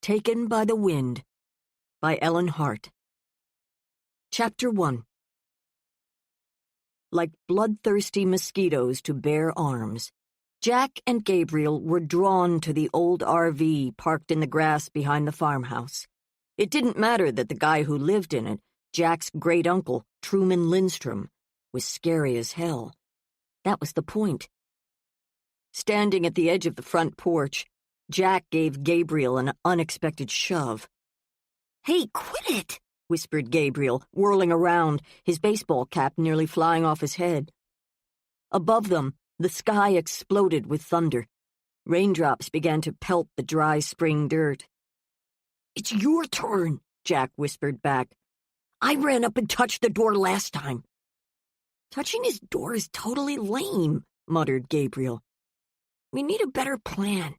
Taken by the Wind by Ellen Hart. Chapter 1. Like bloodthirsty mosquitoes to bare arms, Jack and Gabriel were drawn to the old RV parked in the grass behind the farmhouse. It didn't matter that the guy who lived in it, Jack's great-uncle, Truman Lindstrom, was scary as hell. That was the point. Standing at the edge of the front porch, Jack gave Gabriel an unexpected shove. "Hey, quit it!" whispered Gabriel, whirling around, his baseball cap nearly flying off his head. Above them, the sky exploded with thunder. Raindrops began to pelt the dry spring dirt. "It's your turn," Jack whispered back. "I ran up and touched the door last time." "Touching his door is totally lame," muttered Gabriel. "We need a better plan."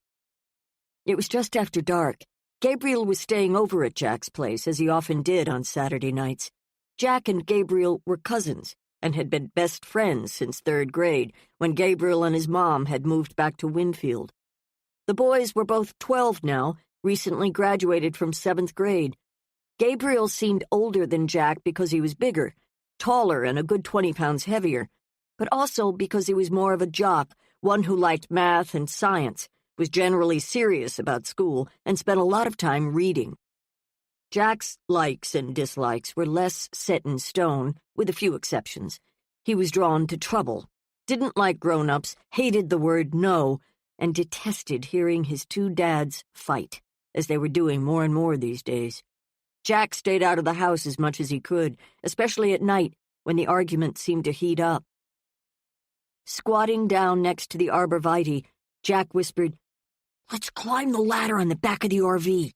It was just after dark. Gabriel was staying over at Jack's place, as he often did on Saturday nights. Jack and Gabriel were cousins and had been best friends since 3rd grade, when Gabriel and his mom had moved back to Winfield. The boys were both 12 now, recently graduated from 7th grade. Gabriel seemed older than Jack because he was bigger, taller and a good 20 pounds heavier, but also because he was more of a jock, one who liked math and science, was generally serious about school, and spent a lot of time reading. Jack's likes and dislikes were less set in stone, with a few exceptions. He was drawn to trouble, didn't like grown-ups, hated the word no, and detested hearing his two dads fight, as they were doing more and more these days. Jack stayed out of the house as much as he could, especially at night, when the argument seemed to heat up. Squatting down next to the arborvitae, Jack whispered, "Let's climb the ladder on the back of the RV."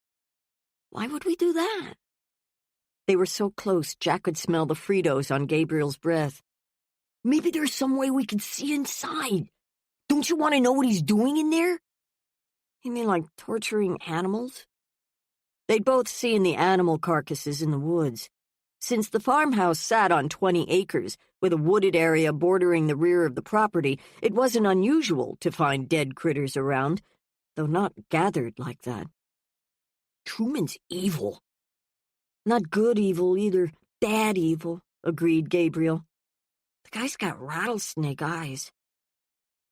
"Why would we do that?" They were so close, Jack could smell the Fritos on Gabriel's breath. "Maybe there's some way we can see inside. Don't you want to know what he's doing in there?" "You mean like torturing animals?" They'd both seen the animal carcasses in the woods. Since the farmhouse sat on 20 acres, with a wooded area bordering the rear of the property, it wasn't unusual to find dead critters around, though not gathered like that. "Truman's evil." "Not good evil either, bad evil," agreed Gabriel. "The guy's got rattlesnake eyes."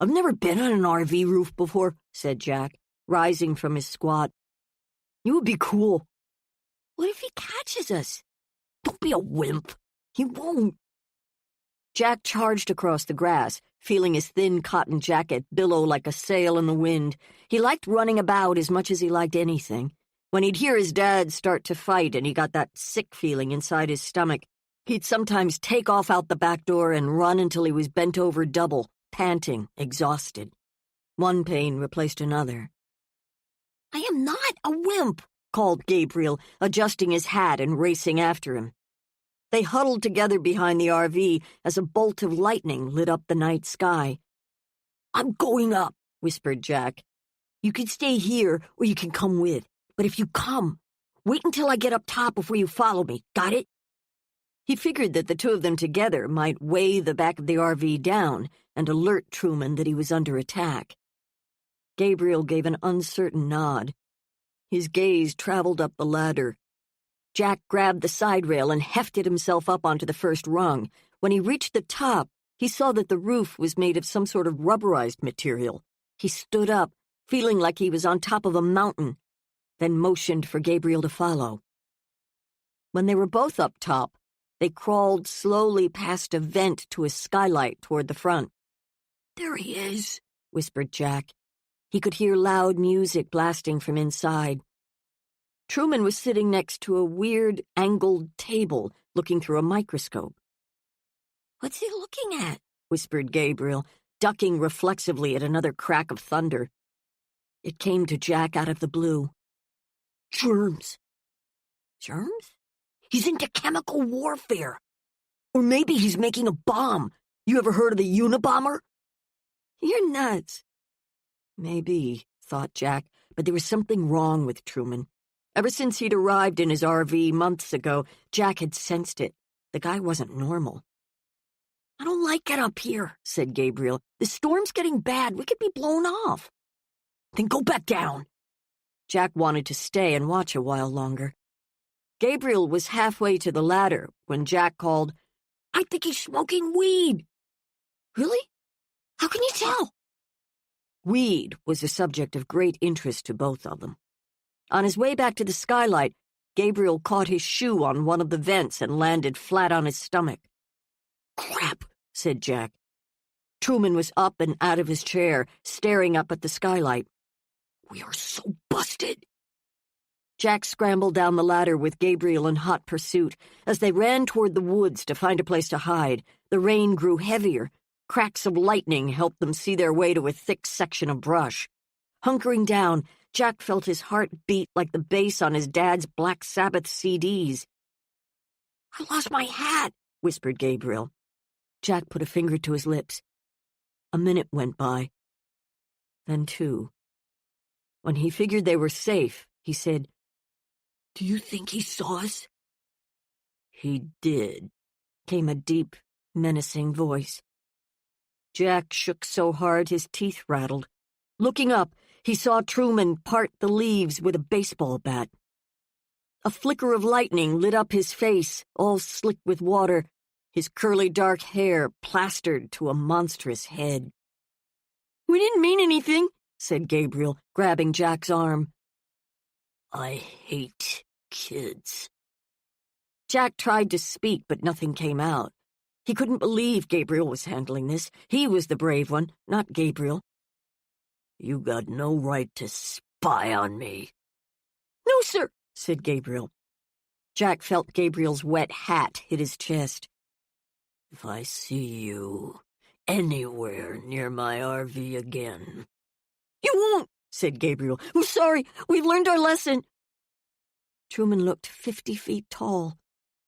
"I've never been on an RV roof before," said Jack, rising from his squat. "You would be cool." "What if he catches us?" "Don't be a wimp. He won't." Jack charged across the grass, feeling his thin cotton jacket billow like a sail in the wind. He liked running about as much as he liked anything. When he'd hear his dad start to fight and he got that sick feeling inside his stomach, he'd sometimes take off out the back door and run until he was bent over double, panting, exhausted. One pain replaced another. "I am not a wimp," called Gabriel, adjusting his hat and racing after him. They huddled together behind the RV as a bolt of lightning lit up the night sky. "I'm going up," whispered Jack. "You can stay here or you can come with. But if you come, wait until I get up top before you follow me. Got it?" He figured that the two of them together might weigh the back of the RV down and alert Truman that he was under attack. Gabriel gave an uncertain nod. His gaze traveled up the ladder. Jack grabbed the side rail and hefted himself up onto the first rung. When he reached the top, he saw that the roof was made of some sort of rubberized material. He stood up, feeling like he was on top of a mountain, then motioned for Gabriel to follow. When they were both up top, they crawled slowly past a vent to a skylight toward the front. "There he is," whispered Jack. He could hear loud music blasting from inside. Truman was sitting next to a weird, angled table, looking through a microscope. "What's he looking at?" whispered Gabriel, ducking reflexively at another crack of thunder. It came to Jack out of the blue. "Germs." "Germs?" "He's into chemical warfare. Or maybe he's making a bomb. You ever heard of the Unabomber?" "You're nuts." Maybe, thought Jack, but there was something wrong with Truman. Ever since he'd arrived in his RV months ago, Jack had sensed it. The guy wasn't normal. "I don't like it up here," said Gabriel. "The storm's getting bad. We could be blown off." "Then go back down." Jack wanted to stay and watch a while longer. Gabriel was halfway to the ladder when Jack called, "I think he's smoking weed." "Really? How can you tell?" Weed was a subject of great interest to both of them. On his way back to the skylight, Gabriel caught his shoe on one of the vents and landed flat on his stomach. "Crap," said Jack. Truman was up and out of his chair, staring up at the skylight. "We are so busted." Jack scrambled down the ladder with Gabriel in hot pursuit. As they ran toward the woods to find a place to hide, the rain grew heavier. Cracks of lightning helped them see their way to a thick section of brush. Hunkering down, Jack felt his heart beat like the bass on his dad's Black Sabbath CDs. "I lost my hat," whispered Gabriel. Jack put a finger to his lips. A minute went by. Then 2. When he figured they were safe, he said, "Do you think he saw us?" "He did," came a deep, menacing voice. Jack shook so hard his teeth rattled. Looking up, he saw Truman part the leaves with a baseball bat. A flicker of lightning lit up his face, all slick with water, his curly dark hair plastered to a monstrous head. "We didn't mean anything," said Gabriel, grabbing Jack's arm. "I hate kids." Jack tried to speak, but nothing came out. He couldn't believe Gabriel was handling this. He was the brave one, not Gabriel. "You got no right to spy on me." "No, sir," said Gabriel. Jack felt Gabriel's wet hat hit his chest. "If I see you anywhere near my RV again—" "You won't," said Gabriel. "I'm sorry. We've learned our lesson." Truman looked 50 feet tall.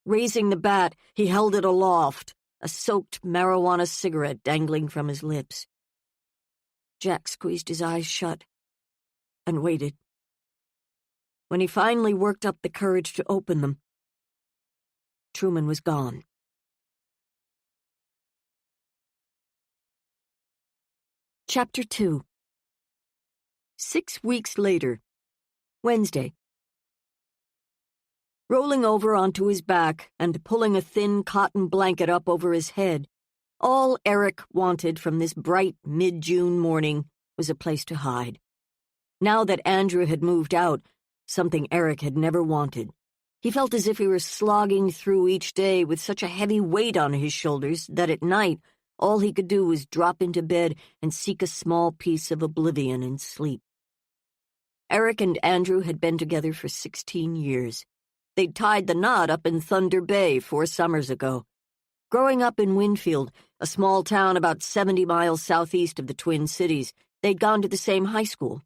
Raising the bat, he held it aloft, a soaked marijuana cigarette dangling from his lips. Jack squeezed his eyes shut and waited. When he finally worked up the courage to open them, Truman was gone. Chapter 2. 6 weeks later, Wednesday. Rolling over onto his back and pulling a thin cotton blanket up over his head, all Eric wanted from this bright mid-June morning was a place to hide. Now that Andrew had moved out, something Eric had never wanted. He felt as if he were slogging through each day with such a heavy weight on his shoulders that at night all he could do was drop into bed and seek a small piece of oblivion and sleep. Eric and Andrew had been together for 16 years. They'd tied the knot up in Thunder Bay 4 summers ago. Growing up in Winfield, a small town about 70 miles southeast of the Twin Cities, they'd gone to the same high school.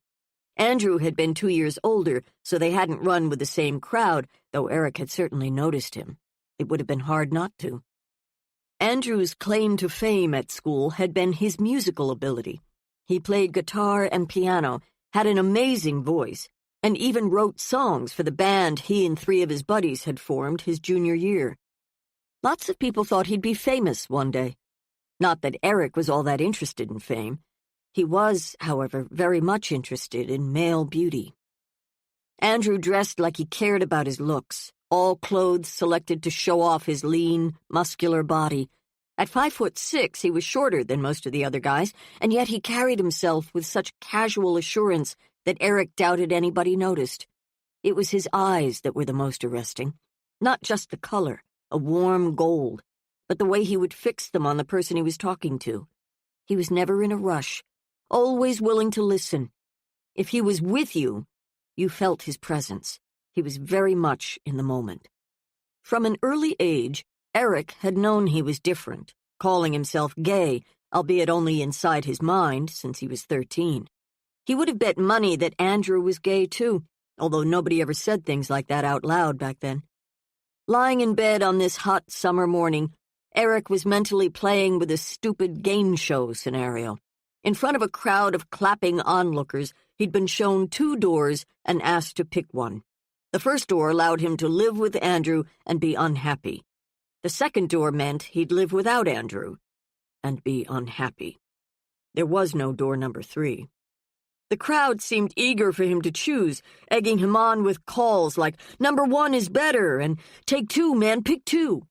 Andrew had been 2 years older, so they hadn't run with the same crowd, though Eric had certainly noticed him. It would have been hard not to. Andrew's claim to fame at school had been his musical ability. He played guitar and piano, had an amazing voice, and even wrote songs for the band he and 3 of his buddies had formed his junior year. Lots of people thought he'd be famous one day. Not that Eric was all that interested in fame. He was, however, very much interested in male beauty. Andrew dressed like he cared about his looks, all clothes selected to show off his lean, muscular body. At 5'6", he was shorter than most of the other guys, and yet he carried himself with such casual assurance that Eric doubted anybody noticed. It was his eyes that were the most arresting. Not just the color, a warm gold, but the way he would fix them on the person he was talking to. He was never in a rush, always willing to listen. If he was with you, you felt his presence. He was very much in the moment. From an early age, Eric had known he was different, calling himself gay, albeit only inside his mind since he was 13. He would have bet money that Andrew was gay too, although nobody ever said things like that out loud back then. Lying in bed on this hot summer morning, Eric was mentally playing with a stupid game show scenario. In front of a crowd of clapping onlookers, he'd been shown 2 doors and asked to pick one. The first door allowed him to live with Andrew and be unhappy. The second door meant he'd live without Andrew and be unhappy. There was no door number 3. The crowd seemed eager for him to choose, egging him on with calls like, "Number 1 is better," and "Take 2, man, pick 2."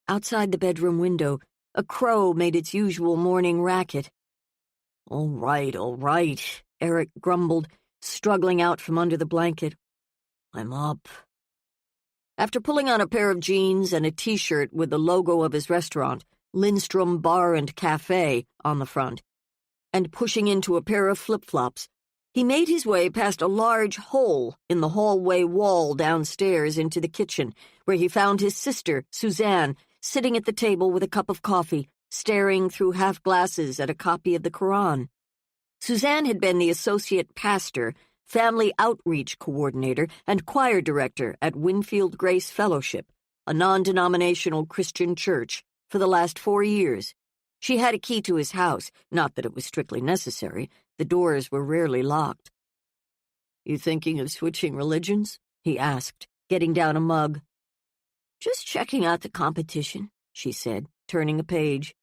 Outside the bedroom window, a crow made its usual morning racket. All right, Eric grumbled, struggling out from under the blanket. "I'm up." After pulling on a pair of jeans and a T-shirt with the logo of his restaurant, Lindstrom Bar and Cafe, on the front, and pushing into a pair of flip-flops, he made his way past a large hole in the hallway wall downstairs into the kitchen, where he found his sister, Suzanne, sitting at the table with a cup of coffee, staring through half-glasses at a copy of the Quran. Suzanne had been the associate pastor, family outreach coordinator, and choir director at Winfield Grace Fellowship, a non-denominational Christian church, for the last 4 years. She had a key to his house, not that it was strictly necessary. The doors were rarely locked. "You thinking of switching religions?" he asked, getting down a mug. "Just checking out the competition," she said, turning a page.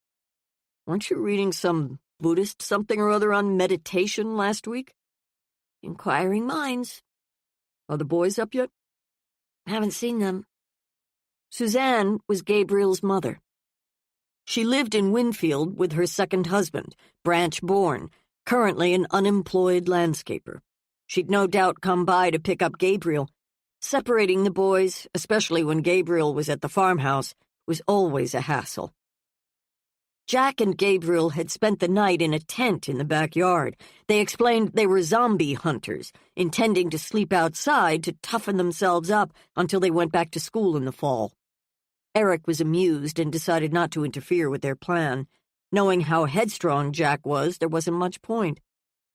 "Weren't you reading some Buddhist something or other on meditation last week?" "Inquiring minds." "Are the boys up yet?" "Haven't seen them." Suzanne was Gabriel's mother. She lived in Winfield with her second husband, Branch Bourne, currently an unemployed landscaper. She'd no doubt come by to pick up Gabriel. Separating the boys, especially when Gabriel was at the farmhouse, was always a hassle. Jack and Gabriel had spent the night in a tent in the backyard. They explained they were zombie hunters, intending to sleep outside to toughen themselves up until they went back to school in the fall. Eric was amused and decided not to interfere with their plan. Knowing how headstrong Jack was, there wasn't much point.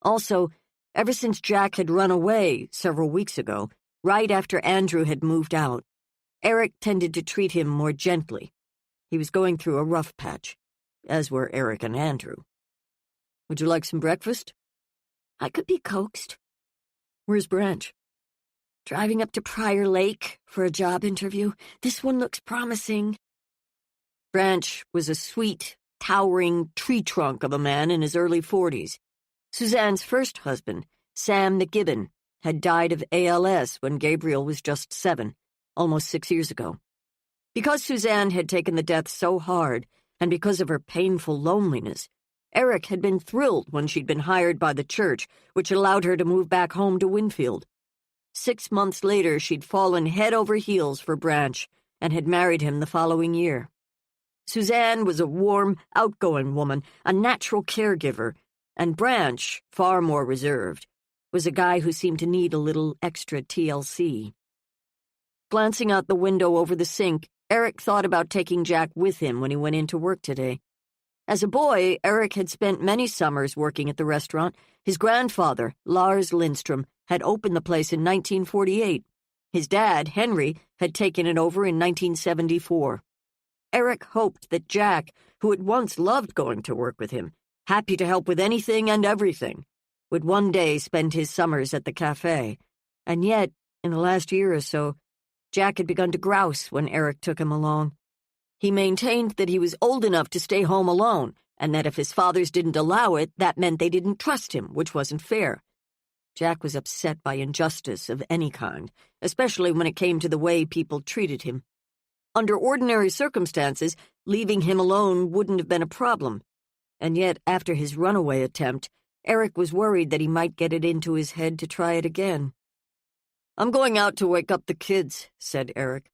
Also, ever since Jack had run away several weeks ago, right after Andrew had moved out, Eric tended to treat him more gently. He was going through a rough patch, as were Eric and Andrew. "Would you like some breakfast?" "I could be coaxed." "Where's Branch?" "Driving up to Prior Lake for a job interview. This one looks promising." Branch was a sweet, towering tree trunk of a man in his early 40s. Suzanne's first husband, Sam McGibbon, had died of ALS when Gabriel was just 7, almost 6 years ago. Because Suzanne had taken the death so hard, and because of her painful loneliness, Eric had been thrilled when she'd been hired by the church, which allowed her to move back home to Winfield. 6 months later, she'd fallen head over heels for Branch and had married him the following year. Suzanne was a warm, outgoing woman, a natural caregiver, and Branch, far more reserved, was a guy who seemed to need a little extra TLC. Glancing out the window over the sink, Eric thought about taking Jack with him when he went into work today. As a boy, Eric had spent many summers working at the restaurant. His grandfather, Lars Lindstrom, had opened the place in 1948. His dad, Henry, had taken it over in 1974. Eric hoped that Jack, who had once loved going to work with him, happy to help with anything and everything, would one day spend his summers at the cafe. And yet, in the last year or so, Jack had begun to grouse when Eric took him along. He maintained that he was old enough to stay home alone, and that if his fathers didn't allow it, that meant they didn't trust him, which wasn't fair. Jack was upset by injustice of any kind, especially when it came to the way people treated him. Under ordinary circumstances, leaving him alone wouldn't have been a problem. And yet, after his runaway attempt, Eric was worried that he might get it into his head to try it again. "I'm going out to wake up the kids," said Eric.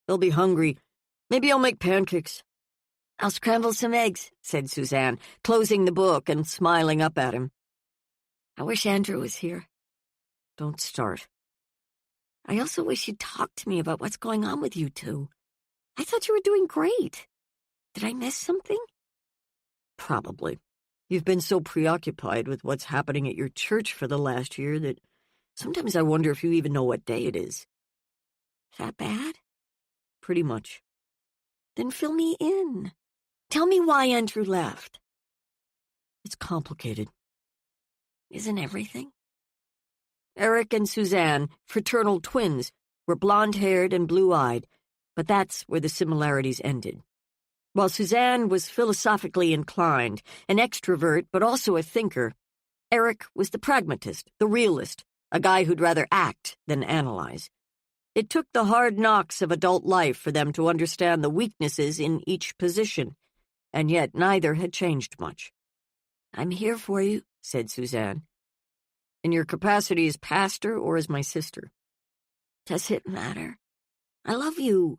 "They'll be hungry. Maybe I'll make pancakes." "I'll scramble some eggs," said Suzanne, closing the book and smiling up at him. "I wish Andrew was here." "Don't start." "I also wish you'd talk to me about what's going on with you two. I thought you were doing great. Did I miss something?" "Probably. You've been so preoccupied with what's happening at your church for the last year that sometimes I wonder if you even know what day it is." "That bad?" "Pretty much." "Then fill me in. Tell me why Andrew left." "It's complicated." "Isn't everything?" Eric and Suzanne, fraternal twins, were blonde-haired and blue-eyed, but that's where the similarities ended. While Suzanne was philosophically inclined, an extrovert but also a thinker, Eric was the pragmatist, the realist, a guy who'd rather act than analyze. It took the hard knocks of adult life for them to understand the weaknesses in each position, and yet neither had changed much. "I'm here for you," said Suzanne. "In your capacity as pastor or as my sister?" "Does it matter? I love you.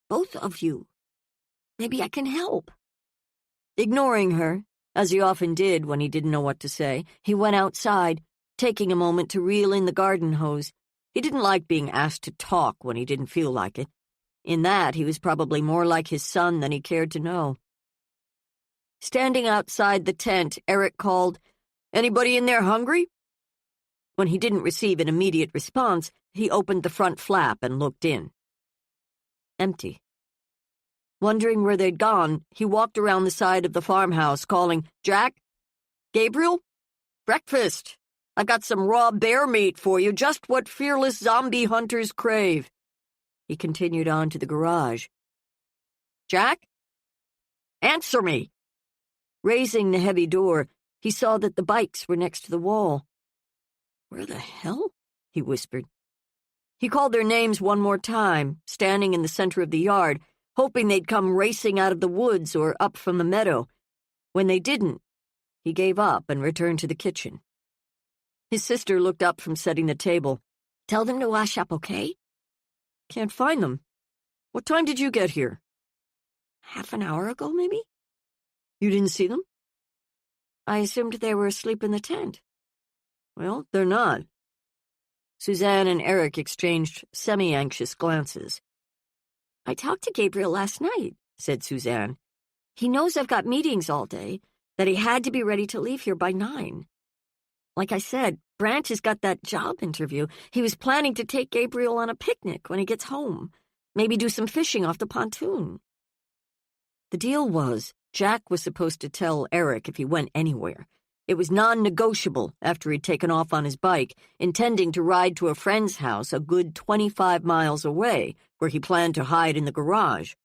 Both of you. Maybe I can help." Ignoring her, as he often did when he didn't know what to say, he went outside, taking a moment to reel in the garden hose. He didn't like being asked to talk when he didn't feel like it. In that, he was probably more like his son than he cared to know. Standing outside the tent, Eric called, "Anybody in there hungry?" When he didn't receive an immediate response, he opened the front flap and looked in. Empty. Wondering where they'd gone, he walked around the side of the farmhouse, calling, "Jack? Gabriel? Breakfast! I got some raw bear meat for you, just what fearless zombie hunters crave." He continued on to the garage. "Jack? Answer me!" Raising the heavy door, he saw that the bikes were next to the wall. "Where the hell?" he whispered. He called their names one more time, standing in the center of the yard, hoping they'd come racing out of the woods or up from the meadow. When they didn't, he gave up and returned to the kitchen. His sister looked up from setting the table. "Tell them to wash up, okay?" "Can't find them. What time did you get here?" "Half an hour ago, maybe?" "You didn't see them?" "I assumed they were asleep in the tent." "Well, they're not." Suzanne and Eric exchanged semi-anxious glances. "I talked to Gabriel last night," said Suzanne. "He knows I've got meetings all day, that he had to be ready to leave here by 9. Like I said, Branch has got that job interview. He was planning to take Gabriel on a picnic when he gets home, maybe do some fishing off the pontoon." The deal was, Jack was supposed to tell Eric if he went anywhere. It was non-negotiable after he'd taken off on his bike, intending to ride to a friend's house a good 25 miles away, where he planned to hide in the garage.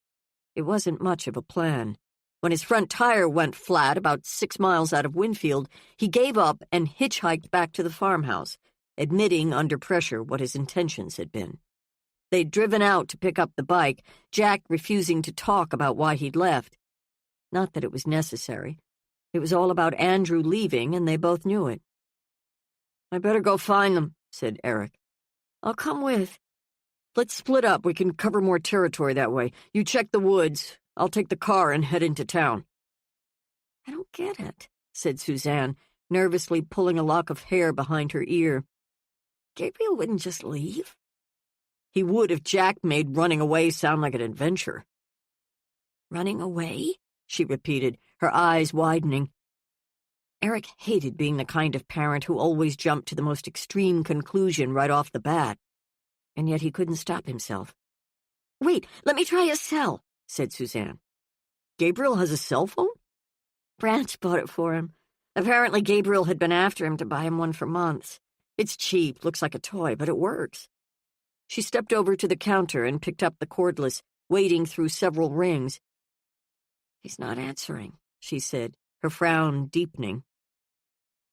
It wasn't much of a plan. When his front tire went flat about 6 miles out of Winfield, he gave up and hitchhiked back to the farmhouse, admitting under pressure what his intentions had been. They'd driven out to pick up the bike, Jack refusing to talk about why he'd left. Not that it was necessary. It was all about Andrew leaving, and they both knew it. "I better go find them," said Eric. "I'll come with." "Let's split up. We can cover more territory that way. You check the woods. I'll take the car and head into town." "I don't get it," said Suzanne, nervously pulling a lock of hair behind her ear. "Gabriel wouldn't just leave." "He would if Jack made running away sound like an adventure." "Running away?" she repeated, her eyes widening. Eric hated being the kind of parent who always jumped to the most extreme conclusion right off the bat, and yet he couldn't stop himself. "Wait, let me try his cell," said Suzanne. "Gabriel has a cell phone?" "Branch bought it for him. Apparently Gabriel had been after him to buy him one for months. It's cheap, looks like a toy, but it works." She stepped over to the counter and picked up the cordless, wading through several rings. "He's not answering," she said, her frown deepening.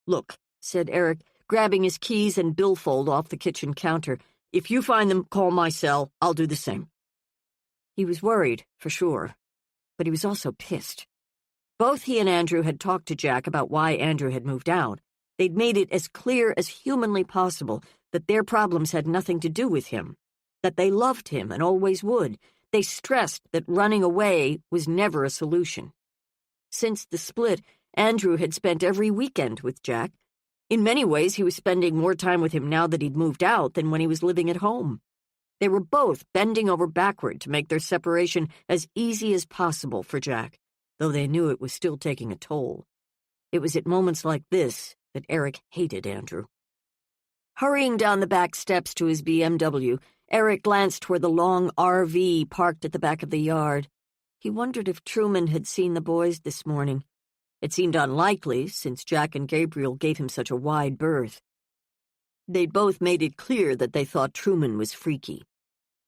"Look," said Eric, grabbing his keys and billfold off the kitchen counter. "If you find them, call my cell. I'll do the same." He was worried, for sure, but he was also pissed. Both he and Andrew had talked to Jack about why Andrew had moved out. They'd made it as clear as humanly possible that their problems had nothing to do with him, that they loved him and always would. They stressed that running away was never a solution. Since the split, Andrew had spent every weekend with Jack. In many ways, he was spending more time with him now that he'd moved out than when he was living at home. They were both bending over backward to make their separation as easy as possible for Jack, though they knew it was still taking a toll. It was at moments like this that Eric hated Andrew. Hurrying down the back steps to his BMW, Eric glanced toward the long RV parked at the back of the yard. He wondered if Truman had seen the boys this morning. It seemed unlikely, since Jack and Gabriel gave him such a wide berth. They'd both made it clear that they thought Truman was freaky.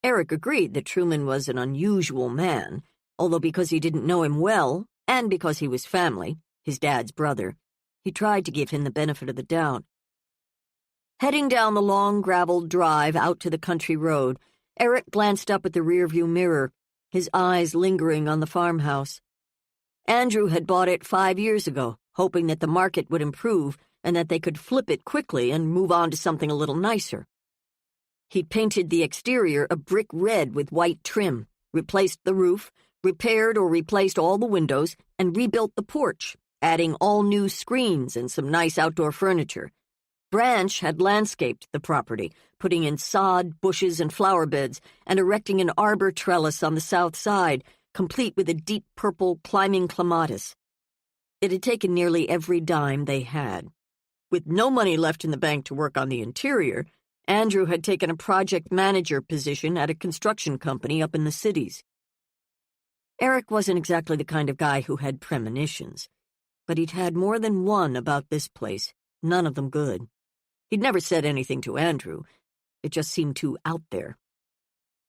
Eric agreed that Truman was an unusual man, although because he didn't know him well, and because he was family, his dad's brother, He tried to give him the benefit of the doubt. Heading down the long graveled drive out to the country road, Eric glanced up at the rearview mirror, his eyes lingering on the farmhouse. Andrew had bought it 5 years ago, hoping that the market would improve and that they could flip it quickly and move on to something a little nicer. He'd painted the exterior a brick red with white trim, replaced the roof, repaired or replaced all the windows, and rebuilt the porch, adding all new screens and some nice outdoor furniture. Branch had landscaped the property, putting in sod, bushes, and flower beds, and erecting an arbor trellis on the south side, complete with a deep purple climbing clematis. It had taken nearly every dime they had. With no money left in the bank to work on the interior, Andrew had taken a project manager position at a construction company up in the cities. Eric wasn't exactly the kind of guy who had premonitions, but he'd had more than one about this place, none of them good. He'd never said anything to Andrew. It just seemed too out there.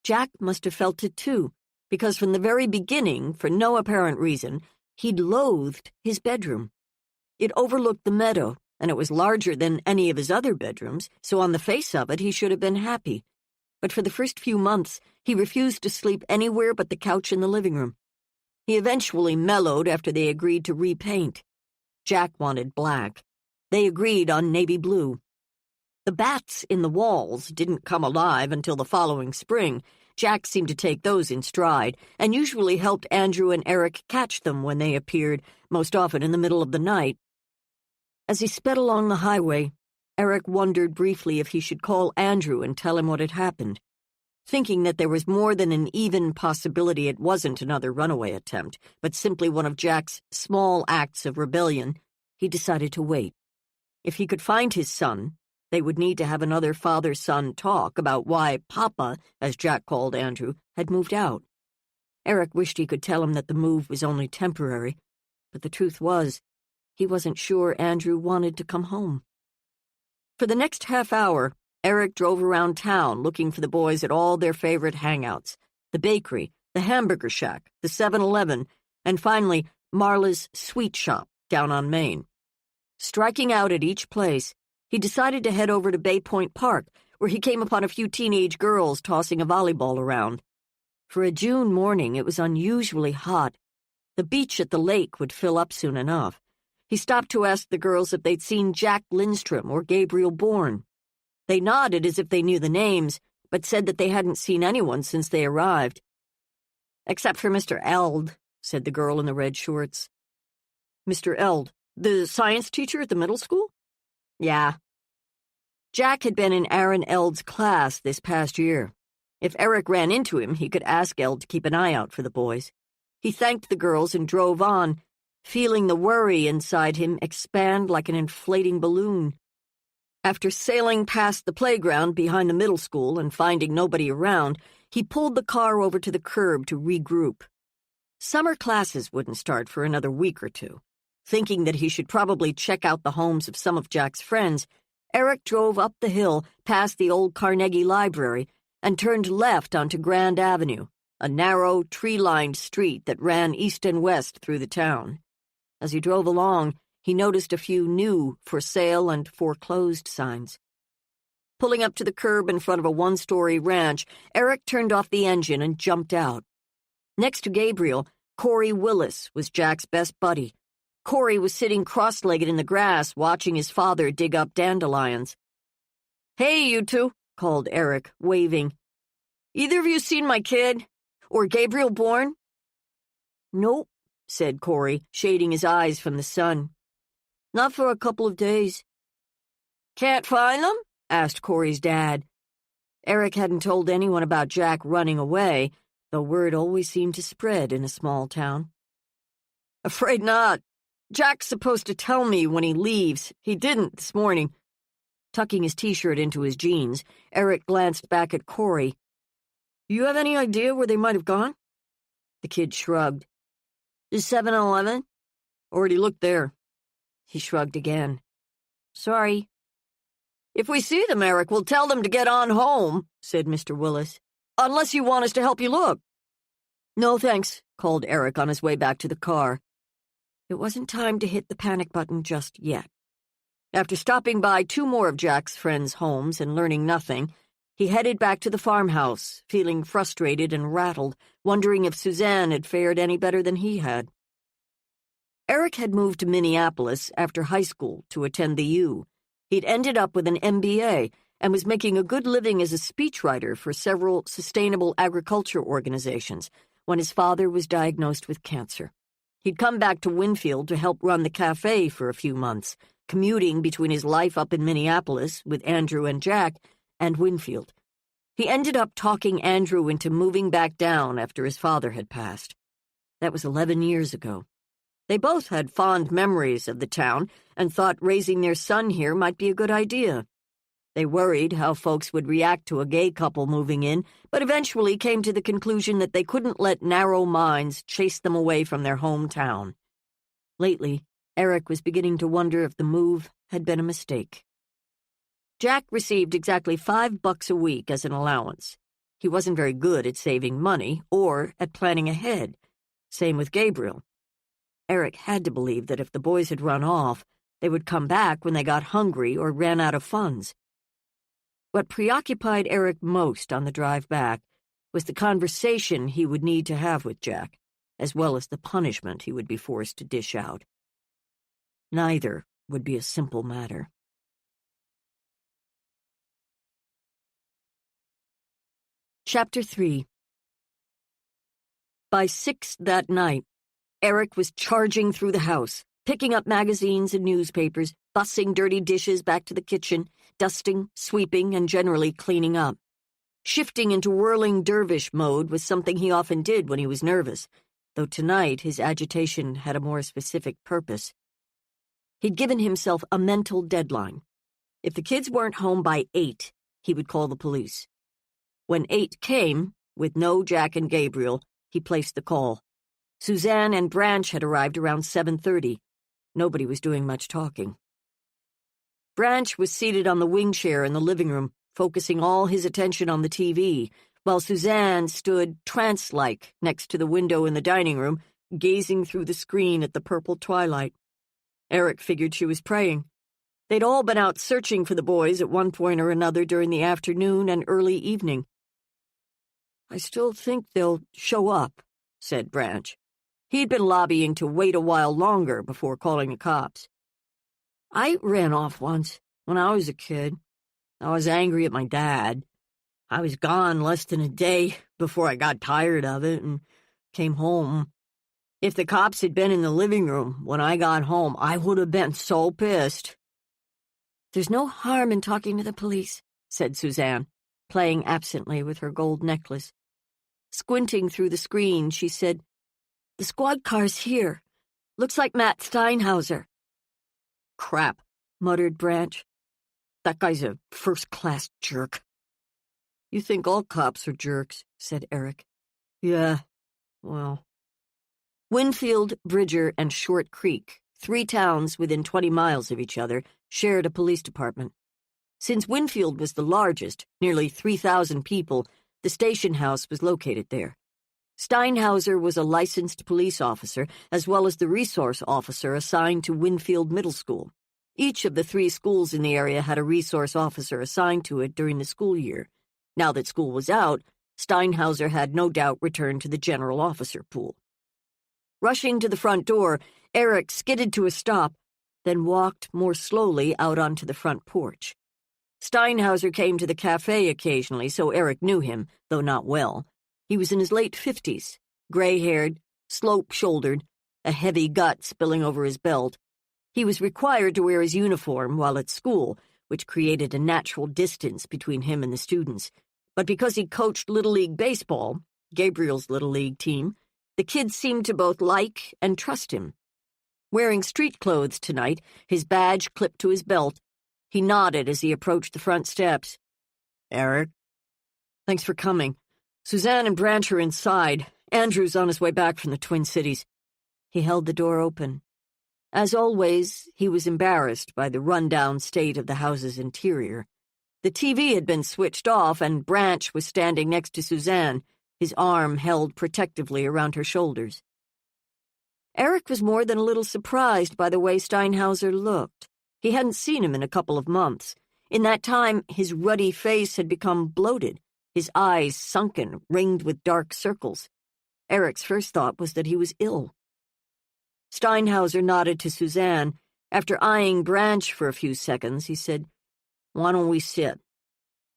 Jack must have felt it too, because from the very beginning, for no apparent reason, he'd loathed his bedroom. It overlooked the meadow, and it was larger than any of his other bedrooms, so on the face of it he should have been happy. But for the first few months, he refused to sleep anywhere but the couch in the living room. He eventually mellowed after they agreed to repaint. Jack wanted black. They agreed on navy blue. The bats in the walls didn't come alive until the following spring. Jack seemed to take those in stride, and usually helped Andrew and Eric catch them when they appeared, most often in the middle of the night. As he sped along the highway, Eric wondered briefly if he should call Andrew and tell him what had happened. Thinking that there was more than an even possibility it wasn't another runaway attempt, but simply one of Jack's small acts of rebellion, he decided to wait. If he could find his son, they would need to have another father-son talk about why Papa, as Jack called Andrew, had moved out. Eric wished he could tell him that the move was only temporary, but the truth was, he wasn't sure Andrew wanted to come home. For the next half hour, Eric drove around town looking for the boys at all their favorite hangouts, the bakery, the hamburger shack, the 7-Eleven, and finally Marla's sweet shop down on Main. Striking out at each place, he decided to head over to Bay Point Park, where he came upon a few teenage girls tossing a volleyball around. For a June morning, it was unusually hot. The beach at the lake would fill up soon enough. He stopped to ask the girls if they'd seen Jack Lindstrom or Gabriel Bourne. They nodded as if they knew the names, but said that they hadn't seen anyone since they arrived. "Except for Mr. Eld," said the girl in the red shorts. "Mr. Eld, the science teacher at the middle school?" "Yeah." Jack had been in Aaron Eld's class this past year. If Eric ran into him, he could ask Eld to keep an eye out for the boys. He thanked the girls and drove on, feeling the worry inside him expand like an inflating balloon. After sailing past the playground behind the middle school and finding nobody around, he pulled the car over to the curb to regroup. Summer classes wouldn't start for another week or two. Thinking that he should probably check out the homes of some of Jack's friends, Eric drove up the hill past the old Carnegie Library and turned left onto Grand Avenue, a narrow, tree-lined street that ran east and west through the town. As he drove along, he noticed a few new for sale and foreclosed signs. Pulling up to the curb in front of a one-story ranch, Eric turned off the engine and jumped out. Next to Gabriel, Corey Willis was Jack's best buddy. Corey was sitting cross-legged in the grass watching his father dig up dandelions. "Hey, you two," called Eric, waving. "Either of you seen my kid? Or Gabriel Bourne?" "Nope," said Corey, shading his eyes from the sun. "Not for a couple of days." "Can't find them?" asked Corey's dad. Eric hadn't told anyone about Jack running away, though word always seemed to spread in a small town. "Afraid not. Jack's supposed to tell me when he leaves. He didn't this morning." Tucking his t-shirt into his jeans, Eric glanced back at Corey. "You have any idea where they might have gone?" The kid shrugged. "The 7-Eleven? Already looked there." He shrugged again. "Sorry." "If we see them, Eric, we'll tell them to get on home," said Mr. Willis. "Unless you want us to help you look." "No, thanks," called Eric on his way back to the car. it wasn't time to hit the panic button just yet. After stopping by 2 more of Jack's friends' homes and learning nothing, he headed back to the farmhouse, feeling frustrated and rattled, wondering if Suzanne had fared any better than he had. Eric had moved to Minneapolis after high school to attend the U. He'd ended up with an MBA and was making a good living as a speechwriter for several sustainable agriculture organizations when his father was diagnosed with cancer. He'd come back to Winfield to help run the cafe for a few months, commuting between his life up in Minneapolis with Andrew and Jack and Winfield. He ended up talking Andrew into moving back down after his father had passed. That was 11 years ago. They both had fond memories of the town and thought raising their son here might be a good idea. They worried how folks would react to a gay couple moving in, but eventually came to the conclusion that they couldn't let narrow minds chase them away from their hometown. Lately, Eric was beginning to wonder if the move had been a mistake. Jack received exactly $5 a week as an allowance. He wasn't very good at saving money or at planning ahead. Same with Gabriel. Eric had to believe that if the boys had run off, they would come back when they got hungry or ran out of funds. What preoccupied Eric most on the drive back was the conversation he would need to have with Jack, as well as the punishment he would be forced to dish out. Neither would be a simple matter. Chapter 3. By 6 that night, Eric was charging through the house, picking up magazines and newspapers, bussing dirty dishes back to the kitchen, dusting, sweeping, and generally cleaning up. Shifting into whirling dervish mode was something he often did when he was nervous, though tonight his agitation had a more specific purpose. He'd given himself a mental deadline. If the kids weren't home by 8, he would call the police. When 8 came, with no Jack and Gabriel, he placed the call. Suzanne and Branch had arrived around 7:30. Nobody was doing much talking. Branch was seated on the wing chair in the living room, focusing all his attention on the TV, while Suzanne stood trance-like next to the window in the dining room, gazing through the screen at the purple twilight. Eric figured she was praying. They'd all been out searching for the boys at one point or another during the afternoon and early evening. "I still think they'll show up," said Branch. He'd been lobbying to wait a while longer before calling the cops. "I ran off once, when I was a kid. I was angry at my dad. I was gone less than a day before I got tired of it and came home. If the cops had been in the living room when I got home, I would have been so pissed." "There's no harm in talking to the police," said Suzanne, playing absently with her gold necklace. Squinting through the screen, she said, "The squad car's here. Looks like Matt Steinhauser." "Crap," muttered Branch. "That guy's a first-class jerk." "You think all cops are jerks," said Eric. "Yeah, well." Winfield, Bridger, and Short Creek, 3 towns within 20 miles of each other, shared a police department. Since Winfield was the largest, nearly 3,000 people, the station house was located there. Steinhauser was a licensed police officer, as well as the resource officer assigned to Winfield Middle School. Each of the 3 schools in the area had a resource officer assigned to it during the school year. Now that school was out, Steinhauser had no doubt returned to the general officer pool. Rushing to the front door, Eric skidded to a stop, then walked more slowly out onto the front porch. Steinhauser came to the cafe occasionally, so Eric knew him, though not well. He was in his late 50s, gray-haired, slope-shouldered, a heavy gut spilling over his belt. He was required to wear his uniform while at school, which created a natural distance between him and the students. But because he coached Little League Baseball, Gabriel's Little League team, the kids seemed to both like and trust him. Wearing street clothes tonight, his badge clipped to his belt, he nodded as he approached the front steps. "Eric? Thanks for coming. Suzanne and Branch are inside. Andrew's on his way back from the Twin Cities." He held the door open. As always, he was embarrassed by the run-down state of the house's interior. The TV had been switched off, and Branch was standing next to Suzanne, his arm held protectively around her shoulders. Eric was more than a little surprised by the way Steinhauser looked. He hadn't seen him in a couple of months. In that time, his ruddy face had become bloated, his eyes sunken, ringed with dark circles. Eric's first thought was that he was ill. Steinhauser nodded to Suzanne. After eyeing Branch for a few seconds, he said, "Why don't we sit?"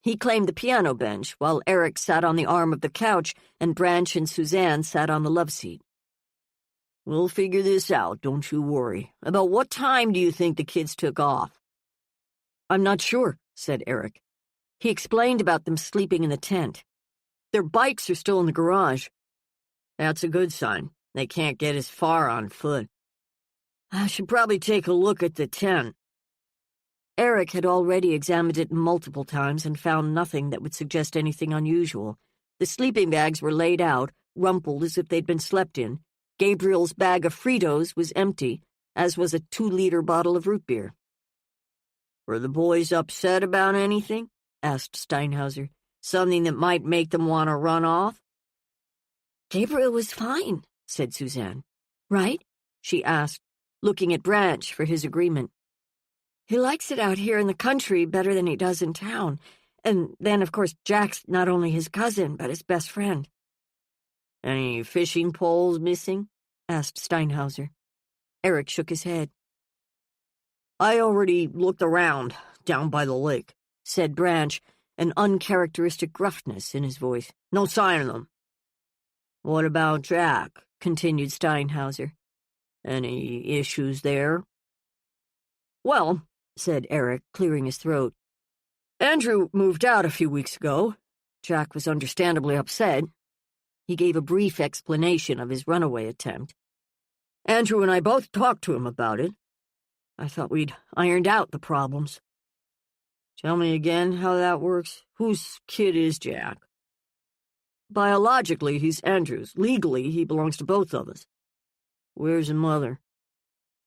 He claimed the piano bench, while Eric sat on the arm of the couch and Branch and Suzanne sat on the love seat. "We'll figure this out, don't you worry. About what time do you think the kids took off?" "I'm not sure," said Eric. He explained about them sleeping in the tent. "Their bikes are still in the garage." "That's a good sign. They can't get as far on foot. I should probably take a look at the tent." Eric had already examined it multiple times and found nothing that would suggest anything unusual. The sleeping bags were laid out, rumpled as if they'd been slept in. Gabriel's bag of Fritos was empty, as was a 2-liter bottle of root beer. "Were the boys upset about anything?" asked Steinhauser. "Something that might make them want to run off?" "Gabriel was fine," said Suzanne. "Right?" she asked, looking at Branch for his agreement. "He likes it out here in the country better than he does in town. And then, of course, Jack's not only his cousin, but his best friend." "Any fishing poles missing?" asked Steinhauser. Eric shook his head. "I already looked around, down by the lake," said Branch, an uncharacteristic gruffness in his voice. "No sign of them." "What about Jack?" continued Steinhauser. "Any issues there?" "Well," said Eric, clearing his throat, "Andrew moved out a few weeks ago. Jack was understandably upset." He gave a brief explanation of his runaway attempt. "Andrew and I both talked to him about it. I thought we'd ironed out the problems." "Tell me again how that works. Whose kid is Jack?" "Biologically, he's Andrew's. Legally, he belongs to both of us." "Where's the mother?"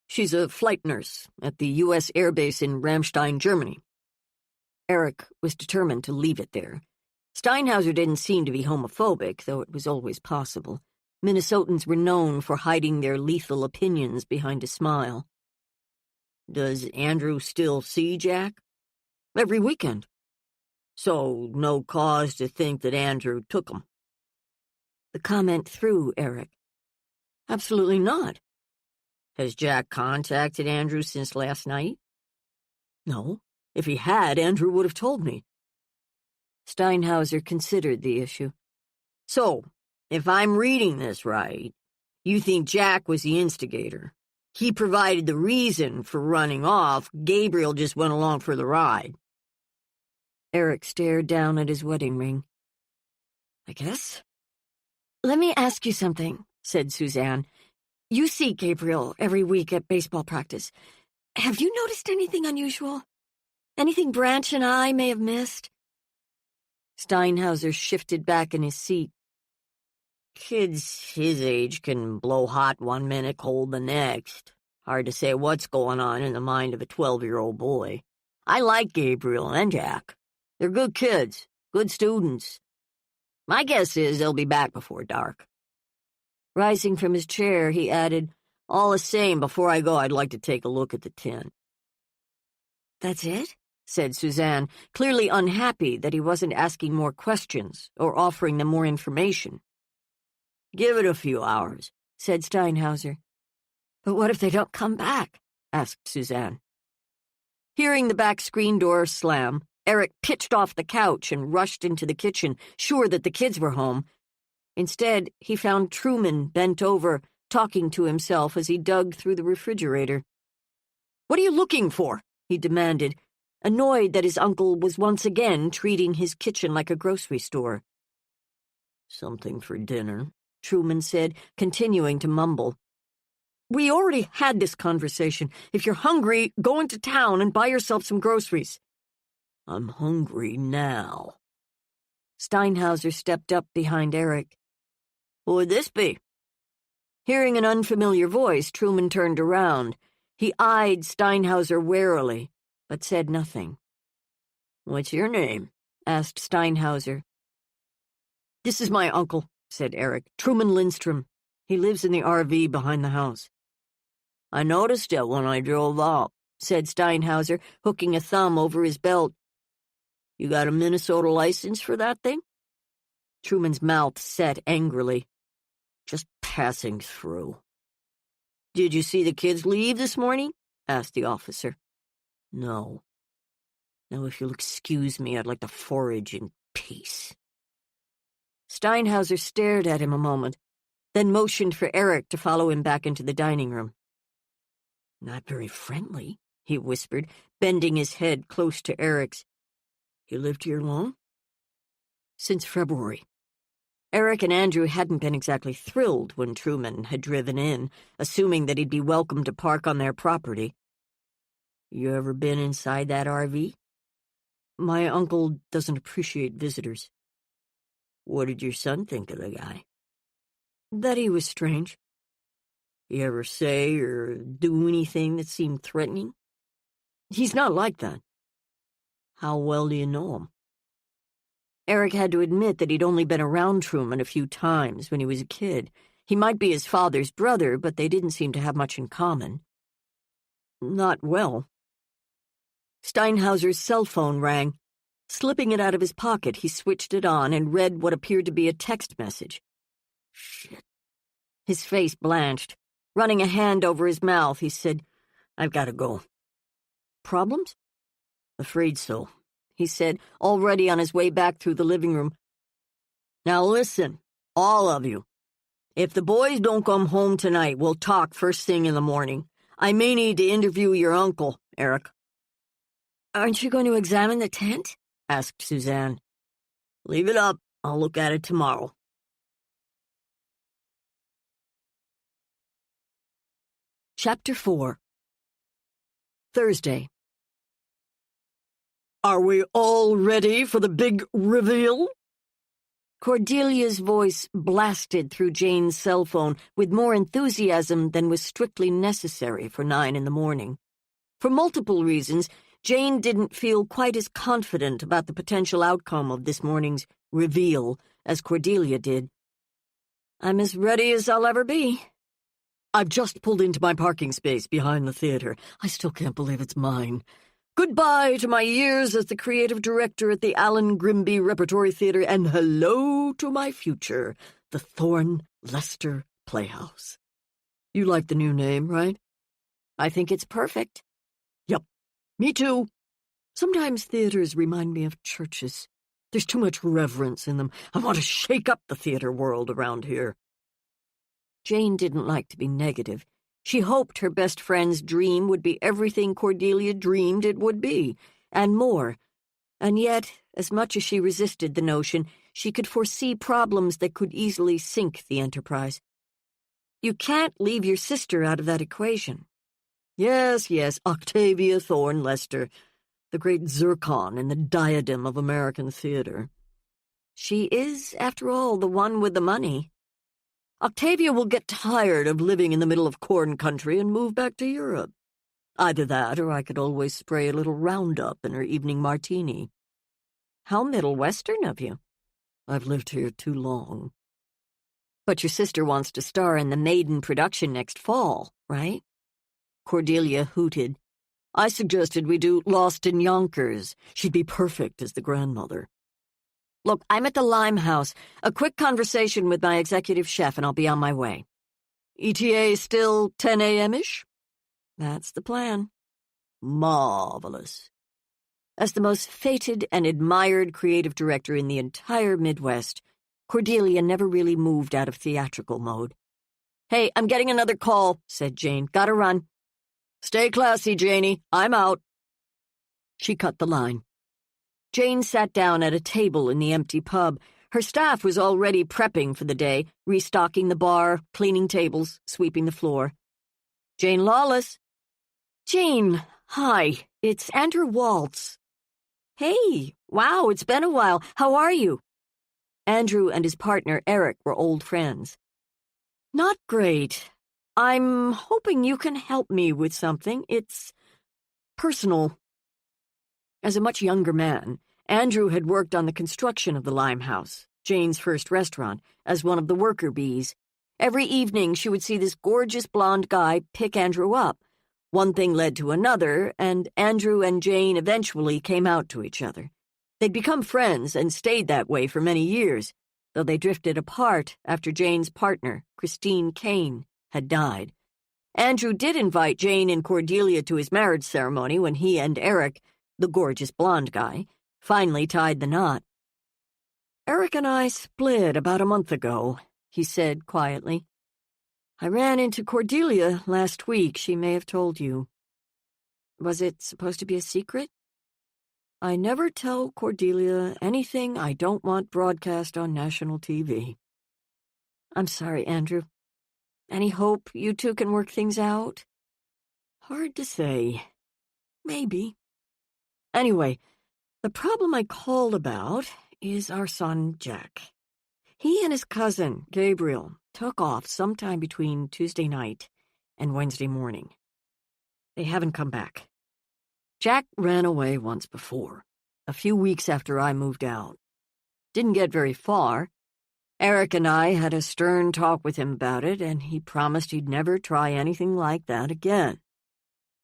"She's a flight nurse at the U.S. Air Base in Ramstein, Germany." Eric was determined to leave it there. Steinhauser didn't seem to be homophobic, though it was always possible. Minnesotans were known for hiding their lethal opinions behind a smile. "Does Andrew still see Jack?" "Every weekend." "So no cause to think that Andrew took him?" The comment threw Eric. "Absolutely not." "Has Jack contacted Andrew since last night?" "No. If he had, Andrew would have told me." Steinhauser considered the issue. "So, if I'm reading this right, you think Jack was the instigator. He provided the reason for running off. Gabriel just went along for the ride." Eric stared down at his wedding ring. "I guess." "Let me ask you something," said Suzanne. "You see Gabriel every week at baseball practice. Have you noticed anything unusual? Anything Branch and I may have missed?" Steinhauser shifted back in his seat. "Kids his age can blow hot one minute, cold the next. Hard to say what's going on in the mind of a 12-year-old boy. I like Gabriel and Jack. They're good kids, good students. My guess is they'll be back before dark." Rising from his chair, he added, "All the same, before I go, I'd like to take a look at the tent." "That's it?" said Suzanne, clearly unhappy that he wasn't asking more questions or offering them more information. "Give it a few hours," said Steinhauser. "But what if they don't come back?" asked Suzanne. Hearing the back screen door slam, Eric pitched off the couch and rushed into the kitchen, sure that the kids were home. Instead, he found Truman bent over, talking to himself as he dug through the refrigerator. "What are you looking for?" he demanded, annoyed that his uncle was once again treating his kitchen like a grocery store. "Something for dinner," Truman said, continuing to mumble. "We already had this conversation. If you're hungry, go into town and buy yourself some groceries." "I'm hungry now." Steinhauser stepped up behind Eric. "Who would this be?" Hearing an unfamiliar voice, Truman turned around. He eyed Steinhauser warily, but said nothing. "What's your name?" asked Steinhauser. "This is my uncle," said Eric. "Truman Lindstrom. He lives in the RV behind the house." I noticed it when I drove up, said Steinhauser, hooking a thumb over his belt. You got a Minnesota license for that thing? Truman's mouth set angrily. Just passing through. Did you see the kids leave this morning? Asked the officer. No. Now, if you'll excuse me, I'd like to forage in peace. Steinhauser stared at him a moment, then motioned for Eric to follow him back into the dining room. Not very friendly, he whispered, bending his head close to Eric's. You lived here long? Since February. Eric and Andrew hadn't been exactly thrilled when Truman had driven in, assuming that he'd be welcome to park on their property. You ever been inside that RV? My uncle doesn't appreciate visitors. What did your son think of the guy? That he was strange. You ever say or do anything that seemed threatening? He's not like that. How well do you know him? Eric had to admit that he'd only been around Truman a few times when he was a kid. He might be his father's brother, but they didn't seem to have much in common. Not well. Steinhauser's cell phone rang. Slipping it out of his pocket, he switched it on and read what appeared to be a text message. Shit. His face blanched. Running a hand over his mouth, he said, I've got to go. Problems? Afraid so, he said, already on his way back through the living room. Now listen, all of you. If the boys don't come home tonight, we'll talk first thing in the morning. I may need to interview your uncle, Eric. Aren't you going to examine the tent? Asked Suzanne. Leave it up. I'll look at it tomorrow. Chapter 4. Thursday. Are we all ready for the big reveal? Cordelia's voice blasted through Jane's cell phone with more enthusiasm than was strictly necessary for 9 a.m. For multiple reasons, Jane didn't feel quite as confident about the potential outcome of this morning's reveal as Cordelia did. I'm as ready as I'll ever be. I've just pulled into my parking space behind the theater. I still can't believe it's mine. Goodbye to my years as the creative director at the Alan Grimby Repertory Theater, and hello to my future, the Thorne Lester Playhouse. You like the new name, right? I think it's perfect. Yep, me too. Sometimes theaters remind me of churches. There's too much reverence in them. I want to shake up the theater world around here. Jane didn't like to be negative. She hoped her best friend's dream would be everything Cordelia dreamed it would be, and more. And yet, as much as she resisted the notion, she could foresee problems that could easily sink the enterprise. You can't leave your sister out of that equation. Yes, Octavia Thorne Lester, the great zircon in the diadem of American theater. She is, after all, the one with the money. Octavia will get tired of living in the middle of corn country and move back to Europe. Either that, or I could always spray a little Roundup in her evening martini. How Middle Western of you. I've lived here too long. But your sister wants to star in the maiden production next fall, right? Cordelia hooted. I suggested we do Lost in Yonkers. She'd be perfect as the grandmother. Look, I'm at the Limehouse. A quick conversation with my executive chef, and I'll be on my way. ETA still 10 a.m.-ish? That's the plan. Marvelous. As the most feted and admired creative director in the entire Midwest, Cordelia never really moved out of theatrical mode. Hey, I'm getting another call, said Jane. Gotta run. Stay classy, Janie. I'm out. She cut the line. Jane sat down at a table in the empty pub. Her staff was already prepping for the day, restocking the bar, cleaning tables, sweeping the floor. Jane Lawless. Jane, hi. It's Andrew Waltz. Hey, wow, it's been a while. How are you? Andrew and his partner, Eric, were old friends. Not great. I'm hoping you can help me with something. It's personal. As a much younger man, Andrew had worked on the construction of the Limehouse, Jane's first restaurant, as one of the worker bees. Every evening she would see this gorgeous blonde guy pick Andrew up. One thing led to another, and Andrew and Jane eventually came out to each other. They'd become friends and stayed that way for many years, though they drifted apart after Jane's partner, Christine Kane, had died. Andrew did invite Jane and Cordelia to his marriage ceremony when he and Eric, the gorgeous blonde guy, finally tied the knot. "Eric and I split about a month ago," he said quietly. "I ran into Cordelia last week. She may have told you." "Was it supposed to be a secret?" "I never tell Cordelia anything I don't want broadcast on national TV." "I'm sorry, Andrew. Any hope you two can work things out?" "Hard to say. Maybe. Anyway, the problem I called about is our son, Jack. He and his cousin, Gabriel, took off sometime between Tuesday night and Wednesday morning. They haven't come back. Jack ran away once before, a few weeks after I moved out. Didn't get very far. Eric and I had a stern talk with him about it, and he promised he'd never try anything like that again.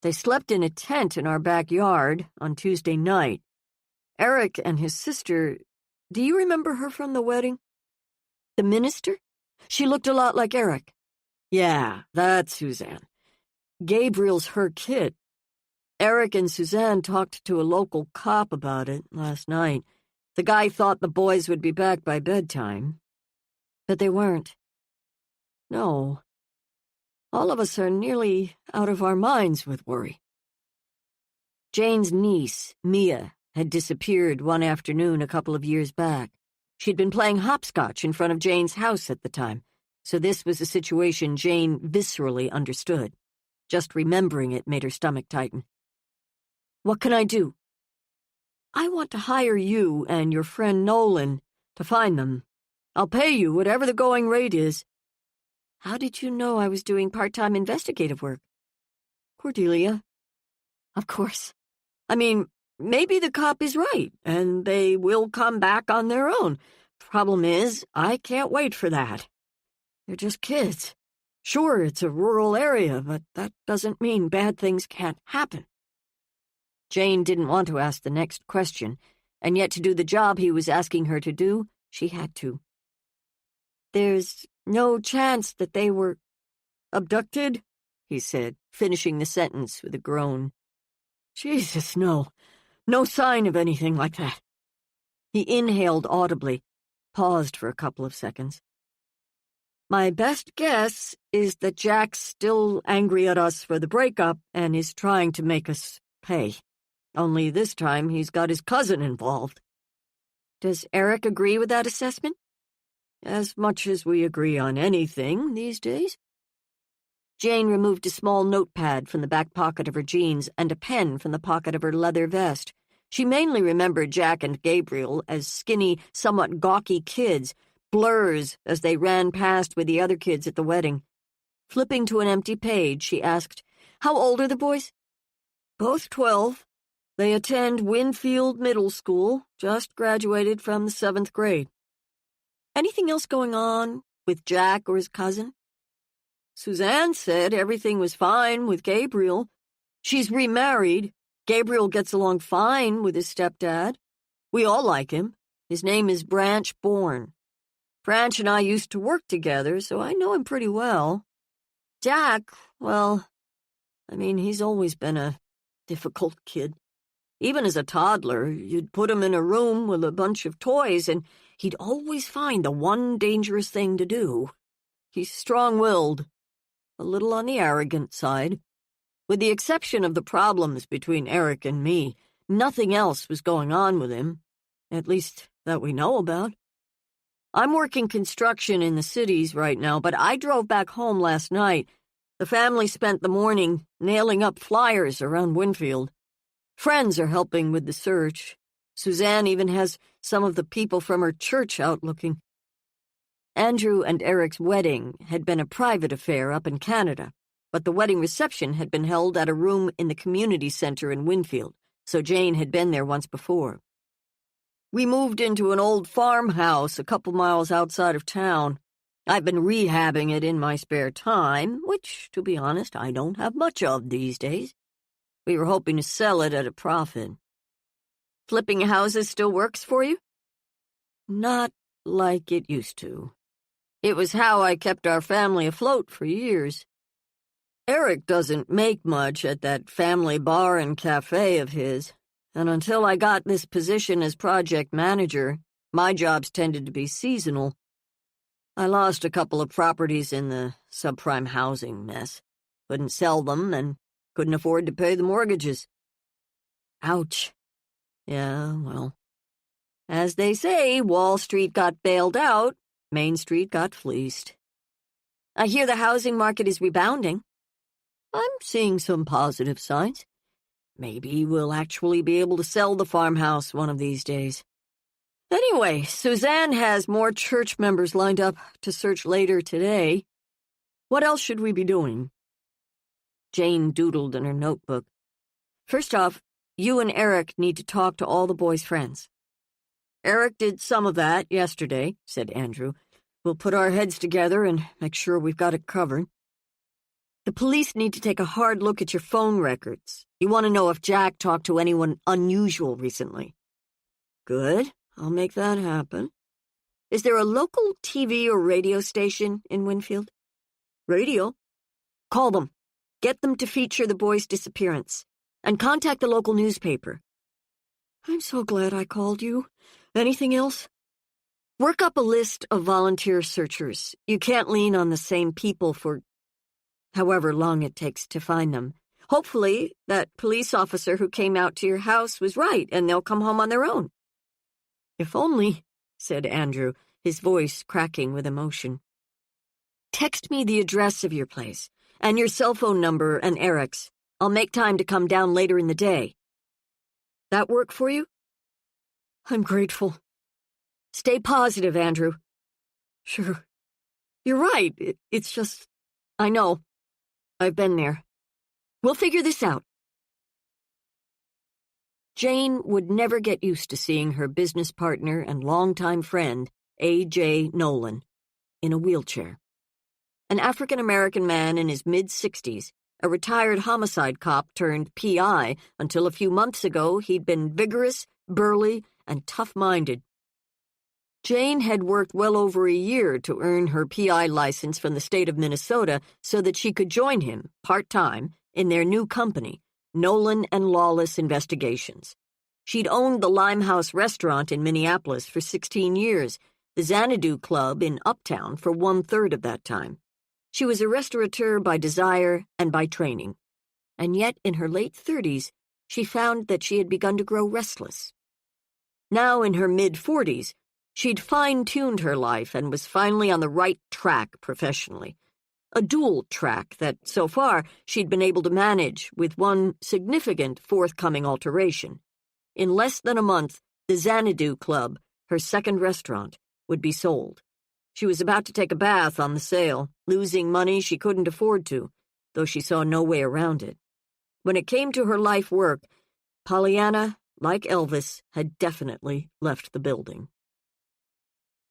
They slept in a tent in our backyard on Tuesday night. Eric and his sister, do you remember her from the wedding? The minister? She looked a lot like Eric. Yeah, that's Suzanne. Gabriel's her kid. Eric and Suzanne talked to a local cop about it last night. The guy thought the boys would be back by bedtime. But they weren't. No. All of us are nearly out of our minds with worry. Jane's niece, Mia, had disappeared one afternoon a couple of years back. She'd been playing hopscotch in front of Jane's house at the time, so this was a situation Jane viscerally understood. Just remembering it made her stomach tighten. "What can I do?" "I want to hire you and your friend Nolan to find them. I'll pay you whatever the going rate is." "How did you know I was doing part-time investigative work?" "Cordelia." "Of course. I mean, maybe the cop is right, and they will come back on their own. Problem is, I can't wait for that. They're just kids. Sure, it's a rural area, but that doesn't mean bad things can't happen." Jane didn't want to ask the next question, and yet to do the job he was asking her to do, she had to. "There's no chance that they were abducted?" he said, finishing the sentence with a groan. "Jesus, no. No sign of anything like that." He inhaled audibly, paused for a couple of seconds. "My best guess is that Jack's still angry at us for the breakup and is trying to make us pay. Only this time he's got his cousin involved." "Does Eric agree with that assessment?" "As much as we agree on anything these days." Jane removed a small notepad from the back pocket of her jeans and a pen from the pocket of her leather vest. She mainly remembered Jack and Gabriel as skinny, somewhat gawky kids, blurs as they ran past with the other kids at the wedding. Flipping to an empty page, she asked, "How old are the boys?" "Both 12. They attend Winfield Middle School, just graduated from the 7th grade. Anything else going on with Jack or his cousin?" "Suzanne said everything was fine with Gabriel. She's remarried. Gabriel gets along fine with his stepdad. We all like him. His name is Branch Bourne. Branch and I used to work together, so I know him pretty well. Jack, well, he's always been a difficult kid. Even as a toddler, you'd put him in a room with a bunch of toys, and he'd always find the one dangerous thing to do. He's strong-willed, a little on the arrogant side. With the exception of the problems between Eric and me, nothing else was going on with him, at least that we know about. I'm working construction in the cities right now, but I drove back home last night. The family spent the morning nailing up flyers around Winfield. Friends are helping with the search. Suzanne even has some of the people from her church out looking." Andrew and Eric's wedding had been a private affair up in Canada, but the wedding reception had been held at a room in the community center in Winfield, so Jane had been there once before. "We moved into an old farmhouse a couple miles outside of town. I've been rehabbing it in my spare time, which, to be honest, I don't have much of these days. We were hoping to sell it at a profit. Flipping houses still works for you? Not like it used to. It was how I kept our family afloat for years. Eric doesn't make much at that family bar and cafe of his, and until I got this position as project manager, my jobs tended to be seasonal. I lost a couple of properties in the subprime housing mess. Couldn't sell them and couldn't afford to pay the mortgages. Ouch. Yeah, well, as they say, Wall Street got bailed out, Main Street got fleeced. I hear the housing market is rebounding. I'm seeing some positive signs. Maybe we'll actually be able to sell the farmhouse one of these days. Anyway, Suzanne has more church members lined up to search later today. What else should we be doing? Jane doodled in her notebook. First off, you and Eric need to talk to all the boys' friends. Eric did some of that yesterday, said Andrew. We'll put our heads together and make sure we've got it covered. The police need to take a hard look at your phone records. You want to know if Jack talked to anyone unusual recently. Good. I'll make that happen. Is there a local TV or radio station in Winfield? Radio? Call them. Get them to feature the boy's disappearance. And contact the local newspaper. I'm so glad I called you. Anything else? Work up a list of volunteer searchers. You can't lean on the same people for however long it takes to find them. Hopefully, that police officer who came out to your house was right, and they'll come home on their own. If only, said Andrew, his voice cracking with emotion. Text me the address of your place, and your cell phone number and Eric's. I'll make time to come down later in the day. That work for you? I'm grateful. Stay positive, Andrew. Sure. You're right. It's just... I know. I've been there. We'll figure this out. Jane would never get used to seeing her business partner and longtime friend, A.J. Nolan, in a wheelchair. An African-American man in his mid-60s, a retired homicide cop turned P.I. until a few months ago he'd been vigorous, burly, and tough-minded. Jane had worked well over a year to earn her P.I. license from the state of Minnesota so that she could join him, part-time, in their new company, Nolan and Lawless Investigations. She'd owned the Limehouse restaurant in Minneapolis for 16 years, the Xanadu Club in Uptown for 1/3 of that time. She was a restaurateur by desire and by training. And yet, in her late 30s, she found that she had begun to grow restless. Now in her mid-40s, she'd fine-tuned her life and was finally on the right track professionally. A dual track that, so far, she'd been able to manage with one significant forthcoming alteration. In less than a month, the Xanadu Club, her second restaurant, would be sold. She was about to take a bath on the sale, losing money she couldn't afford to, though she saw no way around it. When it came to her life work, Pollyanna, like Elvis, had definitely left the building.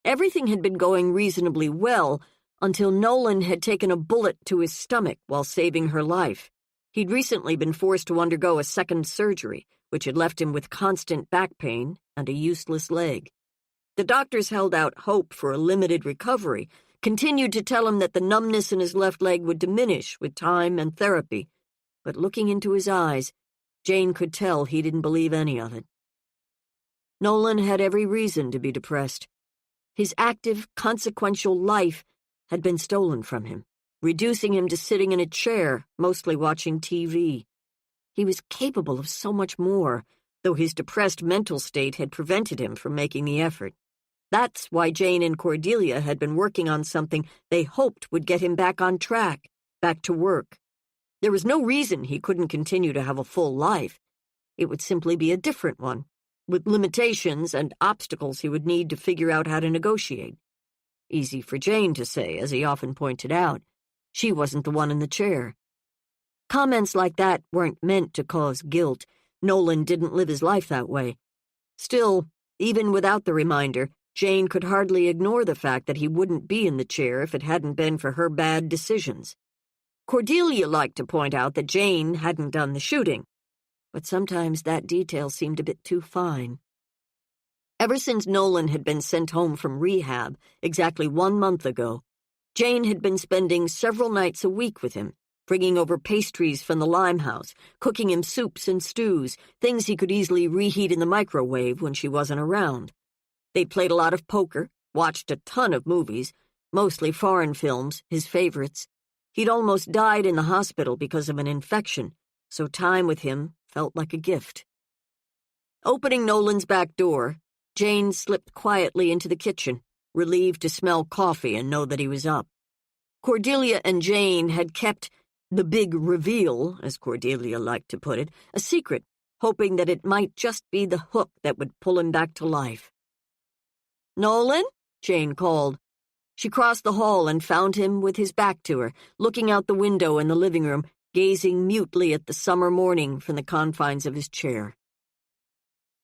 Everything had been going reasonably well until Nolan had taken a bullet to his stomach while saving her life. He'd recently been forced to undergo a second surgery, which had left him with constant back pain and a useless leg. The doctors held out hope for a limited recovery, continued to tell him that the numbness in his left leg would diminish with time and therapy. But looking into his eyes, Jane could tell he didn't believe any of it. Nolan had every reason to be depressed. His active, consequential life had been stolen from him, reducing him to sitting in a chair, mostly watching TV. He was capable of so much more, though his depressed mental state had prevented him from making the effort. That's why Jane and Cordelia had been working on something they hoped would get him back on track, back to work. There was no reason he couldn't continue to have a full life. It would simply be a different one, with limitations and obstacles he would need to figure out how to negotiate. Easy for Jane to say, as he often pointed out. She wasn't the one in the chair. Comments like that weren't meant to cause guilt. Nolan didn't live his life that way. Still, even without the reminder, Jane could hardly ignore the fact that he wouldn't be in the chair if it hadn't been for her bad decisions. Cordelia liked to point out that Jane hadn't done the shooting, but sometimes that detail seemed a bit too fine. Ever since Nolan had been sent home from rehab exactly 1 month ago, Jane had been spending several nights a week with him, bringing over pastries from the Limehouse, cooking him soups and stews, things he could easily reheat in the microwave when she wasn't around. They'd played a lot of poker, watched a ton of movies, mostly foreign films, his favorites. He'd almost died in the hospital because of an infection, so time with him felt like a gift. Opening Nolan's back door, Jane slipped quietly into the kitchen, relieved to smell coffee and know that he was up. Cordelia and Jane had kept the big reveal, as Cordelia liked to put it, a secret, hoping that it might just be the hook that would pull him back to life. "Nolan?" Jane called. She crossed the hall and found him with his back to her, looking out the window in the living room, gazing mutely at the summer morning from the confines of his chair.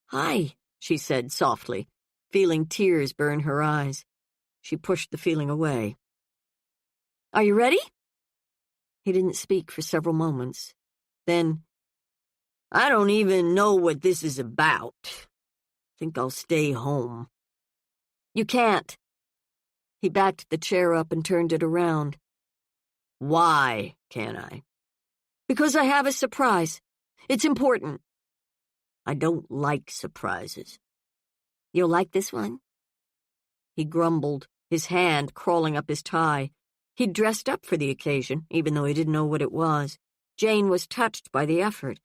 "Hi," she said softly, feeling tears burn her eyes. She pushed the feeling away. "Are you ready?" He didn't speak for several moments. Then, "I don't even know what this is about. Think I'll stay home." "You can't." He backed the chair up and turned it around. "Why can't I?" "Because I have a surprise. It's important." "I don't like surprises." "You'll like this one?" He grumbled, his hand crawling up his tie. He'd dressed up for the occasion, even though he didn't know what it was. Jane was touched by the effort.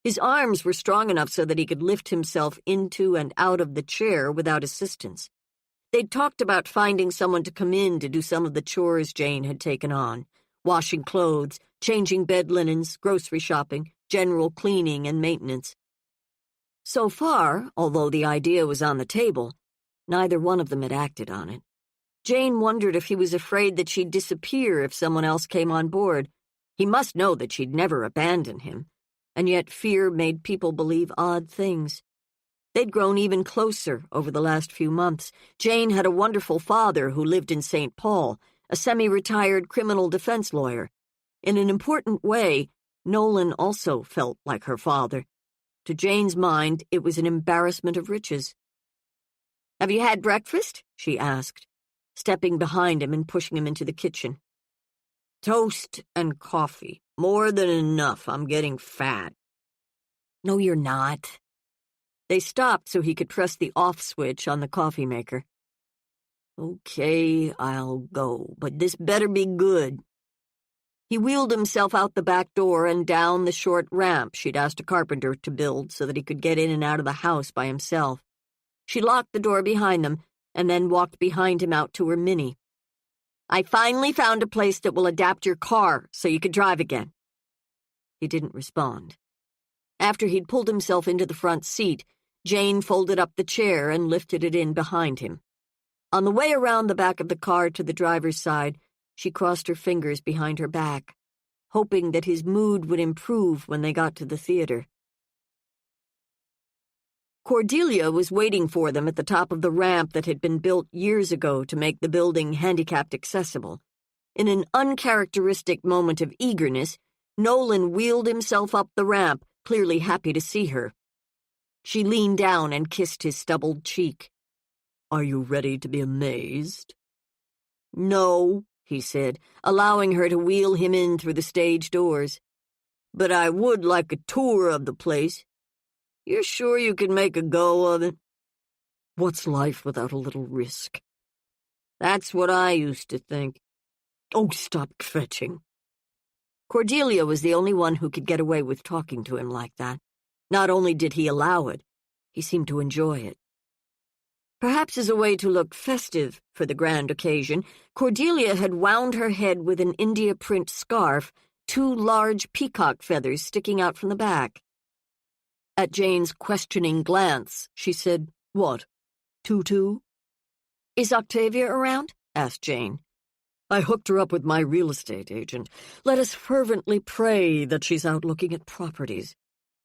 His arms were strong enough so that he could lift himself into and out of the chair without assistance. They'd talked about finding someone to come in to do some of the chores Jane had taken on, washing clothes, changing bed linens, grocery shopping, general cleaning and maintenance. So far, although the idea was on the table, neither one of them had acted on it. Jane wondered if he was afraid that she'd disappear if someone else came on board. He must know that she'd never abandon him, and yet fear made people believe odd things. They'd grown even closer over the last few months. Jane had a wonderful father who lived in St. Paul, a semi-retired criminal defense lawyer. In an important way, Nolan also felt like her father. To Jane's mind, it was an embarrassment of riches. "Have you had breakfast?" she asked, stepping behind him and pushing him into the kitchen. "Toast and coffee. More than enough. I'm getting fat." "No, you're not." They stopped so he could press the off switch on the coffee maker. "Okay, I'll go, but this better be good." He wheeled himself out the back door and down the short ramp she'd asked a carpenter to build so that he could get in and out of the house by himself. She locked the door behind them and then walked behind him out to her Mini. "I finally found a place that will adapt your car so you could drive again." He didn't respond. After he'd pulled himself into the front seat, Jane folded up the chair and lifted it in behind him. On the way around the back of the car to the driver's side, she crossed her fingers behind her back, hoping that his mood would improve when they got to the theater. Cordelia was waiting for them at the top of the ramp that had been built years ago to make the building handicapped accessible. In an uncharacteristic moment of eagerness, Nolan wheeled himself up the ramp, clearly happy to see her. She leaned down and kissed his stubbled cheek. "Are you ready to be amazed?" "No," he said, allowing her to wheel him in through the stage doors. "But I would like a tour of the place. You're sure you can make a go of it?" "What's life without a little risk?" "That's what I used to think." "Oh, stop fetching." Cordelia was the only one who could get away with talking to him like that. Not only did he allow it, he seemed to enjoy it. Perhaps as a way to look festive for the grand occasion, Cordelia had wound her head with an India print scarf, 2 large peacock feathers sticking out from the back. At Jane's questioning glance, she said, "What, Tutu?" "Is Octavia around?" asked Jane. "I hooked her up with my real estate agent. Let us fervently pray that she's out looking at properties.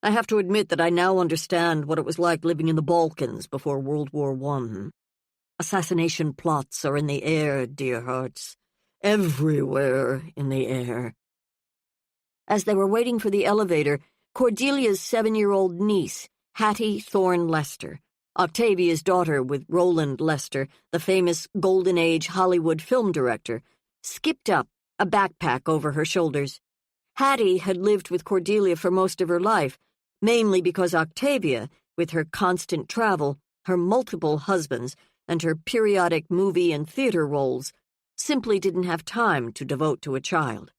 I have to admit that I now understand what it was like living in the Balkans before World War I. Assassination plots are in the air, dear hearts. Everywhere in the air. As they were waiting for the elevator, Cordelia's 7-year-old niece, Hattie Thorne Lester, Octavia's daughter with Roland Lester, the famous Golden Age Hollywood film director, skipped up, a backpack over her shoulders. Hattie had lived with Cordelia for most of her life, mainly because Octavia, with her constant travel, her multiple husbands, and her periodic movie and theater roles, simply didn't have time to devote to a child.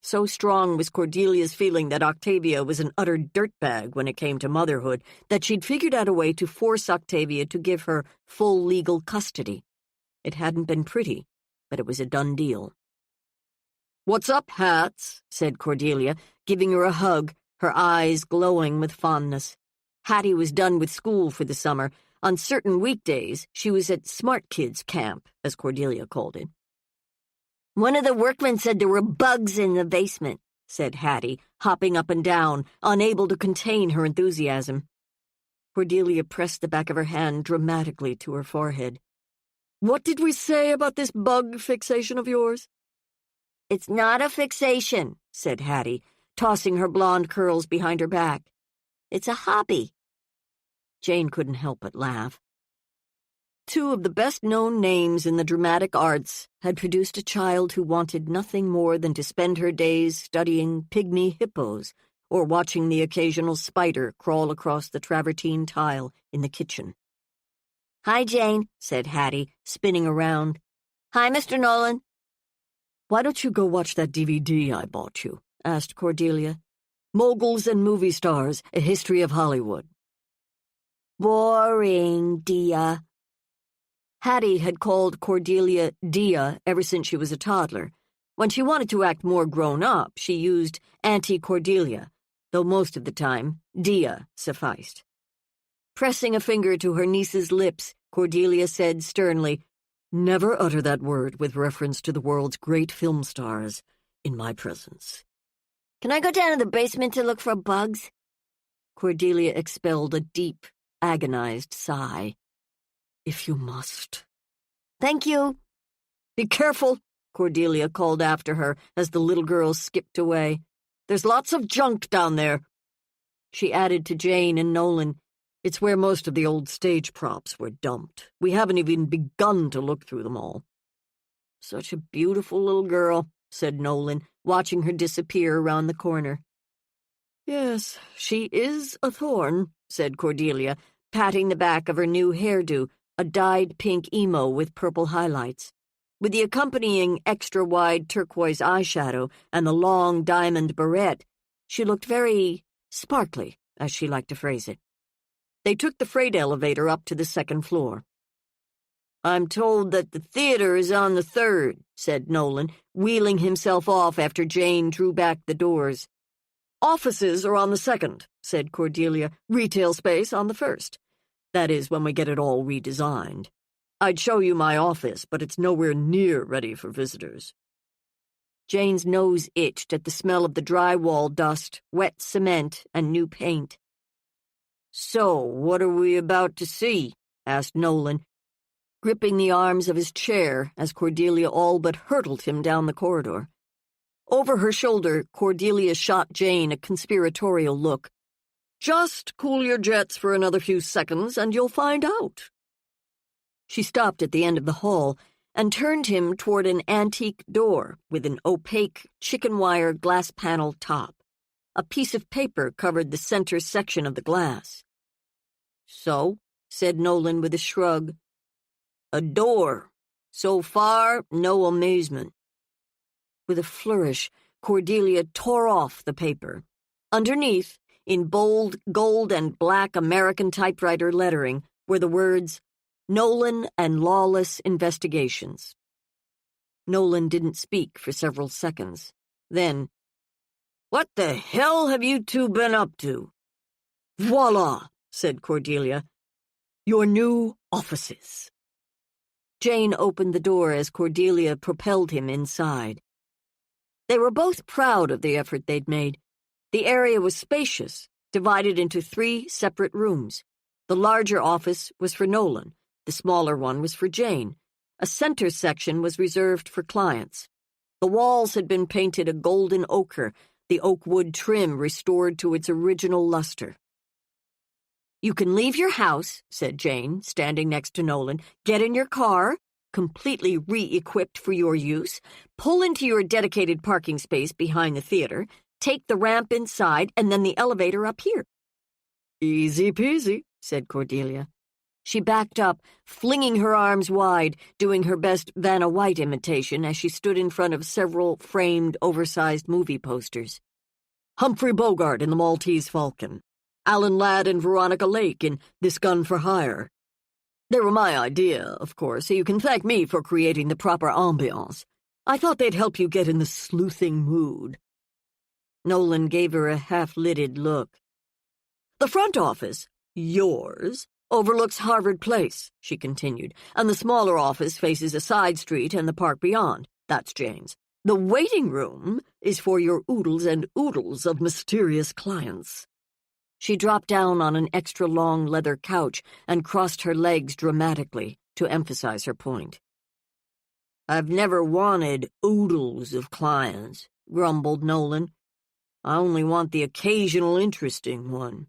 So strong was Cordelia's feeling that Octavia was an utter dirtbag when it came to motherhood that she'd figured out a way to force Octavia to give her full legal custody. It hadn't been pretty, but it was a done deal. "What's up, Hats?" said Cordelia, giving her a hug, her eyes glowing with fondness. Hattie was done with school for the summer. On certain weekdays, she was at Smart Kids Camp, as Cordelia called it. "One of the workmen said there were bugs in the basement," said Hattie, hopping up and down, unable to contain her enthusiasm. Cordelia pressed the back of her hand dramatically to her forehead. "What did we say about this bug fixation of yours?" "It's not a fixation," said Hattie, tossing her blonde curls behind her back. "It's a hobby." Jane couldn't help but laugh. Two of the best-known names in the dramatic arts had produced a child who wanted nothing more than to spend her days studying pygmy hippos or watching the occasional spider crawl across the travertine tile in the kitchen. "Hi, Jane," said Hattie, spinning around. "Hi, Mr. Nolan." "Why don't you go watch that DVD I bought you?" asked Cordelia. "Moguls and Movie Stars, A History of Hollywood." "Boring, Dia." Hattie had called Cordelia Dia ever since she was a toddler. When she wanted to act more grown-up, she used Auntie Cordelia, though most of the time, Dia sufficed. Pressing a finger to her niece's lips, Cordelia said sternly, "Never utter that word with reference to the world's great film stars in my presence." "Can I go down to the basement to look for bugs?" Cordelia expelled a deep, agonized sigh. "If you must." "Thank you." "Be careful," Cordelia called after her as the little girl skipped away. "There's lots of junk down there." She added to Jane and Nolan, "It's where most of the old stage props were dumped. We haven't even begun to look through them all." "Such a beautiful little girl," said Nolan, watching her disappear around the corner. "Yes, she is a thorn," said Cordelia, patting the back of her new hairdo, a dyed pink emo with purple highlights. With the accompanying extra-wide turquoise eyeshadow and the long diamond barrette, she looked very sparkly, as she liked to phrase it. They took the freight elevator up to the second floor. "I'm told that the theater is on the 3rd, said Nolan, wheeling himself off after Jane drew back the doors. "Offices are on the 2nd, said Cordelia. "Retail space on the 1st. That is, when we get it all redesigned. I'd show you my office, but it's nowhere near ready for visitors." Jane's nose itched at the smell of the drywall dust, wet cement, and new paint. "So, what are we about to see?" asked Nolan, gripping the arms of his chair as Cordelia all but hurtled him down the corridor. Over her shoulder, Cordelia shot Jane a conspiratorial look. "Just cool your jets for another few seconds, and you'll find out." She stopped at the end of the hall and turned him toward an antique door with an opaque chicken-wire glass panel top. A piece of paper covered the center section of the glass. "So," said Nolan with a shrug. "A door. So far, no amazement." With a flourish, Cordelia tore off the paper. Underneath, in bold gold and black American typewriter lettering, were the words, "Nolan and Lawless Investigations." Nolan didn't speak for several seconds. Then, "What the hell have you two been up to?" "Voila," said Cordelia. "Your new offices." Jane opened the door as Cordelia propelled him inside. They were both proud of the effort they'd made. The area was spacious, divided into 3 separate rooms. The larger office was for Nolan. The smaller one was for Jane. A center section was reserved for clients. The walls had been painted a golden ochre, the oak wood trim restored to its original luster. "You can leave your house," said Jane, standing next to Nolan. "Get in your car, completely re-equipped for your use, pull into your dedicated parking space behind the theater, take the ramp inside, and then the elevator up here." "Easy peasy," said Cordelia. She backed up, flinging her arms wide, doing her best Vanna White imitation as she stood in front of several framed, oversized movie posters. Humphrey Bogart in The Maltese Falcon. Alan Ladd and Veronica Lake in This Gun for Hire. They were my idea, of course, so you can thank me for creating the proper ambiance. I thought they'd help you get in the sleuthing mood. Nolan gave her a half-lidded look. "The front office, yours, overlooks Harvard Place," she continued, "and the smaller office faces a side street and the park beyond. That's Jane's. The waiting room is for your oodles and oodles of mysterious clients." She dropped down on an extra-long leather couch and crossed her legs dramatically to emphasize her point. "I've never wanted oodles of clients," grumbled Nolan. "I only want the occasional interesting one."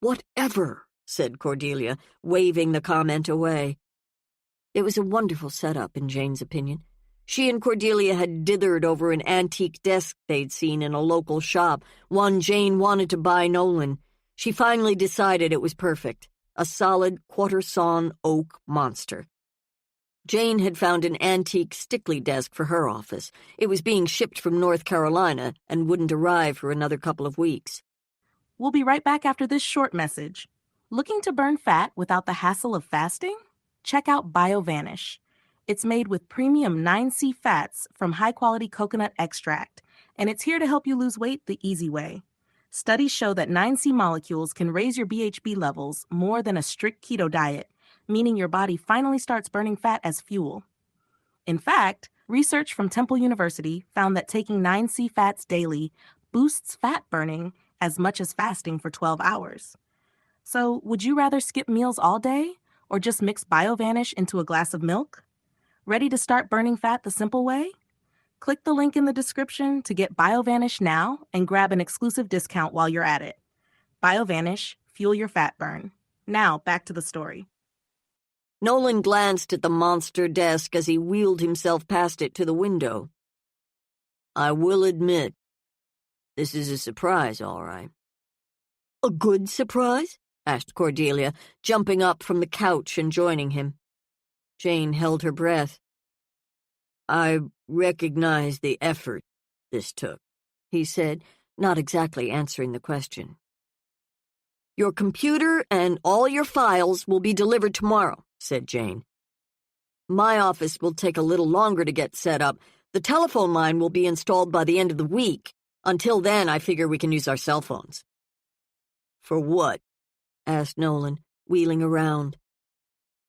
"Whatever," said Cordelia, waving the comment away. It was a wonderful setup, in Jane's opinion. She and Cordelia had dithered over an antique desk they'd seen in a local shop, one Jane wanted to buy Nolan. She finally decided it was perfect, a solid quarter-sawn oak monster. Jane had found an antique Stickley desk for her office. It was being shipped from North Carolina and wouldn't arrive for another couple of weeks. "We'll be right back after this short message. Looking to burn fat without the hassle of fasting? Check out BioVanish. It's made with premium 9C fats from high-quality coconut extract, and it's here to help you lose weight the easy way. Studies show that 9C molecules can raise your BHB levels more than a strict keto diet, meaning your body finally starts burning fat as fuel. In fact, research from Temple University found that taking 9C fats daily boosts fat burning as much as fasting for 12 hours. So, would you rather skip meals all day or just mix BioVanish into a glass of milk? Ready to start burning fat the simple way? Click the link in the description to get BioVanish now and grab an exclusive discount while you're at it. BioVanish, fuel your fat burn. Now, back to the story. Nolan glanced at the monster desk as he wheeled himself past it to the window. "I will admit, this is a surprise, all right." "A good surprise?" asked Cordelia, jumping up from the couch and joining him. Jane held her breath. "I recognize the effort this took," he said, not exactly answering the question. "Your computer and all your files will be delivered tomorrow," said Jane. "My office will take a little longer to get set up. The telephone line will be installed by the end of the week. Until then, I figure we can use our cell phones." "For what?" asked Nolan, wheeling around.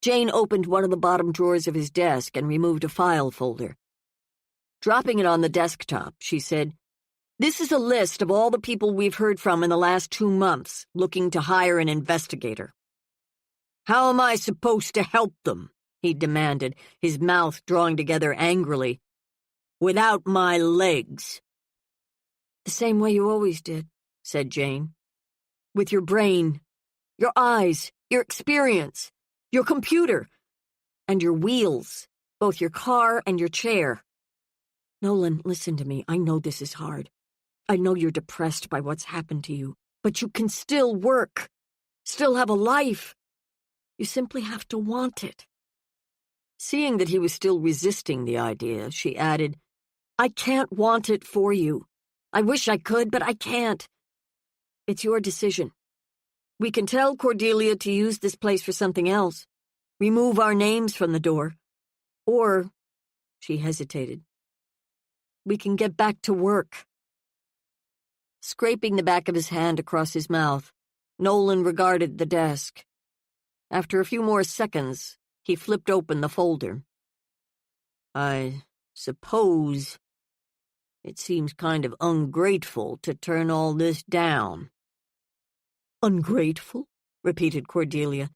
Jane opened one of the bottom drawers of his desk and removed a file folder. Dropping it on the desktop, she said, "This is a list of all the people we've heard from in the last 2 months looking to hire an investigator." "How am I supposed to help them?" he demanded, his mouth drawing together angrily. "Without my legs." "The same way you always did," said Jane. "With your brain, your eyes, your experience, your computer, and your wheels, both your car and your chair. Nolan, listen to me. I know this is hard. I know you're depressed by what's happened to you, but you can still work, still have a life. You simply have to want it." Seeing that he was still resisting the idea, she added, "I can't want it for you. I wish I could, but I can't. It's your decision. We can tell Cordelia to use this place for something else, remove our names from the door, or," she hesitated, "we can get back to work." Scraping the back of his hand across his mouth, Nolan regarded the desk. After a few more seconds, he flipped open the folder. "I suppose it seems kind of ungrateful to turn all this down." "Ungrateful?" repeated Cordelia.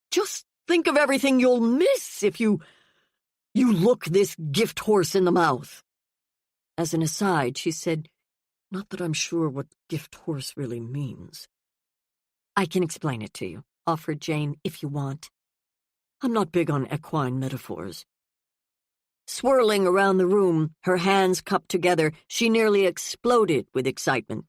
"Just think of everything you'll miss if you look this gift horse in the mouth." As an aside, she said, "Not that I'm sure what gift horse really means." "I can explain it to you," offered Jane, "if you want." "I'm not big on equine metaphors." Swirling around the room, her hands cupped together, she nearly exploded with excitement.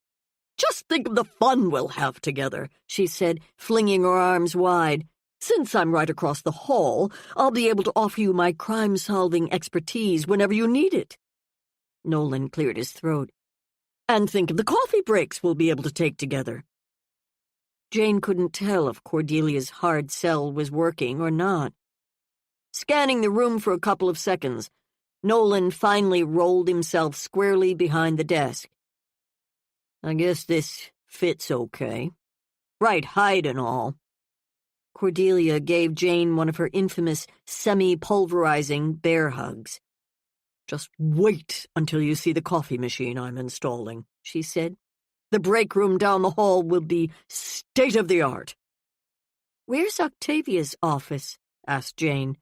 "Just think of the fun we'll have together," she said, flinging her arms wide. "Since I'm right across the hall, I'll be able to offer you my crime-solving expertise whenever you need it." Nolan cleared his throat. "And think of the coffee breaks we'll be able to take together." Jane couldn't tell if Cordelia's hard sell was working or not. Scanning the room for a couple of seconds, Nolan finally rolled himself squarely behind the desk. "I guess this fits okay. Right height and all." Cordelia gave Jane one of her infamous semi-pulverizing bear hugs. "Just wait until you see the coffee machine I'm installing," she said. "The break room down the hall will be state-of-the-art." "Where's Octavia's office?" asked Jane.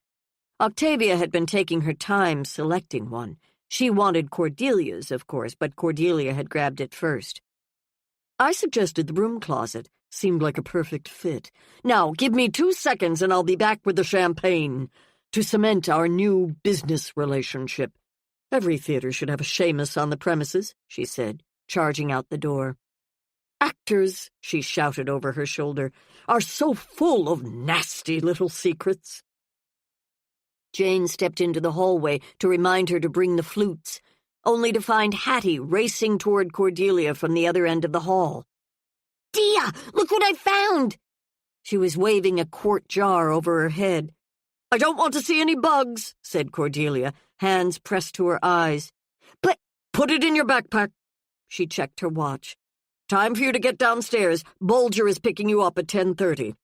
Octavia had been taking her time selecting one. She wanted Cordelia's, of course, but Cordelia had grabbed it first. "I suggested the broom closet. Seemed like a perfect fit. Now, give me 2 seconds and I'll be back with the champagne to cement our new business relationship. Every theater should have a Seamus on the premises," she said, charging out the door. "Actors," she shouted over her shoulder, "are so full of nasty little secrets." Jane stepped into the hallway to remind her to bring the flutes, only to find Hattie racing toward Cordelia from the other end of the hall. "Dia, look what I found!" She was waving a quart jar over her head. "I don't want to see any bugs," said Cordelia, hands pressed to her eyes. "But put it in your backpack." She checked her watch. "Time for you to get downstairs. Bulger is picking you up at 10:30.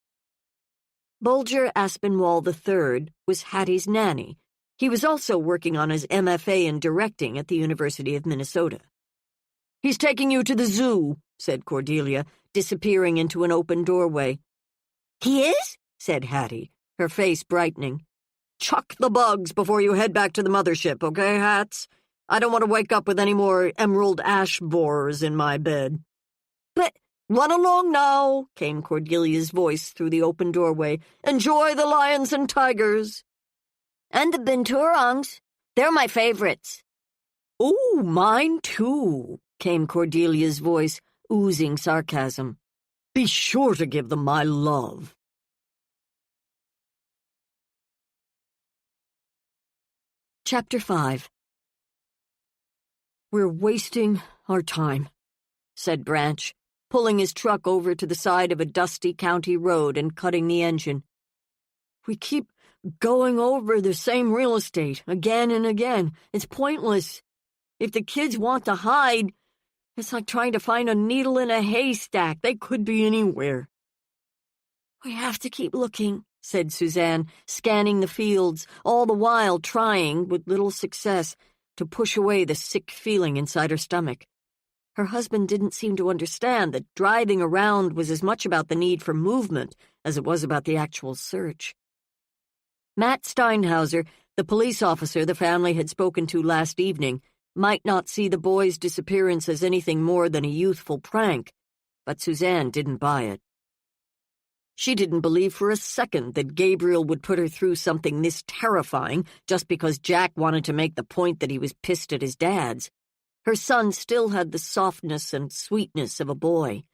Bulger Aspinwall III was Hattie's nanny. He was also working on his MFA in directing at the University of Minnesota. "He's taking you to the zoo," said Cordelia, disappearing into an open doorway. "He is?" said Hattie, her face brightening. "Chuck the bugs before you head back to the mothership, okay, Hats? I don't want to wake up with any more emerald ash borers in my bed." "But run along now," came Cordelia's voice through the open doorway. "Enjoy the lions and tigers." "And the binturongs. They're my favorites." "Ooh, mine too," came Cordelia's voice, oozing sarcasm. "Be sure to give them my love." Chapter 5. "We're wasting our time," said Branch, pulling his truck over to the side of a dusty county road and cutting the engine. "We keep going over the same real estate again and again. It's pointless. If the kids want to hide, it's like trying to find a needle in a haystack. They could be anywhere." "We have to keep looking," said Suzanne, scanning the fields, all the while trying, with little success, to push away the sick feeling inside her stomach. Her husband didn't seem to understand that driving around was as much about the need for movement as it was about the actual search. Matt Steinhauser, the police officer the family had spoken to last evening, might not see the boy's disappearance as anything more than a youthful prank, but Suzanne didn't buy it. She didn't believe for a second that Gabriel would put her through something this terrifying just because Jack wanted to make the point that he was pissed at his dad's. Her son still had the softness and sweetness of a boy.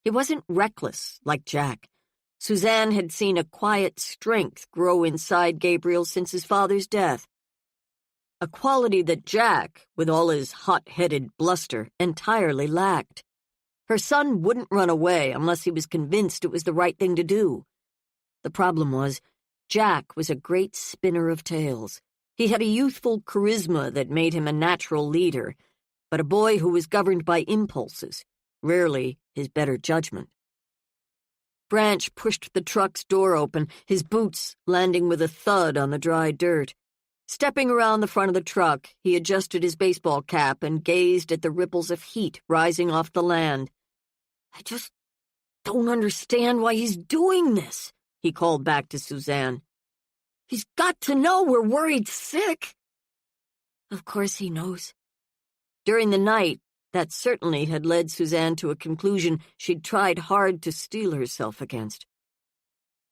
He wasn't reckless like Jack. Suzanne had seen a quiet strength grow inside Gabriel since his father's death. A quality that Jack, with all his hot-headed bluster, entirely lacked. Her son wouldn't run away unless he was convinced it was the right thing to do. The problem was, Jack was a great spinner of tales. He had a youthful charisma that made him a natural leader, but a boy who was governed by impulses, rarely his better judgment. Branch pushed the truck's door open, his boots landing with a thud on the dry dirt. Stepping around the front of the truck, he adjusted his baseball cap and gazed at the ripples of heat rising off the land. "I just don't understand why he's doing this," he called back to Suzanne. He's got to know we're worried sick. Of course he knows. During the night, that certainly had led Suzanne to a conclusion she'd tried hard to steel herself against.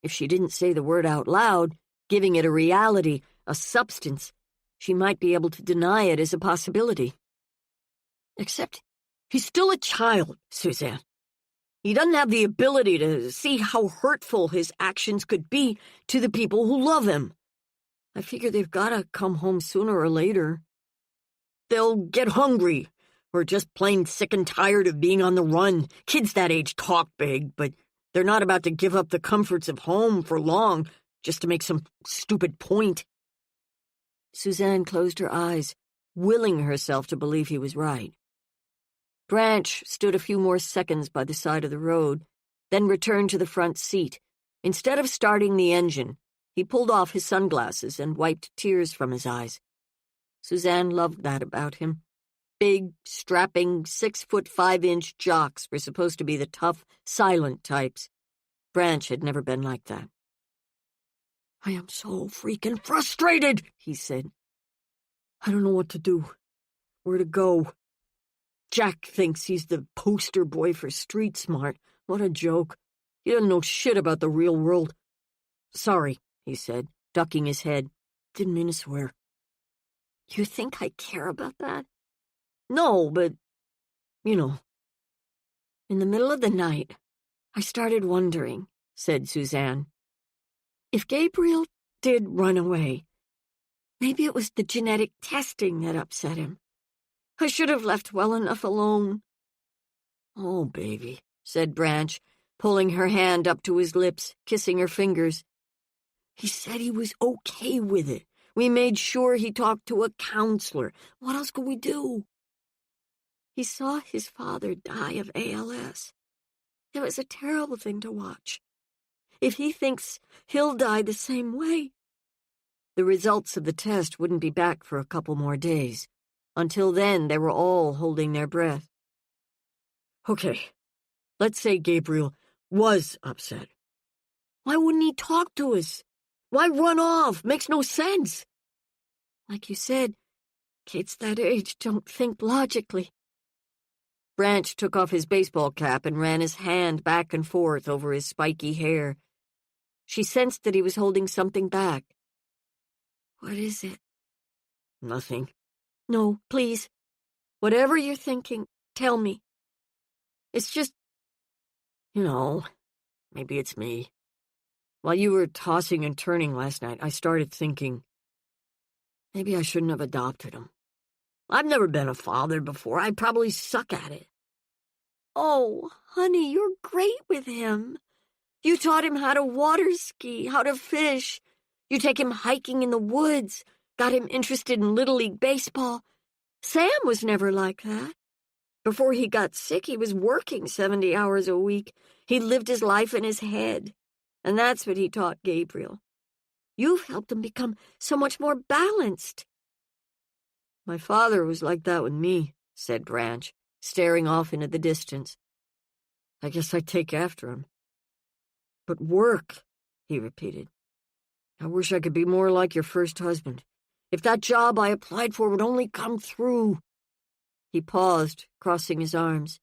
If she didn't say the word out loud, giving it a reality, a substance, she might be able to deny it as a possibility. Except, he's still a child, Suzanne. He doesn't have the ability to see how hurtful his actions could be to the people who love him. I figure they've got to come home sooner or later. They'll get hungry, or just plain sick and tired of being on the run. Kids that age talk big, but they're not about to give up the comforts of home for long just to make some stupid point. Suzanne closed her eyes, willing herself to believe he was right. Branch stood a few more seconds by the side of the road, then returned to the front seat. Instead of starting the engine, he pulled off his sunglasses and wiped tears from his eyes. Suzanne loved that about him. Big, strapping, 6'5" jocks were supposed to be the tough, silent types. Branch had never been like that. I am so freaking frustrated, he said. I don't know what to do, where to go. Jack thinks he's the poster boy for street smart. What a joke. He doesn't know shit about the real world. Sorry, he said, ducking his head. Didn't mean to swear. You think I care about that? No, but, you know. In the middle of the night, I started wondering, said Suzanne. If Gabriel did run away, maybe it was the genetic testing that upset him. I should have left well enough alone. Oh, baby, said Branch, pulling her hand up to his lips, kissing her fingers. He said he was okay with it. We made sure he talked to a counselor. What else could we do? He saw his father die of ALS. It was a terrible thing to watch. If he thinks he'll die the same way. The results of the test wouldn't be back for a couple more days. Until then, they were all holding their breath. Okay, let's say Gabriel was upset. Why wouldn't he talk to us? Why run off? Makes no sense. Like you said, kids that age don't think logically. Branch took off his baseball cap and ran his hand back and forth over his spiky hair. She sensed that he was holding something back. What is it? Nothing. No, please. Whatever you're thinking, tell me. It's just, maybe it's me. While you were tossing and turning last night, I started thinking, maybe I shouldn't have adopted him. I've never been a father before. I probably suck at it. Oh, honey, you're great with him. You taught him how to water ski, how to fish. You take him hiking in the woods, got him interested in Little League baseball. Sam was never like that. Before he got sick, he was working 70 hours a week. He lived his life in his head. And that's what he taught Gabriel. You've helped him become so much more balanced. My father was like that with me, said Branch, staring off into the distance. I guess I take after him. But work, he repeated. I wish I could be more like your first husband. If that job I applied for would only come through. He paused, crossing his arms.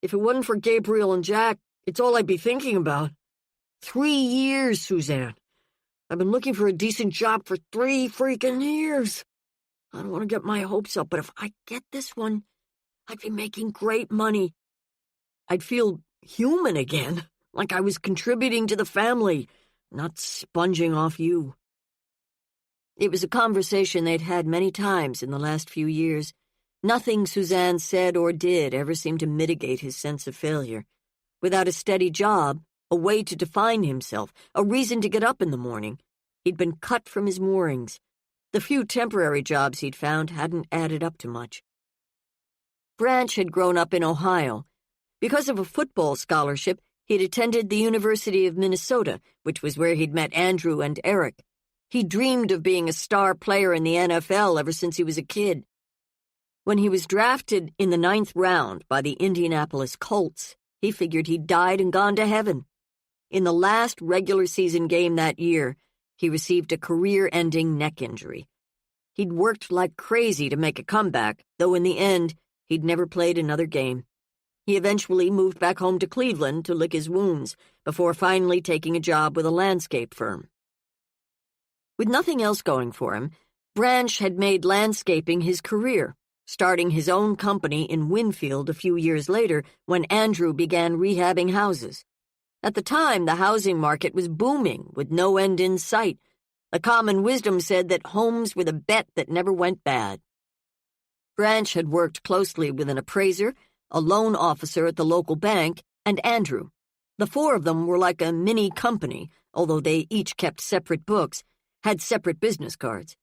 If it wasn't for Gabriel and Jack, it's all I'd be thinking about. 3 years, Suzanne. I've been looking for a decent job for 3 freaking years. I don't want to get my hopes up, but if I get this one, I'd be making great money. I'd feel human again, like I was contributing to the family, not sponging off you. It was a conversation they'd had many times in the last few years. Nothing Suzanne said or did ever seemed to mitigate his sense of failure. Without a steady job, a way to define himself, a reason to get up in the morning, he'd been cut from his moorings. The few temporary jobs he'd found hadn't added up to much. Branch had grown up in Ohio. Because of a football scholarship, he'd attended the University of Minnesota, which was where he'd met Andrew and Eric. He dreamed of being a star player in the NFL ever since he was a kid. When he was drafted in the 9th round by the Indianapolis Colts, he figured he'd died and gone to heaven. In the last regular season game that year, he received a career-ending neck injury. He'd worked like crazy to make a comeback, though in the end, he'd never played another game. He eventually moved back home to Cleveland to lick his wounds, before finally taking a job with a landscape firm. With nothing else going for him, Branch had made landscaping his career, starting his own company in Winfield a few years later when Andrew began rehabbing houses. At the time, the housing market was booming, with no end in sight. The common wisdom said that homes were the bet that never went bad. Branch had worked closely with an appraiser, a loan officer at the local bank, and Andrew. The four of them were like a mini company, although they each kept separate books, had separate business cards.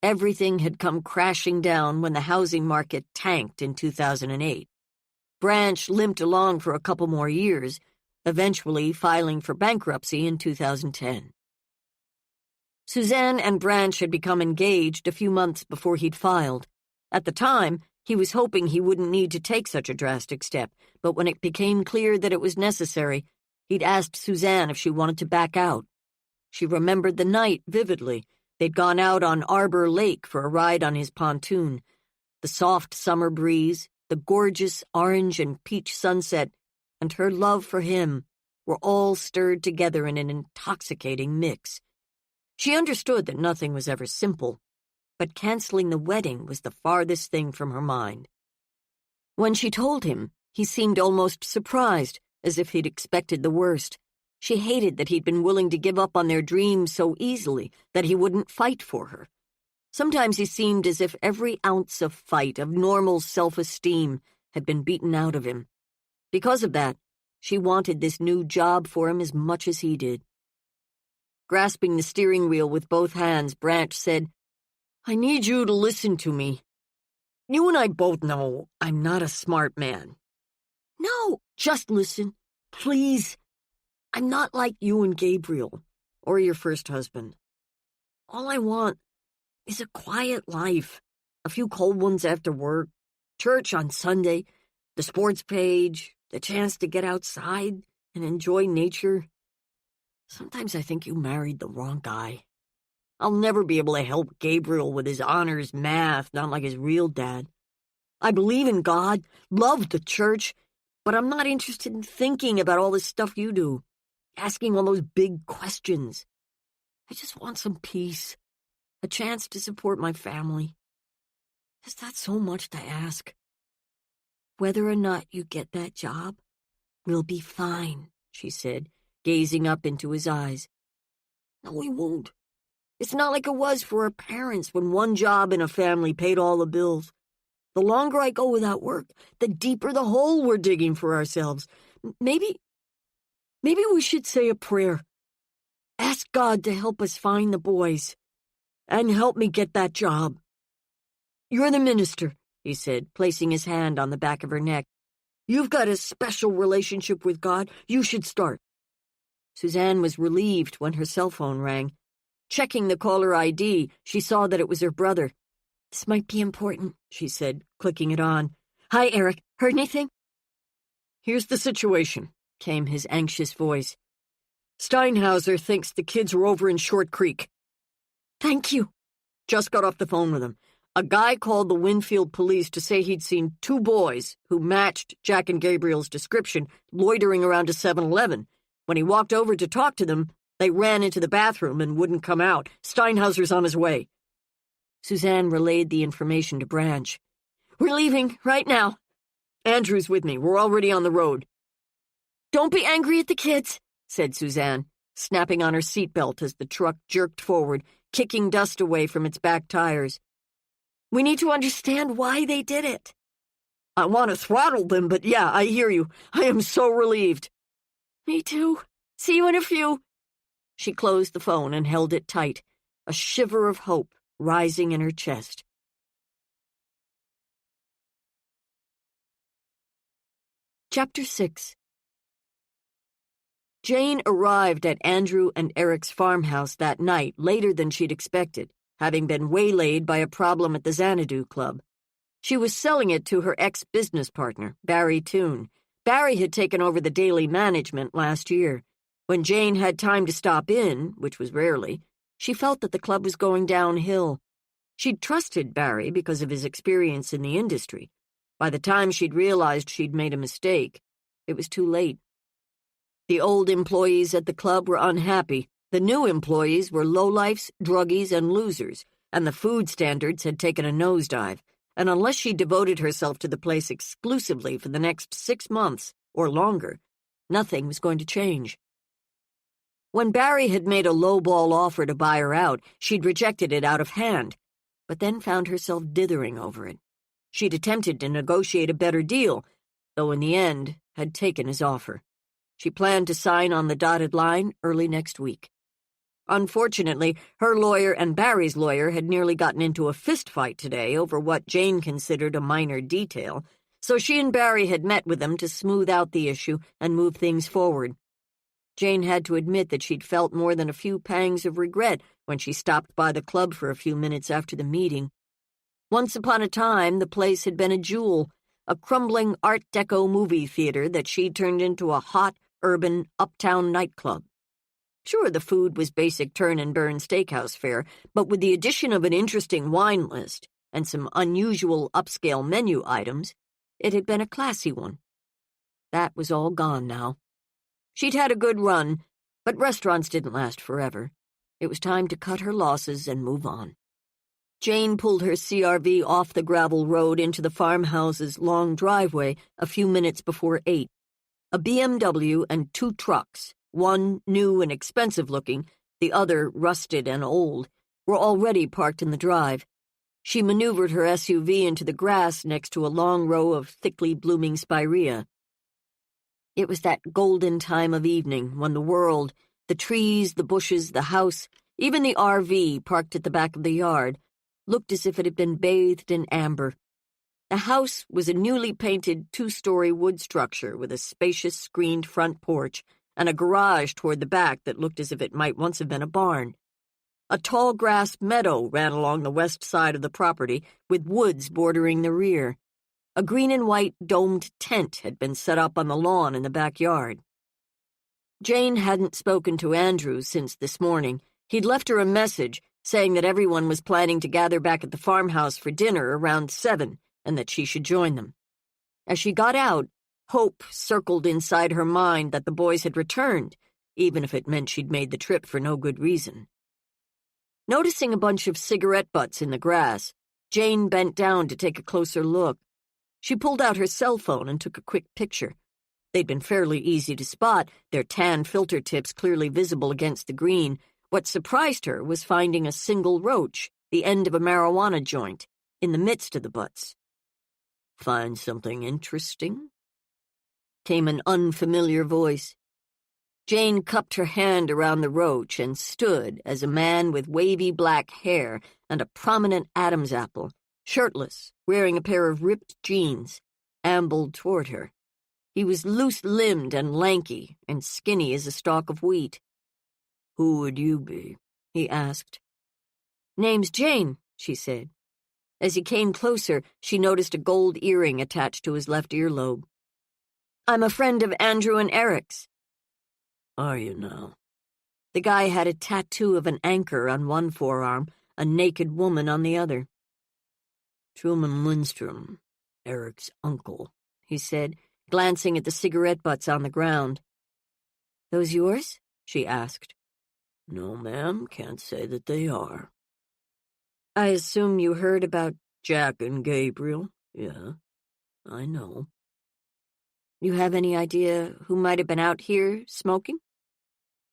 Everything had come crashing down when the housing market tanked in 2008. Branch limped along for a couple more years, eventually filing for bankruptcy in 2010. Suzanne and Branch had become engaged a few months before he'd filed. At the time, he was hoping he wouldn't need to take such a drastic step, but when it became clear that it was necessary, he'd asked Suzanne if she wanted to back out. She remembered the night vividly. They'd gone out on Arbor Lake for a ride on his pontoon. The soft summer breeze, the gorgeous orange and peach sunset, and her love for him were all stirred together in an intoxicating mix. She understood that nothing was ever simple, but canceling the wedding was the farthest thing from her mind. When she told him, he seemed almost surprised, as if he'd expected the worst. She hated that he'd been willing to give up on their dreams so easily, that he wouldn't fight for her. Sometimes he seemed as if every ounce of fight, of normal self-esteem, had been beaten out of him. Because of that, she wanted this new job for him as much as he did. Grasping the steering wheel with both hands, Branch said, "I need you to listen to me. You and I both know I'm not a smart man. No, just listen, please. I'm not like you and Gabriel, or your first husband. All I want is a quiet life, a few cold ones after work, church on Sunday, the sports page, the chance to get outside and enjoy nature. Sometimes I think you married the wrong guy. I'll never be able to help Gabriel with his honors math, not like his real dad. I believe in God, love the church, but I'm not interested in thinking about all this stuff you do, asking all those big questions. I just want some peace, a chance to support my family. Is that so much to ask? Whether or not you get that job, we'll be fine," she said, gazing up into his eyes. "No, we won't. It's not like it was for our parents when one job in a family paid all the bills. The longer I go without work, the deeper the hole we're digging for ourselves. Maybe we should say a prayer. Ask God to help us find the boys, and help me get that job. You're the minister," he said, placing his hand on the back of her neck. "You've got a special relationship with God. You should start." Suzanne was relieved when her cell phone rang. Checking the caller ID, she saw that it was her brother. "This might be important," she said, clicking it on. "Hi, Eric. Heard anything?" "Here's the situation," came his anxious voice. "Steinhauser thinks the kids are over in Short Creek." "Thank you." "Just got off the phone with him. A guy called the Winfield police to say he'd seen two boys who matched Jack and Gabriel's description loitering around a 7-Eleven. When he walked over to talk to them, they ran into the bathroom and wouldn't come out. Steinhauser's on his way." Suzanne relayed the information to Branch. "We're leaving right now. Andrew's with me. We're already on the road." "Don't be angry at the kids," said Suzanne, snapping on her seatbelt as the truck jerked forward, kicking dust away from its back tires. "We need to understand why they did it." "I want to throttle them, but yeah, I hear you. I am so relieved." "Me too. See you in a few." She closed the phone and held it tight, a shiver of hope rising in her chest. Chapter 6. Jane arrived at Andrew and Eric's farmhouse that night later than she'd expected, having been waylaid by a problem at the Xanadu Club. She was selling it to her ex-business partner, Barry Toone. Barry had taken over the daily management last year. When Jane had time to stop in, which was rarely, she felt that the club was going downhill. She'd trusted Barry because of his experience in the industry. By the time she'd realized she'd made a mistake, it was too late. The old employees at the club were unhappy. The new employees were lowlifes, druggies, and losers, and the food standards had taken a nosedive. And unless she devoted herself to the place exclusively for the next 6 months, or longer, nothing was going to change. When Barry had made a lowball offer to buy her out, she'd rejected it out of hand, but then found herself dithering over it. She'd attempted to negotiate a better deal, though in the end had taken his offer. She planned to sign on the dotted line early next week. Unfortunately, her lawyer and Barry's lawyer had nearly gotten into a fistfight today over what Jane considered a minor detail, so she and Barry had met with them to smooth out the issue and move things forward. Jane had to admit that she'd felt more than a few pangs of regret when she stopped by the club for a few minutes after the meeting. Once upon a time, the place had been a jewel, a crumbling Art Deco movie theater that she'd turned into a hot, urban, uptown nightclub. Sure, the food was basic turn-and-burn steakhouse fare, but with the addition of an interesting wine list and some unusual upscale menu items, it had been a classy one. That was all gone now. She'd had a good run, but restaurants didn't last forever. It was time to cut her losses and move on. Jane pulled her CRV off the gravel road into the farmhouse's long driveway a few minutes before 8. A BMW and 2 trucks, one new and expensive-looking, the other rusted and old, were already parked in the drive. She maneuvered her SUV into the grass next to a long row of thickly blooming spirea. It was that golden time of evening when the world, the trees, the bushes, the house, even the RV parked at the back of the yard, looked as if it had been bathed in amber. The house was a newly painted 2-story wood structure with a spacious screened front porch and a garage toward the back that looked as if it might once have been a barn. A tall grass meadow ran along the west side of the property, with woods bordering the rear. A green and white domed tent had been set up on the lawn in the backyard. Jane hadn't spoken to Andrew since this morning. He'd left her a message saying that everyone was planning to gather back at the farmhouse for dinner around 7 and that she should join them. As she got out, hope circled inside her mind that the boys had returned, even if it meant she'd made the trip for no good reason. Noticing a bunch of cigarette butts in the grass, Jane bent down to take a closer look. She pulled out her cell phone and took a quick picture. They'd been fairly easy to spot, their tan filter tips clearly visible against the green. What surprised her was finding a single roach, the end of a marijuana joint, in the midst of the butts. "Find something interesting?" came an unfamiliar voice. Jane cupped her hand around the roach and stood as a man with wavy black hair and a prominent Adam's apple, shirtless, wearing a pair of ripped jeans, ambled toward her. He was loose-limbed and lanky and skinny as a stalk of wheat. "Who would you be?" he asked. "Name's Jane," she said. As he came closer, she noticed a gold earring attached to his left earlobe. "I'm a friend of Andrew and Eric's." "Are you now?" The guy had a tattoo of an anchor on one forearm, a naked woman on the other. "Truman Lindstrom, Eric's uncle," he said, glancing at the cigarette butts on the ground. "Those yours?" she asked. "No, ma'am, can't say that they are." "I assume you heard about Jack and Gabriel. Yeah, I know." You have any idea who might have been out here smoking?"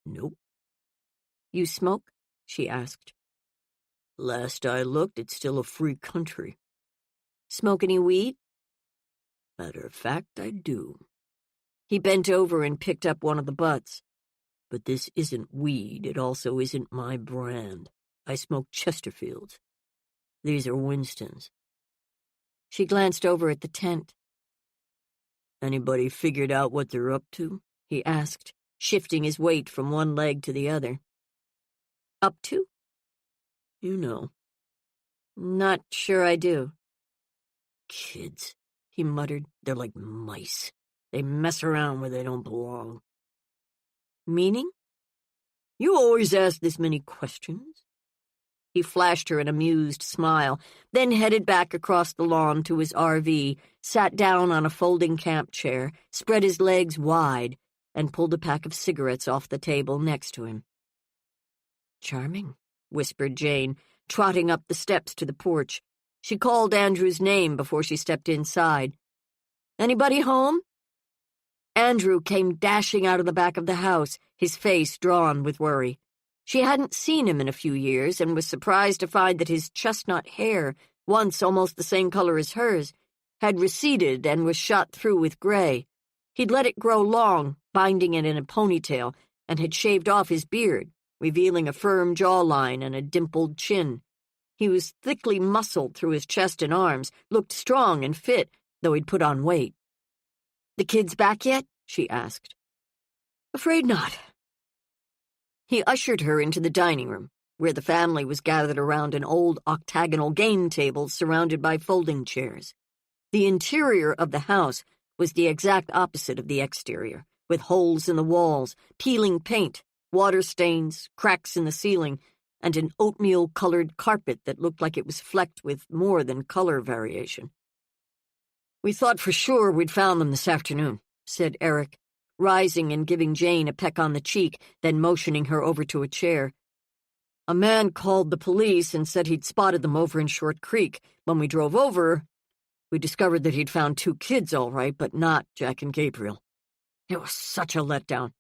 "Nope." "You smoke?" she asked. "Last I looked, it's still a free country." "Smoke any weed?" "Matter of fact, I do." He bent over and picked up one of the butts. "But this isn't weed. It also isn't my brand. I smoke Chesterfields. These are Winston's." She glanced over at the tent. "Anybody figured out what they're up to?" he asked, shifting his weight from one leg to the other. "Up to?" "You know." "Not sure I do." "Kids," he muttered. "They're like mice. They mess around where they don't belong." Meaning? You always ask this many questions. He flashed her an amused smile, then headed back across the lawn to his RV, sat down on a folding camp chair, spread his legs wide, and pulled a pack of cigarettes off the table next to him. Charming, whispered Jane, trotting up the steps to the porch. She called Andrew's name before she stepped inside. Anybody home? Andrew came dashing out of the back of the house, his face drawn with worry. She hadn't seen him in a few years and was surprised to find that his chestnut hair, once almost the same color as hers, had receded and was shot through with gray. He'd let it grow long, binding it in a ponytail, and had shaved off his beard, revealing a firm jawline and a dimpled chin. He was thickly muscled through his chest and arms, looked strong and fit, though he'd put on weight. The kids back yet? She asked. Afraid not. He ushered her into the dining room, where the family was gathered around an old octagonal game table surrounded by folding chairs. The interior of the house was the exact opposite of the exterior, with holes in the walls, peeling paint, water stains, cracks in the ceiling, and an oatmeal-colored carpet that looked like it was flecked with more than color variation. We thought for sure we'd found them this afternoon, said Eric, rising and giving Jane a peck on the cheek, then motioning her over to a chair. A man called the police and said he'd spotted them over in Short Creek. When we drove over, we discovered that he'd found 2 kids all right, but not Jack and Gabriel. It was such a letdown.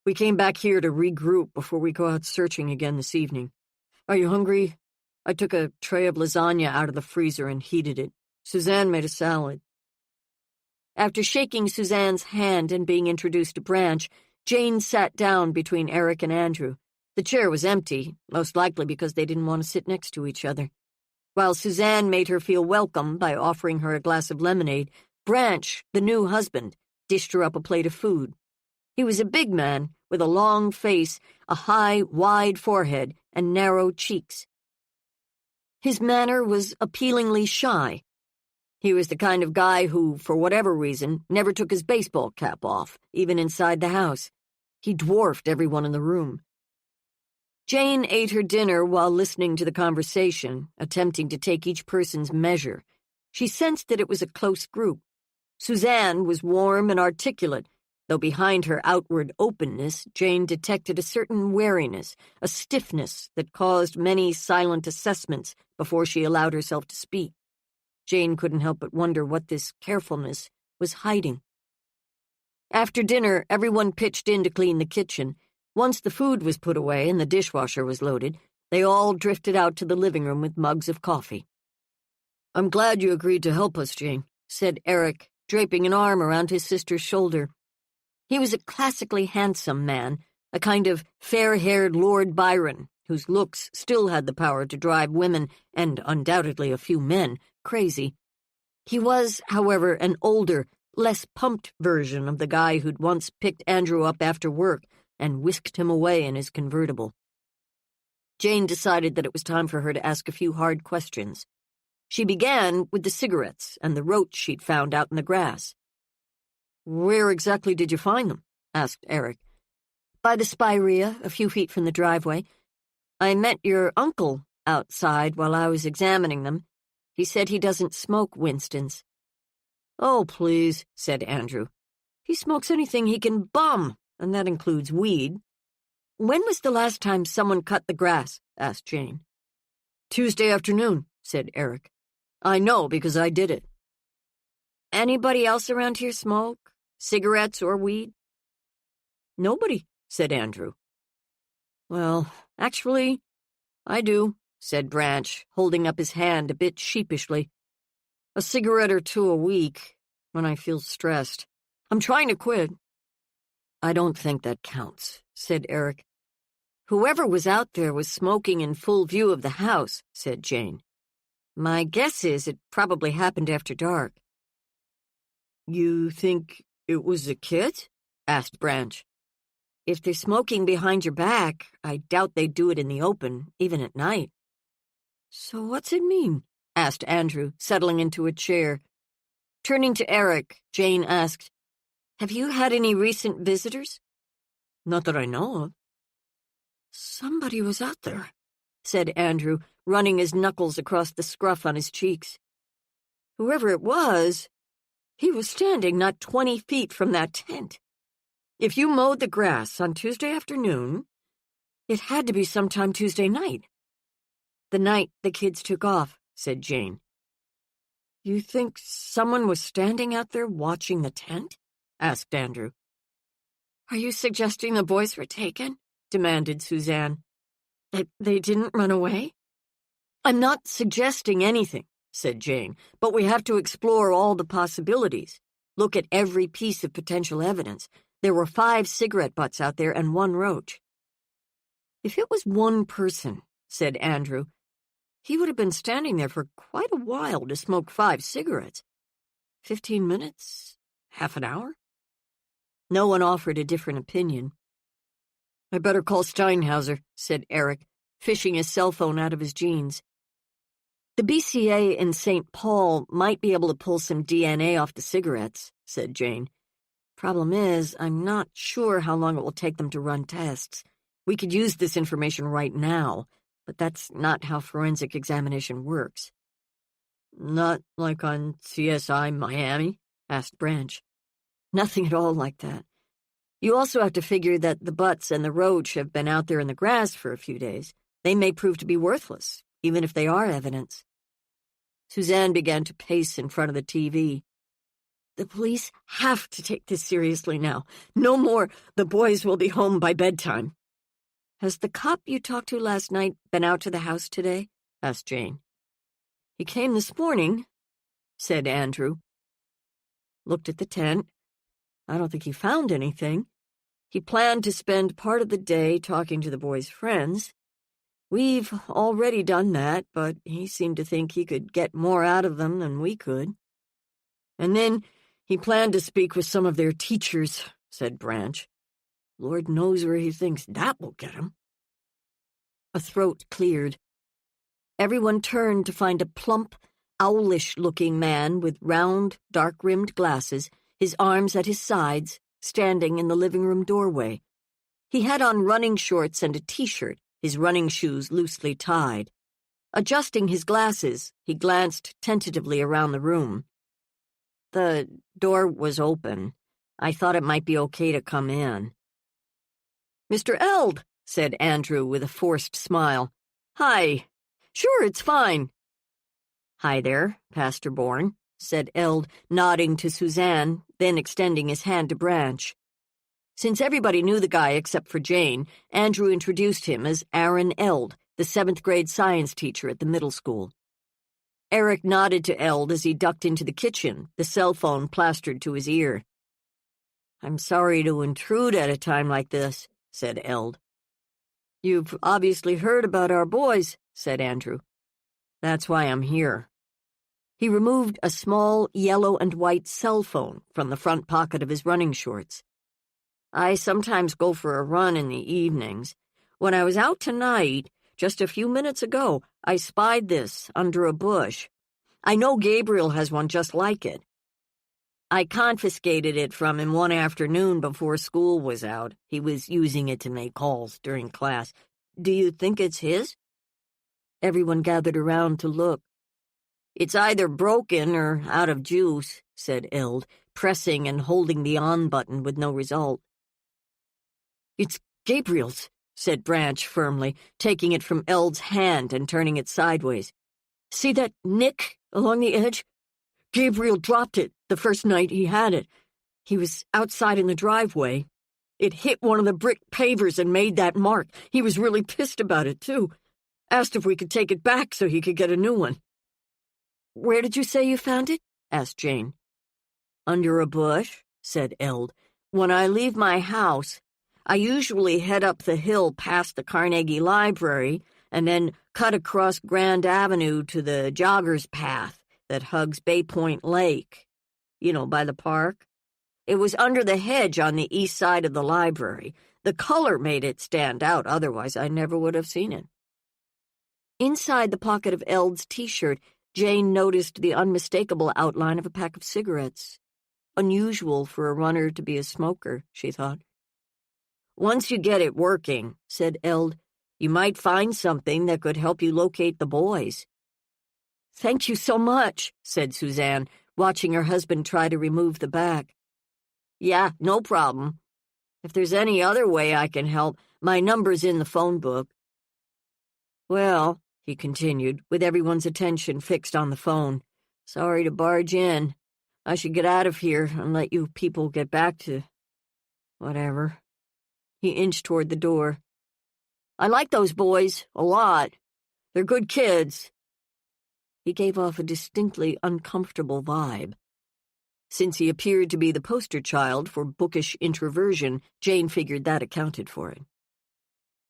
We came back here to regroup before we go out searching again this evening. Are you hungry? I took a tray of lasagna out of the freezer and heated it. Suzanne made a salad. After shaking Suzanne's hand and being introduced to Branch, Jane sat down between Eric and Andrew. The chair was empty, most likely because they didn't want to sit next to each other. While Suzanne made her feel welcome by offering her a glass of lemonade, Branch, the new husband, dished her up a plate of food. He was a big man with a long face, a high, wide forehead, and narrow cheeks. His manner was appealingly shy. He was the kind of guy who, for whatever reason, never took his baseball cap off, even inside the house. He dwarfed everyone in the room. Jane ate her dinner while listening to the conversation, attempting to take each person's measure. She sensed that it was a close group. Suzanne was warm and articulate, though behind her outward openness, Jane detected a certain wariness, a stiffness that caused many silent assessments before she allowed herself to speak. Jane couldn't help but wonder what this carefulness was hiding. After dinner, everyone pitched in to clean the kitchen. Once the food was put away and the dishwasher was loaded, they all drifted out to the living room with mugs of coffee. I'm glad you agreed to help us, Jane, said Eric, draping an arm around his sister's shoulder. He was a classically handsome man, a kind of fair-haired Lord Byron, whose looks still had the power to drive women, and undoubtedly a few men, crazy. He was, however, an older, less pumped version of the guy who'd once picked Andrew up after work and whisked him away in his convertible. Jane decided that it was time for her to ask a few hard questions. She began with the cigarettes and the roach she'd found out in the grass. Where exactly did you find them? Asked Eric. By the spirea, a few feet from the driveway. I met your uncle outside while I was examining them. He said he doesn't smoke Winston's. Oh, please, said Andrew. He smokes anything he can bum, and that includes weed. When was the last time someone cut the grass? Asked Jane. Tuesday afternoon, said Eric. I know because I did it. Anybody else around here smoke? Cigarettes or weed? Nobody, said Andrew. Well, actually, I do, said Branch, holding up his hand a bit sheepishly. A cigarette or 2 a week, when I feel stressed. I'm trying to quit. I don't think that counts, said Eric. Whoever was out there was smoking in full view of the house, said Jane. My guess is it probably happened after dark. You think it was a kid? Asked Branch. If they're smoking behind your back, I doubt they'd do it in the open, even at night. So what's it mean? Asked Andrew, settling into a chair. Turning to Eric, Jane asked, Have you had any recent visitors? Not that I know of. Somebody was out there, said Andrew, running his knuckles across the scruff on his cheeks. Whoever it was, he was standing not 20 feet from that tent. If you mowed the grass on Tuesday afternoon, it had to be sometime Tuesday night. The night the kids took off, said Jane. You think someone was standing out there watching the tent? Asked Andrew. Are you suggesting the boys were taken? Demanded Suzanne. That they didn't run away? I'm not suggesting anything, said Jane, but we have to explore all the possibilities. Look at every piece of potential evidence. There were 5 cigarette butts out there and 1 roach. If it was one person, said Andrew, he would have been standing there for quite a while to smoke 5 cigarettes. 15 minutes? Half an hour? No one offered a different opinion. I better call Steinhauser, said Eric, fishing his cell phone out of his jeans. The BCA in St. Paul might be able to pull some DNA off the cigarettes, said Jane. Problem is, I'm not sure how long it will take them to run tests. We could use this information right now, but that's not how forensic examination works. Not like on CSI Miami? Asked Branch. Nothing at all like that. You also have to figure that the butts and the roach have been out there in the grass for a few days. They may prove to be worthless, even if they are evidence. Suzanne began to pace in front of the TV. The police have to take this seriously now. No more, the boys will be home by bedtime. Has the cop you talked to last night been out to the house today? Asked Jane. He came this morning, said Andrew. Looked at the tent. I don't think he found anything. He planned to spend part of the day talking to the boys' friends. We've already done that, but he seemed to think he could get more out of them than we could. And then he planned to speak with some of their teachers, said Branch. Lord knows where he thinks that will get him. A throat cleared. Everyone turned to find a plump, owlish-looking man with round, dark-rimmed glasses, his arms at his sides, standing in the living room doorway. He had on running shorts and a T-shirt, his running shoes loosely tied. Adjusting his glasses, he glanced tentatively around the room. The door was open. I thought it might be okay to come in. Mr. Eld, said Andrew with a forced smile. Hi. Sure, it's fine. Hi there, Pastor Bourne, said Eld, nodding to Suzanne, then extending his hand to Branch. Since everybody knew the guy except for Jane, Andrew introduced him as Aaron Eld, the 7th-grade science teacher at the middle school. Eric nodded to Eld as he ducked into the kitchen, the cell phone plastered to his ear. I'm sorry to intrude at a time like this, said Eld. You've obviously heard about our boys, said Andrew. That's why I'm here. He removed a small yellow and white cell phone from the front pocket of his running shorts. I sometimes go for a run in the evenings. When I was out tonight, just a few minutes ago, I spied this under a bush. I know Gabriel has one just like it. I confiscated it from him one afternoon before school was out. He was using it to make calls during class. Do you think it's his? Everyone gathered around to look. It's either broken or out of juice, said Eld, pressing and holding the on button with no result. It's Gabriel's, said Branch firmly, taking it from Eld's hand and turning it sideways. See that nick along the edge? Gabriel dropped it the first night he had it. He was outside in the driveway. It hit one of the brick pavers and made that mark. He was really pissed about it, too. Asked if we could take it back so he could get a new one. Where did you say you found it? Asked Jane. Under a bush, said Eld. When I leave my house, I usually head up the hill past the Carnegie Library and then cut across Grand Avenue to the jogger's path that hugs Bay Point Lake. You know, by the park. It was under the hedge on the east side of the library. The color made it stand out, otherwise I never would have seen it. Inside the pocket of Eld's T-shirt, Jane noticed the unmistakable outline of a pack of cigarettes. Unusual for a runner to be a smoker, she thought. Once you get it working, said Eld, you might find something that could help you locate the boys. Thank you so much, said Suzanne, watching her husband try to remove the back. Yeah, no problem. If there's any other way I can help, my number's in the phone book. Well, he continued, with everyone's attention fixed on the phone, sorry to barge in. I should get out of here and let you people get back to whatever. He inched toward the door. I like those boys a lot. They're good kids. He gave off a distinctly uncomfortable vibe. Since he appeared to be the poster child for bookish introversion, Jane figured that accounted for it.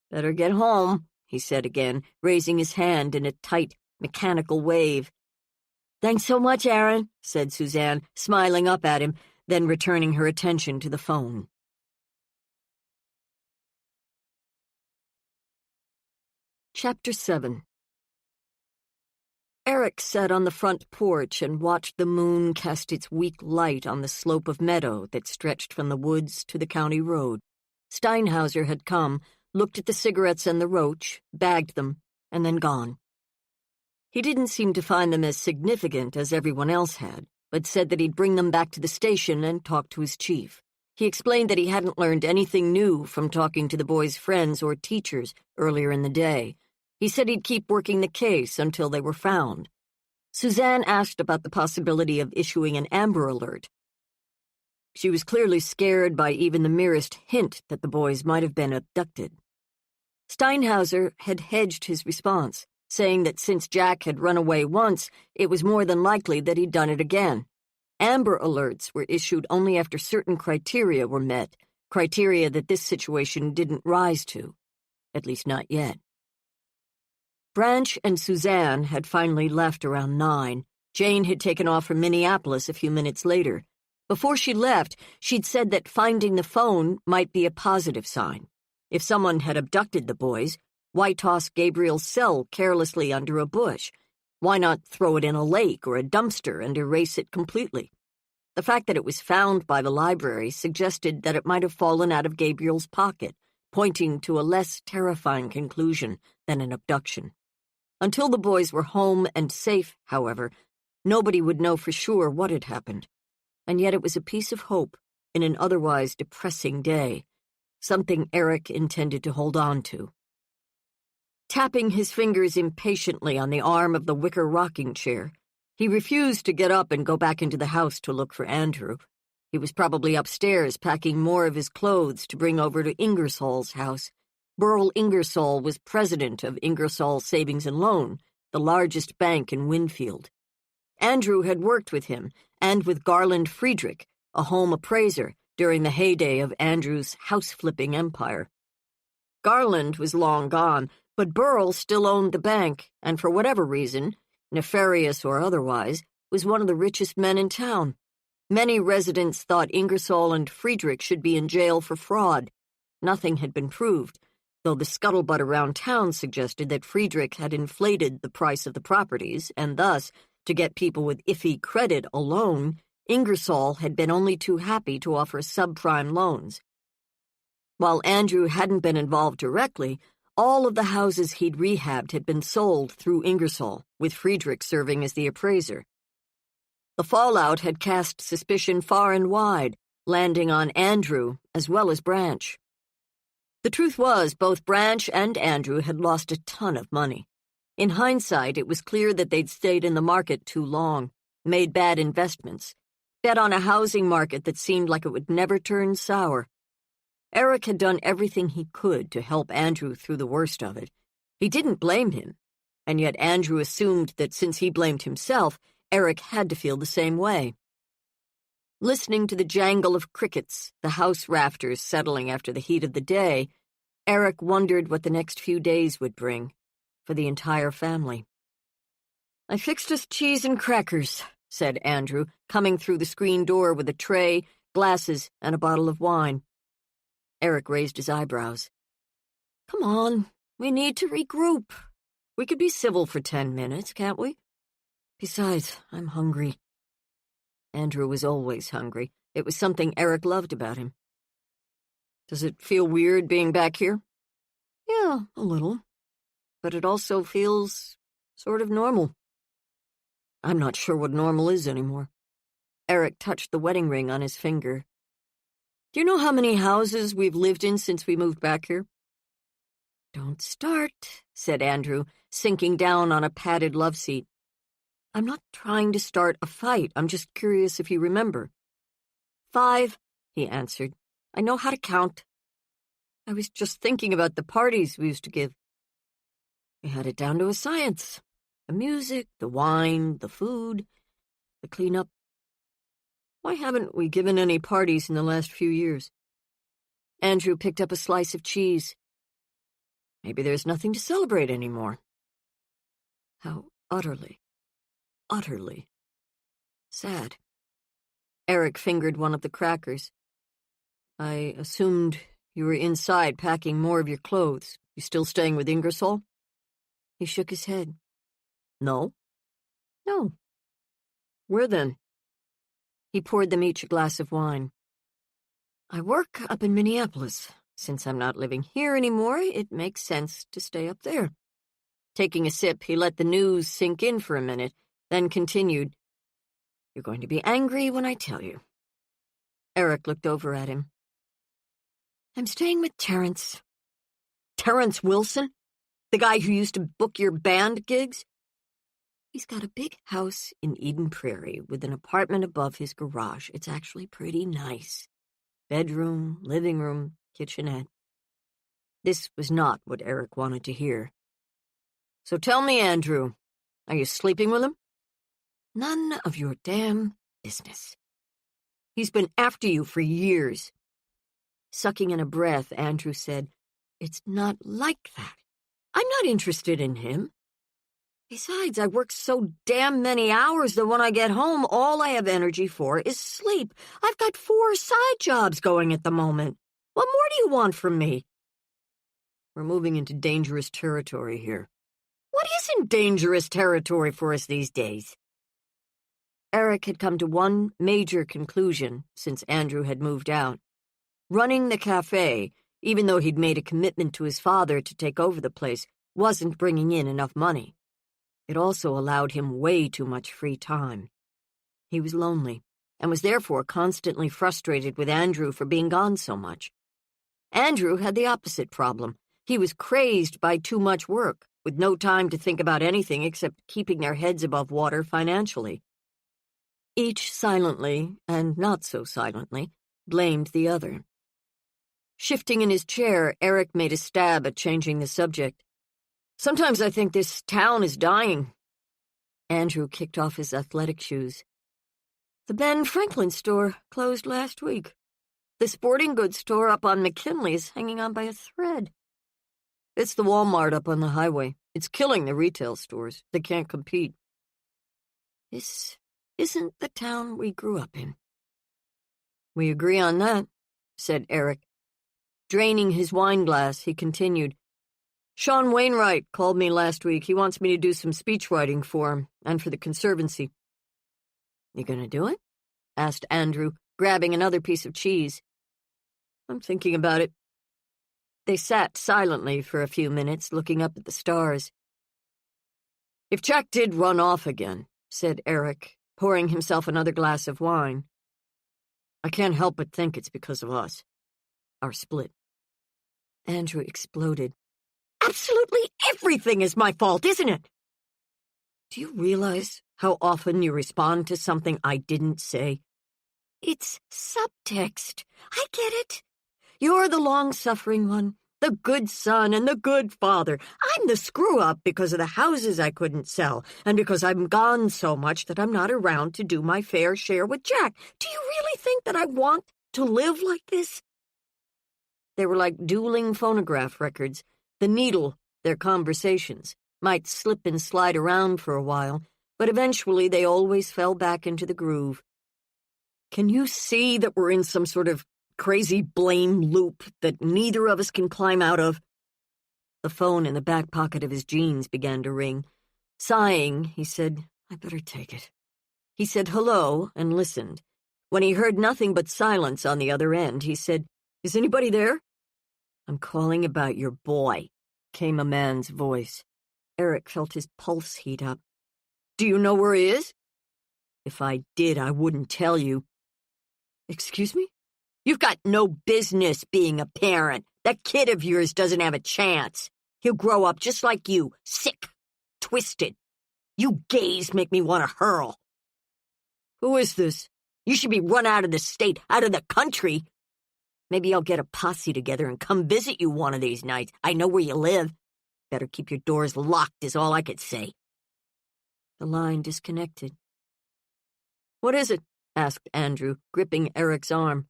Better get home, he said again, raising his hand in a tight, mechanical wave. Thanks so much, Aaron, said Suzanne, smiling up at him, then returning her attention to the phone. Chapter 7. Eric sat on the front porch and watched the moon cast its weak light on the slope of meadow that stretched from the woods to the county road. Steinhauser had come, looked at the cigarettes and the roach, bagged them, and then gone. He didn't seem to find them as significant as everyone else had, but said that he'd bring them back to the station and talk to his chief. He explained that he hadn't learned anything new from talking to the boys' friends or teachers earlier in the day. He said he'd keep working the case until they were found. Suzanne asked about the possibility of issuing an Amber Alert. She was clearly scared by even the merest hint that the boys might have been abducted. Steinhauser had hedged his response, saying that since Jack had run away once, it was more than likely that he'd done it again. Amber Alerts were issued only after certain criteria were met, criteria that this situation didn't rise to, at least not yet. Branch and Suzanne had finally left around 9. Jane had taken off for Minneapolis a few minutes later. Before she left, she'd said that finding the phone might be a positive sign. If someone had abducted the boys, why toss Gabriel's cell carelessly under a bush? Why not throw it in a lake or a dumpster and erase it completely? The fact that it was found by the library suggested that it might have fallen out of Gabriel's pocket, pointing to a less terrifying conclusion than an abduction. Until the boys were home and safe, however, nobody would know for sure what had happened. And yet it was a piece of hope in an otherwise depressing day, something Eric intended to hold on to. Tapping his fingers impatiently on the arm of the wicker rocking chair, he refused to get up and go back into the house to look for Andrew. He was probably upstairs packing more of his clothes to bring over to Ingersoll's house. Burl Ingersoll was president of Ingersoll Savings and Loan, the largest bank in Winfield. Andrew had worked with him and with Garland Friedrich, a home appraiser, during the heyday of Andrew's house-flipping empire. Garland was long gone, but Burl still owned the bank and, for whatever reason, nefarious or otherwise, was one of the richest men in town. Many residents thought Ingersoll and Friedrich should be in jail for fraud. Nothing had been proved, though the scuttlebutt around town suggested that Friedrich had inflated the price of the properties, and thus, to get people with iffy credit a loan, Ingersoll had been only too happy to offer subprime loans. While Andrew hadn't been involved directly, all of the houses he'd rehabbed had been sold through Ingersoll, with Friedrich serving as the appraiser. The fallout had cast suspicion far and wide, landing on Andrew as well as Branch. The truth was, both Branch and Andrew had lost a ton of money. In hindsight, it was clear that they'd stayed in the market too long, made bad investments, bet on a housing market that seemed like it would never turn sour. Eric had done everything he could to help Andrew through the worst of it. He didn't blame him, and yet Andrew assumed that since he blamed himself, Eric had to feel the same way. Listening to the jangle of crickets, the house rafters settling after the heat of the day, Eric wondered what the next few days would bring for the entire family. "I fixed us cheese and crackers," said Andrew, coming through the screen door with a tray, glasses, and a bottle of wine. Eric raised his eyebrows. "Come on, we need to regroup. We could be civil for 10 minutes, can't we? Besides, I'm hungry." Andrew was always hungry. It was something Eric loved about him. Does it feel weird being back here? Yeah, a little. But it also feels sort of normal. I'm not sure what normal is anymore. Eric touched the wedding ring on his finger. Do you know how many houses we've lived in since we moved back here? Don't start, said Andrew, sinking down on a padded love seat. I'm not trying to start a fight. I'm just curious if you remember. 5, he answered. I know how to count. I was just thinking about the parties we used to give. We had it down to a science. The music, the wine, the food, the cleanup. Why haven't we given any parties in the last few years? Andrew picked up a slice of cheese. Maybe there's nothing to celebrate anymore. How utterly sad. Eric fingered one of the crackers. I assumed you were inside packing more of your clothes. You still staying with Ingersoll? He shook his head. No. No. Where then? He poured them each a glass of wine. I work up in Minneapolis. Since I'm not living here anymore, it makes sense to stay up there. Taking a sip, he let the news sink in for a minute, then continued, You're going to be angry when I tell you. Eric looked over at him. I'm staying with Terrence. Terrence Wilson? The guy who used to book your band gigs? He's got a big house in Eden Prairie with an apartment above his garage. It's actually pretty nice. Bedroom, living room, kitchenette. This was not what Eric wanted to hear. So tell me, Andrew, are you sleeping with him? None of your damn business. He's been after you for years. Sucking in a breath, Andrew said, It's not like that. I'm not interested in him. Besides, I work so damn many hours that when I get home, all I have energy for is sleep. I've got 4 side jobs going at the moment. What more do you want from me? We're moving into dangerous territory here. What isn't dangerous territory for us these days? Eric had come to one major conclusion since Andrew had moved out. Running the cafe, even though he'd made a commitment to his father to take over the place, wasn't bringing in enough money. It also allowed him way too much free time. He was lonely, and was therefore constantly frustrated with Andrew for being gone so much. Andrew had the opposite problem. He was crazed by too much work, with no time to think about anything except keeping their heads above water financially. Each silently, and not so silently, blamed the other. Shifting in his chair, Eric made a stab at changing the subject. Sometimes I think this town is dying. Andrew kicked off his athletic shoes. The Ben Franklin store closed last week. The sporting goods store up on McKinley is hanging on by a thread. It's the Walmart up on the highway. It's killing the retail stores. They can't compete. This isn't the town we grew up in. We agree on that, said Eric. Draining his wine glass, he continued. Sean Wainwright called me last week. He wants me to do some speech writing for him and for the Conservancy. You gonna do it? Asked Andrew, grabbing another piece of cheese. I'm thinking about it. They sat silently for a few minutes, looking up at the stars. If Jack did run off again, said Eric, pouring himself another glass of wine, I can't help but think it's because of us. Our split. Andrew exploded. Absolutely everything is my fault, isn't it? Do you realize how often you respond to something I didn't say? It's subtext. I get it. You're the long-suffering one, the good son and the good father. I'm the screw-up because of the houses I couldn't sell, and because I'm gone so much that I'm not around to do my fair share with Jack. Do you really think that I want to live like this? They were like dueling phonograph records. The needle, their conversations, might slip and slide around for a while, but eventually they always fell back into the groove. Can you see that we're in some sort of crazy blame loop that neither of us can climb out of? The phone in the back pocket of his jeans began to ring. Sighing, he said, I better take it. He said hello and listened. When he heard nothing but silence on the other end, he said, Is anybody there? I'm calling about your boy, came a man's voice. Eric felt his pulse heat up. Do you know where he is? If I did, I wouldn't tell you. Excuse me? You've got no business being a parent. That kid of yours doesn't have a chance. He'll grow up just like you, sick, twisted. You gays make me want to hurl. Who is this? You should be run out of the state, out of the country. Maybe I'll get a posse together and come visit you one of these nights. I know where you live. Better keep your doors locked is all I could say. The line disconnected. What is it? Asked Andrew, gripping Eric's arm.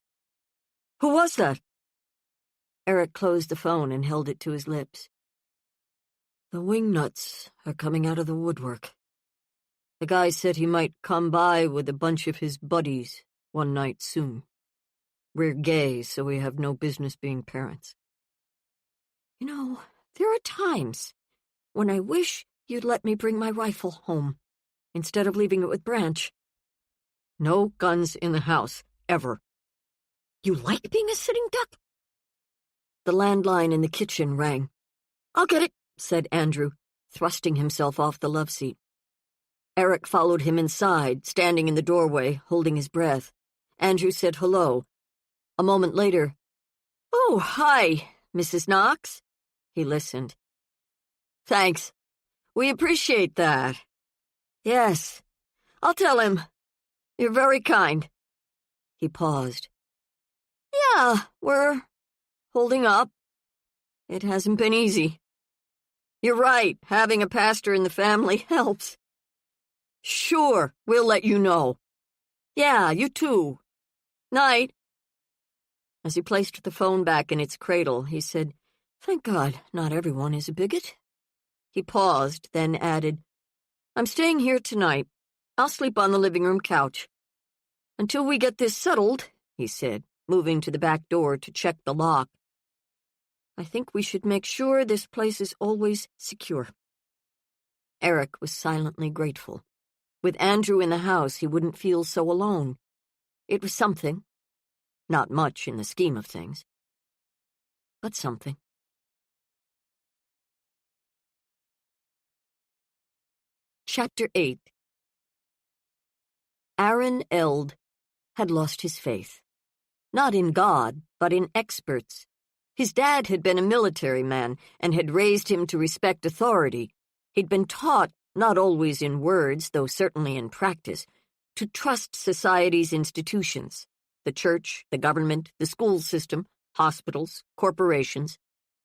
Who was that? Eric closed the phone and held it to his lips. The wingnuts are coming out of the woodwork. The guy said he might come by with a bunch of his buddies one night soon. We're gay, so we have no business being parents. You know, there are times when I wish you'd let me bring my rifle home instead of leaving it with Branch. No guns in the house, ever. You like being a sitting duck? The landline in the kitchen rang. I'll get it, said Andrew, thrusting himself off the love seat. Eric followed him inside, standing in the doorway, holding his breath. Andrew said hello. A moment later, Oh, hi, Mrs. Knox. He listened. Thanks. We appreciate that. Yes, I'll tell him. You're very kind. He paused. Yeah, we're holding up. It hasn't been easy. You're right, having a pastor in the family helps. Sure, we'll let you know. Yeah, you too. Night. As he placed the phone back in its cradle, he said, Thank God, not everyone is a bigot. He paused, then added, I'm staying here tonight. I'll sleep on the living room couch. Until we get this settled, he said, moving to the back door to check the lock. I think we should make sure this place is always secure. Eric was silently grateful. With Andrew in the house, he wouldn't feel so alone. It was something. Not much in the scheme of things. But something. Chapter 8. Aaron Eld had lost his faith. Not in God, but in experts. His dad had been a military man and had raised him to respect authority. He'd been taught, not always in words, though certainly in practice, to trust society's institutions, the church, the government, the school system, hospitals, corporations.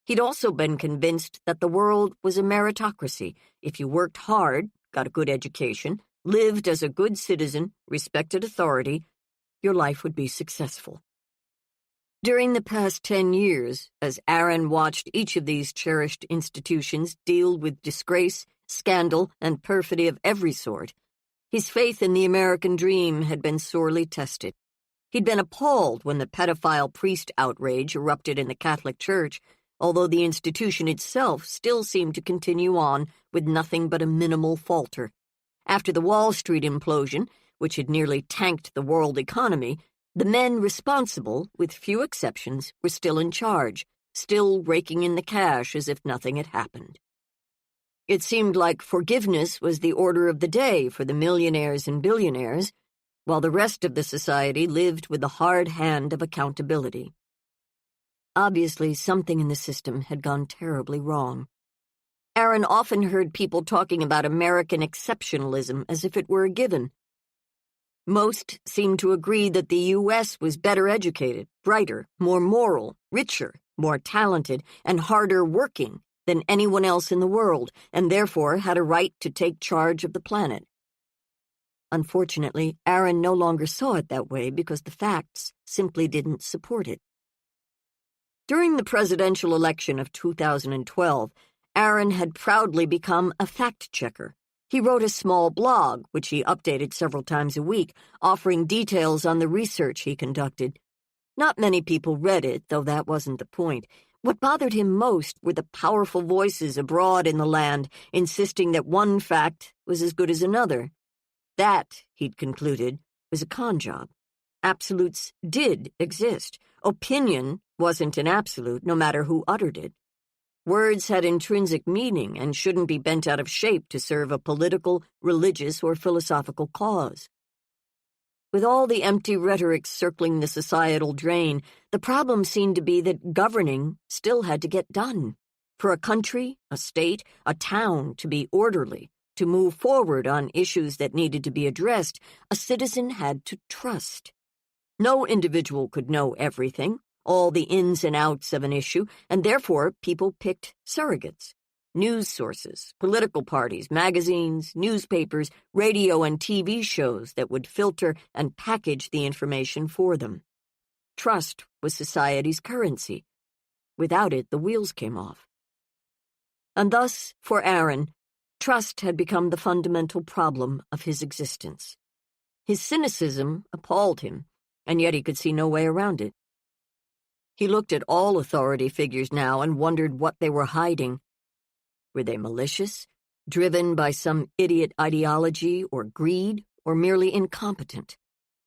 He'd also been convinced that the world was a meritocracy. If you worked hard, got a good education, lived as a good citizen, respected authority, your life would be successful. During the past 10 years, as Aaron watched each of these cherished institutions deal with disgrace, scandal, and perfidy of every sort, his faith in the American dream had been sorely tested. He'd been appalled when the pedophile priest outrage erupted in the Catholic Church, although the institution itself still seemed to continue on with nothing but a minimal falter. After the Wall Street implosion, which had nearly tanked the world economy, the men responsible, with few exceptions, were still in charge, still raking in the cash as if nothing had happened. It seemed like forgiveness was the order of the day for the millionaires and billionaires, while the rest of the society lived with the hard hand of accountability. Obviously, something in the system had gone terribly wrong. Aaron often heard people talking about American exceptionalism as if it were a given. Most seemed to agree that the U.S. was better educated, brighter, more moral, richer, more talented, and harder working than anyone else in the world, and therefore had a right to take charge of the planet. Unfortunately, Aaron no longer saw it that way because the facts simply didn't support it. During the presidential election of 2012, Aaron had proudly become a fact-checker. He wrote a small blog, which he updated several times a week, offering details on the research he conducted. Not many people read it, though that wasn't the point. What bothered him most were the powerful voices abroad in the land, insisting that one fact was as good as another. That, he'd concluded, was a con job. Absolutes did exist. Opinion wasn't an absolute, no matter who uttered it. Words had intrinsic meaning and shouldn't be bent out of shape to serve a political, religious, or philosophical cause. With all the empty rhetoric circling the societal drain, the problem seemed to be that governing still had to get done. For a country, a state, a town to be orderly, to move forward on issues that needed to be addressed, a citizen had to trust. No individual could know everything, all the ins and outs of an issue, and therefore people picked surrogates. News sources, political parties, magazines, newspapers, radio and TV shows that would filter and package the information for them. Trust was society's currency. Without it, the wheels came off. And thus, for Aaron, trust had become the fundamental problem of his existence. His cynicism appalled him, and yet he could see no way around it. He looked at all authority figures now and wondered what they were hiding. Were they malicious, driven by some idiot ideology or greed, or merely incompetent?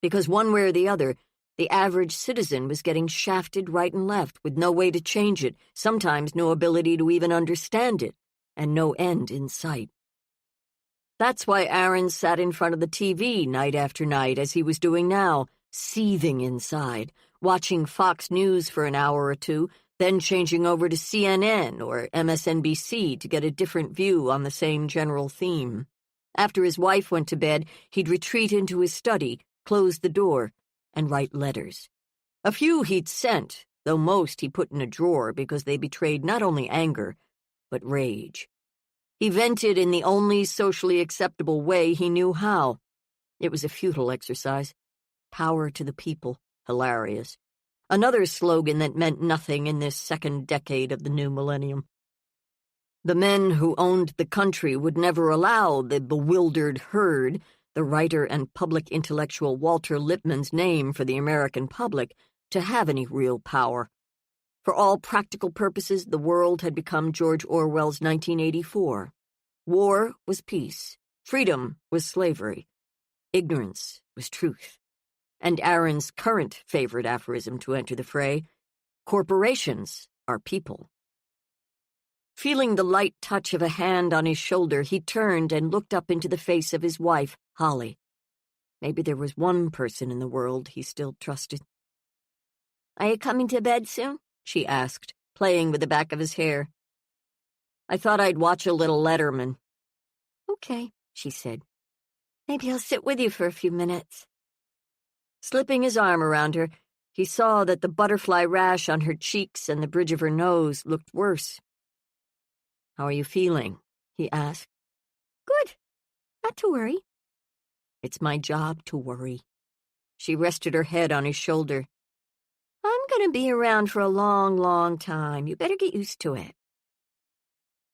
Because one way or the other, the average citizen was getting shafted right and left with no way to change it, sometimes no ability to even understand it, and no end in sight. That's why Aaron sat in front of the TV night after night, as he was doing now, seething inside, watching Fox News for an hour or two, then changing over to CNN or MSNBC to get a different view on the same general theme. After his wife went to bed, he'd retreat into his study, close the door, and write letters. A few he'd sent, though most he put in a drawer because they betrayed not only anger, but rage. He vented in the only socially acceptable way he knew how. It was a futile exercise. Power to the people. Hilarious. Another slogan that meant nothing in this second decade of the new millennium. The men who owned the country would never allow the bewildered herd, the writer and public intellectual Walter Lippmann's name for the American public, to have any real power. For all practical purposes, the world had become George Orwell's 1984. War was peace. Freedom was slavery. Ignorance was truth. And Aaron's current favorite aphorism to enter the fray, corporations are people. Feeling the light touch of a hand on his shoulder, he turned and looked up into the face of his wife, Holly. Maybe there was one person in the world he still trusted. "Are you coming to bed soon?" she asked, playing with the back of his hair. "I thought I'd watch a little Letterman." "Okay," she said. "Maybe I'll sit with you for a few minutes." Slipping his arm around her, he saw that the butterfly rash on her cheeks and the bridge of her nose looked worse. "How are you feeling?" he asked. "Good. Not to worry." "It's my job to worry." She rested her head on his shoulder. "I'm going to be around for a long, long time. You better get used to it."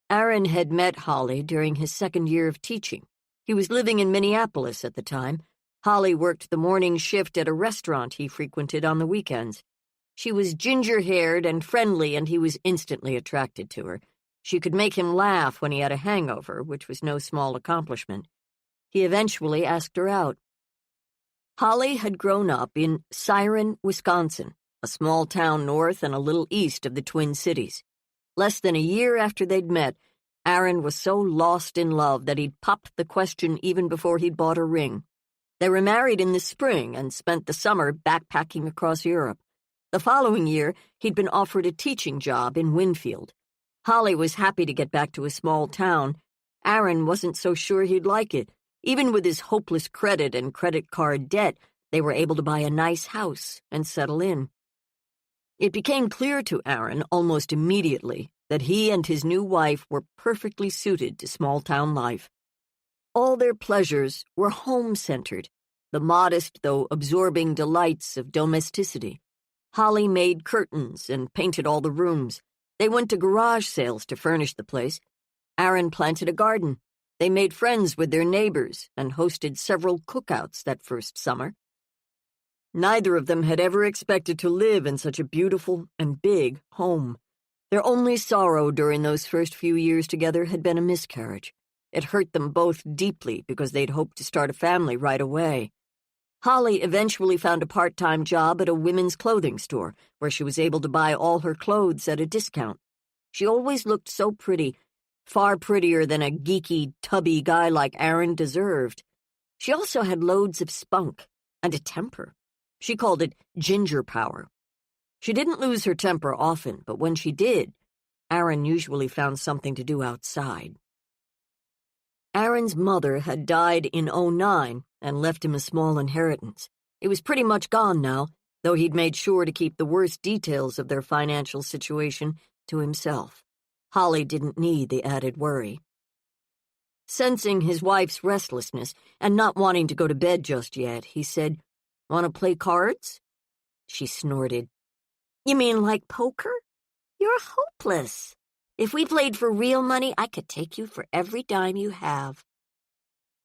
Aaron had met Holly during his second year of teaching. He was living in Minneapolis at the time. Holly worked the morning shift at a restaurant he frequented on the weekends. She was ginger-haired and friendly, and he was instantly attracted to her. She could make him laugh when he had a hangover, which was no small accomplishment. He eventually asked her out. Holly had grown up in Siren, Wisconsin, a small town north and a little east of the Twin Cities. Less than a year after they'd met, Aaron was so lost in love that he'd popped the question even before he'd bought a ring. They were married in the spring and spent the summer backpacking across Europe. The following year, he'd been offered a teaching job in Winfield. Holly was happy to get back to a small town. Aaron wasn't so sure he'd like it. Even with his hopeless credit and credit card debt, they were able to buy a nice house and settle in. It became clear to Aaron almost immediately that he and his new wife were perfectly suited to small-town life. All their pleasures were home-centered, the modest though absorbing delights of domesticity. Holly made curtains and painted all the rooms. They went to garage sales to furnish the place. Aaron planted a garden. They made friends with their neighbors and hosted several cookouts that first summer. Neither of them had ever expected to live in such a beautiful and big home. Their only sorrow during those first few years together had been a miscarriage. It hurt them both deeply because they'd hoped to start a family right away. Holly eventually found a part-time job at a women's clothing store, where she was able to buy all her clothes at a discount. She always looked so pretty, far prettier than a geeky, tubby guy like Aaron deserved. She also had loads of spunk and a temper. She called it ginger power. She didn't lose her temper often, but when she did, Aaron usually found something to do outside. Aaron's mother had died in '09 and left him a small inheritance. It was pretty much gone now, though he'd made sure to keep the worst details of their financial situation to himself. Holly didn't need the added worry. Sensing his wife's restlessness and not wanting to go to bed just yet, he said, "Want to play cards?" She snorted. "You mean like poker? You're hopeless. If we played for real money, I could take you for every dime you have."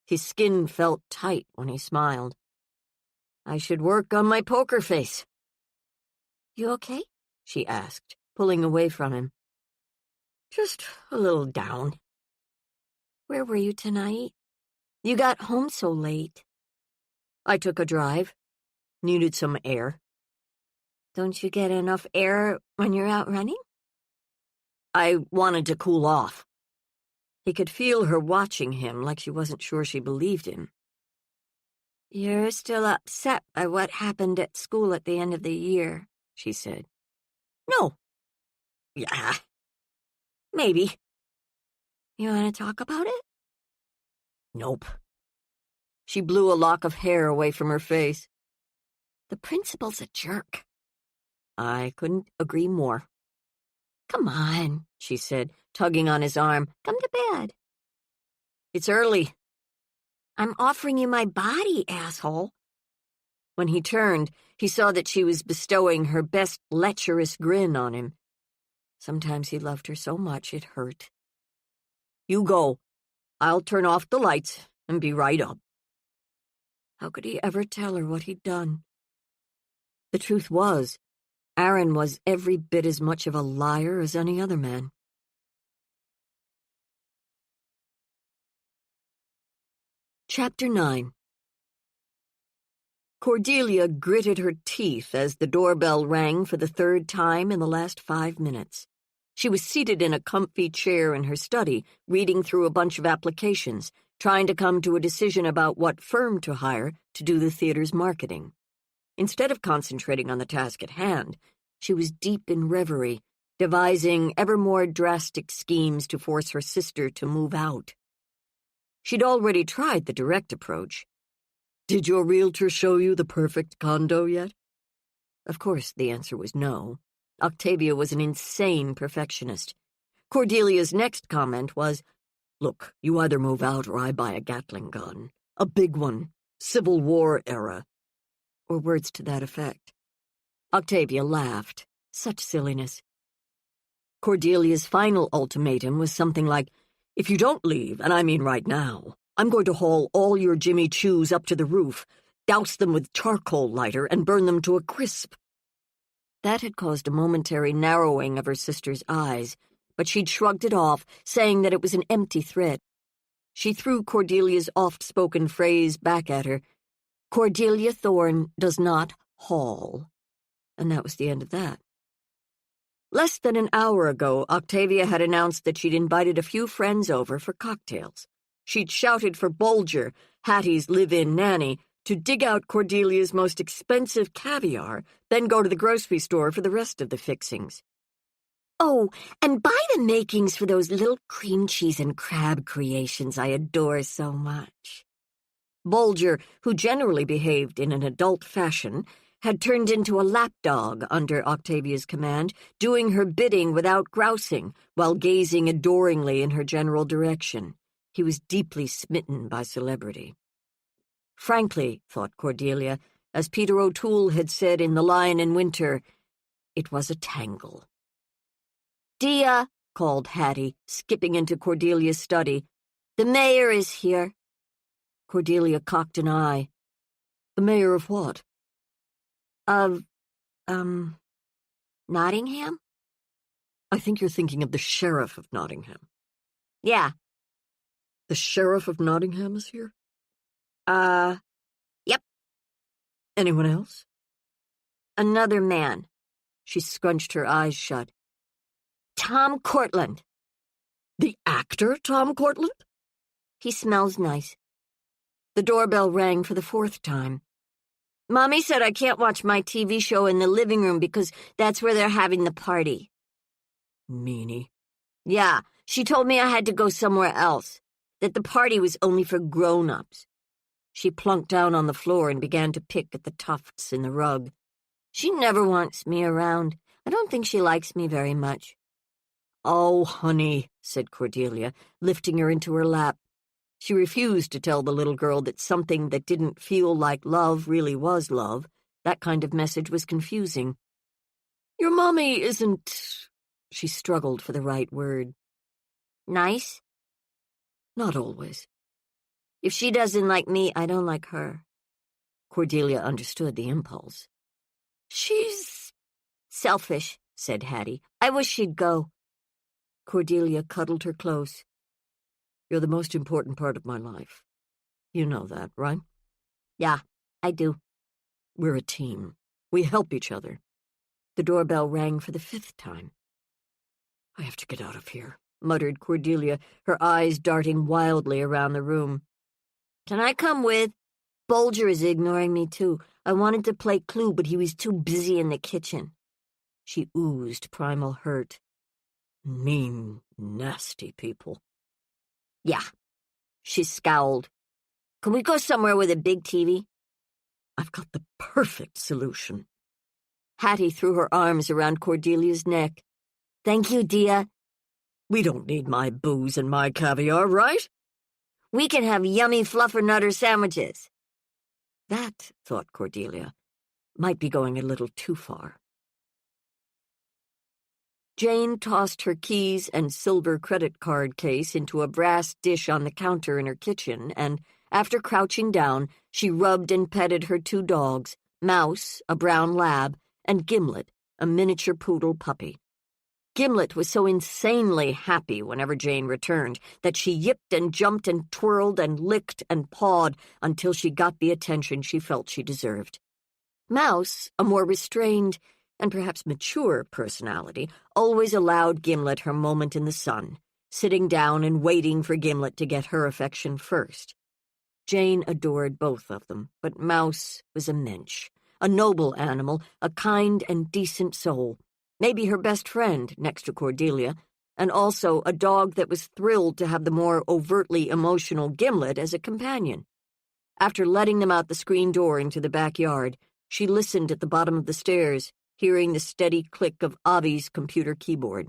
His skin felt tight when he smiled. "I should work on my poker face." "You okay?" she asked, pulling away from him. "Just a little down." "Where were you tonight? You got home so late." "I took a drive. Needed some air." "Don't you get enough air when you're out running?" "I wanted to cool off." He could feel her watching him like she wasn't sure she believed him. "You're still upset by what happened at school at the end of the year," she said. "No." "Yeah. Maybe." "You want to talk about it?" "Nope." She blew a lock of hair away from her face. "The principal's a jerk." I couldn't agree more. "Come on," she said, tugging on his arm. "Come to bed." "It's early." "I'm offering you my body, asshole." When he turned, he saw that she was bestowing her best lecherous grin on him. Sometimes he loved her so much it hurt. "You go. I'll turn off the lights and be right up." How could he ever tell her what he'd done? The truth was, Aaron was every bit as much of a liar as any other man. Chapter 9. Cordelia gritted her teeth as the doorbell rang for the third time in the last 5 minutes. She was seated in a comfy chair in her study, reading through a bunch of applications, trying to come to a decision about what firm to hire to do the theater's marketing. Instead of concentrating on the task at hand, she was deep in reverie, devising ever more drastic schemes to force her sister to move out. She'd already tried the direct approach. "Did your realtor show you the perfect condo yet?" Of course, the answer was no. Octavia was an insane perfectionist. Cordelia's next comment was, "Look, you either move out or I buy a Gatling gun. A big one. Civil War era." Or words to that effect. Octavia laughed. Such silliness. Cordelia's final ultimatum was something like, "If you don't leave, and I mean right now, I'm going to haul all your Jimmy Choos up to the roof, douse them with charcoal lighter, and burn them to a crisp." That had caused a momentary narrowing of her sister's eyes, but she'd shrugged it off, saying that it was an empty threat. She threw Cordelia's oft-spoken phrase back at her. Cordelia Thorne does not haul. And that was the end of that. Less than an hour ago, Octavia had announced that she'd invited a few friends over for cocktails. She'd shouted for Bulger, Hattie's live-in nanny, to dig out Cordelia's most expensive caviar, then go to the grocery store for the rest of the fixings. "Oh, and buy the makings for those little cream cheese and crab creations I adore so much." Bulger, who generally behaved in an adult fashion, had turned into a lapdog under Octavia's command, doing her bidding without grousing, while gazing adoringly in her general direction. He was deeply smitten by celebrity. Frankly, thought Cordelia, as Peter O'Toole had said in The Lion in Winter, it was a tangle. "Dia," called Hattie, skipping into Cordelia's study. "The mayor is here." Cordelia cocked an eye. "The mayor of what?" "Of, Nottingham?" "I think you're thinking of the sheriff of Nottingham." "Yeah." "The sheriff of Nottingham is here?" Yep." Anyone else? Another man. She scrunched her eyes shut. Tom Cortlandt. The actor Tom Cortlandt? He smells nice. The doorbell rang for the 4th time. Mommy said I can't watch my TV show in the living room because that's where they're having the party. Meanie. Yeah, she told me I had to go somewhere else, that the party was only for grown-ups. She plunked down on the floor and began to pick at the tufts in the rug. She never wants me around. I don't think she likes me very much. Oh, honey, said Cordelia, lifting her into her lap. She refused to tell the little girl that something that didn't feel like love really was love. That kind of message was confusing. Your mommy isn't... She struggled for the right word. Nice? Not always. If she doesn't like me, I don't like her. Cordelia understood the impulse. She's selfish, said Hattie. I wish she'd go. Cordelia cuddled her close. You're the most important part of my life. You know that, right? Yeah, I do. We're a team. We help each other. The doorbell rang for the 5th time. I have to get out of here, muttered Cordelia, her eyes darting wildly around the room. Can I come with? Bolger is ignoring me, too. I wanted to play Clue, but he was too busy in the kitchen. She oozed primal hurt. Mean, nasty people. Yeah. She scowled. Can we go somewhere with a big TV? I've got the perfect solution. Hattie threw her arms around Cordelia's neck. Thank you, Dia. We don't need my booze and my caviar, right? We can have yummy fluffernutter sandwiches. That, thought Cordelia, might be going a little too far. Jane tossed her keys and silver credit card case into a brass dish on the counter in her kitchen, and, after crouching down, she rubbed and petted her 2 dogs, Mouse, a brown lab, and Gimlet, a miniature poodle puppy. Gimlet was so insanely happy whenever Jane returned that she yipped and jumped and twirled and licked and pawed until she got the attention she felt she deserved. Mouse, a more restrained and perhaps mature personality, always allowed Gimlet her moment in the sun, sitting down and waiting for Gimlet to get her affection first. Jane adored both of them, but Mouse was a mensch, a noble animal, a kind and decent soul, maybe her best friend next to Cordelia, and also a dog that was thrilled to have the more overtly emotional Gimlet as a companion. After letting them out the screen door into the backyard, she listened at the bottom of the stairs, hearing the steady click of Avi's computer keyboard.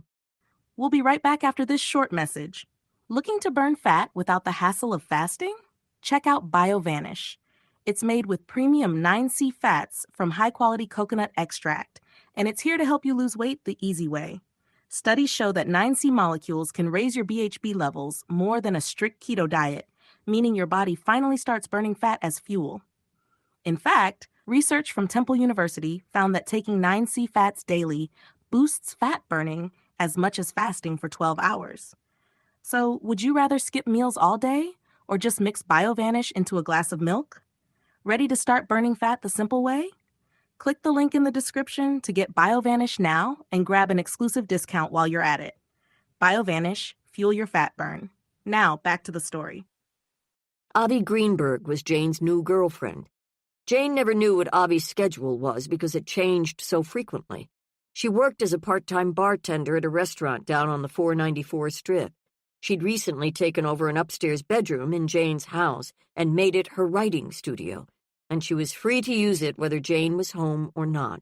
We'll be right back after this short message. Looking to burn fat without the hassle of fasting? Check out BioVanish. It's made with premium 9C fats from high-quality coconut extract, and it's here to help you lose weight the easy way. Studies show that 9C molecules can raise your BHB levels more than a strict keto diet, meaning your body finally starts burning fat as fuel. In fact, research from Temple University found that taking 9C fats daily boosts fat burning as much as fasting for 12 hours. So, would you rather skip meals all day or just mix BioVanish into a glass of milk? Ready to start burning fat the simple way? Click the link in the description to get BioVanish now and grab an exclusive discount while you're at it. BioVanish, fuel your fat burn. Now, back to the story. Avi Greenberg was Jane's new girlfriend. Jane never knew what Avi's schedule was because it changed so frequently. She worked as a part-time bartender at a restaurant down on the 494 Strip. She'd recently taken over an upstairs bedroom in Jane's house and made it her writing studio, and she was free to use it whether Jane was home or not.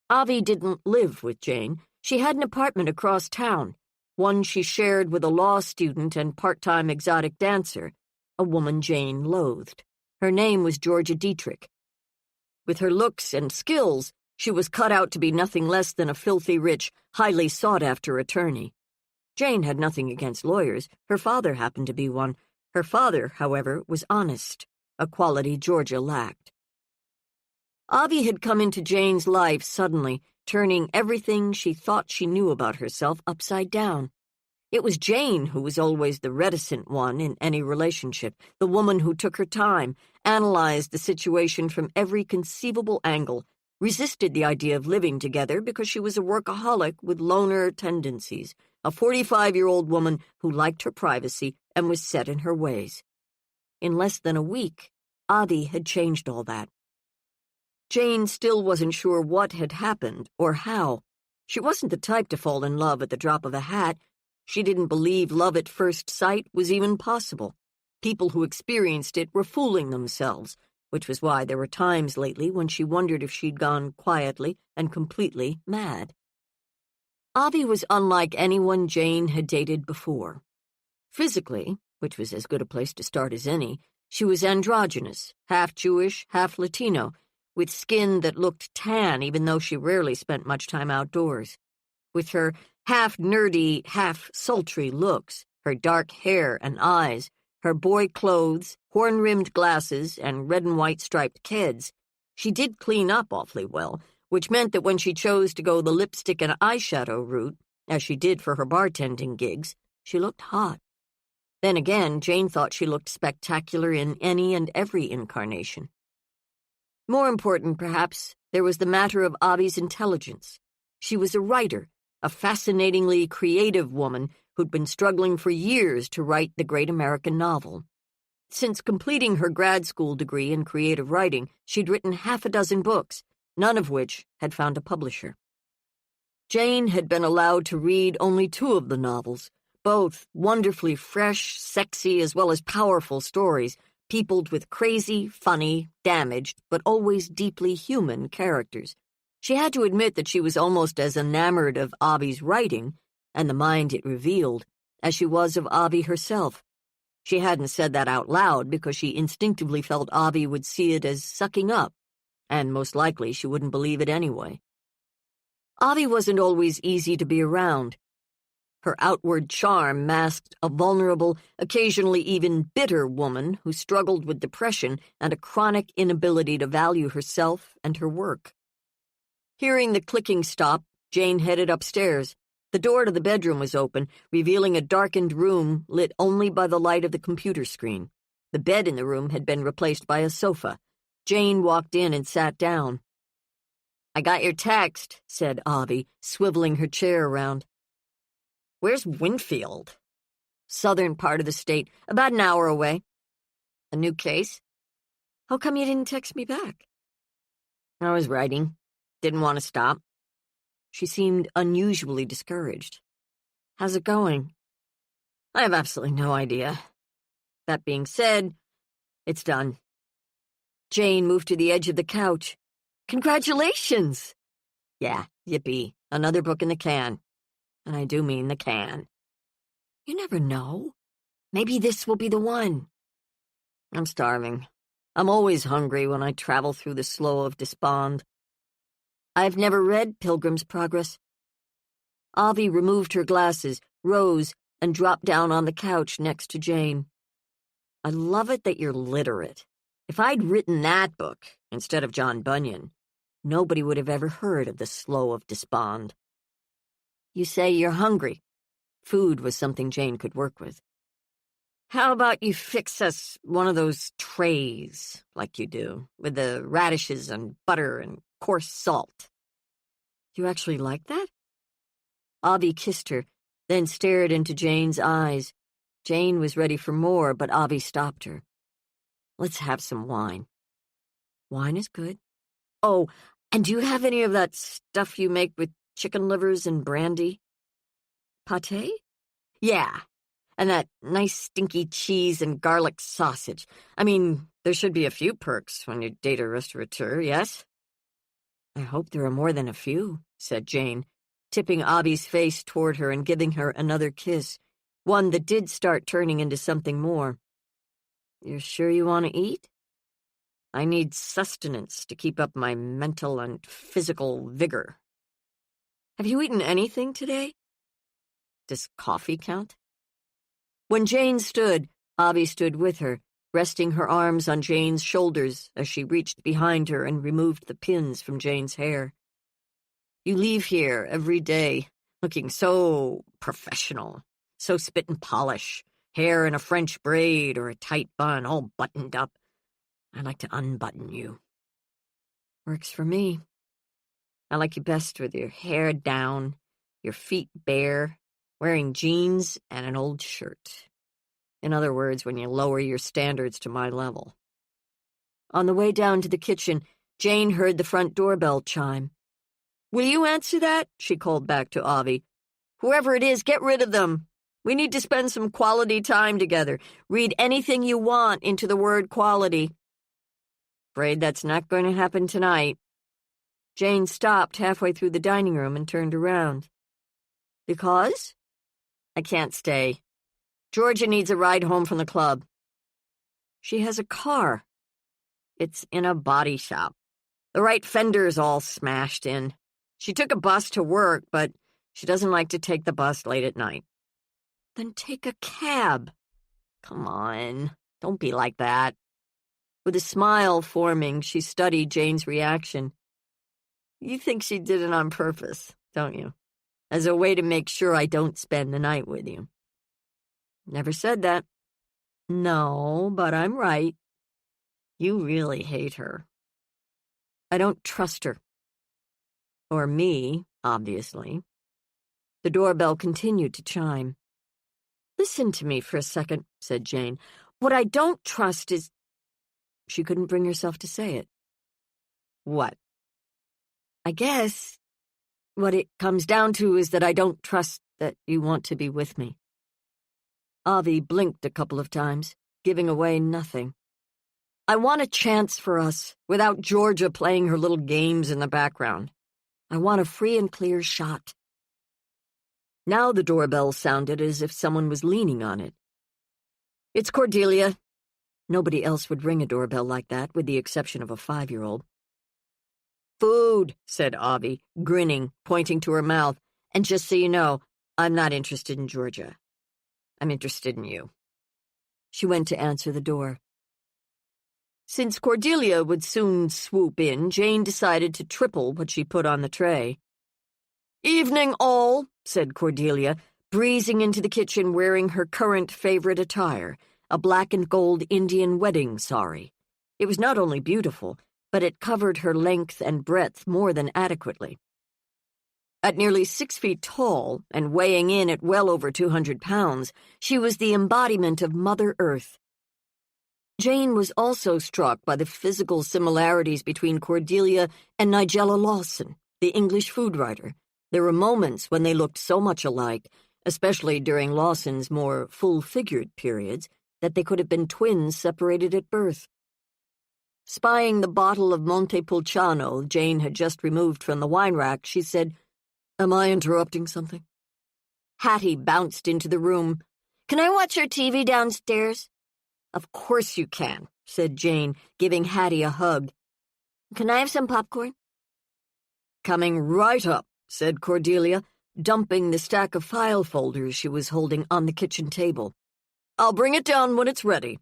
Avi didn't live with Jane. She had an apartment across town, one she shared with a law student and part-time exotic dancer, a woman Jane loathed. Her name was Georgia Dietrich. With her looks and skills, she was cut out to be nothing less than a filthy rich, highly sought-after attorney. Jane had nothing against lawyers. Her father happened to be one. Her father, however, was honest, a quality Georgia lacked. Avi had come into Jane's life suddenly, turning everything she thought she knew about herself upside down. It was Jane who was always the reticent one in any relationship, the woman who took her time, analyzed the situation from every conceivable angle, resisted the idea of living together because she was a workaholic with loner tendencies, a 45-year-old woman who liked her privacy and was set in her ways. In less than a week, Audie had changed all that. Jane still wasn't sure what had happened or how. She wasn't the type to fall in love at the drop of a hat. She didn't believe love at first sight was even possible. People who experienced it were fooling themselves, which was why there were times lately when she wondered if she'd gone quietly and completely mad. Avi was unlike anyone Jane had dated before. Physically, which was as good a place to start as any, she was androgynous, half Jewish, half Latino, with skin that looked tan even though she rarely spent much time outdoors. With her half-nerdy, half-sultry looks, her dark hair and eyes, her boy clothes, horn-rimmed glasses, and red and white striped kids, she did clean up awfully well, which meant that when she chose to go the lipstick and eyeshadow route, as she did for her bartending gigs, she looked hot. Then again, Jane thought she looked spectacular in any and every incarnation. More important, perhaps, there was the matter of Avi's intelligence. She was a writer, a fascinatingly creative woman who'd been struggling for years to write the great American novel. Since completing her grad school degree in creative writing, she'd written 6 books, none of which had found a publisher. Jane had been allowed to read only 2 of the novels, both wonderfully fresh, sexy, as well as powerful stories, peopled with crazy, funny, damaged, but always deeply human characters. She had to admit that she was almost as enamored of Avi's writing, and the mind it revealed, as she was of Avi herself. She hadn't said that out loud because she instinctively felt Avi would see it as sucking up, and most likely she wouldn't believe it anyway. Avi wasn't always easy to be around. Her outward charm masked a vulnerable, occasionally even bitter woman who struggled with depression and a chronic inability to value herself and her work. Hearing the clicking stop, Jane headed upstairs. The door to the bedroom was open, revealing a darkened room lit only by the light of the computer screen. The bed in the room had been replaced by a sofa. Jane walked in and sat down. "I got your text," said Avi, swiveling her chair around. "Where's Winfield?" "Southern part of the state, about an hour away." "A new case?" "How come you didn't text me back?" "I was writing. Didn't want to stop." She seemed unusually discouraged. "How's it going?" "I have absolutely no idea. That being said, it's done." Jane moved to the edge of the couch. "Congratulations!" "Yeah, yippee. Another book in the can. And I do mean the can. You never know. Maybe this will be the one." "I'm starving. I'm always hungry when I travel through the Slough of Despond." "I've never read Pilgrim's Progress." Avi removed her glasses, rose, and dropped down on the couch next to Jane. "I love it that you're literate. If I'd written that book instead of John Bunyan, nobody would have ever heard of the Slough of Despond." "You say you're hungry." Food was something Jane could work with. "How about you fix us one of those trays, like you do, with the radishes and butter and coarse salt?" "You actually like that?" Avi kissed her, then stared into Jane's eyes. Jane was ready for more, but Avi stopped her. "Let's have some wine." "Wine is good." "Oh, and do you have any of that stuff you make with chicken livers and brandy?" "Pâté?" "Yeah, and that nice stinky cheese and garlic sausage. I mean, there should be a few perks when you date a restaurateur, yes?" "I hope there are more than a few," said Jane, tipping Avi's face toward her and giving her another kiss, one that did start turning into something more. "You're sure you want to eat?" "I need sustenance to keep up my mental and physical vigor." "Have you eaten anything today?" "Does coffee count?" When Jane stood, Avi stood with her, resting her arms on Jane's shoulders as she reached behind her and removed the pins from Jane's hair. "You leave here every day, looking so professional. So spit and polish, hair in a French braid or a tight bun, all buttoned up. I like to unbutton you. Works for me. I like you best with your hair down, your feet bare, wearing jeans and an old shirt. In other words, when you lower your standards to my level. On the way down to the kitchen, Jane heard the front doorbell chime. "Will you answer that?" she called back to Avi. "Whoever it is, get rid of them. We need to spend some quality time together. Read anything you want into the word quality." Afraid that's not going to happen tonight. Jane stopped halfway through the dining room and turned around. "Because?" "I can't stay. Georgia needs a ride home from the club." "She has a car." "It's in a body shop. The right fender's all smashed in. She took a bus to work, but she doesn't like to take the bus late at night." "Then take a cab." "Come on, don't be like that." With a smile forming, she studied Jane's reaction. "You think she did it on purpose, don't you? As a way to make sure I don't spend the night with you." "Never said that." "No, but I'm right. You really hate her." "I don't trust her. Or me, obviously." The doorbell continued to chime. "Listen to me for a second," said Jane. "What I don't trust is—" She couldn't bring herself to say it. "What?" "I guess what it comes down to is that I don't trust that you want to be with me." Avi blinked a couple of times, giving away nothing. "I want a chance for us, without Georgia playing her little games in the background. I want a free and clear shot." Now the doorbell sounded as if someone was leaning on it. "It's Cordelia." Nobody else would ring a doorbell like that, with the exception of a 5-year-old. "Food," said Avi, grinning, pointing to her mouth. "And just so you know, I'm not interested in Georgia. I'm interested in you." She went to answer the door. Since Cordelia would soon swoop in, Jane decided to triple what she put on the tray. "Evening, all," said Cordelia, breezing into the kitchen wearing her current favorite attire, a black and gold Indian wedding sari. It was not only beautiful, but it covered her length and breadth more than adequately. At nearly 6 feet tall and weighing in at well over 200 pounds, she was the embodiment of Mother Earth. Jane was also struck by the physical similarities between Cordelia and Nigella Lawson, the English food writer. There were moments when they looked so much alike, especially during Lawson's more full-figured periods, that they could have been twins separated at birth. Spying the bottle of Montepulciano Jane had just removed from the wine rack, she said, "Am I interrupting something?" Hattie bounced into the room. "Can I watch your TV downstairs?" "Of course you can," said Jane, giving Hattie a hug. "Can I have some popcorn?" "Coming right up," said Cordelia, dumping the stack of file folders she was holding on the kitchen table. "I'll bring it down when it's ready."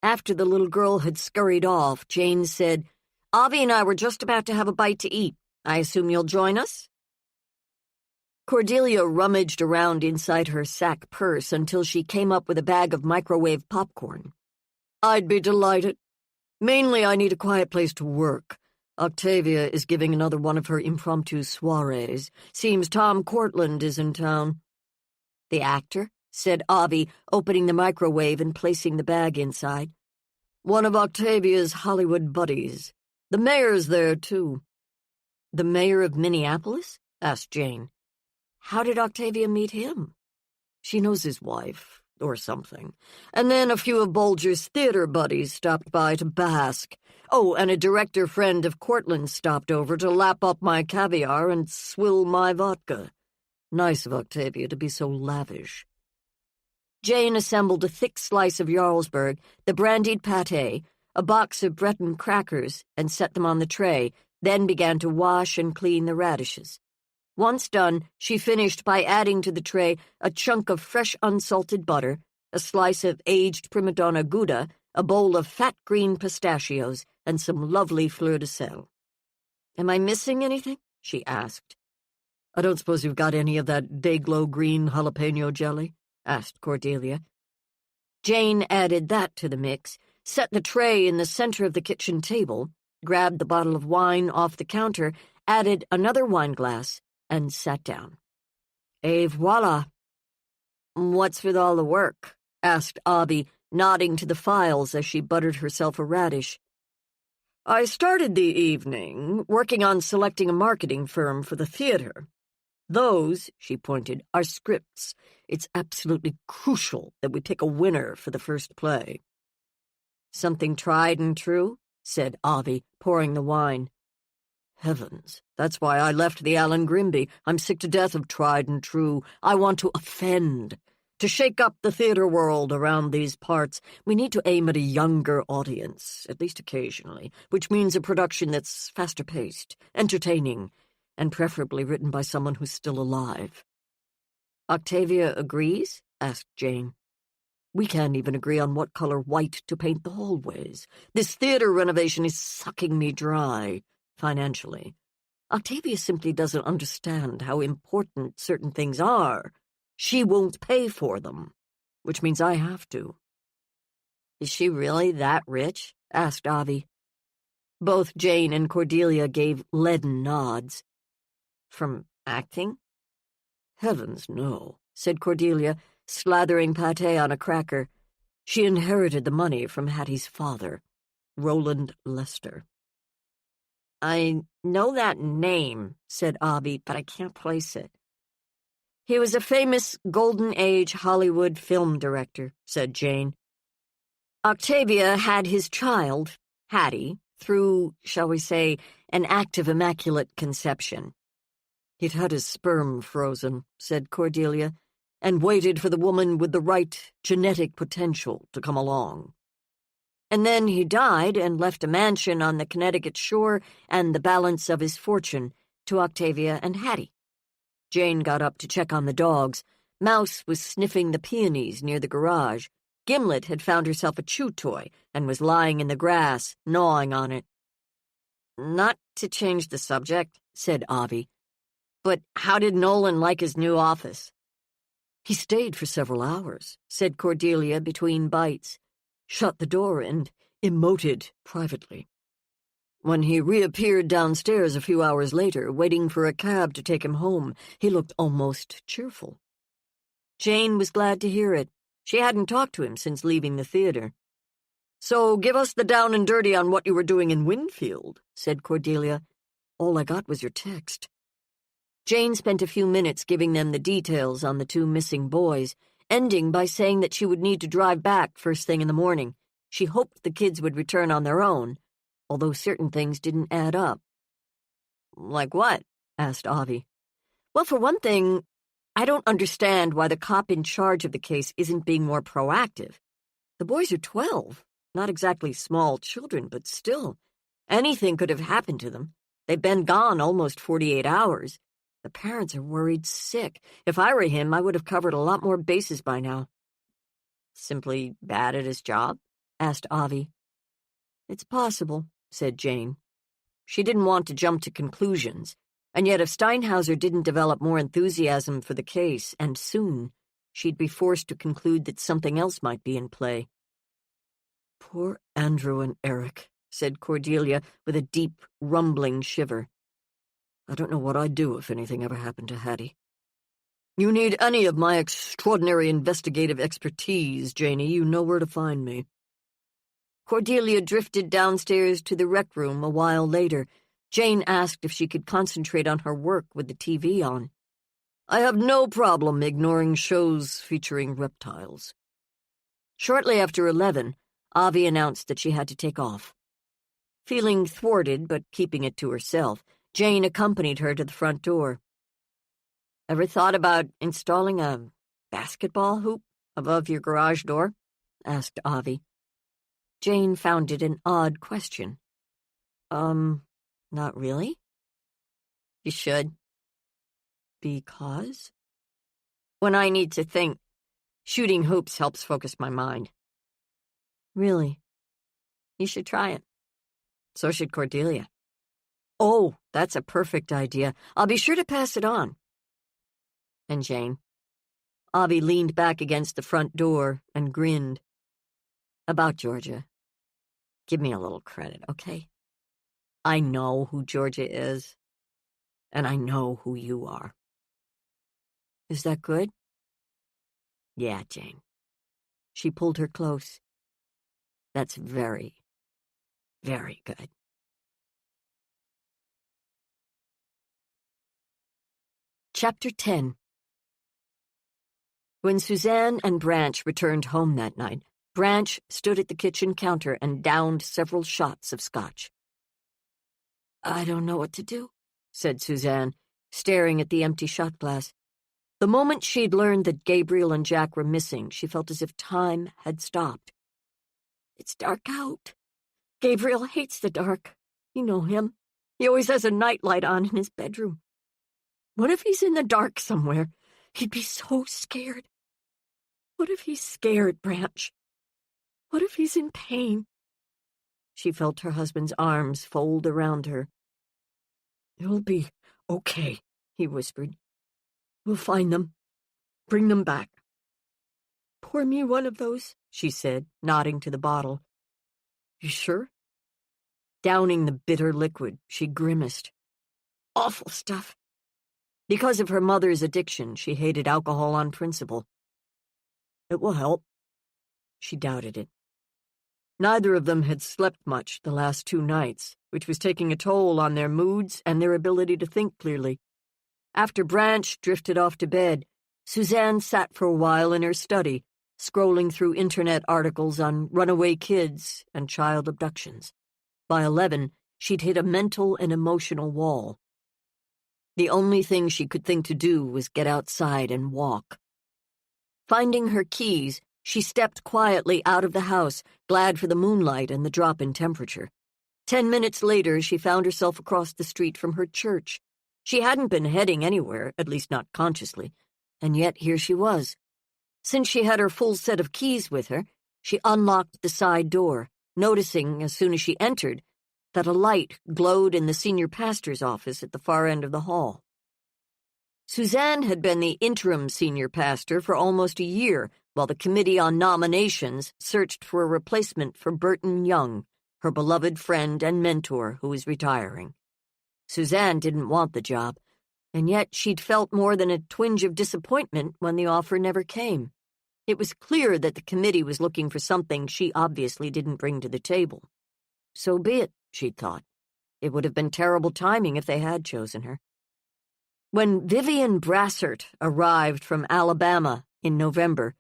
After the little girl had scurried off, Jane said, "Avi and I were just about to have a bite to eat. I assume you'll join us?" Cordelia rummaged around inside her sack purse until she came up with a bag of microwave popcorn. "I'd be delighted. Mainly I need a quiet place to work. Octavia is giving another one of her impromptu soirees. Seems Tom Cortland is in town." "The actor?" said Avi, opening the microwave and placing the bag inside. "One of Octavia's Hollywood buddies. The mayor's there, too." "The mayor of Minneapolis?" asked Jane. "How did Octavia meet him?" "She knows his wife, or something. And then a few of Bulger's theater buddies stopped by to bask. Oh, and a director friend of Cortland's stopped over to lap up my caviar and swill my vodka. Nice of Octavia to be so lavish." Jane assembled a thick slice of Jarlsberg, the brandied pâté, a box of Breton crackers, and set them on the tray, then began to wash and clean the radishes. Once done, she finished by adding to the tray a chunk of fresh unsalted butter, a slice of aged prima donna Gouda, a bowl of fat green pistachios, and some lovely fleur de sel. "Am I missing anything?" she asked. I don't suppose you've got any of that day-glow green jalapeno jelly? Asked Cordelia. Jane added that to the mix, set the tray in the center of the kitchen table, grabbed the bottle of wine off the counter, added another wine glass, and sat down. Et voila. What's with all the work? Asked Abby, nodding to the files as she buttered herself a radish. I started the evening working on selecting a marketing firm for the theater. Those, she pointed, are scripts. It's absolutely crucial that we pick a winner for the first play. Something tried and true? Said Avi, pouring the wine. Heavens, that's why I left the Alan Grimby. I'm sick to death of tried and true. I want to offend. To shake up the theater world around these parts, we need to aim at a younger audience, at least occasionally, which means a production that's faster-paced, entertaining, and preferably written by someone who's still alive. Octavia agrees? Asked Jane. We can't even agree on what color white to paint the hallways. This theater renovation is sucking me dry, financially. Octavia simply doesn't understand how important certain things are. She won't pay for them, which means I have to. Is she really that rich? Asked Avi. Both Jane and Cordelia gave leaden nods. From acting? Heavens, no, said Cordelia, slathering pâté on a cracker. She inherited the money from Hattie's father, Roland Lester. I know that name, said Avi, but I can't place it. He was a famous Golden Age Hollywood film director, said Jane. Octavia had his child, Hattie, through, shall we say, an act of immaculate conception. He'd had his sperm frozen, said Cordelia, and waited for the woman with the right genetic potential to come along. And then he died and left a mansion on the Connecticut shore and the balance of his fortune to Octavia and Hattie. Jane got up to check on the dogs. Mouse was sniffing the peonies near the garage. Gimlet had found herself a chew toy and was lying in the grass, gnawing on it. Not to change the subject, said Avi, but how did Nolan like his new office? He stayed for several hours, said Cordelia between bites, shut the door and emoted privately. When he reappeared downstairs a few hours later, waiting for a cab to take him home, he looked almost cheerful. Jane was glad to hear it. She hadn't talked to him since leaving the theater. So give us the down and dirty on what you were doing in Winfield, said Cordelia. All I got was your text. Jane spent a few minutes giving them the details on the two missing boys, ending by saying that she would need to drive back first thing in the morning. She hoped the kids would return on their own, although certain things didn't add up. Like what? Asked Avi. Well, for one thing, I don't understand why the cop in charge of the case isn't being more proactive. The boys are 12, not exactly small children, but still. Anything could have happened to them. They've been gone almost 48 hours. The parents are worried sick. If I were him, I would have covered a lot more bases by now. Simply bad at his job? Asked Avi. It's possible, said Jane. She didn't want to jump to conclusions, and yet if Steinhauser didn't develop more enthusiasm for the case, and soon, she'd be forced to conclude that something else might be in play. Poor Andrew and Eric, said Cordelia with a deep, rumbling shiver. I don't know what I'd do if anything ever happened to Hattie. You need any of my extraordinary investigative expertise, Janie, you know where to find me. Cordelia drifted downstairs to the rec room a while later. Jane asked if she could concentrate on her work with the TV on. I have no problem ignoring shows featuring reptiles. Shortly after 11, Avi announced that she had to take off. Feeling thwarted but keeping it to herself, Jane accompanied her to the front door. Ever thought about installing a basketball hoop above your garage door? Asked Avi. Jane found it an odd question. Not really? You should. Because? When I need to think, shooting hoops helps focus my mind. Really? You should try it. So should Cordelia. Oh, that's a perfect idea. I'll be sure to pass it on. and Jane. Avi leaned back against the front door and grinned. About Georgia. Give me a little credit, okay? I know who Georgia is, and I know who you are. Is that good? Yeah, Jane. She pulled her close. That's very, very good. Chapter 10. When Suzanne and Branch returned home that night, Branch stood at the kitchen counter and downed several shots of scotch. I don't know what to do, said Suzanne, staring at the empty shot glass. The moment she'd learned that Gabriel and Jack were missing, she felt as if time had stopped. It's dark out. Gabriel hates the dark. You know him. He always has a nightlight on in his bedroom. What if he's in the dark somewhere? He'd be so scared. What if he's scared, Branch? What if he's in pain? She felt her husband's arms fold around her. It'll be okay, he whispered. We'll find them. Bring them back. Pour me one of those, she said, nodding to the bottle. You sure? Downing the bitter liquid, she grimaced. Awful stuff. Because of her mother's addiction, she hated alcohol on principle. It will help. She doubted it. Neither of them had slept much the last 2 nights, which was taking a toll on their moods and their ability to think clearly. After Branch drifted off to bed, Suzanne sat for a while in her study, scrolling through internet articles on runaway kids and child abductions. By 11, she'd hit a mental and emotional wall. The only thing she could think to do was get outside and walk. Finding her keys, she stepped quietly out of the house, glad for the moonlight and the drop in temperature. 10 minutes later, she found herself across the street from her church. She hadn't been heading anywhere, at least not consciously, and yet here she was. Since she had her full set of keys with her, she unlocked the side door, noticing, as soon as she entered, that a light glowed in the senior pastor's office at the far end of the hall. Suzanne had been the interim senior pastor for almost a year, while the Committee on Nominations searched for a replacement for Burton Young, her beloved friend and mentor who was retiring. Suzanne didn't want the job, and yet she'd felt more than a twinge of disappointment when the offer never came. It was clear that the committee was looking for something she obviously didn't bring to the table. So be it, she'd thought. It would have been terrible timing if they had chosen her. When Vivian Brassert arrived from Alabama in November,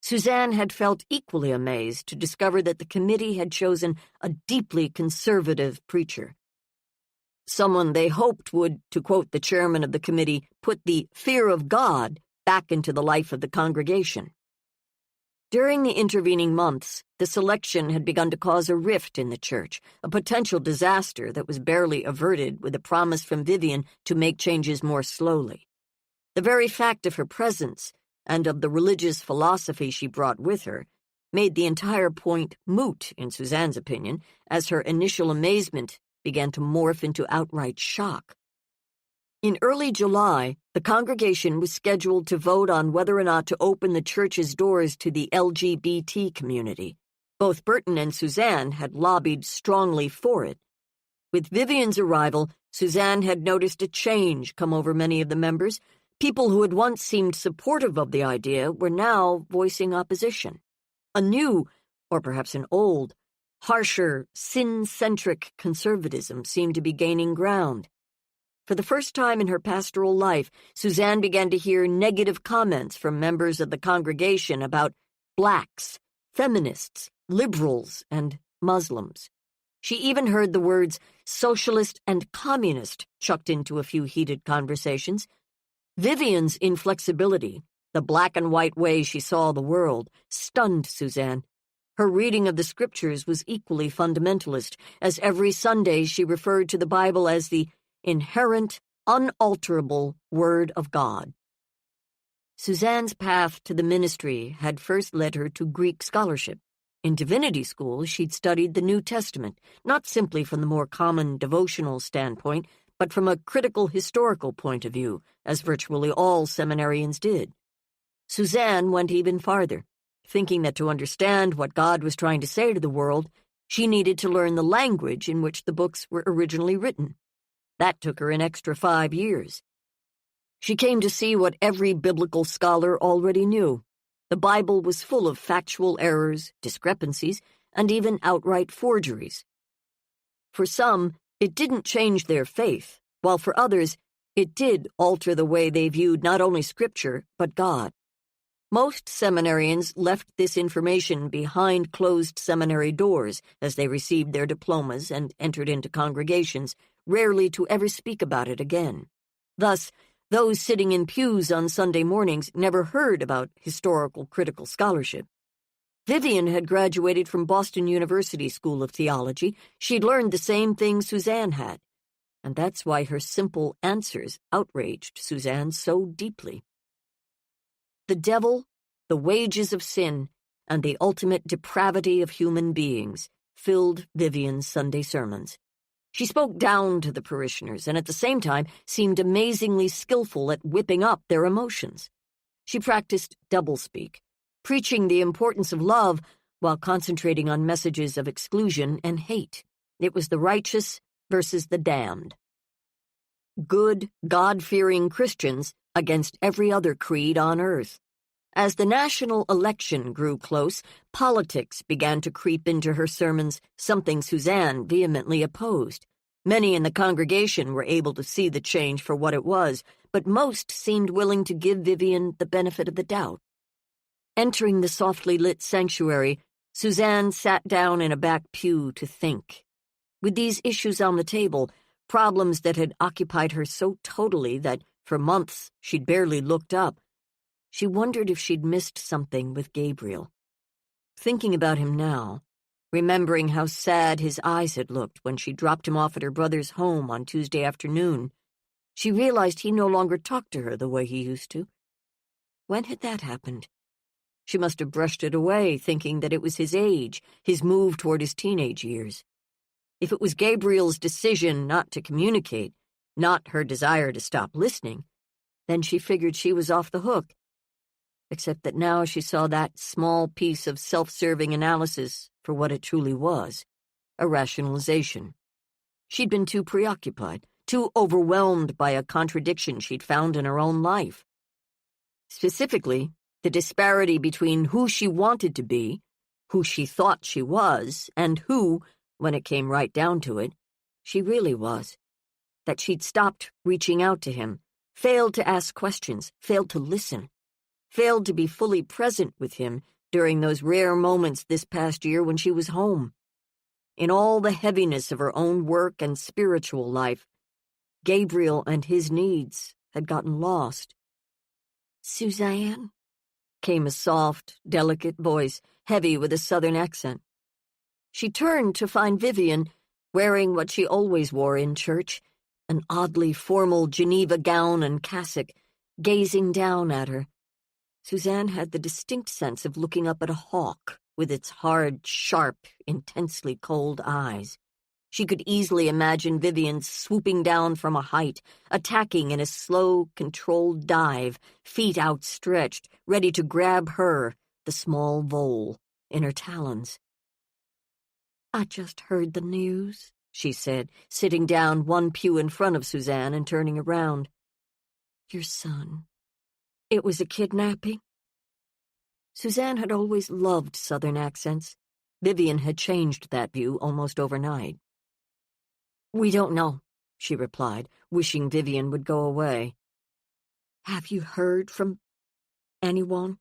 Suzanne had felt equally amazed to discover that the committee had chosen a deeply conservative preacher. Someone they hoped would, to quote the chairman of the committee, put the fear of God back into the life of the congregation. During the intervening months, the selection had begun to cause a rift in the church, a potential disaster that was barely averted with a promise from Vivian to make changes more slowly. The very fact of her presence, and of the religious philosophy she brought with her, made the entire point moot, in Suzanne's opinion, as her initial amazement began to morph into outright shock. In early July, the congregation was scheduled to vote on whether or not to open the church's doors to the LGBT community. Both Burton and Suzanne had lobbied strongly for it. With Vivian's arrival, Suzanne had noticed a change come over many of the members. People who had once seemed supportive of the idea were now voicing opposition. A new, or perhaps an old, harsher, sin-centric conservatism seemed to be gaining ground. For the first time in her pastoral life, Suzanne began to hear negative comments from members of the congregation about blacks, feminists, liberals, and Muslims. She even heard the words socialist and communist chucked into a few heated conversations. Vivian's inflexibility, the black and white way she saw the world, stunned Suzanne. Her reading of the scriptures was equally fundamentalist, as every Sunday she referred to the Bible as the inherent, unalterable Word of God. Suzanne's path to the ministry had first led her to Greek scholarship. In divinity school, she'd studied the New Testament, not simply from the more common devotional standpoint, but from a critical historical point of view, as virtually all seminarians did. Suzanne went even farther, thinking that to understand what God was trying to say to the world, she needed to learn the language in which the books were originally written. That took her an extra 5 years. She came to see what every biblical scholar already knew. The Bible was full of factual errors, discrepancies, and even outright forgeries. For some, it didn't change their faith, while for others, it did alter the way they viewed not only Scripture, but God. Most seminarians left this information behind closed seminary doors as they received their diplomas and entered into congregations, rarely to ever speak about it again. Thus, those sitting in pews on Sunday mornings never heard about historical critical scholarship. Vivian had graduated from Boston University School of Theology. She'd learned the same things Suzanne had, and that's why her simple answers outraged Suzanne so deeply. The devil, the wages of sin, and the ultimate depravity of human beings filled Vivian's Sunday sermons. She spoke down to the parishioners and at the same time seemed amazingly skillful at whipping up their emotions. She practiced doublespeak, preaching the importance of love while concentrating on messages of exclusion and hate. It was the righteous versus the damned. Good, God-fearing Christians against every other creed on earth. As the national election grew close, politics began to creep into her sermons, something Suzanne vehemently opposed. Many in the congregation were able to see the change for what it was, but most seemed willing to give Vivian the benefit of the doubt. Entering the softly lit sanctuary, Suzanne sat down in a back pew to think. With these issues on the table, problems that had occupied her so totally that, for months, she'd barely looked up, she wondered if she'd missed something with Gabriel. Thinking about him now, remembering how sad his eyes had looked when she dropped him off at her brother's home on Tuesday afternoon, she realized he no longer talked to her the way he used to. When had that happened? She must have brushed it away, thinking that it was his age, his move toward his teenage years. If it was Gabriel's decision not to communicate, not her desire to stop listening, then she figured she was off the hook. Except that now she saw that small piece of self-serving analysis for what it truly was, a rationalization. She'd been too preoccupied, too overwhelmed by a contradiction she'd found in her own life. Specifically, the disparity between who she wanted to be, who she thought she was, and who, when it came right down to it, she really was. That she'd stopped reaching out to him, failed to ask questions, failed to listen, failed to be fully present with him during those rare moments this past year when she was home. In all the heaviness of her own work and spiritual life, Gabriel and his needs had gotten lost. "Suzanne?" came a soft, delicate voice, heavy with a southern accent. She turned to find Vivian, wearing what she always wore in church, an oddly formal Geneva gown and cassock, gazing down at her. Suzanne had the distinct sense of looking up at a hawk with its hard, sharp, intensely cold eyes. She could easily imagine Vivian swooping down from a height, attacking in a slow, controlled dive, feet outstretched, ready to grab her, the small vole, in her talons. "I just heard the news," she said, sitting down one pew in front of Suzanne and turning around. "Your son. It was a kidnapping?" Suzanne had always loved Southern accents. Vivian had changed that view almost overnight. "We don't know," she replied, wishing Vivian would go away. "Have you heard from anyone?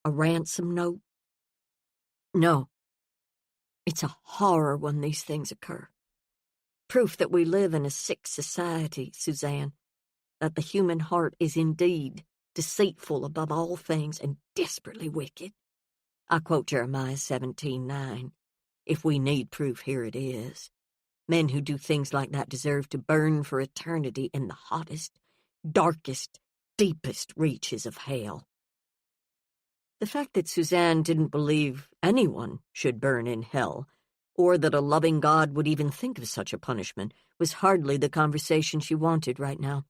A ransom note?" "No. It's a horror when these things occur. Proof that we live in a sick society, Suzanne, that the human heart is indeed deceitful above all things and desperately wicked. I quote Jeremiah 17:9. If we need proof, here it is. Men who do things like that deserve to burn for eternity in the hottest, darkest, deepest reaches of hell." The fact that Suzanne didn't believe anyone should burn in hell or that a loving God would even think of such a punishment, was hardly the conversation she wanted right now.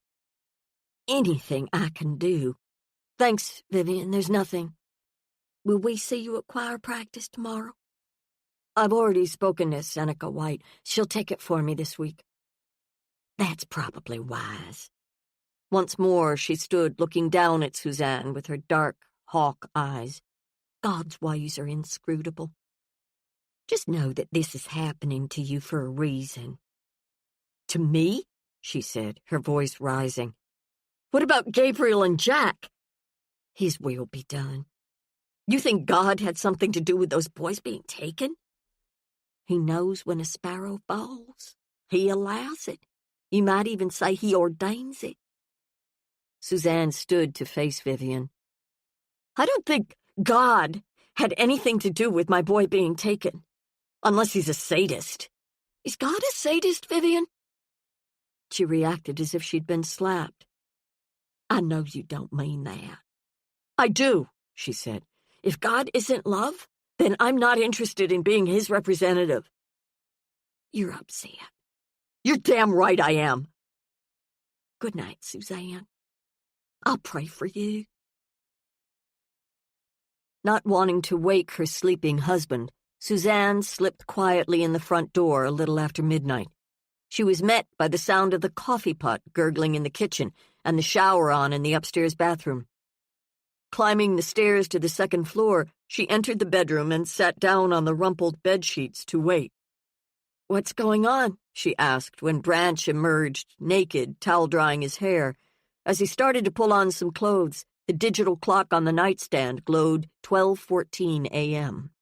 "Anything I can do." "Thanks, Vivian, there's nothing." "Will we see you at choir practice tomorrow?" "I've already spoken to Seneca White. She'll take it for me this week." "That's probably wise." Once more she stood looking down at Suzanne with her dark hawk eyes. God's ways are inscrutable. "Just know that this is happening to you for a reason." "To me?" she said, her voice rising. "What about Gabriel and Jack?" "His will be done." "You think God had something to do with those boys being taken?" "He knows when a sparrow falls. He allows it. You might even say he ordains it." Suzanne stood to face Vivian. "I don't think God had anything to do with my boy being taken. Unless he's a sadist." "Is God a sadist, Vivian?" She reacted as if she'd been slapped. "I know you don't mean that." "I do," she said. "If God isn't love, then I'm not interested in being his representative." "You're upset." "You're damn right I am." "Good night, Suzanne. I'll pray for you." Not wanting to wake her sleeping husband, Suzanne slipped quietly in the front door a little after midnight. She was met by the sound of the coffee pot gurgling in the kitchen and the shower on in the upstairs bathroom. Climbing the stairs to the second floor, she entered the bedroom and sat down on the rumpled bedsheets to wait. "What's going on?" she asked when Branch emerged, naked, towel-drying his hair. As he started to pull on some clothes, the digital clock on the nightstand glowed 12:14 a.m.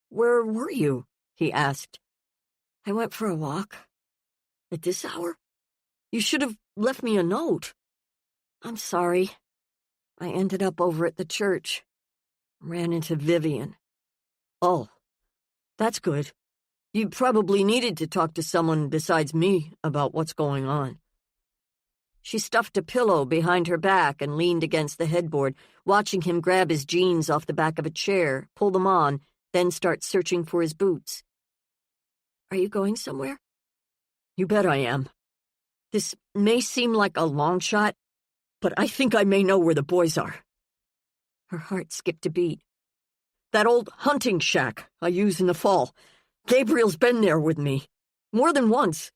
"Where were you?" he asked. "I went for a walk." "At this hour? You should have left me a note." "I'm sorry. I ended up over at the church. Ran into Vivian." "Oh, that's good. You probably needed to talk to someone besides me about what's going on." She stuffed a pillow behind her back and leaned against the headboard, watching him grab his jeans off the back of a chair, pull them on, then start searching for his boots. "Are you going somewhere?" "You bet I am. This may seem like a long shot, but I think I may know where the boys are." Her heart skipped a beat. "That old hunting shack I use in the fall. Gabriel's been there with me. More than once."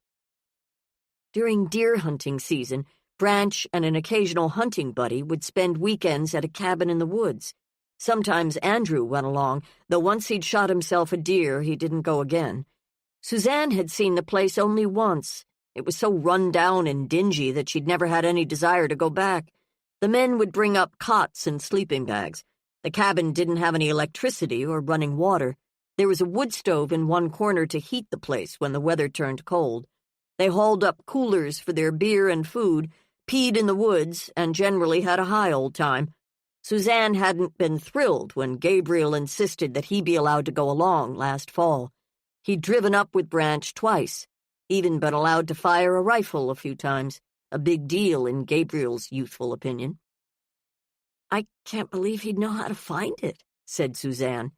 During deer hunting season, Branch and an occasional hunting buddy would spend weekends at a cabin in the woods. Sometimes Andrew went along, though once he'd shot himself a deer, he didn't go again. Suzanne had seen the place only once. It was so run down and dingy that she'd never had any desire to go back. The men would bring up cots and sleeping bags. The cabin didn't have any electricity or running water. There was a wood stove in one corner to heat the place when the weather turned cold. They hauled up coolers for their beer and food, peed in the woods, and generally had a high old time. Suzanne hadn't been thrilled when Gabriel insisted that he be allowed to go along last fall. He'd driven up with Branch twice, even been allowed to fire a rifle a few times, a big deal in Gabriel's youthful opinion. "I can't believe he'd know how to find it," said Suzanne.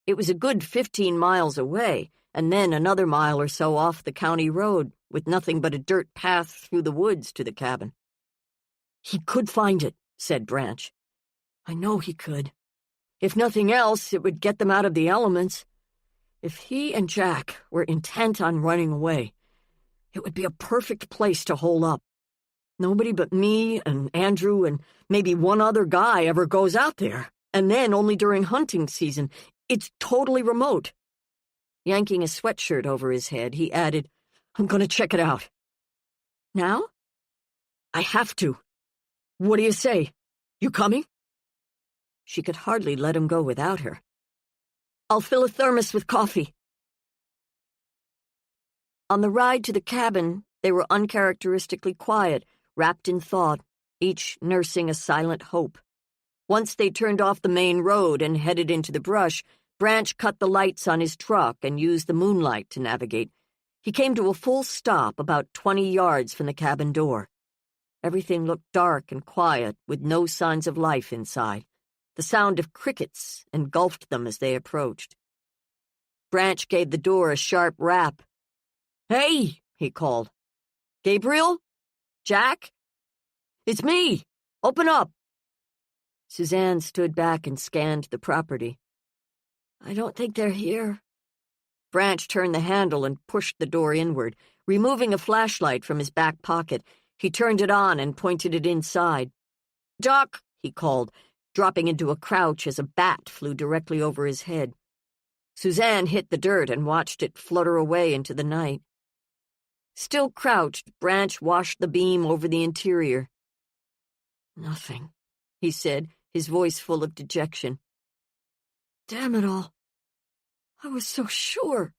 It was a good 15 miles away, and then another mile or so off the county road, with nothing but a dirt path through the woods to the cabin. "He could find it," said Branch. "I know he could. If nothing else, it would get them out of the elements. If he and Jack were intent on running away, it would be a perfect place to hole up. Nobody but me and Andrew and maybe one other guy ever goes out there, and then only during hunting season. It's totally remote." Yanking a sweatshirt over his head, he added, "I'm going to check it out." "Now?" "I have to. What do you say? You coming?" She could hardly let him go without her. "I'll fill a thermos with coffee." On the ride to the cabin, they were uncharacteristically quiet, wrapped in thought, each nursing a silent hope. Once they turned off the main road and headed into the brush, Branch cut the lights on his truck and used the moonlight to navigate. He came to a full stop about 20 yards from the cabin door. Everything looked dark and quiet, with no signs of life inside. The sound of crickets engulfed them as they approached. Branch gave the door a sharp rap. "Hey," he called. "Gabriel? Jack? It's me! Open up!" Suzanne stood back and scanned the property. "I don't think they're here." Branch turned the handle and pushed the door inward. Removing a flashlight from his back pocket, he turned it on and pointed it inside. "Duck!" he called, dropping into a crouch as a bat flew directly over his head. Suzanne hit the dirt and watched it flutter away into the night. Still crouched, Branch washed the beam over the interior. "Nothing," he said, his voice full of dejection. "Damn it all. I was so sure."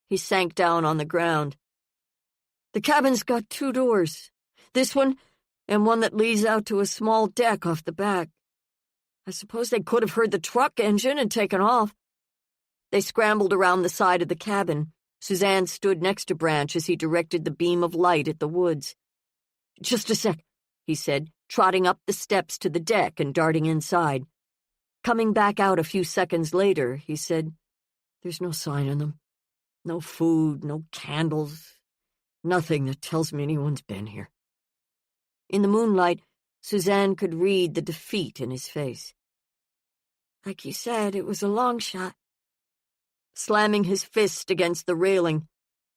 He sank down on the ground. "The cabin's got 2 doors. This one and one that leads out to a small deck off the back. I suppose they could have heard the truck engine and taken off." They scrambled around the side of the cabin. Suzanne stood next to Branch as he directed the beam of light at the woods. "Just a sec," he said, trotting up the steps to the deck and darting inside. Coming back out a few seconds later, he said, "There's no sign of them. No food, no candles, nothing that tells me anyone's been here." In the moonlight, Suzanne could read the defeat in his face. "Like you said, it was a long shot." Slamming his fist against the railing,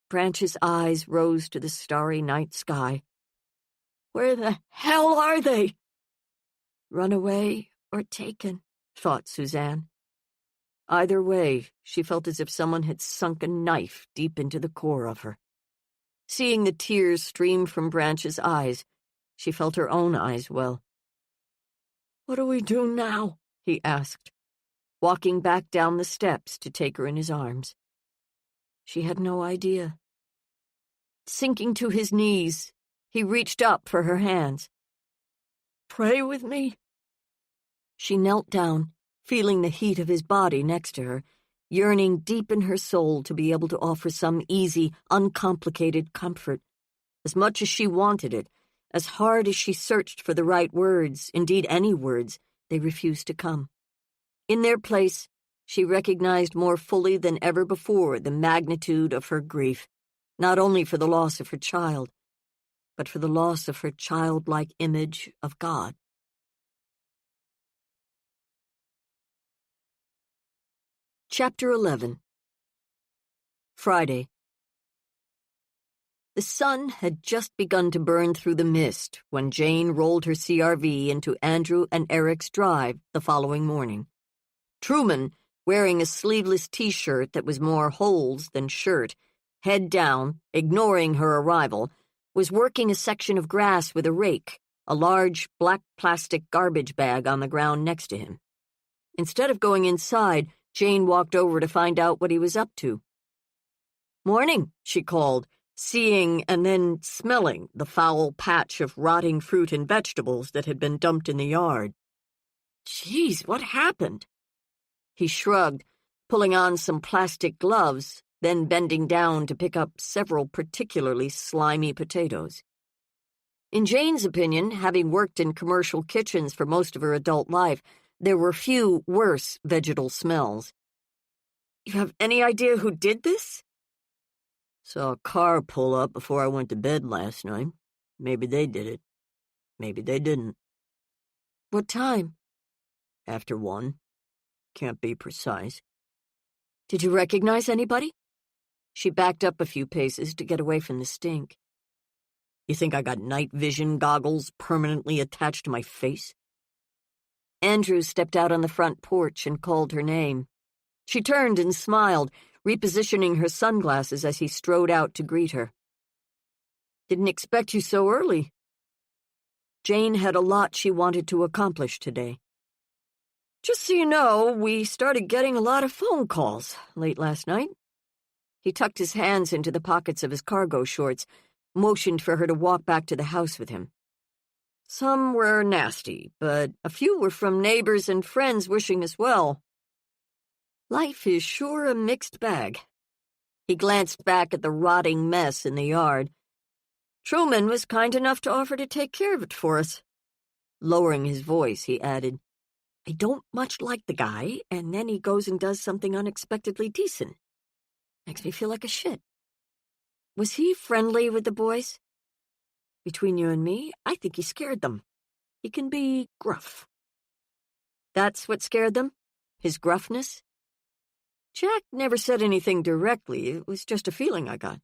Branch's eyes rose to the starry night sky. "Where the hell are they?" "Runaway or taken," thought Suzanne. Either way, she felt as if someone had sunk a knife deep into the core of her. Seeing the tears stream from Branch's eyes, she felt her own eyes well. "What do we do now?" he asked, walking back down the steps to take her in his arms. She had no idea. Sinking to his knees, he reached up for her hands. "Pray with me." She knelt down, feeling the heat of his body next to her, yearning deep in her soul to be able to offer some easy, uncomplicated comfort. As much as she wanted it, as hard as she searched for the right words, indeed any words, they refused to come. In their place, she recognized more fully than ever before the magnitude of her grief, not only for the loss of her child, but for the loss of her childlike image of God. Chapter 11. Friday. The sun had just begun to burn through the mist when Jane rolled her CRV into Andrew and Eric's drive the following morning. Truman, wearing a sleeveless T-shirt that was more holes than shirt, head down, ignoring her arrival, was working a section of grass with a rake, a large black plastic garbage bag on the ground next to him. Instead of going inside, Jane walked over to find out what he was up to. "Morning," she called, seeing and then smelling the foul patch of rotting fruit and vegetables that had been dumped in the yard. "Geez, what happened?" He shrugged, pulling on some plastic gloves, then bending down to pick up several particularly slimy potatoes. In Jane's opinion, having worked in commercial kitchens for most of her adult life, there were few worse vegetal smells. "You have any idea who did this?" "Saw a car pull up before I went to bed last night. Maybe they did it. Maybe they didn't." "What time?" "After 1. Can't be precise." "Did you recognize anybody?" She backed up a few paces to get away from the stink. "You think I got night vision goggles permanently attached to my face?" Andrew stepped out on the front porch and called her name. She turned and smiled, repositioning her sunglasses as he strode out to greet her. "Didn't expect you so early." Jane had a lot she wanted to accomplish today. "Just so you know, we started getting a lot of phone calls late last night." He tucked his hands into the pockets of his cargo shorts, motioned for her to walk back to the house with him. "Some were nasty, but a few were from neighbors and friends wishing us well. Life is sure a mixed bag." He glanced back at the rotting mess in the yard. "Truman was kind enough to offer to take care of it for us." Lowering his voice, he added, "I don't much like the guy, and then he goes and does something unexpectedly decent. Makes me feel like a shit. Was he friendly with the boys? Between you and me, I think he scared them. He can be gruff. That's what scared them? His gruffness? Jack never said anything directly. It was just a feeling I got.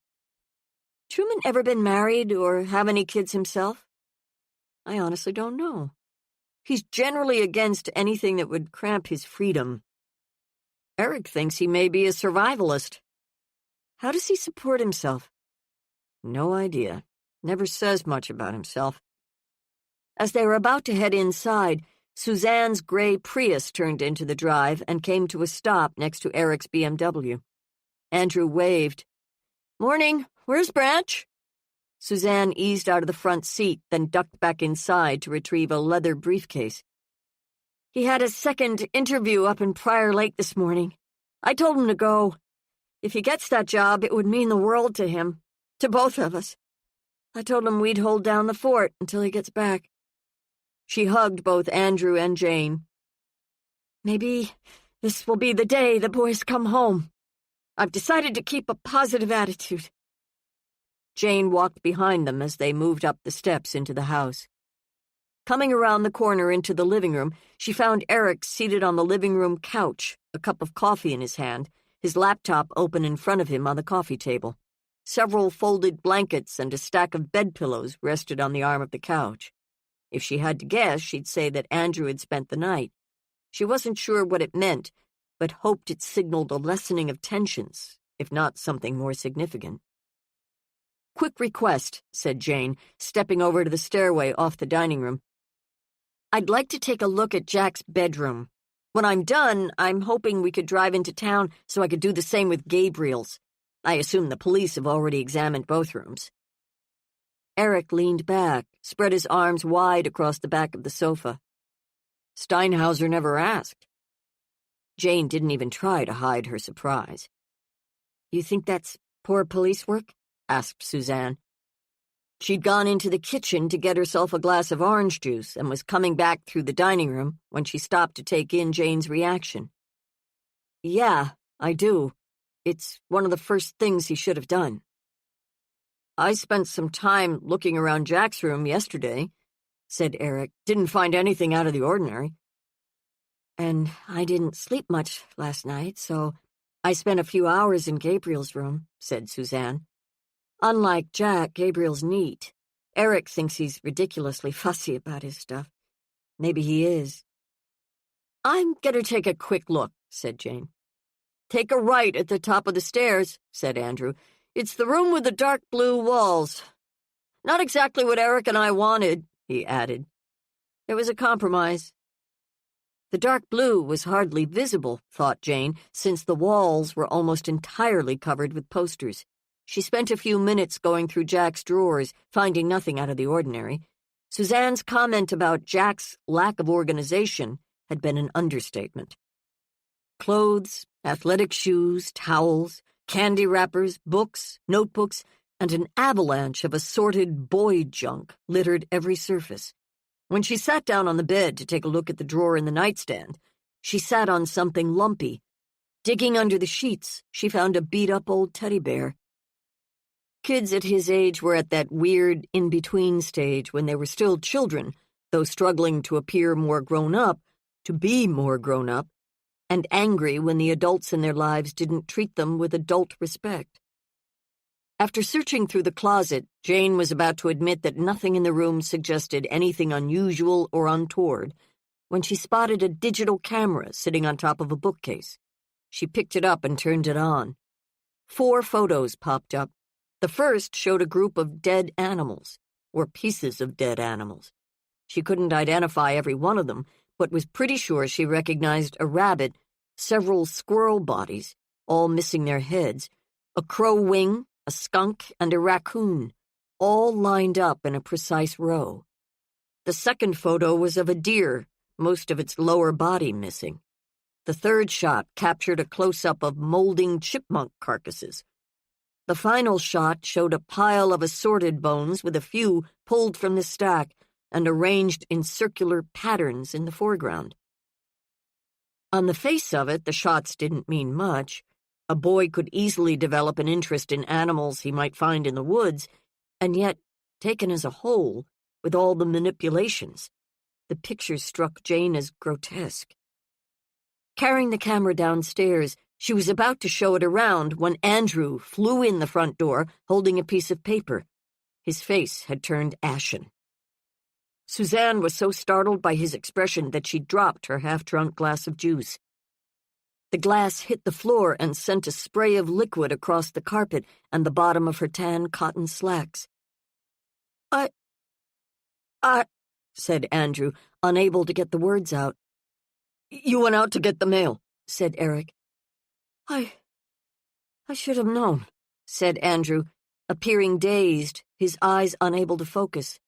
Truman ever been married or have any kids himself? I honestly don't know. He's generally against anything that would cramp his freedom. Eric thinks he may be a survivalist. How does he support himself? No idea. Never says much about himself. As they were about to head inside, Suzanne's gray Prius turned into the drive and came to a stop next to Eric's BMW. Andrew waved. Morning. Where's Branch? Suzanne eased out of the front seat, then ducked back inside to retrieve a leather briefcase. He had a second interview up in Prior Lake this morning. I told him to go. If he gets that job, it would mean the world to him, to both of us. I told him we'd hold down the fort until he gets back. She hugged both Andrew and Jane. Maybe this will be the day the boys come home. I've decided to keep a positive attitude. Jane walked behind them as they moved up the steps into the house. Coming around the corner into the living room, she found Eric seated on the living room couch, a cup of coffee in his hand, his laptop open in front of him on the coffee table. Several folded blankets and a stack of bed pillows rested on the arm of the couch. If she had to guess, she'd say that Andrew had spent the night. She wasn't sure what it meant, but hoped it signaled a lessening of tensions, if not something more significant. Quick request, said Jane, stepping over to the stairway off the dining room. I'd like to take a look at Jack's bedroom. When I'm done, I'm hoping we could drive into town so I could do the same with Gabriel's. I assume the police have already examined both rooms. Eric leaned back, spread his arms wide across the back of the sofa. Steinhauser never asked. Jane didn't even try to hide her surprise. You think that's poor police work? Asked Suzanne. She'd gone into the kitchen to get herself a glass of orange juice and was coming back through the dining room when she stopped to take in Jane's reaction. Yeah, I do. It's one of the first things he should have done. I spent some time looking around Jack's room yesterday, said Eric. Didn't find anything out of the ordinary. And I didn't sleep much last night, so I spent a few hours in Gabriel's room, said Suzanne. Unlike Jack, Gabriel's neat. Eric thinks he's ridiculously fussy about his stuff. Maybe he is. I'm going to take a quick look, said Jane. Take a right at the top of the stairs, said Andrew. It's the room with the dark blue walls. Not exactly what Eric and I wanted, he added. There was a compromise. The dark blue was hardly visible, thought Jane, since the walls were almost entirely covered with posters. She spent a few minutes going through Jack's drawers, finding nothing out of the ordinary. Suzanne's comment about Jack's lack of organization had been an understatement. Clothes, athletic shoes, towels, candy wrappers, books, notebooks, and an avalanche of assorted boy junk littered every surface. When she sat down on the bed to take a look at the drawer in the nightstand, she sat on something lumpy. Digging under the sheets, she found a beat-up old teddy bear. Kids at his age were at that weird in-between stage when they were still children, though struggling to appear more grown-up, to be more grown-up, and angry when the adults in their lives didn't treat them with adult respect. After searching through the closet, Jane was about to admit that nothing in the room suggested anything unusual or untoward when she spotted a digital camera sitting on top of a bookcase. She picked it up and turned it on. 4 photos popped up. The first showed a group of dead animals, or pieces of dead animals. She couldn't identify every one of them, but was pretty sure she recognized a rabbit, several squirrel bodies, all missing their heads, a crow wing, a skunk, and a raccoon, all lined up in a precise row. The second photo was of a deer, most of its lower body missing. The third shot captured a close-up of molding chipmunk carcasses. The final shot showed a pile of assorted bones with a few pulled from the stack and arranged in circular patterns in the foreground. On the face of it, the shots didn't mean much. A boy could easily develop an interest in animals he might find in the woods, and yet, taken as a whole, with all the manipulations, the pictures struck Jane as grotesque. Carrying the camera downstairs, she was about to show it around when Andrew flew in the front door holding a piece of paper. His face had turned ashen. Suzanne was so startled by his expression that she dropped her half-drunk glass of juice. The glass hit the floor and sent a spray of liquid across the carpet and the bottom of her tan cotton slacks. I, said Andrew, unable to get the words out. You went out to get the mail, said Eric. I should have known, said Andrew, appearing dazed, his eyes unable to focus.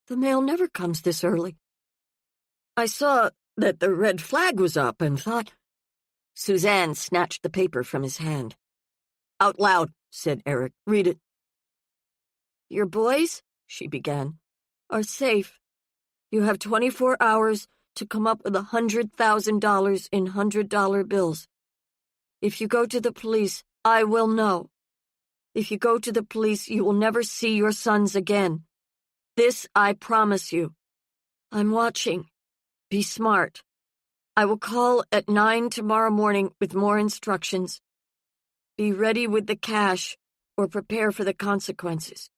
The mail never comes this early. I saw that the red flag was up and thought... Suzanne snatched the paper from his hand. Out loud, said Eric. Read it. Your boys, she began, are safe. You have 24 hours to come up with $100,000 in $100 bills. If you go to the police, I will know. If you go to the police, you will never see your sons again. This I promise you. I'm watching. Be smart. I will call at 9 tomorrow morning with more instructions. Be ready with the cash or prepare for the consequences.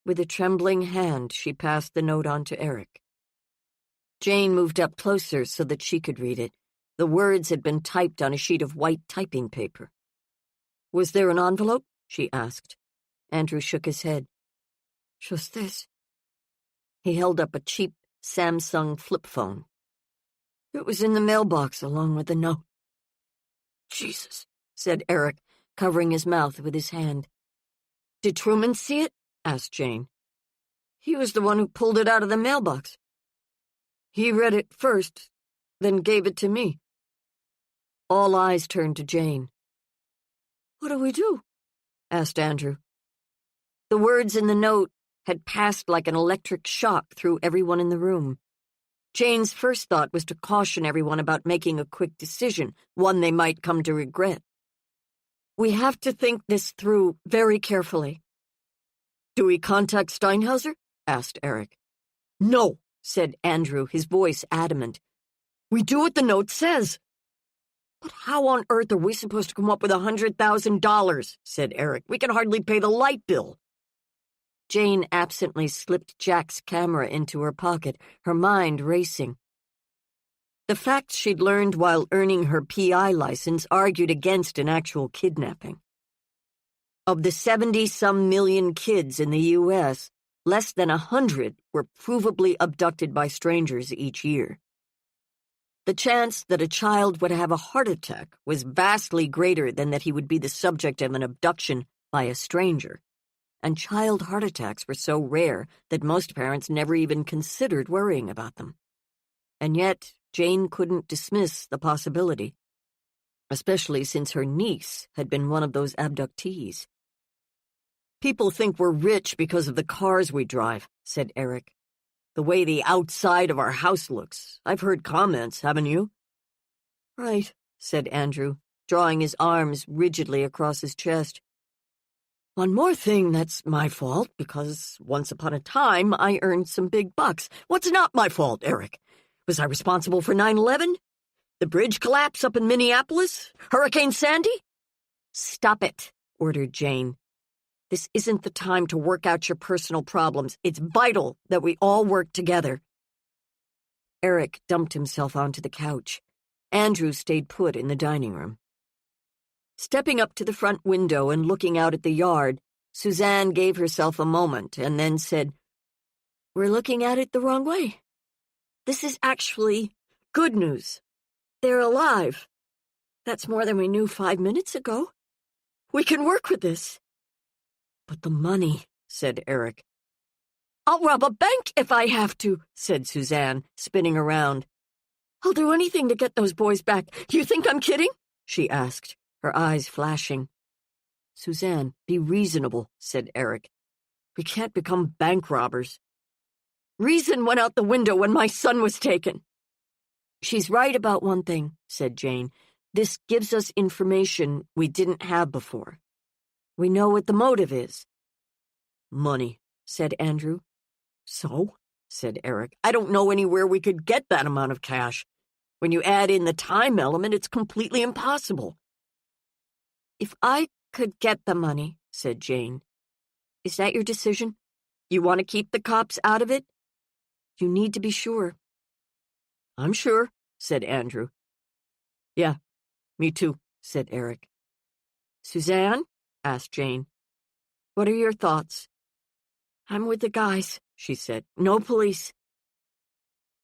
With a trembling hand, she passed the note on to Eric. Jane moved up closer so that she could read it. The words had been typed on a sheet of white typing paper. Was there an envelope? She asked. Andrew shook his head. Just this. He held up a cheap Samsung flip phone. It was in the mailbox along with the note. Jesus, said Eric, covering his mouth with his hand. Did Truman see it? Asked Jane. He was the one who pulled it out of the mailbox. He read it first, then gave it to me. All eyes turned to Jane. What do we do? Asked Andrew. The words in the note had passed like an electric shock through everyone in the room. Jane's first thought was to caution everyone about making a quick decision, one they might come to regret. We have to think this through very carefully. Do we contact Steinhauser? Asked Eric. No, said Andrew, his voice adamant. We do what the note says. But how on earth are we supposed to come up with $100,000? Said Eric. We can hardly pay the light bill. Jane absently slipped Jack's camera into her pocket, her mind racing. The facts she'd learned while earning her PI license argued against an actual kidnapping. Of the 70-some million kids in the U.S., less than 100 were provably abducted by strangers each year. The chance that a child would have a heart attack was vastly greater than that he would be the subject of an abduction by a stranger. And child heart attacks were so rare that most parents never even considered worrying about them. And yet, Jane couldn't dismiss the possibility, especially since her niece had been one of those abductees. People think we're rich because of the cars we drive, said Eric. The way the outside of our house looks. I've heard comments, haven't you? Right, said Andrew, drawing his arms rigidly across his chest. One more thing that's my fault, because once upon a time I earned some big bucks. What's not my fault, Eric? Was I responsible for 9/11? The bridge collapse up in Minneapolis? Hurricane Sandy? Stop it, ordered Jane. This isn't the time to work out your personal problems. It's vital that we all work together. Eric dumped himself onto the couch. Andrew stayed put in the dining room. Stepping up to the front window and looking out at the yard, Suzanne gave herself a moment and then said, We're looking at it the wrong way. This is actually good news. They're alive. That's more than we knew 5 minutes ago. We can work with this. But the money, said Eric. I'll rob a bank if I have to, said Suzanne, spinning around. I'll do anything to get those boys back. You think I'm kidding? She asked, her eyes flashing. Suzanne, be reasonable, said Eric. We can't become bank robbers. Reason went out the window when my son was taken. She's right about one thing, said Jane. This gives us information we didn't have before. We know what the motive is." "Money," said Andrew. "So?" said Eric. "I don't know anywhere we could get that amount of cash. When you add in the time element, it's completely impossible." "If I could get the money," said Jane. "Is that your decision? You want to keep the cops out of it? You need to be sure." "I'm sure," said Andrew. "Yeah, me too," said Eric. "Suzanne?" asked Jane. "What are your thoughts?" "I'm with the guys," she said. "No police."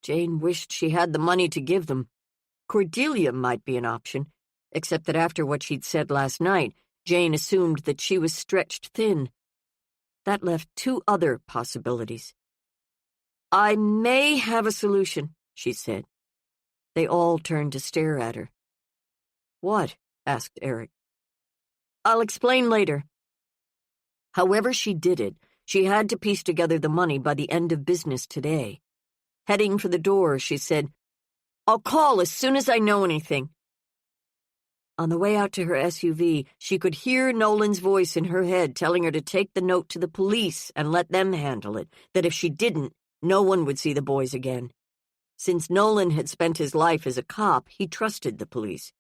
Jane wished she had the money to give them. Cordelia might be an option, except that after what she'd said last night, Jane assumed that she was stretched thin. That left two other possibilities. "I may have a solution," she said. They all turned to stare at her. "What?" asked Eric. "I'll explain later." However she did it, she had to piece together the money by the end of business today. Heading for the door, she said, "I'll call as soon as I know anything." On the way out to her SUV, she could hear Nolan's voice in her head telling her to take the note to the police and let them handle it, that if she didn't, no one would see the boys again. Since Nolan had spent his life as a cop, he trusted the police.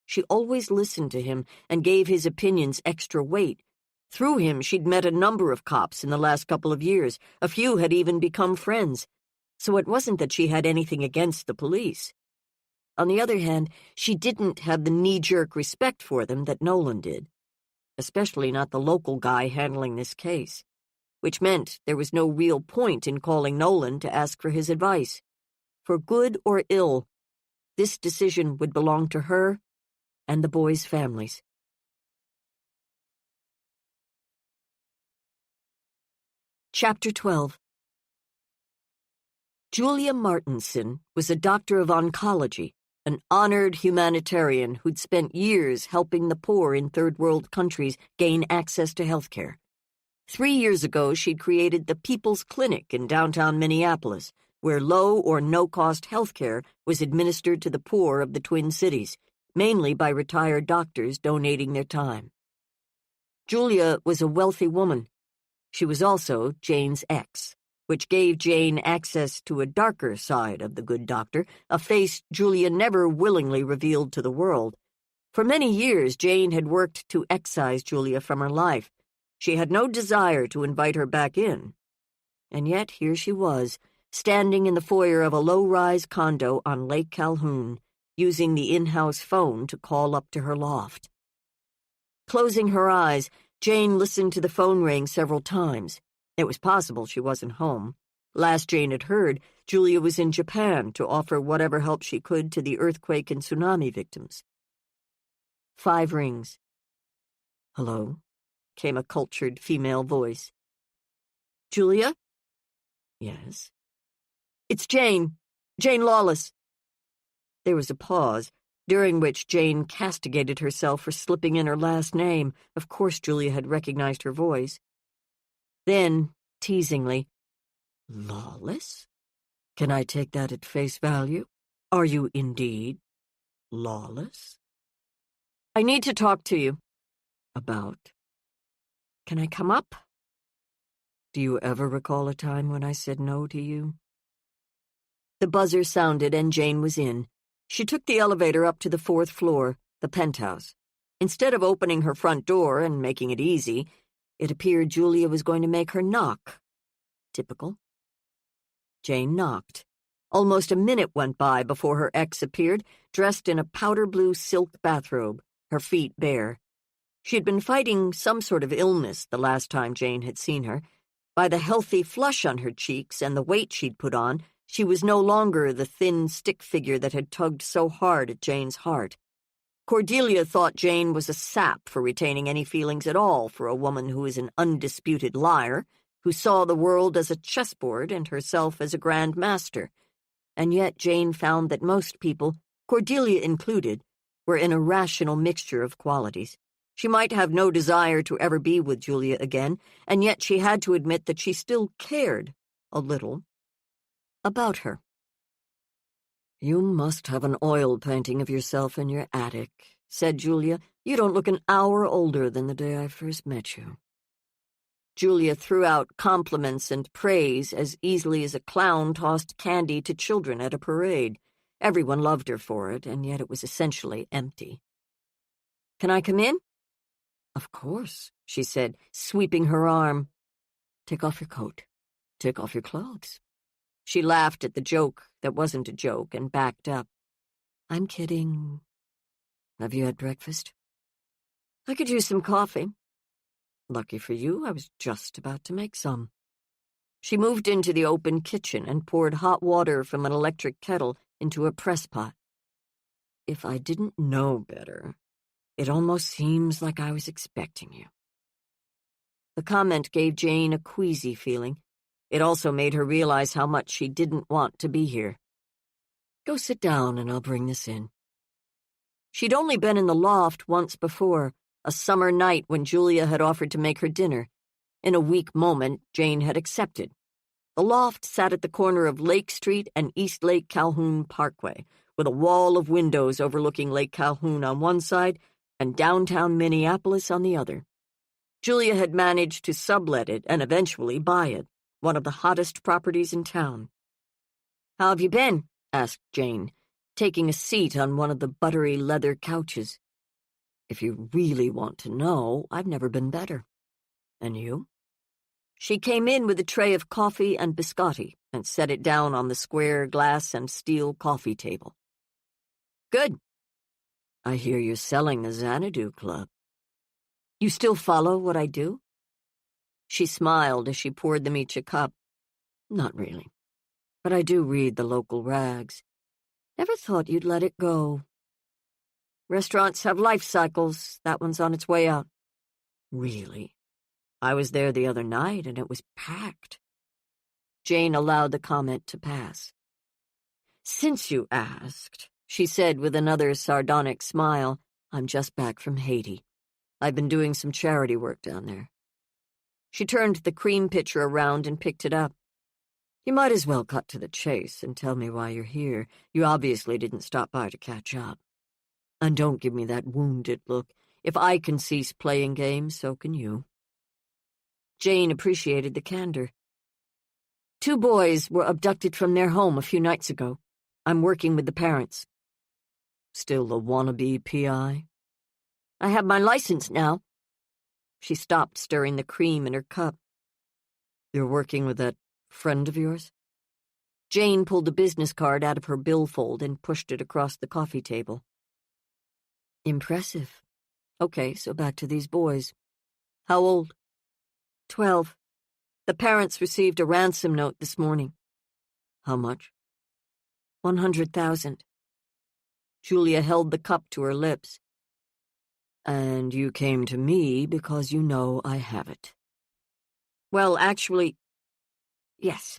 She always listened to him and gave his opinions extra weight. Through him, she'd met a number of cops in the last couple of years. A few had even become friends. So it wasn't that she had anything against the police. On the other hand, she didn't have the knee-jerk respect for them that Nolan did, especially not the local guy handling this case, which meant there was no real point in calling Nolan to ask for his advice. For good or ill, this decision would belong to her and the boys' families. Chapter 12. Julia Martinson was a doctor of oncology, an honored humanitarian who'd spent years helping the poor in third-world countries gain access to health care. 3 years ago, she'd created the People's Clinic in downtown Minneapolis, where low or no-cost health care was administered to the poor of the Twin Cities, mainly by retired doctors donating their time. Julia was a wealthy woman. She was also Jane's ex, which gave Jane access to a darker side of the good doctor, a face Julia never willingly revealed to the world. For many years, Jane had worked to excise Julia from her life. She had no desire to invite her back in. And yet here she was, standing in the foyer of a low-rise condo on Lake Calhoun, using the in-house phone to call up to her loft. Closing her eyes, Jane listened to the phone ring several times. It was possible she wasn't home. Last Jane had heard, Julia was in Japan to offer whatever help she could to the earthquake and tsunami victims. 5 rings. "Hello?" came a cultured female voice. "Julia?" "Yes." "It's Jane. Jane Lawless." There was a pause, during which Jane castigated herself for slipping in her last name. Of course Julia had recognized her voice. Then, teasingly, "Lawless? Can I take that at face value? Are you indeed lawless?" "I need to talk to you." "About?" "Can I come up?" "Do you ever recall a time when I said no to you?" The buzzer sounded and Jane was in. She took the elevator up to the 4th floor, the penthouse. Instead of opening her front door and making it easy, it appeared Julia was going to make her knock. Typical. Jane knocked. Almost a minute went by before her ex appeared, dressed in a powder-blue silk bathrobe, her feet bare. She had been fighting some sort of illness the last time Jane had seen her. By the healthy flush on her cheeks and the weight she'd put on, she was no longer the thin stick figure that had tugged so hard at Jane's heart. Cordelia thought Jane was a sap for retaining any feelings at all for a woman who was an undisputed liar, who saw the world as a chessboard and herself as a grand master. And yet Jane found that most people, Cordelia included, were in a rational mixture of qualities. She might have no desire to ever be with Julia again, and yet she had to admit that she still cared, a little, about her. "You must have an oil painting of yourself in your attic," said Julia. "You don't look an hour older than the day I first met you." Julia threw out compliments and praise as easily as a clown tossed candy to children at a parade. Everyone loved her for it, and yet it was essentially empty. "Can I come in?" "Of course," she said, sweeping her arm. "Take off your coat. Take off your clothes." She laughed at the joke that wasn't a joke and backed up. "I'm kidding. Have you had breakfast?" "I could use some coffee." "Lucky for you, I was just about to make some." She moved into the open kitchen and poured hot water from an electric kettle into a press pot. "If I didn't know better, it almost seems like I was expecting you." The comment gave Jane a queasy feeling. It also made her realize how much she didn't want to be here. "Go sit down and I'll bring this in." She'd only been in the loft once before, a summer night when Julia had offered to make her dinner. In a weak moment, Jane had accepted. The loft sat at the corner of Lake Street and East Lake Calhoun Parkway, with a wall of windows overlooking Lake Calhoun on one side and downtown Minneapolis on the other. Julia had managed to sublet it and eventually buy it, one of the hottest properties in town. "How have you been?" asked Jane, taking a seat on one of the buttery leather couches. "If you really want to know, I've never been better. And you?" She came in with a tray of coffee and biscotti and set it down on the square glass and steel coffee table. "Good. I hear you're selling the Xanadu Club. You still follow what I do?" She smiled as she poured them each a cup. "Not really. But I do read the local rags. Never thought you'd let it go. Restaurants have life cycles. That one's on its way out." "Really? I was there the other night and it was packed." Jane allowed the comment to pass. "Since you asked," she said with another sardonic smile, "I'm just back from Haiti. I've been doing some charity work down there." She turned the cream pitcher around and picked it up. "You might as well cut to the chase and tell me why you're here. You obviously didn't stop by to catch up. And don't give me that wounded look. If I can cease playing games, so can you." Jane appreciated the candor. "2 boys were abducted from their home a few nights ago. I'm working with the parents." "Still the wannabe PI?" "I have my license now." She stopped stirring the cream in her cup. "You're working with that friend of yours?" Jane pulled a business card out of her billfold and pushed it across the coffee table. "Impressive. Okay, so back to these boys. How old?" 12. The parents received a ransom note this morning." "How much?" 100,000. Julia held the cup to her lips. "And you came to me because you know I have it." "Well, actually, yes."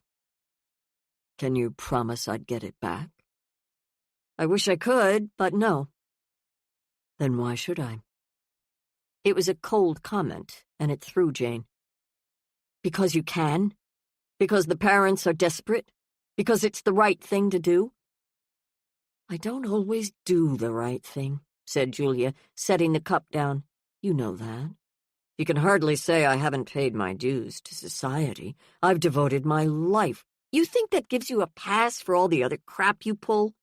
"Can you promise I'd get it back?" "I wish I could, but no." "Then why should I?" It was a cold comment, and it threw Jane. "Because you can? Because the parents are desperate? Because it's the right thing to do?" "I don't always do the right thing," said Julia, setting the cup down. "You know that. You can hardly say I haven't paid my dues to society. I've devoted my life. You think that gives you a pass for all the other crap you pull?"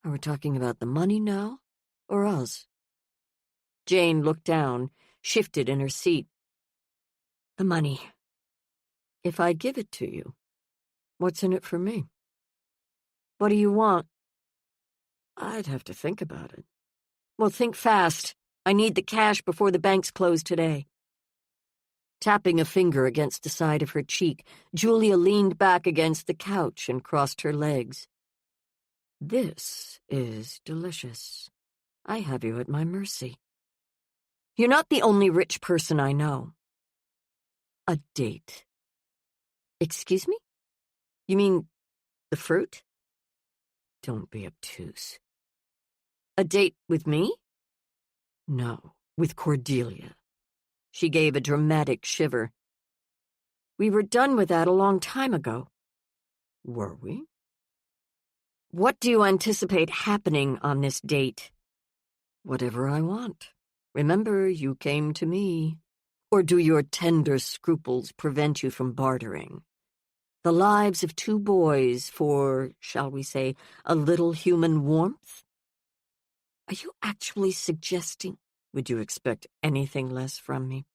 "Are we talking about the money now, or us?" Jane looked down, shifted in her seat. "The money. If I give it to you, what's in it for me?" "What do you want?" "I'd have to think about it." "Well, think fast. I need the cash before the banks close today." Tapping a finger against the side of her cheek, Julia leaned back against the couch and crossed her legs. "This is delicious. I have you at my mercy. You're not the only rich person I know." "A date." "Excuse me? You mean the fruit?" "Don't be obtuse." "A date with me?" "No, with Cordelia." She gave a dramatic shiver. "We were done with that a long time ago." "Were we?" What do you anticipate happening on this date? Whatever I want. Remember, you came to me. Or do your tender scruples prevent you from bartering? The lives of two boys for, shall we say, a little human warmth? Are you actually suggesting? Would you expect anything less from me?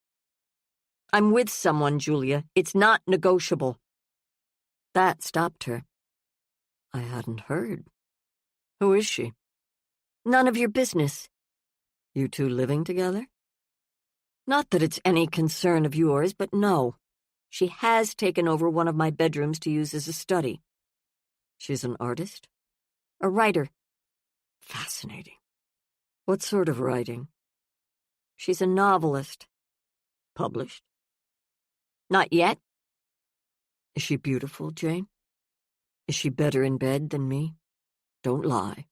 I'm with someone, Julia. It's not negotiable. That stopped her. I hadn't heard. Who is she? None of your business. You two living together? Not that it's any concern of yours, but no. She has taken over one of my bedrooms to use as a study. She's an artist? A writer. Fascinating. What sort of writing? She's a novelist. Published? Not yet. Is she beautiful, Jane? Is she better in bed than me? Don't lie.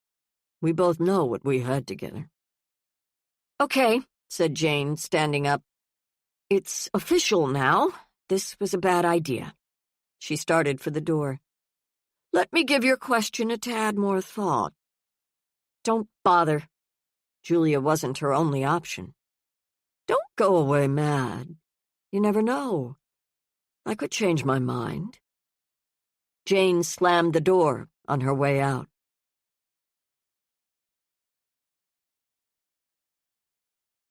We both know what we had together. Okay, said Jane, standing up. It's official now. This was a bad idea. She started for the door. Let me give your question a tad more thought. Don't bother. Julia wasn't her only option. Don't go away mad. You never know. I could change my mind. Jane slammed the door on her way out.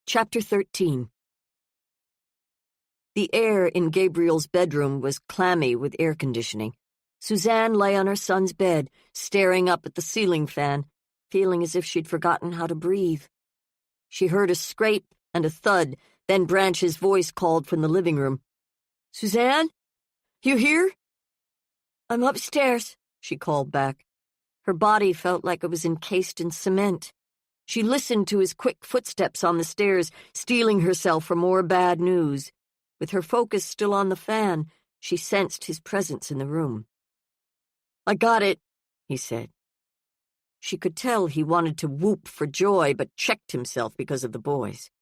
Chapter 13. The air in Gabriel's bedroom was clammy with air conditioning. Suzanne lay on her son's bed, staring up at the ceiling fan, feeling as if she'd forgotten how to breathe. She heard a scrape and a thud, then Branch's voice called from the living room. Suzanne? You here? I'm upstairs, she called back. Her body felt like it was encased in cement. She listened to his quick footsteps on the stairs, steeling herself for more bad news. With her focus still on the fan, she sensed his presence in the room. I got it, he said. She could tell he wanted to whoop for joy, but checked himself because of the boys.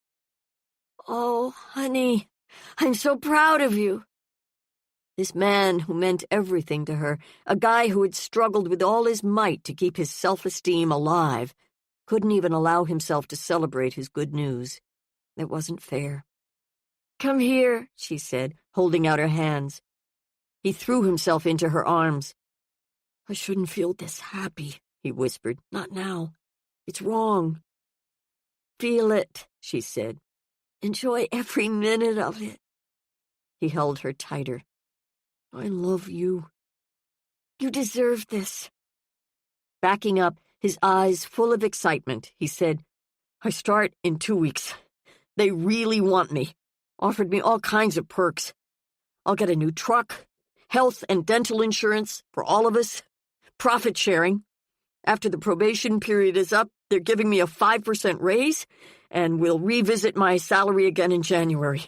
Oh, honey, I'm so proud of you. This man who meant everything to her, a guy who had struggled with all his might to keep his self-esteem alive, couldn't even allow himself to celebrate his good news. It wasn't fair. Come here, she said, holding out her hands. He threw himself into her arms. I shouldn't feel this happy, he whispered. Not now. It's wrong. Feel it, she said. Enjoy every minute of it. He held her tighter. I love you. You deserve this. Backing up, his eyes full of excitement, he said, I start in 2 weeks. They really want me. Offered me all kinds of perks. I'll get a new truck, health and dental insurance for all of us, profit sharing. After the probation period is up, they're giving me a 5% raise, and we'll revisit my salary again in January.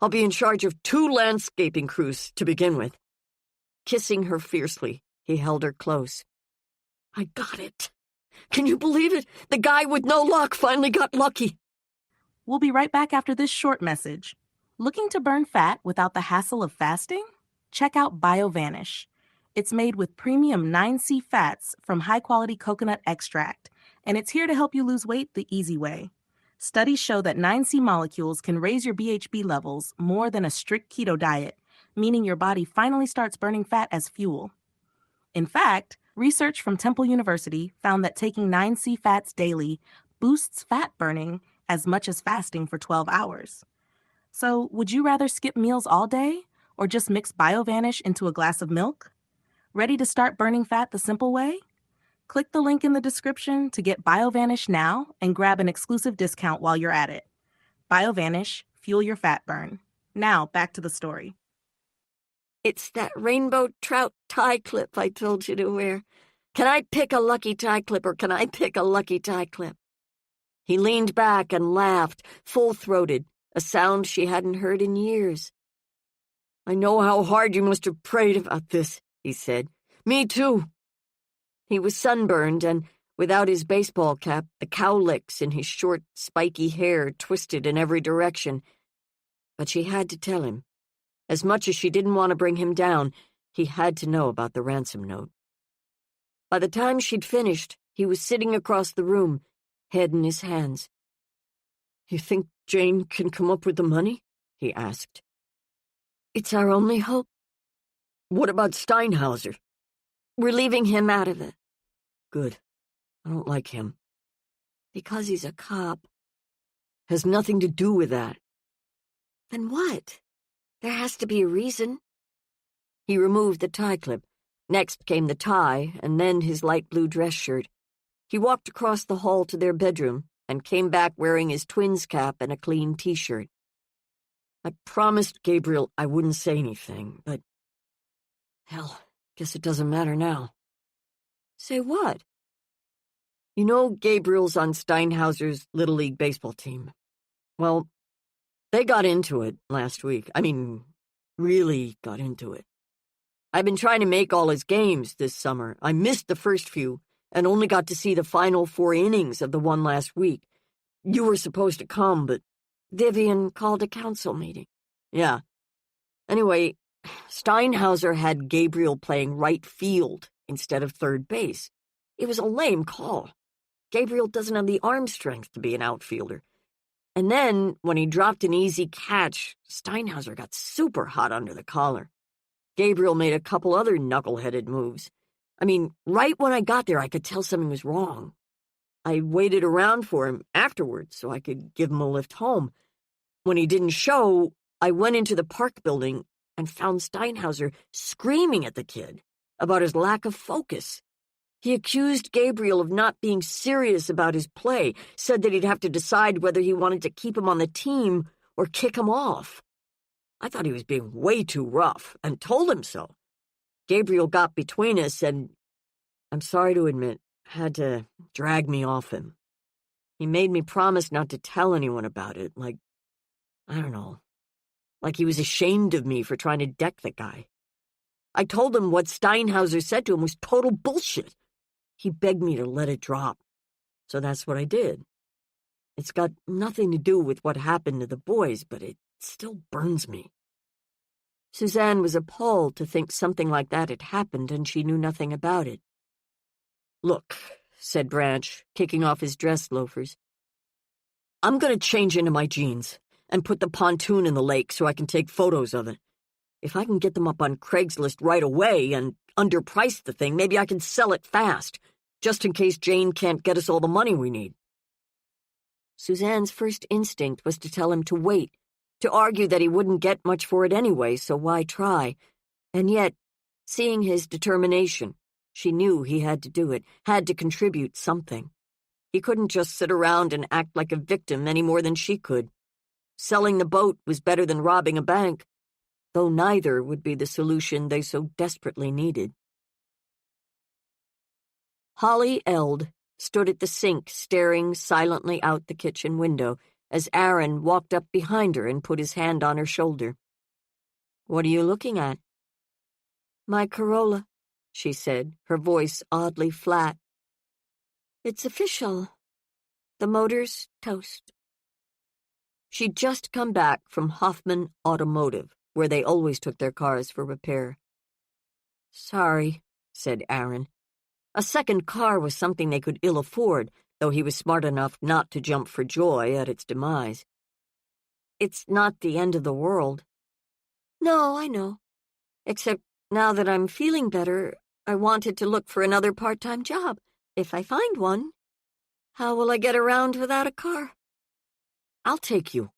I'll be in charge of 2 landscaping crews to begin with. Kissing her fiercely, he held her close. I got it. Can you believe it? The guy with no luck finally got lucky. We'll be right back after this short message. Looking to burn fat without the hassle of fasting? Check out BioVanish. It's made with premium 9C fats from high-quality coconut extract, and it's here to help you lose weight the easy way. Studies show that 9C molecules can raise your BHB levels more than a strict keto diet, meaning your body finally starts burning fat as fuel. In fact, research from Temple University found that taking 9C fats daily boosts fat burning as much as fasting for 12 hours. So, would you rather skip meals all day or just mix BioVanish into a glass of milk? Ready to start burning fat the simple way? Click the link in the description to get BioVanish now and grab an exclusive discount while you're at it. BioVanish, fuel your fat burn. Now, back to the story. It's that rainbow trout tie clip I told you to wear. Can I pick a lucky tie clip or can I pick a lucky tie clip? He leaned back and laughed, full-throated, a sound she hadn't heard in years. I know how hard you must have prayed about this, he said. Me too. He was sunburned and, without his baseball cap, the cowlicks in his short, spiky hair twisted in every direction. But she had to tell him. As much as she didn't want to bring him down, he had to know about the ransom note. By the time she'd finished, he was sitting across the room, head in his hands. "You think Jane can come up with the money?" he asked. "It's our only hope." "What about Steinhauser?" "We're leaving him out of it." "Good. I don't like him." "Because he's a cop." "Has nothing to do with that." "Then what? There has to be a reason." He removed the tie clip. Next came the tie, and then his light blue dress shirt. He walked across the hall to their bedroom and came back wearing his twins' cap and a clean T-shirt. "I promised Gabriel I wouldn't say anything, but hell, guess it doesn't matter now." "Say what?" "You know Gabriel's on Steinhauser's Little League baseball team. Well, they got into it last week. I mean, really got into it. I've been trying to make all his games this summer. I missed the first few and only got to see the final 4 innings of the one last week. You were supposed to come, but Vivian called a council meeting." "Yeah. Anyway, Steinhauser had Gabriel playing right field instead of third base. It was a lame call. Gabriel doesn't have the arm strength to be an outfielder. And then, when he dropped an easy catch, Steinhauser got super hot under the collar. Gabriel made a couple other knuckle-headed moves. I mean, right when I got there, I could tell something was wrong. I waited around for him afterwards so I could give him a lift home. When he didn't show, I went into the park building and found Steinhauser screaming at the kid about his lack of focus. He accused Gabriel of not being serious about his play, said that he'd have to decide whether he wanted to keep him on the team or kick him off. I thought he was being way too rough and told him so. Gabriel got between us and, I'm sorry to admit, had to drag me off him. He made me promise not to tell anyone about it, like, I don't know, like he was ashamed of me for trying to deck the guy. I told him what Steinhauser said to him was total bullshit. He begged me to let it drop, so that's what I did. It's got nothing to do with what happened to the boys, but it still burns me." Suzanne was appalled to think something like that had happened, and she knew nothing about it. "Look," said Branch, kicking off his dress loafers, "I'm going to change into my jeans and put the pontoon in the lake so I can take photos of it. If I can get them up on Craigslist right away and underprice the thing, maybe I can sell it fast, just in case Jane can't get us all the money we need." Suzanne's first instinct was to tell him to wait, to argue that he wouldn't get much for it anyway, so why try? And yet, seeing his determination, she knew he had to do it, had to contribute something. He couldn't just sit around and act like a victim any more than she could. Selling the boat was better than robbing a bank, though neither would be the solution they so desperately needed. Holly Eld stood at the sink staring silently out the kitchen window as Aaron walked up behind her and put his hand on her shoulder. "What are you looking at?" "My Corolla," she said, her voice oddly flat. "It's official. The motor's toast." She'd just come back from Hoffman Automotive, where they always took their cars for repair. "Sorry," said Aaron. A second car was something they could ill afford, though he was smart enough not to jump for joy at its demise. "It's not the end of the world." "No, I know. Except now that I'm feeling better, I wanted to look for another part-time job, if I find one. How will I get around without a car?" "I'll take you.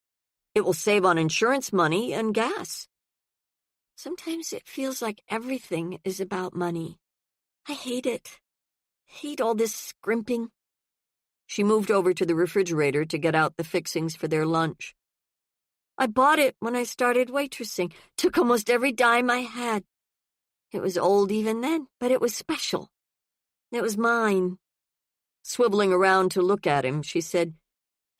It will save on insurance money and gas." "Sometimes it feels like everything is about money. I hate it. Hate all this scrimping." She moved over to the refrigerator to get out the fixings for their lunch. "I bought it when I started waitressing. Took almost every dime I had. It was old even then, but it was special. It was mine." Swiveling around to look at him, she said,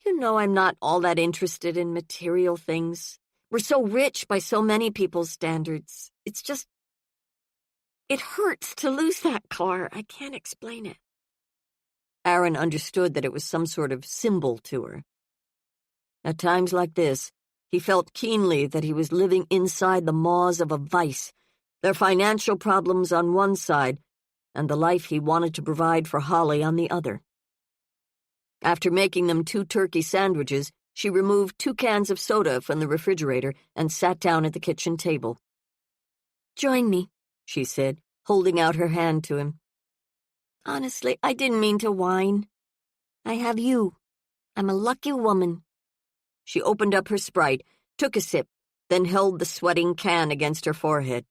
"You know I'm not all that interested in material things. We're so rich by so many people's standards. It's just... It hurts to lose that car. I can't explain it." Aaron understood that it was some sort of symbol to her. At times like this, he felt keenly that he was living inside the maws of a vice, their financial problems on one side, and the life he wanted to provide for Holly on the other. After making them 2 turkey sandwiches, she removed 2 cans of soda from the refrigerator and sat down at the kitchen table. "Join me," she said, holding out her hand to him. "Honestly, I didn't mean to whine. I have you. I'm a lucky woman." She opened up her Sprite, took a sip, then held the sweating can against her forehead.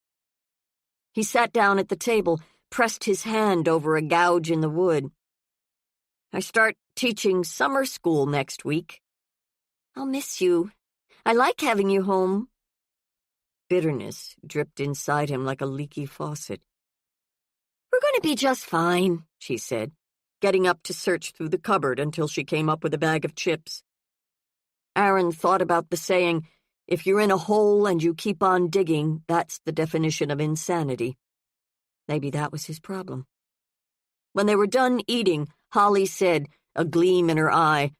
He sat down at the table, pressed his hand over a gouge in the wood. "I start teaching summer school next week. I'll miss you. I like having you home." Bitterness dripped inside him like a leaky faucet. "We're going to be just fine," she said, getting up to search through the cupboard until she came up with a bag of chips. Aaron thought about the saying, "If you're in a hole and you keep on digging, that's the definition of insanity." Maybe that was his problem. When they were done eating, Holly said, a gleam in her eye,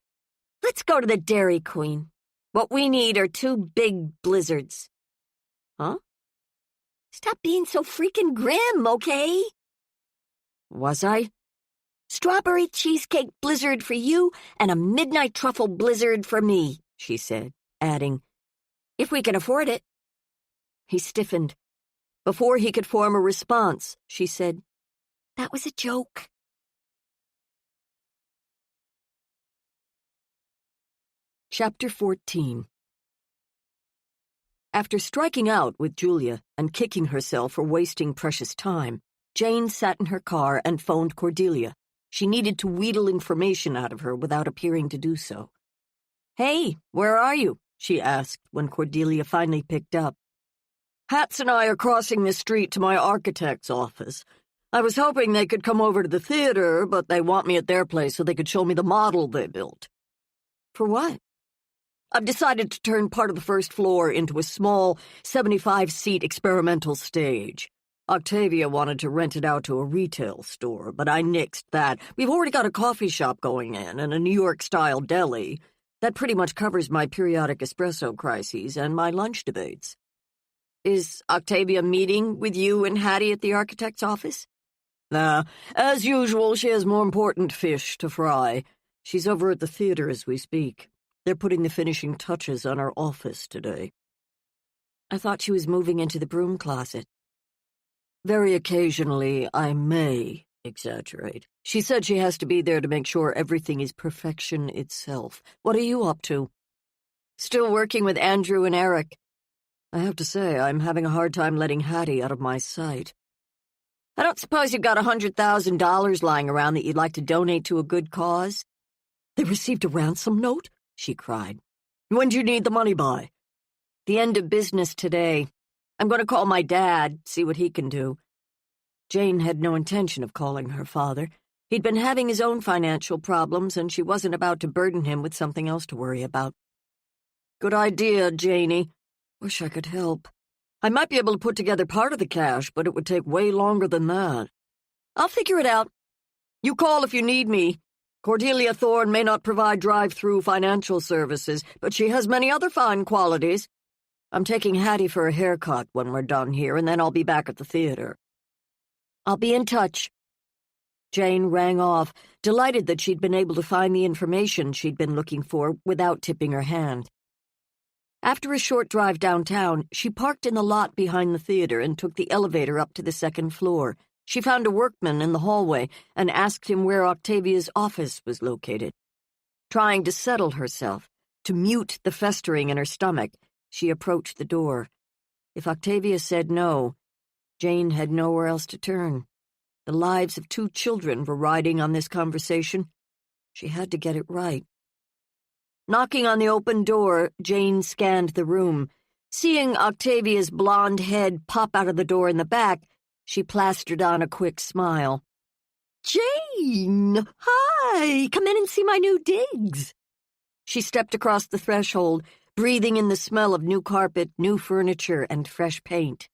"Let's go to the Dairy Queen. What we need are 2 big blizzards." "Huh?" "Stop being so freaking grim, okay?" "Was I?" "Strawberry cheesecake blizzard for you and a midnight truffle blizzard for me," she said, adding, "if we can afford it." He stiffened. Before he could form a response, she said, "That was a joke." Chapter 14. After striking out with Julia and kicking herself for wasting precious time, Jane sat in her car and phoned Cordelia. She needed to wheedle information out of her without appearing to do so. "Hey, where are you?" she asked when Cordelia finally picked up. "Hats and I are crossing the street to my architect's office. I was hoping they could come over to the theater, but they want me at their place so they could show me the model they built." "For what?" "I've decided to turn part of the first floor into a small 75-seat experimental stage. Octavia wanted to rent it out to a retail store, but I nixed that. We've already got a coffee shop going in and a New York-style deli. That pretty much covers my periodic espresso crises and my lunch debates." "Is Octavia meeting with you and Hattie at the architect's office?" "Nah, as usual, she has more important fish to fry. She's over at the theater as we speak. They're putting the finishing touches on our office today." "I thought she was moving into the broom closet." "Very occasionally, I may exaggerate. She said she has to be there to make sure everything is perfection itself. What are you up to?" "Still working with Andrew and Eric. I have to say, I'm having a hard time letting Hattie out of my sight." "I don't suppose you've got $100,000 lying around that you'd like to donate to a good cause?" "They received a ransom note?" she cried. "When do you need the money by?" "The end of business today. I'm going to call my dad, see what he can do." Jane had no intention of calling her father. He'd been having his own financial problems, and she wasn't about to burden him with something else to worry about. "Good idea, Janie. Wish I could help. I might be able to put together part of the cash, but it would take way longer than that." "I'll figure it out. You call if you need me. Cordelia Thorne may not provide drive-through financial services, but she has many other fine qualities. I'm taking Hattie for a haircut when we're done here, and then I'll be back at the theater." "I'll be in touch." Jane rang off, delighted that she'd been able to find the information she'd been looking for without tipping her hand. After a short drive downtown, she parked in the lot behind the theater and took the elevator up to the 2nd floor. She found a workman in the hallway and asked him where Octavia's office was located. Trying to settle herself, to mute the festering in her stomach, she approached the door. If Octavia said no, Jane had nowhere else to turn. The lives of 2 children were riding on this conversation. She had to get it right. Knocking on the open door, Jane scanned the room. Seeing Octavia's blonde head pop out of the door in the back, she plastered on a quick smile. "Jane! Hi! Come in and see my new digs." She stepped across the threshold, breathing in the smell of new carpet, new furniture, and fresh paint.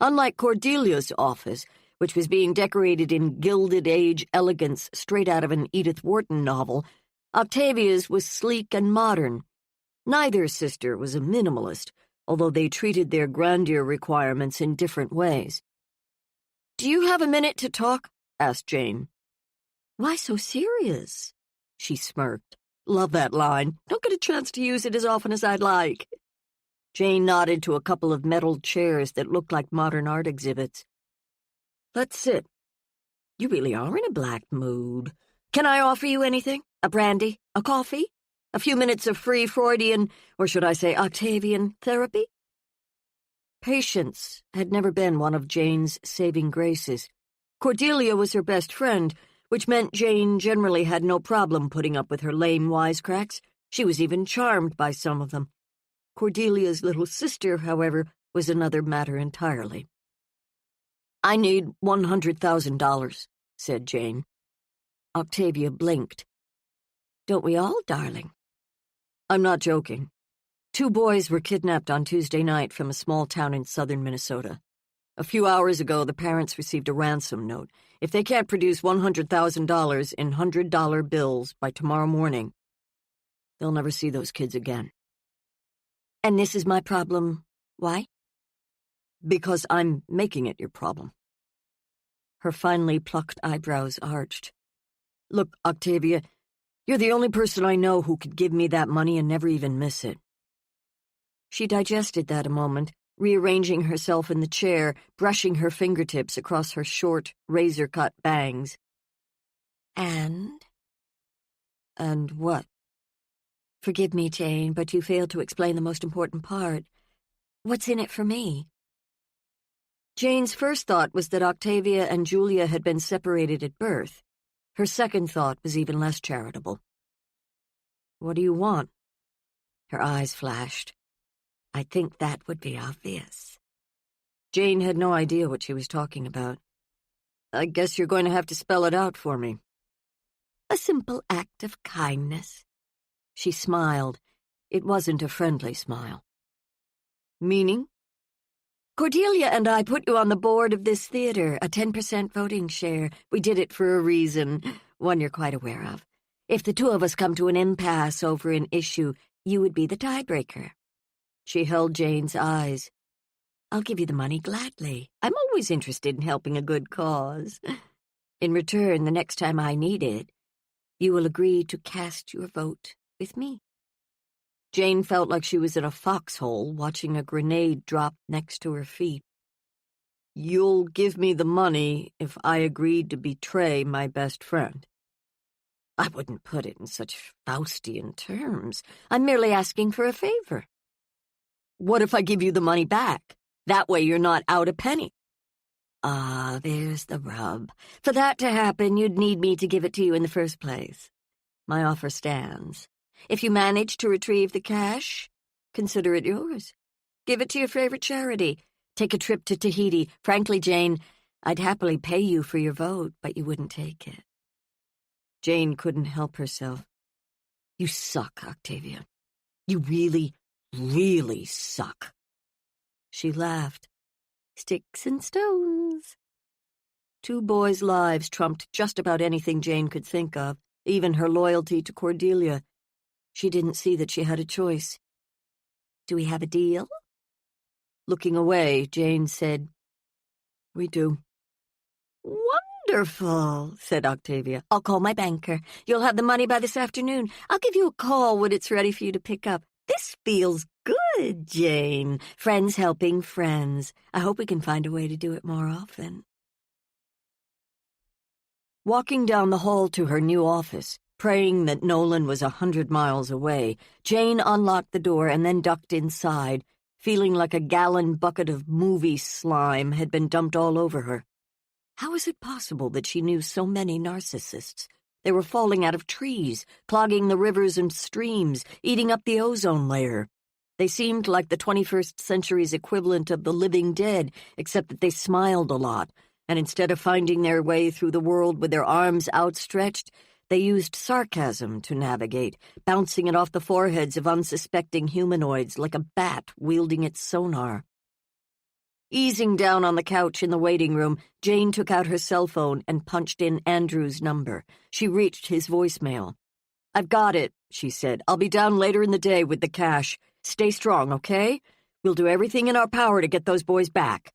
Unlike Cordelia's office, which was being decorated in Gilded Age elegance straight out of an Edith Wharton novel, Octavia's was sleek and modern. Neither sister was a minimalist, although they treated their grandeur requirements in different ways. "Do you have a minute to talk?" asked Jane. Why so serious? She smirked. Love that line. Don't get a chance to use it as often as I'd like. Jane nodded to a couple of metal chairs that looked like modern art exhibits. Let's sit. You really are in a black mood. Can I offer you anything? A brandy? A coffee? A few minutes of free Freudian, or should I say Octavian, therapy? Patience had never been one of Jane's saving graces. Cordelia was her best friend, which meant Jane generally had no problem putting up with her lame wisecracks. She was even charmed by some of them. Cordelia's little sister, however, was another matter entirely. I need $100,000, said Jane. Octavia blinked. Don't we all, darling? I'm not joking. 2 boys were kidnapped on Tuesday night from a small town in southern Minnesota. A few hours ago, the parents received a ransom note. If they can't produce $100,000 in $100 bills by tomorrow morning, they'll never see those kids again. And this is my problem. Why? Because I'm making it your problem. Her finely plucked eyebrows arched. Look, Octavia, you're the only person I know who could give me that money and never even miss it. She digested that a moment, rearranging herself in the chair, brushing her fingertips across her short, razor-cut bangs. And what? Forgive me, Jane, but you failed to explain the most important part. What's in it for me? Jane's first thought was that Octavia and Julia had been separated at birth. Her second thought was even less charitable. What do you want? Her eyes flashed. I think that would be obvious. Jane had no idea what she was talking about. I guess you're going to have to spell it out for me. A simple act of kindness. She smiled. It wasn't a friendly smile. Meaning? Cordelia and I put you on the board of this theater, a 10% voting share. We did it for a reason, one you're quite aware of. If the 2 of us come to an impasse over an issue, you would be the tiebreaker. She held Jane's eyes. I'll give you the money gladly. I'm always interested in helping a good cause. In return, the next time I need it, you will agree to cast your vote with me. Jane felt like she was in a foxhole watching a grenade drop next to her feet. You'll give me the money if I agreed to betray my best friend. I wouldn't put it in such Faustian terms. I'm merely asking for a favor. What if I give you the money back? That way you're not out a penny. Ah, there's the rub. For that to happen, you'd need me to give it to you in the first place. My offer stands. If you manage to retrieve the cash, consider it yours. Give it to your favorite charity. Take a trip to Tahiti. Frankly, Jane, I'd happily pay you for your vote, but you wouldn't take it. Jane couldn't help herself. You suck, Octavia. You really, really suck. She laughed. Sticks and stones. 2 boys' lives trumped just about anything Jane could think of, even her loyalty to Cordelia. She didn't see that she had a choice. Do we have a deal? Looking away, Jane said, We do. Wonderful, said Octavia. I'll call my banker. You'll have the money by this afternoon. I'll give you a call when it's ready for you to pick up. This feels good, Jane. Friends helping friends. I hope we can find a way to do it more often. Walking down the hall to her new office, praying that Nolan was 100 miles away, Jane unlocked the door and then ducked inside, feeling like a gallon bucket of movie slime had been dumped all over her. How was it possible that she knew so many narcissists? They were falling out of trees, clogging the rivers and streams, eating up the ozone layer. They seemed like the 21st century's equivalent of the living dead, except that they smiled a lot, and instead of finding their way through the world with their arms outstretched, they used sarcasm to navigate, bouncing it off the foreheads of unsuspecting humanoids like a bat wielding its sonar. Easing down on the couch in the waiting room, Jane took out her cell phone and punched in Andrew's number. She reached his voicemail. I've got it, she said. I'll be down later in the day with the cash. Stay strong, okay? We'll do everything in our power to get those boys back.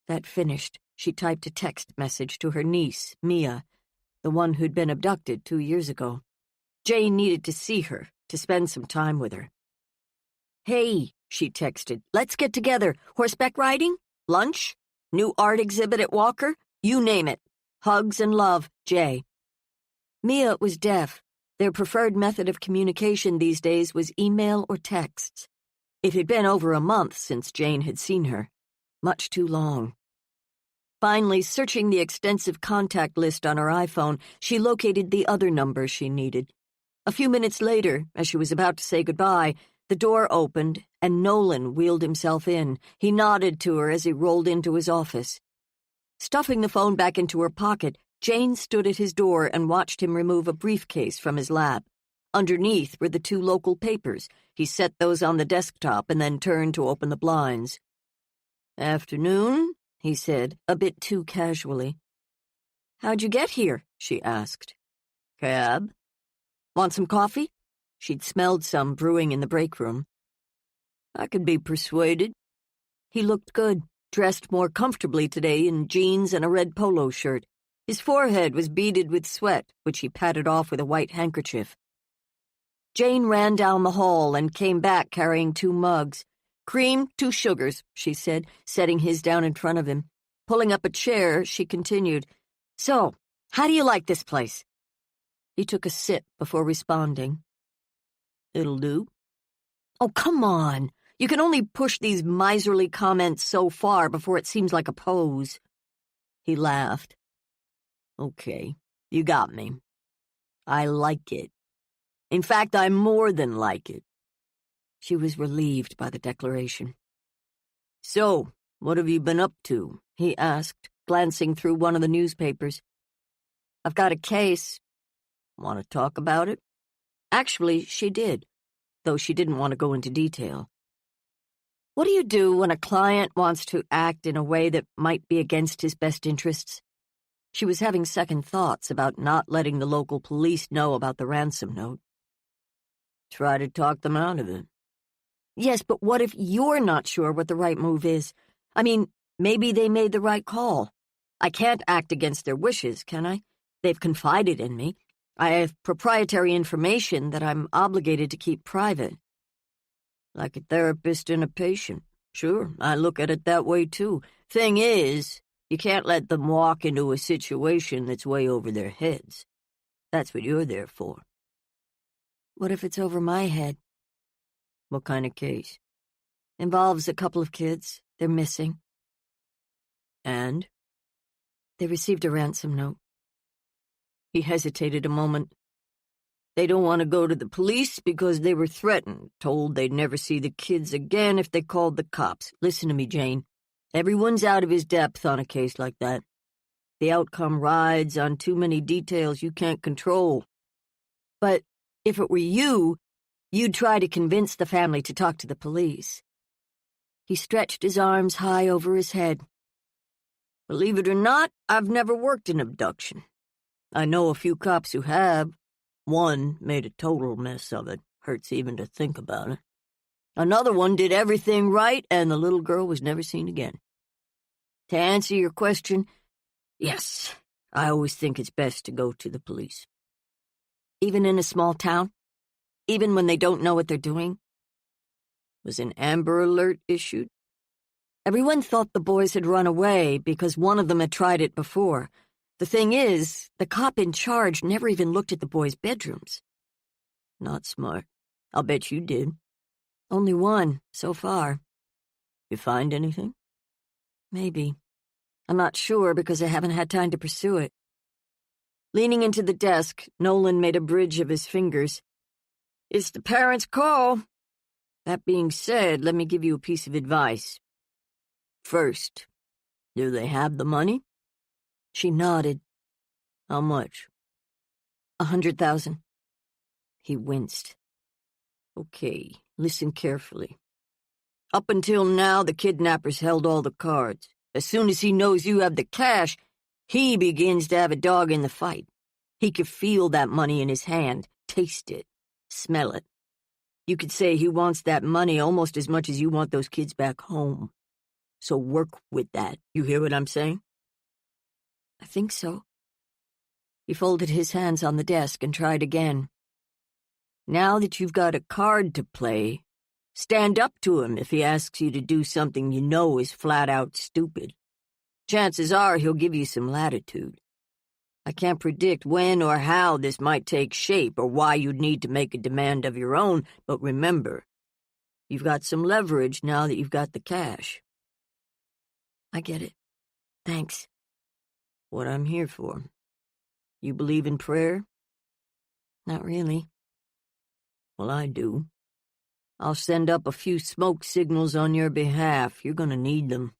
That finished She typed a text message to her niece, Mia, the one who'd been abducted 2 years ago. Jane needed to see her, to spend some time with her. "Hey," she texted, "let's get together. Horseback riding? Lunch? New art exhibit at Walker? You name it. Hugs and love, Jay." Mia was deaf. Their preferred method of communication these days was email or texts. It had been over a month since Jane had seen her. Much too long. Finally, searching the extensive contact list on her iPhone, she located the other number she needed. A few minutes later, as she was about to say goodbye, the door opened and Nolan wheeled himself in. He nodded to her as he rolled into his office. Stuffing the phone back into her pocket, Jane stood at his door and watched him remove a briefcase from his lap. Underneath were the 2 local papers. He set those on the desktop and then turned to open the blinds. "Afternoon," he said, a bit too casually. "How'd you get here?" she asked. "Cab." "Want some coffee?" She'd smelled some brewing in the break room. "I could be persuaded." He looked good, dressed more comfortably today in jeans and a red polo shirt. His forehead was beaded with sweat, which he patted off with a white handkerchief. Jane ran down the hall and came back carrying 2 mugs. "Cream, 2 sugars," she said, setting his down in front of him. Pulling up a chair, she continued, "So, how do you like this place?" He took a sip before responding. "It'll do." "Oh, come on. You can only push these miserly comments so far before it seems like a pose." He laughed. "Okay, you got me. I like it. In fact, I more than like it." She was relieved by the declaration. "So, what have you been up to?" he asked, glancing through one of the newspapers. "I've got a case." "Want to talk about it?" Actually, she did, though she didn't want to go into detail. "What do you do when a client wants to act in a way that might be against his best interests?" She was having second thoughts about not letting the local police know about the ransom note. "Try to talk them out of it." "Yes, but what if you're not sure what the right move is? I mean, maybe they made the right call. I can't act against their wishes, can I? They've confided in me. I have proprietary information that I'm obligated to keep private." "Like a therapist and a patient. Sure, I look at it that way too. Thing is, you can't let them walk into a situation that's way over their heads. That's what you're there for." "What if it's over my head?" "What kind of case?" "Involves a couple of kids. They're missing." "And?" "They received a ransom note." He hesitated a moment. "They don't want to go to the police because they were threatened, told they'd never see the kids again if they called the cops. Listen to me, Jane. Everyone's out of his depth on a case like that. The outcome rides on too many details you can't control. But if it were you, you'd try to convince the family to talk to the police." He stretched his arms high over his head. "Believe it or not, I've never worked an abduction. I know a few cops who have. One made a total mess of it. Hurts even to think about it. Another one did everything right, and the little girl was never seen again. To answer your question, yes, I always think it's best to go to the police." "Even in a small town? Even when they don't know what they're doing?" "Was an Amber Alert issued?" Everyone thought the boys had run away because one of them had tried it before. The thing is, the cop in charge never even looked at the boys' bedrooms. "Not smart. I'll bet you did." "Only one, so far." "You find anything?" "Maybe. I'm not sure because I haven't had time to pursue it." Leaning into the desk, Nolan made a bridge of his fingers. "It's the parents' call. That being said, let me give you a piece of advice. First, do they have the money?" She nodded. "How much?" 100,000. He winced. "Okay, listen carefully. Up until now, the kidnappers held all the cards. As soon as he knows you have the cash, he begins to have a dog in the fight. He could feel that money in his hand, taste it, smell it. You could say he wants that money almost as much as you want those kids back home. So work with that. You hear what I'm saying?" I think so. He folded his hands on the desk and tried again. Now that you've got a card to play, stand up to him if he asks you to do something you know is flat-out stupid. Chances are he'll give you some latitude. I can't predict when or how this might take shape or why you'd need to make a demand of your own, but remember, you've got some leverage now that you've got the cash. I get it. Thanks. What I'm here for. You believe in prayer? Not really. Well, I do. I'll send up a few smoke signals on your behalf. You're gonna need them.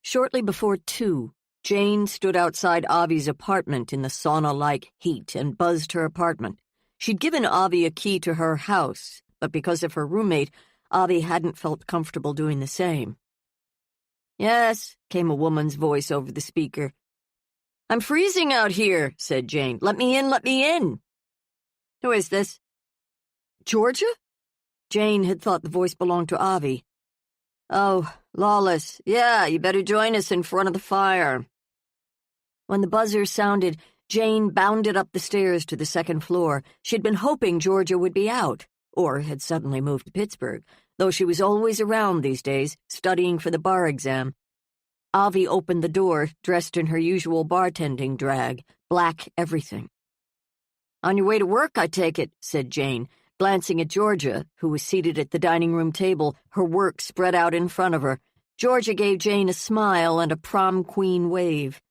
Shortly before 2, Jane stood outside Avi's apartment in the sauna-like heat and buzzed her apartment. She'd given Avi a key to her house, but because of her roommate, Avi hadn't felt comfortable doing the same. "Yes," came a woman's voice over the speaker. "I'm freezing out here," said Jane. Let me in, let me in." "Who is this?" "Georgia?" Jane had thought the voice belonged to Avi. "Oh, Lawless. Yeah, you better join us in front of the fire." When the buzzer sounded, Jane bounded up the stairs to the second floor. She'd been hoping Georgia would be out, or had suddenly moved to Pittsburgh, though she was always around these days, studying for the bar exam. Avi opened the door, dressed in her usual bartending drag, black everything. "On your way to work, I take it," said Jane, glancing at Georgia, who was seated at the dining room table, her work spread out in front of her. Georgia gave Jane a smile and a prom queen wave.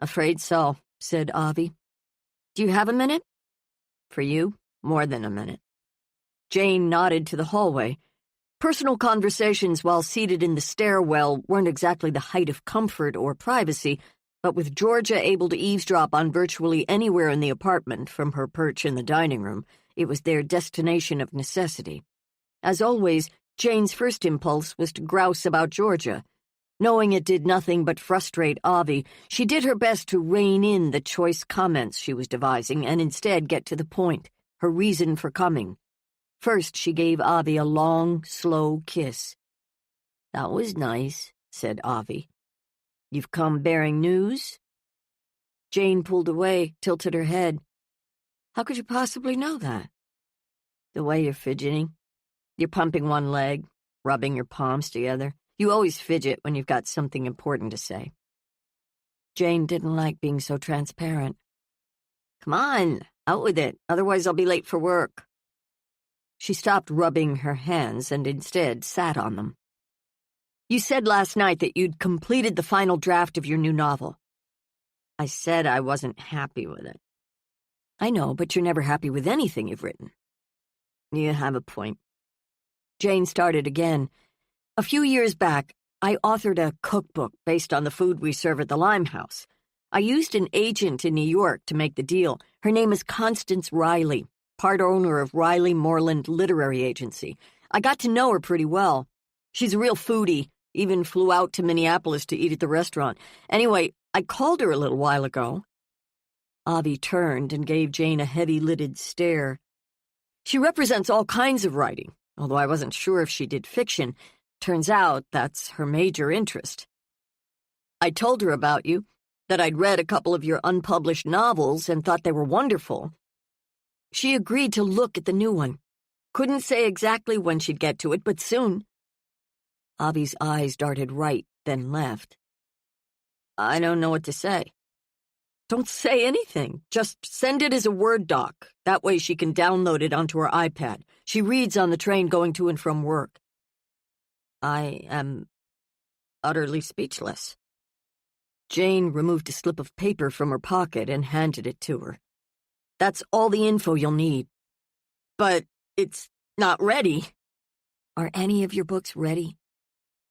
"Afraid so," said Avi. "Do you have a minute?" "For you, more than a minute." Jane nodded to the hallway. Personal conversations while seated in the stairwell weren't exactly the height of comfort or privacy, but with Georgia able to eavesdrop on virtually anywhere in the apartment from her perch in the dining room, it was their destination of necessity. As always, Jane's first impulse was to grouse about Georgia. Knowing it did nothing but frustrate Avi, she did her best to rein in the choice comments she was devising and instead get to the point, her reason for coming. First, she gave Avi a long, slow kiss. "That was nice," said Avi. "You've come bearing news?" Jane pulled away, tilted her head. "How could you possibly know that?" "The way you're fidgeting. You're pumping one leg, rubbing your palms together. You always fidget when you've got something important to say." Jane didn't like being so transparent. "Come on, out with it, otherwise I'll be late for work." She stopped rubbing her hands and instead sat on them. "You said last night that you'd completed the final draft of your new novel." "I said I wasn't happy with it." "I know, but you're never happy with anything you've written." "You have a point." Jane started again. "A few years back, I authored a cookbook based on the food we serve at the Limehouse. I used an agent in New York to make the deal. Her name is Constance Riley, part owner of Riley Moreland Literary Agency. I got to know her pretty well. She's a real foodie, even flew out to Minneapolis to eat at the restaurant. Anyway, I called her a little while ago." Avi turned and gave Jane a heavy-lidded stare. "She represents all kinds of writing, although I wasn't sure if she did fiction. Turns out that's her major interest. I told her about you, that I'd read a couple of your unpublished novels and thought they were wonderful. She agreed to look at the new one. Couldn't say exactly when she'd get to it, but soon." Avi's eyes darted right, then left. "I don't know what to say." "Don't say anything. Just send it as a Word doc. That way she can download it onto her iPad. She reads on the train going to and from work." "I am utterly speechless." Jane removed a slip of paper from her pocket and handed it to her. "That's all the info you'll need." "But it's not ready." "Are any of your books ready?"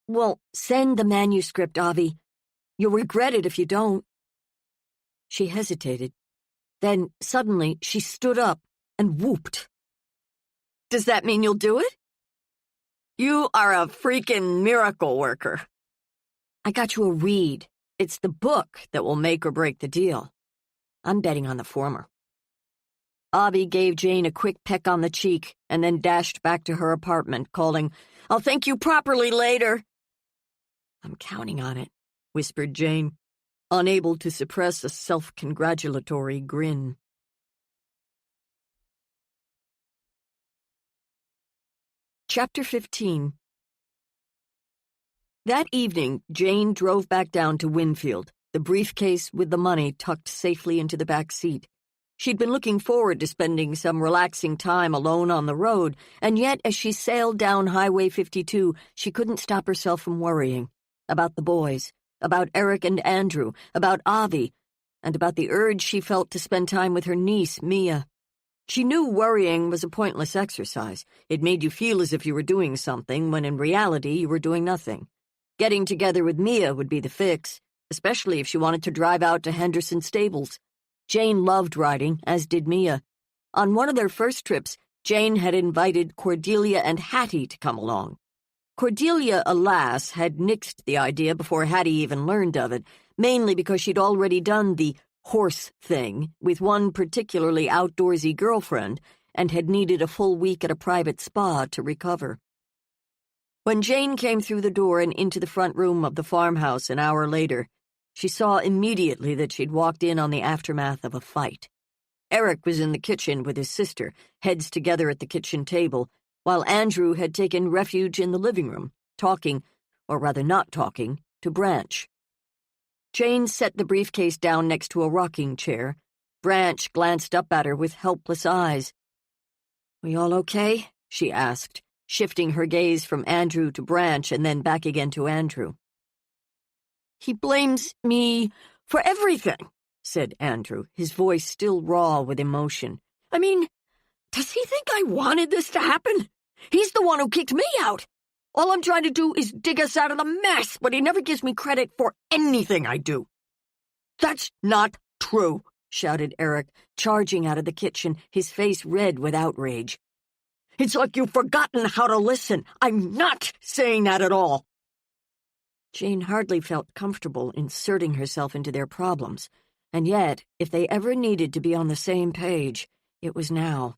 "Well, send the manuscript, Avi. You'll regret it if you don't." She hesitated. Then, suddenly, she stood up and whooped. "Does that mean you'll do it? You are a freaking miracle worker." "I got you a read. It's the book that will make or break the deal. I'm betting on the former." Avi gave Jane a quick peck on the cheek and then dashed back to her apartment, calling, "I'll thank you properly later." "I'm counting on it," whispered Jane, unable to suppress a self-congratulatory grin. Chapter 15. That evening, Jane drove back down to Winfield, the briefcase with the money tucked safely into the back seat. She'd been looking forward to spending some relaxing time alone on the road, and yet as she sailed down Highway 52, she couldn't stop herself from worrying. About the boys, about Eric and Andrew, about Avi, and about the urge she felt to spend time with her niece, Mia. She knew worrying was a pointless exercise. It made you feel as if you were doing something, when in reality you were doing nothing. Getting together with Mia would be the fix, especially if she wanted to drive out to Henderson Stables. Jane loved riding, as did Mia. On one of their first trips, Jane had invited Cordelia and Hattie to come along. Cordelia, alas, had nixed the idea before Hattie even learned of it, mainly because she'd already done the horse thing with one particularly outdoorsy girlfriend and had needed a full week at a private spa to recover. When Jane came through the door and into the front room of the farmhouse an hour later, she saw immediately that she'd walked in on the aftermath of a fight. Eric was in the kitchen with his sister, heads together at the kitchen table, while Andrew had taken refuge in the living room, talking, or rather not talking, to Branch. Jane set the briefcase down next to a rocking chair. Branch glanced up at her with helpless eyes. "We all okay?" she asked, shifting her gaze from Andrew to Branch and then back again to Andrew. "He blames me for everything," said Andrew, his voice still raw with emotion. "I mean, does he think I wanted this to happen? He's the one who kicked me out. All I'm trying to do is dig us out of the mess, but he never gives me credit for anything I do." "That's not true," shouted Eric, charging out of the kitchen, his face red with outrage. "It's like you've forgotten how to listen. I'm not saying that at all." Jane hardly felt comfortable inserting herself into their problems, and yet, if they ever needed to be on the same page, it was now.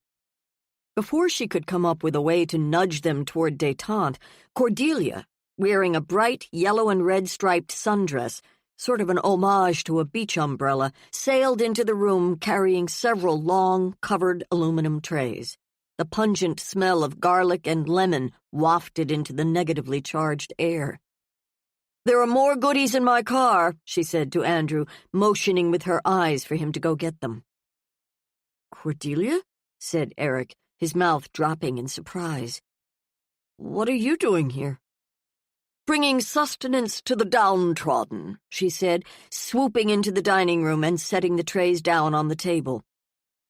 Before she could come up with a way to nudge them toward détente, Cordelia, wearing a bright yellow and red striped sundress, sort of an homage to a beach umbrella, sailed into the room carrying several long, covered aluminum trays. The pungent smell of garlic and lemon wafted into the negatively charged air. "There are more goodies in my car," she said to Andrew, motioning with her eyes for him to go get them. "Cordelia?" said Eric, his mouth dropping in surprise. "What are you doing here?" "Bringing sustenance to the downtrodden," she said, swooping into the dining room and setting the trays down on the table.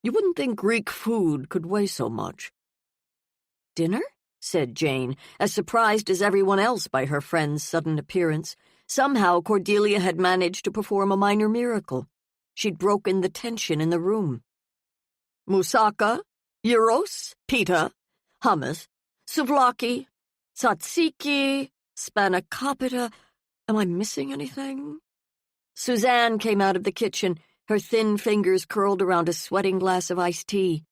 "You wouldn't think Greek food could weigh so much." "Dinner?" said Jane, as surprised as everyone else by her friend's sudden appearance. Somehow Cordelia had managed to perform a minor miracle. She'd broken the tension in the room. "Moussaka, gyros, pita, hummus, souvlaki, tzatziki, spanakopita. Am I missing anything?" Suzanne came out of the kitchen, her thin fingers curled around a sweating glass of iced tea.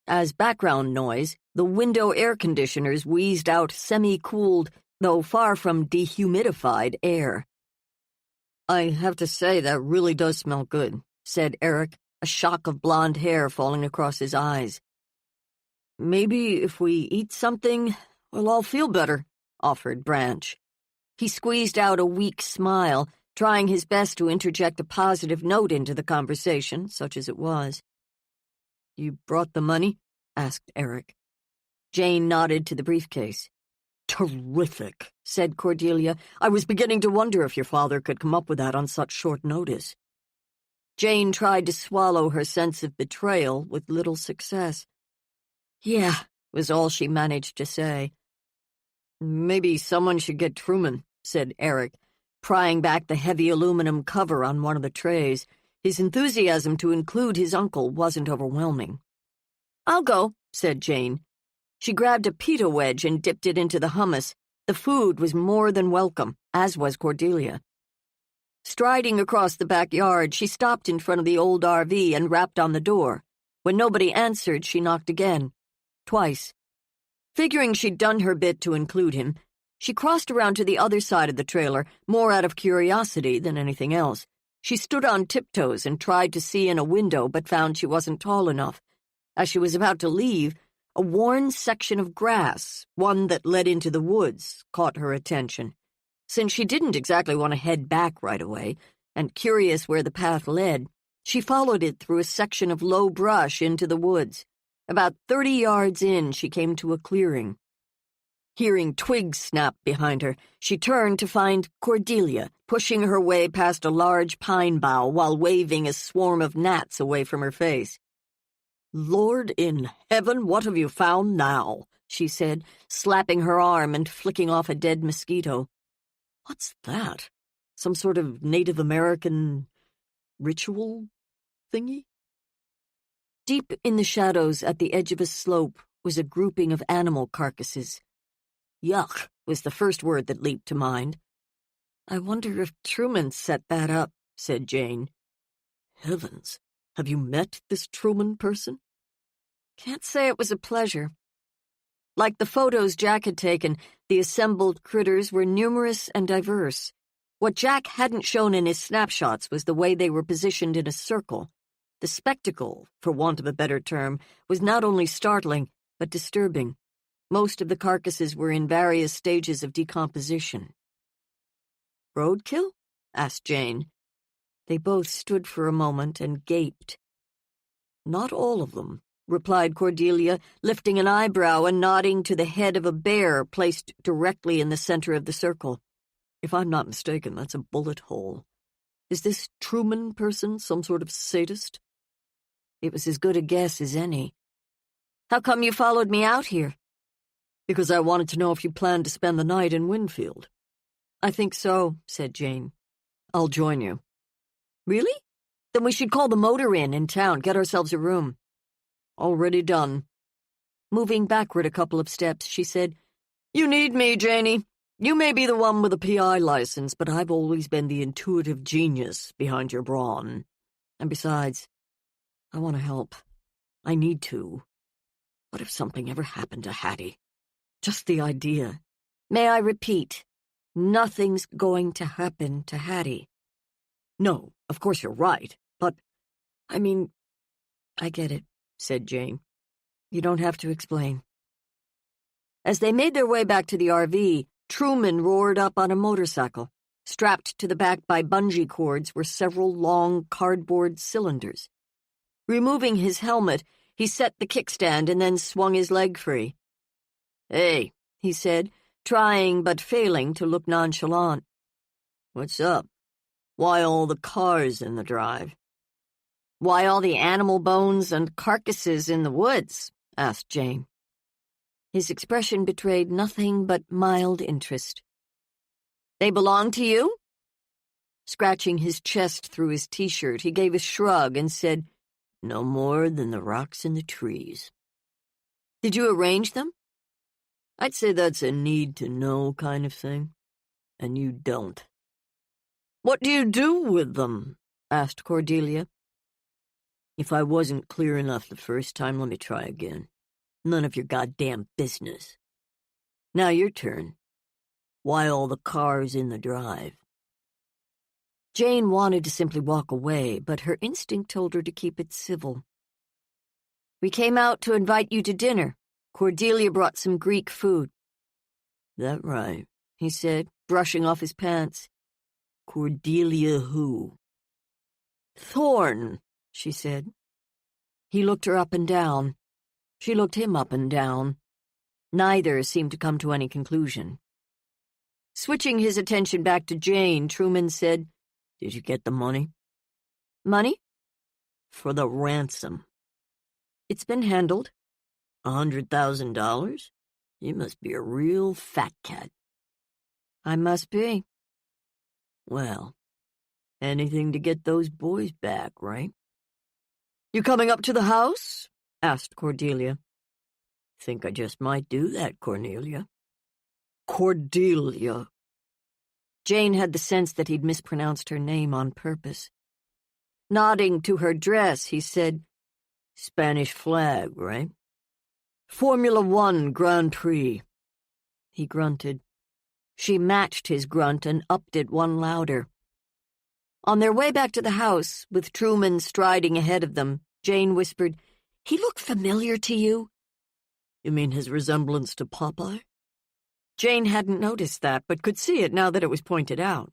As background noise, the window air conditioners wheezed out semi-cooled, though far from dehumidified, air. "I have to say that really does smell good," said Eric, a shock of blonde hair falling across his eyes. "Maybe if we eat something, we'll all feel better," offered Branch. He squeezed out a weak smile, trying his best to interject a positive note into the conversation, such as it was. "You brought the money?" asked Eric. Jane nodded to the briefcase. "Terrific," said Cordelia. "I was beginning to wonder if your father could come up with that on such short notice." Jane tried to swallow her sense of betrayal with little success. "Yeah," was all she managed to say. "Maybe someone should get Truman," said Eric, prying back the heavy aluminum cover on one of the trays. His enthusiasm to include his uncle wasn't overwhelming. "I'll go," said Jane. She grabbed a pita wedge and dipped it into the hummus. The food was more than welcome, as was Cordelia. Striding across the backyard, she stopped in front of the old RV and rapped on the door. When nobody answered, she knocked again. Twice. Figuring she'd done her bit to include him, She crossed around to the other side of the trailer, more out of curiosity than anything else. She stood on tiptoes and tried to see in a window, but found she wasn't tall enough. As she was about to leave, a worn section of grass, one that led into the woods, caught her attention. Since she didn't exactly want to head back right away, and curious where the path led, she followed it through a section of low brush into the woods. About 30 yards in, she came to a clearing. Hearing twigs snap behind her, she turned to find Cordelia, pushing her way past a large pine bough while waving a swarm of gnats away from her face. "Lord in heaven, what have you found now?" she said, slapping her arm and flicking off a dead mosquito. "What's that? Some sort of Native American ritual thingy?" Deep in the shadows at the edge of a slope was a grouping of animal carcasses. "Yuck" was the first word that leaped to mind. "I wonder if Truman set that up," said Jane. "Heavens, have you met this Truman person?" "Can't say it was a pleasure." Like the photos Jack had taken, the assembled critters were numerous and diverse. What Jack hadn't shown in his snapshots was the way they were positioned in a circle. The spectacle, for want of a better term, was not only startling, but disturbing. Most of the carcasses were in various stages of decomposition. "Roadkill?" asked Jane. They both stood for a moment and gaped. "Not all of them," replied Cordelia, lifting an eyebrow and nodding to the head of a bear placed directly in the center of the circle. "If I'm not mistaken, that's a bullet hole. Is this Truman person some sort of sadist?" It was as good a guess as any. "How come you followed me out here?" "Because I wanted to know if you planned to spend the night in Winfield." "I think so," said Jane. "I'll join you." "Really? Then we should call the motor inn in town, get ourselves a room." "Already done." Moving backward a couple of steps, she said, "You need me, Janie. You may be the one with a PI license, but I've always been the intuitive genius behind your brawn. And besides, I want to help. I need to. What if something ever happened to Hattie? Just the idea." "May I repeat? Nothing's going to happen to Hattie." "No, of course you're right, but, I mean—" "I get it," said Jane. "You don't have to explain." As they made their way back to the RV, Truman roared up on a motorcycle. Strapped to the back by bungee cords were several long cardboard cylinders. Removing his helmet, he set the kickstand and then swung his leg free. "Hey," he said, trying but failing to look nonchalant. "What's up? Why all the cars in the drive?" "Why all the animal bones and carcasses in the woods?" asked Jane. His expression betrayed nothing but mild interest. "They belong to you?" Scratching his chest through his T-shirt, he gave a shrug and said, "No more than the rocks in the trees." "Did you arrange them?" "I'd say that's a need-to-know kind of thing, and you don't." "What do you do with them?" asked Cordelia. "If I wasn't clear enough the first time, let me try again. None of your goddamn business. Now your turn. Why all the cars in the drive?" Jane wanted to simply walk away, but her instinct told her to keep it civil. "We came out to invite you to dinner. Cordelia brought some Greek food." "That right," he said, brushing off his pants. "Cordelia who?" "Thorne," she said. He looked her up and down. She looked him up and down. Neither seemed to come to any conclusion. Switching his attention back to Jane, Truman said, "Did you get the money?" "Money?" "For the ransom." "It's been handled." $100,000? You must be a real fat cat." "I must be." "Well, anything to get those boys back, right?" "You coming up to the house?" asked Cordelia. "Think I just might do that, Cornelia." "Cordelia." Jane had the sense that he'd mispronounced her name on purpose. Nodding to her dress, he said, "Spanish flag, right? Formula One Grand Prix." He grunted. She matched his grunt and upped it one louder. On their way back to the house, with Truman striding ahead of them, Jane whispered, "He looked familiar to you?" "You mean his resemblance to Popeye?" Jane hadn't noticed that, but could see it now that it was pointed out.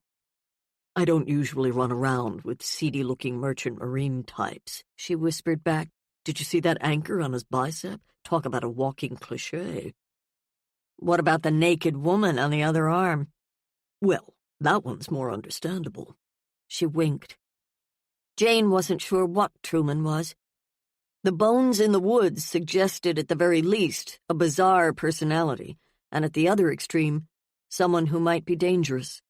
"I don't usually run around with seedy-looking merchant marine types," she whispered back. "Did you see that anchor on his bicep? Talk about a walking cliché." "What about the naked woman on the other arm?" "Well, that one's more understandable." She winked. Jane wasn't sure what Truman was. The bones in the woods suggested, at the very least, a bizarre personality, and at the other extreme, someone who might be dangerous.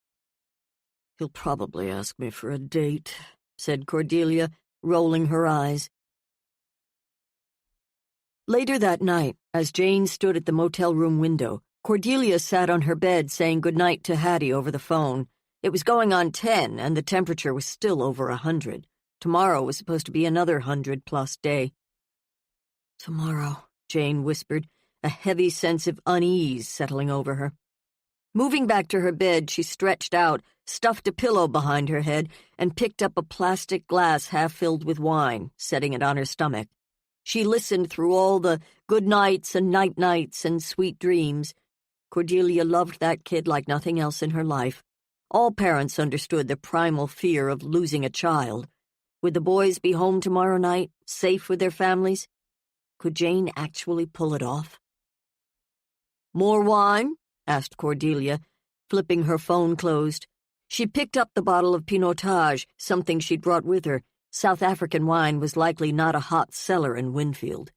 "He'll probably ask me for a date," said Cordelia, rolling her eyes. Later that night, as Jane stood at the motel room window, Cordelia sat on her bed saying goodnight to Hattie over the phone. It was going on 10, and the temperature was still over 100. Tomorrow was supposed to be another 100-plus day. "Tomorrow," Jane whispered, a heavy sense of unease settling over her. Moving back to her bed, she stretched out, stuffed a pillow behind her head, and picked up a plastic glass half filled with wine, setting it on her stomach. She listened through all the good nights and night-nights and sweet dreams. Cordelia loved that kid like nothing else in her life. All parents understood the primal fear of losing a child. Would the boys be home tomorrow night, safe with their families? Could Jane actually pull it off? "More wine?" asked Cordelia, flipping her phone closed. She picked up the bottle of Pinotage, something she'd brought with her. South African wine was likely not a hot cellar in Winfield.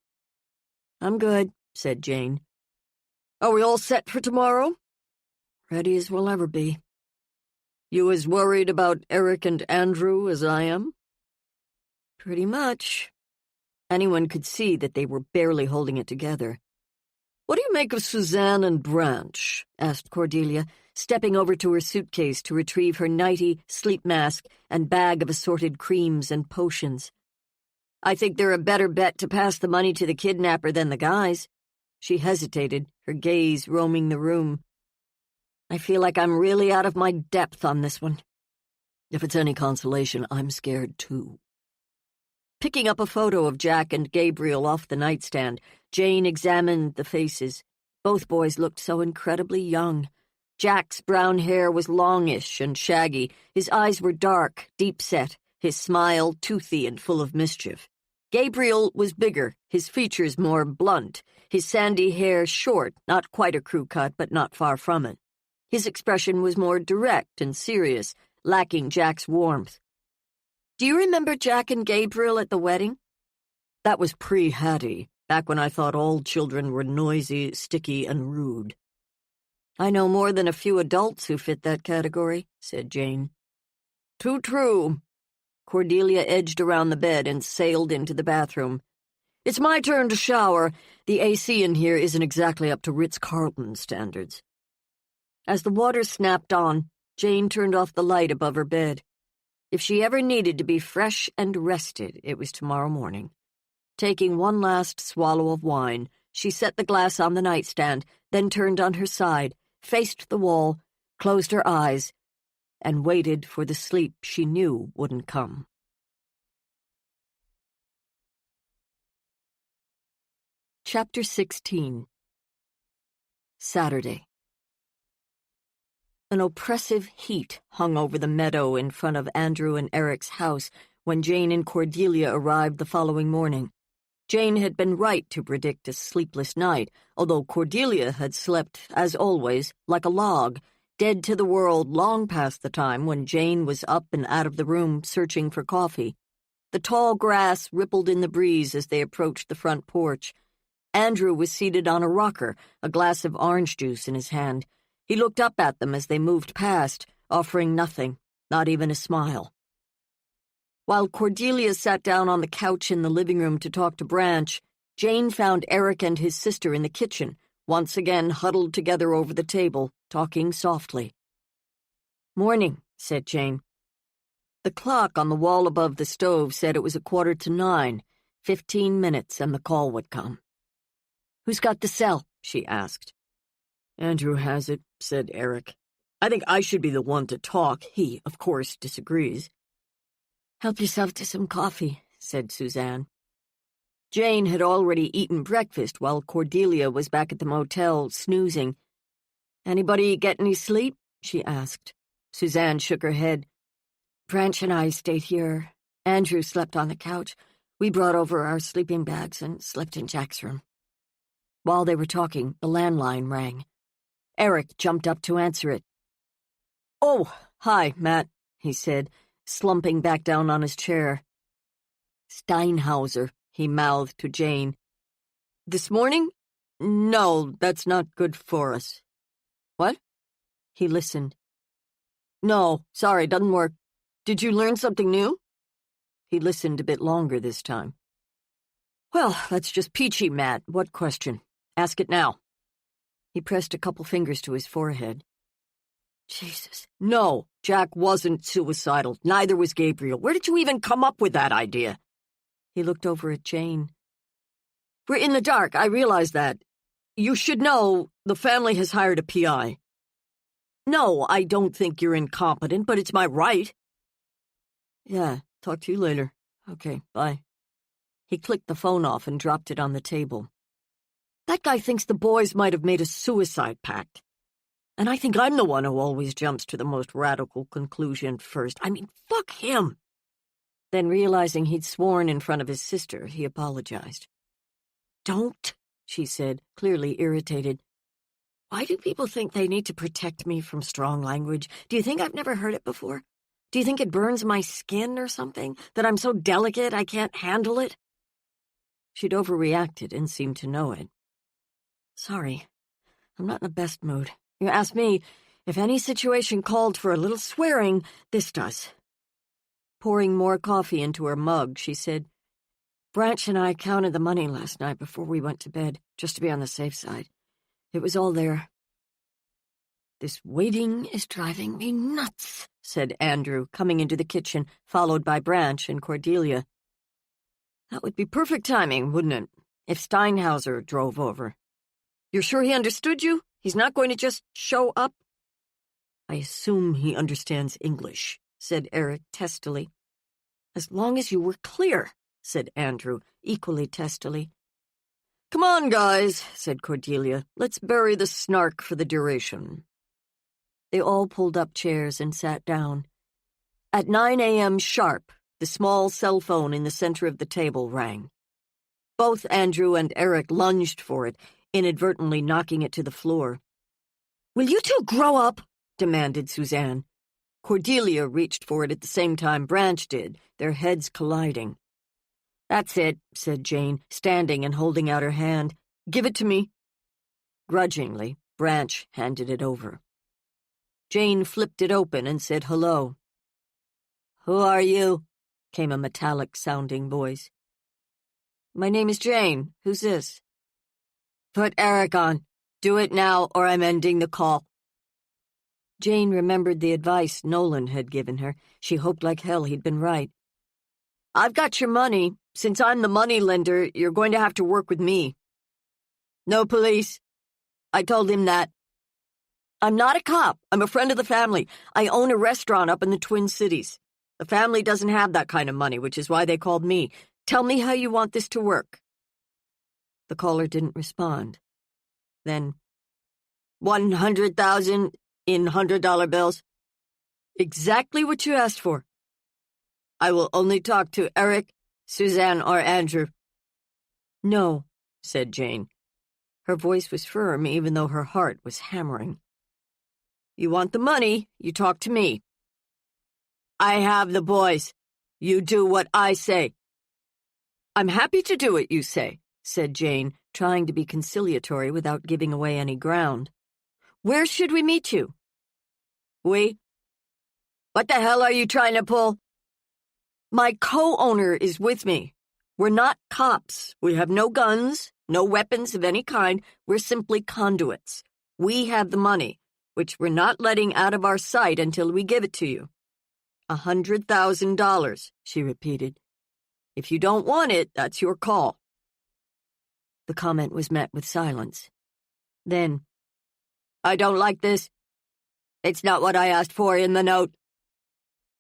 "I'm good," said Jane. "Are we all set for tomorrow?" "Ready as we'll ever be." "You as worried about Eric and Andrew as I am?" "Pretty much." Anyone could see that they were barely holding it together. "What do you make of Suzanne and Branch?" asked Cordelia, stepping over to her suitcase to retrieve her nightie, sleep mask, and bag of assorted creams and potions. "I think they're a better bet to pass the money to the kidnapper than the guys." She hesitated, her gaze roaming the room. "I feel like I'm really out of my depth on this one." "If it's any consolation, I'm scared too." Picking up a photo of Jack and Gabriel off the nightstand, Jane examined the faces. Both boys looked so incredibly young. Jack's brown hair was longish and shaggy. His eyes were dark, deep-set, his smile toothy and full of mischief. Gabriel was bigger, his features more blunt, his sandy hair short, not quite a crew cut, but not far from it. His expression was more direct and serious, lacking Jack's warmth. "Do you remember Jack and Gabriel at the wedding?" "That was pre-Hattie, back when I thought all children were noisy, sticky, and rude." "I know more than a few adults who fit that category," said Jane. "Too true." Cordelia edged around the bed and sailed into the bathroom. "It's my turn to shower. The AC in here isn't exactly up to Ritz-Carlton standards." As the water snapped on, Jane turned off the light above her bed. If she ever needed to be fresh and rested, it was tomorrow morning. Taking one last swallow of wine, she set the glass on the nightstand, then turned on her side, faced the wall, closed her eyes, and waited for the sleep she knew wouldn't come. Chapter 16. Saturday. An oppressive heat hung over the meadow in front of Andrew and Eric's house when Jane and Cordelia arrived the following morning. Jane had been right to predict a sleepless night, although Cordelia had slept, as always, like a log, dead to the world long past the time when Jane was up and out of the room searching for coffee. The tall grass rippled in the breeze as they approached the front porch. Andrew was seated on a rocker, a glass of orange juice in his hand. He looked up at them as they moved past, offering nothing, not even a smile. While Cordelia sat down on the couch in the living room to talk to Branch, Jane found Eric and his sister in the kitchen, once again huddled together over the table, talking softly. "Morning," said Jane. The clock on the wall above the stove said it was 9:15, 15 minutes, and the call would come. "Who's got the cell?" she asked. "Andrew has it," said Eric. I think I should be the one to talk. He, of course, disagrees. "Help yourself to some coffee," said Suzanne. Jane had already eaten breakfast while Cordelia was back at the motel, snoozing. "Anybody get any sleep?" she asked. Suzanne shook her head. "Branch and I stayed here. Andrew slept on the couch. We brought over our sleeping bags and slept in Jack's room." While they were talking, the landline rang. Eric jumped up to answer it. "Oh, hi, Matt," he said, slumping back down on his chair. "Steinhauser," he mouthed to Jane. "This morning? No, that's not good for us." "What?" He listened. "No, sorry, doesn't work. Did you learn something new?" He listened a bit longer this time. "Well, that's just peachy, Matt. What question? Ask it now." He pressed a couple fingers to his forehead. "Jesus. No, Jack wasn't suicidal. Neither was Gabriel. Where did you even come up with that idea?" He looked over at Jane. "We're in the dark, I realize that. You should know the family has hired a PI. No, I don't think you're incompetent, but it's my right." "Yeah, talk to you later. Okay, bye." He clicked the phone off and dropped it on the table. "That guy thinks the boys might have made a suicide pact. And I think I'm the one who always jumps to the most radical conclusion first. I mean, fuck him." Then, realizing he'd sworn in front of his sister, he apologized. "Don't," she said, clearly irritated. "Why do people think they need to protect me from strong language? Do you think I've never heard it before? Do you think it burns my skin or something? That I'm so delicate I can't handle it?" She'd overreacted and seemed to know it. "Sorry, I'm not in the best mood. You asked me, if any situation called for a little swearing, this does." Pouring more coffee into her mug, she said, "Branch and I counted the money last night before we went to bed, just to be on the safe side. It was all there." "This waiting is driving me nuts," said Andrew, coming into the kitchen, followed by Branch and Cordelia. "That would be perfect timing, wouldn't it, if Steinhauser drove over? You're sure he understood you? He's not going to just show up?" "I assume he understands English," said Eric testily. "As long as you were clear," said Andrew, equally testily. "Come on, guys," said Cordelia. "Let's bury the snark for the duration." They all pulled up chairs and sat down. At 9 a.m. sharp, the small cell phone in the center of the table rang. Both Andrew and Eric lunged for it, inadvertently knocking it to the floor. "Will you two grow up?" demanded Suzanne. Cordelia reached for it at the same time Branch did, their heads colliding. "That's it," said Jane, standing and holding out her hand. "Give it to me." Grudgingly, Branch handed it over. Jane flipped it open and said hello. "Who are you?" came a metallic-sounding voice. "My name is Jane. Who's this?" "Put Eric on. Do it now, or I'm ending the call." Jane remembered the advice Nolan had given her. She hoped like hell he'd been right. "I've got your money. Since I'm the money lender, you're going to have to work with me." "No police." I told him that. "I'm not a cop. I'm a friend of the family. I own a restaurant up in the Twin Cities. The family doesn't have that kind of money, which is why they called me. Tell me how you want this to work." The caller didn't respond. Then, 100,000 in $100 bills. Exactly what you asked for. I will only talk to Eric, Suzanne, or Andrew. "No," said Jane. Her voice was firm, even though her heart was hammering. "You want the money, you talk to me. I have the boys. You do what I say." "I'm happy to do what you say," said Jane, trying to be conciliatory without giving away any ground. "Where should we meet you?" "We? What the hell are you trying to pull?" "My co-owner is with me. We're not cops. We have no guns, no weapons of any kind. We're simply conduits. We have the money, which we're not letting out of our sight until we give it to you. $100,000, she repeated. If you don't want it, that's your call. The comment was met with silence. Then, I don't like this. It's not what I asked for in the note.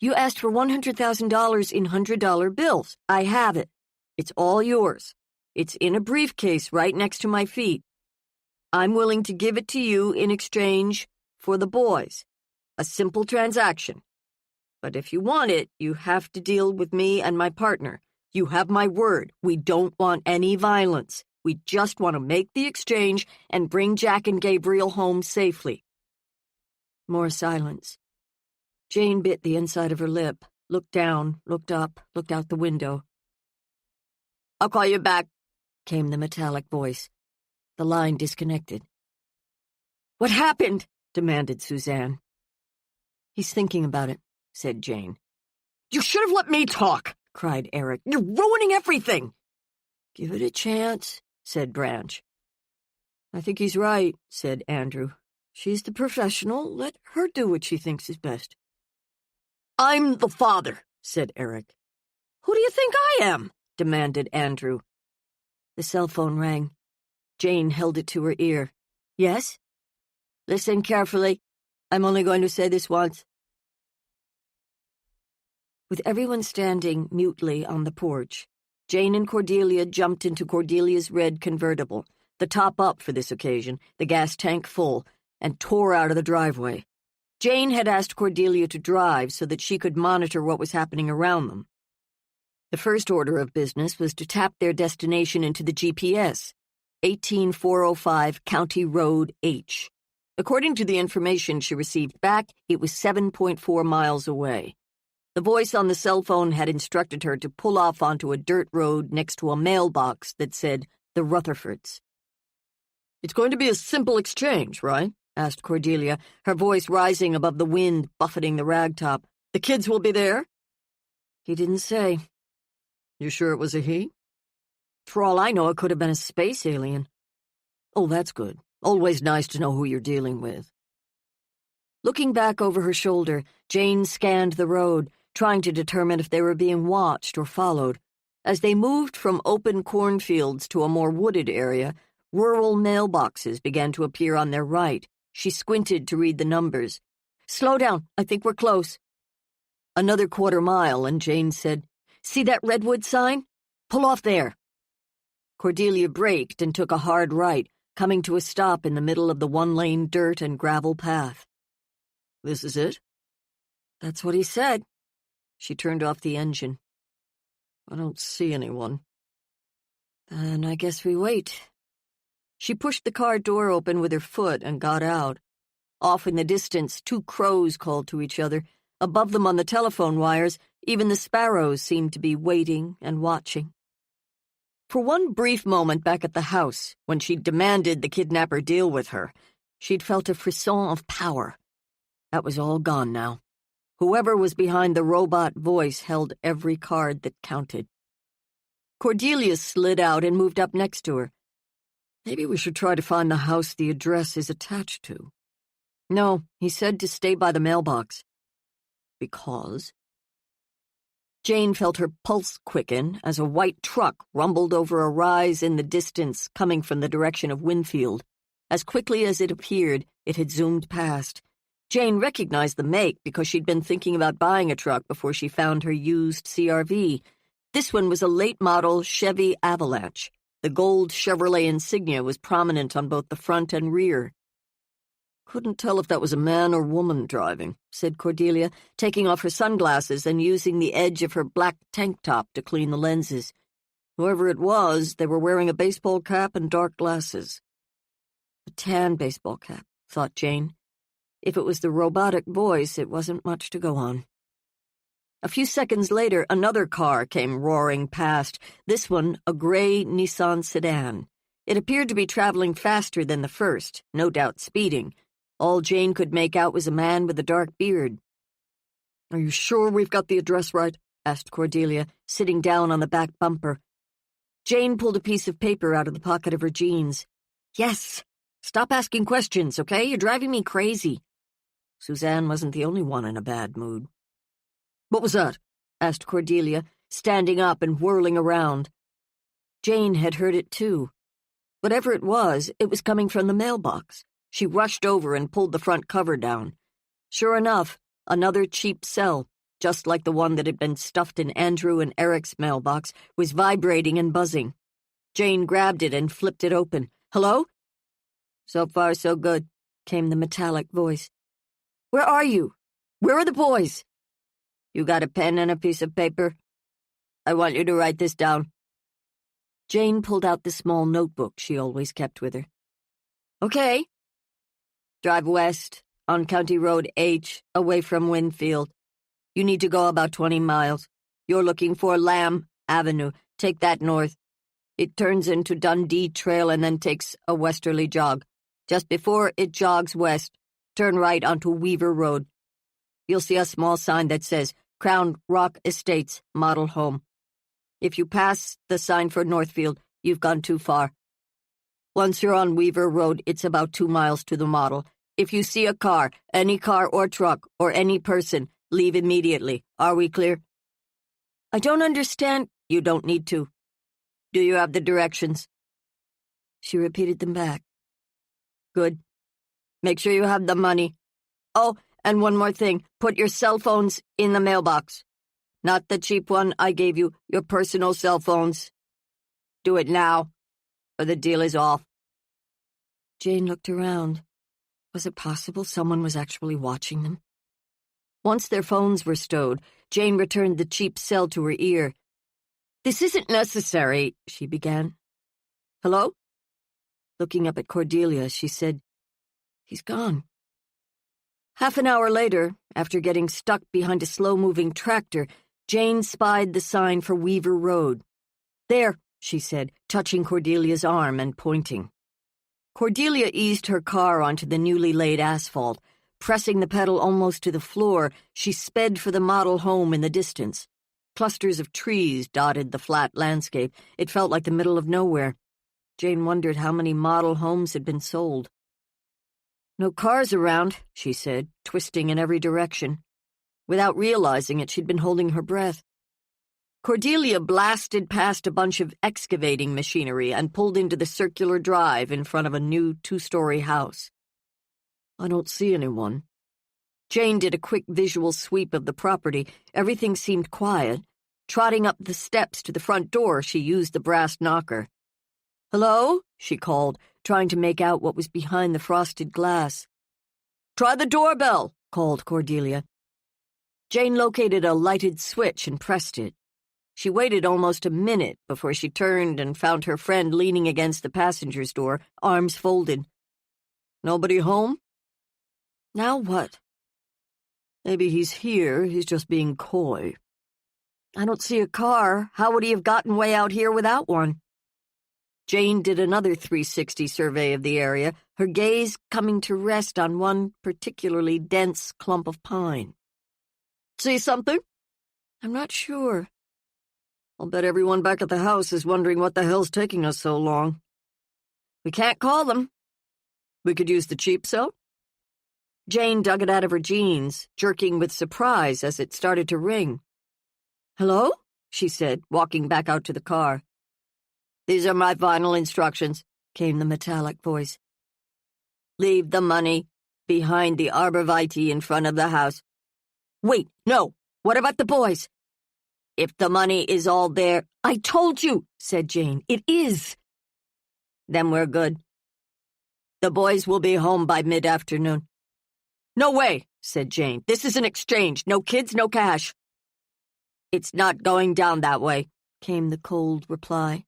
You asked for $100,000 in $100 bills. I have it. It's all yours. It's in a briefcase right next to my feet. I'm willing to give it to you in exchange for the boys. A simple transaction. But if you want it, you have to deal with me and my partner. You have my word. We don't want any violence. We just want to make the exchange and bring Jack and Gabriel home safely. More silence. Jane bit the inside of her lip, looked down, looked up, looked out the window. I'll call you back, came the metallic voice. The line disconnected. What happened? Demanded Suzanne. He's thinking about it, said Jane. You should have let me talk, cried Eric. You're ruining everything. Give it a chance, said Branch. I think he's right, said Andrew. She's the professional. Let her do what she thinks is best. I'm the father, said Eric. Who do you think I am? Demanded Andrew. The cell phone rang. Jane held it to her ear. Yes? Listen carefully. I'm only going to say this once. With everyone standing mutely on the porch, Jane and Cordelia jumped into Cordelia's red convertible, the top up for this occasion, the gas tank full, and tore out of the driveway. Jane had asked Cordelia to drive so that she could monitor what was happening around them. The first order of business was to tap their destination into the GPS, 18405 County Road H. According to the information she received back, it was 7.4 miles away. The voice on the cell phone had instructed her to pull off onto a dirt road next to a mailbox that said, the Rutherfords. It's going to be a simple exchange, right? Asked Cordelia, her voice rising above the wind buffeting the ragtop. The kids will be there? He didn't say. You sure it was a he? For all I know, it could have been a space alien. Oh, that's good. Always nice to know who you're dealing with. Looking back over her shoulder, Jane scanned the road, trying to determine if they were being watched or followed. As they moved from open cornfields to a more wooded area, rural mailboxes began to appear on their right. She squinted to read the numbers. Slow down, I think we're close. Another quarter mile, and Jane said, See that redwood sign? Pull off there. Cordelia braked and took a hard right, coming to a stop in the middle of the one-lane dirt and gravel path. This is it? That's what he said. She turned off the engine. I don't see anyone. Then I guess we wait. She pushed the car door open with her foot and got out. Off in the distance, two crows called to each other. Above them on the telephone wires, even the sparrows seemed to be waiting and watching. For one brief moment back at the house, when she'd demanded the kidnapper deal with her, she'd felt a frisson of power. That was all gone now. Whoever was behind the robot voice held every card that counted. Cordelia slid out and moved up next to her. Maybe we should try to find the house the address is attached to. No, he said to stay by the mailbox. Because? Jane felt her pulse quicken as a white truck rumbled over a rise in the distance coming from the direction of Winfield. As quickly as it appeared, it had zoomed past. Jane recognized the make because she'd been thinking about buying a truck before she found her used CRV. This one was a late-model Chevy Avalanche. The gold Chevrolet insignia was prominent on both the front and rear. Couldn't tell if that was a man or woman driving, said Cordelia, taking off her sunglasses and using the edge of her black tank top to clean the lenses. Whoever it was, they were wearing a baseball cap and dark glasses. A tan baseball cap, thought Jane. If it was the robotic voice, it wasn't much to go on. A few seconds later, another car came roaring past, this one a gray Nissan sedan. It appeared to be traveling faster than the first, no doubt speeding. All Jane could make out was a man with a dark beard. Are you sure we've got the address right? Asked Cordelia, sitting down on the back bumper. Jane pulled a piece of paper out of the pocket of her jeans. Yes. Stop asking questions, okay? You're driving me crazy. Suzanne wasn't the only one in a bad mood. What was that? Asked Cordelia, standing up and whirling around. Jane had heard it too. Whatever it was coming from the mailbox. She rushed over and pulled the front cover down. Sure enough, another cheap cell, just like the one that had been stuffed in Andrew and Eric's mailbox, was vibrating and buzzing. Jane grabbed it and flipped it open. "Hello?" "So far, so good," came the metallic voice. "Where are you? Where are the boys?" "You got a pen and a piece of paper? I want you to write this down." Jane pulled out the small notebook she always kept with her. "Okay." "Drive west, on County Road H, away from Winfield. You need to go about 20 miles. You're looking for Lamb Avenue. Take that north. It turns into Dundee Trail and then takes a westerly jog. Just before it jogs west, turn right onto Weaver Road. You'll see a small sign that says Crown Rock Estates Model Home. If you pass the sign for Northfield, you've gone too far. Once you're on Weaver Road, it's about 2 miles to the model. If you see a car, any car or truck, or any person, leave immediately. Are we clear?" "I don't understand." "You don't need to. Do you have the directions?" She repeated them back. "Good. Make sure you have the money. Oh, and one more thing. Put your cell phones in the mailbox. Not the cheap one I gave you, your personal cell phones. Do it now, or the deal is off." Jane looked around. Was it possible someone was actually watching them? Once their phones were stowed, Jane returned the cheap cell to her ear. "This isn't necessary," she began. "Hello?" Looking up at Cordelia, she said, "He's gone." Half an hour later, after getting stuck behind a slow-moving tractor, Jane spied the sign for Weaver Road. "There," she said, touching Cordelia's arm and pointing. Cordelia eased her car onto the newly laid asphalt. Pressing the pedal almost to the floor, she sped for the model home in the distance. Clusters of trees dotted the flat landscape. It felt like the middle of nowhere. Jane wondered how many model homes had been sold. "No cars around," she said, twisting in every direction. Without realizing it, she'd been holding her breath. Cordelia blasted past a bunch of excavating machinery and pulled into the circular drive in front of a new 2-story house. "I don't see anyone." Jane did a quick visual sweep of the property. Everything seemed quiet. Trotting up the steps to the front door, she used the brass knocker. "Hello?" she called, trying to make out what was behind the frosted glass. "Try the doorbell," called Cordelia. Jane located a lighted switch and pressed it. She waited almost a minute before she turned and found her friend leaning against the passenger's door, arms folded. "Nobody home?" "Now what?" "Maybe he's here. He's just being coy." "I don't see a car. How would he have gotten way out here without one?" Jane did another 360 survey of the area, her gaze coming to rest on one particularly dense clump of pine. "See something?" "I'm not sure." "I'll bet everyone back at the house is wondering what the hell's taking us so long." "We can't call them." "We could use the cheap cell?" Jane dug it out of her jeans, jerking with surprise as it started to ring. "Hello?" she said, walking back out to the car. "These are my final instructions," came the metallic voice. "Leave the money behind the arborvitae in front of the house." "Wait, no. What about the boys?" "If the money is all there—" "I told you," said Jane. "It is." "Then we're good. The boys will be home by mid-afternoon." "No way," said Jane. "This is an exchange. No kids, no cash." "It's not going down that way," came the cold reply.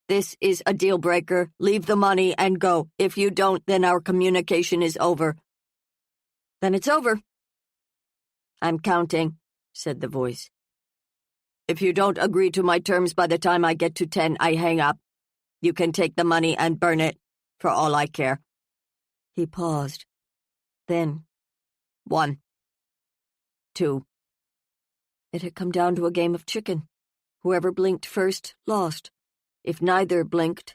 "This is a deal-breaker. Leave the money and go. If you don't, then our communication is over." "Then it's over." "I'm counting," said the voice. "If you don't agree to my terms by the time I get to 10, I hang up. You can take the money and burn it, for all I care." He paused. Then, 1, 2. It had come down to a game of chicken. Whoever blinked first lost. If neither blinked,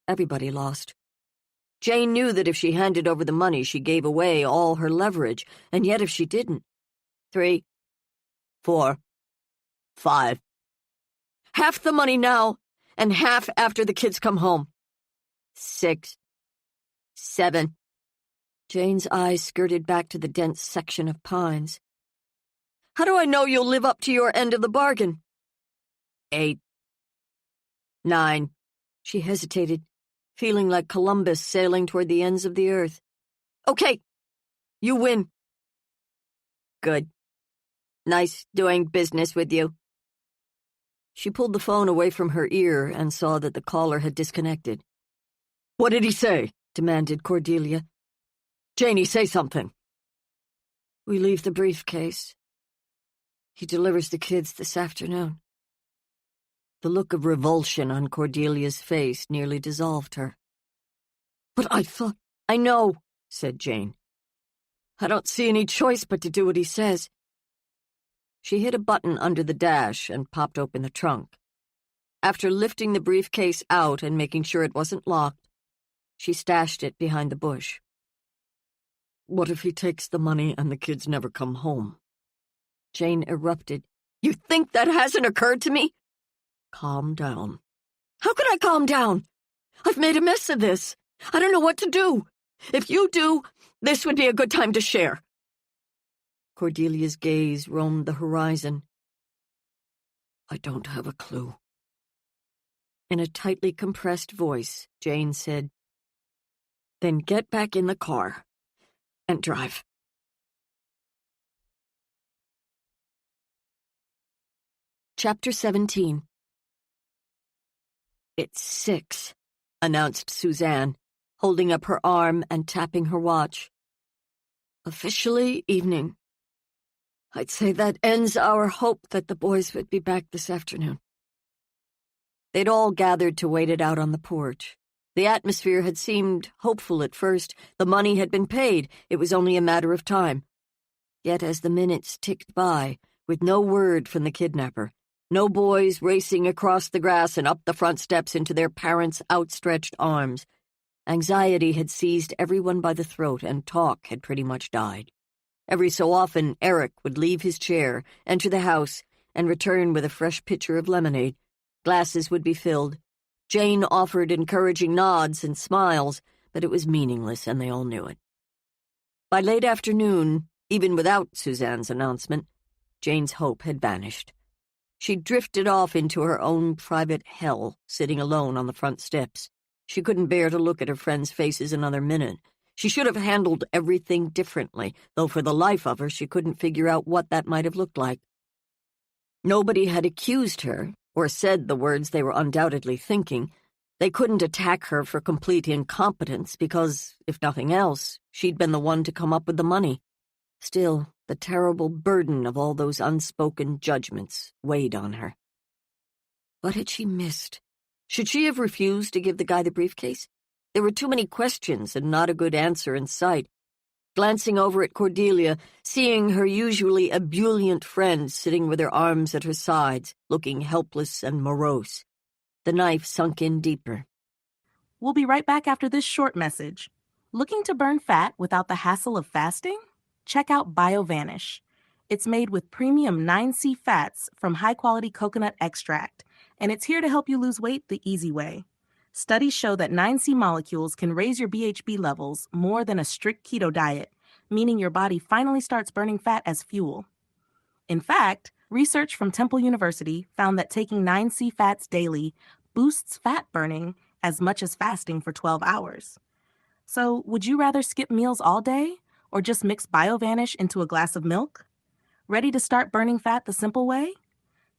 everybody lost. Jane knew that if she handed over the money, she gave away all her leverage, and yet if she didn't— 3, 4, 5. Half the money now, and half after the kids come home. 6, 7. Jane's eyes skirted back to the dense section of pines. How do I know you'll live up to your end of the bargain? 8. 9. She hesitated, feeling like Columbus sailing toward the ends of the earth. Okay, you win. Good. Nice doing business with you. She pulled the phone away from her ear and saw that the caller had disconnected. What did he say? Demanded Cordelia. Janie, say something. We leave the briefcase. He delivers the kids this afternoon. The look of revulsion on Cordelia's face nearly dissolved her. But I thought... I know, said Jane. I don't see any choice but to do what he says. She hit a button under the dash and popped open the trunk. After lifting the briefcase out and making sure it wasn't locked, she stashed it behind the bush. What if he takes the money and the kids never come home? Jane erupted. You think that hasn't occurred to me? Calm down. How could I calm down? I've made a mess of this. I don't know what to do. If you do, this would be a good time to share. Cordelia's gaze roamed the horizon. I don't have a clue. In a tightly compressed voice, Jane said, Then get back in the car and drive. Chapter 17. It's 6, announced Suzanne, holding up her arm and tapping her watch. Officially evening. I'd say that ends our hope that the boys would be back this afternoon. They'd all gathered to wait it out on the porch. The atmosphere had seemed hopeful at first. The money had been paid. It was only a matter of time. Yet as the minutes ticked by, with no word from the kidnapper, no boys racing across the grass and up the front steps into their parents' outstretched arms, anxiety had seized everyone by the throat and talk had pretty much died. Every so often, Eric would leave his chair, enter the house, and return with a fresh pitcher of lemonade. Glasses would be filled. Jane offered encouraging nods and smiles, but it was meaningless, and they all knew it. By late afternoon, even without Suzanne's announcement, Jane's hope had vanished. She drifted off into her own private hell, sitting alone on the front steps. She couldn't bear to look at her friends' faces another minute. She should have handled everything differently, though for the life of her she couldn't figure out what that might have looked like. Nobody had accused her, or said the words they were undoubtedly thinking. They couldn't attack her for complete incompetence because, if nothing else, she'd been the one to come up with the money. Still, the terrible burden of all those unspoken judgments weighed on her. What had she missed? Should she have refused to give the guy the briefcase? There were too many questions and not a good answer in sight. Glancing over at Cordelia, seeing her usually ebullient friend sitting with her arms at her sides, looking helpless and morose, the knife sunk in deeper. We'll be right back after this short message. Looking to burn fat without the hassle of fasting? Check out BioVanish. It's made with premium 9C fats from high-quality coconut extract, and it's here to help you lose weight the easy way. Studies show that 9C molecules can raise your BHB levels more than a strict keto diet, meaning your body finally starts burning fat as fuel. In fact, research from Temple University found that taking 9C fats daily boosts fat burning as much as fasting for 12 hours. So, would you rather skip meals all day or just mix BioVanish into a glass of milk? Ready to start burning fat the simple way?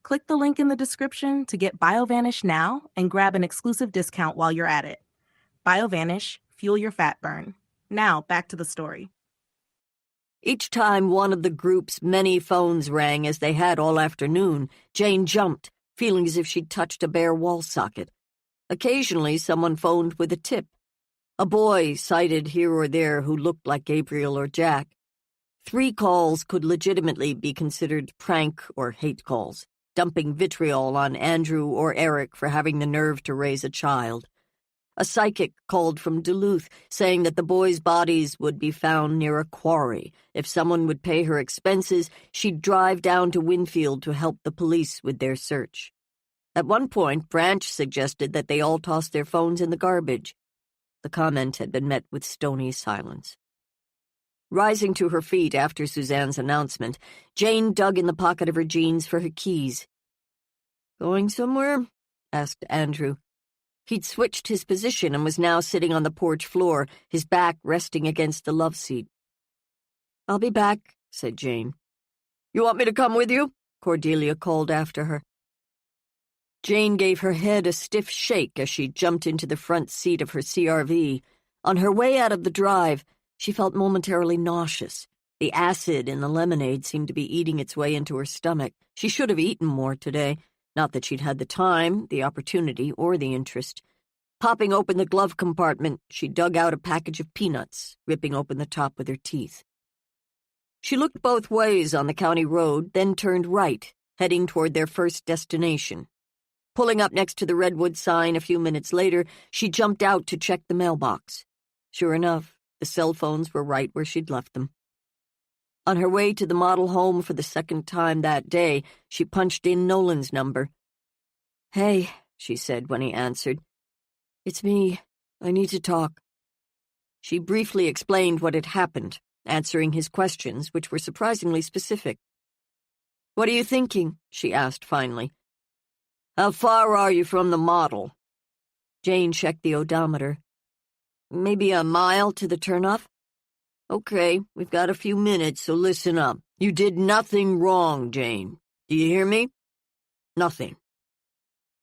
Click the link in the description to get BioVanish now and grab an exclusive discount while you're at it. BioVanish, fuel your fat burn. Now, back to the story. Each time one of the group's many phones rang, as they had all afternoon, Jane jumped, feeling as if she'd touched a bare wall socket. Occasionally, someone phoned with a tip. A boy cited here or there who looked like Gabriel or Jack. 3 calls could legitimately be considered prank or hate calls, dumping vitriol on Andrew or Eric for having the nerve to raise a child. A psychic called from Duluth, saying that the boys' bodies would be found near a quarry. If someone would pay her expenses, she'd drive down to Winfield to help the police with their search. At one point, Branch suggested that they all toss their phones in the garbage. The comment had been met with stony silence. Rising to her feet after Suzanne's announcement, Jane dug in the pocket of her jeans for her keys. "Going somewhere?" asked Andrew. He'd switched his position and was now sitting on the porch floor, his back resting against the love seat. "I'll be back," said Jane. "You want me to come with you?" Cordelia called after her. Jane gave her head a stiff shake as she jumped into the front seat of her CRV. On her way out of the drive, she felt momentarily nauseous. The acid in the lemonade seemed to be eating its way into her stomach. She should have eaten more today. Not that she'd had the time, the opportunity, or the interest. Popping open the glove compartment, she dug out a package of peanuts, ripping open the top with her teeth. She looked both ways on the county road, then turned right, heading toward their first destination. Pulling up next to the redwood sign a few minutes later, she jumped out to check the mailbox. Sure enough, the cell phones were right where she'd left them. On her way to the model home for the second time that day, she punched in Nolan's number. "Hey," she said when he answered. "It's me. I need to talk." She briefly explained what had happened, answering his questions, which were surprisingly specific. "What are you thinking?" she asked finally. "How far are you from the model?" Jane checked the odometer. "Maybe a mile to the turnoff." "Okay, we've got a few minutes, so listen up. You did nothing wrong, Jane. Do you hear me? Nothing."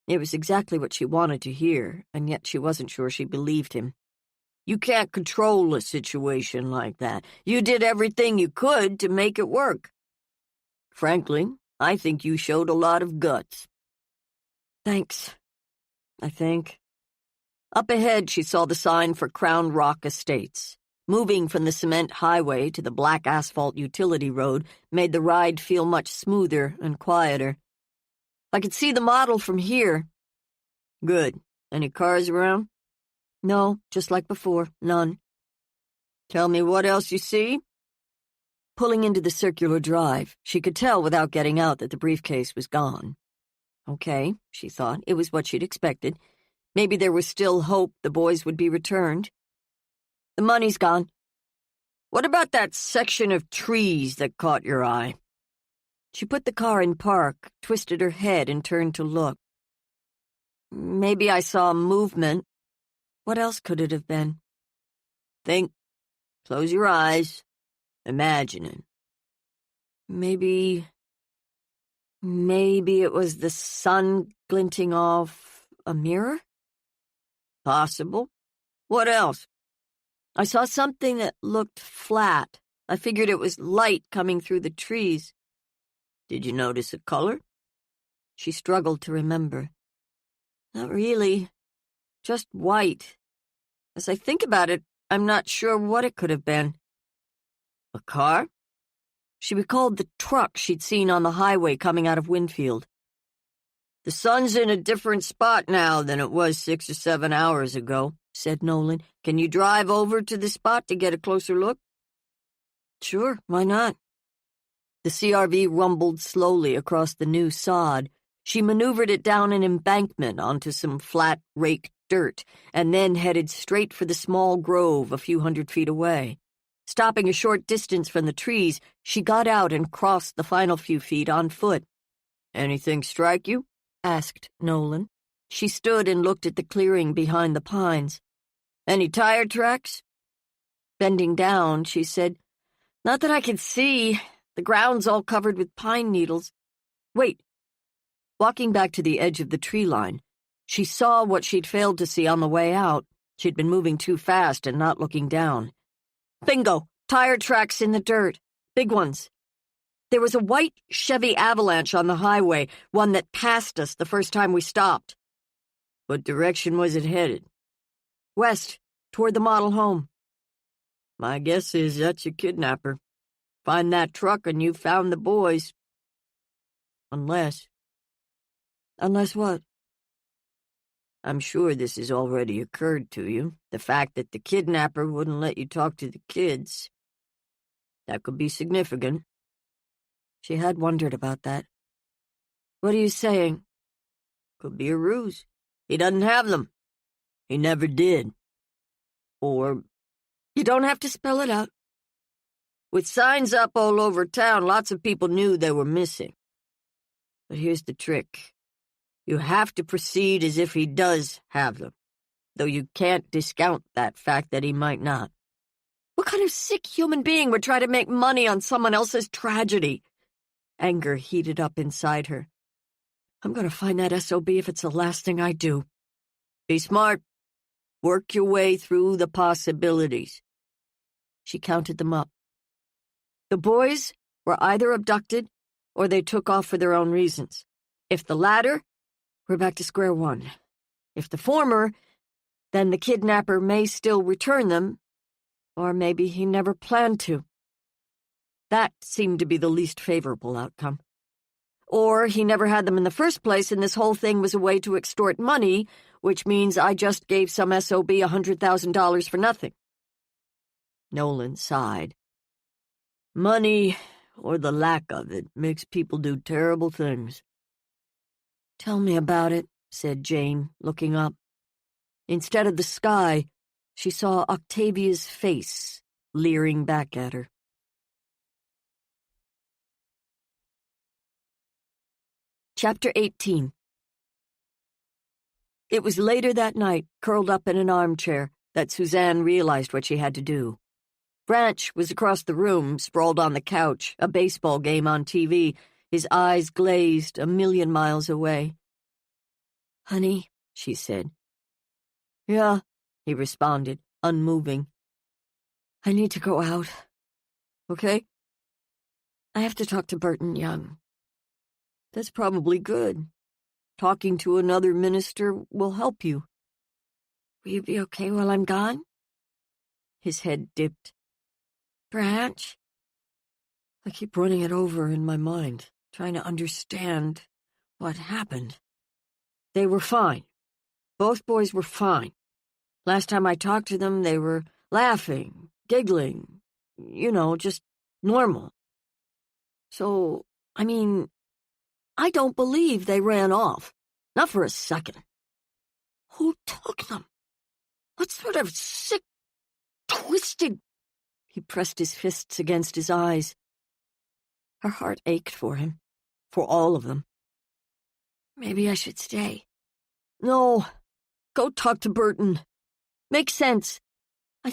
It was exactly what she wanted to hear, and yet she wasn't sure she believed him. "You can't control a situation like that. You did everything you could to make it work. Frankly, I think you showed a lot of guts." "Thanks, I think." Up ahead, she saw the sign for Crown Rock Estates. Moving from the cement highway to the black asphalt utility road made the ride feel much smoother and quieter. "I could see the model from here." "Good. Any cars around?" "No, just like before, none." "Tell me what else you see?" Pulling into the circular drive, she could tell without getting out that the briefcase was gone. Okay, she thought, it was what she'd expected. Maybe there was still hope the boys would be returned. "The money's gone." "What about that section of trees that caught your eye?" She put the car in park, twisted her head, and turned to look. "Maybe I saw movement. What else could it have been?" "Think. Close your eyes. Imagine it." Maybe it was the sun glinting off a mirror? Possible. What else? "I saw something that looked flat. I figured it was light coming through the trees." "Did you notice a color?" She struggled to remember. "Not really. Just white. As I think about it, I'm not sure what it could have been." "A car?" She recalled the truck she'd seen on the highway coming out of Winfield. "The sun's in a different spot now than it was 6 or 7 hours ago," said Nolan. "Can you drive over to the spot to get a closer look?" "Sure, why not?" The CRV rumbled slowly across the new sod. She maneuvered it down an embankment onto some flat, raked dirt, and then headed straight for the small grove a few hundred feet away. Stopping a short distance from the trees, she got out and crossed the final few feet on foot. "Anything strike you?" asked Nolan. She stood and looked at the clearing behind the pines. "Any tire tracks?" Bending down, she said, "Not that I can see. The ground's all covered with pine needles. Wait." Walking back to the edge of the tree line, she saw what she'd failed to see on the way out. She'd been moving too fast and not looking down. "Bingo! Tire tracks in the dirt. Big ones. There was a white Chevy Avalanche on the highway, one that passed us the first time we stopped." "What direction was it headed?" "West, toward the model home." "My guess is that's a kidnapper. Find that truck and you've found the boys. Unless..." "Unless what?" "I'm sure this has already occurred to you. The fact that the kidnapper wouldn't let you talk to the kids. That could be significant." She had wondered about that. "What are you saying?" "Could be a ruse. He doesn't have them. He never did. Or..." "You don't have to spell it out." With signs up all over town, lots of people knew they were missing. But here's the trick. You have to proceed as if he does have them, though you can't discount that fact that he might not. What kind of sick human being would try to make money on someone else's tragedy? Anger heated up inside her. I'm going to find that SOB if it's the last thing I do. Be smart. Work your way through the possibilities. She counted them up. The boys were either abducted or they took off for their own reasons. If the latter, we're back to square one. If the former, then the kidnapper may still return them, or maybe he never planned to. That seemed to be the least favorable outcome. Or he never had them in the first place, and this whole thing was a way to extort money, which means I just gave some SOB $100,000 for nothing. Nolan sighed. Money, or the lack of it, makes people do terrible things. Tell me about it, said Jane, looking up. Instead of the sky, she saw Octavia's face leering back at her. Chapter 18. It was later that night, curled up in an armchair, that Suzanne realized what she had to do. Branch was across the room, sprawled on the couch, a baseball game on TV, his eyes glazed 1,000,000 miles away. Honey, she said. Yeah, he responded, unmoving. I need to go out. Okay? I have to talk to Burton Young. That's probably good. Talking to another minister will help you. Will you be okay while I'm gone? His head dipped. Branch? I keep running it over in my mind, trying to understand what happened. They were fine. Both boys were fine. Last time I talked to them, they were laughing, giggling, just normal. So, I don't believe they ran off. Not for a second. Who took them? What sort of sick, twisted... He pressed his fists against his eyes. Her heart ached for him, for all of them. Maybe I should stay. No, go talk to Burton. Makes sense. I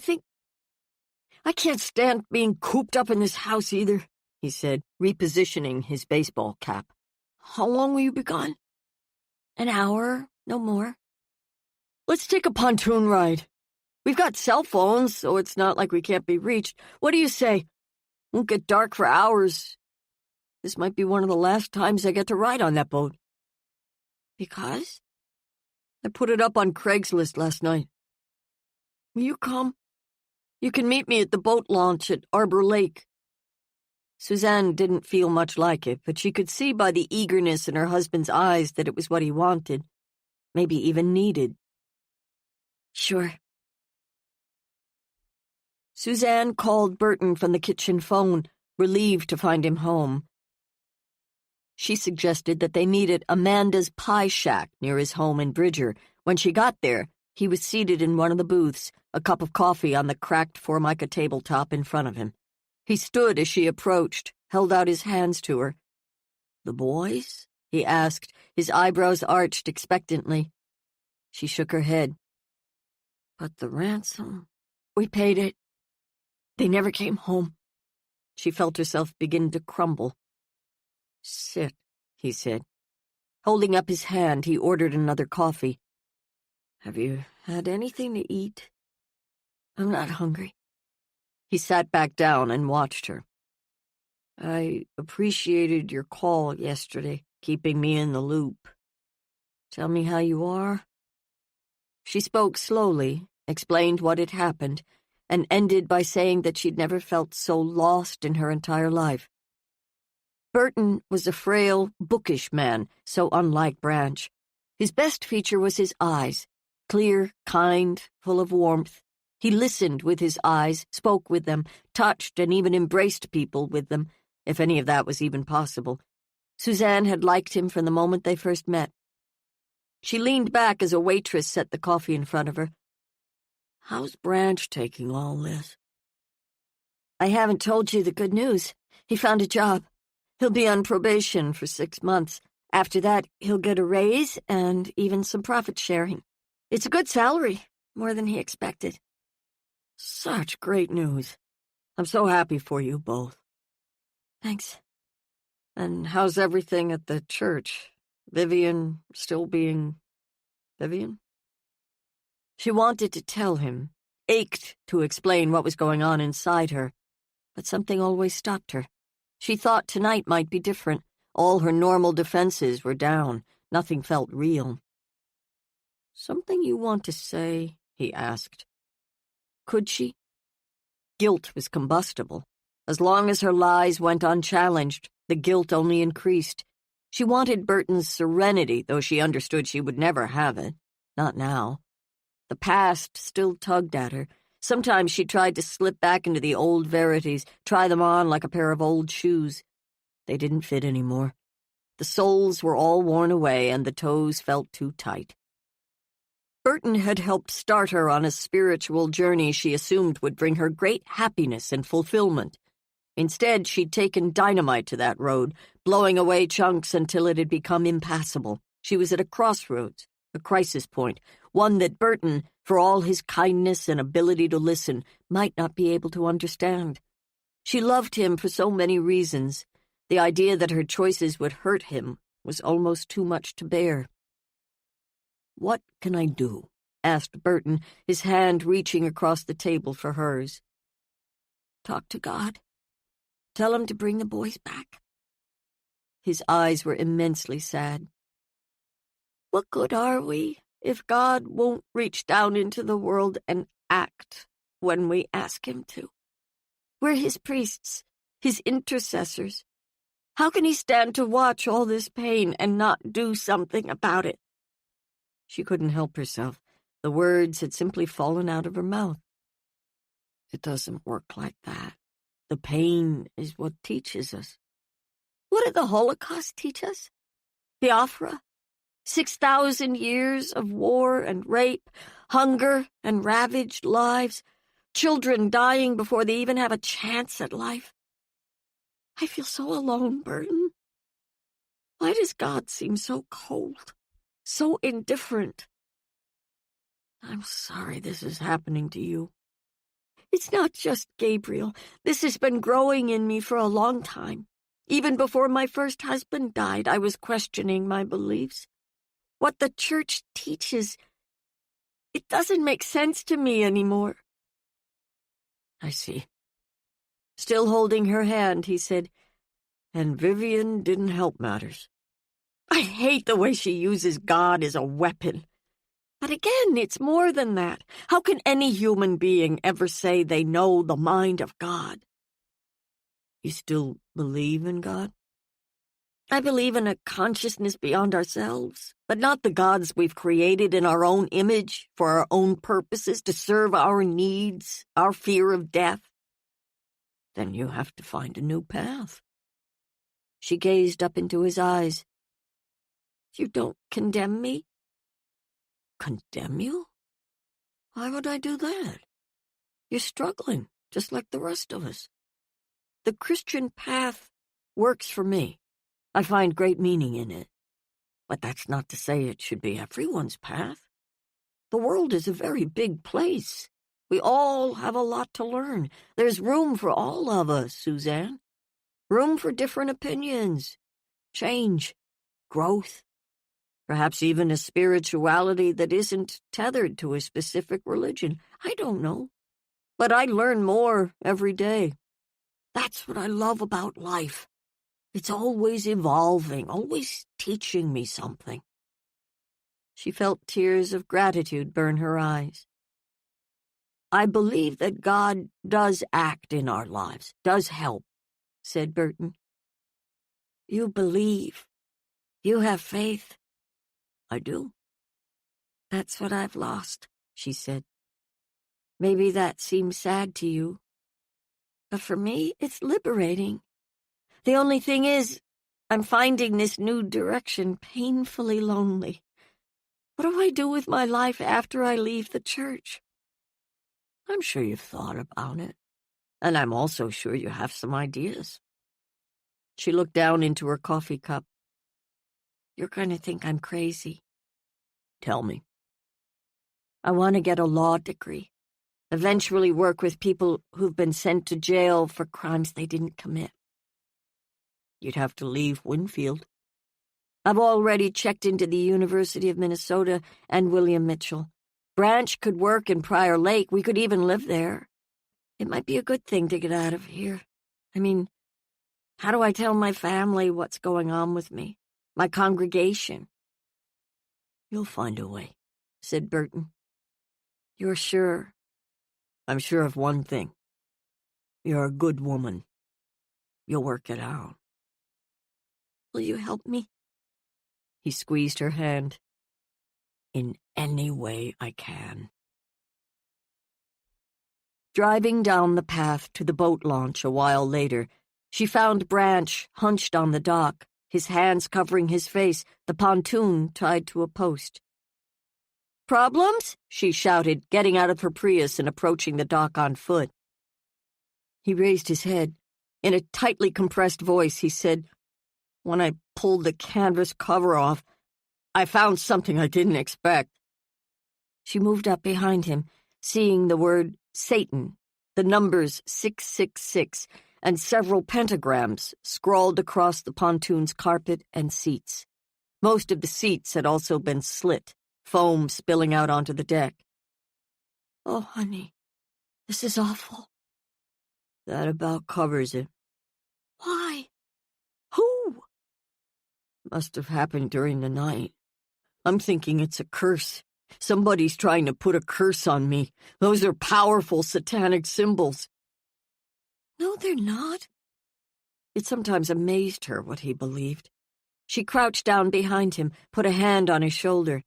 can't stand being cooped up in this house either, he said, repositioning his baseball cap. How long will you be gone? An hour, no more. Let's take a pontoon ride. We've got cell phones, so it's not like we can't be reached. What do you say? Won't get dark for hours. This might be one of the last times I get to ride on that boat. Because? I put it up on Craigslist last night. Will you come? You can meet me at the boat launch at Arbor Lake. Suzanne didn't feel much like it, but she could see by the eagerness in her husband's eyes that it was what he wanted, maybe even needed. Sure. Suzanne called Burton from the kitchen phone, relieved to find him home. She suggested that they meet at Amanda's Pie Shack near his home in Bridger. When she got there, he was seated in one of the booths, a cup of coffee on the cracked Formica tabletop in front of him. He stood as she approached, held out his hands to her. The boys? He asked, his eyebrows arched expectantly. She shook her head. But the ransom? We paid it. They never came home. She felt herself begin to crumble. Sit, he said. Holding up his hand, he ordered another coffee. Have you had anything to eat? I'm not hungry. He sat back down and watched her. I appreciated your call yesterday, keeping me in the loop. Tell me how you are. She spoke slowly, explained what had happened, and ended by saying that she'd never felt so lost in her entire life. Burton was a frail, bookish man, so unlike Branch. His best feature was his eyes, clear, kind, full of warmth. He listened with his eyes, spoke with them, touched and even embraced people with them, if any of that was even possible. Suzanne had liked him from the moment they first met. She leaned back as a waitress set the coffee in front of her. How's Branch taking all this? I haven't told you the good news. He found a job. He'll be on probation for 6 months. After that, he'll get a raise and even some profit sharing. It's a good salary, more than he expected. Such great news. I'm so happy for you both. Thanks. And how's everything at the church? Vivian still being Vivian? She wanted to tell him, ached to explain what was going on inside her, but something always stopped her. She thought tonight might be different. All her normal defenses were down. Nothing felt real. Something you want to say? He asked. Could she? Guilt was combustible. As long as her lies went unchallenged, the guilt only increased. She wanted Burton's serenity, though she understood she would never have it. Not now. The past still tugged at her. Sometimes she tried to slip back into the old verities, try them on like a pair of old shoes. They didn't fit anymore. The soles were all worn away, and the toes felt too tight. Burton had helped start her on a spiritual journey she assumed would bring her great happiness and fulfillment. Instead, she'd taken dynamite to that road, blowing away chunks until it had become impassable. She was at a crossroads, a crisis point, one that Burton, for all his kindness and ability to listen, might not be able to understand. She loved him for so many reasons. The idea that her choices would hurt him was almost too much to bear. "What can I do?" asked Burton, his hand reaching across the table for hers. "Talk to God. Tell him to bring the boys back." His eyes were immensely sad. "What good are we if God won't reach down into the world and act when we ask him to? We're his priests, his intercessors. How can he stand to watch all this pain and not do something about it?" She couldn't help herself. The words had simply fallen out of her mouth. "It doesn't work like that. The pain is what teaches us." What did the Holocaust teach us? Biafra? 6,000 years of war and rape, hunger and ravaged lives, children dying before they even have a chance at life. I feel so alone, Burton. Why does God seem so cold, so indifferent? I'm sorry this is happening to you. It's not just Gabriel. This has been growing in me for a long time. Even before my first husband died, I was questioning my beliefs. What the church teaches, it doesn't make sense to me anymore." "I see." Still holding her hand, he said, "And Vivian didn't help matters." I hate the way she uses God as a weapon. But again, it's more than that. How can any human being ever say they know the mind of God? You still believe in God? I believe in a consciousness beyond ourselves, but not the gods we've created in our own image, for our own purposes, to serve our needs, our fear of death. Then you have to find a new path. She gazed up into his eyes. You don't condemn me? Condemn you? Why would I do that? You're struggling, just like the rest of us. The Christian path works for me. I find great meaning in it. But that's not to say it should be everyone's path. The world is a very big place. We all have a lot to learn. There's room for all of us, Suzanne. Room for different opinions, change, growth. Perhaps even a spirituality that isn't tethered to a specific religion. I don't know. But I learn more every day. That's what I love about life. It's always evolving, always teaching me something. She felt tears of gratitude burn her eyes. I believe that God does act in our lives, does help, said Burton. You believe. You have faith. I do. That's what I've lost, she said. Maybe that seems sad to you. But for me, it's liberating. The only thing is, I'm finding this new direction painfully lonely. What do I do with my life after I leave the church? I'm sure you've thought about it. And I'm also sure you have some ideas. She looked down into her coffee cup. You're going to think I'm crazy. Tell me. I want to get a law degree. Eventually work with people who've been sent to jail for crimes they didn't commit. You'd have to leave Winfield. I've already checked into the University of Minnesota and William Mitchell. Branch could work in Prior Lake. We could even live there. It might be a good thing to get out of here. I mean, how do I tell my family what's going on with me? My congregation? You'll find a way, said Burton. You're sure? I'm sure of one thing. You're a good woman. You'll work it out. Will you help me? He squeezed her hand. In any way I can. Driving down the path to the boat launch a while later, she found Branch hunched on the dock, his hands covering his face, the pontoon tied to a post. Problems? She shouted, getting out of her Prius and approaching the dock on foot. He raised his head. In a tightly compressed voice, he said, When I pulled the canvas cover off, I found something I didn't expect. She moved up behind him, seeing the word Satan, the numbers 666, and several pentagrams scrawled across the pontoon's carpet and seats. Most of the seats had also been slit, foam spilling out onto the deck. Oh, honey, this is awful. That about covers it. Why? Who? Must have happened during the night. I'm thinking it's a curse. Somebody's trying to put a curse on me. Those are powerful satanic symbols. No, they're not. It sometimes amazed her what he believed. She crouched down behind him, put a hand on his shoulder.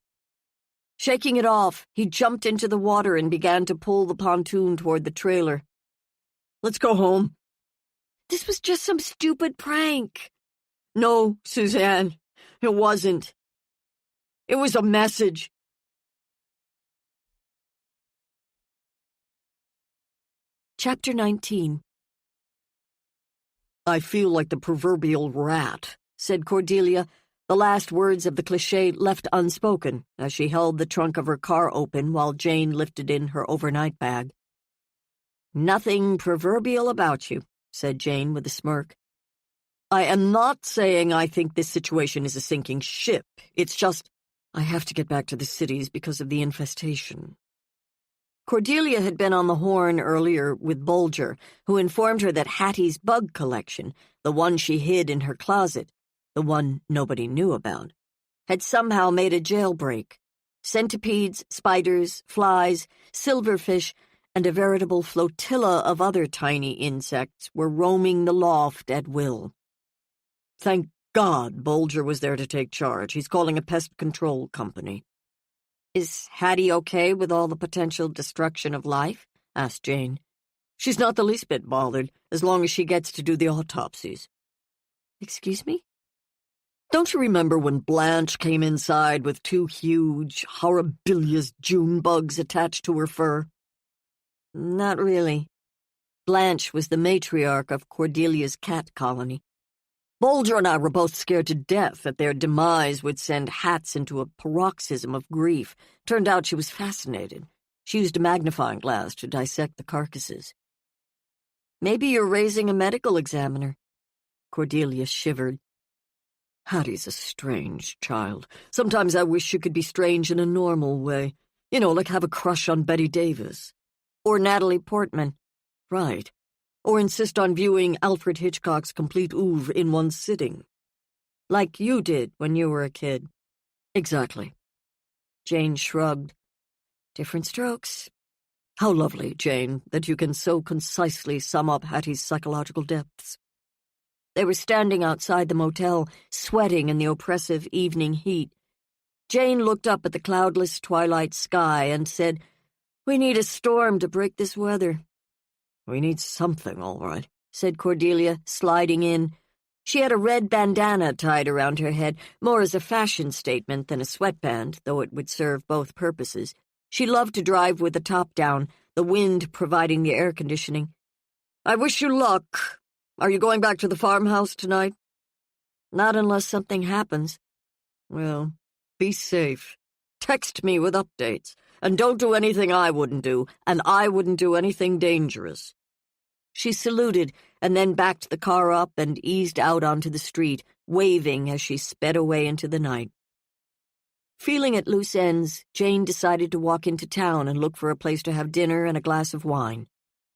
Shaking it off, he jumped into the water and began to pull the pontoon toward the trailer. Let's go home. This was just some stupid prank. No, Suzanne, it wasn't. It was a message. Chapter 19. I feel like the proverbial rat, said Cordelia, the last words of the cliché left unspoken as she held the trunk of her car open while Jane lifted in her overnight bag. Nothing proverbial about you, said Jane with a smirk. I am not saying I think this situation is a sinking ship. It's just I have to get back to the cities because of the infestation. Cordelia had been on the horn earlier with Bulger, who informed her that Hattie's bug collection, the one she hid in her closet, the one nobody knew about, had somehow made a jailbreak. Centipedes, spiders, flies, silverfish, and a veritable flotilla of other tiny insects were roaming the loft at will. Thank God Bulger was there to take charge. He's calling a pest control company. Is Hattie okay with all the potential destruction of life? Asked Jane. She's not the least bit bothered, as long as she gets to do the autopsies. Excuse me? Don't you remember when Blanche came inside with 2 huge, horribilious June bugs attached to her fur? Not really. Blanche was the matriarch of Cordelia's cat colony. Bulger and I were both scared to death that their demise would send Hats into a paroxysm of grief. Turned out she was fascinated. She used a magnifying glass to dissect the carcasses. Maybe you're raising a medical examiner. Cordelia shivered. Hattie's a strange child. Sometimes I wish she could be strange in a normal way. You know, like have a crush on Betty Davis. Or Natalie Portman. Right. Or insist on viewing Alfred Hitchcock's Complete Oeuvre in one sitting. Like you did when you were a kid. Exactly. Jane shrugged. Different strokes. How lovely, Jane, that you can so concisely sum up Hattie's psychological depths. They were standing outside the motel, sweating in the oppressive evening heat. Jane looked up at the cloudless twilight sky and said, We need a storm to break this weather. We need something, all right, said Cordelia, sliding in. She had a red bandana tied around her head, more as a fashion statement than a sweatband, though it would serve both purposes. She loved to drive with the top down, the wind providing the air conditioning. I wish you luck. Are you going back to the farmhouse tonight? Not unless something happens. Well, be safe. Text me with updates. And don't do anything I wouldn't do, and I wouldn't do anything dangerous. She saluted and then backed the car up and eased out onto the street, waving as she sped away into the night. Feeling at loose ends, Jane decided to walk into town and look for a place to have dinner and a glass of wine.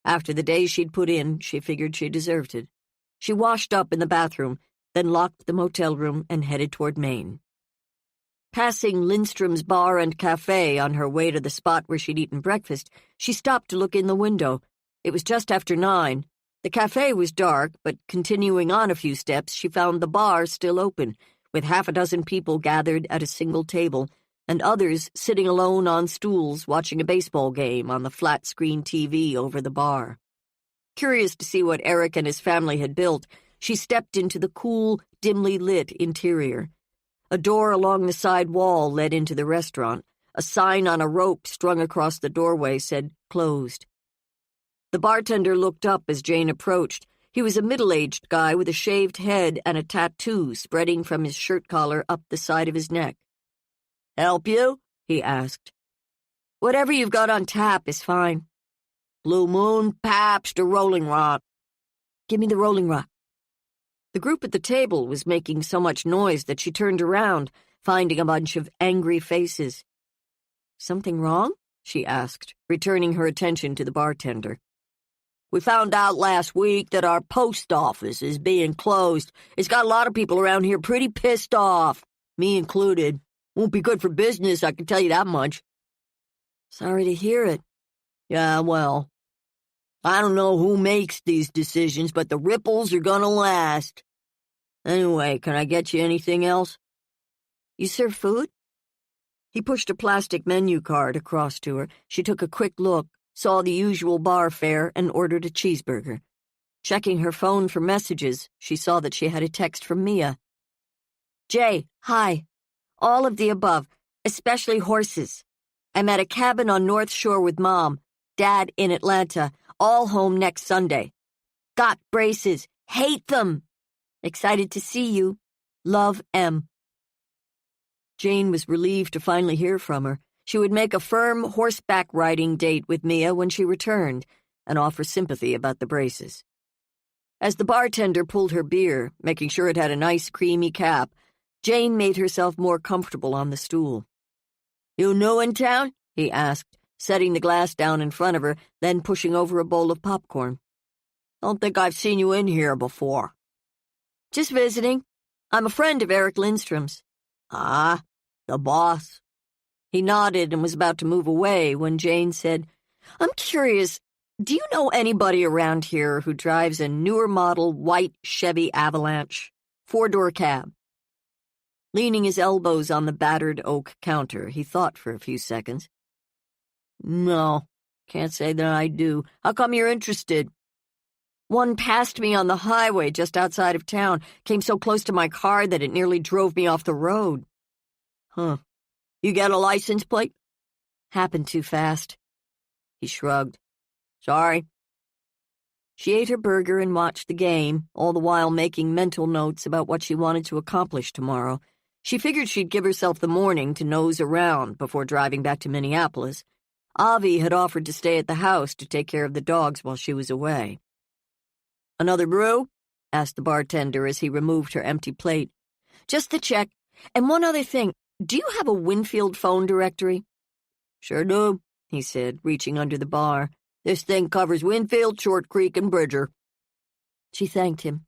After the day she'd put in, she figured she deserved it. She washed up in the bathroom, then locked the motel room and headed toward Maine. Passing Lindstrom's bar and cafe on her way to the spot where she'd eaten breakfast, she stopped to look in the window. It was just after 9. The cafe was dark, but continuing on a few steps, she found the bar still open, with half a dozen people gathered at a single table, and others sitting alone on stools watching a baseball game on the flat-screen TV over the bar. Curious to see what Eric and his family had built, she stepped into the cool, dimly lit interior. A door along the side wall led into the restaurant. A sign on a rope strung across the doorway said, "Closed." The bartender looked up as Jane approached. He was a middle-aged guy with a shaved head and a tattoo spreading from his shirt collar up the side of his neck. "Help you?" he asked. "Whatever you've got on tap is fine." "Blue Moon, Pabst, or Rolling Rock?" "Give me the Rolling Rock." The group at the table was making so much noise that she turned around, finding a bunch of angry faces. "Something wrong?" she asked, returning her attention to the bartender. "We found out last week that our post office is being closed. It's got a lot of people around here pretty pissed off, me included. Won't be good for business, I can tell you that much." "Sorry to hear it." "Yeah, well, I don't know who makes these decisions, but the ripples are gonna last. Anyway, can I get you anything else?" "You serve food?" He pushed a plastic menu card across to her. She took a quick look, saw the usual bar fare, and ordered a cheeseburger. Checking her phone for messages, she saw that she had a text from Mia. "Jay, hi. All of the above, especially horses. I'm at a cabin on North Shore with Mom, Dad in Atlanta, all home next Sunday. Got braces. Hate them. Excited to see you. Love, M." Jane was relieved to finally hear from her. She would make a firm horseback riding date with Mia when she returned and offer sympathy about the braces. As the bartender pulled her beer, making sure it had a nice creamy cap, Jane made herself more comfortable on the stool. "You new in town?" he asked, setting the glass down in front of her, then pushing over a bowl of popcorn. "Don't think I've seen you in here before." "Just visiting. I'm a friend of Eric Lindstrom's." "Ah, the boss." He nodded and was about to move away when Jane said, "I'm curious, do you know anybody around here who drives a newer model white Chevy Avalanche? 4-door cab?" Leaning his elbows on the battered oak counter, he thought for a few seconds. "No, can't say that I do. How come you're interested?" "One passed me on the highway just outside of town, came so close to my car that it nearly drove me off the road." "Huh. You get a license plate?" "Happened too fast." He shrugged. "Sorry." She ate her burger and watched the game, all the while making mental notes about what she wanted to accomplish tomorrow. She figured she'd give herself the morning to nose around before driving back to Minneapolis. Avi had offered to stay at the house to take care of the dogs while she was away. "Another brew?" asked the bartender as he removed her empty plate. "Just the check. And one other thing. Do you have a Winfield phone directory?" "Sure do," he said, reaching under the bar. "This thing covers Winfield, Short Creek, and Bridger." She thanked him.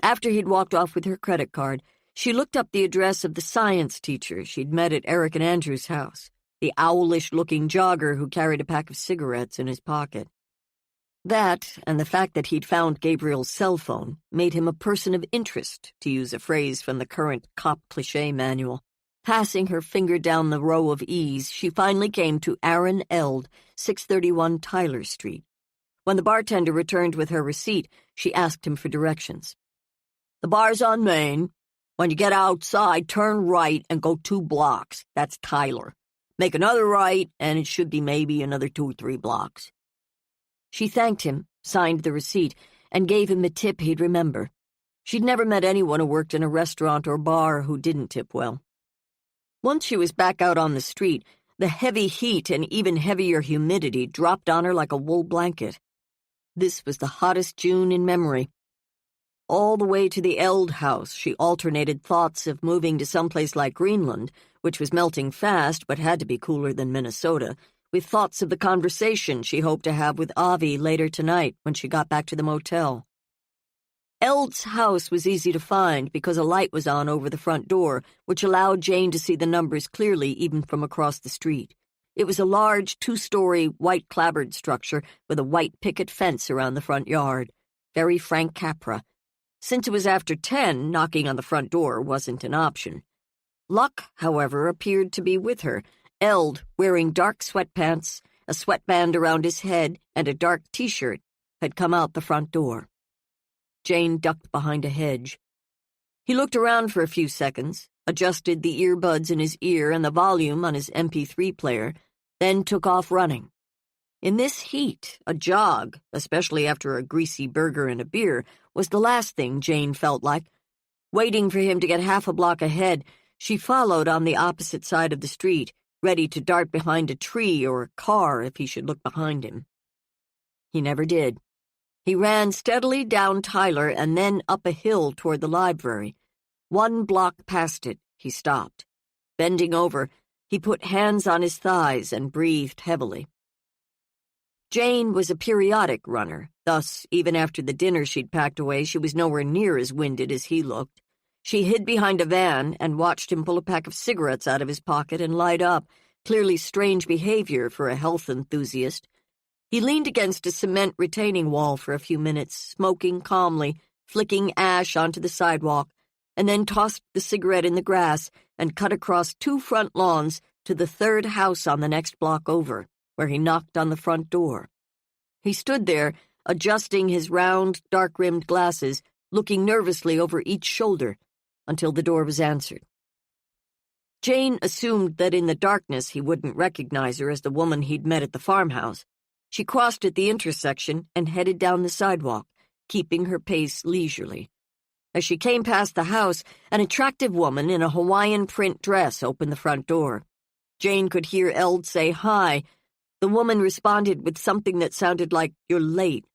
After he'd walked off with her credit card, she looked up the address of the science teacher she'd met at Eric and Andrew's house, the owlish-looking jogger who carried a pack of cigarettes in his pocket. That, and the fact that he'd found Gabriel's cell phone, made him a person of interest, to use a phrase from the current cop cliché manual. Passing her finger down the row of E's, she finally came to Aaron Eld, 631 Tyler Street. When the bartender returned with her receipt, she asked him for directions. "The bar's on Main. When you get outside, turn right and go 2 blocks. That's Tyler. Make another right, and it should be maybe another 2 or 3 blocks." She thanked him signed the receipt, and gave him a tip he'd remember. She'd never met anyone who worked in a restaurant or bar who didn't tip well. Once she was back out on the street, the heavy heat and even heavier humidity dropped on her like a wool blanket. This was the hottest June in memory. All the way to the Eld house, she alternated thoughts of moving to someplace like Greenland, which was melting fast but had to be cooler than Minnesota, with thoughts of the conversation she hoped to have with Avi later tonight when she got back to the motel. Eld's house was easy to find because a light was on over the front door, which allowed Jane to see the numbers clearly even from across the street. It was a large, 2-story, white-clapboard structure with a white picket fence around the front yard. Very Frank Capra. Since it was after 10, knocking on the front door wasn't an option. Luck, however, appeared to be with her. Eld, wearing dark sweatpants, a sweatband around his head, and a dark T-shirt, had come out the front door. Jane ducked behind a hedge. He looked around for a few seconds, adjusted the earbuds in his ear and the volume on his MP3 player, then took off running. In this heat, a jog, especially after a greasy burger and a beer, was the last thing Jane felt like. Waiting for him to get half a block ahead, she followed on the opposite side of the street, ready to dart behind a tree or a car if he should look behind him. He never did. He ran steadily down Tyler and then up a hill toward the library. 1 block past it, he stopped. Bending over, he put hands on his thighs and breathed heavily. Jane was a periodic runner, thus, even after the dinner she'd packed away, she was nowhere near as winded as he looked. She hid behind a van and watched him pull a pack of cigarettes out of his pocket and light up, clearly strange behavior for a health enthusiast. He leaned against a cement retaining wall for a few minutes, smoking calmly, flicking ash onto the sidewalk, and then tossed the cigarette in the grass and cut across 2 front lawns to the 3rd house on the next block over, where he knocked on the front door. He stood there, adjusting his round, dark-rimmed glasses, looking nervously over each shoulder, until the door was answered. Jane assumed that in the darkness he wouldn't recognize her as the woman he'd met at the farmhouse. She crossed at the intersection and headed down the sidewalk, keeping her pace leisurely. As she came past the house, an attractive woman in a Hawaiian print dress opened the front door. Jane could hear Eld say hi. The woman responded with something that sounded like, "You're late."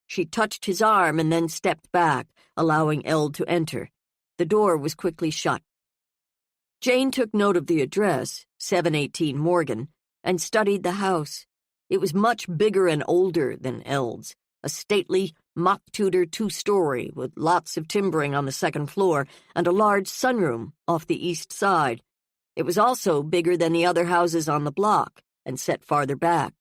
She touched his arm and then stepped back, allowing Eld to enter. The door was quickly shut. Jane took note of the address, 718 Morgan, and studied the house. It was much bigger and older than Eld's, a stately, mock-Tudor 2-story with lots of timbering on the 2nd floor and a large sunroom off the east side. It was also bigger than the other houses on the block and set farther back.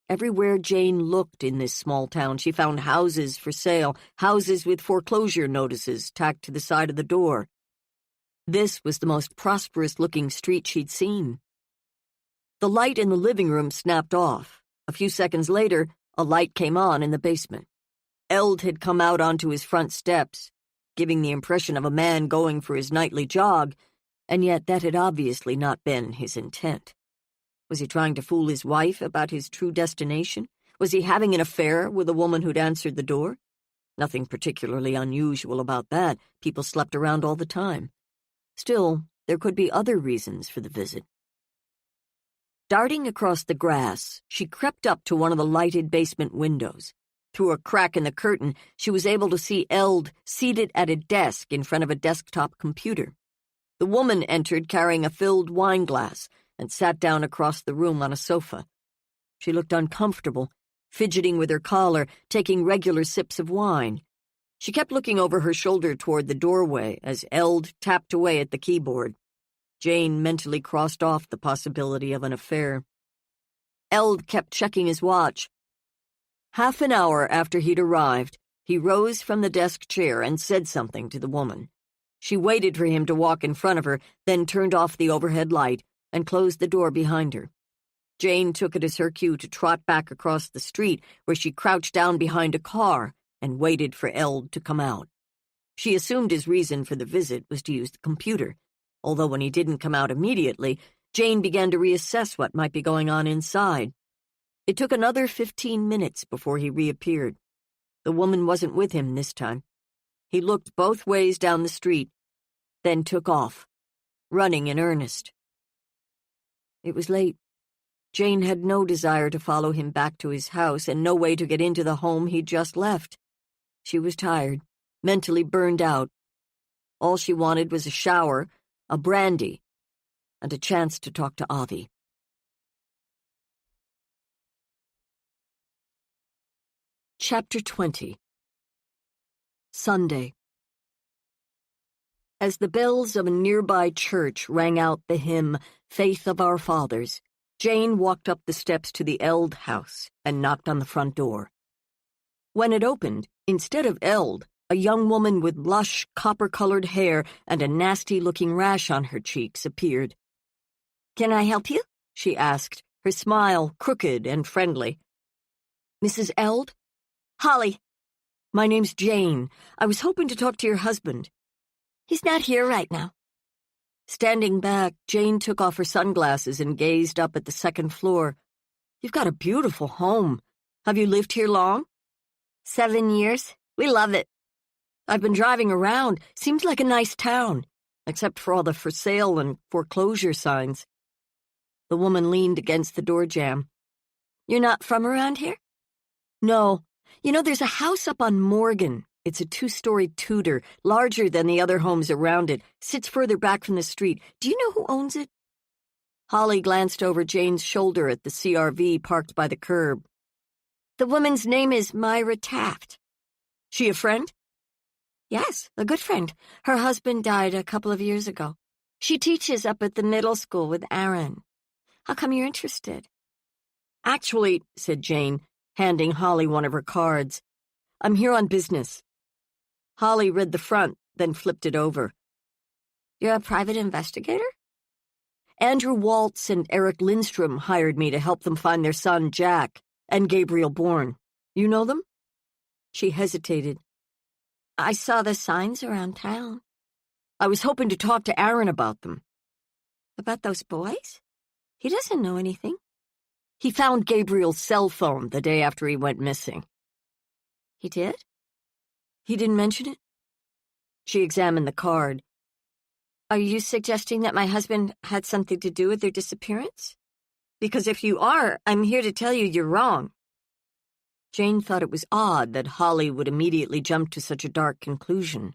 Everywhere Jane looked in this small town, she found houses for sale, houses with foreclosure notices tacked to the side of the door. This was the most prosperous-looking street she'd seen. The light in the living room snapped off. A few seconds later, a light came on in the basement. Eld had come out onto his front steps, giving the impression of a man going for his nightly jog, and yet that had obviously not been his intent. Was he trying to fool his wife about his true destination? Was he having an affair with a woman who'd answered the door? Nothing particularly unusual about that. People slept around all the time. Still, there could be other reasons for the visit. Darting across the grass, she crept up to one of the lighted basement windows. Through a crack in the curtain, she was able to see Eld seated at a desk in front of a desktop computer. The woman entered carrying a filled wine glass and sat down across the room on a sofa. She looked uncomfortable, fidgeting with her collar, taking regular sips of wine. She kept looking over her shoulder toward the doorway as Eld tapped away at the keyboard. Jane mentally crossed off the possibility of an affair. Eld kept checking his watch. Half an hour after he'd arrived, he rose from the desk chair and said something to the woman. She waited for him to walk in front of her, then turned off the overhead light and closed the door behind her. Jane took it as her cue to trot back across the street, where she crouched down behind a car and waited for Eld to come out. She assumed his reason for the visit was to use the computer, although when he didn't come out immediately, Jane began to reassess what might be going on inside. It took another 15 minutes before he reappeared. The woman wasn't with him this time. He looked both ways down the street, then took off, running in earnest. It was late. Jane had no desire to follow him back to his house and no way to get into the home he'd just left. She was tired, mentally burned out. All she wanted was a shower, a brandy, and a chance to talk to Avi. Chapter 20. Sunday. As the bells of a nearby church rang out the hymn, Faith of Our Fathers, Jane walked up the steps to the Eld house and knocked on the front door. When it opened, instead of Eld, a young woman with lush, copper-colored hair and a nasty-looking rash on her cheeks appeared. "Can I help you?" she asked, her smile crooked and friendly. "Mrs. Eld?" "Holly." "My name's Jane. I was hoping to talk to your husband." "He's not here right now." Standing back, Jane took off her sunglasses and gazed up at the second floor. "You've got a beautiful home. Have you lived here long?" 7 years. We love it. I've been driving around. Seems like a nice town, except for all the for sale and foreclosure signs." The woman leaned against the door jamb. "You're not from around here?" "No. You know, there's a house up on Morgan. It's a 2-story Tudor, larger than the other homes around it, sits further back from the street. Do you know who owns it?" Holly glanced over Jane's shoulder at the CRV parked by the curb. "The woman's name is Myra Taft." "She a friend?" "Yes, a good friend. Her husband died a couple of years ago. She teaches up at the middle school with Aaron. How come you're interested?" "Actually," said Jane, handing Holly one of her cards, "I'm here on business." Holly read the front, then flipped it over. "You're a private investigator?" "Andrew Waltz and Eric Lindstrom hired me to help them find their son, Jack, and Gabriel Bourne. You know them?" She hesitated. "I saw the signs around town." "I was hoping to talk to Aaron about them." "About those boys? He doesn't know anything." "He found Gabriel's cell phone the day after he went missing." "He did?" "He didn't mention it." She examined the card. "Are you suggesting that my husband had something to do with their disappearance? Because if you are, I'm here to tell you you're wrong." Jane thought it was odd that Holly would immediately jump to such a dark conclusion.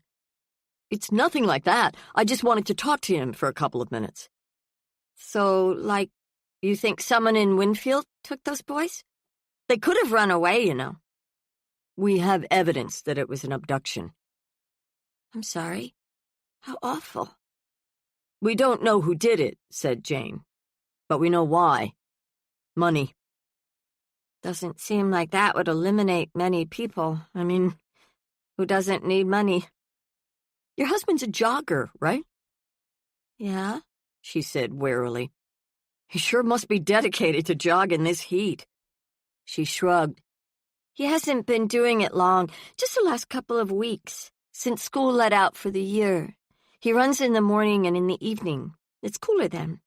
"It's nothing like that. I just wanted to talk to him for a couple of minutes." "So, like, you think someone in Winfield took those boys? They could have run away, you know." "We have evidence that it was an abduction." "I'm sorry. How awful." "We don't know who did it," said Jane. "But we know why. Money." "Doesn't seem like that would eliminate many people. I mean, who doesn't need money?" "Your husband's a jogger, right?" "Yeah," she said warily. "He sure must be dedicated to jog in this heat." She shrugged. "He hasn't been doing it long, just the last couple of weeks, since school let out for the year. He runs in the morning and in the evening. It's cooler then."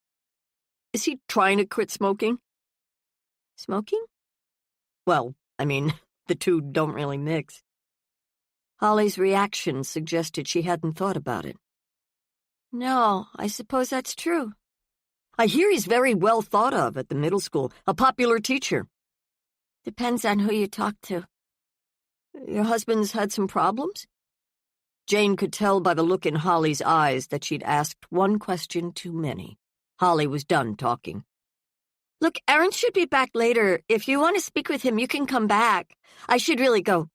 "Is he trying to quit smoking?" "Smoking?" "Well, I mean, the two don't really mix." Holly's reaction suggested she hadn't thought about it. "No, I suppose that's true." "I hear he's very well thought of at the middle school, a popular teacher." "Depends on who you talk to." "Your husband's had some problems?" Jane could tell by the look in Holly's eyes that she'd asked one question too many. Holly was done talking. "Look, Aaron should be back later. If you want to speak with him, you can come back. I should really go."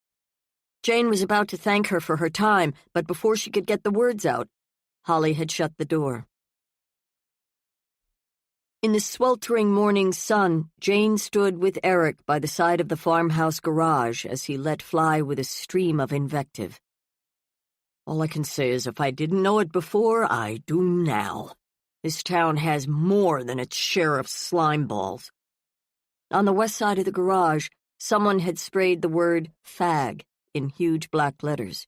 Jane was about to thank her for her time, but before she could get the words out, Holly had shut the door. In the sweltering morning sun, Jane stood with Eric by the side of the farmhouse garage as he let fly with a stream of invective. "All I can say is if I didn't know it before, I do now. This town has more than its share of slime balls." On the west side of the garage, someone had sprayed the word fag in huge black letters.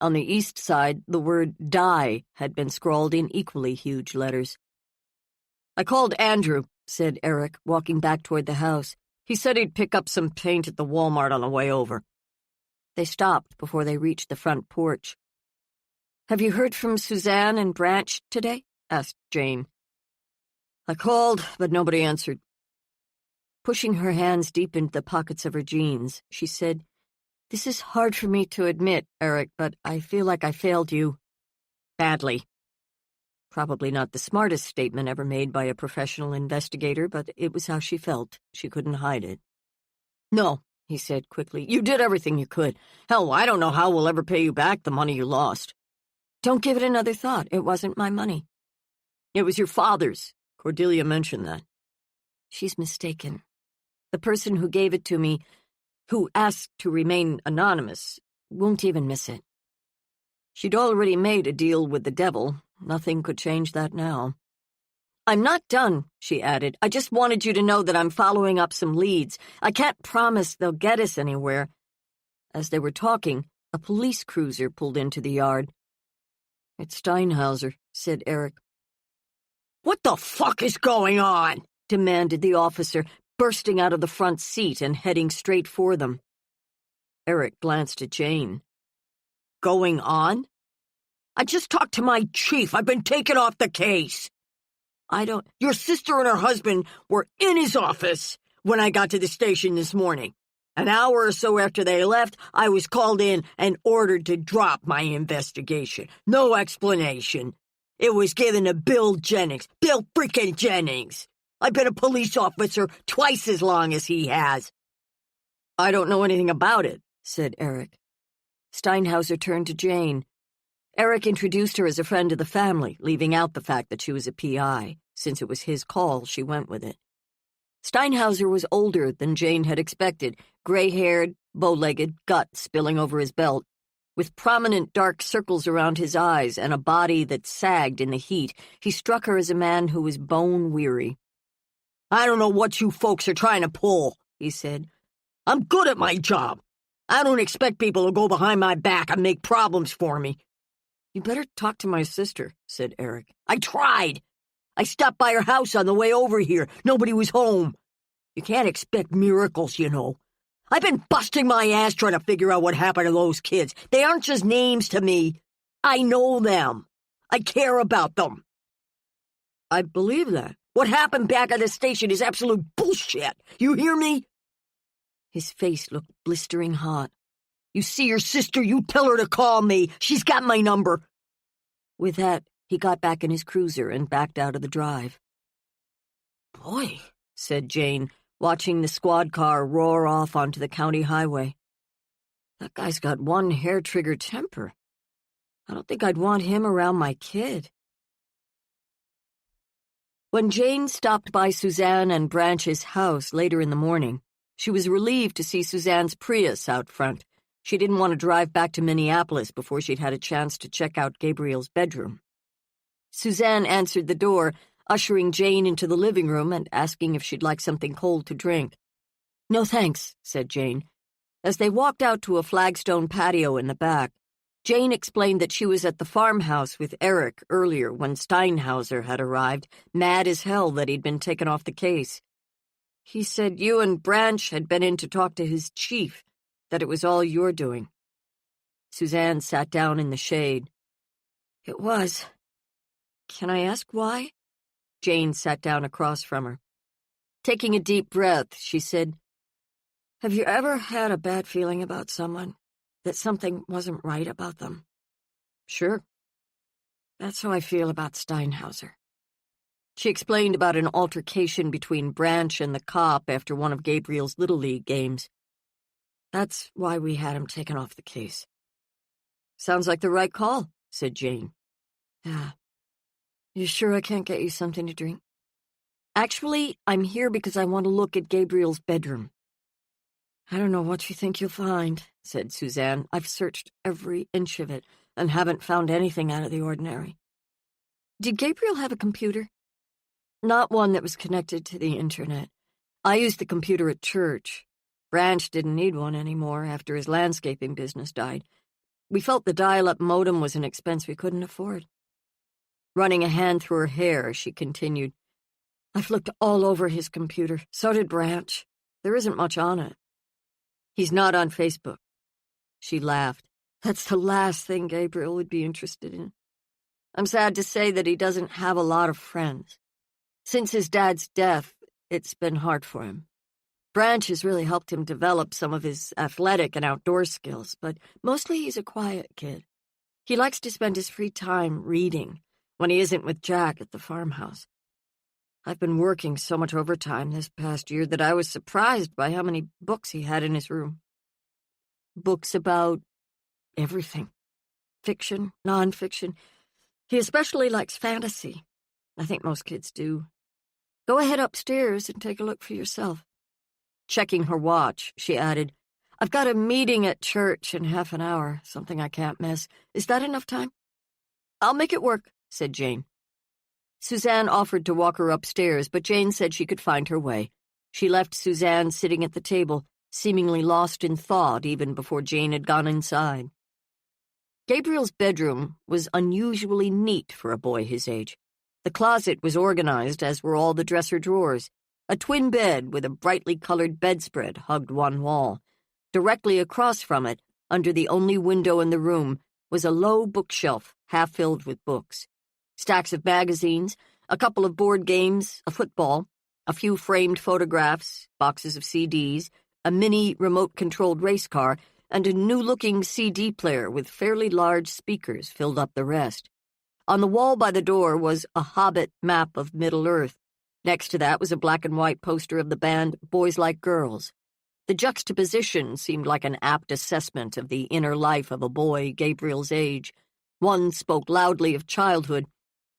On the east side, the word die had been scrawled in equally huge letters. "I called Andrew," said Eric, walking back toward the house. He said he'd pick up some paint at the Walmart on the way over. They stopped before they reached the front porch. "Have you heard from Suzanne and Branch today?" asked Jane. "I called, but nobody answered." Pushing her hands deep into the pockets of her jeans, she said, "This is hard for me to admit, Eric, but I feel like I failed you. Badly." Probably not the smartest statement ever made by a professional investigator, but it was how she felt. She couldn't hide it. "No," he said quickly. "You did everything you could. Hell, I don't know how we'll ever pay you back the money you lost." "Don't give it another thought. It wasn't my money." "It was your father's. Cordelia mentioned that." "She's mistaken. The person who gave it to me, who asked to remain anonymous, won't even miss it. She'd already made a deal with the devil. Nothing could change that now." "I'm not done," she added. "I just wanted you to know that I'm following up some leads. I can't promise they'll get us anywhere." As they were talking, a police cruiser pulled into the yard. "It's Steinhauser," said Eric. "What the fuck is going on?" demanded the officer, bursting out of the front seat and heading straight for them. Eric glanced at Jane. "Going on? I just talked to my chief. I've been taken off the case." Your sister and her husband were in his office when I got to the station this morning. An hour or so after they left, I was called in and ordered to drop my investigation. No explanation. It was given to Bill Jennings. Bill freaking Jennings. I've been a police officer twice as long as he has." "I don't know anything about it," said Eric. Steinhauser turned to Jane. Eric introduced her as a friend of the family, leaving out the fact that she was a PI. Since it was his call, she went with it. Steinhauser was older than Jane had expected, gray-haired, bow-legged, gut spilling over his belt. With prominent dark circles around his eyes and a body that sagged in the heat, he struck her as a man who was bone-weary. "I don't know what you folks are trying to pull," he said. "I'm good at my job. I don't expect people to go behind my back and make problems for me." "You better talk to my sister," said Eric. "I tried. I stopped by her house on the way over here. Nobody was home. You can't expect miracles, you know. I've been busting my ass trying to figure out what happened to those kids. They aren't just names to me. I know them. I care about them." "I believe that. What happened back at the station is absolute bullshit. You hear me?" His face looked blistering hot. "You see your sister, you tell her to call me. She's got my number." With that, he got back in his cruiser and backed out of the drive. "Boy," said Jane, watching the squad car roar off onto the county highway. "That guy's got one hair-trigger temper. I don't think I'd want him around my kid." When Jane stopped by Suzanne and Branch's house later in the morning, she was relieved to see Suzanne's Prius out front. She didn't want to drive back to Minneapolis before she'd had a chance to check out Gabriel's bedroom. Suzanne answered the door, ushering Jane into the living room and asking if she'd like something cold to drink. "No thanks," said Jane. As they walked out to a flagstone patio in the back, Jane explained that she was at the farmhouse with Eric earlier when Steinhauser had arrived, mad as hell that he'd been taken off the case. "He said you and Branch had been in to talk to his chief, that it was all your doing." Suzanne sat down in the shade. "It was. Can I ask why?" Jane sat down across from her. Taking a deep breath, she said, "Have you ever had a bad feeling about someone? That something wasn't right about them?" "Sure. That's how I feel about Steinhauser." She explained about an altercation between Branch and the cop after one of Gabriel's Little League games. "That's why we had him taken off the case." "Sounds like the right call," said Jane. "Yeah. You sure I can't get you something to drink?" "Actually, I'm here because I want to look at Gabriel's bedroom." "I don't know what you think you'll find," said Suzanne. "I've searched every inch of it and haven't found anything out of the ordinary." "Did Gabriel have a computer?" "Not one that was connected to the internet. I used the computer at church. Branch didn't need one anymore after his landscaping business died. We felt the dial-up modem was an expense we couldn't afford." Running a hand through her hair, she continued, "I've looked all over his computer. So did Branch. There isn't much on it. He's not on Facebook. She laughed. That's the last thing Gabriel would be interested in. I'm sad to say that he doesn't have a lot of friends. Since his dad's death, it's been hard for him. Branch has really helped him develop some of his athletic and outdoor skills, but mostly he's a quiet kid. He likes to spend his free time reading when he isn't with Jack at the farmhouse. I've been working so much overtime this past year that I was surprised by how many books he had in his room. Books about everything. Fiction, nonfiction. He especially likes fantasy. I think most kids do. Go ahead upstairs and take a look for yourself. Checking her watch, she added, I've got a meeting at church in half an hour, something I can't miss. Is that enough time? I'll make it work, said Jane. Suzanne offered to walk her upstairs, but Jane said she could find her way. She left Suzanne sitting at the table, seemingly lost in thought even before Jane had gone inside. Gabriel's bedroom was unusually neat for a boy his age. The closet was organized, as were all the dresser drawers. A twin bed with a brightly colored bedspread hugged one wall. Directly across from it, under the only window in the room, was a low bookshelf half filled with books. Stacks of magazines, a couple of board games, a football, a few framed photographs, boxes of CDs, a mini remote-controlled race car, and a new-looking CD player with fairly large speakers filled up the rest. On the wall by the door was a Hobbit map of Middle-earth. Next to that was a black-and-white poster of the band Boys Like Girls. The juxtaposition seemed like an apt assessment of the inner life of a boy Gabriel's age. One spoke loudly of childhood,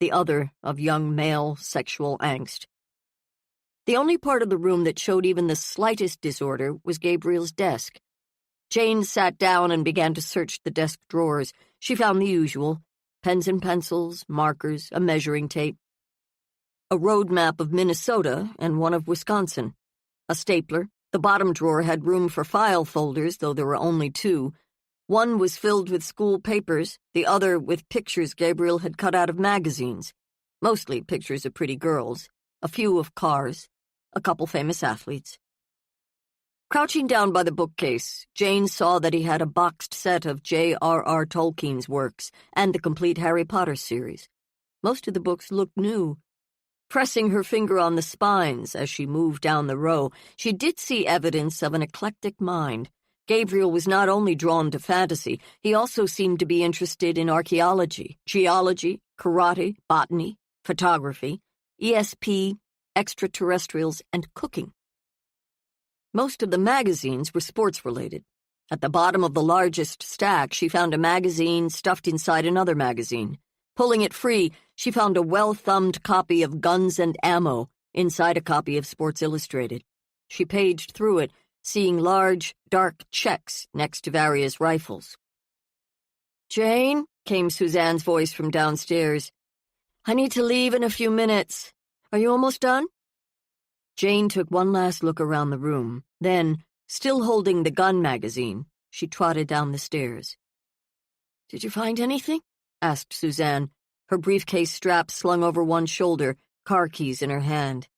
the other of young male sexual angst. The only part of the room that showed even the slightest disorder was Gabriel's desk. Jane sat down and began to search the desk drawers. She found the usual: pens and pencils, markers, a measuring tape, a road map of Minnesota and one of Wisconsin, a stapler. The bottom drawer had room for file folders, though there were only two. One was filled with school papers, the other with pictures Gabriel had cut out of magazines, mostly pictures of pretty girls, a few of cars, a couple famous athletes. Crouching down by the bookcase, Jane saw that he had a boxed set of J.R.R. Tolkien's works and the complete Harry Potter series. Most of the books looked new. Pressing her finger on the spines as she moved down the row, she did see evidence of an eclectic mind. Gabriel was not only drawn to fantasy, he also seemed to be interested in archaeology, geology, karate, botany, photography, ESP, extraterrestrials, and cooking. Most of the magazines were sports-related. At the bottom of the largest stack, she found a magazine stuffed inside another magazine. Pulling it free, she found a well-thumbed copy of Guns and Ammo inside a copy of Sports Illustrated. She paged through it, seeing large, dark checks next to various rifles. "Jane," came Suzanne's voice from downstairs. "I need to leave in a few minutes. Are you almost done?" Jane took one last look around the room. Then, still holding the gun magazine, she trotted down the stairs. "Did you find anything?" asked Suzanne, her briefcase strap slung over one shoulder, car keys in her hand.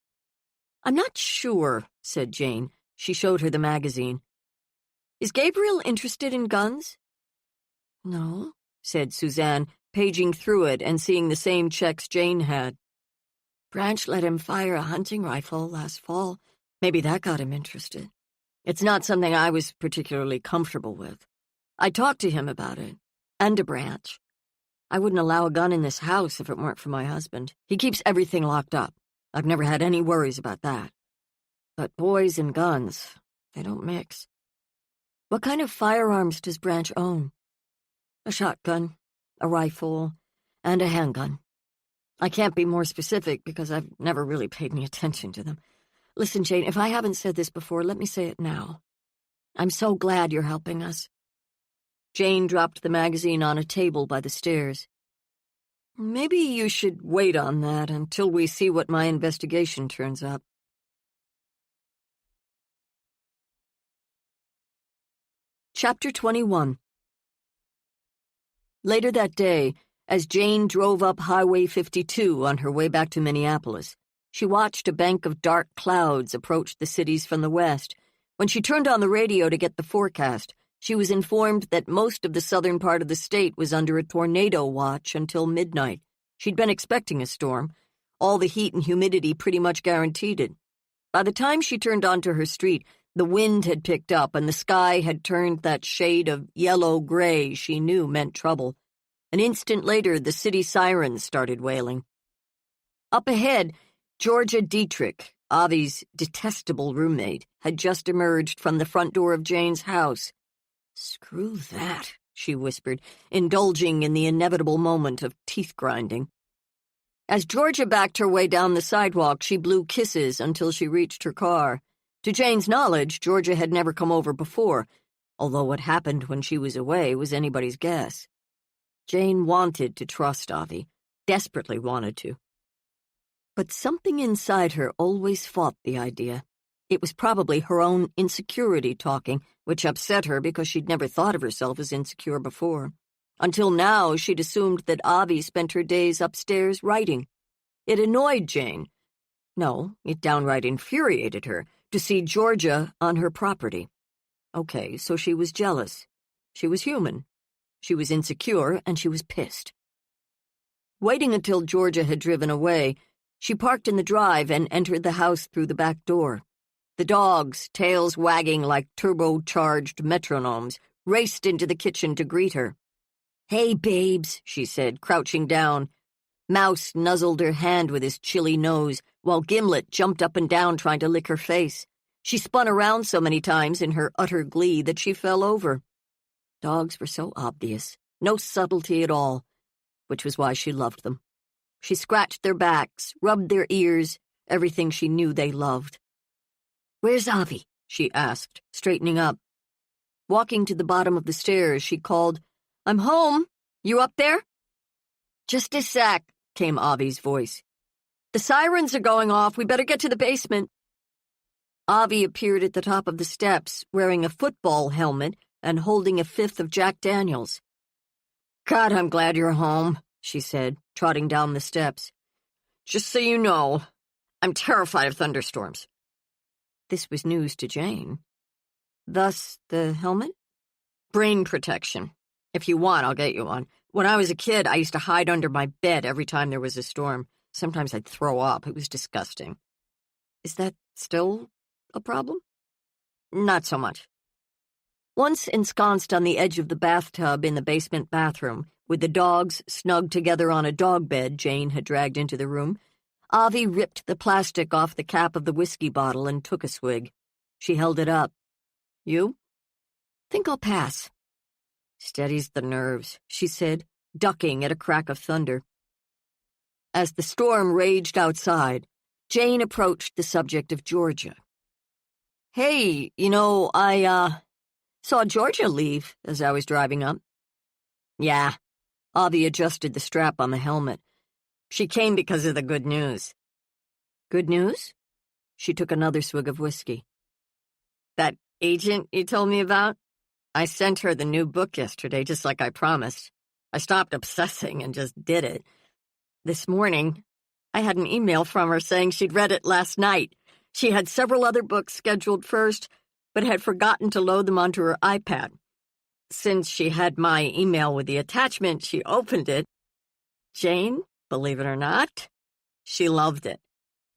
"I'm not sure," said Jane. She showed her the magazine. "Is Gabriel interested in guns?" "No," said Suzanne, paging through it and seeing the same checks Jane had. "Branch let him fire a hunting rifle last fall. Maybe that got him interested. It's not something I was particularly comfortable with. I talked to him about it, and to Branch. I wouldn't allow a gun in this house if it weren't for my husband. He keeps everything locked up. I've never had any worries about that. But boys and guns, they don't mix." "What kind of firearms does Branch own?" "A shotgun, a rifle, and a handgun. I can't be more specific because I've never really paid any attention to them. Listen, Jane, if I haven't said this before, let me say it now. I'm so glad you're helping us." Jane dropped the magazine on a table by the stairs. "Maybe you should wait on that until we see what my investigation turns up." Chapter 21. Later that day, as Jane drove up Highway 52 on her way back to Minneapolis, She watched a bank of dark clouds approach the cities from the west. When she turned on the radio to get the forecast, she was informed that most of the southern part of the state was under a tornado watch until midnight. She'd been expecting a storm. All the heat and humidity pretty much guaranteed it. By the time she turned onto her street, the wind had picked up and the sky had turned that shade of yellow-gray she knew meant trouble. An instant later, the city sirens started wailing. Up ahead, Georgia Dietrich, Avi's detestable roommate, had just emerged from the front door of Jane's house. "Screw that," she whispered, indulging in the inevitable moment of teeth-grinding. As Georgia backed her way down the sidewalk, she blew kisses until she reached her car. To Jane's knowledge, Georgia had never come over before, although what happened when she was away was anybody's guess. Jane wanted to trust Avi, desperately wanted to. But something inside her always fought the idea. It was probably her own insecurity talking, which upset her because she'd never thought of herself as insecure before. Until now, she'd assumed that Avi spent her days upstairs writing. It annoyed Jane. No, it downright infuriated her to see Georgia on her property. Okay, so she was jealous. She was human. She was insecure, and she was pissed. Waiting until Georgia had driven away, she parked in the drive and entered the house through the back door. The dogs, tails wagging like turbocharged metronomes, raced into the kitchen to greet her. "Hey, babes," she said, crouching down. Mouse nuzzled her hand with his chilly nose, while Gimlet jumped up and down trying to lick her face. She spun around so many times in her utter glee that she fell over. Dogs were so obvious, no subtlety at all, which was why she loved them. She scratched their backs, rubbed their ears, everything she knew they loved. "Where's Avi?" she asked, straightening up. Walking to the bottom of the stairs, she called, "I'm home. You up there?" "Just a sec," came Avi's voice. "The sirens are going off. We better get to the basement." Avi appeared at the top of the steps, wearing a football helmet and holding a fifth of Jack Daniels. "God, I'm glad you're home," she said, trotting down the steps. "Just so you know, I'm terrified of thunderstorms." This was news to Jane. "Thus the helmet?" "Brain protection. If you want, I'll get you one. When I was a kid, I used to hide under my bed every time there was a storm. Sometimes I'd throw up. It was disgusting." "Is that still a problem?" "Not so much." Once ensconced on the edge of the bathtub in the basement bathroom, with the dogs snugged together on a dog bed Jane had dragged into the room, Avi ripped the plastic off the cap of the whiskey bottle and took a swig. She held it up. "You?" "Think I'll pass." "Steadies the nerves," she said, ducking at a crack of thunder. As the storm raged outside, Jane approached the subject of Georgia. "Hey, I saw Georgia leave as I was driving up." "Yeah." Avi adjusted the strap on the helmet. "She came because of the good news." "Good news?" She took another swig of whiskey. "That agent you told me about? I sent her the new book yesterday, just like I promised. I stopped obsessing and just did it. This morning, I had an email from her saying she'd read it last night. She had several other books scheduled first, but had forgotten to load them onto her iPad. Since she had my email with the attachment, she opened it. Jane, believe it or not, she loved it.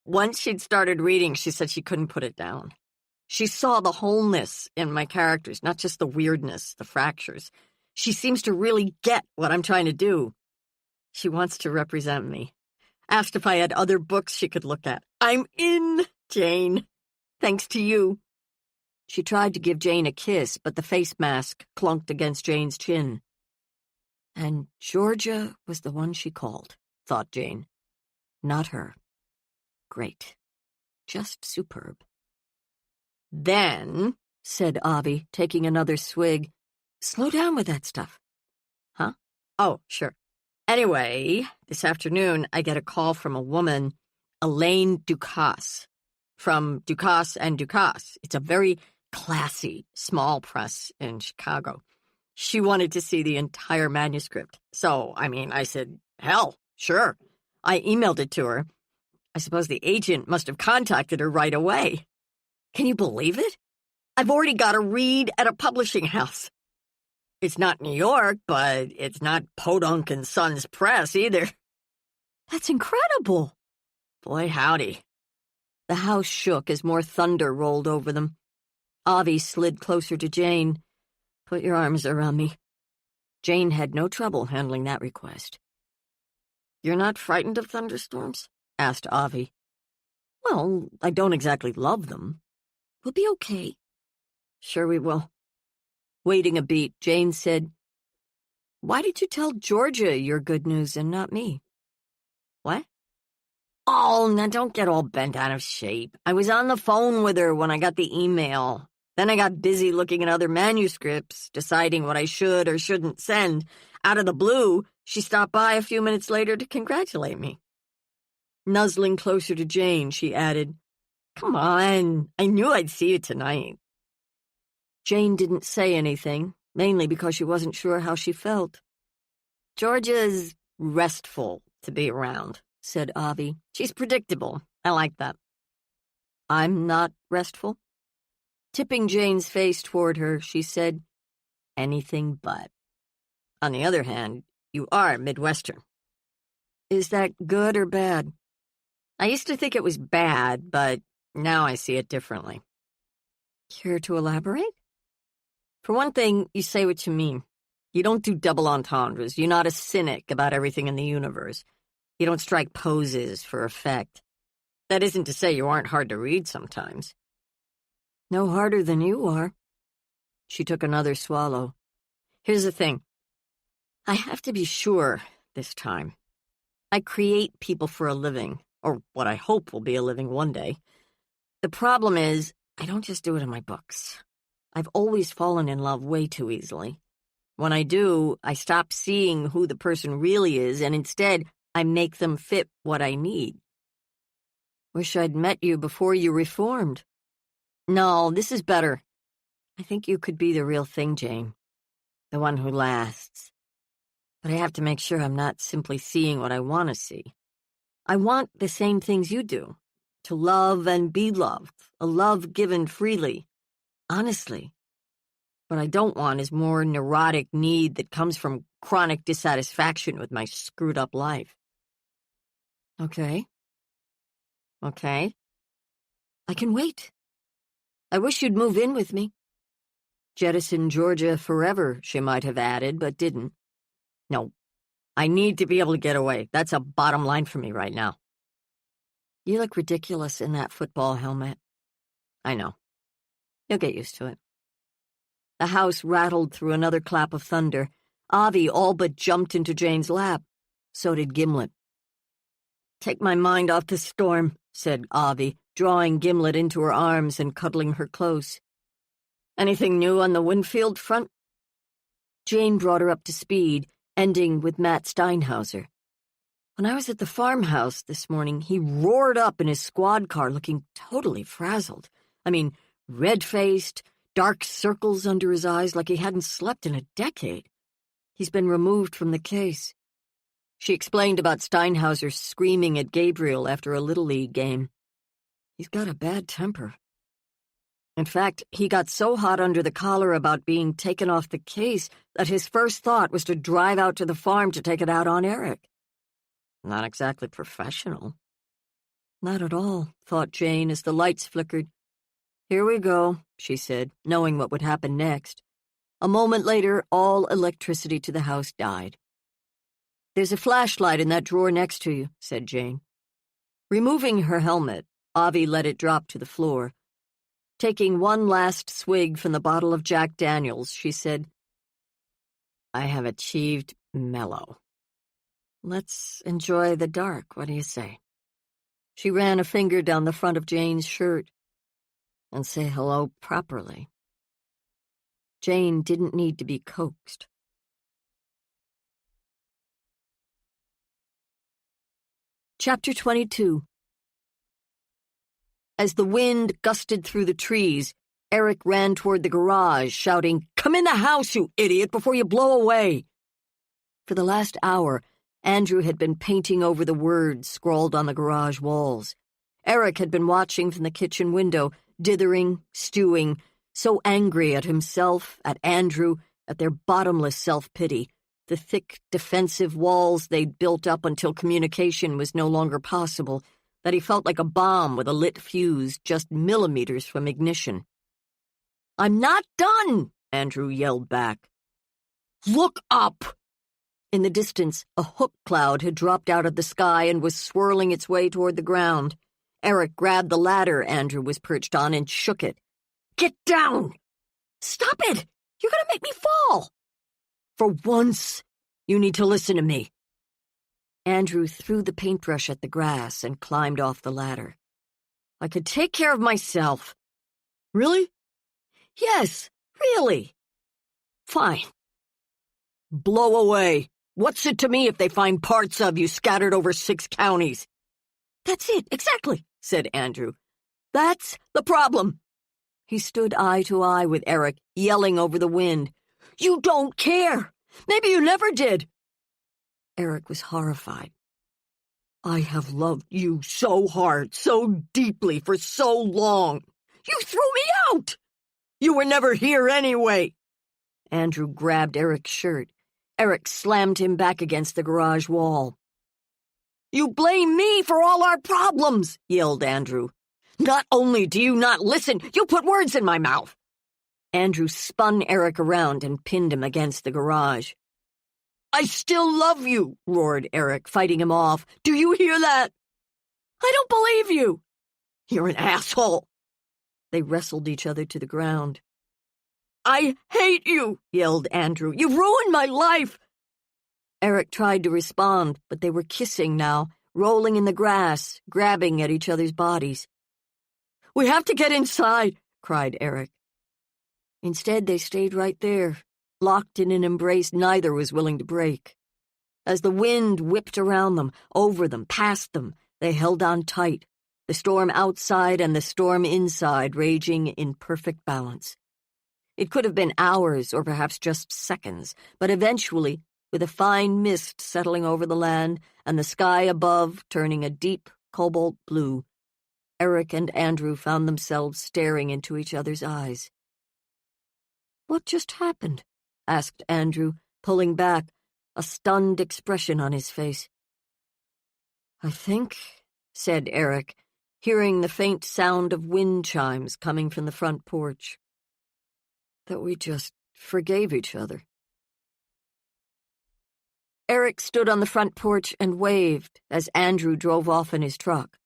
Once she'd started reading, she said she couldn't put it down. She saw the wholeness in my characters, not just the weirdness, the fractures. She seems to really get what I'm trying to do. She wants to represent me. Asked if I had other books she could look at. I'm in, Jane. Thanks to you." She tried to give Jane a kiss, but the face mask clunked against Jane's chin. And Georgia was the one she called, thought Jane. Not her. Great. Just superb. "Then," said Avi, taking another swig, "slow down with that stuff." "Huh? Oh, sure. Anyway, this afternoon I get a call from a woman, Elaine Ducasse, from Ducasse and Ducasse. It's a very classy, small press in Chicago. She wanted to see the entire manuscript. So, I said, hell, sure. I emailed it to her. I suppose the agent must have contacted her right away. Can you believe it? I've already got a read at a publishing house. It's not New York, but it's not Podunk and Sons Press either. That's incredible. Boy, howdy. The house shook as more thunder rolled over them. Avi slid closer to Jane. Put your arms around me. Jane had no trouble handling that request. You're not frightened of thunderstorms? Asked Avi. Well, I don't exactly love them. We'll be okay. Sure we will. Waiting a beat, Jane said, Why did you tell Georgia your good news and not me? What? Oh, now don't get all bent out of shape. I was on the phone with her when I got the email. Then I got busy looking at other manuscripts, deciding what I should or shouldn't send. Out of the blue, she stopped by a few minutes later to congratulate me. Nuzzling closer to Jane, she added, Come on, I knew I'd see you tonight. Jane didn't say anything, mainly because she wasn't sure how she felt. Georgia's restful to be around, said Avi. She's predictable. I like that. I'm not restful? Tipping Jane's face toward her, she said, Anything but. On the other hand, you are Midwestern. Is that good or bad? I used to think it was bad, but now I see it differently. Care to elaborate? For one thing, you say what you mean. You don't do double entendres. You're not a cynic about everything in the universe. You don't strike poses for effect. That isn't to say you aren't hard to read sometimes. No harder than you are. She took another swallow. Here's the thing. I have to be sure this time. I create people for a living, or what I hope will be a living one day. The problem is, I don't just do it in my books. I've always fallen in love way too easily. When I do, I stop seeing who the person really is, and instead, I make them fit what I need. Wish I'd met you before you reformed. No, this is better. I think you could be the real thing, Jane. The one who lasts. But I have to make sure I'm not simply seeing what I want to see. I want the same things you do. To love and be loved. A love given freely. Honestly. What I don't want is more neurotic need that comes from chronic dissatisfaction with my screwed-up life. Okay. I can wait. I wish you'd move in with me. Jettison Georgia forever, she might have added, but didn't. No, I need to be able to get away. That's a bottom line for me right now. You look ridiculous in that football helmet. I know. You'll get used to it. The house rattled through another clap of thunder. Avi all but jumped into Jane's lap. So did Gimlet. Take my mind off the storm, said Avi, drawing Gimlet into her arms and cuddling her close. Anything new on the Winfield front? Jane brought her up to speed, ending with Matt Steinhauser. When I was at the farmhouse this morning, he roared up in his squad car looking totally frazzled. I mean, red-faced, dark circles under his eyes like he hadn't slept in a decade. He's been removed from the case. She explained about Steinhauser screaming at Gabriel after a Little League game. He's got a bad temper. In fact, he got so hot under the collar about being taken off the case that his first thought was to drive out to the farm to take it out on Eric. Not exactly professional. Not at all, thought Jane as the lights flickered. Here we go, she said, knowing what would happen next. A moment later, all electricity to the house died. There's a flashlight in that drawer next to you, said Jane. Removing her helmet, Avi let it drop to the floor. Taking one last swig from the bottle of Jack Daniels, she said, I have achieved mellow. Let's enjoy the dark, what do you say? She ran a finger down the front of Jane's shirt. And say hello properly. Jane didn't need to be coaxed. Chapter 22. As the wind gusted through the trees, Eric ran toward the garage, shouting, Come in the house, you idiot, before you blow away. For the last hour, Andrew had been painting over the words scrawled on the garage walls. Eric had been watching from the kitchen window, dithering, stewing, so angry at himself, at Andrew, at their bottomless self-pity, the thick, defensive walls they'd built up until communication was no longer possible, that he felt like a bomb with a lit fuse just millimeters from ignition. "I'm not done!" Andrew yelled back. "Look up!" In the distance, a hook cloud had dropped out of the sky and was swirling its way toward the ground. Eric grabbed the ladder Andrew was perched on and shook it. "Get down! Stop it! You're going to make me fall! For once, you need to listen to me." Andrew threw the paintbrush at the grass and climbed off the ladder. "I could take care of myself." "Really?" "Yes, really." "Fine. Blow away. What's it to me if they find parts of you scattered over 6 counties? "That's it, exactly," said Andrew. "That's the problem." He stood eye to eye with Eric, yelling over the wind. "You don't care. Maybe you never did." Eric was horrified. "I have loved you so hard, so deeply, for so long. You threw me out. You were never here anyway." Andrew grabbed Eric's shirt. Eric slammed him back against the garage wall. "You blame me for all our problems," yelled Andrew. "Not only do you not listen, you put words in my mouth." Andrew spun Eric around and pinned him against the garage. "I still love you," roared Eric, fighting him off. "Do you hear that?" "I don't believe you." "You're an asshole." They wrestled each other to the ground. "I hate you," yelled Andrew. "You ruined my life." Eric tried to respond, but they were kissing now, rolling in the grass, grabbing at each other's bodies. "We have to get inside," cried Eric. Instead, they stayed right there, locked in an embrace neither was willing to break. As the wind whipped around them, over them, past them, they held on tight, the storm outside and the storm inside raging in perfect balance. It could have been hours or perhaps just seconds, but eventually, with a fine mist settling over the land and the sky above turning a deep cobalt blue, Eric and Andrew found themselves staring into each other's eyes. "What just happened?" asked Andrew, pulling back, a stunned expression on his face. "I think," said Eric, hearing the faint sound of wind chimes coming from the front porch, "that we just forgave each other." Eric stood on the front porch and waved as Andrew drove off in his truck.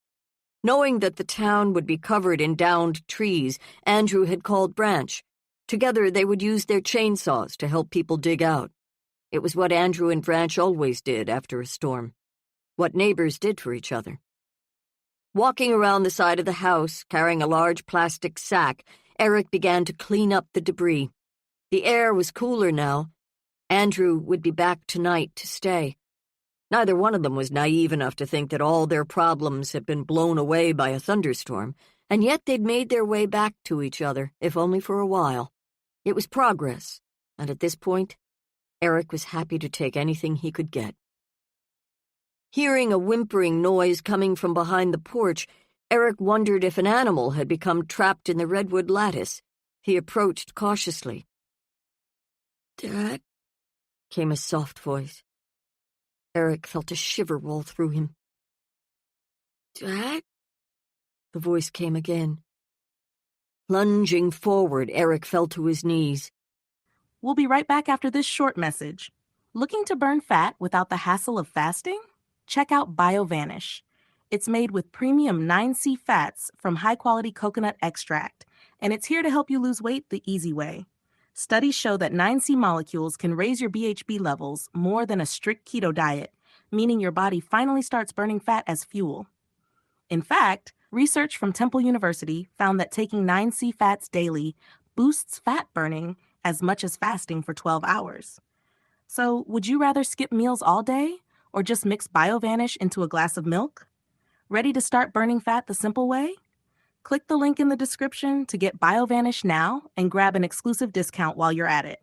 Knowing that the town would be covered in downed trees, Andrew had called Branch. Together they would use their chainsaws to help people dig out. It was what Andrew and Branch always did after a storm. What neighbors did for each other. Walking around the side of the house, carrying a large plastic sack, Eric began to clean up the debris. The air was cooler now. Andrew would be back tonight to stay. Neither one of them was naive enough to think that all their problems had been blown away by a thunderstorm, and yet they'd made their way back to each other, if only for a while. It was progress, and at this point, Eric was happy to take anything he could get. Hearing a whimpering noise coming from behind the porch, Eric wondered if an animal had become trapped in the redwood lattice. He approached cautiously. "Dad?" came a soft voice. Eric felt a shiver roll through him. "Dad?" The voice came again. Lunging forward, Eric fell to his knees. We'll be right back after this short message. Looking to burn fat without the hassle of fasting? Check out BioVanish. It's made with premium 9C fats from high-quality coconut extract, and it's here to help you lose weight the easy way. Studies show that 9C molecules can raise your BHB levels more than a strict keto diet, meaning your body finally starts burning fat as fuel. In fact, research from Temple University found that taking 9C fats daily boosts fat burning as much as fasting for 12 hours. So, would you rather skip meals all day or just mix BioVanish into a glass of milk? Ready to start burning fat the simple way? Click the link in the description to get BioVanish now and grab an exclusive discount while you're at it.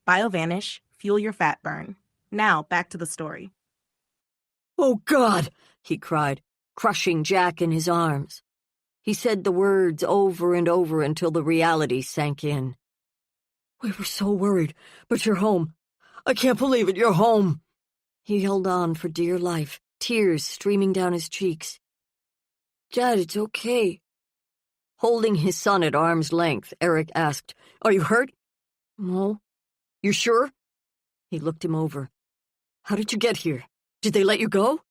BioVanish, fuel your fat burn. Now, back to the story. "Oh, God!" he cried, crushing Jack in his arms. He said the words over and over until the reality sank in. "We were so worried, but you're home. I can't believe it, you're home." He held on for dear life, tears streaming down his cheeks. "Dad, it's okay." Holding his son at arm's length, Eric asked, "Are you hurt?" "No." "You sure?" He looked him over. "How did you get here? Did they let you go?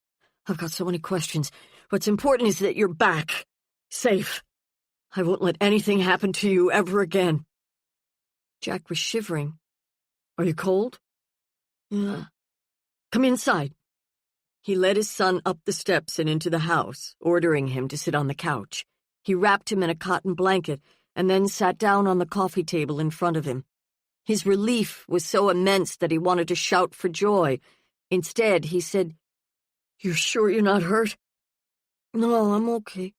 I've got so many questions. What's important is that you're back. Safe. I won't let anything happen to you ever again." Jack was shivering. "Are you cold?" "Yeah." "Come inside." He led his son up the steps and into the house, ordering him to sit on the couch. He wrapped him in a cotton blanket and then sat down on the coffee table in front of him. His relief was so immense that he wanted to shout for joy. Instead, he said, "You're sure you're not hurt?" "No, I'm okay."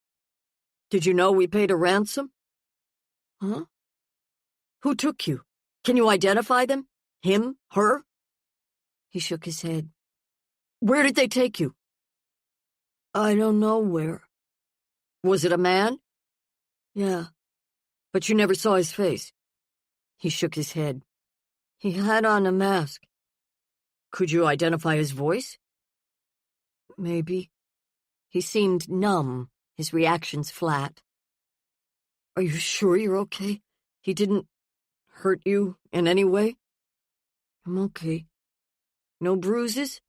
"Did you know we paid a ransom?" "Huh?" "Who took you? Can you identify them? Him? Her?" He shook his head. "Where did they take you?" "I don't know where." "Was it a man?" "Yeah." "But you never saw his face?" He shook his head. "He had on a mask." "Could you identify his voice?" "Maybe." He seemed numb, his reactions flat. "Are you sure you're okay? He didn't hurt you in any way?" "I'm okay." "No bruises?"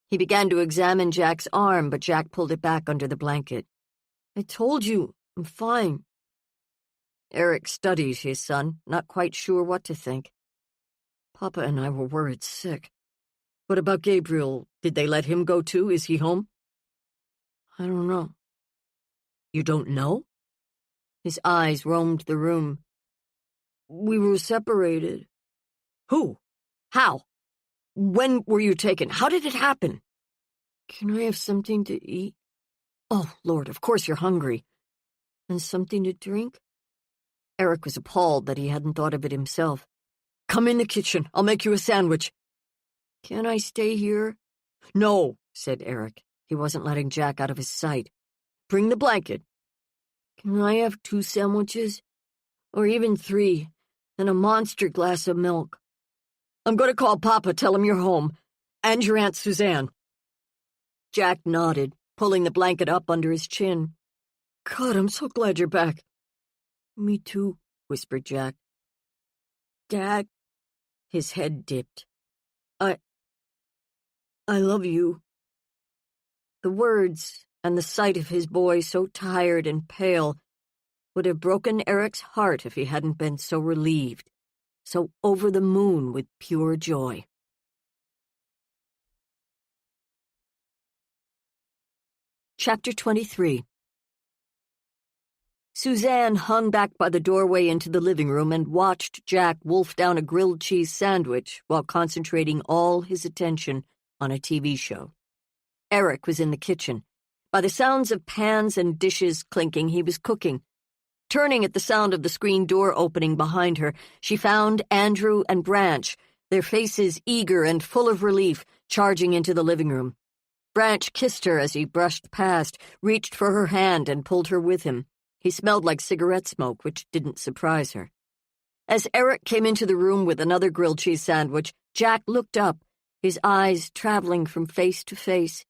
He began to examine Jack's arm, but Jack pulled it back under the blanket. "I told you, I'm fine." Eric studied his son, not quite sure what to think. "Papa and I were worried sick. What about Gabriel? Did they let him go too? Is he home?" "I don't know." "You don't know?" His eyes roamed the room. "We were separated." "Who? How? When were you taken? How did it happen?" "Can I have something to eat?" "Oh, Lord, of course you're hungry." "And something to drink?" Eric was appalled that he hadn't thought of it himself. "Come in the kitchen. I'll make you a sandwich." "Can I stay here?" "No," said Eric. He wasn't letting Jack out of his sight. "Bring the blanket." "Can I have 2 sandwiches? Or even 3, and a monster glass of milk?" "I'm going to call Papa, tell him you're home. And your Aunt Suzanne." Jack nodded, pulling the blanket up under his chin. "God, I'm so glad you're back." "Me too," whispered Jack. "Dad," his head dipped. I love you." The words and the sight of his boy so tired and pale would have broken Eric's heart if he hadn't been so relieved, so over the moon with pure joy. Chapter 23. Suzanne hung back by the doorway into the living room and watched Jack wolf down a grilled cheese sandwich while concentrating all his attention on a TV show. Eric was in the kitchen. By the sounds of pans and dishes clinking, he was cooking. Turning at the sound of the screen door opening behind her, she found Andrew and Branch, their faces eager and full of relief, charging into the living room. Branch kissed her as he brushed past, reached for her hand and pulled her with him. He smelled like cigarette smoke, which didn't surprise her. As Eric came into the room with another grilled cheese sandwich, Jack looked up, his eyes traveling from face to face.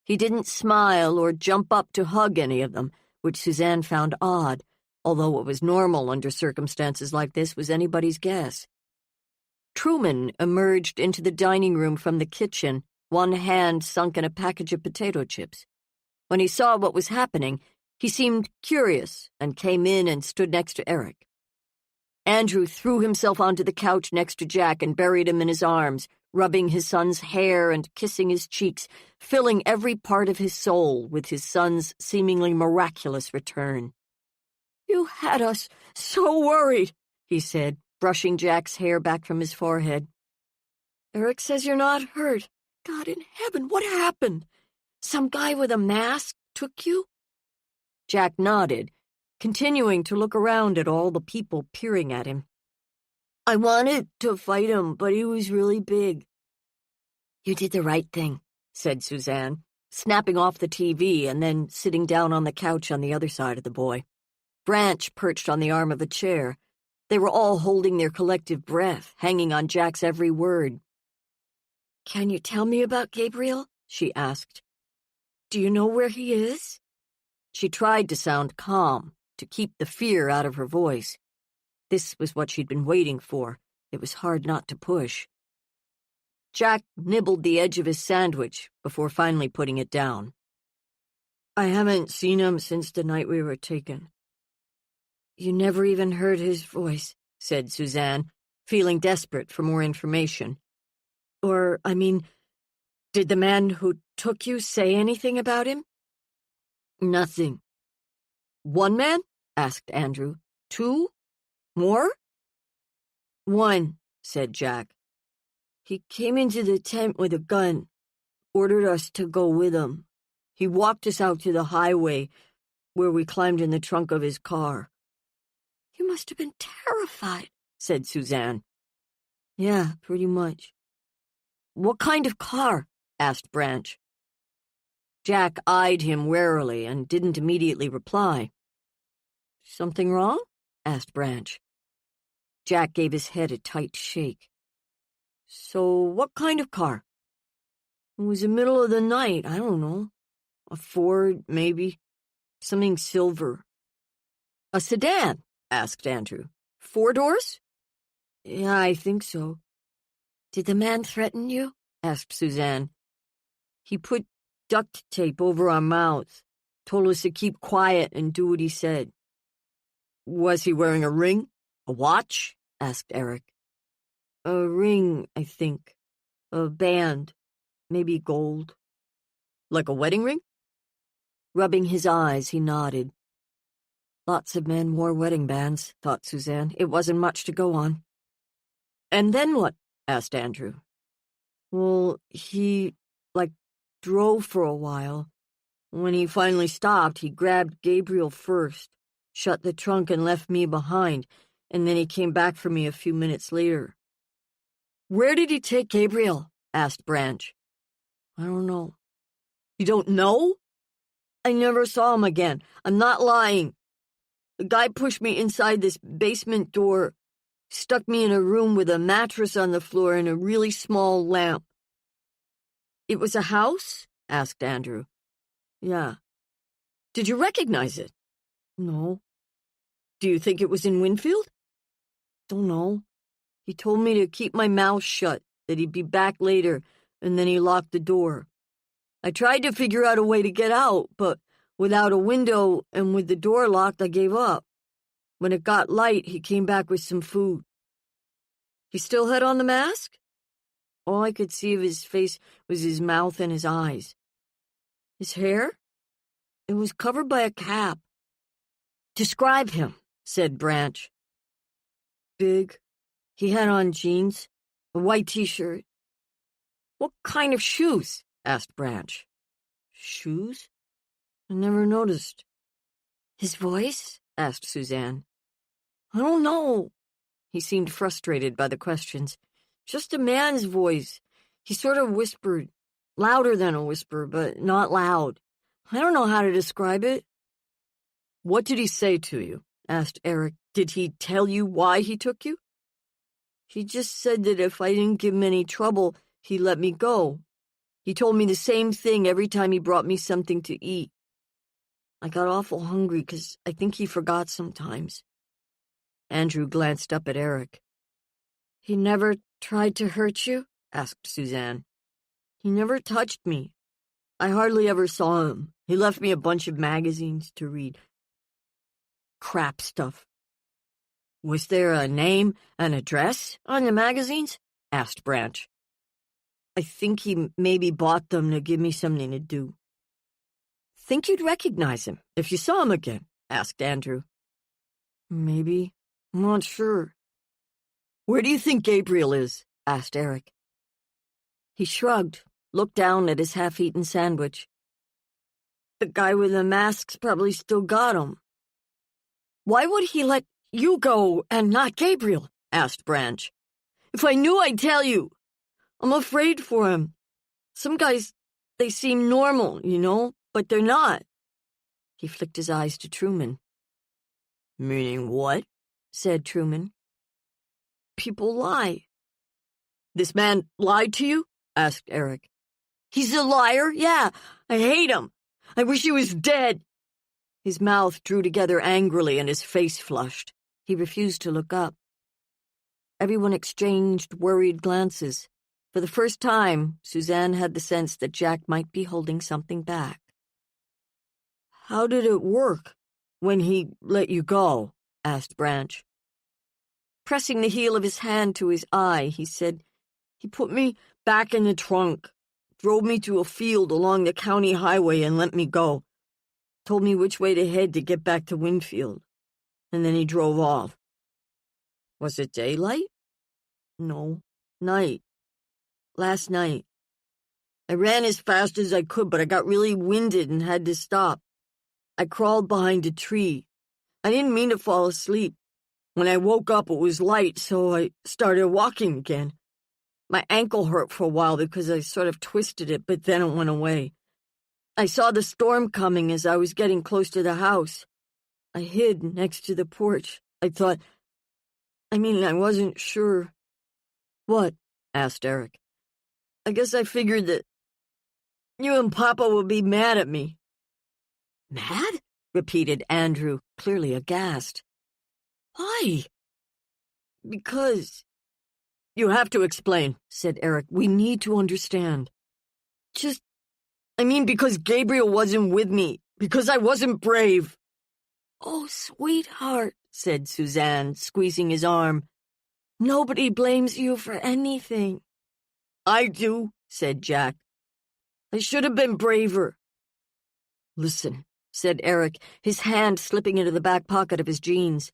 He didn't smile or jump up to hug any of them, which Suzanne found odd, although what was normal under circumstances like this was anybody's guess. Truman emerged into the dining room from the kitchen, one hand sunk in a package of potato chips. When he saw what was happening, he seemed curious and came in and stood next to Eric. Andrew threw himself onto the couch next to Jack and buried him in his arms, rubbing his son's hair and kissing his cheeks, filling every part of his soul with his son's seemingly miraculous return. "You had us so worried," he said, brushing Jack's hair back from his forehead. "Eric says you're not hurt. God in heaven, what happened? Some guy with a mask took you?" Jack nodded, continuing to look around at all the people peering at him. "I wanted to fight him, but he was really big." "You did the right thing," said Suzanne, snapping off the TV and then sitting down on the couch on the other side of the boy. Branch perched on the arm of a chair. They were all holding their collective breath, hanging on Jack's every word. "Can you tell me about Gabriel?" she asked. "Do you know where he is?" She tried to sound calm, to keep the fear out of her voice. This was what she'd been waiting for. It was hard not to push. Jack nibbled the edge of his sandwich before finally putting it down. "I haven't seen him since the night we were taken." "You never even heard his voice," said Suzanne, feeling desperate for more information. Did the man who took you say anything about him?" "Nothing." "One man?" asked Andrew. "Two? More?" "One," said Jack. "He came into the tent with a gun, ordered us to go with him. He walked us out to the highway, where we climbed in the trunk of his car." "You must have been terrified," said Suzanne. "Yeah, pretty much." "What kind of car?" asked Branch. Jack eyed him warily and didn't immediately reply. "Something wrong?" asked Branch. Jack gave his head a tight shake. "So what kind of car?" "It was the middle of the night, I don't know. A Ford, maybe. Something silver." "A sedan?" asked Andrew. "Four doors?" "Yeah, I think so." "Did the man threaten you?" asked Suzanne. "He put duct tape over our mouths, told us to keep quiet and do what he said." "Was he wearing a ring? A watch?" asked Eric. "A ring, I think. A band. Maybe gold." "Like a wedding ring?" Rubbing his eyes, he nodded. Lots of men wore wedding bands, thought Suzanne. It wasn't much to go on. "And then what?" asked Andrew. "Well, he, drove for a while. When he finally stopped, he grabbed Gabriel first, shut the trunk and left me behind, and then he came back for me a few minutes later." "Where did he take Gabriel?" asked Branch. "I don't know." "You don't know?" "I never saw him again. I'm not lying. The guy pushed me inside this basement door, stuck me in a room with a mattress on the floor and a really small lamp." "It was a house?" asked Andrew. "Yeah." "Did you recognize it?" "No." "Do you think it was in Winfield?" "Don't know. He told me to keep my mouth shut, that he'd be back later, and then he locked the door. I tried to figure out a way to get out, but without a window and with the door locked, I gave up. When it got light, he came back with some food." "He still had on the mask?" "All I could see of his face was his mouth and his eyes." "His hair?" "It was covered by a cap." "Describe him," said Branch. "Big. He had on jeans, a white t-shirt." "What kind of shoes?" asked Branch. "Shoes? I never noticed." "His voice?" asked Suzanne. "I don't know." He seemed frustrated by the questions. "Just a man's voice. He sort of whispered, louder than a whisper, but not loud. I don't know how to describe it." "What did he say to you?" asked Eric. "Did he tell you why he took you?" "He just said that if I didn't give him any trouble, he'd let me go. He told me the same thing every time he brought me something to eat. I got awful hungry because I think he forgot sometimes." Andrew glanced up at Eric. "He never tried to hurt you?" asked Suzanne. "He never touched me. I hardly ever saw him. He left me a bunch of magazines to read." "Crap stuff." "Was there a name and address on the magazines?" asked Branch. "I think he maybe bought them to give me something to do." "Think you'd recognize him if you saw him again?" asked Andrew. "Maybe. I'm not sure." "Where do you think Gabriel is?" asked Eric. He shrugged, looked down at his half-eaten sandwich. "The guy with the mask's probably still got him." "Why would he let you go and not Gabriel?" asked Branch. "If I knew, I'd tell you. I'm afraid for him. Some guys They seem normal, but they're not. He flicked his eyes to Truman. Meaning what? Said Truman. People lie. This man lied to you? Asked Eric. He's a liar? Yeah, I hate him. I wish he was dead. His mouth drew together angrily and his face flushed. He refused to look up. Everyone exchanged worried glances. For the first time, Suzanne had the sense that Jack might be holding something back. How did it work when he let you go? Asked Branch. Pressing the heel of his hand to his eye, he said, he put me back in the trunk, drove me to a field along the county highway and let me go. Told me which way to head to get back to Winfield. And then he drove off. Was it daylight? No, night. Last night. I ran as fast as I could, but I got really winded and had to stop. I crawled behind a tree. I didn't mean to fall asleep. When I woke up, it was light, so I started walking again. My ankle hurt for a while because I sort of twisted it, but then it went away. I saw the storm coming as I was getting close to the house. I hid next to the porch. I wasn't sure. What? Asked Eric. I guess I figured that you and Papa would be mad at me. Mad? Repeated Andrew, clearly aghast. Why? Because... You have to explain, said Eric. We need to understand. Because Gabriel wasn't with me. Because I wasn't brave. Oh, sweetheart, said Suzanne, squeezing his arm. Nobody blames you for anything. I do, said Jack. I should have been braver. Listen, said Eric, his hand slipping into the back pocket of his jeans.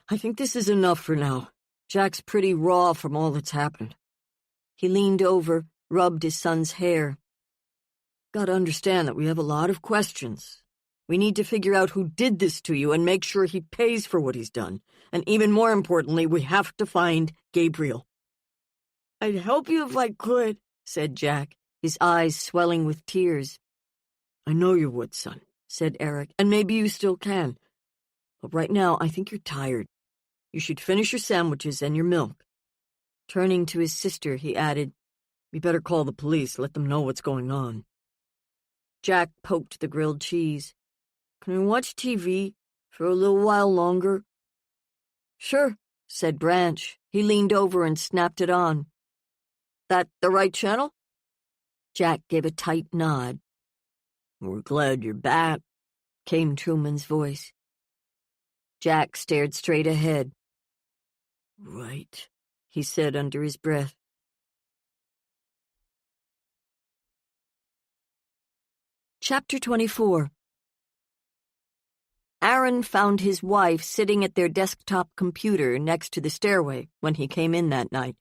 I think this is enough for now. Jack's pretty raw from all that's happened. He leaned over, rubbed his son's hair. Gotta understand that we have a lot of questions. We need to figure out who did this to you and make sure he pays for what he's done. And even more importantly, we have to find Gabriel. I'd help you if I could, said Jack, his eyes swelling with tears. I know you would, son, said Eric, and maybe you still can. But right now, I think you're tired. You should finish your sandwiches and your milk. Turning to his sister, he added, We better call the police, let them know what's going on. Jack poked the grilled cheese. Can we watch TV for a little while longer? Sure, said Branch. He leaned over and snapped it on. That the right channel? Jack gave a tight nod. We're glad you're back, came Truman's voice. Jack stared straight ahead. Right, he said under his breath. Chapter 24. Aaron found his wife sitting at their desktop computer next to the stairway when he came in that night.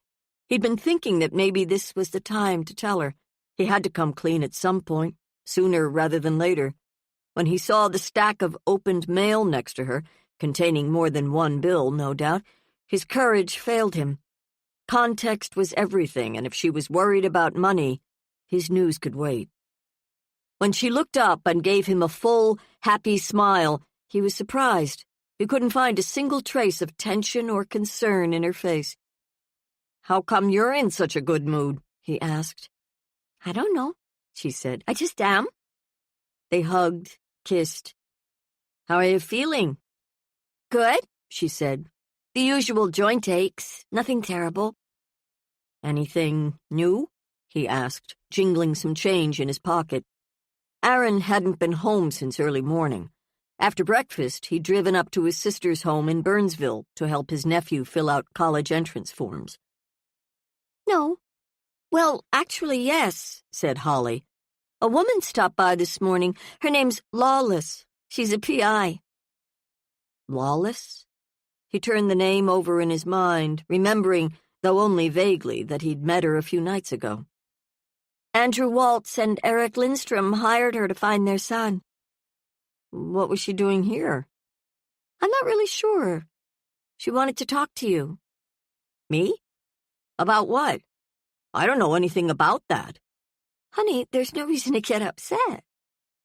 He'd been thinking that maybe this was the time to tell her. He had to come clean at some point, sooner rather than later. When he saw the stack of opened mail next to her, containing more than one bill, no doubt, his courage failed him. Context was everything, and if she was worried about money, his news could wait. When she looked up and gave him a full, happy smile, he was surprised. He couldn't find a single trace of tension or concern in her face. How come you're in such a good mood? He asked. I don't know, she said. I just am. They hugged, kissed. How are you feeling? Good, she said. The usual joint aches, nothing terrible. Anything new? He asked, jingling some change in his pocket. Aaron hadn't been home since early morning. After breakfast, he'd driven up to his sister's home in Burnsville to help his nephew fill out college entrance forms. No. Well, actually, yes, said Holly. A woman stopped by this morning. Her name's Lawless. She's a PI. Lawless? He turned the name over in his mind, remembering, though only vaguely, that he'd met her a few nights ago. Andrew Waltz and Eric Lindstrom hired her to find their son. What was she doing here? I'm not really sure. She wanted to talk to you. Me? About what? I don't know anything about that. Honey, there's no reason to get upset.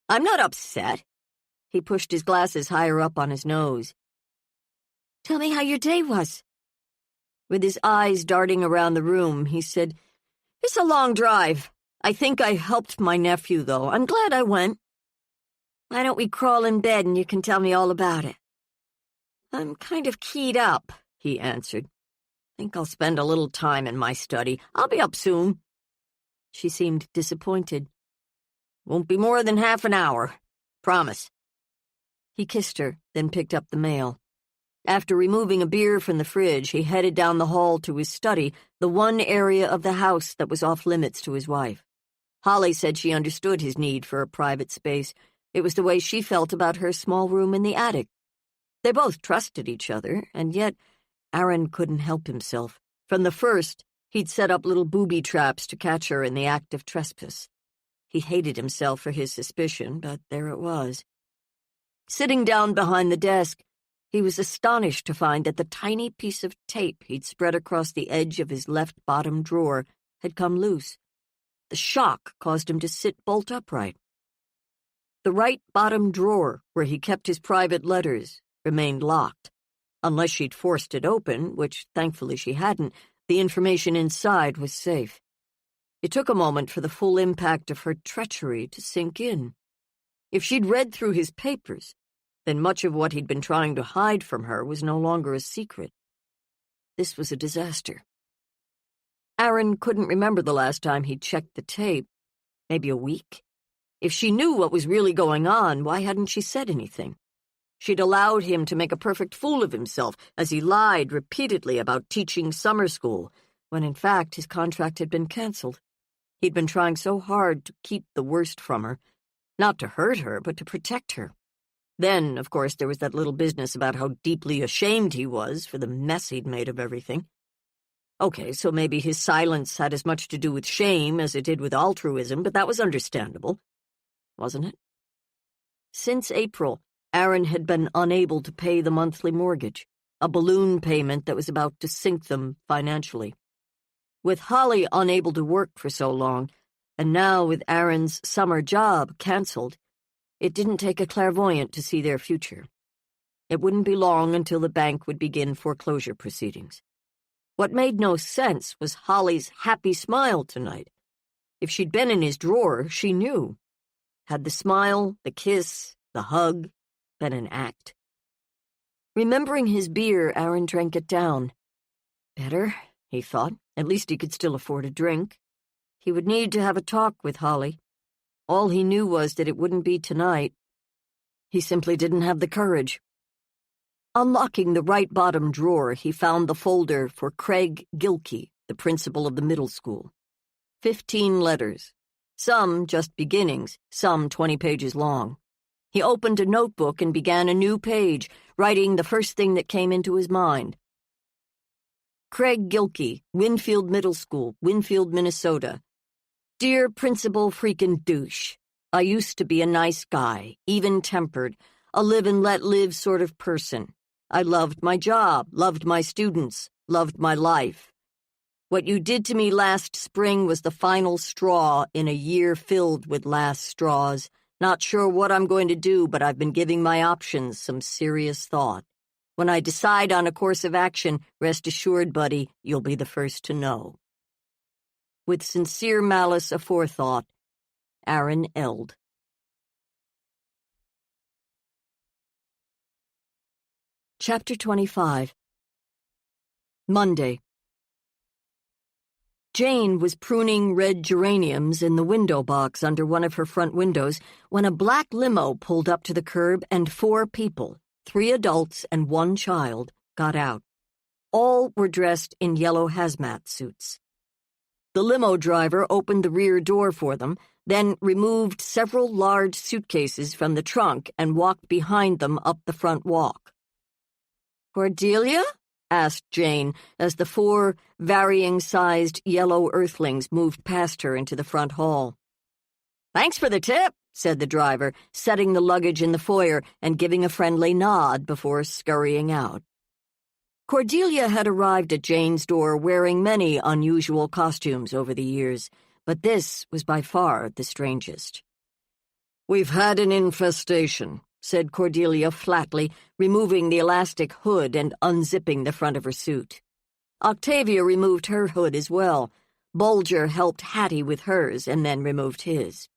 I'm not upset. He pushed his glasses higher up on his nose. Tell me how your day was. With his eyes darting around the room, he said, It's a long drive. I think I helped my nephew, though. I'm glad I went. Why don't we crawl in bed and you can tell me all about it? I'm kind of keyed up, he answered. Think I'll spend a little time in my study. I'll be up soon. She seemed disappointed. Won't be more than half an hour. Promise. He kissed her, then picked up the mail. After removing a beer from the fridge, he headed down the hall to his study, the one area of the house that was off-limits to his wife. Holly said she understood his need for a private space. It was the way she felt about her small room in the attic. They both trusted each other, and yet Aaron couldn't help himself. From the first, he'd set up little booby traps to catch her in the act of trespass. He hated himself for his suspicion, but there it was. Sitting down behind the desk, he was astonished to find that the tiny piece of tape he'd spread across the edge of his left bottom drawer had come loose. The shock caused him to sit bolt upright. The right bottom drawer, where he kept his private letters, remained locked. Unless she'd forced it open, which thankfully she hadn't, the information inside was safe. It took a moment for the full impact of her treachery to sink in. If she'd read through his papers, then much of what he'd been trying to hide from her was no longer a secret. This was a disaster. Aaron couldn't remember the last time he'd checked the tape. Maybe a week? If she knew what was really going on, why hadn't she said anything? She'd allowed him to make a perfect fool of himself as he lied repeatedly about teaching summer school, when in fact his contract had been canceled. He'd been trying so hard to keep the worst from her, not to hurt her, but to protect her. Then, of course, there was that little business about how deeply ashamed he was for the mess he'd made of everything. Okay, so maybe his silence had as much to do with shame as it did with altruism, but that was understandable, wasn't it? Since April, Aaron had been unable to pay the monthly mortgage, a balloon payment that was about to sink them financially. With Holly unable to work for so long, and now with Aaron's summer job canceled, it didn't take a clairvoyant to see their future. It wouldn't be long until the bank would begin foreclosure proceedings. What made no sense was Holly's happy smile tonight. If she'd been in his drawer, she knew. Had the smile, the kiss, the hug been an act? Remembering his beer, Aaron drank it down. Better, he thought. At least he could still afford a drink. He would need to have a talk with Holly. All he knew was that it wouldn't be tonight. He simply didn't have the courage. Unlocking the right bottom drawer, he found the folder for Craig Gilkey, the principal of the middle school. 15 letters. Some just beginnings, some 20 pages long. He opened a notebook and began a new page, writing the first thing that came into his mind. Craig Gilkey, Winfield Middle School, Winfield, Minnesota. Dear Principal freaking douche, I used to be a nice guy, even-tempered, a live-and-let-live sort of person. I loved my job, loved my students, loved my life. What you did to me last spring was the final straw in a year filled with last straws. Not sure what I'm going to do, but I've been giving my options some serious thought. When I decide on a course of action, rest assured, buddy, you'll be the first to know. With sincere malice aforethought, Aaron Eld. Chapter 25. Monday. Jane was pruning red geraniums in the window box under one of her front windows when a black limo pulled up to the curb and 4 people, 3 adults and 1 child, got out. All were dressed in yellow hazmat suits. The limo driver opened the rear door for them, then removed several large suitcases from the trunk and walked behind them up the front walk. "Cordelia?" asked Jane as the 4 varying-sized yellow earthlings moved past her into the front hall. "Thanks for the tip," said the driver, setting the luggage in the foyer and giving a friendly nod before scurrying out. Cordelia had arrived at Jane's door wearing many unusual costumes over the years, but this was by far the strangest. "We've had an infestation," said Cordelia flatly, removing the elastic hood and unzipping the front of her suit. Octavia removed her hood as well. Bulger helped Hattie with hers and then removed his.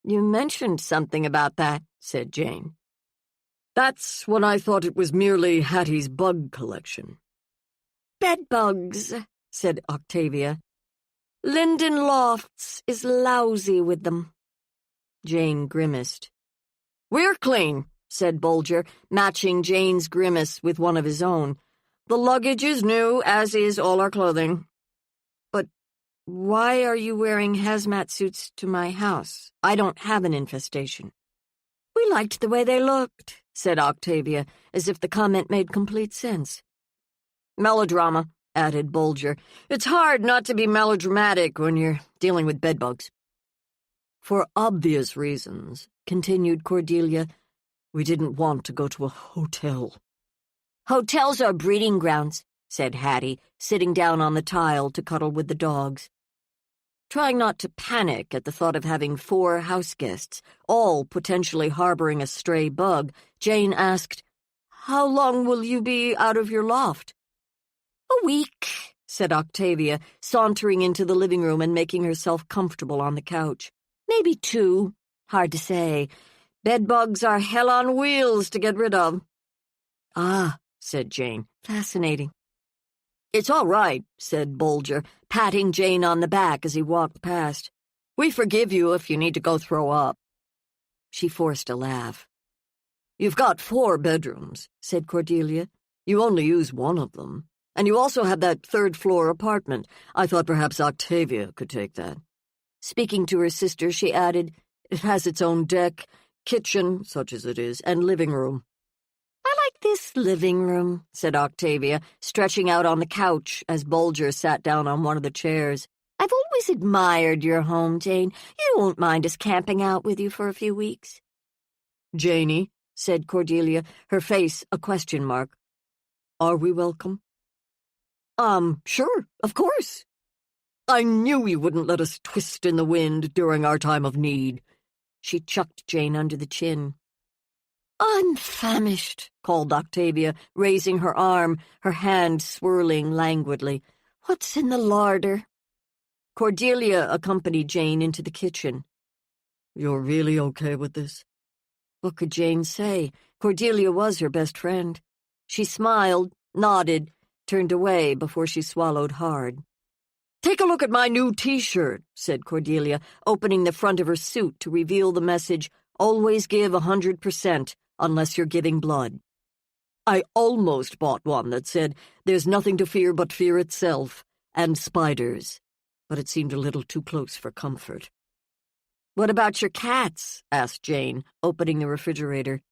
"You mentioned something about that," said Jane. "That's when I thought it was merely Hattie's bug collection." "Bedbugs," said Octavia. "Linden Lofts is lousy with them." Jane grimaced. "We're clean," said Bulger, matching Jane's grimace with one of his own. "The luggage is new, as is all our clothing." "But why are you wearing hazmat suits to my house? I don't have an infestation." "We liked the way they looked," said Octavia, as if the comment made complete sense. "Melodrama," added Bulger. "It's hard not to be melodramatic when you're dealing with bedbugs." "For obvious reasons," continued Cordelia, "we didn't want to go to a hotel." "Hotels are breeding grounds," said Hattie, sitting down on the tile to cuddle with the dogs. Trying not to panic at the thought of having 4 house guests, all potentially harboring a stray bug, Jane asked, "How long will you be out of your loft?" "A week," said Octavia, sauntering into the living room and making herself comfortable on the couch. "Maybe 2. Hard to say. Bedbugs are hell on wheels to get rid of." "Ah," said Jane. "Fascinating." "It's all right," said Bulger, patting Jane on the back as he walked past. "We forgive you if you need to go throw up." She forced a laugh. "You've got 4 bedrooms," said Cordelia. "You only use one of them. And you also have that 3rd-floor apartment. I thought perhaps Octavia could take that." Speaking to her sister, she added, "It has its own deck, kitchen, such as it is, and living room." "I like this living room," said Octavia, stretching out on the couch as Bulger sat down on one of the chairs. "I've always admired your home, Jane. You won't mind us camping out with you for a few weeks." "Janey," said Cordelia, her face a question mark, "are we welcome?" Sure, of course." "I knew you wouldn't let us twist in the wind during our time of need." She chucked Jane under the chin. "I'm famished," called Octavia, raising her arm, her hand swirling languidly. "What's in the larder?" Cordelia accompanied Jane into the kitchen. "You're really okay with this?" What could Jane say? Cordelia was her best friend. She smiled, nodded, turned away before she swallowed hard. "Take a look at my new T-shirt," said Cordelia, opening the front of her suit to reveal the message, "Always give 100%, unless you're giving blood." I almost bought one that said, "There's nothing to fear but fear itself," and spiders, but it seemed a little too close for comfort. "What about your cats?" asked Jane, opening the refrigerator.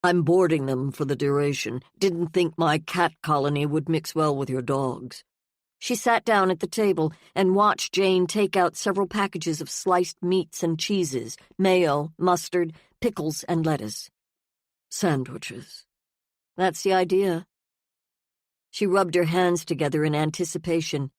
"I'm boarding them for the duration. Didn't think my cat colony would mix well with your dogs." She sat down at the table and watched Jane take out several packages of sliced meats and cheeses, mayo, mustard, pickles, and lettuce. "Sandwiches. That's the idea." She rubbed her hands together in anticipation.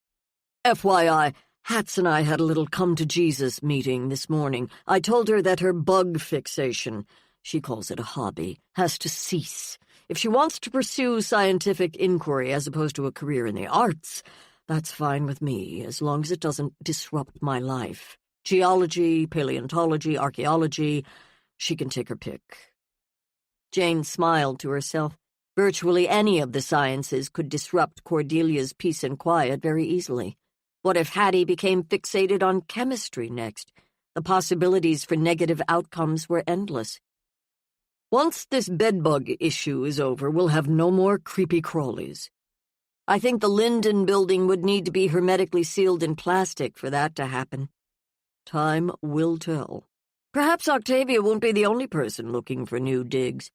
"FYI, Hats and I had a little come-to-Jesus meeting this morning. I told her that her bug fixation, she calls it a hobby, has to cease. If she wants to pursue scientific inquiry as opposed to a career in the arts, that's fine with me, as long as it doesn't disrupt my life. Geology, paleontology, archaeology, she can take her pick." Jane smiled to herself. Virtually any of the sciences could disrupt Cordelia's peace and quiet very easily. What if Hattie became fixated on chemistry next? The possibilities for negative outcomes were endless. "Once this bedbug issue is over, we'll have no more creepy crawlies. I think the Linden building would need to be hermetically sealed in plastic for that to happen. Time will tell. Perhaps Octavia won't be the only person looking for new digs."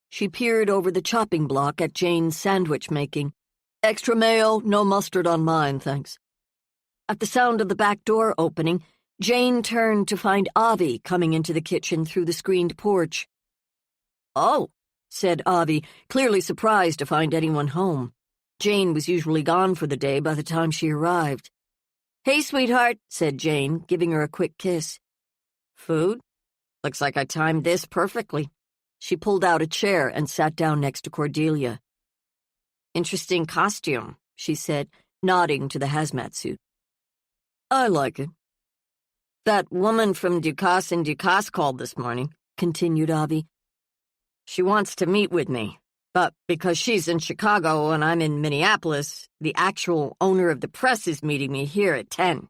She peered over the chopping block at Jane's sandwich making. "Extra mayo, no mustard on mine, thanks." At the sound of the back door opening, Jane turned to find Avi coming into the kitchen through the screened porch. "Oh," said Avi, clearly surprised to find anyone home. Jane was usually gone for the day by the time she arrived. "Hey, sweetheart," said Jane, giving her a quick kiss. "Food? Looks like I timed this perfectly." She pulled out a chair and sat down next to Cordelia. "Interesting costume," she said, nodding to the hazmat suit. "I like it." "That woman from Ducasse and Ducasse called this morning," continued Avi. "She wants to meet with me, but because she's in Chicago and I'm in Minneapolis, the actual owner of the press is meeting me here at 10.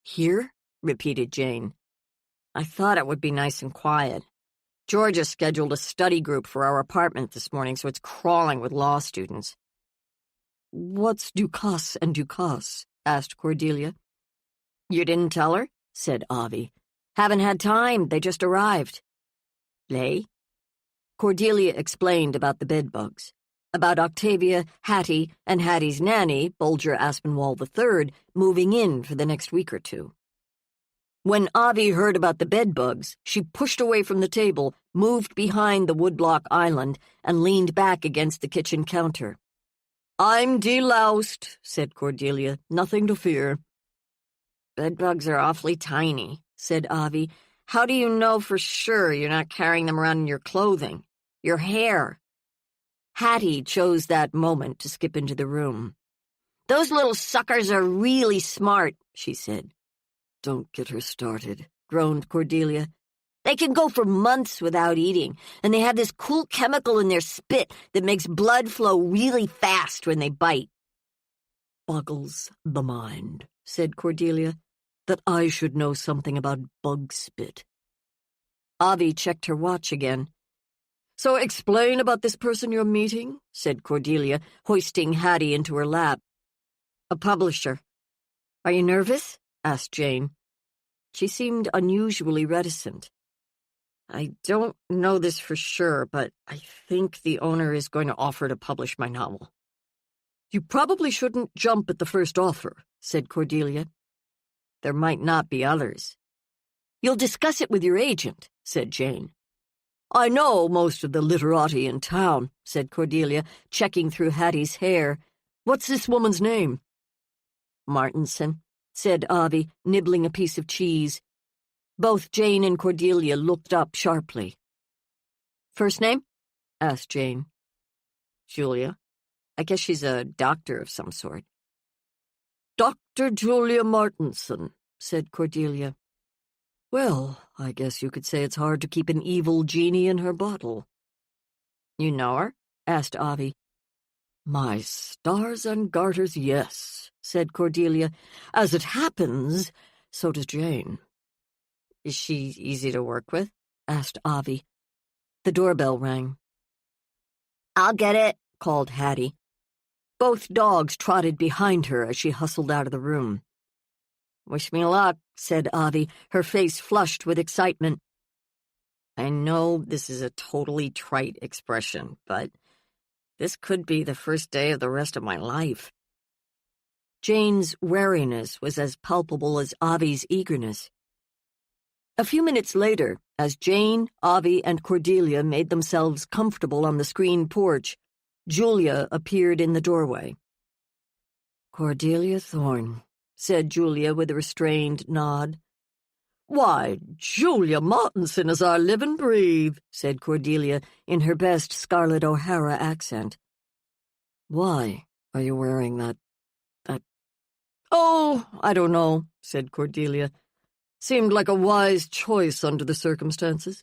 "Here?" repeated Jane. "I thought it would be nice and quiet. Georgia scheduled a study group for our apartment this morning, so it's crawling with law students." "What's Ducasse and Ducasse?" asked Cordelia. "You didn't tell her?" said Avi. "Haven't had time. They just arrived." "Lay?" Cordelia explained about the bedbugs, about Octavia, Hattie, and Hattie's nanny, Bulger Aspinwall III, moving in for the next week or two. When Avi heard about the bedbugs, she pushed away from the table, moved behind the woodblock island, and leaned back against the kitchen counter. "I'm deloused," said Cordelia. "Nothing to fear." "Bedbugs are awfully tiny," said Avi. "How do you know for sure you're not carrying them around in your clothing? Your hair?" Hattie chose that moment to skip into the room. "Those little suckers are really smart," she said. "Don't get her started," groaned Cordelia. "They can go for months without eating, and they have this cool chemical in their spit that makes blood flow really fast when they bite." "Boggles the mind," said Cordelia, "that I should know something about bug spit." Avi checked her watch again. "So explain about this person you're meeting," said Cordelia, hoisting Hattie into her lap. "A publisher." "Are you nervous?" asked Jane. She seemed unusually reticent. "I don't know this for sure, but I think the owner is going to offer to publish my novel." "You probably shouldn't jump at the first offer," said Cordelia. "There might not be others." "You'll discuss it with your agent," said Jane. "I know most of the literati in town," said Cordelia, checking through Hattie's hair. "What's this woman's name?" "Martinson," said Avi, nibbling a piece of cheese. Both Jane and Cordelia looked up sharply. "First name?" asked Jane. "Julia. I guess she's a doctor of some sort." "Dr. Julia Martinson," said Cordelia. "Well, I guess you could say it's hard to keep an evil genie in her bottle." "You know her?" asked Avi. "My stars and garters, yes," said Cordelia. "As it happens, so does Jane." "Is she easy to work with?" asked Avi. The doorbell rang. "I'll get it," called Hattie. Both dogs trotted behind her as she hustled out of the room. "Wish me luck," said Avi, her face flushed with excitement. "I know this is a totally trite expression, but this could be the first day of the rest of my life." Jane's wariness was as palpable as Avi's eagerness. A few minutes later, as Jane, Avi, and Cordelia made themselves comfortable on the screen porch, Julia appeared in the doorway. "Cordelia Thorne," said Julia with a restrained nod. "Why, Julia Martinson is our live and breathe," said Cordelia in her best Scarlett O'Hara accent. "Why are you wearing that? "Oh, I don't know," said Cordelia. "Seemed like a wise choice under the circumstances."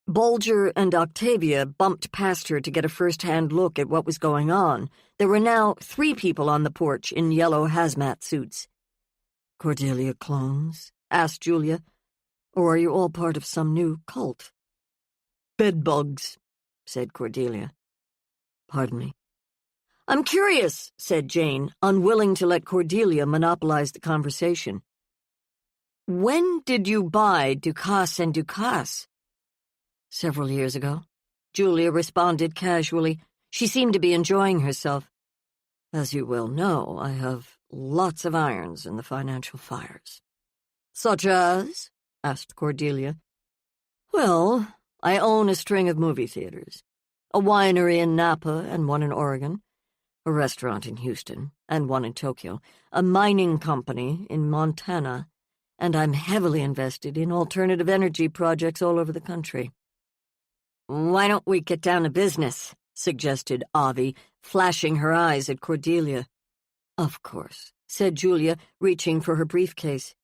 Bulger and Octavia bumped past her to get a first-hand look at what was going on. There were now 3 people on the porch in yellow hazmat suits. "Cordelia clones?" asked Julia. "Or are you all part of some new cult?" "Bedbugs," said Cordelia. "Pardon me." "I'm curious," said Jane, unwilling to let Cordelia monopolize the conversation. "When did you buy Ducasse and Ducasse?" "Several years ago," Julia responded casually. She seemed to be enjoying herself. "As you well know, I have lots of irons in the financial fires." "Such as?" asked Cordelia. "Well, I own a string of movie theaters, a winery in Napa and one in Oregon. a restaurant in Houston, and one in Tokyo, a mining company in Montana, and I'm heavily invested in alternative energy projects all over the country." "Why don't we get down to business?" suggested Avi, flashing her eyes at Cordelia. "Of course," said Julia, reaching for her briefcase.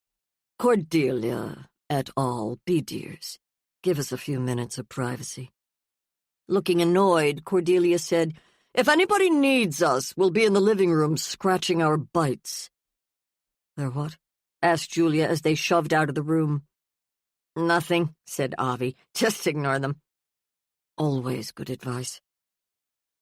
"Cordelia et al., be dears. Give us a few minutes of privacy." Looking annoyed, Cordelia said, "If anybody needs us, we'll be in the living room scratching our bites." "They're what?" asked Julia as they shoved out of the room. "Nothing," said Avi. "Just ignore them." Always good advice.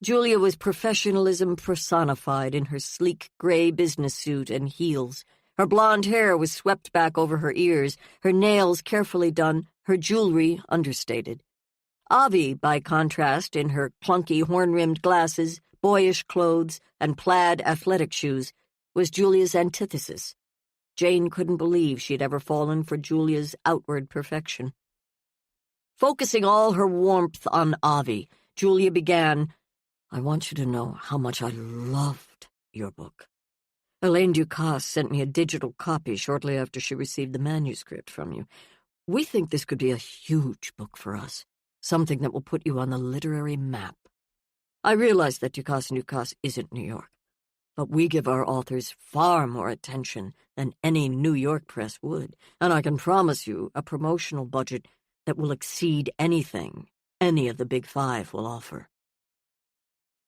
Julia was professionalism personified in her sleek gray business suit and heels. Her blonde hair was swept back over her ears, her nails carefully done, her jewelry understated. Avi, by contrast, in her clunky horn-rimmed glasses, boyish clothes, and plaid athletic shoes, was Julia's antithesis. Jane couldn't believe she'd ever fallen for Julia's outward perfection. Focusing all her warmth on Avi, Julia began, "I want you to know how much I loved your book. Elaine Ducasse sent me a digital copy shortly after she received the manuscript from you. We think this could be a huge book for us, something that will put you on the literary map. I realize that Ducasse & Ducasse isn't New York, but we give our authors far more attention than any New York press would, and I can promise you a promotional budget that will exceed anything any of the Big Five will offer."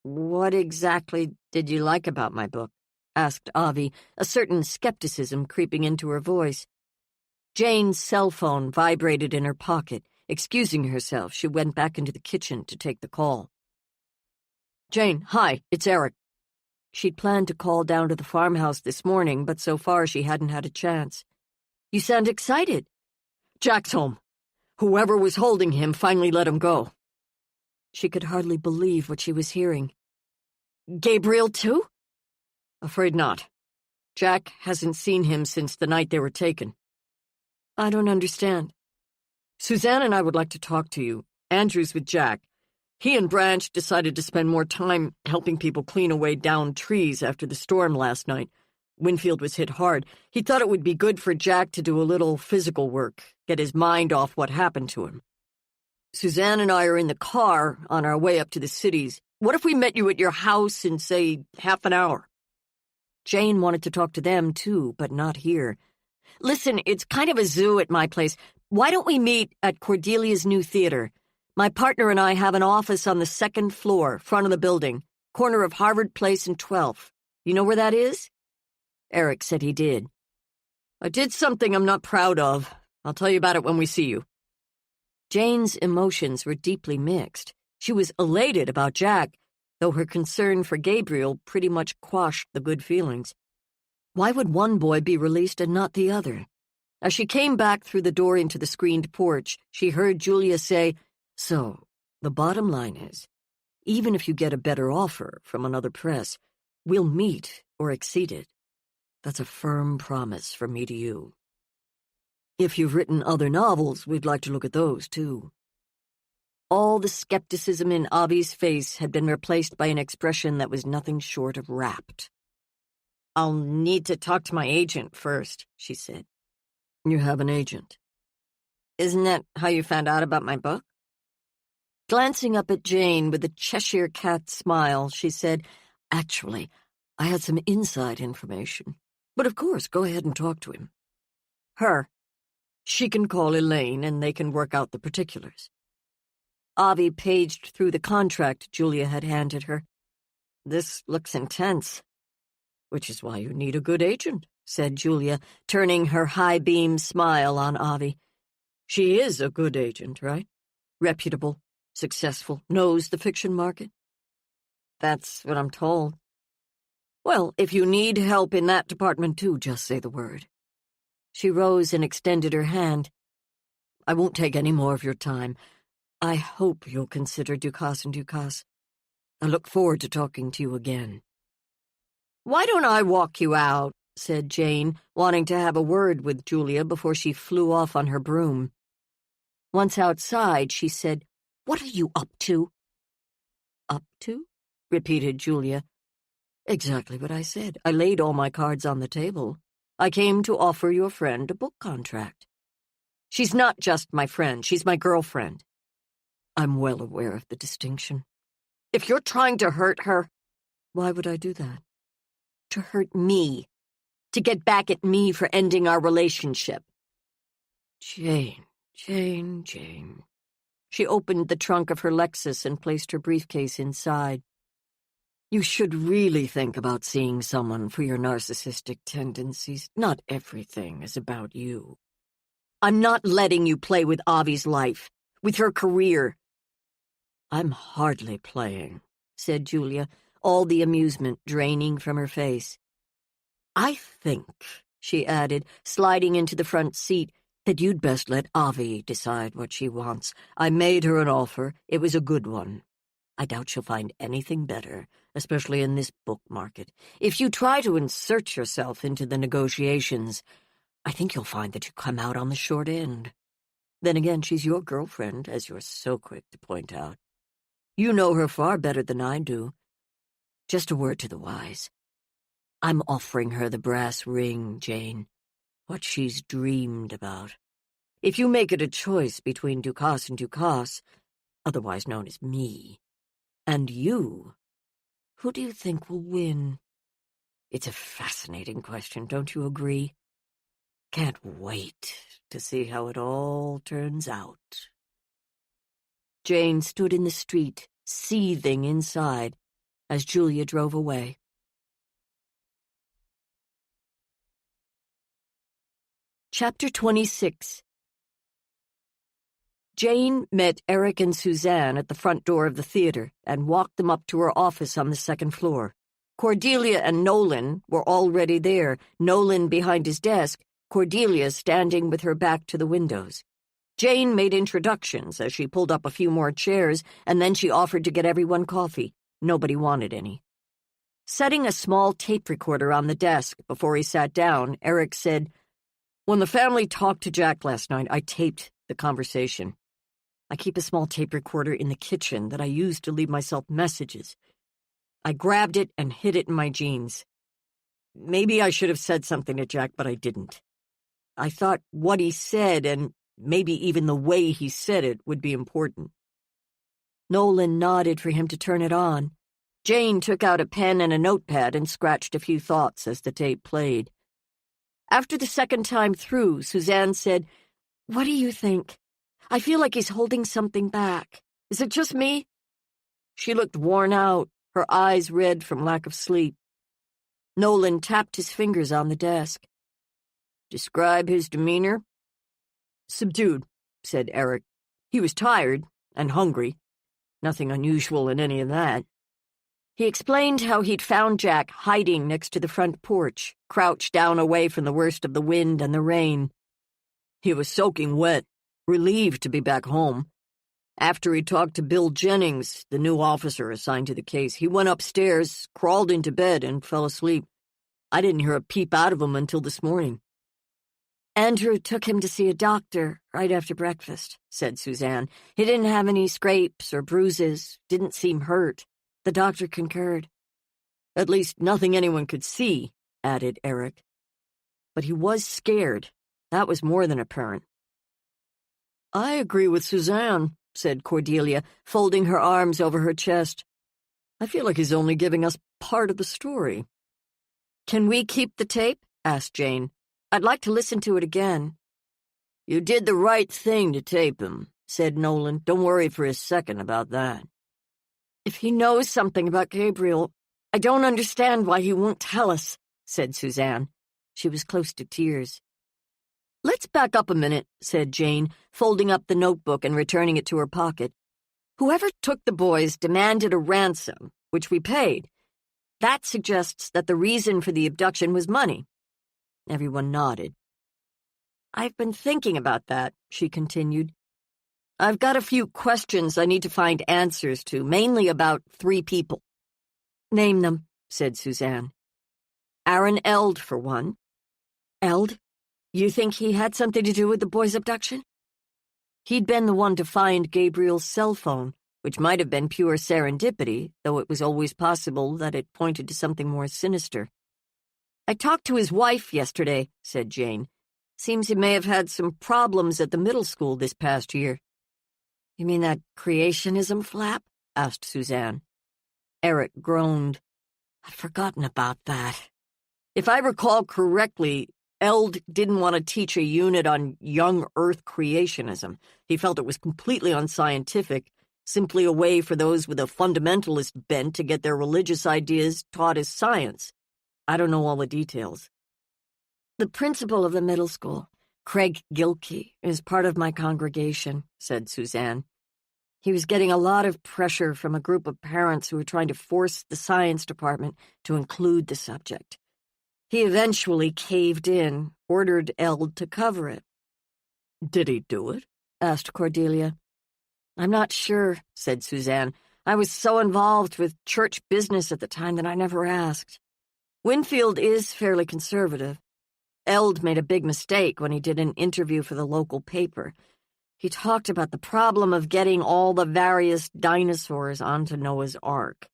"What exactly did you like about my book?" asked Avi, a certain skepticism creeping into her voice. Jane's cell phone vibrated in her pocket. Excusing herself, she went back into the kitchen to take the call. "Jane, hi, it's Eric." She'd planned to call down to the farmhouse this morning, but so far she hadn't had a chance. "You sound excited." "Jack's home. Whoever was holding him finally let him go." She could hardly believe what she was hearing. "Gabriel, too?" "Afraid not. Jack hasn't seen him since the night they were taken." "I don't understand." "Suzanne and I would like to talk to you. Andrew's with Jack. He and Branch decided to spend more time helping people clean away downed trees after the storm last night. Winfield was hit hard. He thought it would be good for Jack to do a little physical work, get his mind off what happened to him. Suzanne and I are in the car on our way up to the cities. What if we met you at your house in, say, half an hour?" Jane wanted to talk to them, too, but not here. "Listen, it's kind of a zoo at my place. Why don't we meet at Cordelia's new theater? My partner and I have an office on the second floor, front of the building, corner of Harvard Place and 12th. You know where that is?" Eric said he did. "I did something I'm not proud of. I'll tell you about it when we see you." Jane's emotions were deeply mixed. She was elated about Jack, though her concern for Gabriel pretty much quashed the good feelings. Why would one boy be released and not the other? As she came back through the door into the screened porch, she heard Julia say, "So, the bottom line is, even if you get a better offer from another press, we'll meet or exceed it. That's a firm promise from me to you. If you've written other novels, we'd like to look at those, too." All the skepticism in Avi's face had been replaced by an expression that was nothing short of rapt. "I'll need to talk to my agent first," she said. "You have an agent." "Isn't that how you found out about my book?" Glancing up at Jane with a Cheshire cat smile, she said, "Actually, I had some inside information. But of course, go ahead and talk to him." "Her. She can call Elaine and they can work out the particulars." Avi paged through the contract Julia had handed her. "This looks intense." "Which is why you need a good agent," said Julia, turning her high-beam smile on Avi. "She is a good agent, right? Reputable, successful, knows the fiction market?" "That's what I'm told." "Well, if you need help in that department too, just say the word." She rose and extended her hand. "I won't take any more of your time. I hope you'll consider Ducasse & Ducasse. I look forward to talking to you again." "Why don't I walk you out?" said Jane, wanting to have a word with Julia before she flew off on her broom. Once outside, she said, "What are you up to?" "Up to?" repeated Julia. Exactly what I said. I laid all my cards on the table. I came to offer your friend a book contract. She's not just my friend, she's my girlfriend. I'm well aware of the distinction. If you're trying to hurt her, why would I do that? To hurt me. To get back at me for ending our relationship. Jane. She opened the trunk of her Lexus and placed her briefcase inside. You should really think about seeing someone for your narcissistic tendencies. Not everything is about you. I'm not letting you play with Avi's life, with her career. I'm hardly playing, said Julia, all the amusement draining from her face. I think, she added, sliding into the front seat, that you'd best let Avi decide what she wants. I made her an offer. It was a good one. I doubt she'll find anything better, especially in this book market. If you try to insert yourself into the negotiations, I think you'll find that you come out on the short end. Then again, she's your girlfriend, as you're so quick to point out. You know her far better than I do. Just a word to the wise. I'm offering her the brass ring, Jane. What she's dreamed about. If you make it a choice between Ducasse and Ducasse, otherwise known as me, and you, who do you think will win? It's a fascinating question, don't you agree? Can't wait to see how it all turns out. Jane stood in the street, seething inside, as Julia drove away. Chapter 26. Jane met Eric and Suzanne at the front door of the theater and walked them up to her office on the second floor. Cordelia and Nolan were already there, Nolan behind his desk, Cordelia standing with her back to the windows. Jane made introductions as she pulled up a few more chairs, and then she offered to get everyone coffee. Nobody wanted any. Setting a small tape recorder on the desk before he sat down, Eric said, "When the family talked to Jack last night, I taped the conversation. I keep a small tape recorder in the kitchen that I use to leave myself messages. I grabbed it and hid it in my jeans. Maybe I should have said something to Jack, but I didn't. I thought what he said, and maybe even the way he said it, would be important." Nolan nodded for him to turn it on. Jane took out a pen and a notepad and scratched a few thoughts as the tape played. After the second time through, Suzanne said, "What do you think? I feel like he's holding something back. Is it just me?" She looked worn out, her eyes red from lack of sleep. Nolan tapped his fingers on the desk. "Describe his demeanor?" "Subdued," said Eric. "He was tired and hungry. Nothing unusual in any of that." He explained how he'd found Jack hiding next to the front porch, crouched down away from the worst of the wind and the rain. He was soaking wet, relieved to be back home. After he talked to Bill Jennings, the new officer assigned to the case, he went upstairs, crawled into bed, and fell asleep. I didn't hear a peep out of him until this morning. "Andrew took him to see a doctor right after breakfast," said Suzanne. "He didn't have any scrapes or bruises, didn't seem hurt. The doctor concurred." "At least nothing anyone could see," added Eric. "But he was scared. That was more than apparent." "I agree with Suzanne," said Cordelia, folding her arms over her chest. "I feel like he's only giving us part of the story." "Can we keep the tape?" asked Jane. "I'd like to listen to it again." "You did the right thing to tape him," said Nolan. "Don't worry for a second about that." "If he knows something about Gabriel, I don't understand why he won't tell us," said Suzanne. She was close to tears. "Let's back up a minute," said Jane, folding up the notebook and returning it to her pocket. "Whoever took the boys demanded a ransom, which we paid. That suggests that the reason for the abduction was money." Everyone nodded. "I've been thinking about that," she continued. "I've got a few questions I need to find answers to, mainly about 3 people." "Name them," said Suzanne. "Aaron Eld, for one." "Eld? You think he had something to do with the boys' abduction?" "He'd been the one to find Gabriel's cell phone. which might have been pure serendipity, though it was always possible that it pointed to something more sinister. "I talked to his wife yesterday," said Jane. "Seems he may have had some problems at the middle school this past year." "You mean that creationism flap?" asked Suzanne. Eric groaned. "I'd forgotten about that. If I recall correctly, Eld didn't want to teach a unit on young Earth creationism. He felt it was completely unscientific, simply a way for those with a fundamentalist bent to get their religious ideas taught as science. I don't know all the details." "The principal of the middle school, Craig Gilkey, is part of my congregation," said Suzanne. "He was getting a lot of pressure from a group of parents who were trying to force the science department to include the subject. He eventually caved in, ordered Eld to cover it." "Did he do it?" asked Cordelia. "I'm not sure," said Suzanne. "I was so involved with church business at the time that I never asked. Winfield is fairly conservative. Eld made a big mistake when he did an interview for the local paper. He talked about the problem of getting all the various dinosaurs onto Noah's Ark.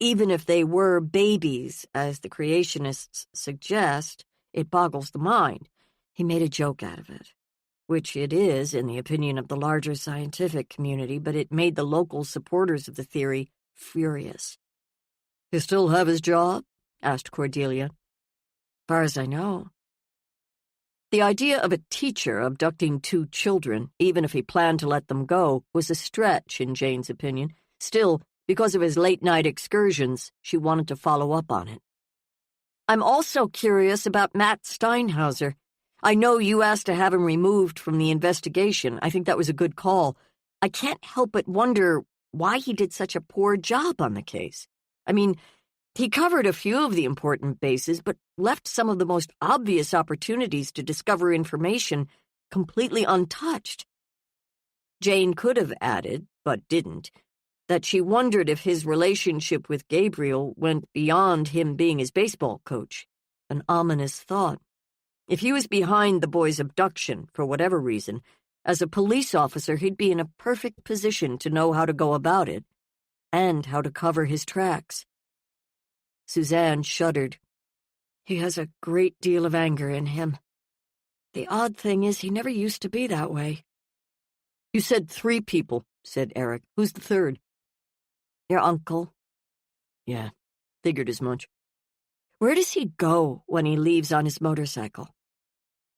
Even if they were babies, as the creationists suggest, it boggles the mind. He made a joke out of it, which it is in the opinion of the larger scientific community, but it made the local supporters of the theory furious." "He still have his job?" asked Cordelia. "Far as I know." The idea of a teacher abducting 2 children, even if he planned to let them go, was a stretch, in Jane's opinion. Still, because of his late-night excursions, she wanted to follow up on it. "I'm also curious about Matt Steinhauser. I know you asked to have him removed from the investigation. I think that was a good call. I can't help but wonder why he did such a poor job on the case. I mean, he covered a few of the important bases, but left some of the most obvious opportunities to discover information completely untouched." Jane could have added, but didn't, that she wondered if his relationship with Gabriel went beyond him being his baseball coach. An ominous thought. If he was behind the boy's abduction, for whatever reason, as a police officer he'd be in a perfect position to know how to go about it, and how to cover his tracks. Suzanne shuddered. "He has a great deal of anger in him. The odd thing is he never used to be that way." "You said 3 people," said Eric. "Who's the third?" "Your uncle." "Yeah, figured as much." "Where does he go when he leaves on his motorcycle?"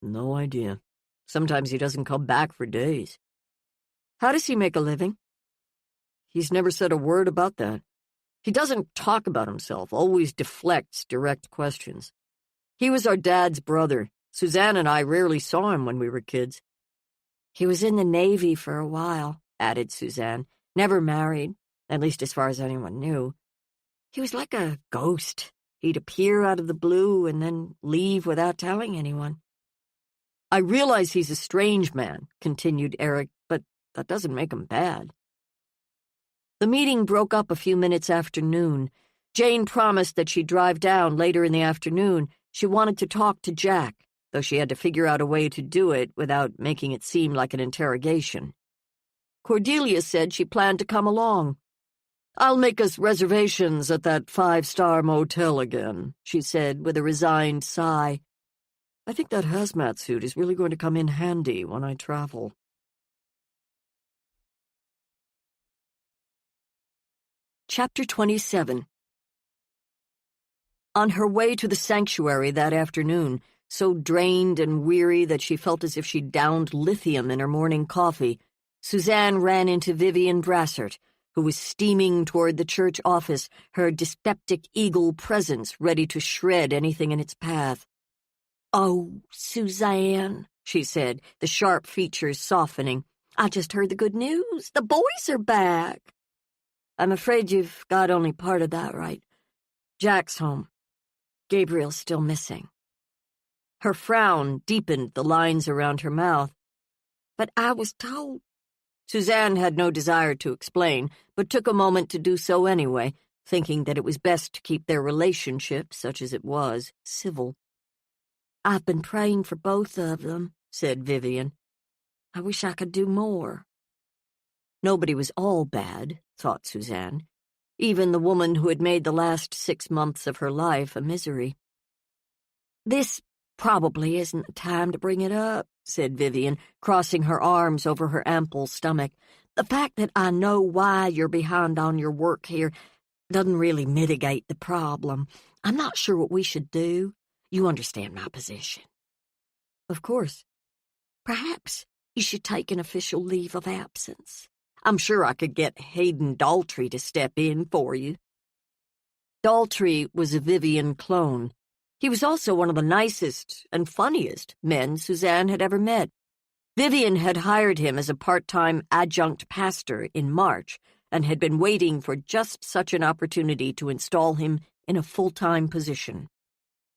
"No idea. Sometimes he doesn't come back for days." "How does he make a living?" "He's never said a word about that. He doesn't talk about himself, always deflects direct questions. He was our dad's brother. Suzanne and I rarely saw him when we were kids." "He was in the Navy for a while," added Suzanne. "Never married, at least as far as anyone knew. He was like a ghost. He'd appear out of the blue and then leave without telling anyone." "I realize he's a strange man," continued Eric, "but that doesn't make him bad." The meeting broke up a few minutes after noon. Jane promised that she'd drive down later in the afternoon. She wanted to talk to Jack, though she had to figure out a way to do it without making it seem like an interrogation. Cordelia said she planned to come along. "I'll make us reservations at that 5-star motel again," she said with a resigned sigh. "I think that hazmat suit is really going to come in handy when I travel." Chapter 27. On her way to the sanctuary that afternoon, so drained and weary that she felt as if she'd downed lithium in her morning coffee, Suzanne ran into Vivian Brassert, who was steaming toward the church office, her dyspeptic eagle presence ready to shred anything in its path. "Oh, Suzanne," she said, the sharp features softening. "I just heard the good news. The boys are back." "I'm afraid you've got only part of that right. Jack's home. Gabriel's still missing." Her frown deepened the lines around her mouth. "But I was told—" Suzanne had no desire to explain, but took a moment to do so anyway, thinking that it was best to keep their relationship, such as it was, civil. "I've been praying for both of them," said Vivian. "I wish I could do more." Nobody was all bad, thought Suzanne, even the woman who had made the last 6 months of her life a misery. "This probably isn't the time to bring it up," said Vivian, crossing her arms over her ample stomach. "The fact that I know why you're behind on your work here doesn't really mitigate the problem. I'm not sure what we should do. You understand my position." "Of course. Perhaps you should take an official leave of absence. I'm sure I could get Hayden Daltrey to step in for you." Daltrey was a Vivian clone. He was also one of the nicest and funniest men Suzanne had ever met. Vivian had hired him as a part-time adjunct pastor in March and had been waiting for just such an opportunity to install him in a full-time position.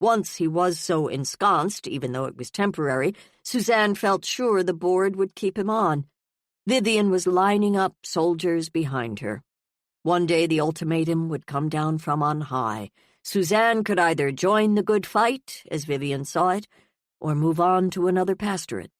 Once he was so ensconced, even though it was temporary, Suzanne felt sure the board would keep him on. Vivian was lining up soldiers behind her. One day the ultimatum would come down from on high. Suzanne could either join the good fight, as Vivian saw it, or move on to another pastorate.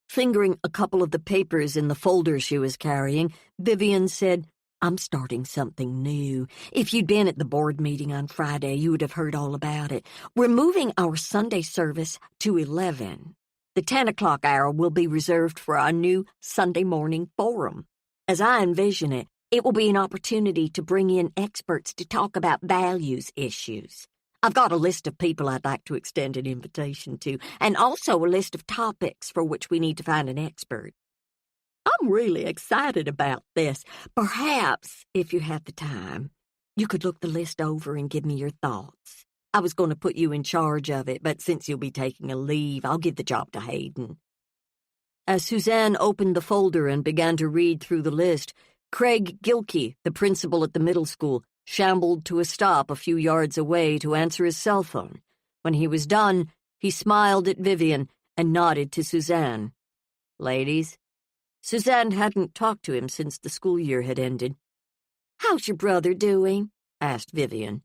Fingering a couple of the papers in the folder she was carrying, Vivian said, "I'm starting something new. If you'd been at the board meeting on Friday, you would have heard all about it. We're moving our Sunday service to 11. The 10 o'clock hour will be reserved for our new Sunday morning forum. As I envision it, it will be an opportunity to bring in experts to talk about values issues. I've got a list of people I'd like to extend an invitation to, and also a list of topics for which we need to find an expert. I'm really excited about this. Perhaps, if you have the time, you could look the list over and give me your thoughts. I was going to put you in charge of it, but since you'll be taking a leave, I'll give the job to Hayden." As Suzanne opened the folder and began to read through the list, Craig Gilkey, the principal at the middle school, shambled to a stop a few yards away to answer his cell phone. When he was done, he smiled at Vivian and nodded to Suzanne. "Ladies?" Suzanne hadn't talked to him since the school year had ended. "How's your brother doing?" asked Vivian.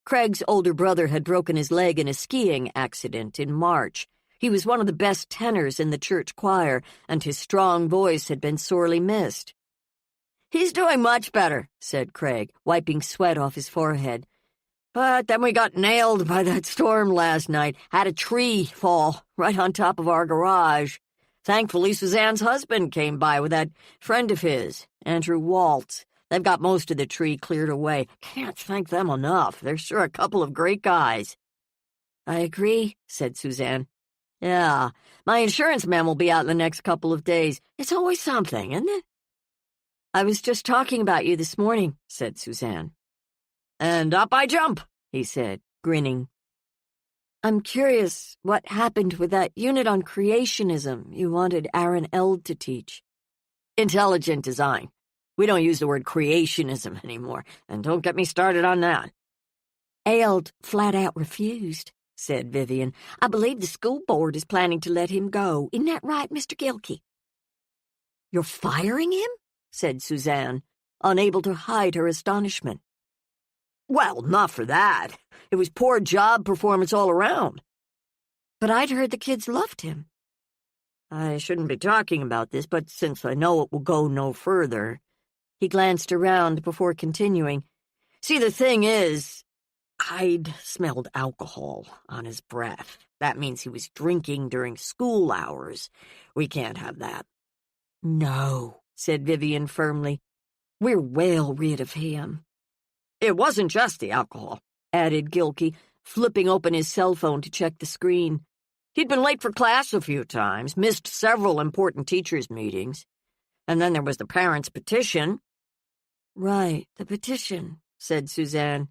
Craig's older brother had broken his leg in a skiing accident in March. He was one of the best tenors in the church choir, and his strong voice had been sorely missed. "He's doing much better," said Craig, wiping sweat off his forehead. "But then we got nailed by that storm last night. Had a tree fall right on top of our garage. Thankfully, Suzanne's husband came by with that friend of his, Andrew Waltz. They've got most of the tree cleared away. Can't thank them enough. They're sure a couple of great guys." "I agree," said Suzanne. "Yeah, my insurance man will be out in the next couple of days. It's always something, isn't it?" "I was just talking about you this morning," said Suzanne. "And up I jump," he said, grinning. "I'm curious what happened with that unit on creationism you wanted Aaron Eld to teach." "Intelligent design. We don't use the word creationism anymore, and don't get me started on that." "Eld flat out refused," said Vivian. "I believe the school board is planning to let him go. Isn't that right, Mr. Gilkey?" "You're firing him?" said Suzanne, unable to hide her astonishment. "Well, not for that. It was poor job performance all around." "But I'd heard the kids loved him." "I shouldn't be talking about this, but since I know it will go no further..." He glanced around before continuing. "See, the thing is, I'd smelled alcohol on his breath. That means he was drinking during school hours. We can't have that." "No," said Vivian firmly. "We're well rid of him." "It wasn't just the alcohol," added Gilkey, flipping open his cell phone to check the screen. "He'd been late for class a few times, missed several important teachers' meetings. And then there was the parents' petition." "Right, the petition," said Suzanne.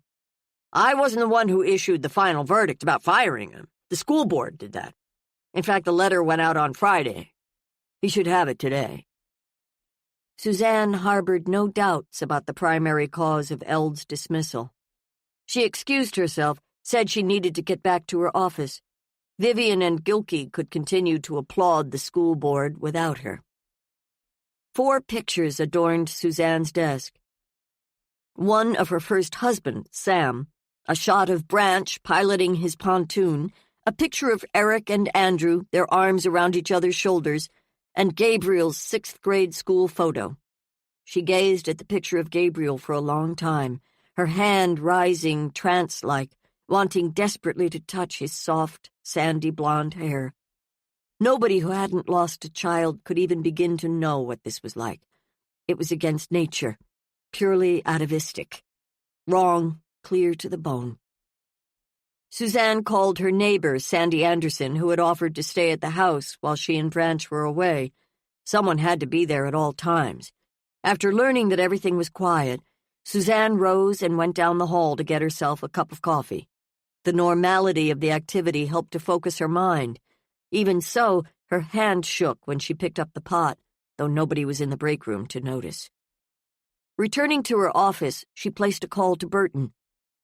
"I wasn't the one who issued the final verdict about firing him. The school board did that. In fact, the letter went out on Friday. He should have it today." Suzanne harbored no doubts about the primary cause of Eld's dismissal. She excused herself, said she needed to get back to her office. Vivian and Gilkey could continue to applaud the school board without her. 4 pictures adorned Suzanne's desk. One of her first husband, Sam, a shot of Branch piloting his pontoon, a picture of Eric and Andrew, their arms around each other's shoulders, and Gabriel's sixth-grade school photo. She gazed at the picture of Gabriel for a long time, her hand rising trance-like, wanting desperately to touch his soft, sandy blonde hair. Nobody who hadn't lost a child could even begin to know what this was like. It was against nature, purely atavistic. Wrong, clear to the bone. Suzanne called her neighbor, Sandy Anderson, who had offered to stay at the house while she and Branch were away. Someone had to be there at all times. After learning that everything was quiet, Suzanne rose and went down the hall to get herself a cup of coffee. The normality of the activity helped to focus her mind. Even so, her hand shook when she picked up the pot, though nobody was in the break room to notice. Returning to her office, she placed a call to Burton.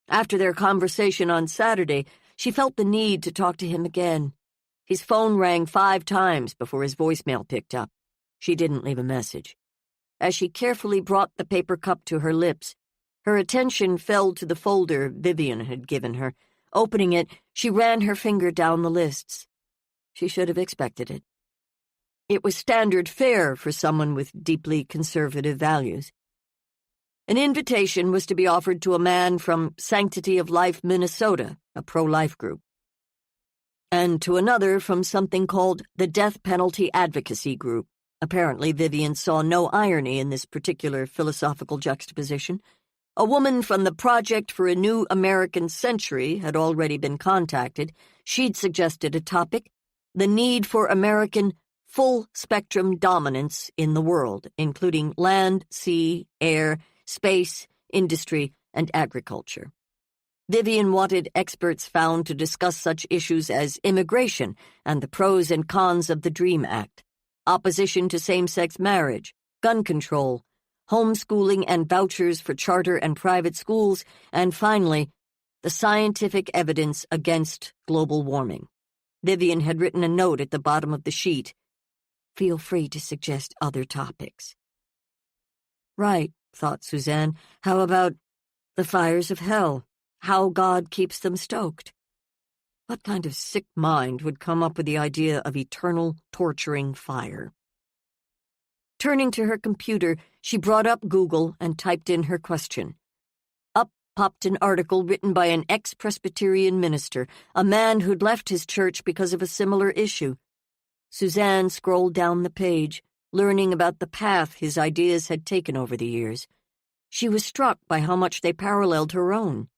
After their conversation on Saturday, she felt the need to talk to him again. His phone rang 5 times before his voicemail picked up. She didn't leave a message. As she carefully brought the paper cup to her lips, her attention fell to the folder Vivian had given her. Opening it, she ran her finger down the lists. She should have expected it. It was standard fare for someone with deeply conservative values. An invitation was to be offered to a man from Sanctity of Life, Minnesota, a pro-life group, and to another from something called the Death Penalty Advocacy Group. Apparently, Vivian saw no irony in this particular philosophical juxtaposition. A woman from the Project for a New American Century had already been contacted. She'd suggested a topic: the need for American full-spectrum dominance in the world, including land, sea, air, space, industry, and agriculture. Vivian wanted experts found to discuss such issues as immigration and the pros and cons of the DREAM Act, opposition to same-sex marriage, gun control, homeschooling and vouchers for charter and private schools, and finally, the scientific evidence against global warming. Vivian had written a note at the bottom of the sheet. Feel free to suggest other topics. Right, thought Suzanne. How about the fires of hell? How God keeps them stoked? What kind of sick mind would come up with the idea of eternal, torturing fire? Turning to her computer, she brought up Google and typed in her question. Up popped an article written by an ex-Presbyterian minister, a man who'd left his church because of a similar issue. Suzanne scrolled down the page, learning about the path his ideas had taken over the years. She was struck by how much they paralleled her own.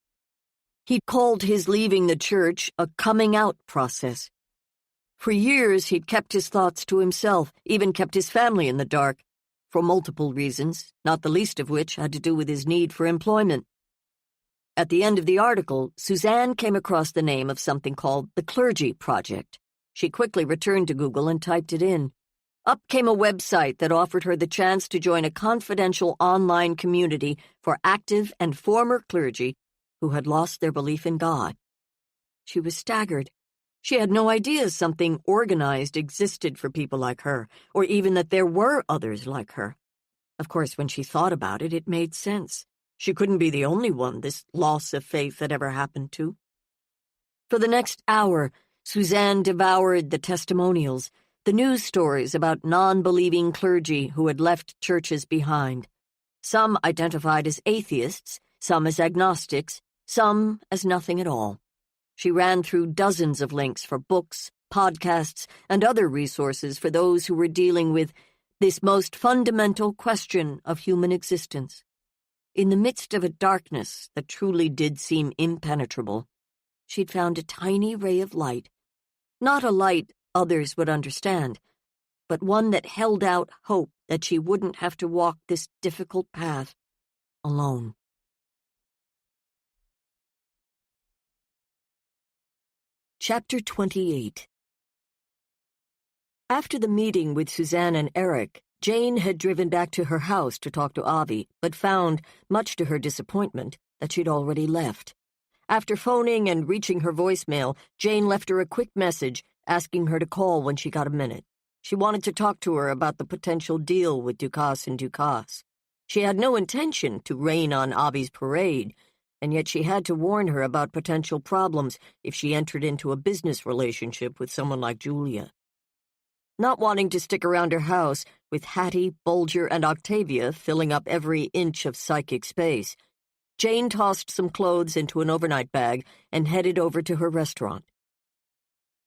He'd called his leaving the church a coming-out process. For years, he'd kept his thoughts to himself, even kept his family in the dark, for multiple reasons, not the least of which had to do with his need for employment. At the end of the article, Suzanne came across the name of something called the Clergy Project. She quickly returned to Google and typed it in. Up came a website that offered her the chance to join a confidential online community for active and former clergy who had lost their belief in God. She was staggered. She had no idea something organized existed for people like her, or even that there were others like her. Of course, when she thought about it, it made sense. She couldn't be the only one this loss of faith had ever happened to. For the next hour, Suzanne devoured the testimonials, the news stories about non-believing clergy who had left churches behind. Some identified as atheists, some as agnostics, some as nothing at all. She ran through dozens of links for books, podcasts, and other resources for those who were dealing with this most fundamental question of human existence. In the midst of a darkness that truly did seem impenetrable, she'd found a tiny ray of light. Not a light others would understand, but one that held out hope that she wouldn't have to walk this difficult path alone. Chapter 28. After the meeting with Suzanne and Eric, Jane had driven back to her house to talk to Avi, but found, much to her disappointment, that she'd already left. After phoning and reaching her voicemail, Jane left her a quick message asking her to call when she got a minute. She wanted to talk to her about the potential deal with Ducasse and Ducasse. She had no intention to rain on Avi's parade, and yet she had to warn her about potential problems if she entered into a business relationship with someone like Julia. not wanting to stick around her house with Hattie, Bulger, and Octavia filling up every inch of psychic space. Jane tossed some clothes into an overnight bag and headed over to her restaurant.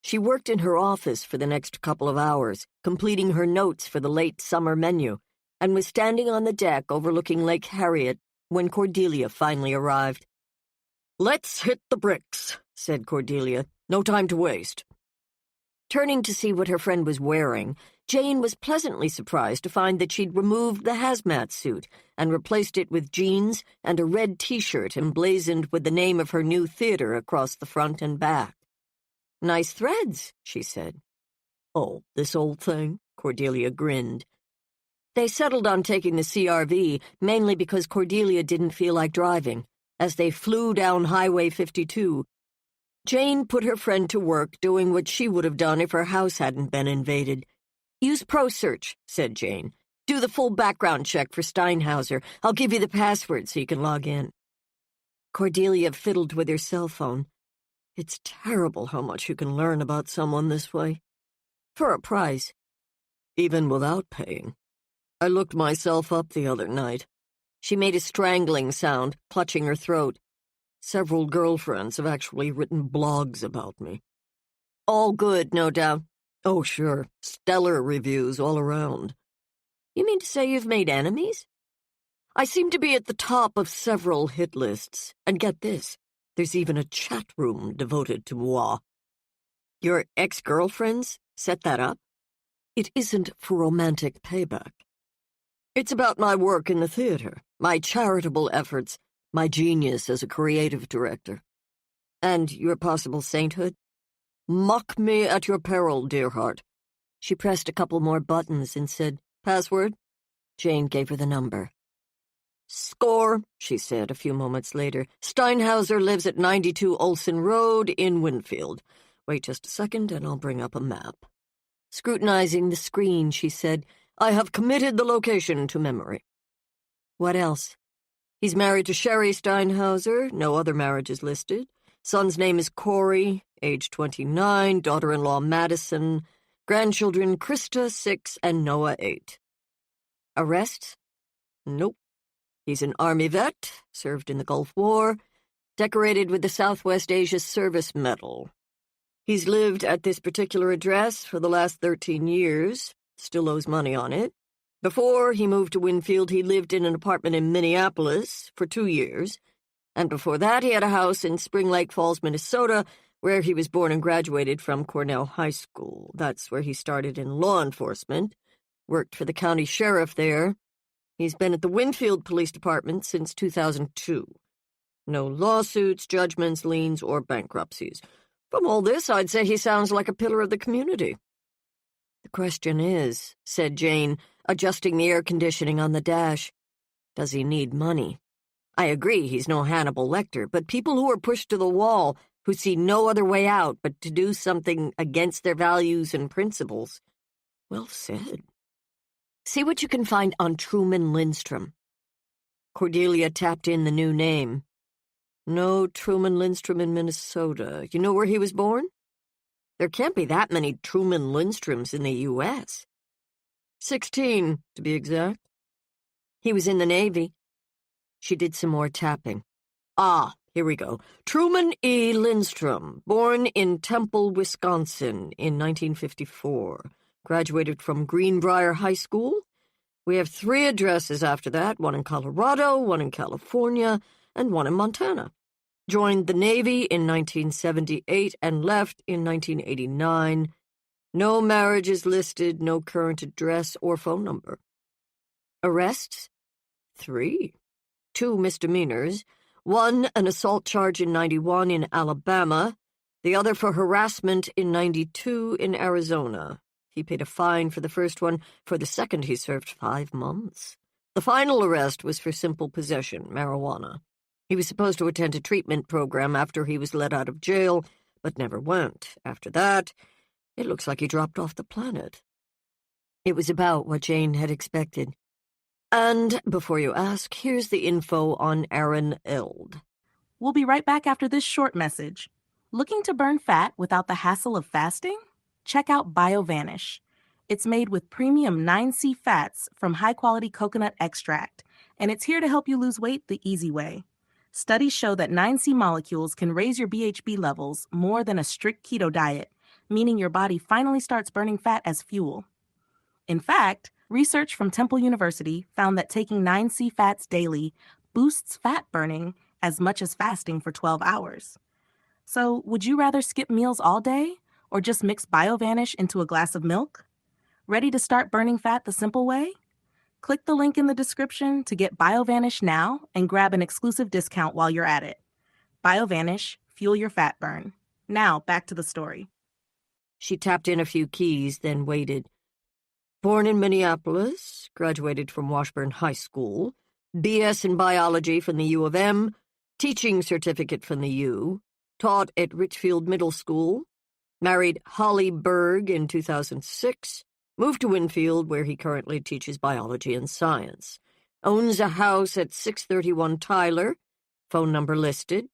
She worked in her office for the next couple of hours, completing her notes for the late summer menu, and was standing on the deck overlooking Lake Harriet when Cordelia finally arrived. "Let's hit the bricks," said Cordelia. "No time to waste." Turning to see what her friend was wearing, Jane was pleasantly surprised to find that she'd removed the hazmat suit and replaced it with jeans and a red T-shirt emblazoned with the name of her new theater across the front and back. "Nice threads," she said. "Oh, this old thing?" Cordelia grinned. They settled on taking the CRV, mainly because Cordelia didn't feel like driving. As they flew down Highway 52, Jane put her friend to work doing what she would have done if her house hadn't been invaded. "Use ProSearch," said Jane. "Do the full background check for Steinhauser. I'll give you the password so you can log in." Cordelia fiddled with her cell phone. It's terrible how much you can learn about someone this way. For a price. Even without paying. I looked myself up the other night. She made a strangling sound, clutching her throat. Several girlfriends have actually written blogs about me. All good, no doubt. Oh, sure. Stellar reviews all around. You mean to say you've made enemies? I seem to be at the top of several hit lists. And get this, there's even a chat room devoted to moi. Your ex-girlfriends set that up? It isn't for romantic payback. It's about my work in the theater, my charitable efforts, my genius as a creative director. And your possible sainthood? Mock me at your peril, dear Hart. She pressed a couple more buttons and said, "Password?" Jane gave her the number. "Score," she said a few moments later. "Steinhauser lives at 92 Olson Road in Winfield. Wait just a second and I'll bring up a map." Scrutinizing the screen, she said, "I have committed the location to memory." What else? He's married to Sherry Steinhauser. No other marriage is listed. Son's name is Corey, age 29, daughter-in-law Madison, grandchildren Krista, 6, and Noah, 8. Arrests? Nope. He's an Army vet, served in the Gulf War, decorated with the Southwest Asia Service Medal. He's lived at this particular address for the last 13 years, still owes money on it. Before he moved to Winfield, he lived in an apartment in Minneapolis for 2 years, and before that he had a house in Spring Lake Falls, Minnesota, where he was born and graduated from Cornell High School. That's where he started in law enforcement, worked for the county sheriff there. He's been at the Winfield Police Department since 2002. No lawsuits, judgments, liens, or bankruptcies. From all this, I'd say he sounds like a pillar of the community. The question is, said Jane, adjusting the air conditioning on the dash, does he need money? I agree he's no Hannibal Lecter, but people who are pushed to the wall, who see no other way out but to do something against their values and principles. Well said. See what you can find on Truman Lindstrom. Cordelia tapped in the new name. No Truman Lindstrom in Minnesota. You know where he was born? There can't be that many Truman Lindstroms in the U.S. 16, to be exact. He was in the Navy. She did some more tapping. Ah, here we go. Truman E. Lindstrom, born in Temple, Wisconsin in 1954. Graduated from Greenbrier High School. We have 3 addresses after that, one in Colorado, one in California, and one in Montana. Joined the Navy in 1978 and left in 1989. No marriages listed, no current address or phone number. Arrests? 3. 2 misdemeanors. One, an assault charge in 91 in Alabama. The other for harassment in 92 in Arizona. He paid a fine for the first one. For the second, he served 5 months. The final arrest was for simple possession, marijuana. He was supposed to attend a treatment program after he was let out of jail, but never went. After that, it looks like he dropped off the planet. It was about what Jane had expected. And, before you ask, here's the info on Aaron Eld. We'll be right back after this short message. Looking to burn fat without the hassle of fasting? Check out BioVanish. It's made with premium 9C fats from high-quality coconut extract, and it's here to help you lose weight the easy way. Studies show that 9C molecules can raise your BHB levels more than a strict keto diet, meaning your body finally starts burning fat as fuel. In fact, research from Temple University found that taking 9C fats daily boosts fat burning as much as fasting for 12 hours. So, would you rather skip meals all day or just mix BioVanish into a glass of milk? Ready to start burning fat the simple way? Click the link in the description to get BioVanish now and grab an exclusive discount while you're at it. BioVanish, fuel your fat burn. Now, back to the story. She tapped in a few keys, then waited. Born in Minneapolis, graduated from Washburn High School, BS in biology from the U of M, teaching certificate from the U, taught at Richfield Middle School, married Holly Berg in 2006, moved to Winfield, where he currently teaches biology and science, owns a house at 631 Tyler, phone number listed,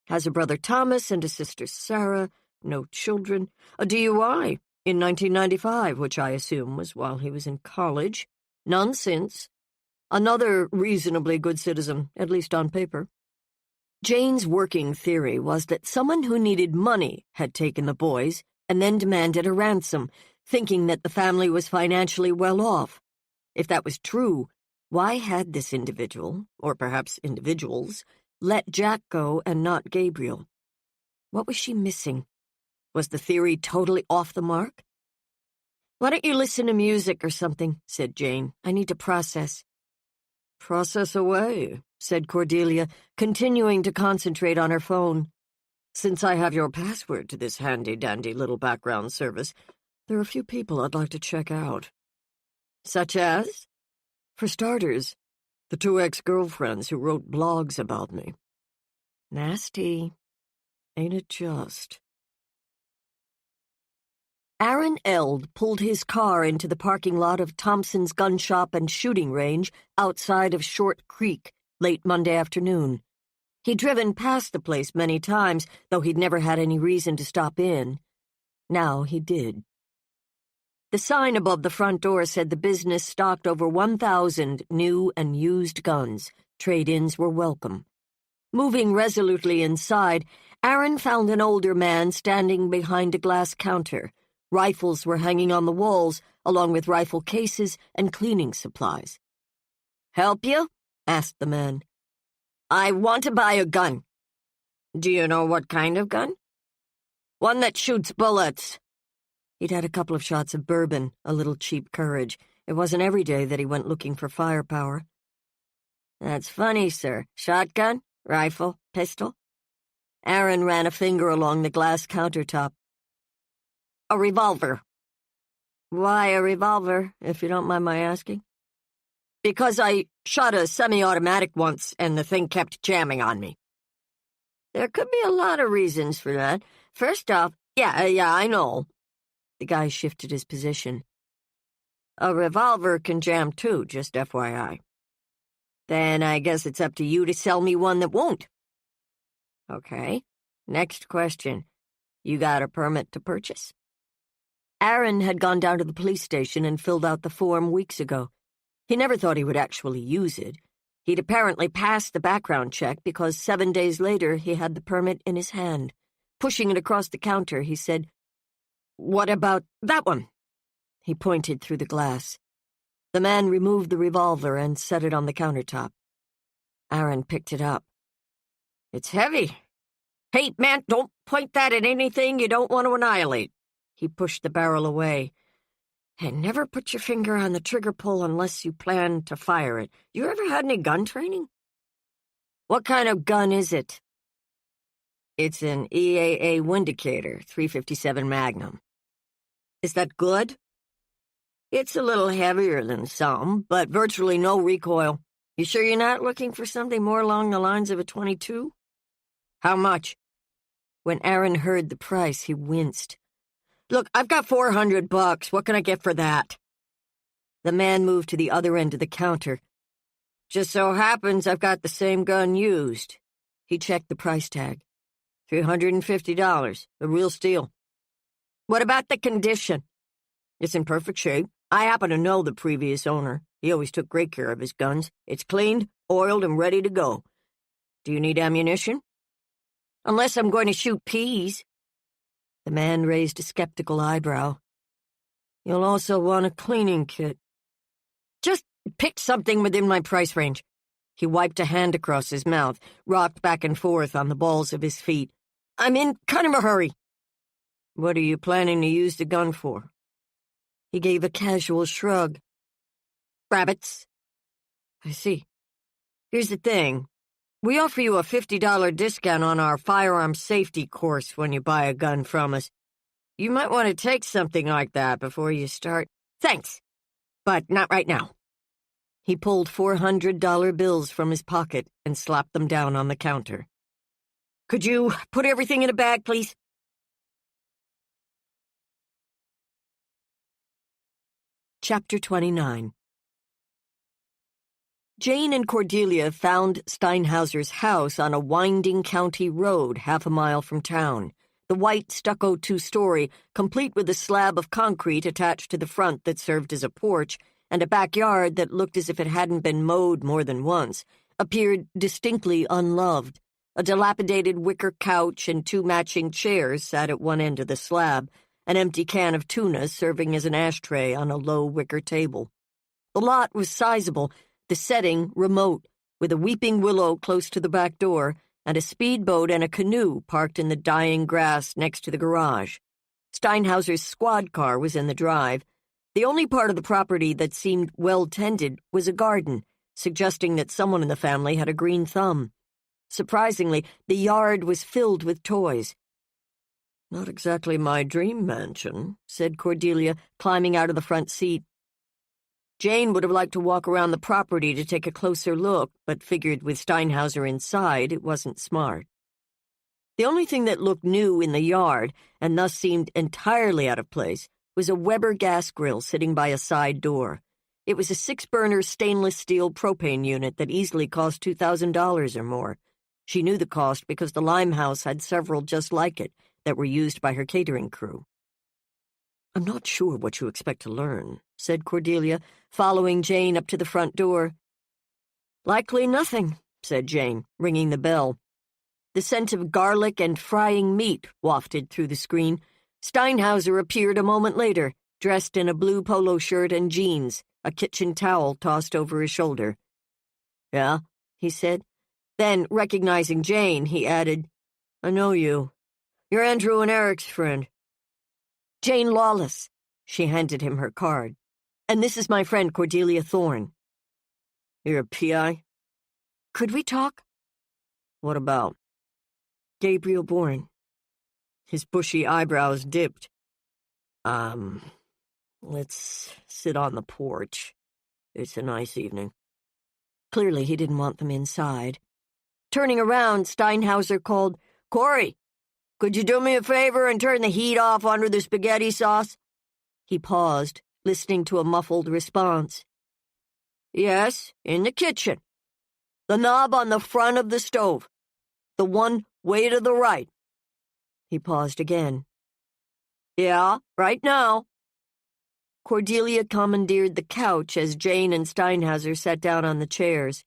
has a brother Thomas and a sister Sarah, no children, a DUI in 1995, which I assume was while he was in college, none since, another reasonably good citizen, at least on paper. Jane's working theory was that someone who needed money had taken the boys and then demanded a ransom, thinking that the family was financially well off. If that was true, why had this individual, or perhaps individuals, let Jack go and not Gabriel? What was she missing? Was the theory totally off the mark? "Why don't you listen to music or something?" said Jane. "I need to process." "Process away," said Cordelia, continuing to concentrate on her phone. "Since I have your password to this handy-dandy little background service, there are a few people I'd like to check out." "Such as?" "For starters, the 2 ex-girlfriends who wrote blogs about me." "Nasty. Ain't it just?" Aaron Eld pulled his car into the parking lot of Thompson's Gun Shop and Shooting Range outside of Short Creek late Monday afternoon. He'd driven past the place many times, though he'd never had any reason to stop in. Now he did. The sign above the front door said the business stocked over 1,000 new and used guns. Trade-ins were welcome. Moving resolutely inside, Aaron found an older man standing behind a glass counter. Rifles were hanging on the walls, along with rifle cases and cleaning supplies. "Help you?" asked the man. "I want to buy a gun." "Do you know what kind of gun?" "One that shoots bullets." He'd had a couple of shots of bourbon, a little cheap courage. It wasn't every day that he went looking for firepower. "That's funny, sir. Shotgun? Rifle? Pistol?" Aaron ran a finger along the glass countertop. "A revolver." "Why a revolver, if you don't mind my asking?" "Because I shot a semi-automatic once and the thing kept jamming on me." "There could be a lot of reasons for that. First off, yeah, I know." The guy shifted his position. "A revolver can jam too, just FYI." "Then I guess it's up to you to sell me one that won't." "Okay. Next question. You got a permit to purchase?" Aaron had gone down to the police station and filled out the form weeks ago. He never thought he would actually use it. He'd apparently passed the background check because 7 days later he had the permit in his hand. Pushing it across the counter, he said, "What about that one?" He pointed through the glass. The man removed the revolver and set it on the countertop. Aaron picked it up. "It's heavy. Hey, man, don't point that at anything you don't want to annihilate." He pushed the barrel away. "And never put your finger on the trigger pull unless you plan to fire it. You ever had any gun training?" "What kind of gun is it?" "It's an EAA Windicator, 357 Magnum." "Is that good?" "It's a little heavier than some, but virtually no recoil. You sure you're not looking for something more along the lines of a .22? "How much?" When Aaron heard the price, he winced. "Look, I've got $400. What can I get for that?" The man moved to the other end of the counter. "Just so happens I've got the same gun used." He checked the price tag. $350, a real steal. "What about the condition?" It's in perfect shape. I happen to know the previous owner. He always took great care of his guns. It's cleaned, oiled, and ready to go. Do you need ammunition? Unless I'm going to shoot peas. The man raised a skeptical eyebrow. You'll also want a cleaning kit. Just pick something within my price range. He wiped a hand across his mouth, rocked back and forth on the balls of his feet. I'm in kind of a hurry. What are you planning to use the gun for? He gave a casual shrug. Rabbits. I see. Here's the thing. We offer you a $50 discount on our firearms safety course when you buy a gun from us. You might want to take something like that before you start. Thanks, but not right now. He pulled $400 bills from his pocket and slapped them down on the counter. Could you put everything in a bag, please? Chapter 29. Jane and Cordelia found Steinhauser's house on a winding county road half a mile from town. The white stucco two-story, complete with a slab of concrete attached to the front that served as a porch, and a backyard that looked as if it hadn't been mowed more than once, appeared distinctly unloved. A dilapidated wicker couch and 2 matching chairs sat at one end of the slab, an empty can of tuna serving as an ashtray on a low wicker table. The lot was sizable, the setting remote, with a weeping willow close to the back door, and a speedboat and a canoe parked in the dying grass next to the garage. Steinhauser's squad car was in the drive. The only part of the property that seemed well-tended was a garden, suggesting that someone in the family had a green thumb. Surprisingly, the yard was filled with toys. Not exactly my dream mansion, said Cordelia, climbing out of the front seat. Jane would have liked to walk around the property to take a closer look, but figured with Steinhauser inside it wasn't smart. The only thing that looked new in the yard, and thus seemed entirely out of place, was a Weber gas grill sitting by a side door. It was a 6-burner stainless steel propane unit that easily cost $2,000 or more. She knew the cost because the Limehouse had several just like it that were used by her catering crew. I'm not sure what you expect to learn, said Cordelia, following Jane up to the front door. Likely nothing, said Jane, ringing the bell. The scent of garlic and frying meat wafted through the screen. Steinhauser appeared a moment later, dressed in a blue polo shirt and jeans, a kitchen towel tossed over his shoulder. Yeah, he said. Then, recognizing Jane, he added, I know you. You're Andrew and Eric's friend. Jane Lawless. She handed him her card. And this is my friend Cordelia Thorne. You're a PI? Could we talk? What about? Gabriel Bourne. His bushy eyebrows dipped. Let's sit on the porch. It's a nice evening. Clearly he didn't want them inside. Turning around, Steinhauser called, Corey, could you do me a favor and turn the heat off under the spaghetti sauce? He paused, listening to a muffled response. Yes, in the kitchen. The knob on the front of the stove. The one way to the right. He paused again. Yeah, right now. Cordelia commandeered the couch as Jane and Steinhauser sat down on the chairs.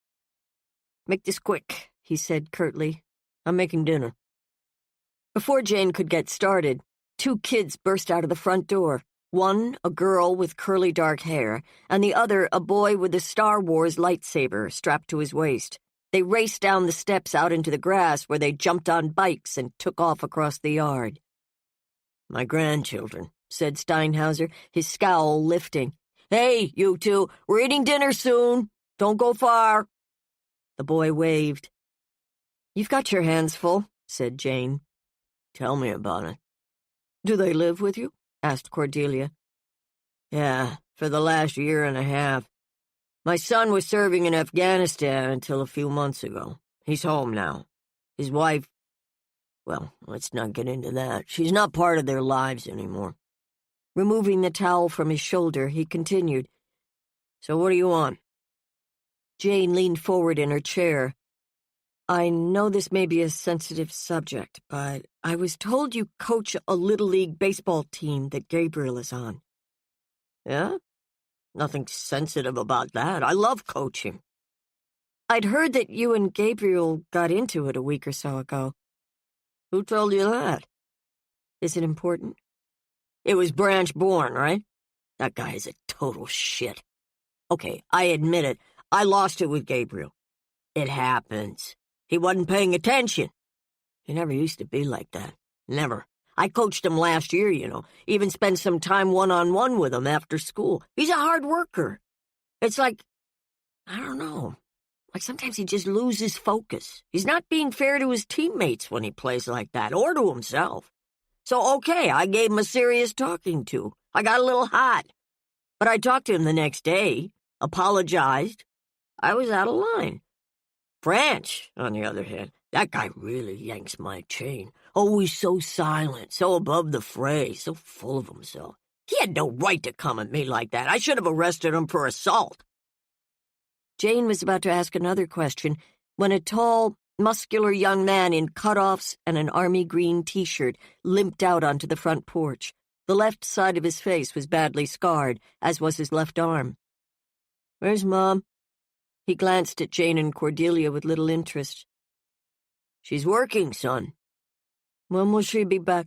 Make this quick, he said curtly. I'm making dinner. Before Jane could get started, 2 kids burst out of the front door. One, a girl with curly dark hair, and the other, a boy with a Star Wars lightsaber strapped to his waist. They raced down the steps out into the grass where they jumped on bikes and took off across the yard. My grandchildren, said Steinhauser, his scowl lifting. Hey, you two, we're eating dinner soon. Don't go far. The boy waved. You've got your hands full, said Jane. Tell me about it. Do they live with you? Asked Cordelia. Yeah, for the last year and a half. My son was serving in Afghanistan until a few months ago. He's home now. His wife, well, let's not get into that. She's not part of their lives anymore. Removing the towel from his shoulder, he continued. So what do you want? Jane leaned forward in her chair. I know this may be a sensitive subject, but I was told you coach a Little League baseball team that Gabriel is on. Yeah? Nothing sensitive about that. I love coaching. I'd heard that you and Gabriel got into it a week or so ago. Who told you that? Is it important? It was Branch-born, right? That guy is a total shit. Okay, I admit it. I lost it with Gabriel. It happens. He wasn't paying attention. He never used to be like that. Never. I coached him last year, even spent some time one-on-one with him after school. He's a hard worker. It's like, I don't know, like sometimes he just loses focus. He's not being fair to his teammates when he plays like that, or to himself. So, okay, I gave him a serious talking to. I got a little hot. But I talked to him the next day, apologized. I was out of line. Branch, on the other hand, that guy really yanks my chain. Always so silent, so above the fray, so full of himself. He had no right to come at me like that. I should have arrested him for assault. Jane was about to ask another question when a tall, muscular young man in cutoffs and an army green T-shirt limped out onto the front porch. The left side of his face was badly scarred, as was his left arm. "Where's Mom?" He glanced at Jane and Cordelia with little interest. "She's working, son." "When will she be back?"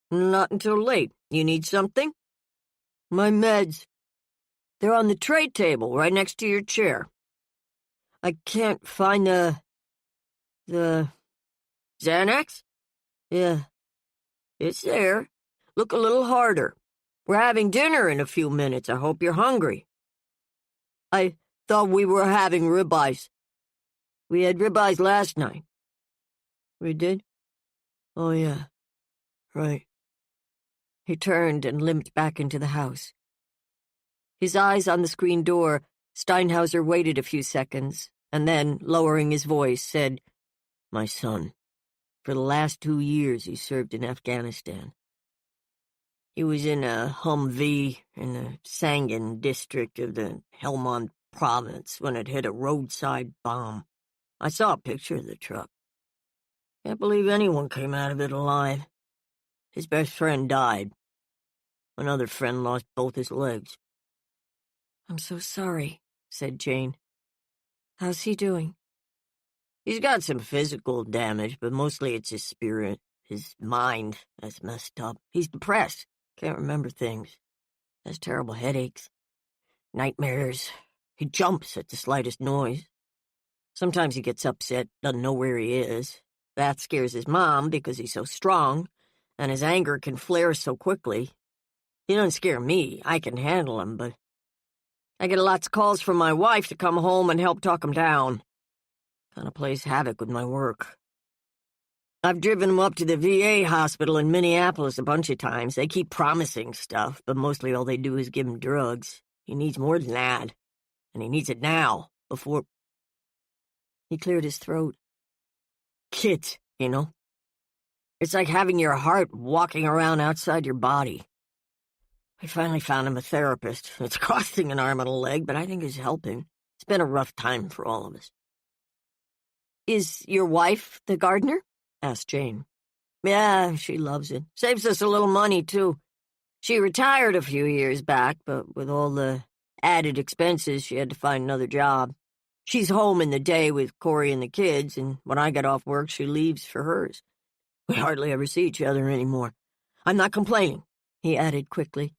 "Not until late. You need something?" "My meds. They're on the tray table right next to your chair." "I can't find the Xanax?" "Yeah. It's there. Look a little harder. We're having dinner in a few minutes. I hope you're hungry." "I thought we were having ribeyes." "We had ribeyes last night." "We did? Oh, yeah. Right." He turned and limped back into the house. His eyes on the screen door, Steinhauser waited a few seconds, and then, lowering his voice, said, "My son, for the last 2 years he served in Afghanistan. He was in a Humvee in the Sangin district of the Helmand province when it hit a roadside bomb. I saw a picture of the truck. Can't believe anyone came out of it alive. His best friend died. Another friend lost both his legs." "I'm so sorry," said Jane. "How's he doing?" "He's got some physical damage, but mostly it's his spirit, his mind that's messed up. He's depressed, can't remember things, has terrible headaches, nightmares. He jumps at the slightest noise. Sometimes he gets upset, doesn't know where he is. That scares his mom because he's so strong, and his anger can flare so quickly. He doesn't scare me. I can handle him, but I get lots of calls from my wife to come home and help talk him down. Kind of plays havoc with my work. I've driven him up to the VA hospital in Minneapolis a bunch of times. They keep promising stuff, but mostly all they do is give him drugs. He needs more than that, and he needs it now, before..." He cleared his throat. "Kids, It's like having your heart walking around outside your body. I finally found him a therapist. It's costing an arm and a leg, but I think it's helping. It's been a rough time for all of us." "Is your wife the gardener?" asked Jane. "Yeah, she loves it. Saves us a little money, too. She retired a few years back, but with all the added expenses, she had to find another job. She's home in the day with Corey and the kids, and when I get off work, she leaves for hers. We hardly ever see each other anymore. I'm not complaining," he added quickly.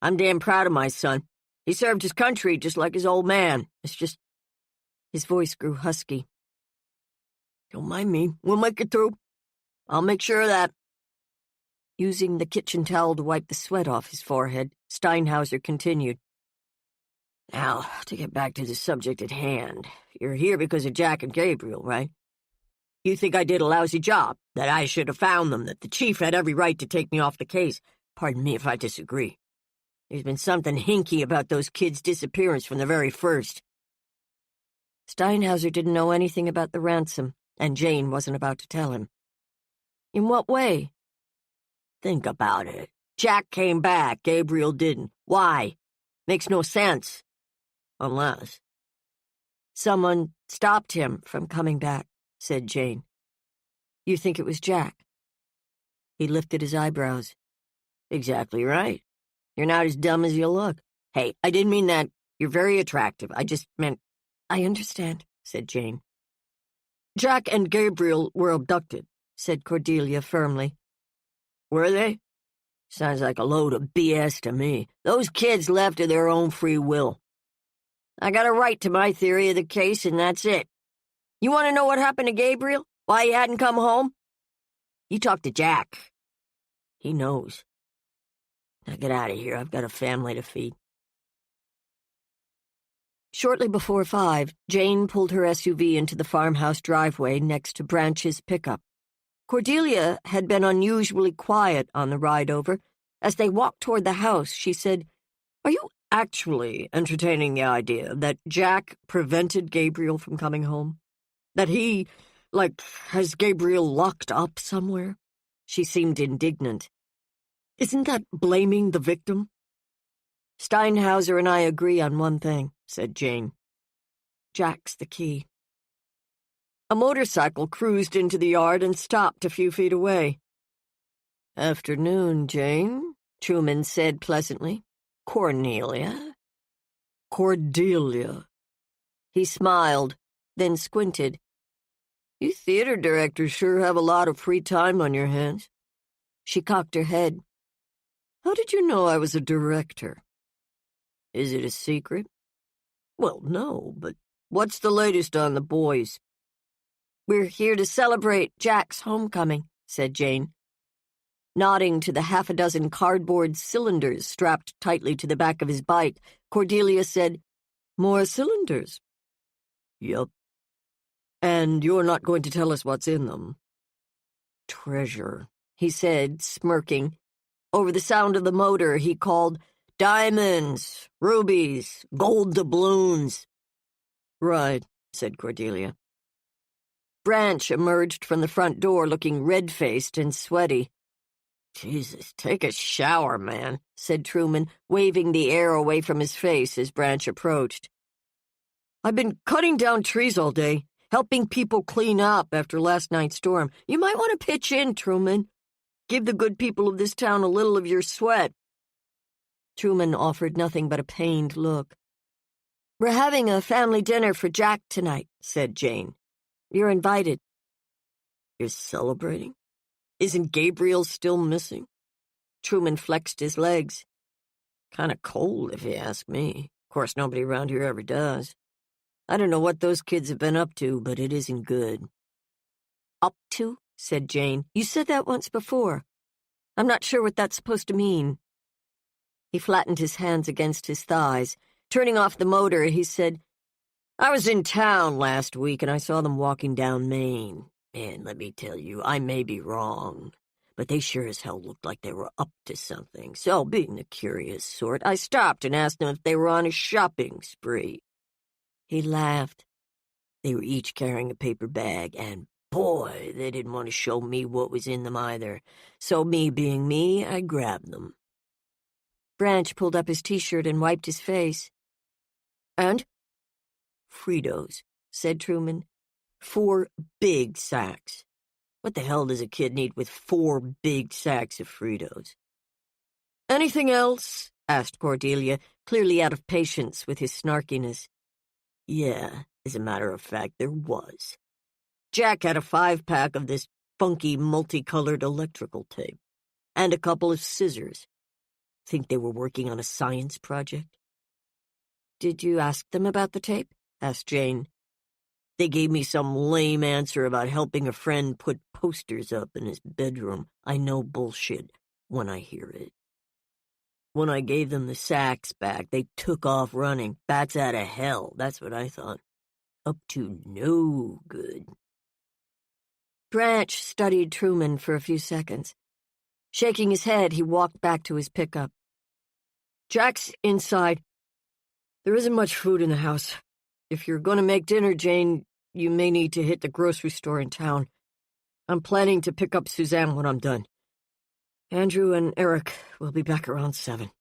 "I'm damn proud of my son. He served his country just like his old man. It's just..." His voice grew husky. "Don't mind me. We'll make it through. I'll make sure of that." Using the kitchen towel to wipe the sweat off his forehead, Steinhauser continued. "Now, to get back to the subject at hand. You're here because of Jack and Gabriel, right? You think I did a lousy job, that I should have found them, that the chief had every right to take me off the case. Pardon me if I disagree. There's been something hinky about those kids' disappearance from the very first." Steinhauser didn't know anything about the ransom, and Jane wasn't about to tell him. "In what way?" "Think about it. Jack came back, Gabriel didn't. Why? Makes no sense. Unless..." "Someone stopped him from coming back," said Jane. "You think it was Jack?" He lifted his eyebrows. "Exactly right. You're not as dumb as you look. Hey, I didn't mean that. You're very attractive. I just meant—" "I understand," said Jane. "Jack and Gabriel were abducted," said Cordelia firmly. "Were they? Sounds like a load of BS to me. Those kids left of their own free will. I got a right to my theory of the case, and that's it. You want to know what happened to Gabriel? Why he hadn't come home? You talk to Jack. He knows. Now get out of here. I've got a family to feed." Shortly before 5, Jane pulled her SUV into the farmhouse driveway next to Branch's pickup. Cordelia had been unusually quiet on the ride over. As they walked toward the house, she said, "Are you actually entertaining the idea that Jack prevented Gabriel from coming home? That he, has Gabriel locked up somewhere?" She seemed indignant. "Isn't that blaming the victim?" "Steinhauser and I agree on one thing," said Jane. "Jack's the key." A motorcycle cruised into the yard and stopped a few feet away. "Afternoon, Jane," Truman said pleasantly. "Cornelia?" "Cordelia." He smiled, then squinted. "You theater directors sure have a lot of free time on your hands." She cocked her head. "How did you know I was a director?" "Is it a secret?" "Well, no, but what's the latest on the boys?" "We're here to celebrate Jack's homecoming," said Jane. Nodding to the half a dozen cardboard cylinders strapped tightly to the back of his bike, Cordelia said, "More cylinders?" "Yup. And you're not going to tell us what's in them?" "Treasure," he said, smirking. Over the sound of the motor, he called, "Diamonds, rubies, gold doubloons." "Right," said Cordelia. Branch emerged from the front door looking red-faced and sweaty. "Jesus, take a shower, man," said Truman, waving the air away from his face as Branch approached. "I've been cutting down trees all day, helping people clean up after last night's storm. You might want to pitch in, Truman. Give the good people of this town a little of your sweat." Truman offered nothing but a pained look. "We're having a family dinner for Jack tonight," said Jane. "You're invited." "You're celebrating? Isn't Gabriel still missing?" Truman flexed his legs. "Kind of cold, if you ask me. Of course, nobody around here ever does. I don't know what those kids have been up to, but it isn't good." "Up to?" said Jane. "You said that once before. I'm not sure what that's supposed to mean." He flattened his hands against his thighs. Turning off the motor, he said, "I was in town last week and I saw them walking down Main. And let me tell you, I may be wrong, but they sure as hell looked like they were up to something. So, being the curious sort, I stopped and asked them if they were on a shopping spree." He laughed. They were each carrying a paper bag, and boy, they didn't want to show me what was in them either. So me being me, I grabbed them. Branch pulled up his T-shirt and wiped his face. "And?" "Fritos," said Truman. 4 big sacks. What the hell does a kid need with 4 big sacks of Fritos?" "Anything else?" asked Cordelia, clearly out of patience with his snarkiness. "Yeah, as a matter of fact, there was. Jack had a 5-pack of this funky multicolored electrical tape, and a couple of scissors. Think they were working on a science project?" "Did you ask them about the tape?" asked Jane. "They gave me some lame answer about helping a friend put posters up in his bedroom. I know bullshit when I hear it. When I gave them the sacks back, they took off running. Bats out of hell, that's what I thought. Up to no good." Branch studied Truman for a few seconds. Shaking his head, he walked back to his pickup. "Jack's inside. There isn't much food in the house. If you're going to make dinner, Jane, you may need to hit the grocery store in town. I'm planning to pick up Suzanne when I'm done. Andrew and Eric will be back around 7.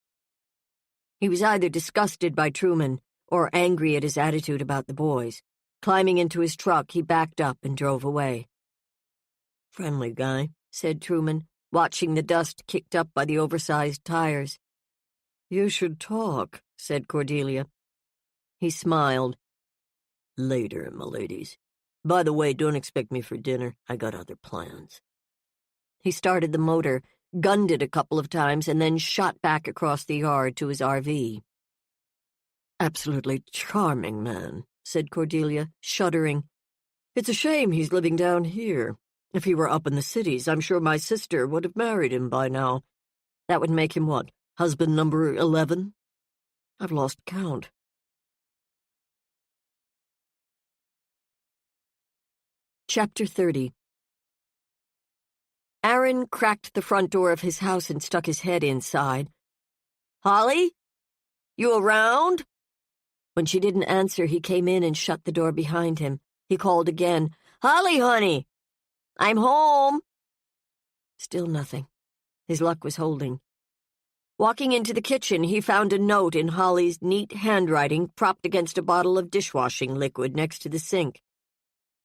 He was either disgusted by Truman or angry at his attitude about the boys. Climbing into his truck, he backed up and drove away. "Friendly guy," said Truman, watching the dust kicked up by the oversized tires. You should talk, said Cordelia. He smiled. Later, my ladies. By the way, don't expect me for dinner. I got other plans. He started the motor, gunned it a couple of times, and then shot back across the yard to his RV. Absolutely charming man, said Cordelia, shuddering. It's a shame he's living down here. If he were up in the cities, I'm sure my sister would have married him by now. That would make him what, husband number 11? I've lost count. Chapter 30. Aaron cracked the front door of his house and stuck his head inside. Holly? You around? When she didn't answer, he came in and shut the door behind him. He called again. Holly, honey! I'm home! Still nothing. His luck was holding. Walking into the kitchen, he found a note in Holly's neat handwriting propped against a bottle of dishwashing liquid next to the sink.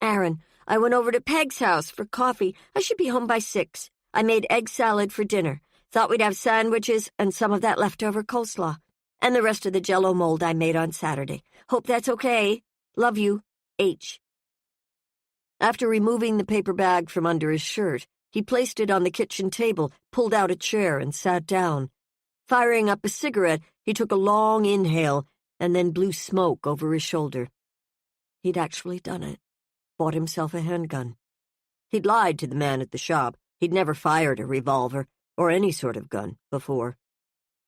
Aaron, I went over to Peg's house for coffee. I should be home by 6. I made egg salad for dinner. Thought we'd have sandwiches and some of that leftover coleslaw. And the rest of the Jell-O mold I made on Saturday. Hope that's okay. Love you, H. After removing the paper bag from under his shirt, he placed it on the kitchen table, pulled out a chair, and sat down. Firing up a cigarette, he took a long inhale and then blew smoke over his shoulder. He'd actually done it. Bought himself a handgun. He'd lied to the man at the shop. He'd never fired a revolver, or any sort of gun, before.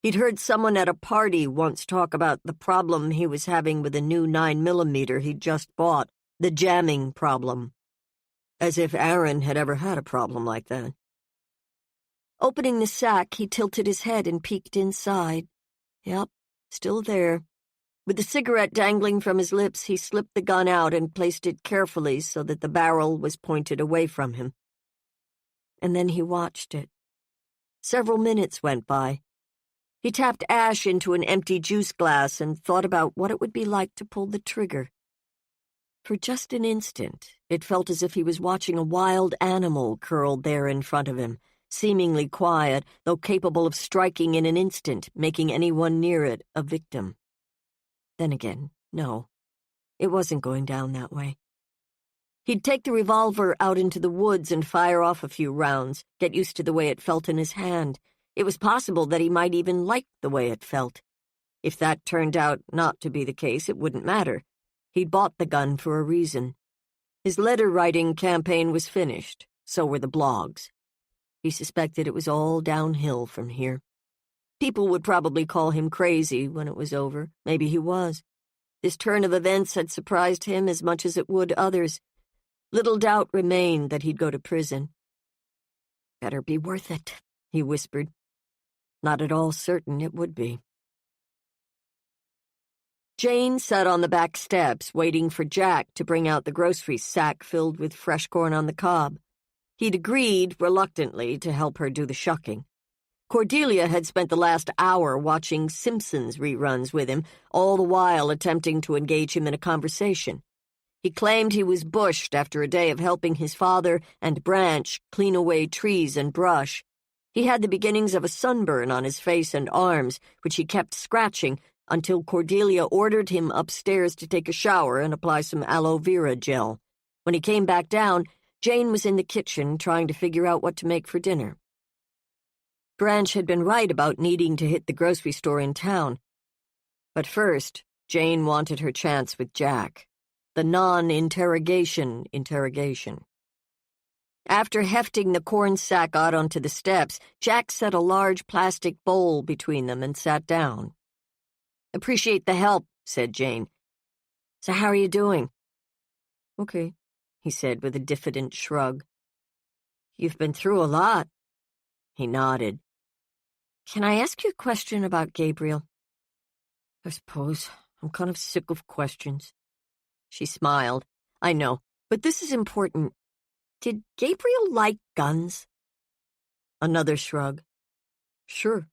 He'd heard someone at a party once talk about the problem he was having with a new 9mm he'd just bought, the jamming problem. As if Aaron had ever had a problem like that. Opening the sack, he tilted his head and peeked inside. Yep, still there. With the cigarette dangling from his lips, he slipped the gun out and placed it carefully so that the barrel was pointed away from him. And then he watched it. Several minutes went by. He tapped ash into an empty juice glass and thought about what it would be like to pull the trigger. For just an instant, it felt as if he was watching a wild animal curled there in front of him, seemingly quiet, though capable of striking in an instant, making anyone near it a victim. Then again, no, it wasn't going down that way. He'd take the revolver out into the woods and fire off a few rounds, get used to the way it felt in his hand. It was possible that he might even like the way it felt. If that turned out not to be the case, it wouldn't matter. He'd bought the gun for a reason. His letter-writing campaign was finished, so were the blogs. He suspected it was all downhill from here. People would probably call him crazy when it was over. Maybe he was. This turn of events had surprised him as much as it would others. Little doubt remained that he'd go to prison. Better be worth it, he whispered. Not at all certain it would be. Jane sat on the back steps, waiting for Jack to bring out the grocery sack filled with fresh corn on the cob. He'd agreed, reluctantly, to help her do the shucking. Cordelia had spent the last hour watching Simpsons reruns with him, all the while attempting to engage him in a conversation. He claimed he was bushed after a day of helping his father and Branch clean away trees and brush. He had the beginnings of a sunburn on his face and arms, which he kept scratching until Cordelia ordered him upstairs to take a shower and apply some aloe vera gel. When he came back down, Jane was in the kitchen trying to figure out what to make for dinner. Branch had been right about needing to hit the grocery store in town. But first, Jane wanted her chance with Jack. The non-interrogation interrogation. After hefting the corn sack out onto the steps, Jack set a large plastic bowl between them and sat down. "Appreciate the help," said Jane. "So how are you doing?" "Okay," he said with a diffident shrug. "You've been through a lot." He nodded. "Can I ask you a question about Gabriel?" "I suppose. I'm kind of sick of questions." She smiled. "I know, but this is important. Did Gabriel like guns?" Another shrug. "Sure.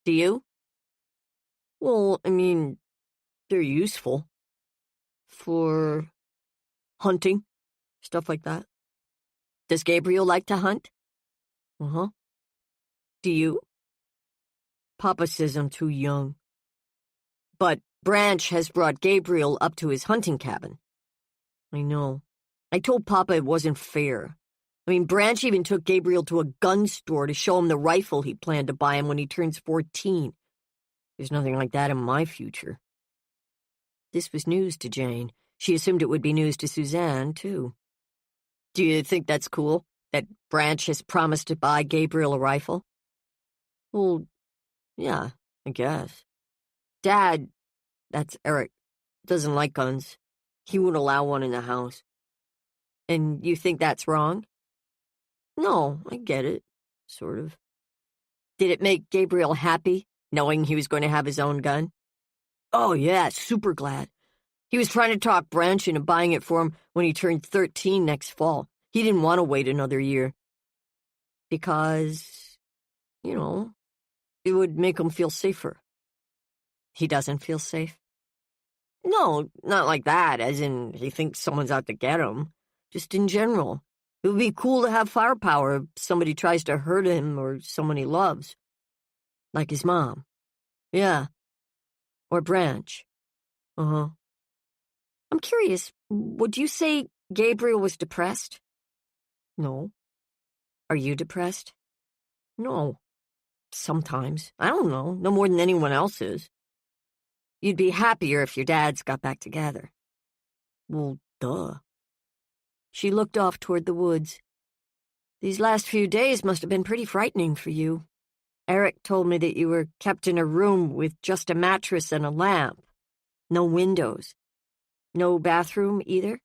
Do you?" "Well, I mean, they're useful. For hunting, stuff like that." "Does Gabriel like to hunt?" "Uh-huh. Do you?" Papa says I'm too young. But Branch has brought Gabriel up to his hunting cabin. I know. I told Papa it wasn't fair. I mean, Branch even took Gabriel to a gun store to show him the rifle he planned to buy him when he turns 14. There's nothing like that in my future. This was news to Jane. She assumed it would be news to Suzanne, too. Do you think that's cool, that Branch has promised to buy Gabriel a rifle? Well, yeah, I guess. Dad, that's Eric, doesn't like guns. He won't allow one in the house. And you think that's wrong? No, I get it, sort of. Did it make Gabriel happy, knowing he was going to have his own gun? Oh, yeah, super glad. He was trying to talk Branch into buying it for him when he turned 13 next fall. He didn't want to wait another year. Because, it would make him feel safer. He doesn't feel safe? No, not like that, as in he thinks someone's out to get him. Just in general. It would be cool to have firepower if somebody tries to hurt him or someone he loves. Like his mom. Yeah. Or Branch. Uh-huh. I'm curious, would you say Gabriel was depressed? No. Are you depressed? No. Sometimes. I don't know. No more than anyone else is. You'd be happier if your dads got back together. Well, duh. She looked off toward the woods. These last few days must have been pretty frightening for you. Eric told me that you were kept in a room with just a mattress and a lamp. No windows. No bathroom either?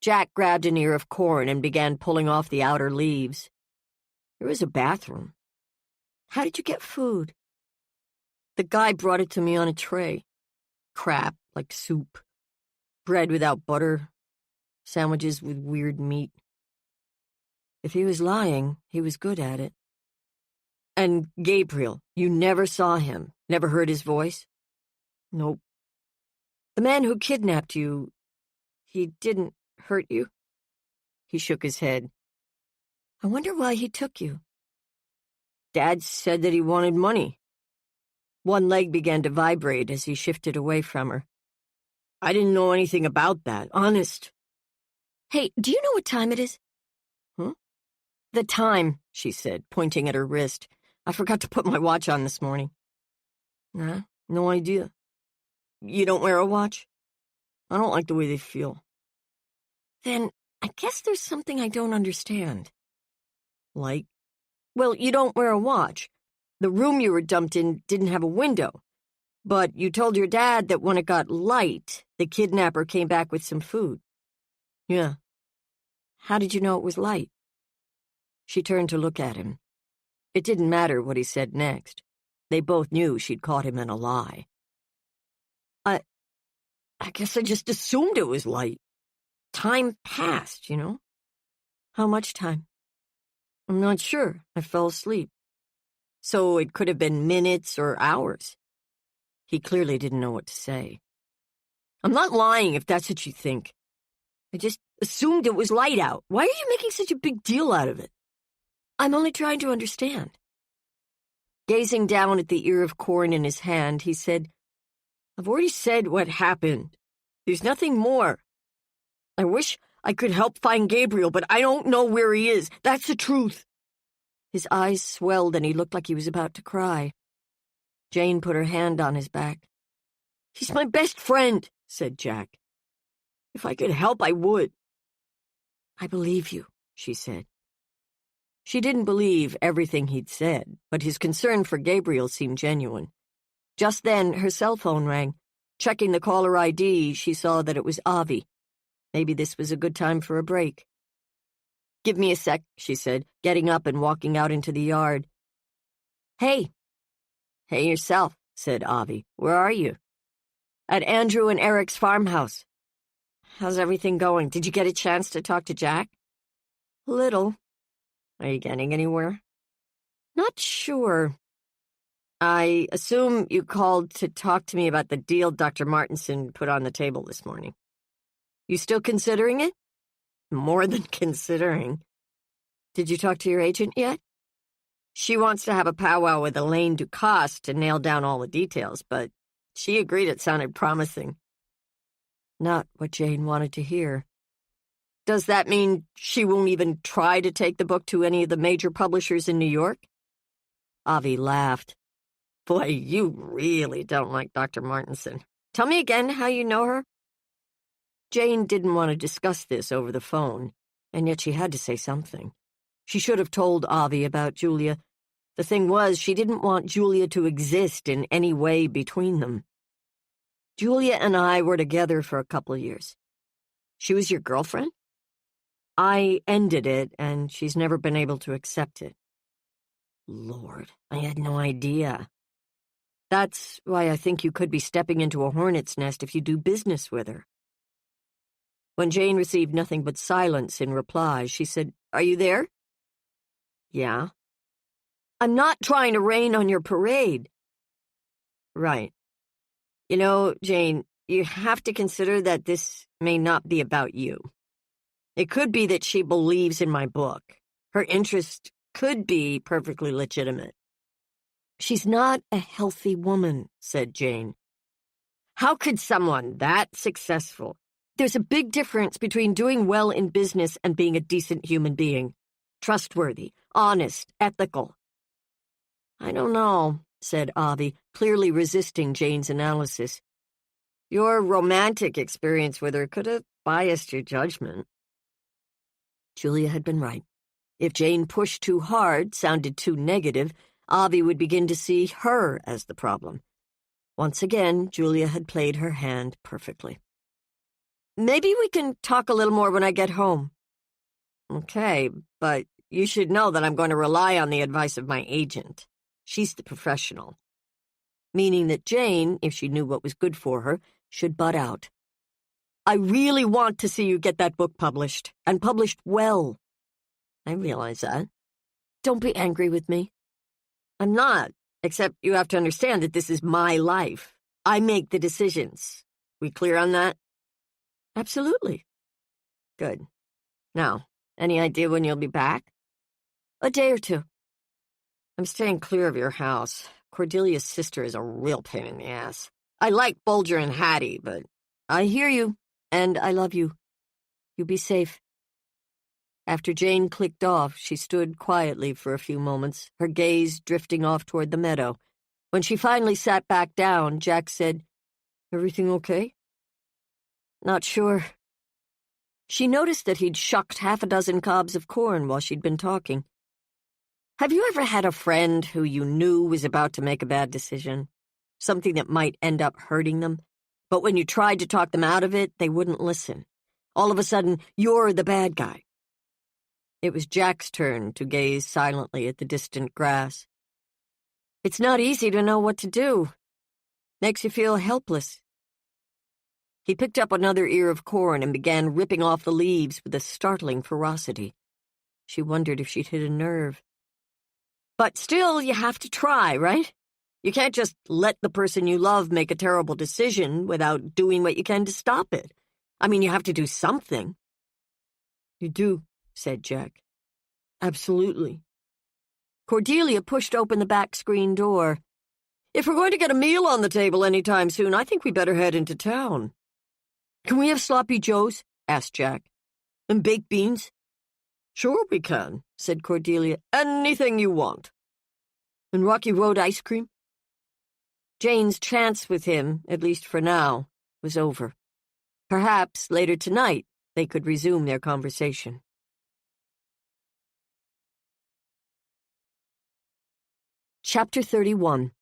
Jack grabbed an ear of corn and began pulling off the outer leaves. There was a bathroom. How did you get food? The guy brought it to me on a tray. Crap, like soup. Bread without butter. Sandwiches with weird meat. If he was lying, he was good at it. And Gabriel, you never saw him, never heard his voice? Nope. The man who kidnapped you, he didn't hurt you? He shook his head. I wonder why he took you. Dad said that he wanted money. One leg began to vibrate as he shifted away from her. I didn't know anything about that, honest. Hey, do you know what time it is? Huh? The time, she said, pointing at her wrist. I forgot to put my watch on this morning. Nah, no idea. You don't wear a watch? I don't like the way they feel. Then I guess there's something I don't understand. Like? Well, you don't wear a watch. The room you were dumped in didn't have a window. But you told your dad that when it got light, the kidnapper came back with some food. Yeah. How did you know it was light? She turned to look at him. It didn't matter what he said next. They both knew she'd caught him in a lie. I guess I just assumed it was light. Time passed, How much time? I'm not sure. I fell asleep. So it could have been minutes or hours. He clearly didn't know what to say. I'm not lying if that's what you think. I just assumed it was light out. Why are you making such a big deal out of it? I'm only trying to understand. Gazing down at the ear of corn in his hand, he said, I've already said what happened. There's nothing more. I wish I could help find Gabriel, but I don't know where he is. That's the truth. His eyes swelled and he looked like he was about to cry. Jane put her hand on his back. He's my best friend, said Jack. If I could help, I would. I believe you, she said. She didn't believe everything he'd said, but his concern for Gabriel seemed genuine. Just then, her cell phone rang. Checking the caller ID, she saw that it was Avi. Maybe this was a good time for a break. Give me a sec, she said, getting up and walking out into the yard. Hey. Hey yourself, said Avi. Where are you? At Andrew and Eric's farmhouse. How's everything going? Did you get a chance to talk to Jack? A little. Are you getting anywhere? Not sure. I assume you called to talk to me about the deal Dr. Martinson put on the table this morning. You still considering it? More than considering. Did you talk to your agent yet? She wants to have a powwow with Elaine Ducasse to nail down all the details, but she agreed it sounded promising. Not what Jane wanted to hear. Does that mean she won't even try to take the book to any of the major publishers in New York? Avi laughed. Boy, you really don't like Dr. Martinson. Tell me again how you know her? Jane didn't want to discuss this over the phone, and yet she had to say something. She should have told Avi about Julia. The thing was, she didn't want Julia to exist in any way between them. Julia and I were together for a couple of years. She was your girlfriend? I ended it, and she's never been able to accept it. Lord, I had no idea. That's why I think you could be stepping into a hornet's nest if you do business with her. When Jane received nothing but silence in reply, she said, Are you there? Yeah. I'm not trying to rain on your parade. Right. You know, Jane, you have to consider that this may not be about you. It could be that she believes in my book. Her interest could be perfectly legitimate. She's not a healthy woman, said Jane. How could someone that successful? There's a big difference between doing well in business and being a decent human being. Trustworthy, honest, ethical. I don't know, said Avi, clearly resisting Jane's analysis. Your romantic experience with her could have biased your judgment. Julia had been right. If Jane pushed too hard, sounded too negative, Avi would begin to see her as the problem. Once again, Julia had played her hand perfectly. Maybe we can talk a little more when I get home. Okay, but you should know that I'm going to rely on the advice of my agent. She's the professional. Meaning that Jane, if she knew what was good for her, should butt out. I really want to see you get that book published, and published well. I realize that. Don't be angry with me. I'm not, except you have to understand that this is my life. I make the decisions. We clear on that? Absolutely. Good. Now, any idea when you'll be back? A day or two. I'm staying clear of your house. Cordelia's sister is a real pain in the ass. I like Bulger and Hattie, but I hear you, and I love you. You be safe. After Jane clicked off, she stood quietly for a few moments, her gaze drifting off toward the meadow. When she finally sat back down, Jack said, Everything okay? Not sure. She noticed that he'd shucked half a dozen cobs of corn while she'd been talking. Have you ever had a friend who you knew was about to make a bad decision? Something that might end up hurting them? But when you tried to talk them out of it, they wouldn't listen. All of a sudden, you're the bad guy. It was Jack's turn to gaze silently at the distant grass. It's not easy to know what to do. Makes you feel helpless. He picked up another ear of corn and began ripping off the leaves with a startling ferocity. She wondered if she'd hit a nerve. But still, you have to try, right? You can't just let the person you love make a terrible decision without doing what you can to stop it. I mean, you have to do something. You do, said Jack. Absolutely. Cordelia pushed open the back screen door. If we're going to get a meal on the table anytime soon, I think we better head into town. Can we have sloppy joes? Asked Jack. And baked beans? Sure we can, said Cordelia. Anything you want. And Rocky Road ice cream? Jane's chance with him, at least for now, was over. Perhaps later tonight they could resume their conversation. Chapter 31.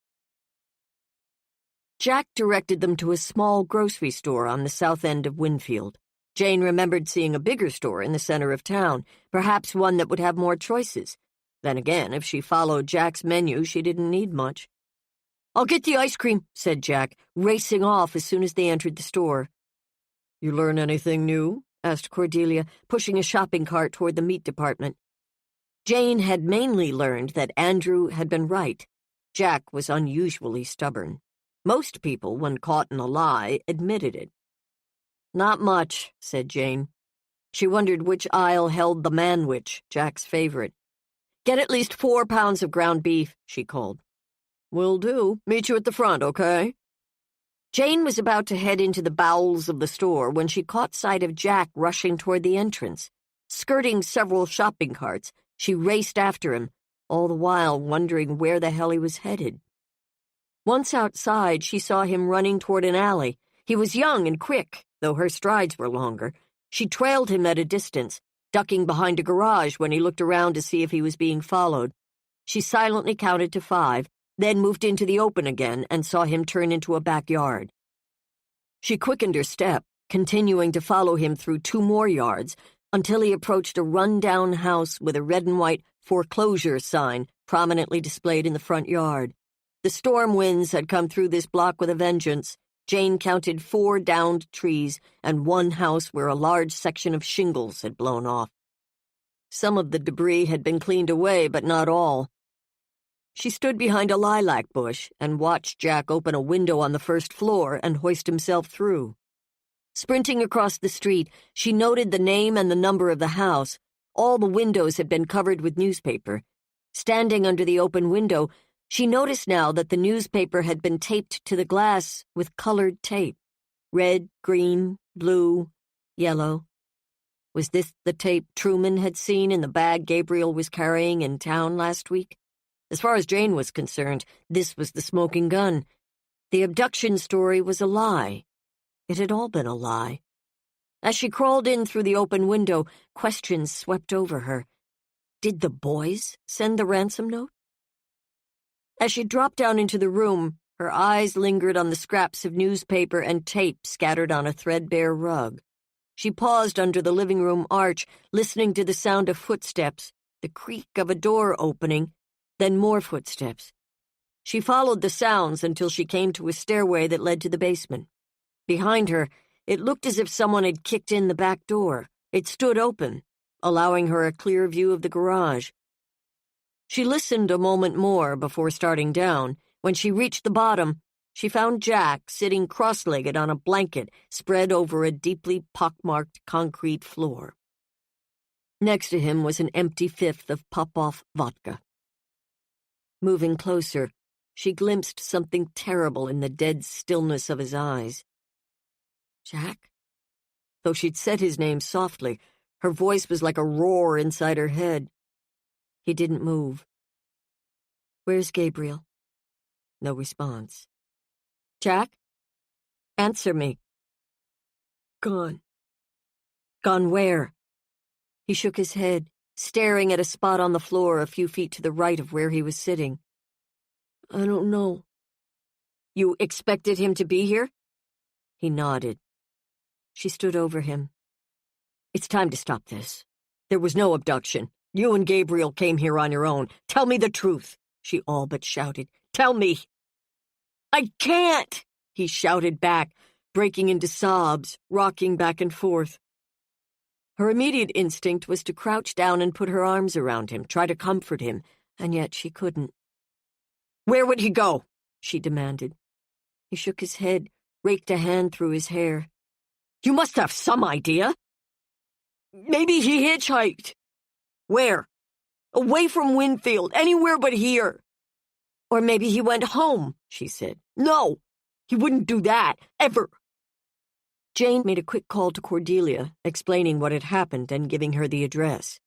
Jack directed them to a small grocery store on the south end of Winfield. Jane remembered seeing a bigger store in the center of town, perhaps one that would have more choices. Then again, if she followed Jack's menu, she didn't need much. I'll get the ice cream, said Jack, racing off as soon as they entered the store. You learn anything new? Asked Cordelia, pushing a shopping cart toward the meat department. Jane had mainly learned that Andrew had been right. Jack was unusually stubborn. Most people, when caught in a lie, admitted it. Not much, said Jane. She wondered which aisle held the manwich, Jack's favorite. Get at least 4 pounds of ground beef, she called. Will do. Meet you at the front, okay? Jane was about to head into the bowels of the store when she caught sight of Jack rushing toward the entrance. Skirting several shopping carts, she raced after him, all the while wondering where the hell he was headed. Once outside, she saw him running toward an alley. He was young and quick, though her strides were longer. She trailed him at a distance, ducking behind a garage when he looked around to see if he was being followed. She silently counted to 5, then moved into the open again and saw him turn into a backyard. She quickened her step, continuing to follow him through 2 more yards, until he approached a run-down house with a red and white foreclosure sign prominently displayed in the front yard. The storm winds had come through this block with a vengeance. Jane counted 4 downed trees and 1 house where a large section of shingles had blown off. Some of the debris had been cleaned away, but not all. She stood behind a lilac bush and watched Jack open a window on the first floor and hoist himself through. Sprinting across the street, she noted the name and the number of the house. All the windows had been covered with newspaper. Standing under the open window, she noticed now that the newspaper had been taped to the glass with colored tape. Red, green, blue, yellow. Was this the tape Truman had seen in the bag Gabriel was carrying in town last week? As far as Jane was concerned, this was the smoking gun. The abduction story was a lie. It had all been a lie. As she crawled in through the open window, questions swept over her. Did the boys send the ransom note? As she dropped down into the room, her eyes lingered on the scraps of newspaper and tape scattered on a threadbare rug. She paused under the living room arch, listening to the sound of footsteps, the creak of a door opening, then more footsteps. She followed the sounds until she came to a stairway that led to the basement. Behind her, it looked as if someone had kicked in the back door. It stood open, allowing her a clear view of the garage. She listened a moment more before starting down. When she reached the bottom, she found Jack sitting cross-legged on a blanket spread over a deeply pockmarked concrete floor. Next to him was an empty 5th of pop-off vodka. Moving closer, she glimpsed something terrible in the dead stillness of his eyes. Jack? Though she'd said his name softly, her voice was like a roar inside her head. He didn't move. Where's Gabriel? No response. Jack? Answer me. Gone. Gone where? He shook his head, staring at a spot on the floor a few feet to the right of where he was sitting. I don't know. You expected him to be here? He nodded. She stood over him. It's time to stop this. There was no abduction. You and Gabriel came here on your own. Tell me the truth, she all but shouted. Tell me. I can't, he shouted back, breaking into sobs, rocking back and forth. Her immediate instinct was to crouch down and put her arms around him, try to comfort him, and yet she couldn't. Where would he go? She demanded. He shook his head, raked a hand through his hair. You must have some idea. Maybe he hitchhiked. Where? Away from Winfield, anywhere but here. Or maybe he went home, she said. No, he wouldn't do that, ever. Jane made a quick call to Cordelia, explaining what had happened and giving her the address.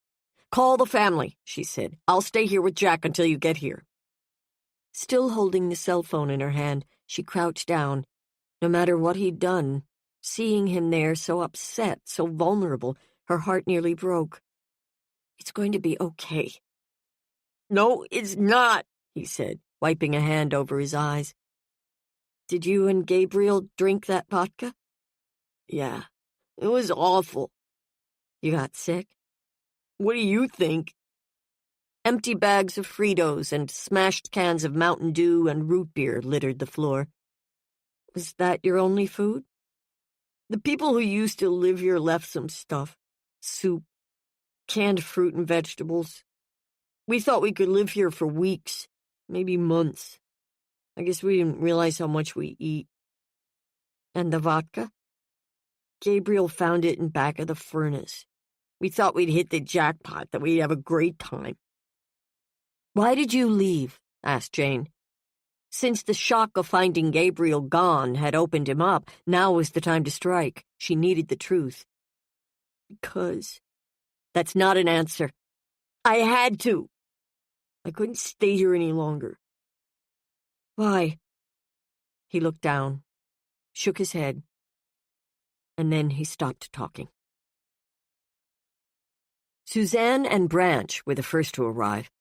Call the family, she said. I'll stay here with Jack until you get here. Still holding the cell phone in her hand, she crouched down. No matter what he'd done, seeing him there so upset, so vulnerable, her heart nearly broke. It's going to be okay. No, it's not, he said, wiping a hand over his eyes. Did you and Gabriel drink that vodka? Yeah, it was awful. You got sick? What do you think? Empty bags of Fritos and smashed cans of Mountain Dew and root beer littered the floor. Was that your only food? The people who used to live here left some stuff. Soup, canned fruit and vegetables. We thought we could live here for weeks, maybe months. I guess we didn't realize how much we eat. And the vodka? Gabriel found it in back of the furnace. We thought we'd hit the jackpot, that we'd have a great time. "Why did you leave?" asked Jane. Since the shock of finding Gabriel gone had opened him up, now was the time to strike. She needed the truth. "Because..." "That's not an answer. I had to. I couldn't stay here any longer." "Why?" He looked down, shook his head, and then he stopped talking. Suzanne and Branch were the first to arrive.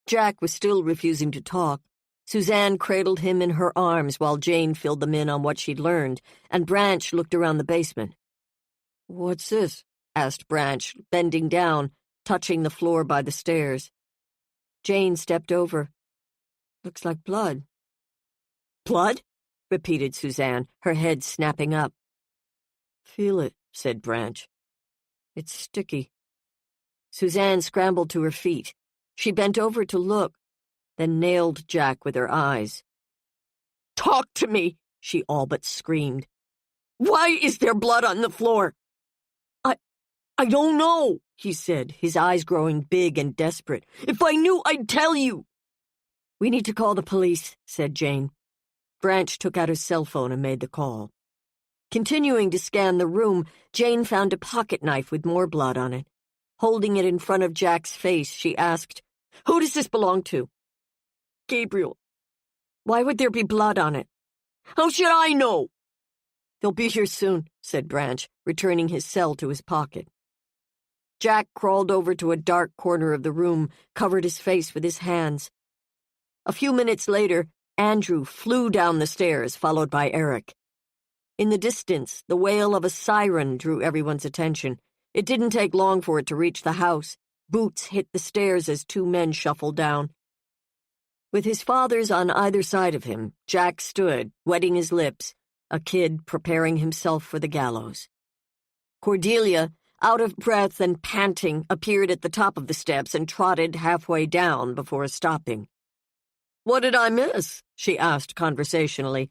Jack was still refusing to talk. Suzanne cradled him in her arms while Jane filled them in on what she'd learned, and Branch looked around the basement. "What's this?" asked Branch, bending down, touching the floor by the stairs. Jane stepped over. "Looks like blood." "Blood?" repeated Suzanne, her head snapping up. "Feel it," said Branch. "It's sticky." Suzanne scrambled to her feet. She bent over to look, then nailed Jack with her eyes. "Talk to me!" she all but screamed. "Why is there blood on the floor?" I don't know," he said, his eyes growing big and desperate. "If I knew, I'd tell you." "We need to call the police," said Jane. Branch took out her cell phone and made the call. Continuing to scan the room, Jane found a pocket knife with more blood on it. Holding it in front of Jack's face, she asked, "Who does this belong to?" "Gabriel." "Why would there be blood on it?" "How should I know?" "They'll be here soon," said Branch, returning his cell to his pocket. Jack crawled over to a dark corner of the room, covered his face with his hands. A few minutes later, Andrew flew down the stairs, followed by Eric. In the distance, the wail of a siren drew everyone's attention. It didn't take long for it to reach the house. Boots hit the stairs as two men shuffled down. With his fathers on either side of him, Jack stood, wetting his lips, a kid preparing himself for the gallows. Cordelia, out of breath and panting, appeared at the top of the steps and trotted halfway down before stopping. "What did I miss?" she asked conversationally.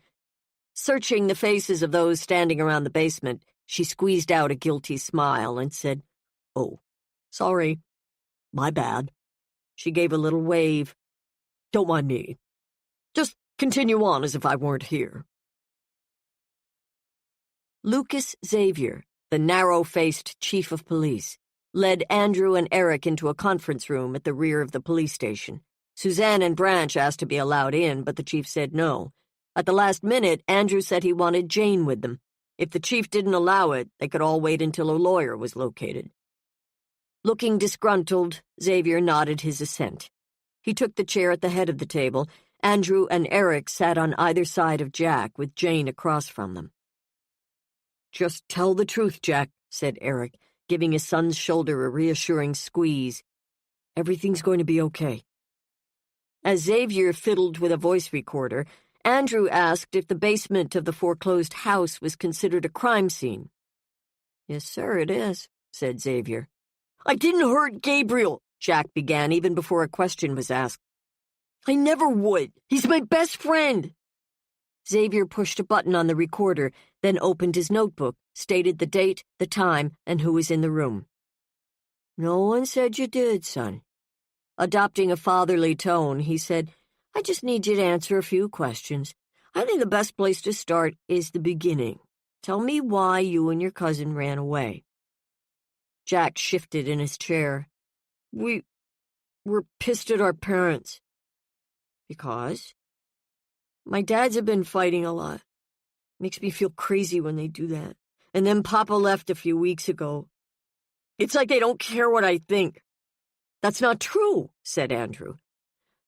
Searching the faces of those standing around the basement, she squeezed out a guilty smile and said, "Oh, sorry. My bad." She gave a little wave. "Don't mind me. Just continue on as if I weren't here." Lucas Xavier, the narrow-faced chief of police, led Andrew and Eric into a conference room at the rear of the police station. Suzanne and Branch asked to be allowed in, but the chief said no. At the last minute, Andrew said he wanted Jane with them. If the chief didn't allow it, they could all wait until a lawyer was located. Looking disgruntled, Xavier nodded his assent. He took the chair at the head of the table. Andrew and Eric sat on either side of Jack, with Jane across from them. "Just tell the truth, Jack," said Eric, giving his son's shoulder a reassuring squeeze. "Everything's going to be okay." As Xavier fiddled with a voice recorder, Andrew asked if the basement of the foreclosed house was considered a crime scene. "Yes, sir, it is," said Xavier. "I didn't hurt Gabriel," Jack began even before a question was asked. "I never would. He's my best friend." Xavier pushed a button on the recorder, then opened his notebook, stated the date, the time, and who was in the room. "No one said you did, son." Adopting a fatherly tone, he said, "I just need you to answer a few questions. I think the best place to start is the beginning. Tell me why you and your cousin ran away." Jack shifted in his chair. We were pissed at our parents." "Because?" "My dads have been fighting a lot. Makes me feel crazy when they do that. And then Papa left a few weeks ago. It's like they don't care what I think." "That's not true," said Andrew.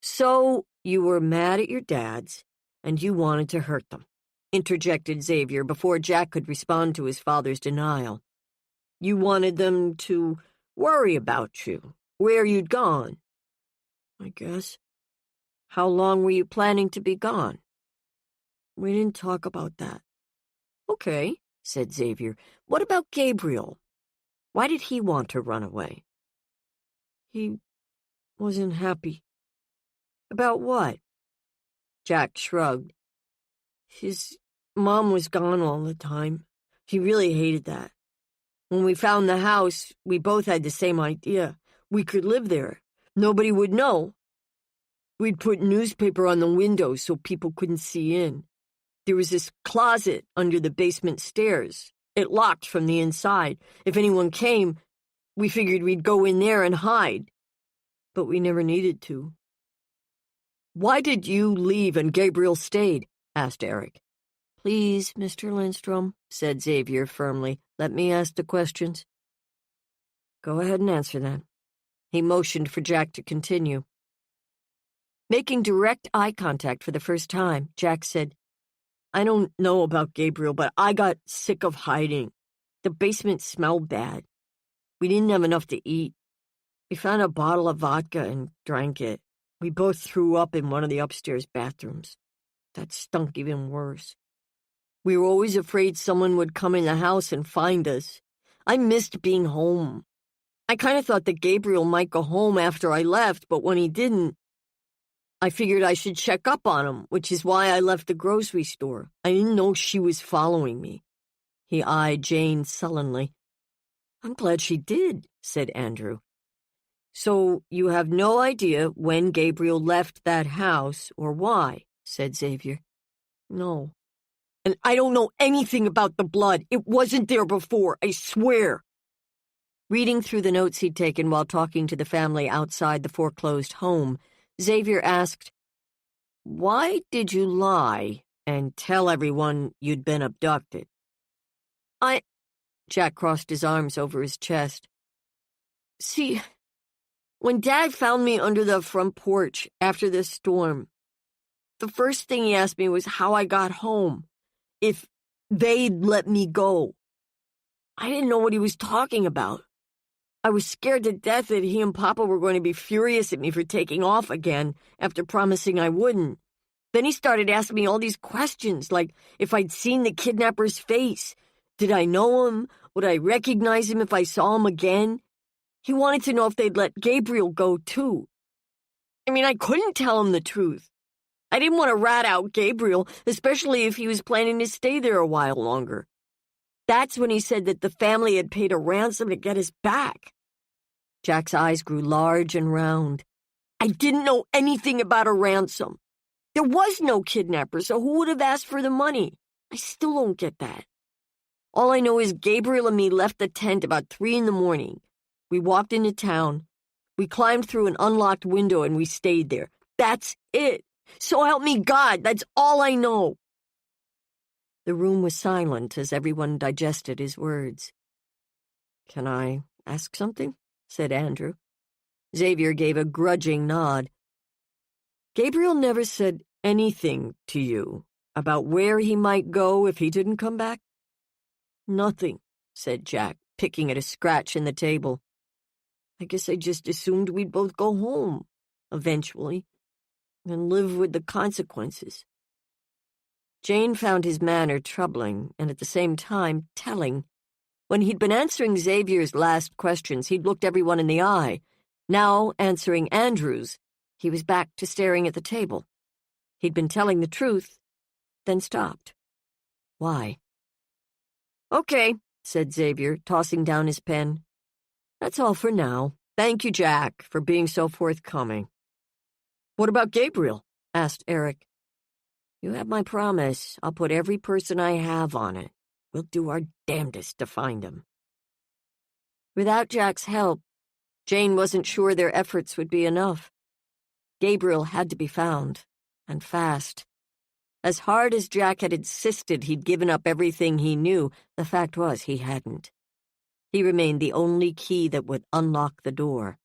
"So you were mad at your dads, and you wanted to hurt them," interjected Xavier before Jack could respond to his father's denial. "You wanted them to worry about you, where you'd gone." "I guess." "How long were you planning to be gone?" "We didn't talk about that." "Okay," said Xavier. "What about Gabriel? Why did he want to run away?" "He wasn't happy." "About what?" Jack shrugged. "His mom was gone all the time. He really hated that. When we found the house, we both had the same idea. We could live there. Nobody would know, We'd put newspaper on the windows so people couldn't see in. There was this closet under the basement stairs. It locked from the inside. If anyone came, we figured we'd go in there and hide. But we never needed to. Why did you leave and Gabriel stayed? Asked Eric. Please, Mr. Lindstrom, said Xavier firmly. Let me ask the questions. Go ahead and answer them. He motioned for Jack to continue. Making direct eye contact for the first time, Jack said, I don't know about Gabriel, but I got sick of hiding. The basement smelled bad. We didn't have enough to eat. We found a bottle of vodka and drank it. We both threw up in one of the upstairs bathrooms. That stunk even worse. We were always afraid someone would come in the house and find us. I missed being home. I kind of thought that Gabriel might go home after I left, but when he didn't, I figured I should check up on him, which is why I left the grocery store. I didn't know she was following me. He eyed Jane sullenly. I'm glad she did, said Andrew. So you have no idea when Gabriel left that house or why, said Xavier. No. And I don't know anything about the blood. It wasn't there before, I swear. Reading through the notes he'd taken while talking to the family outside the foreclosed home, Xavier asked, Why did you lie and tell everyone you'd been abducted? Jack crossed his arms over his chest. See, when Dad found me under the front porch after the storm, the first thing he asked me was how I got home, if they'd let me go. I didn't know what he was talking about. I was scared to death that he and Papa were going to be furious at me for taking off again after promising I wouldn't. Then he started asking me all these questions, like if I'd seen the kidnapper's face. Did I know him? Would I recognize him if I saw him again? He wanted to know if they'd let Gabriel go, too. I mean, I couldn't tell him the truth. I didn't want to rat out Gabriel, especially if he was planning to stay there a while longer. That's when he said that the family had paid a ransom to get us back. Jack's eyes grew large and round. I didn't know anything about a ransom. There was no kidnapper, so who would have asked for the money? I still don't get that. All I know is Gabriel and me left the tent about 3 a.m. We walked into town. We climbed through an unlocked window and we stayed there. That's it. So help me God, that's all I know. The room was silent as everyone digested his words. Can I ask something? Said Andrew. Xavier gave a grudging nod. Gabriel never said anything to you about where he might go if he didn't come back? Nothing, said Jack, picking at a scratch in the table. I guess I just assumed we'd both go home, eventually, and live with the consequences. Jane found his manner troubling and at the same time telling. When he'd been answering Xavier's last questions, he'd looked everyone in the eye. Now, answering Andrew's, he was back to staring at the table. He'd been telling the truth, then stopped. Why? Okay, said Xavier, tossing down his pen. That's all for now. Thank you, Jack, for being so forthcoming. What about Gabriel? Asked Eric. You have my promise. I'll put every person I have on it. We'll do our damnedest to find him. Without Jack's help, Jane wasn't sure their efforts would be enough. Gabriel had to be found, and fast. As hard as Jack had insisted he'd given up everything he knew, the fact was he hadn't. He remained the only key that would unlock the door.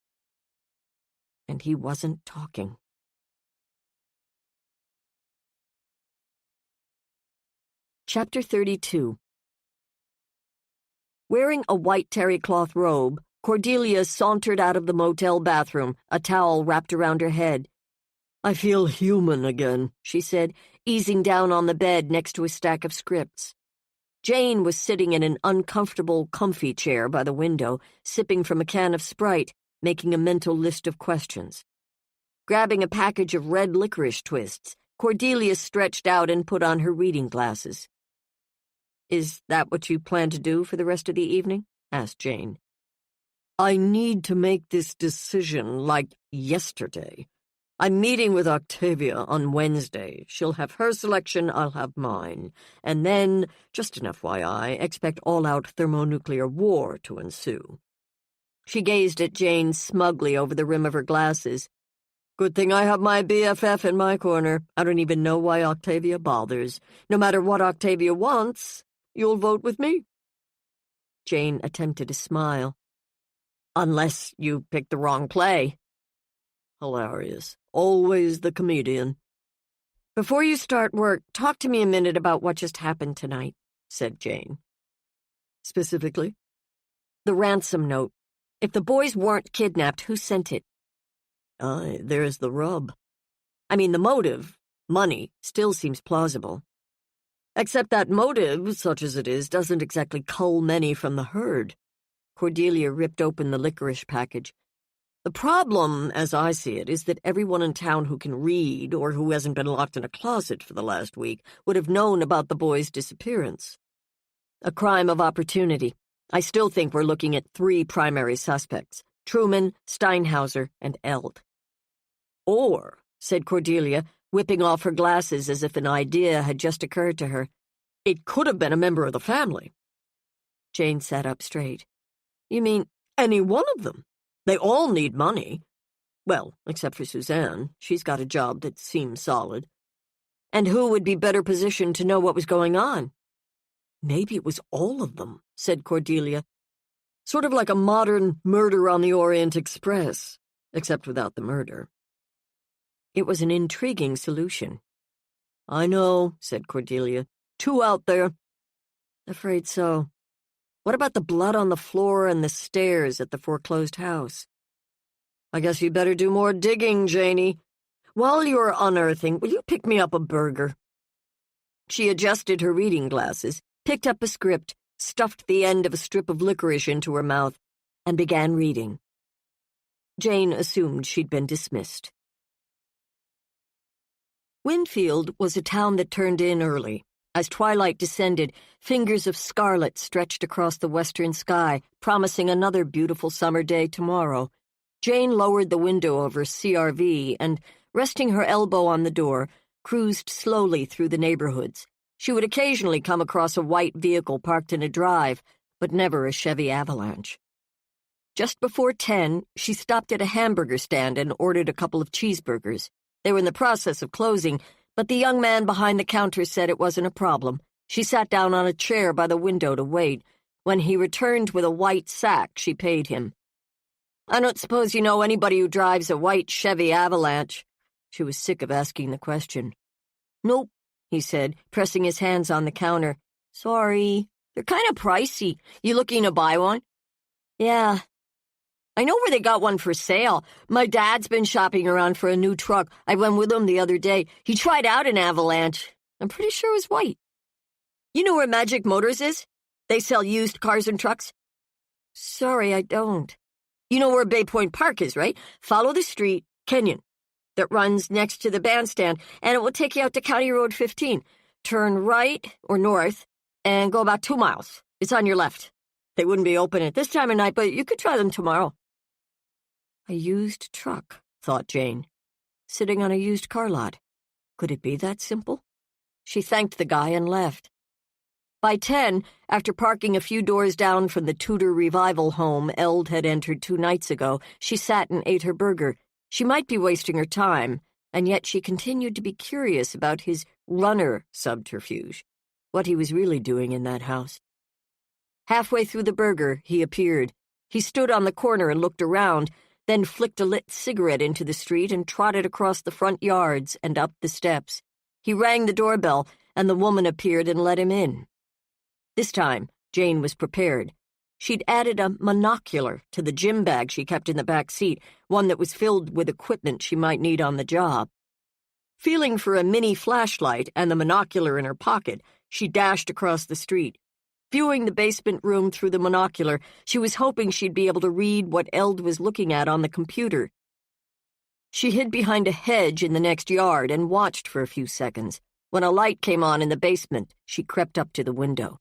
And he wasn't talking. Chapter 32. Wearing a white terry cloth robe, Cordelia sauntered out of the motel bathroom, a towel wrapped around her head. I feel human again, she said, easing down on the bed next to a stack of scripts. Jane was sitting in an uncomfortable, comfy chair by the window, sipping from a can of Sprite, making a mental list of questions. Grabbing a package of red licorice twists, Cordelia stretched out and put on her reading glasses. Is that what you plan to do for the rest of the evening? Asked Jane. I need to make this decision like yesterday. I'm meeting with Octavia on Wednesday. She'll have her selection, I'll have mine. And then, just an FYI, expect all-out thermonuclear war to ensue. She gazed at Jane smugly over the rim of her glasses. Good thing I have my BFF in my corner. I don't even know why Octavia bothers. No matter what Octavia wants, you'll vote with me. Jane attempted a smile. Unless you picked the wrong play. Hilarious. Always the comedian. Before you start work, talk to me a minute about what just happened tonight, said Jane. Specifically? The ransom note. If the boys weren't kidnapped, who sent it? There's the rub. I mean, the motive, money, still seems plausible. Except that motive, such as it is, doesn't exactly cull many from the herd. Cordelia ripped open the licorice package. The problem, as I see it, is that everyone in town who can read, or who hasn't been locked in a closet for the last week, would have known about the boy's disappearance. A crime of opportunity. I still think we're looking at 3 primary suspects: Truman, Steinhauser, and Eld. Or, said Cordelia, whipping off her glasses as if an idea had just occurred to her, it could have been a member of the family. Jane sat up straight. You mean any one of them? They all need money. Well, except for Suzanne. She's got a job that seems solid. And who would be better positioned to know what was going on? Maybe it was all of them, said Cordelia. Sort of like a modern Murder on the Orient Express, except without the murder. It was an intriguing solution. I know, said Cordelia. 2 out there. Afraid so. What about the blood on the floor and the stairs at the foreclosed house? I guess you better do more digging, Janie. While you're unearthing, will you pick me up a burger? She adjusted her reading glasses, picked up a script, stuffed the end of a strip of licorice into her mouth, and began reading. Jane assumed she'd been dismissed. Winfield was a town that turned in early. As twilight descended, fingers of scarlet stretched across the western sky, promising another beautiful summer day tomorrow. Jane lowered the window of her CRV and, resting her elbow on the door, cruised slowly through the neighborhoods. She would occasionally come across a white vehicle parked in a drive, but never a Chevy Avalanche. Just before 10, she stopped at a hamburger stand and ordered a couple of cheeseburgers. They were in the process of closing, but the young man behind the counter said it wasn't a problem. She sat down on a chair by the window to wait. When he returned with a white sack, she paid him. I don't suppose you know anybody who drives a white Chevy Avalanche. She was sick of asking the question. Nope, he said, pressing his hands on the counter. Sorry, they're kind of pricey. You looking to buy one? Yeah. I know where they got one for sale. My dad's been shopping around for a new truck. I went with him the other day. He tried out an Avalanche. I'm pretty sure it was white. You know where Magic Motors is? They sell used cars and trucks. Sorry, I don't. You know where Bay Point Park is, right? Follow the street, Kenyon, that runs next to the bandstand, and it will take you out to County Road 15. Turn right or north and go about 2 miles. It's on your left. They wouldn't be open at this time of night, but you could try them tomorrow. A used truck, thought Jane, sitting on a used car lot. Could it be that simple? She thanked the guy and left. By 10, after parking a few doors down from the Tudor Revival home Eld had entered 2 nights ago, she sat and ate her burger. She might be wasting her time, and yet she continued to be curious about his runner subterfuge, what he was really doing in that house. Halfway through the burger, he appeared. He stood on the corner and looked around, then flicked a lit cigarette into the street and trotted across the front yards and up the steps. He rang the doorbell, and the woman appeared and let him in. This time, Jane was prepared. She'd added a monocular to the gym bag she kept in the back seat, one that was filled with equipment she might need on the job. Feeling for a mini flashlight and the monocular in her pocket, she dashed across the street. Viewing the basement room through the monocular, she was hoping she'd be able to read what Eld was looking at on the computer. She hid behind a hedge in the next yard and watched for a few seconds. When a light came on in the basement, she crept up to the window.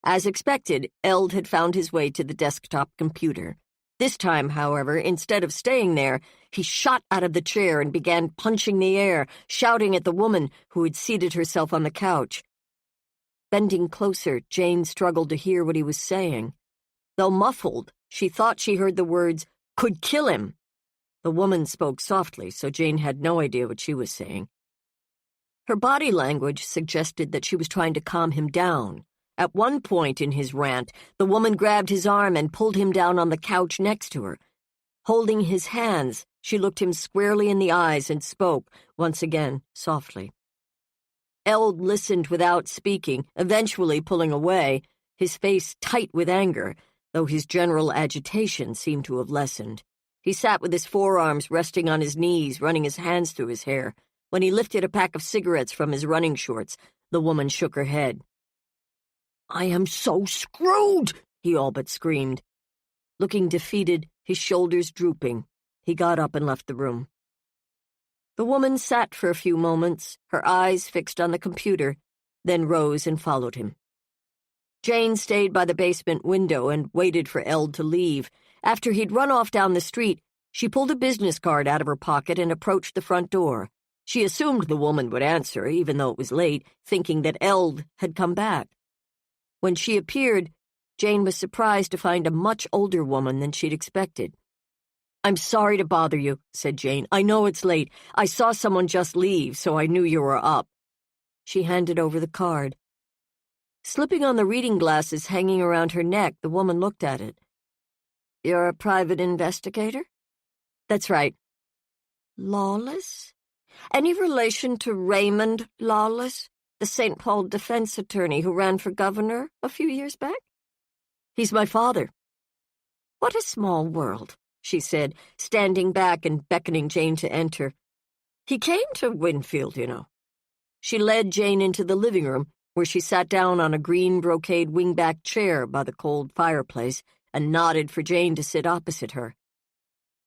As expected, Eld had found his way to the desktop computer. This time, however, instead of staying there, he shot out of the chair and began punching the air, shouting at the woman who had seated herself on the couch. Bending closer, Jane struggled to hear what he was saying. Though muffled, she thought she heard the words, "could kill him." The woman spoke softly, so Jane had no idea what she was saying. Her body language suggested that she was trying to calm him down. At one point in his rant, the woman grabbed his arm and pulled him down on the couch next to her. Holding his hands, she looked him squarely in the eyes and spoke, once again, softly. Eld listened without speaking, eventually pulling away, his face tight with anger, though his general agitation seemed to have lessened. He sat with his forearms resting on his knees, running his hands through his hair. When he lifted a pack of cigarettes from his running shorts, the woman shook her head. "I am so screwed!" he all but screamed. Looking defeated, his shoulders drooping, he got up and left the room. The woman sat for a few moments, her eyes fixed on the computer, then rose and followed him. Jane stayed by the basement window and waited for Eld to leave. After he'd run off down the street, she pulled a business card out of her pocket and approached the front door. She assumed the woman would answer, even though it was late, thinking that Eld had come back. When she appeared, Jane was surprised to find a much older woman than she'd expected. "I'm sorry to bother you," said Jane. "I know it's late. I saw someone just leave, so I knew you were up." She handed over the card. Slipping on the reading glasses hanging around her neck, the woman looked at it. "You're a private investigator?" "That's right." "Lawless? Any relation to Raymond Lawless, the St. Paul defense attorney who ran for governor a few years back?" "He's my father." "What a small world," she said, standing back and beckoning Jane to enter. "He came to Winfield, you know." She led Jane into the living room, where she sat down on a green brocade wingback chair by the cold fireplace and nodded for Jane to sit opposite her.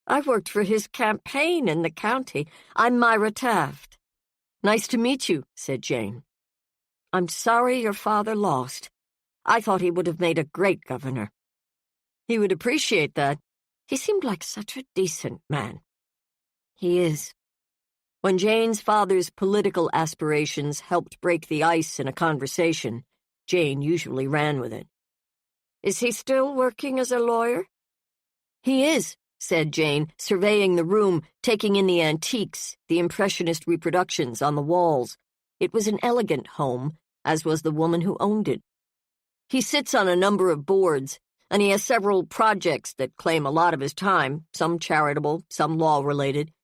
"I've worked for his campaign in the county. I'm Myra Taft." "Nice to meet you," said Jane. "I'm sorry your father lost. I thought he would have made a great governor." "He would appreciate that. He seemed like such a decent man." "He is." When Jane's father's political aspirations helped break the ice in a conversation, Jane usually ran with it. "Is he still working as a lawyer?" "He is," said Jane, surveying the room, taking in the antiques, the impressionist reproductions on the walls. It was an elegant home, as was the woman who owned it. "He sits on a number of boards, and he has several projects that claim a lot of his time, some charitable, some law-related.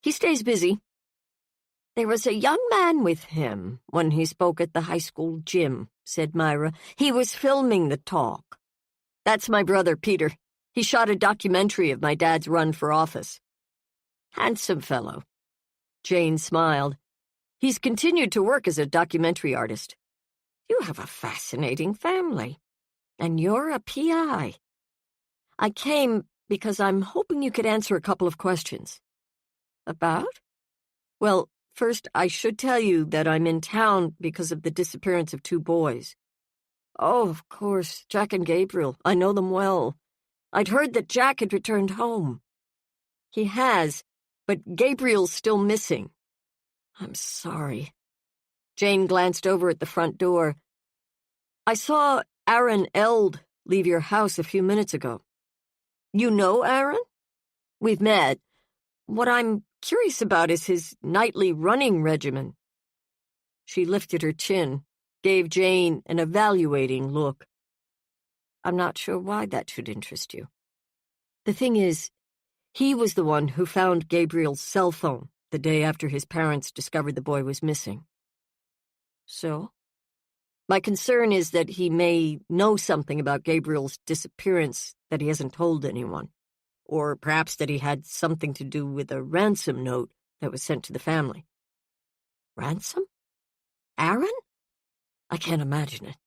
He stays busy." "There was a young man with him when he spoke at the high school gym," said Myra. "He was filming the talk." "That's my brother, Peter. He shot a documentary of my dad's run for office." "Handsome fellow." Jane smiled. "He's continued to work as a documentary artist." "You have a fascinating family. And you're a PI. I came because I'm hoping you could answer a couple of questions." "About?" "Well, first, I should tell you that I'm in town because of the disappearance of 2 boys." "Oh, of course, Jack and Gabriel. I know them well. I'd heard that Jack had returned home." "He has, but Gabriel's still missing." "I'm sorry." Jane glanced over at the front door. "I saw Aaron Eld leave your house a few minutes ago." "You know Aaron?" "We've met. What I'm curious about is his nightly running regimen." She lifted her chin, gave Jane an evaluating look. "I'm not sure why that should interest you. The thing is, he was the one who found Gabriel's cell phone the day after his parents discovered the boy was missing." "So?" "My concern is that he may know something about Gabriel's disappearance that he hasn't told anyone. Or perhaps that he had something to do with a ransom note that was sent to the family." "Ransom? Aaron? I can't imagine it."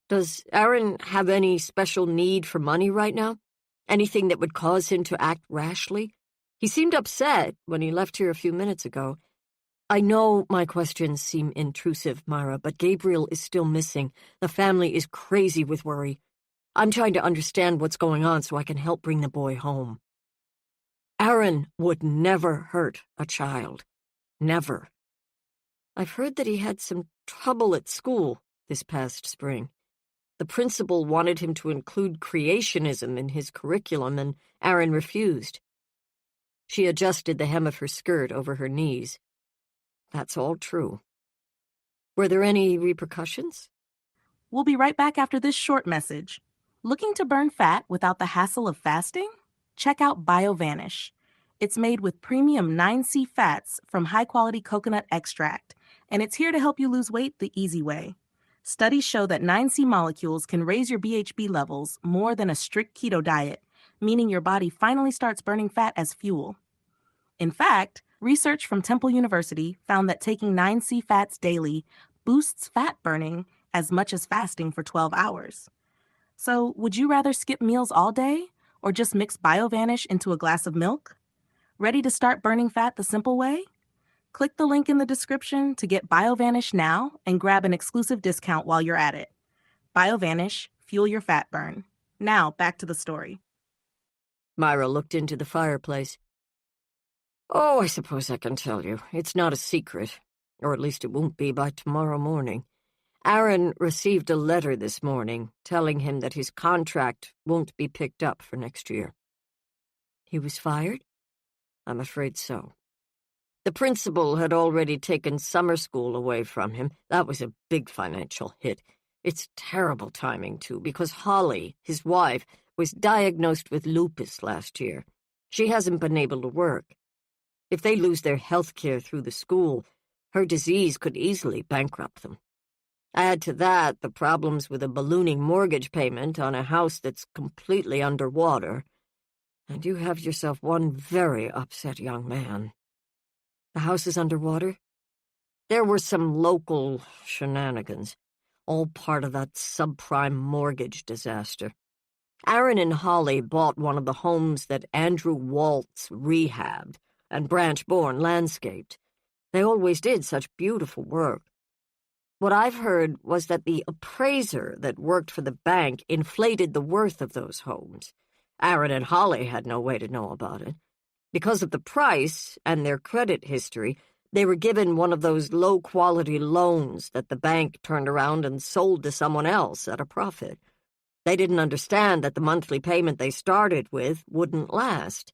"Does Aaron have any special need for money right now? Anything that would cause him to act rashly? He seemed upset when he left here a few minutes ago." "I know my questions seem intrusive, Myra, but Gabriel is still missing. The family is crazy with worry. I'm trying to understand what's going on so I can help bring the boy home. Aaron would never hurt a child. Never. I've heard that he had some trouble at school this past spring. The principal wanted him to include creationism in his curriculum, and Aaron refused. She adjusted the hem of her skirt over her knees. That's all true. Were there any repercussions? We'll be right back after this short message. Looking to burn fat without the hassle of fasting? Check out BioVanish. It's made with premium 9C fats from high-quality coconut extract, and it's here to help you lose weight the easy way. Studies show that 9C molecules can raise your BHB levels more than a strict keto diet, meaning your body finally starts burning fat as fuel. In fact, research from Temple University found that taking 9C fats daily boosts fat burning as much as fasting for 12 hours. So, would you rather skip meals all day or just mix BioVanish into a glass of milk? Ready to start burning fat the simple way? Click the link in the description to get BioVanish now and grab an exclusive discount while you're at it. BioVanish, fuel your fat burn. Now, back to the story. Myra looked into the fireplace. Oh, I suppose I can tell you. It's not a secret, or at least it won't be by tomorrow morning. Aaron received a letter this morning telling him that his contract won't be picked up for next year. He was fired? I'm afraid so. The principal had already taken summer school away from him. That was a big financial hit. It's terrible timing, too, because Holly, his wife, was diagnosed with lupus last year. She hasn't been able to work. If they lose their health care through the school, her disease could easily bankrupt them. Add to that the problems with a ballooning mortgage payment on a house that's completely underwater, and you have yourself one very upset young man. The house is underwater? There were some local shenanigans, all part of that subprime mortgage disaster. Aaron and Holly bought one of the homes that Andrew Waltz rehabbed and Branch Bourne landscaped. They always did such beautiful work. What I've heard was that the appraiser that worked for the bank inflated the worth of those homes. Aaron and Holly had no way to know about it. Because of the price and their credit history, they were given one of those low-quality loans that the bank turned around and sold to someone else at a profit. They didn't understand that the monthly payment they started with wouldn't last.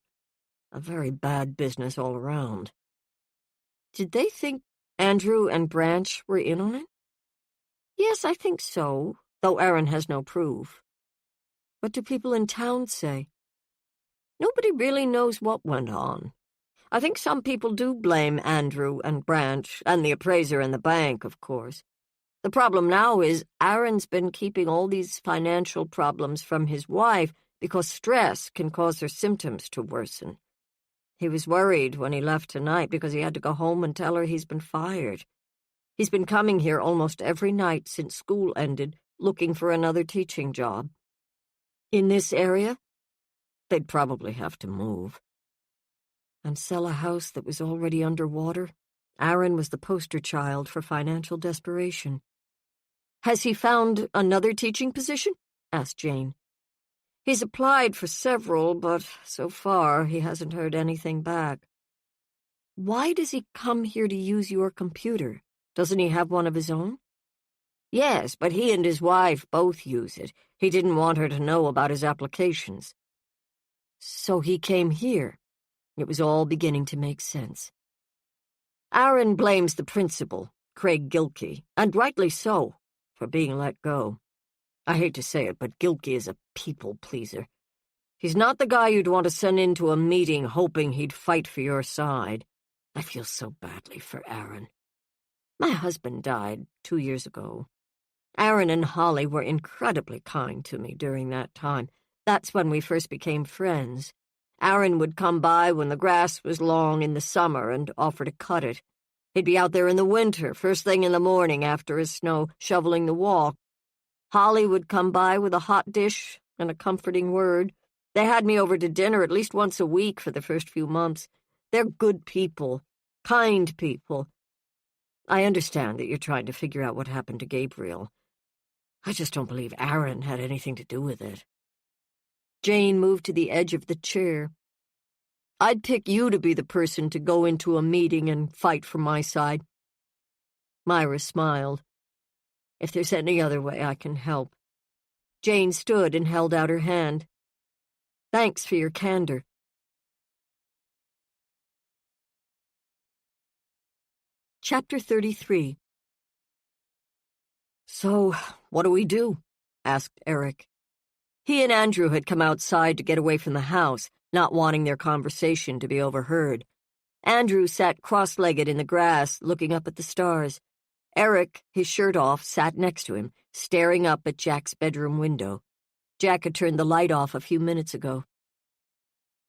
A very bad business all around. Did they think Andrew and Branch were in on it? Yes, I think so, though Aaron has no proof. What do people in town say? Nobody really knows what went on. I think some people do blame Andrew and Branch, and the appraiser and the bank, of course. The problem now is Aaron's been keeping all these financial problems from his wife because stress can cause her symptoms to worsen. He was worried when he left tonight because he had to go home and tell her he's been fired. He's been coming here almost every night since school ended, looking for another teaching job. In this area, they'd probably have to move. And sell a house that was already underwater? Aaron was the poster child for financial desperation. Has he found another teaching position? Asked Jane. He's applied for several, but so far he hasn't heard anything back. Why does he come here to use your computer? Doesn't he have one of his own? Yes, but he and his wife both use it. He didn't want her to know about his applications. So he came here. It was all beginning to make sense. Aaron blames the principal, Craig Gilkey, and rightly so, for being let go. I hate to say it, but Gilkey is a people-pleaser. He's not the guy you'd want to send into a meeting hoping he'd fight for your side. I feel so badly for Aaron. My husband died 2 years ago. Aaron and Holly were incredibly kind to me during that time. That's when we first became friends. Aaron would come by when the grass was long in the summer and offer to cut it. He'd be out there in the winter, first thing in the morning after his snow, shoveling the walk. Holly would come by with a hot dish and a comforting word. They had me over to dinner at least once a week for the first few months. They're good people, kind people. I understand that you're trying to figure out what happened to Gabriel. I just don't believe Aaron had anything to do with it. Jane moved to the edge of the chair. I'd pick you to be the person to go into a meeting and fight for my side. Myra smiled. If there's any other way, I can help. Jane stood and held out her hand. Thanks for your candor. Chapter 33. So, what do we do? Asked Eric. He and Andrew had come outside to get away from the house, not wanting their conversation to be overheard. Andrew sat cross-legged in the grass, looking up at the stars. Eric, his shirt off, sat next to him, staring up at Jack's bedroom window. Jack had turned the light off a few minutes ago.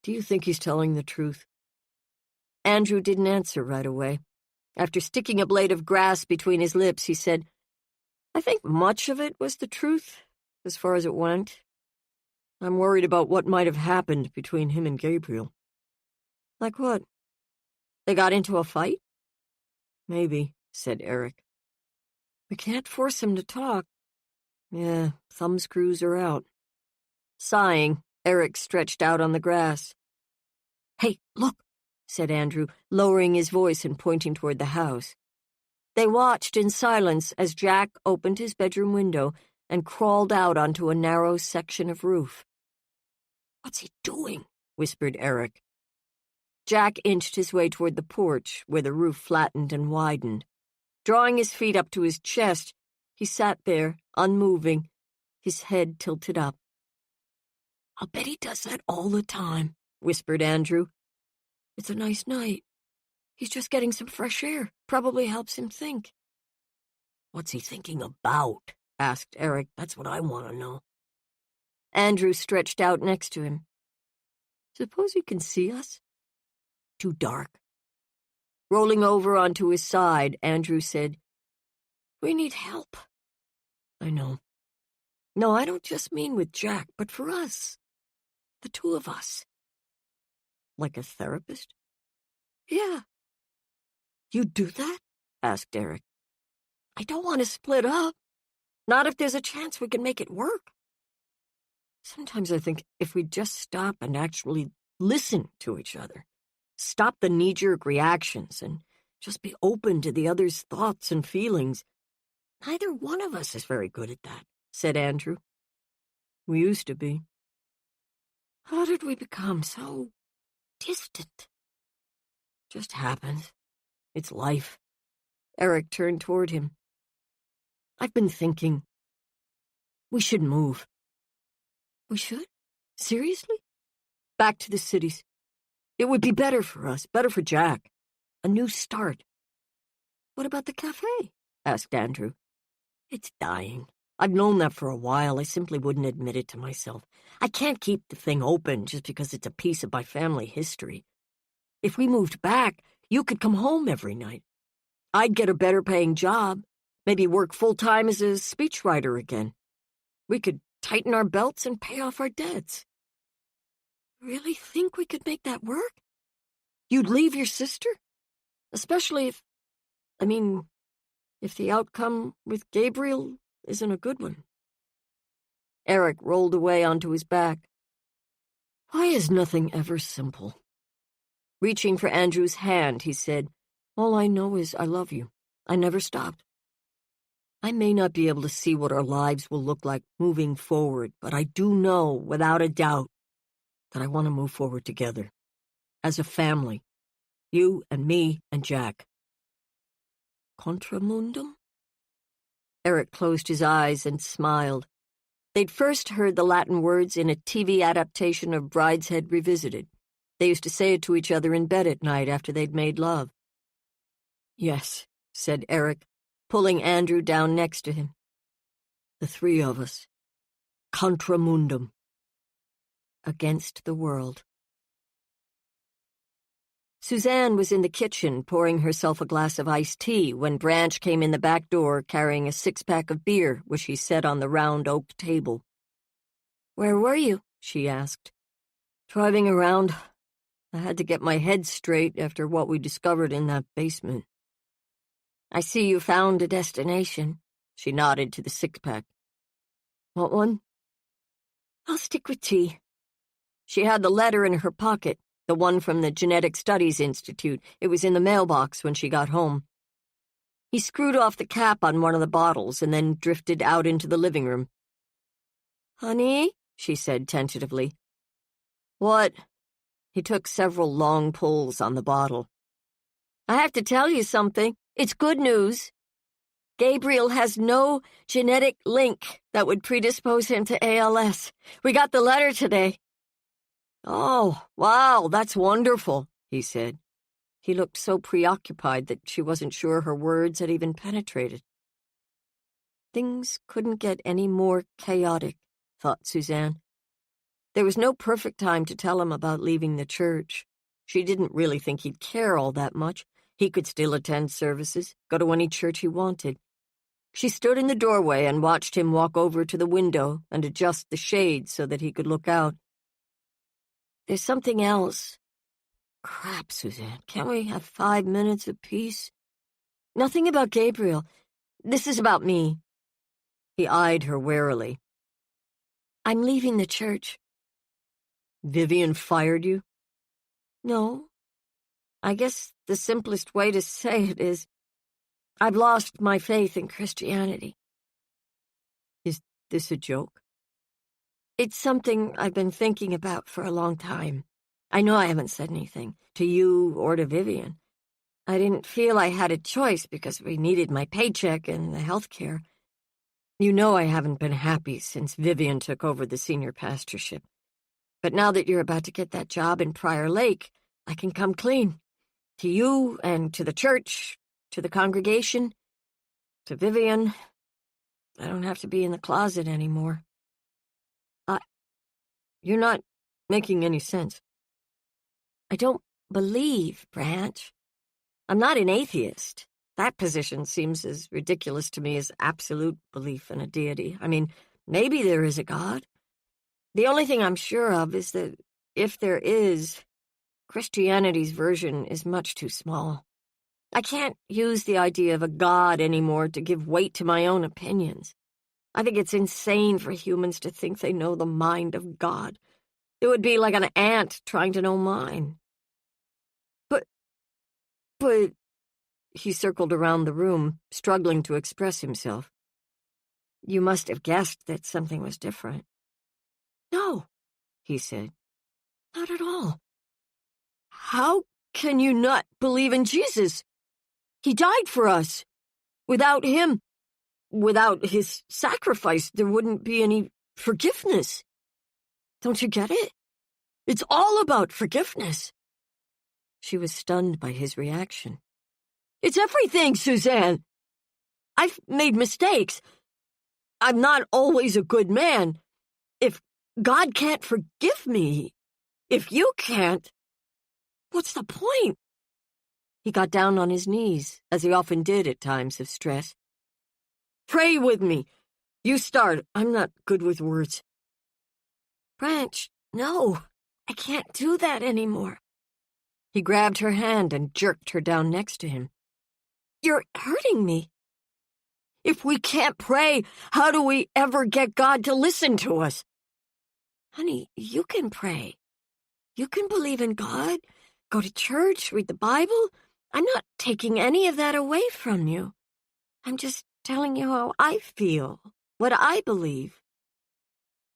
Do you think he's telling the truth? Andrew didn't answer right away. After sticking a blade of grass between his lips, he said, I think much of it was the truth, as far as it went. I'm worried about what might have happened between him and Gabriel. Like what? They got into a fight? Maybe, said Eric. We can't force him to talk. Yeah, thumbscrews are out. Sighing, Eric stretched out on the grass. Hey, look, said Andrew, lowering his voice and pointing toward the house. They watched in silence as Jack opened his bedroom window and crawled out onto a narrow section of roof. What's he doing? Whispered Eric. Jack inched his way toward the porch, where the roof flattened and widened. Drawing his feet up to his chest, he sat there, unmoving, his head tilted up. I'll bet he does that all the time, whispered Andrew. It's a nice night. He's just getting some fresh air. Probably helps him think. What's he thinking about? Asked Eric. That's what I want to know. Andrew stretched out next to him. Suppose he can see us? Too dark. Rolling over onto his side, Andrew said, We need help. I know. No, I don't just mean with Jack, but for us. The two of us. Like a therapist? Yeah. You do that? Asked Eric. I don't want to split up. Not if there's a chance we can make it work. Sometimes I think if we just stop and actually listen to each other, stop the knee-jerk reactions, and just be open to the other's thoughts and feelings. Neither one of us is very good at that, said Andrew. We used to be. How did we become so distant? Just happens. It's life. Eric turned toward him. I've been thinking. We should move. We should? Seriously? Back to the cities. It would be better for us, better for Jack. A new start. What about the cafe? Asked Andrew. It's dying. I've known that for a while. I simply wouldn't admit it to myself. I can't keep the thing open just because it's a piece of my family history. If we moved back, you could come home every night. I'd get a better-paying job, maybe work full-time as a speechwriter again. We could tighten our belts and pay off our debts. Really think we could make that work? You'd leave your sister? Especially if the outcome with Gabriel isn't a good one. Eric rolled away onto his back. Why is nothing ever simple? Reaching for Andrew's hand, he said, All I know is I love you. I never stopped. I may not be able to see what our lives will look like moving forward, but I do know, without a doubt, that I want to move forward together. As a family. You and me and Jack. Contramundum? Eric closed his eyes and smiled. They'd first heard the Latin words in a TV adaptation of Brideshead Revisited. They used to say it to each other in bed at night after they'd made love. Yes, said Eric, pulling Andrew down next to him. The three of us. Contramundum. Against the world. Suzanne was in the kitchen pouring herself a glass of iced tea when Branch came in the back door carrying a six-pack of beer, which he set on the round oak table. Where were you? She asked. Driving around. I had to get my head straight after what we discovered in that basement. I see you found a destination. She nodded to the six-pack. Want one? I'll stick with tea. She had the letter in her pocket, the one from the Genetic Studies Institute. It was in the mailbox when she got home. He screwed off the cap on one of the bottles and then drifted out into the living room. Honey, she said tentatively. What? He took several long pulls on the bottle. I have to tell you something. It's good news. Gabriel has no genetic link that would predispose him to ALS. We got the letter today. Oh, wow, that's wonderful, he said. He looked so preoccupied that she wasn't sure her words had even penetrated. Things couldn't get any more chaotic, thought Suzanne. There was no perfect time to tell him about leaving the church. She didn't really think he'd care all that much. He could still attend services, go to any church he wanted. She stood in the doorway and watched him walk over to the window and adjust the shades so that he could look out. There's something else. Crap, Suzanne. Can't we have 5 minutes of peace? Nothing about Gabriel. This is about me. He eyed her warily. I'm leaving the church. Vivian fired you? No. I guess the simplest way to say it is, I've lost my faith in Christianity. Is this a joke? It's something I've been thinking about for a long time. I know I haven't said anything, to you or to Vivian. I didn't feel I had a choice because we needed my paycheck and the health care. You know I haven't been happy since Vivian took over the senior pastorship. But now that you're about to get that job in Prior Lake, I can come clean. To you and to the church, to the congregation, to Vivian. I don't have to be in the closet anymore. You're not making any sense. I don't believe, Branch. I'm not an atheist. That position seems as ridiculous to me as absolute belief in a deity. I mean, maybe there is a God. The only thing I'm sure of is that if there is, Christianity's version is much too small. I can't use the idea of a God anymore to give weight to my own opinions. I think it's insane for humans to think they know the mind of God. It would be like an ant trying to know mine. But, he circled around the room, struggling to express himself. You must have guessed that something was different. No, he said. Not at all. How can you not believe in Jesus? He died for us. Without him, without his sacrifice, there wouldn't be any forgiveness. Don't you get it? It's all about forgiveness. She was stunned by his reaction. It's everything, Suzanne. I've made mistakes. I'm not always a good man. If God can't forgive me, if you can't, what's the point? He got down on his knees, as he often did at times of stress. Pray with me. You start. I'm not good with words. Branch, no, I can't do that anymore. He grabbed her hand and jerked her down next to him. You're hurting me. If we can't pray, how do we ever get God to listen to us? Honey, you can pray. You can believe in God, go to church, read the Bible. I'm not taking any of that away from you. I'm just telling you how I feel, what I believe.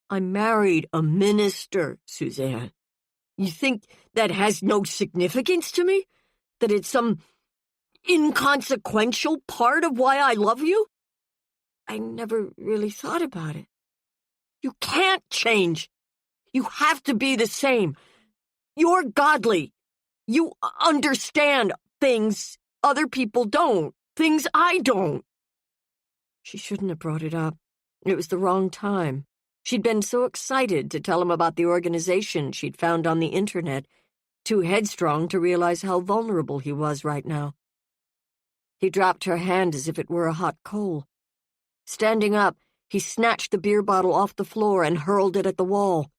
I married a minister, Suzanne. You think that has no significance to me? That it's some inconsequential part of why I love you? I never really thought about it. You can't change. You have to be the same. You're godly. You understand things other people don't, things I don't. She shouldn't have brought it up. It was the wrong time. She'd been so excited to tell him about the organization she'd found on the internet, too headstrong to realize how vulnerable he was right now. He dropped her hand as if it were a hot coal. Standing up, he snatched the beer bottle off the floor and hurled it at the wall.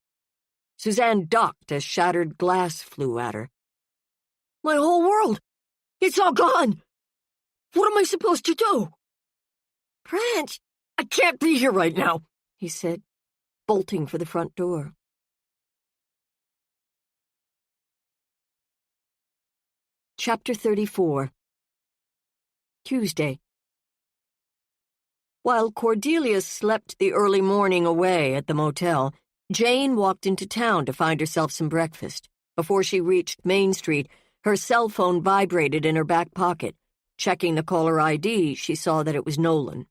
Suzanne ducked as shattered glass flew at her. My whole world! It's all gone! What am I supposed to do? Branch, I can't be here right now, he said, bolting for the front door. Chapter 34. Tuesday. While Cordelia slept the early morning away at the motel, Jane walked into town to find herself some breakfast. Before she reached Main Street, her cell phone vibrated in her back pocket. Checking the caller ID, she saw that it was Nolan.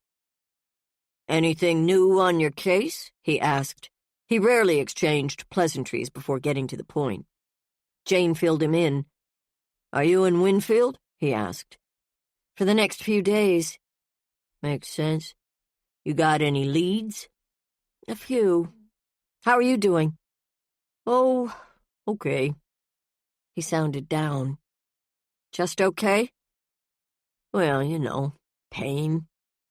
"Anything new on your case?" he asked. He rarely exchanged pleasantries before getting to the point. Jane filled him in. "Are you in Winfield?" he asked. "For the next few days." "Makes sense. You got any leads?" "A few. How are you doing?" "Oh, okay." He sounded down. "Just okay?" "Well, you know, pain,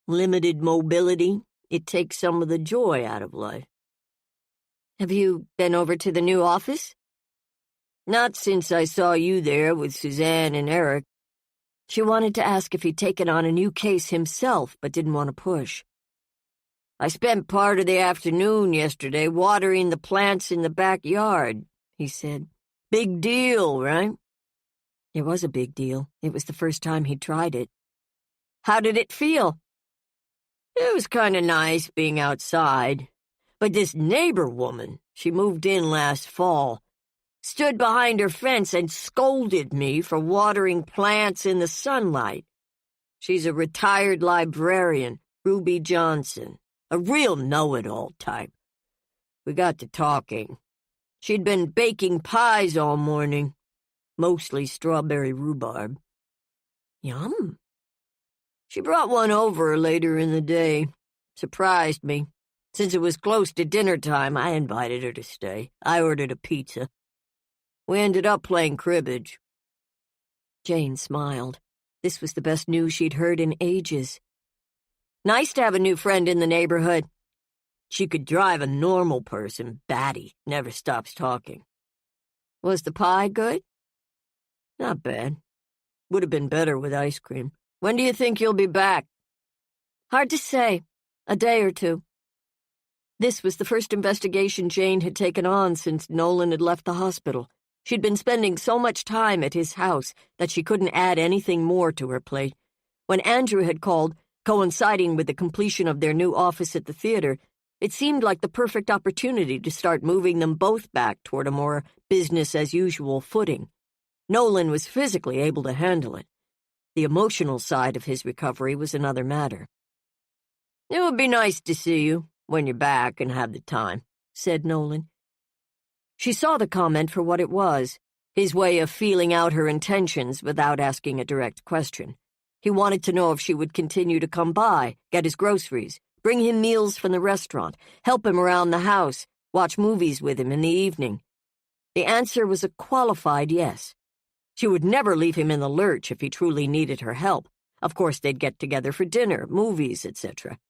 limited mobility. It takes some of the joy out of life." "Have you been over to the new office?" "Not since I saw you there with Suzanne and Eric." She wanted to ask if he'd taken on a new case himself, but didn't want to push. "I spent part of the afternoon yesterday watering the plants in the backyard," he said. "Big deal, right?" It was a big deal. It was the first time he'd tried it. "How did it feel?" "It was kind of nice being outside. But this neighbor woman, she moved in last fall, stood behind her fence and scolded me for watering plants in the sunlight. She's a retired librarian, Ruby Johnson, a real know-it-all type. We got to talking. She'd been baking pies all morning, mostly strawberry rhubarb." "Yum." "She brought one over later in the day. Surprised me. Since it was close to dinner time, I invited her to stay. I ordered a pizza. We ended up playing cribbage." Jane smiled. This was the best news she'd heard in ages. "Nice to have a new friend in the neighborhood." "She could drive a normal person batty, never stops talking." "Was the pie good?" "Not bad. Would have been better with ice cream. When do you think you'll be back?" "Hard to say. A day or two." This was the first investigation Jane had taken on since Nolan had left the hospital. She'd been spending so much time at his house that she couldn't add anything more to her plate. When Andrew had called, coinciding with the completion of their new office at the theater, it seemed like the perfect opportunity to start moving them both back toward a more business-as-usual footing. Nolan was physically able to handle it. The emotional side of his recovery was another matter. "It would be nice to see you when you're back and have the time," said Nolan. She saw the comment for what it was, his way of feeling out her intentions without asking a direct question. He wanted to know if she would continue to come by, get his groceries, bring him meals from the restaurant, help him around the house, watch movies with him in the evening. The answer was a qualified yes. She would never leave him in the lurch if he truly needed her help. Of course, they'd get together for dinner, movies, etc.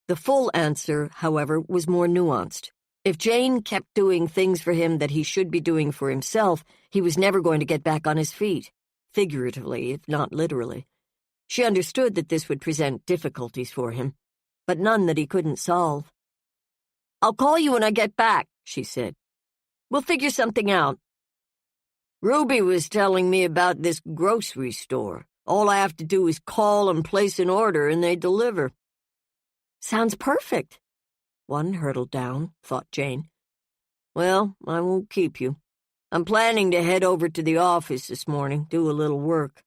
The full answer, however, was more nuanced. If Jane kept doing things for him that he should be doing for himself, he was never going to get back on his feet, figuratively, if not literally. She understood that this would present difficulties for him, but none that he couldn't solve. "I'll call you when I get back," she said. "We'll figure something out." "Ruby was telling me about this grocery store. All I have to do is call and place an order and they deliver." "Sounds perfect." One hurdle down, thought Jane. "Well, I won't keep you. I'm planning to head over to the office this morning, do a little work."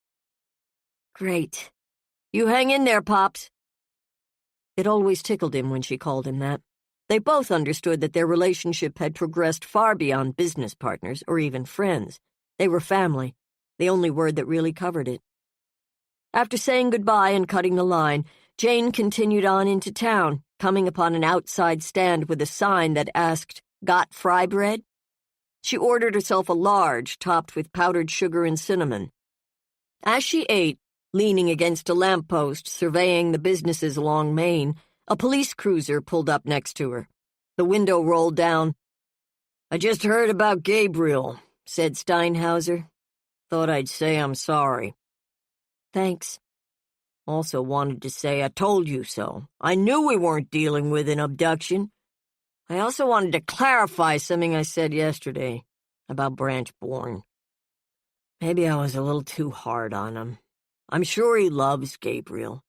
"Great. You hang in there, Pops." It always tickled him when she called him that. They both understood that their relationship had progressed far beyond business partners or even friends. They were family, the only word that really covered it. After saying goodbye and cutting the line, Jane continued on into town, coming upon an outside stand with a sign that asked, "Got fry bread?" She ordered herself a large, topped with powdered sugar and cinnamon. As she ate, leaning against a lamppost surveying the businesses along Main, a police cruiser pulled up next to her. The window rolled down. "I just heard about Gabriel," said Steinhauser. "Thought I'd say I'm sorry." "Thanks." Also wanted to say, I told you so. I knew we weren't dealing with an abduction. I also wanted to clarify something I said yesterday about Branch Bourne. Maybe I was a little too hard on him. I'm sure he loves Gabriel.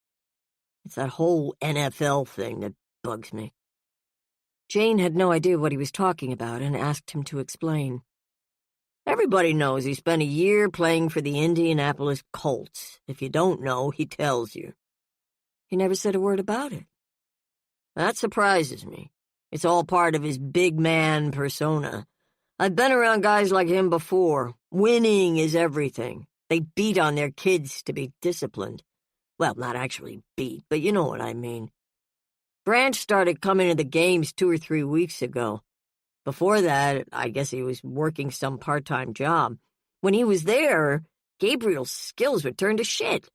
It's that whole NFL thing that bugs me. Jane had no idea what he was talking about and asked him to explain. Everybody knows he spent a year playing for the Indianapolis Colts. If you don't know, he tells you. He never said a word about it. That surprises me. It's all part of his big man persona. I've been around guys like him before. Winning is everything. They beat on their kids to be disciplined. Well, not actually beat, but you know what I mean. Branch started coming to the games 2 or 3 weeks ago. Before that, I guess he was working some part-time job. When he was there, Gabriel's skills would turn to shit.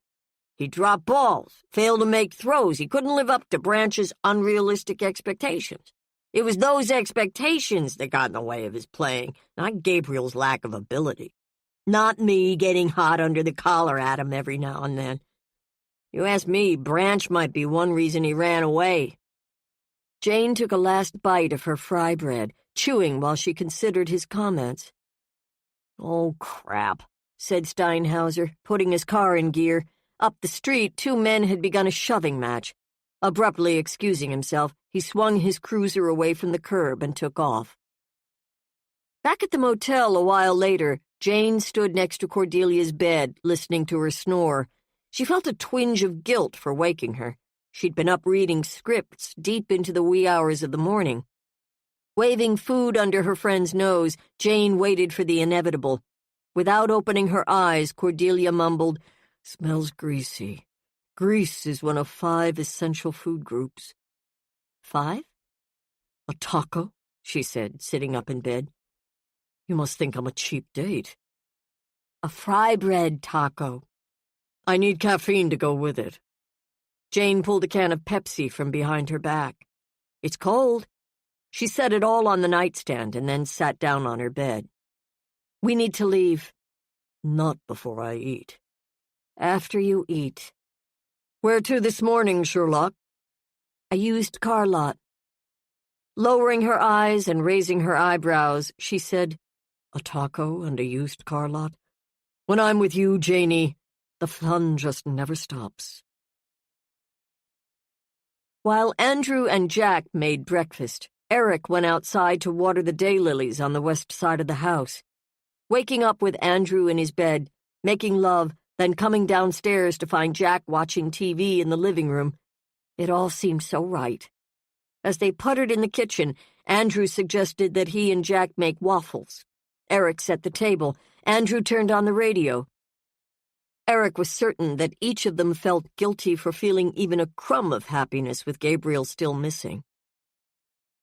He dropped balls, failed to make throws. He couldn't live up to Branch's unrealistic expectations. It was those expectations that got in the way of his playing, not Gabriel's lack of ability. Not me getting hot under the collar at him every now and then. You ask me, Branch might be one reason he ran away. Jane took a last bite of her fry bread, chewing while she considered his comments. Oh, crap, said Steinhauser, putting his car in gear. Up the street, 2 men had begun a shoving match. Abruptly excusing himself, he swung his cruiser away from the curb and took off. Back at the motel a while later, Jane stood next to Cordelia's bed, listening to her snore. She felt a twinge of guilt for waking her. She'd been up reading scripts deep into the wee hours of the morning. Waving food under her friend's nose, Jane waited for the inevitable. Without opening her eyes, Cordelia mumbled, "Smells greasy. Grease is one of 5 essential food groups." 5? "A taco," she said, sitting up in bed. "You must think I'm a cheap date." "A fry bread taco." "I need caffeine to go with it." Jane pulled a can of Pepsi from behind her back. "It's cold." She set it all on the nightstand and then sat down on her bed. "We need to leave." "Not before I eat." "After you eat." "Where to this morning, Sherlock?" "A used car lot." Lowering her eyes and raising her eyebrows, she said, "A taco and a used car lot? When I'm with you, Janie, the fun just never stops." While Andrew and Jack made breakfast, Eric went outside to water the daylilies on the west side of the house. Waking up with Andrew in his bed, making love, then coming downstairs to find Jack watching TV in the living room, it all seemed so right. As they puttered in the kitchen, Andrew suggested that he and Jack make waffles. Eric set the table. Andrew turned on the radio. Eric was certain that each of them felt guilty for feeling even a crumb of happiness with Gabriel still missing.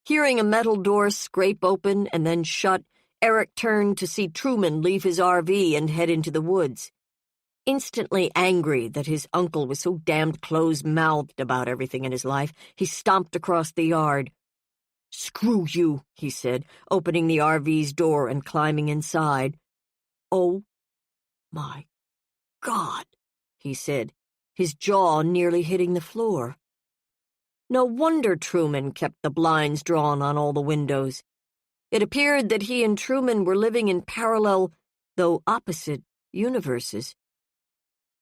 Hearing a metal door scrape open and then shut, Eric turned to see Truman leave his RV and head into the woods. Instantly angry that his uncle was so damned close-mouthed about everything in his life, he stomped across the yard. "Screw you," he said, opening the RV's door and climbing inside. "Oh, my God," he said, his jaw nearly hitting the floor. No wonder Truman kept the blinds drawn on all the windows. It appeared that he and Truman were living in parallel, though opposite, universes.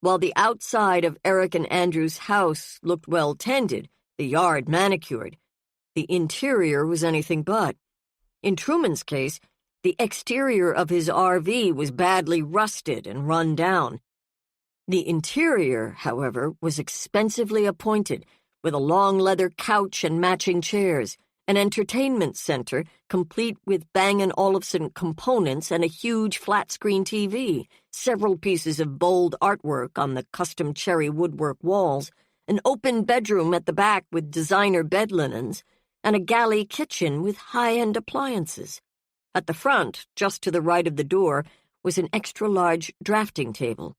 While the outside of Eric and Andrew's house looked well-tended, the yard manicured, the interior was anything but. In Truman's case, the exterior of his RV was badly rusted and run down. The interior, however, was expensively appointed, with a long leather couch and matching chairs, an entertainment center complete with Bang & Olufsen components and a huge flat-screen TV, several pieces of bold artwork on the custom cherry woodwork walls, an open bedroom at the back with designer bed linens, and a galley kitchen with high-end appliances. At the front, just to the right of the door, was an extra-large drafting table.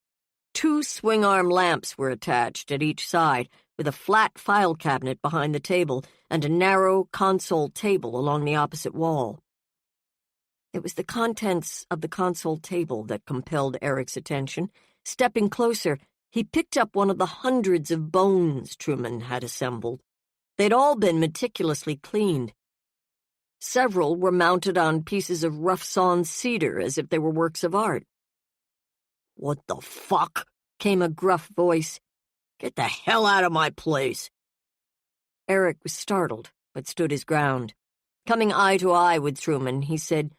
2 swing-arm lamps were attached at each side, with a flat file cabinet behind the table and a narrow console table along the opposite wall. It was the contents of the console table that compelled Eric's attention. Stepping closer, He picked up one of the hundreds of bones Truman had assembled. They'd all been meticulously cleaned. Several were mounted on pieces of rough-sawn cedar as if they were works of art. "What the fuck?" came a gruff voice. "Get the hell out of my place." Eric was startled, but stood his ground. Coming eye to eye with Truman, he said,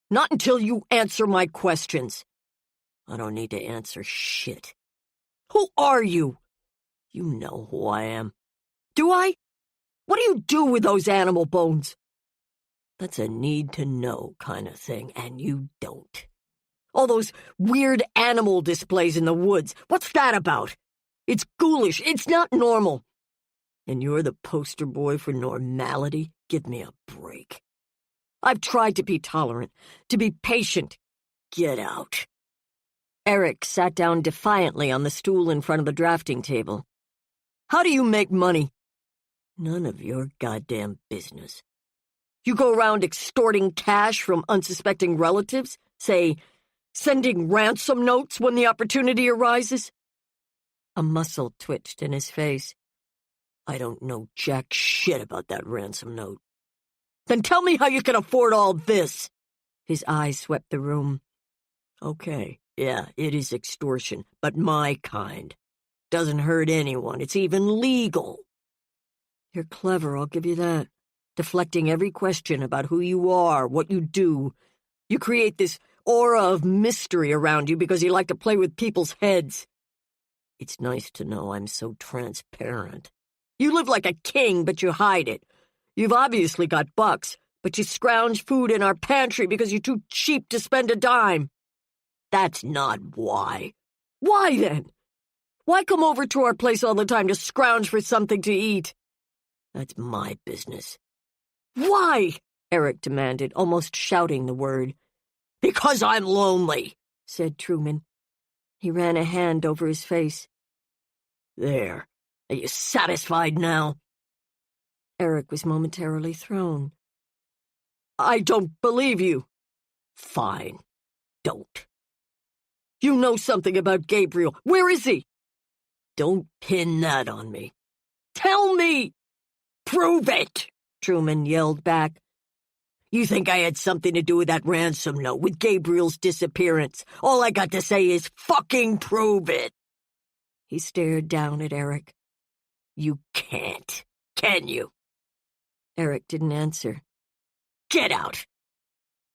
"Not until you answer my questions." "I don't need to answer shit." "Who are you?" "You know who I am." "Do I? What do you do with those animal bones?" "That's a need-to-know kind of thing, and you don't." "All those weird animal displays in the woods, what's that about? It's ghoulish, it's not normal." "And you're the poster boy for normality? Give me a break." "I've tried to be tolerant, to be patient. Get out." Eric sat down defiantly on the stool in front of the drafting table. "How do you make money?" "None of your goddamn business." "You go around extorting cash from unsuspecting relatives? Say, sending ransom notes when the opportunity arises?" A muscle twitched in his face. "I don't know jack shit about that ransom note." "Then tell me how you can afford all this." His eyes swept the room. "Okay, yeah, it is extortion, but my kind. Doesn't hurt anyone. It's even legal." "You're clever, I'll give you that. Deflecting every question about who you are, what you do. You create this aura of mystery around you because you like to play with people's heads. It's nice to know I'm so transparent. You live like a king, but you hide it. You've obviously got bucks, but you scrounge food in our pantry because you're too cheap to spend a dime. That's not why. Why then? Why come over to our place all the time to scrounge for something to eat?" "That's my business." "Why?" Eric demanded, almost shouting the word. "Because I'm lonely," said Truman. He ran a hand over his face. "There. Are you satisfied now?" Eric was momentarily thrown. "I don't believe you." "Fine. Don't." "You know something about Gabriel. Where is he?" "Don't pin that on me." "Tell me!" "Prove it!" Truman yelled back. "You think I had something to do with that ransom note, with Gabriel's disappearance? All I got to say is fucking prove it." He stared down at Eric. "You can't, can you?" Eric didn't answer. "Get out.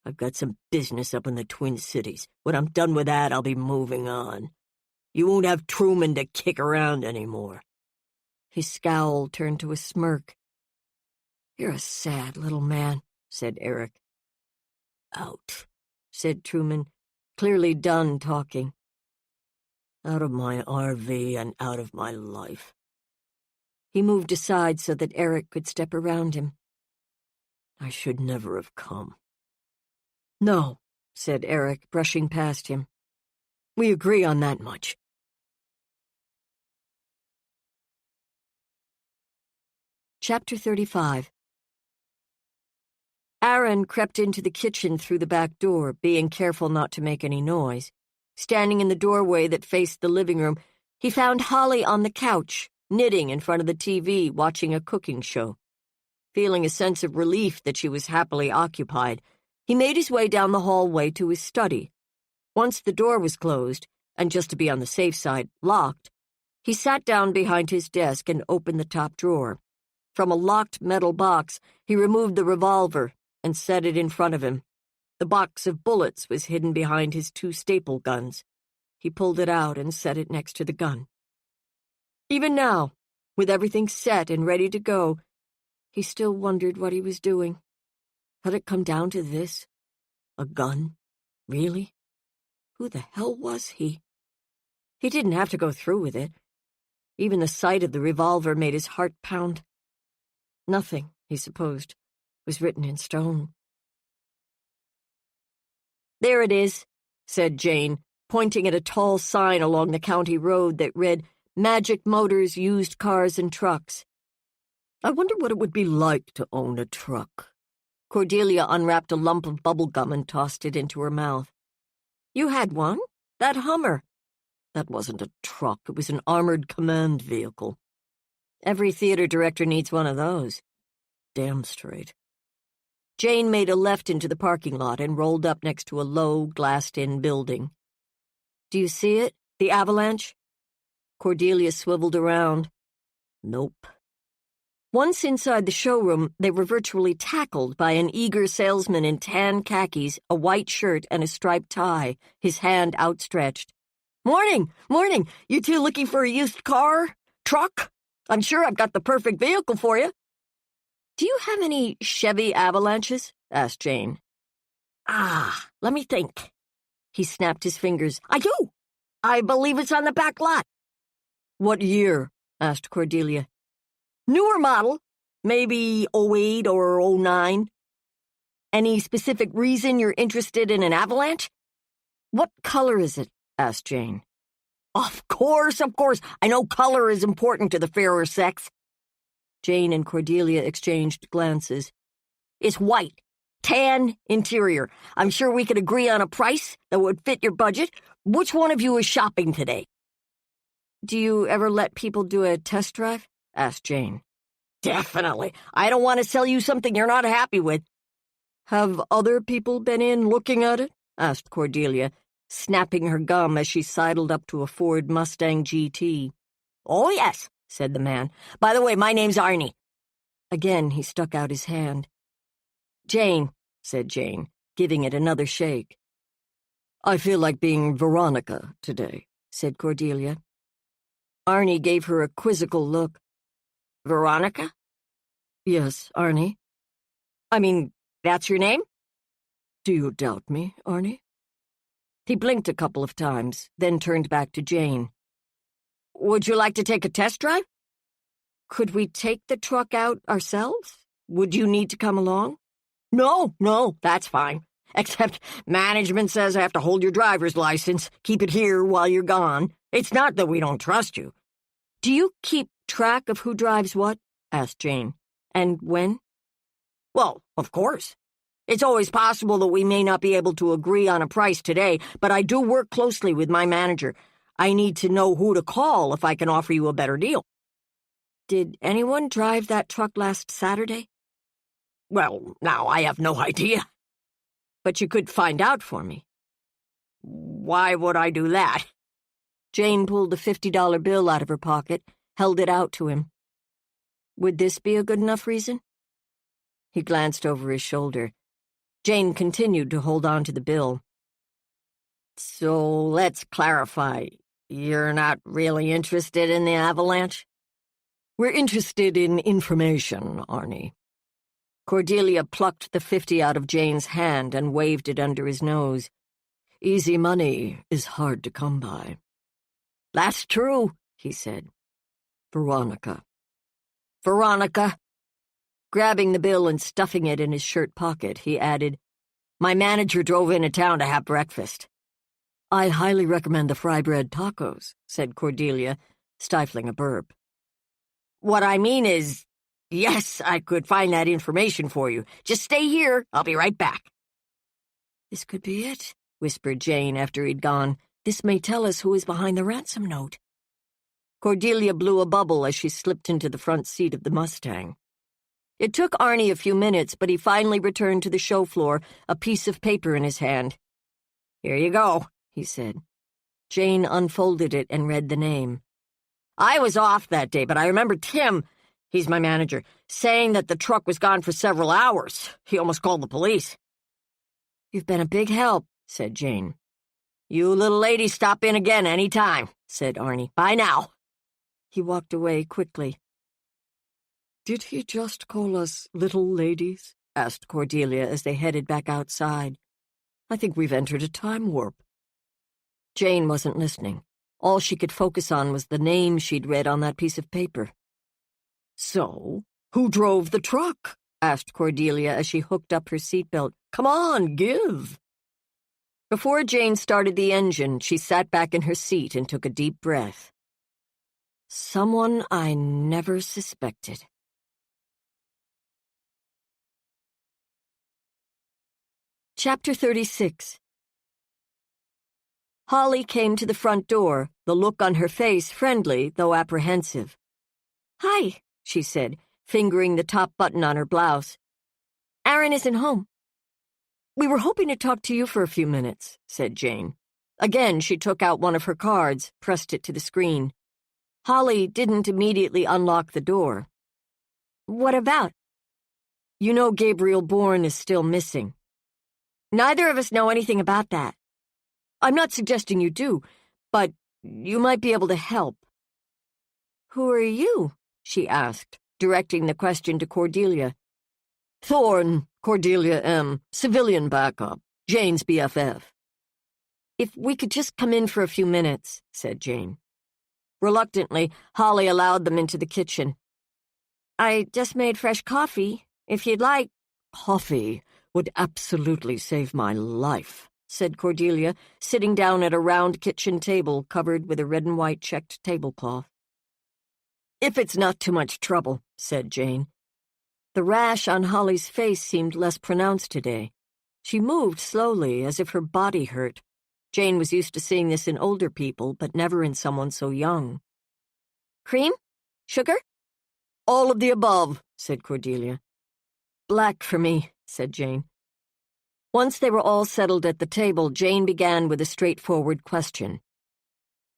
I've got some business up in the Twin Cities. When I'm done with that, I'll be moving on. You won't have Truman to kick around anymore." His scowl turned to a smirk. "You're a sad little man," said Eric. "Out," said Truman, clearly done talking. "Out of my RV and out of my life." He moved aside so that Eric could step around him. "I should never have come." "No," said Eric, brushing past him. "We agree on that much." Chapter 35. Aaron crept into the kitchen through the back door, being careful not to make any noise. Standing in the doorway that faced the living room, he found Holly on the couch, knitting in front of the TV, watching a cooking show. Feeling a sense of relief that she was happily occupied, he made his way down the hallway to his study. Once the door was closed, and just to be on the safe side, locked, he sat down behind his desk and opened the top drawer. From a locked metal box, he removed the revolver and set it in front of him. The box of bullets was hidden behind his 2 staple guns. He pulled it out and set it next to the gun. Even now, with everything set and ready to go, he still wondered what he was doing. Had it come down to this? A gun? Really? Who the hell was he? He didn't have to go through with it. Even the sight of the revolver made his heart pound. Nothing, he supposed, was written in stone. "There it is," said Jane, pointing at a tall sign along the county road that read, "Magic Motors Used Cars and Trucks." "I wonder what it would be like to own a truck." Cordelia unwrapped a lump of bubble gum and tossed it into her mouth. "You had one? That Hummer." That wasn't a truck. It was an armored command vehicle. Every theater director needs one of those. Damn straight. Jane made a left into the parking lot and rolled up next to a low, glassed-in building. Do you see it? The avalanche? Cordelia swiveled around. Nope. Once inside the showroom, they were virtually tackled by an eager salesman in tan khakis, a white shirt, and a striped tie, his hand outstretched. Morning! Morning! You two looking for a used car? Truck? I'm sure I've got the perfect vehicle for you. Do you have any Chevy Avalanches? Asked Jane. Let me think. He snapped his fingers. I do! I believe it's on the back lot. What year? Asked Cordelia. Newer model. Maybe 08 or 09. Any specific reason you're interested in an Avalanche? What color is it? Asked Jane. Of course. I know color is important to the fairer sex. Jane and Cordelia exchanged glances. It's white, tan interior. I'm sure we could agree on a price that would fit your budget. Which one of you is shopping today? Do you ever let people do a test drive? Asked Jane. Definitely. I don't want to sell you something you're not happy with. Have other people been in looking at it? Asked Cordelia, snapping her gum as she sidled up to a Ford Mustang GT. Oh, yes, said the man. By the way, my name's Arnie. Again, he stuck out his hand. Jane, said Jane, giving it another shake. I feel like being Veronica today, said Cordelia. Arnie gave her a quizzical look. Veronica? Yes, Arnie. I mean, that's your name? Do you doubt me, Arnie? He blinked a couple of times, then turned back to Jane. Would you like to take a test drive? Could we take the truck out ourselves? Would you need to come along? No, that's fine. Except management says I have to hold your driver's license, keep it here while you're gone. It's not that we don't trust you. Do you keep track of who drives what? Asked Jane. And when? Well, of course. It's always possible that we may not be able to agree on a price today, but I do work closely with my manager. I need to know who to call if I can offer you a better deal. Did anyone drive that truck last Saturday? Well, now I have no idea. But you could find out for me. Why would I do that? Jane pulled a $50 bill out of her pocket, held it out to him. Would this be a good enough reason? He glanced over his shoulder. Jane continued to hold on to the bill. So let's clarify. You're not really interested in the avalanche? We're interested in information, Arnie. Cordelia plucked the 50 out of Jane's hand and waved it under his nose. Easy money is hard to come by. That's true, he said. Veronica. Grabbing the bill and stuffing it in his shirt pocket, he added, My manager drove into town to have breakfast. I highly recommend the fry bread tacos, said Cordelia, stifling a burp. What I mean is, yes, I could find that information for you. Just stay here. I'll be right back. This could be it, whispered Jane after he'd gone. This may tell us who is behind the ransom note. Cordelia blew a bubble as she slipped into the front seat of the Mustang. It took Arnie a few minutes, but he finally returned to the show floor, a piece of paper in his hand. Here you go, he said. Jane unfolded it and read the name. I was off that day, but I remember Tim, he's my manager, saying that the truck was gone for several hours. He almost called the police. You've been a big help, said Jane. You little lady stop in again any time, said Arnie. Bye now. He walked away quickly. Did he just call us little ladies? Asked Cordelia as they headed back outside. I think we've entered a time warp. Jane wasn't listening. All she could focus on was the name she'd read on that piece of paper. So, who drove the truck? Asked Cordelia as she hooked up her seatbelt. Come on, give. Before Jane started the engine, she sat back in her seat and took a deep breath. Someone I never suspected. Chapter 36. Holly came to the front door, the look on her face friendly, though apprehensive. "Hi," she said, fingering the top button on her blouse. "Aaron isn't home." "We were hoping to talk to you for a few minutes," said Jane. Again, she took out one of her cards, pressed it to the screen. Holly didn't immediately unlock the door. "What about?" "You know Gabriel Bourne is still missing." "Neither of us know anything about that." "I'm not suggesting you do, but you might be able to help." "Who are you?" she asked, directing the question to Cordelia. "Thorne, Cordelia M., civilian backup, Jane's BFF." "If we could just come in for a few minutes," said Jane. Reluctantly, Holly allowed them into the kitchen. "I just made fresh coffee, if you'd like." "Coffee would absolutely save my life," said Cordelia, sitting down at a round kitchen table covered with a red and white checked tablecloth. "If it's not too much trouble," said Jane. The rash on Holly's face seemed less pronounced today. She moved slowly, as if her body hurt. Jane was used to seeing this in older people, but never in someone so young. "Cream? Sugar?" "All of the above," said Cordelia. "Black for me," said Jane. Once they were all settled at the table, Jane began with a straightforward question.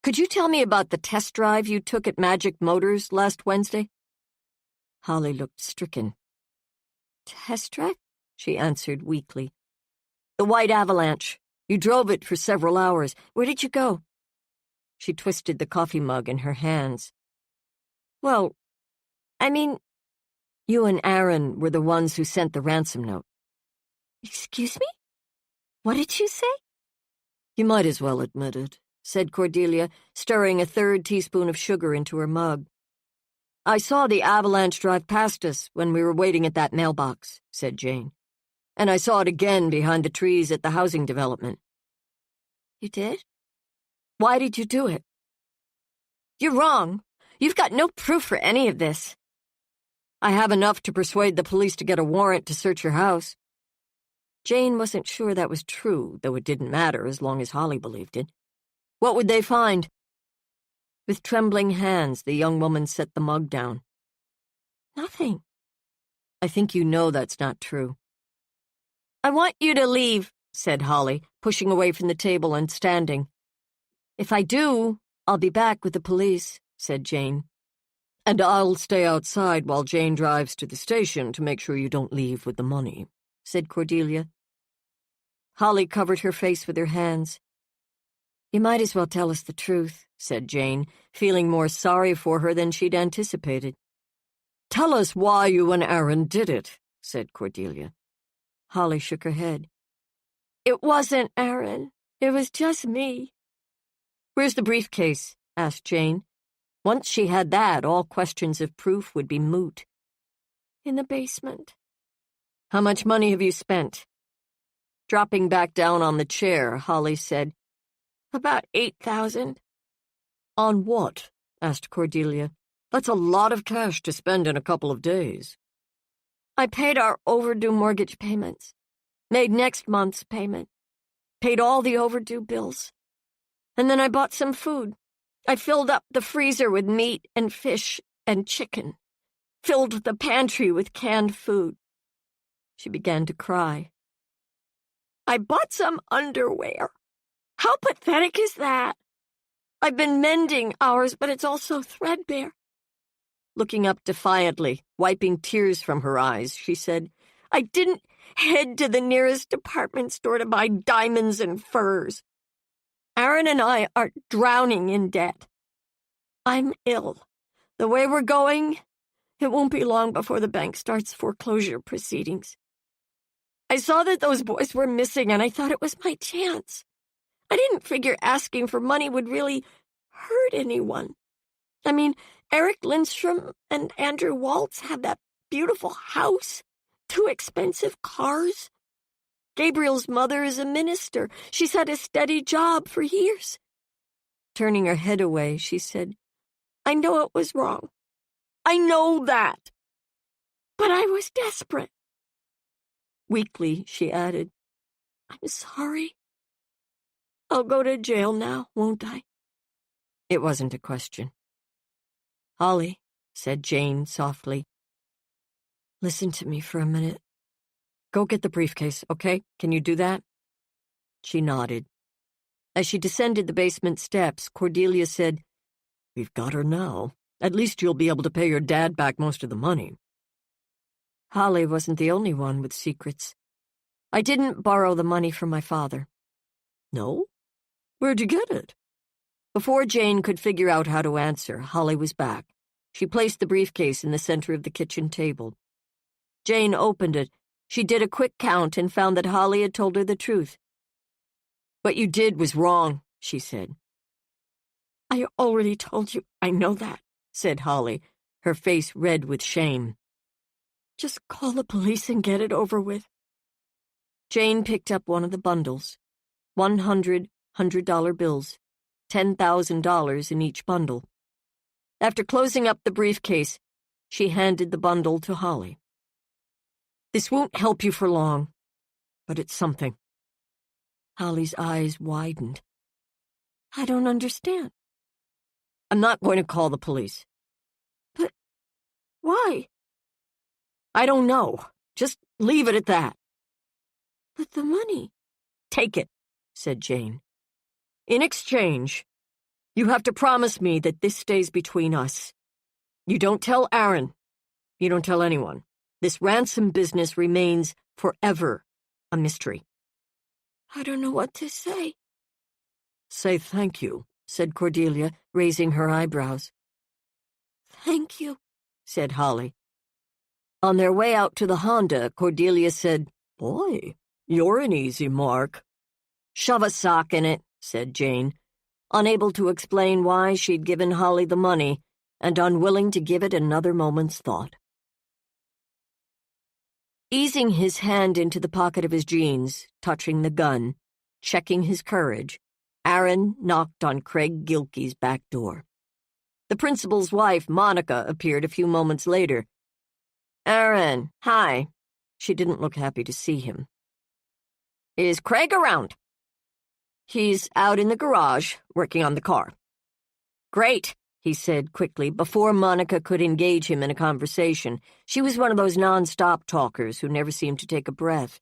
"Could you tell me about the test drive you took at Magic Motors last Wednesday?" Holly looked stricken. "Test drive?" she answered weakly. "The White Avalanche. You drove it for several hours. Where did you go?" She twisted the coffee mug in her hands. "Well, I mean, you and Aaron were the ones who sent the ransom note." "Excuse me? What did you say?" "You might as well admit it," said Cordelia, stirring a third teaspoon of sugar into her mug. "I saw the Avalanche drive past us when we were waiting at that mailbox," said Jane. "And I saw it again behind the trees at the housing development." "You did? Why did you do it?" "You're wrong. You've got no proof for any of this." "I have enough to persuade the police to get a warrant to search your house." Jane wasn't sure that was true, though it didn't matter as long as Holly believed it. "What would they find?" With trembling hands, the young woman set the mug down. "Nothing." "I think you know that's not true." "I want you to leave," said Holly, pushing away from the table and standing. "If I do, I'll be back with the police," said Jane. "And I'll stay outside while Jane drives to the station to make sure you don't leave with the money," said Cordelia. Holly covered her face with her hands. "You might as well tell us the truth," said Jane, feeling more sorry for her than she'd anticipated. "Tell us why you and Aaron did it," said Cordelia. Holly shook her head. "It wasn't Aaron. It was just me." "Where's the briefcase?" asked Jane. Once she had that, all questions of proof would be moot. "In the basement." "How much money have you spent?" Dropping back down on the chair, Holly said, "About 8,000. "On what?" asked Cordelia. "That's a lot of cash to spend in a couple of days." "I paid our overdue mortgage payments, made next month's payment, paid all the overdue bills. And then I bought some food. I filled up the freezer with meat and fish and chicken, filled the pantry with canned food." She began to cry. "I bought some underwear. How pathetic is that? I've been mending ours, but it's all so threadbare." Looking up defiantly, wiping tears from her eyes, she said, "I didn't head to the nearest department store to buy diamonds and furs. Aaron and I are drowning in debt. I'm ill. The way we're going, it won't be long before the bank starts foreclosure proceedings. I saw that those boys were missing, and I thought it was my chance. I didn't figure asking for money would really hurt anyone. I mean, Eric Lindstrom and Andrew Waltz have that beautiful house, 2 expensive cars. Gabriel's mother is a minister. She's had a steady job for years." Turning her head away, she said, "I know it was wrong. I know that. But I was desperate." Weakly, she added, "I'm sorry." I'll go to jail now, won't I? It wasn't a question. Holly, said Jane softly, listen to me for a minute. Go get the briefcase, okay? Can you do that? She nodded. As she descended the basement steps, Cordelia said, We've got her now. At least you'll be able to pay your dad back most of the money. Holly wasn't the only one with secrets. I didn't borrow the money from my father. No? Where'd you get it? Before Jane could figure out how to answer, Holly was back. She placed the briefcase in the center of the kitchen table. Jane opened it. She did a quick count and found that Holly had told her the truth. What you did was wrong, she said. I already told you I know that, said Holly, her face red with shame. Just call the police and get it over with. Jane picked up one of the bundles. 100 $100 bills, $10,000 in each bundle. After closing up the briefcase, she handed the bundle to Holly. This won't help you for long, but it's something. Holly's eyes widened. I don't understand. I'm not going to call the police. But why? I don't know. Just leave it at that. But the money. Take it, said Jane. In exchange, you have to promise me that this stays between us. You don't tell Aaron. You don't tell anyone. This ransom business remains forever a mystery. I don't know what to say. Say thank you, said Cordelia, raising her eyebrows. Thank you, said Holly. On their way out to the Honda, Cordelia said, Boy, you're an easy mark. Shove a sock in it, said Jane, unable to explain why she'd given Holly the money and unwilling to give it another moment's thought. Easing his hand into the pocket of his jeans, touching the gun, checking his courage, Aaron knocked on Craig Gilkey's back door. The principal's wife, Monica, appeared a few moments later. Aaron, hi. She didn't look happy to see him. Is Craig around? He's out in the garage, working on the car. Great, he said quickly, before Monica could engage him in a conversation. She was one of those non-stop talkers who never seemed to take a breath.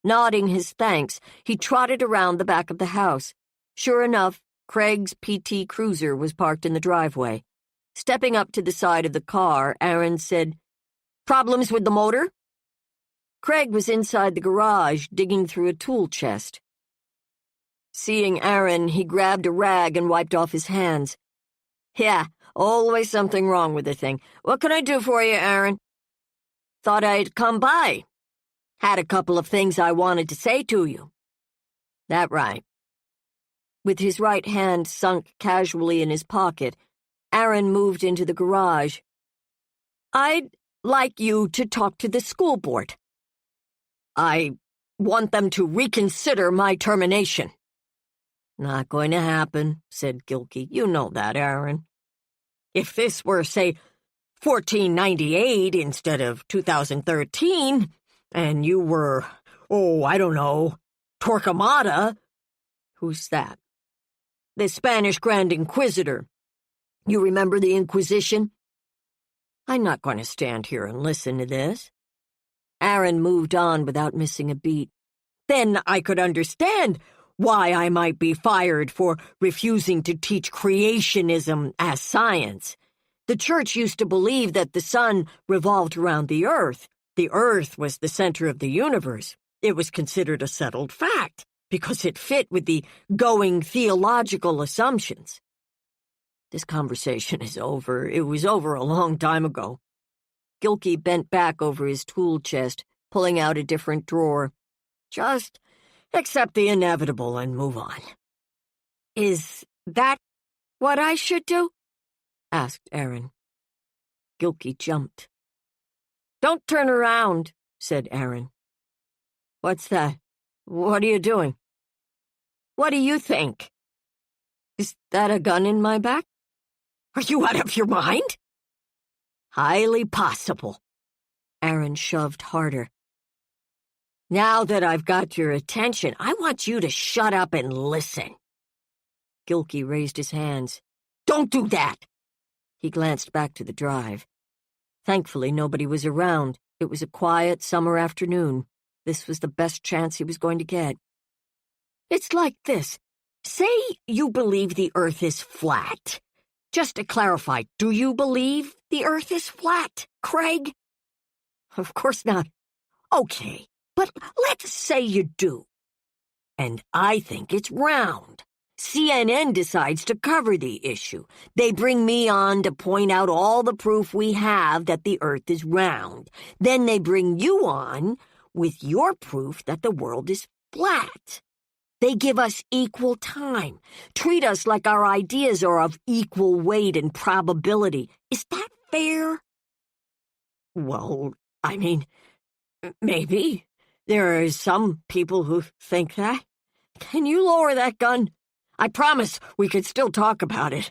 Nodding his thanks, he trotted around the back of the house. Sure enough, Craig's PT Cruiser was parked in the driveway. Stepping up to the side of the car, Aaron said, Problems with the motor? Craig was inside the garage, digging through a tool chest. Seeing Aaron, he grabbed a rag and wiped off his hands. Yeah, always something wrong with the thing. What can I do for you, Aaron? Thought I'd come by. Had a couple of things I wanted to say to you. That right. With his right hand sunk casually in his pocket, Aaron moved into the garage. I'd like you to talk to the school board. I want them to reconsider my termination. Not going to happen, said Gilkey. You know that, Aaron. If this were, say, 1498 instead of 2013, and you were, I don't know, Torquemada. Who's that? The Spanish Grand Inquisitor. You remember the Inquisition? I'm not going to stand here and listen to this. Aaron moved on without missing a beat. Then I could understand why I might be fired for refusing to teach creationism as science. The church used to believe that the sun revolved around the earth. The earth was the center of the universe. It was considered a settled fact because it fit with the going theological assumptions. This conversation is over. It was over a long time ago. Gilkey bent back over his tool chest, pulling out a different drawer. Just accept the inevitable and move on. Is that what I should do? Asked Aaron. Gilkey jumped. Don't turn around, said Aaron. What's that? What are you doing? What do you think? Is that a gun in my back? Are you out of your mind? Highly possible. Aaron shoved harder. Now that I've got your attention, I want you to shut up and listen. Gilkey raised his hands. "Don't do that!" He glanced back to the drive. Thankfully, nobody was around. It was a quiet summer afternoon. This was the best chance he was going to get. "It's like this. Say you believe the Earth is flat. Just to clarify, do you believe the Earth is flat, Craig?" "Of course not." "Okay, but let's say you do. And I think it's round. CNN decides to cover the issue. They bring me on to point out all the proof we have that the Earth is round. Then they bring you on with your proof that the world is flat. They give us equal time, treat us like our ideas are of equal weight and probability. Is that fair?" "Well, I mean, maybe. There are some people who think that. Can you lower that gun? I promise we could still talk about it."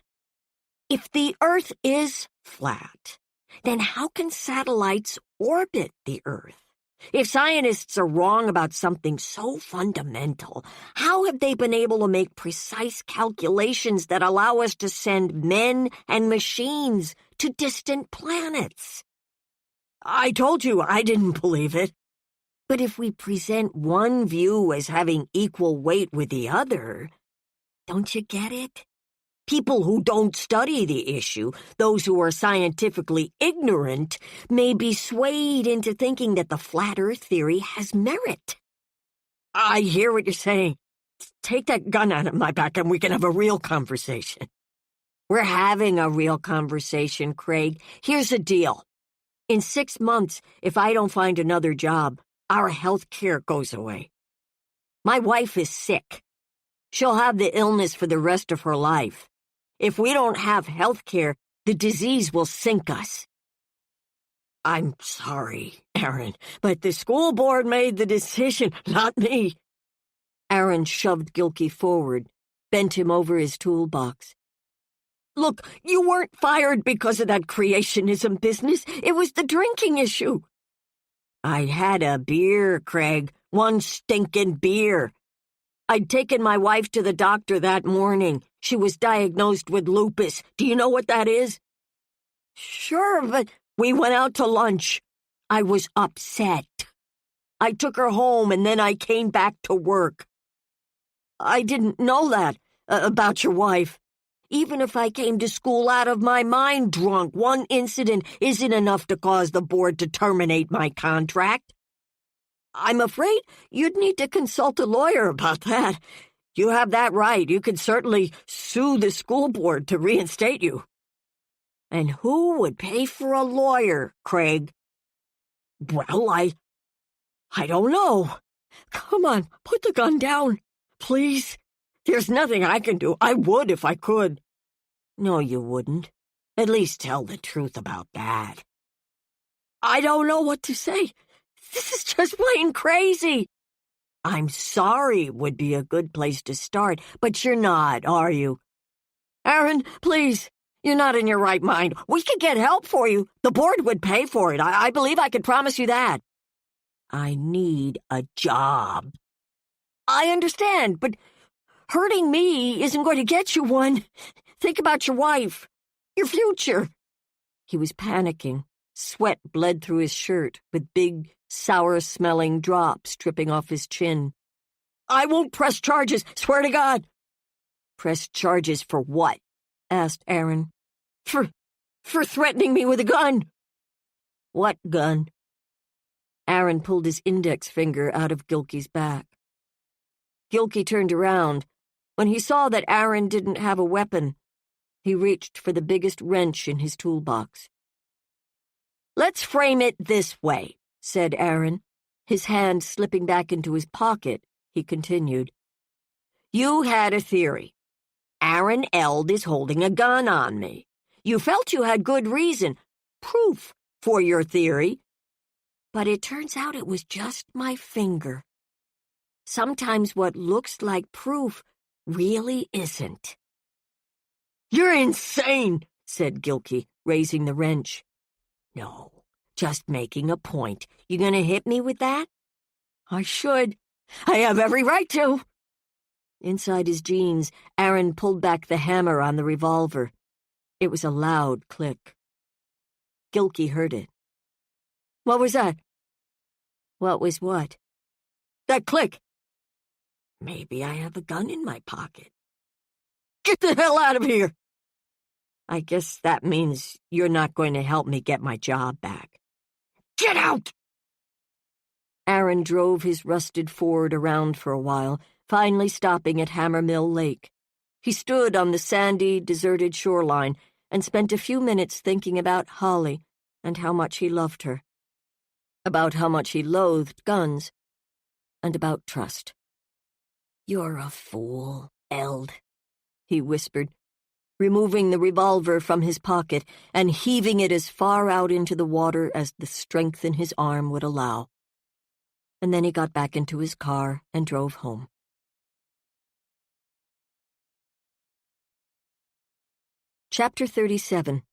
"If the Earth is flat, then how can satellites orbit the Earth? If scientists are wrong about something so fundamental, how have they been able to make precise calculations that allow us to send men and machines to distant planets?" "I told you I didn't believe it." "But if we present one view as having equal weight with the other, don't you get it? People who don't study the issue, those who are scientifically ignorant, may be swayed into thinking that the flat Earth theory has merit." "I hear what you're saying. Take that gun out of my back and we can have a real conversation." "We're having a real conversation, Craig. Here's the deal. In 6 months, if I don't find another job, our health care goes away. My wife is sick. She'll have the illness for the rest of her life. If we don't have health care, the disease will sink us." "I'm sorry, Aaron, but the school board made the decision, not me." Aaron shoved Gilkey forward, bent him over his toolbox. "Look, you weren't fired because of that creationism business. It was the drinking issue." "I had a beer, Craig. One stinking beer. I'd taken my wife to the doctor that morning. She was diagnosed with lupus. Do you know what that is?" "Sure, but..." "We went out to lunch. I was upset. I took her home and then I came back to work." "I didn't know that about your wife. Even if I came to school out of my mind drunk, one incident isn't enough to cause the board to terminate my contract. I'm afraid you'd need to consult a lawyer about that. You have that right. You could certainly sue the school board to reinstate you." "And who would pay for a lawyer, Craig?" "Well, I don't know. Come on, put the gun down, please. There's nothing I can do. I would if I could." "No, you wouldn't. At least tell the truth about that." "I don't know what to say. This is just plain crazy." "I'm sorry would be a good place to start, but you're not, are you?" "Aaron, please, you're not in your right mind. We could get help for you. The board would pay for it. I believe I could promise you that." "I need a job." "I understand, but hurting me isn't going to get you one. Think about your wife, your future." He was panicking. Sweat bled through his shirt, with big, sour-smelling drops dripping off his chin. "I won't press charges, swear to God." "Press charges for what?" asked Aaron. For threatening me with a gun." "What gun?" Aaron pulled his index finger out of Gilkey's back. Gilkey turned around. When he saw that Aaron didn't have a weapon, he reached for the biggest wrench in his toolbox. "Let's frame it this way," said Aaron. His hand slipping back into his pocket, he continued. "You had a theory. Aaron Eld is holding a gun on me. You felt you had good reason, proof for your theory. But it turns out it was just my finger. Sometimes what looks like proof really isn't." "You're insane," said Gilkey, raising the wrench. "No, just making a point. You gonna hit me with that?" "I should. I have every right to." Inside his jeans, Aaron pulled back the hammer on the revolver. It was a loud click. Gilkey heard it. "What was that?" "What was what?" "That click." "Maybe I have a gun in my pocket." "Get the hell out of here!" "I guess that means you're not going to help me get my job back." "Get out!" Aaron drove his rusted Ford around for a while, finally stopping at Hammermill Lake. He stood on the sandy, deserted shoreline and spent a few minutes thinking about Holly and how much he loved her, about how much he loathed guns, and about trust. "You're a fool, Eld," he whispered, removing the revolver from his pocket and heaving it as far out into the water as the strength in his arm would allow. And then he got back into his car and drove home. Chapter 37.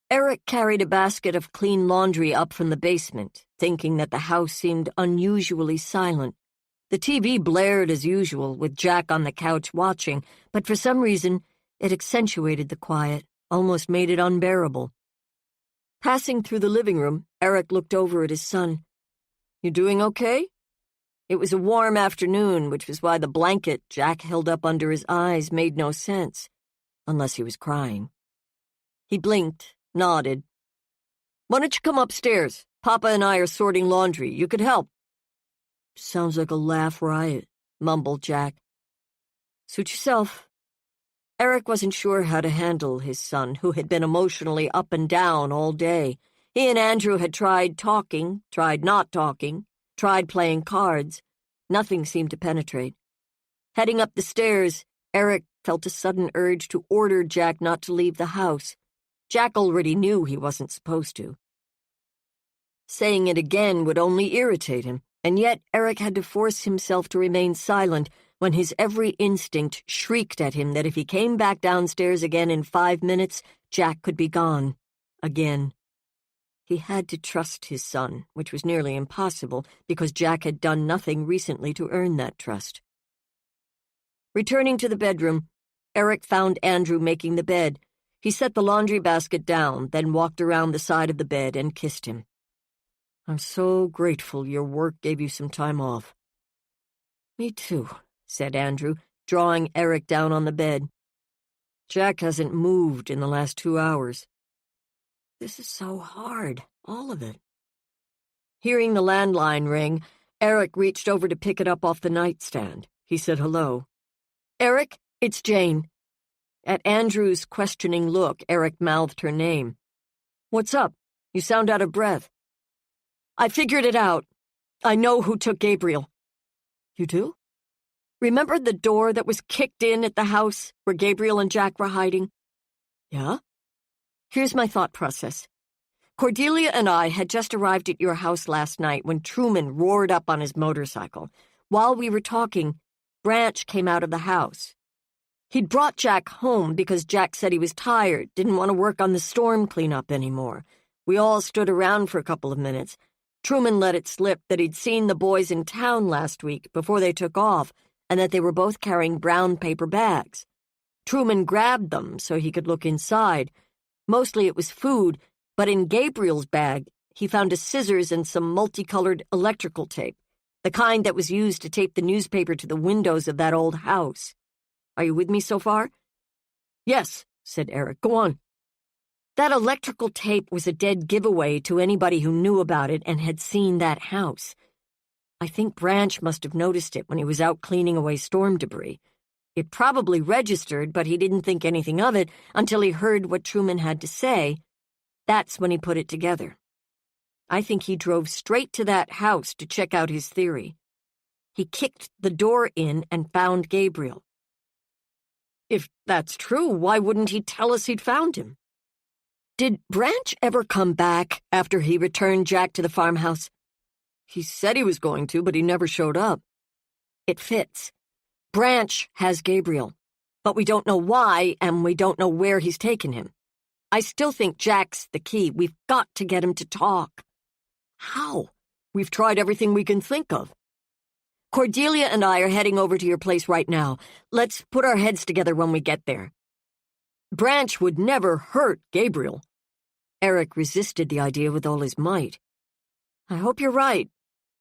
Eric carried a basket of clean laundry up from the basement, thinking that the house seemed unusually silent. The TV blared as usual, with Jack on the couch watching, but for some reason it accentuated the quiet, almost made it unbearable. Passing through the living room, Eric looked over at his son. "You doing okay?" It was a warm afternoon, which was why the blanket Jack held up under his eyes made no sense, unless he was crying. He blinked, nodded. "Why don't you come upstairs? Papa and I are sorting laundry. You could help." "Sounds like a laugh riot," mumbled Jack. "Suit yourself." Eric wasn't sure how to handle his son, who had been emotionally up and down all day. He and Andrew had tried talking, tried not talking, tried playing cards. Nothing seemed to penetrate. Heading up the stairs, Eric felt a sudden urge to order Jack not to leave the house. Jack already knew he wasn't supposed to. Saying it again would only irritate him, and yet Eric had to force himself to remain silent when his every instinct shrieked at him that if he came back downstairs again in 5 minutes, Jack could be gone. Again. He had to trust his son, which was nearly impossible because Jack had done nothing recently to earn that trust. Returning to the bedroom, Eric found Andrew making the bed. He set the laundry basket down, then walked around the side of the bed and kissed him. "I'm so grateful your work gave you some time off." "Me too," said Andrew, drawing Eric down on the bed. "Jack hasn't moved in the last 2 hours. This is so hard, all of it." Hearing the landline ring, Eric reached over to pick it up off the nightstand. He said hello. "Eric, it's Jane." At Andrew's questioning look, Eric mouthed her name. "What's up? You sound out of breath." "I figured it out. I know who took Gabriel." "You do? Remember the door that was kicked in at the house where Gabriel and Jack were hiding?" "Yeah?" "Here's my thought process. Cordelia and I had just arrived at your house last night when Truman roared up on his motorcycle. While we were talking, Branch came out of the house. He'd brought Jack home because Jack said he was tired, didn't want to work on the storm cleanup anymore. We all stood around for a couple of minutes. Truman let it slip that he'd seen the boys in town last week before they took off and that they were both carrying brown paper bags. Truman grabbed them so he could look inside. Mostly it was food, but in Gabriel's bag, he found a scissors and some multicolored electrical tape, the kind that was used to tape the newspaper to the windows of that old house. Are you with me so far?" "Yes," said Eric. "Go on." "That electrical tape was a dead giveaway to anybody who knew about it and had seen that house. I think Branch must have noticed it when he was out cleaning away storm debris. It probably registered, but he didn't think anything of it until he heard what Truman had to say. That's when he put it together. I think he drove straight to that house to check out his theory. He kicked the door in and found Gabriel." "If that's true, why wouldn't he tell us he'd found him?" "Did Branch ever come back after he returned Jack to the farmhouse?" "He said he was going to, but he never showed up." "It fits. Branch has Gabriel, but we don't know why, and we don't know where he's taken him. I still think Jack's the key. We've got to get him to talk." "How?" "We've tried everything we can think of." Cordelia and I are heading over to your place right now. Let's put our heads together when we get there. Branch would never hurt Gabriel. Eric resisted the idea with all his might. I hope you're right.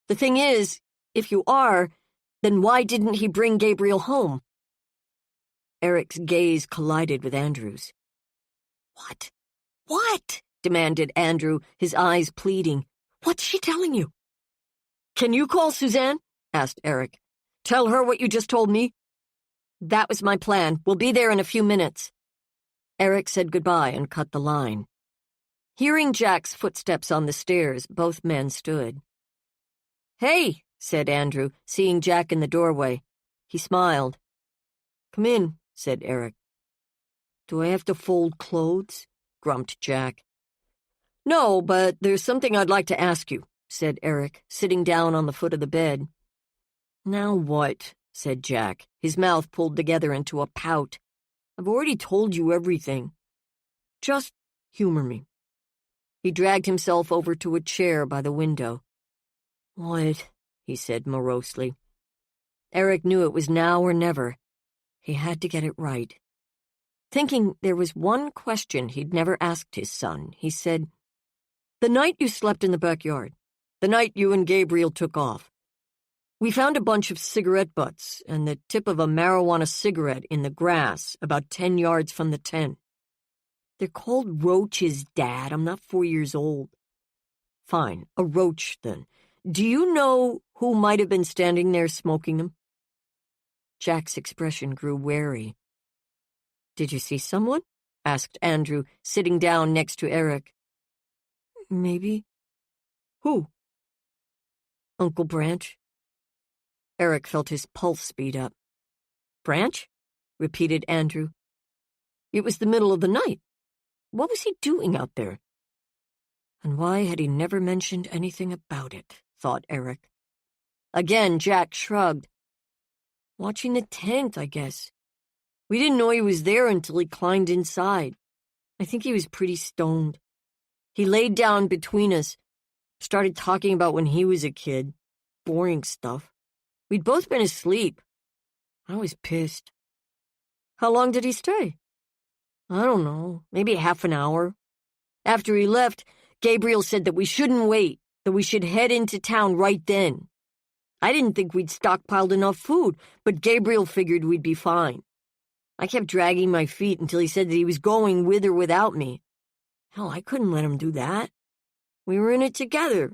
The thing is, if you are, then why didn't he bring Gabriel home? Eric's gaze collided with Andrew's. What? What? Demanded Andrew, his eyes pleading. What's she telling you? Can you call Suzanne? Asked Eric. Tell her what you just told me? That was my plan. We'll be there in a few minutes. Eric said goodbye and cut the line. Hearing Jack's footsteps on the stairs, both men stood. Hey, said Andrew, seeing Jack in the doorway. He smiled. Come in, said Eric. Do I have to fold clothes? Grumped Jack. No, but there's something I'd like to ask you, said Eric, sitting down on the foot of the bed. Now what? Said Jack, his mouth pulled together into a pout. I've already told you everything. Just humor me. He dragged himself over to a chair by the window. What? He said morosely. Eric knew it was now or never. He had to get it right. Thinking there was one question he'd never asked his son, he said, The night you slept in the backyard, the night you and Gabriel took off, we found a bunch of cigarette butts and the tip of a marijuana cigarette in the grass about 10 yards from the tent. They're called roaches, Dad. I'm not 4 years old. Fine, a roach, then. Do you know who might have been standing there smoking them? Jack's expression grew wary. Did you see someone? Asked Andrew, sitting down next to Eric. Maybe. Who? Uncle Branch. Eric felt his pulse speed up. Branch? Repeated Andrew. It was the middle of the night. What was he doing out there? And why had he never mentioned anything about it, thought Eric. Again, Jack shrugged. Watching the tent, I guess. We didn't know he was there until he climbed inside. I think he was pretty stoned. He laid down between us, started talking about when he was a kid. Boring stuff. We'd both been asleep. I was pissed. How long did he stay? I don't know, maybe half an hour. After he left, Gabriel said that we shouldn't wait, that we should head into town right then. I didn't think we'd stockpiled enough food, but Gabriel figured we'd be fine. I kept dragging my feet until he said that he was going with or without me. Hell, I couldn't let him do that. We were in it together.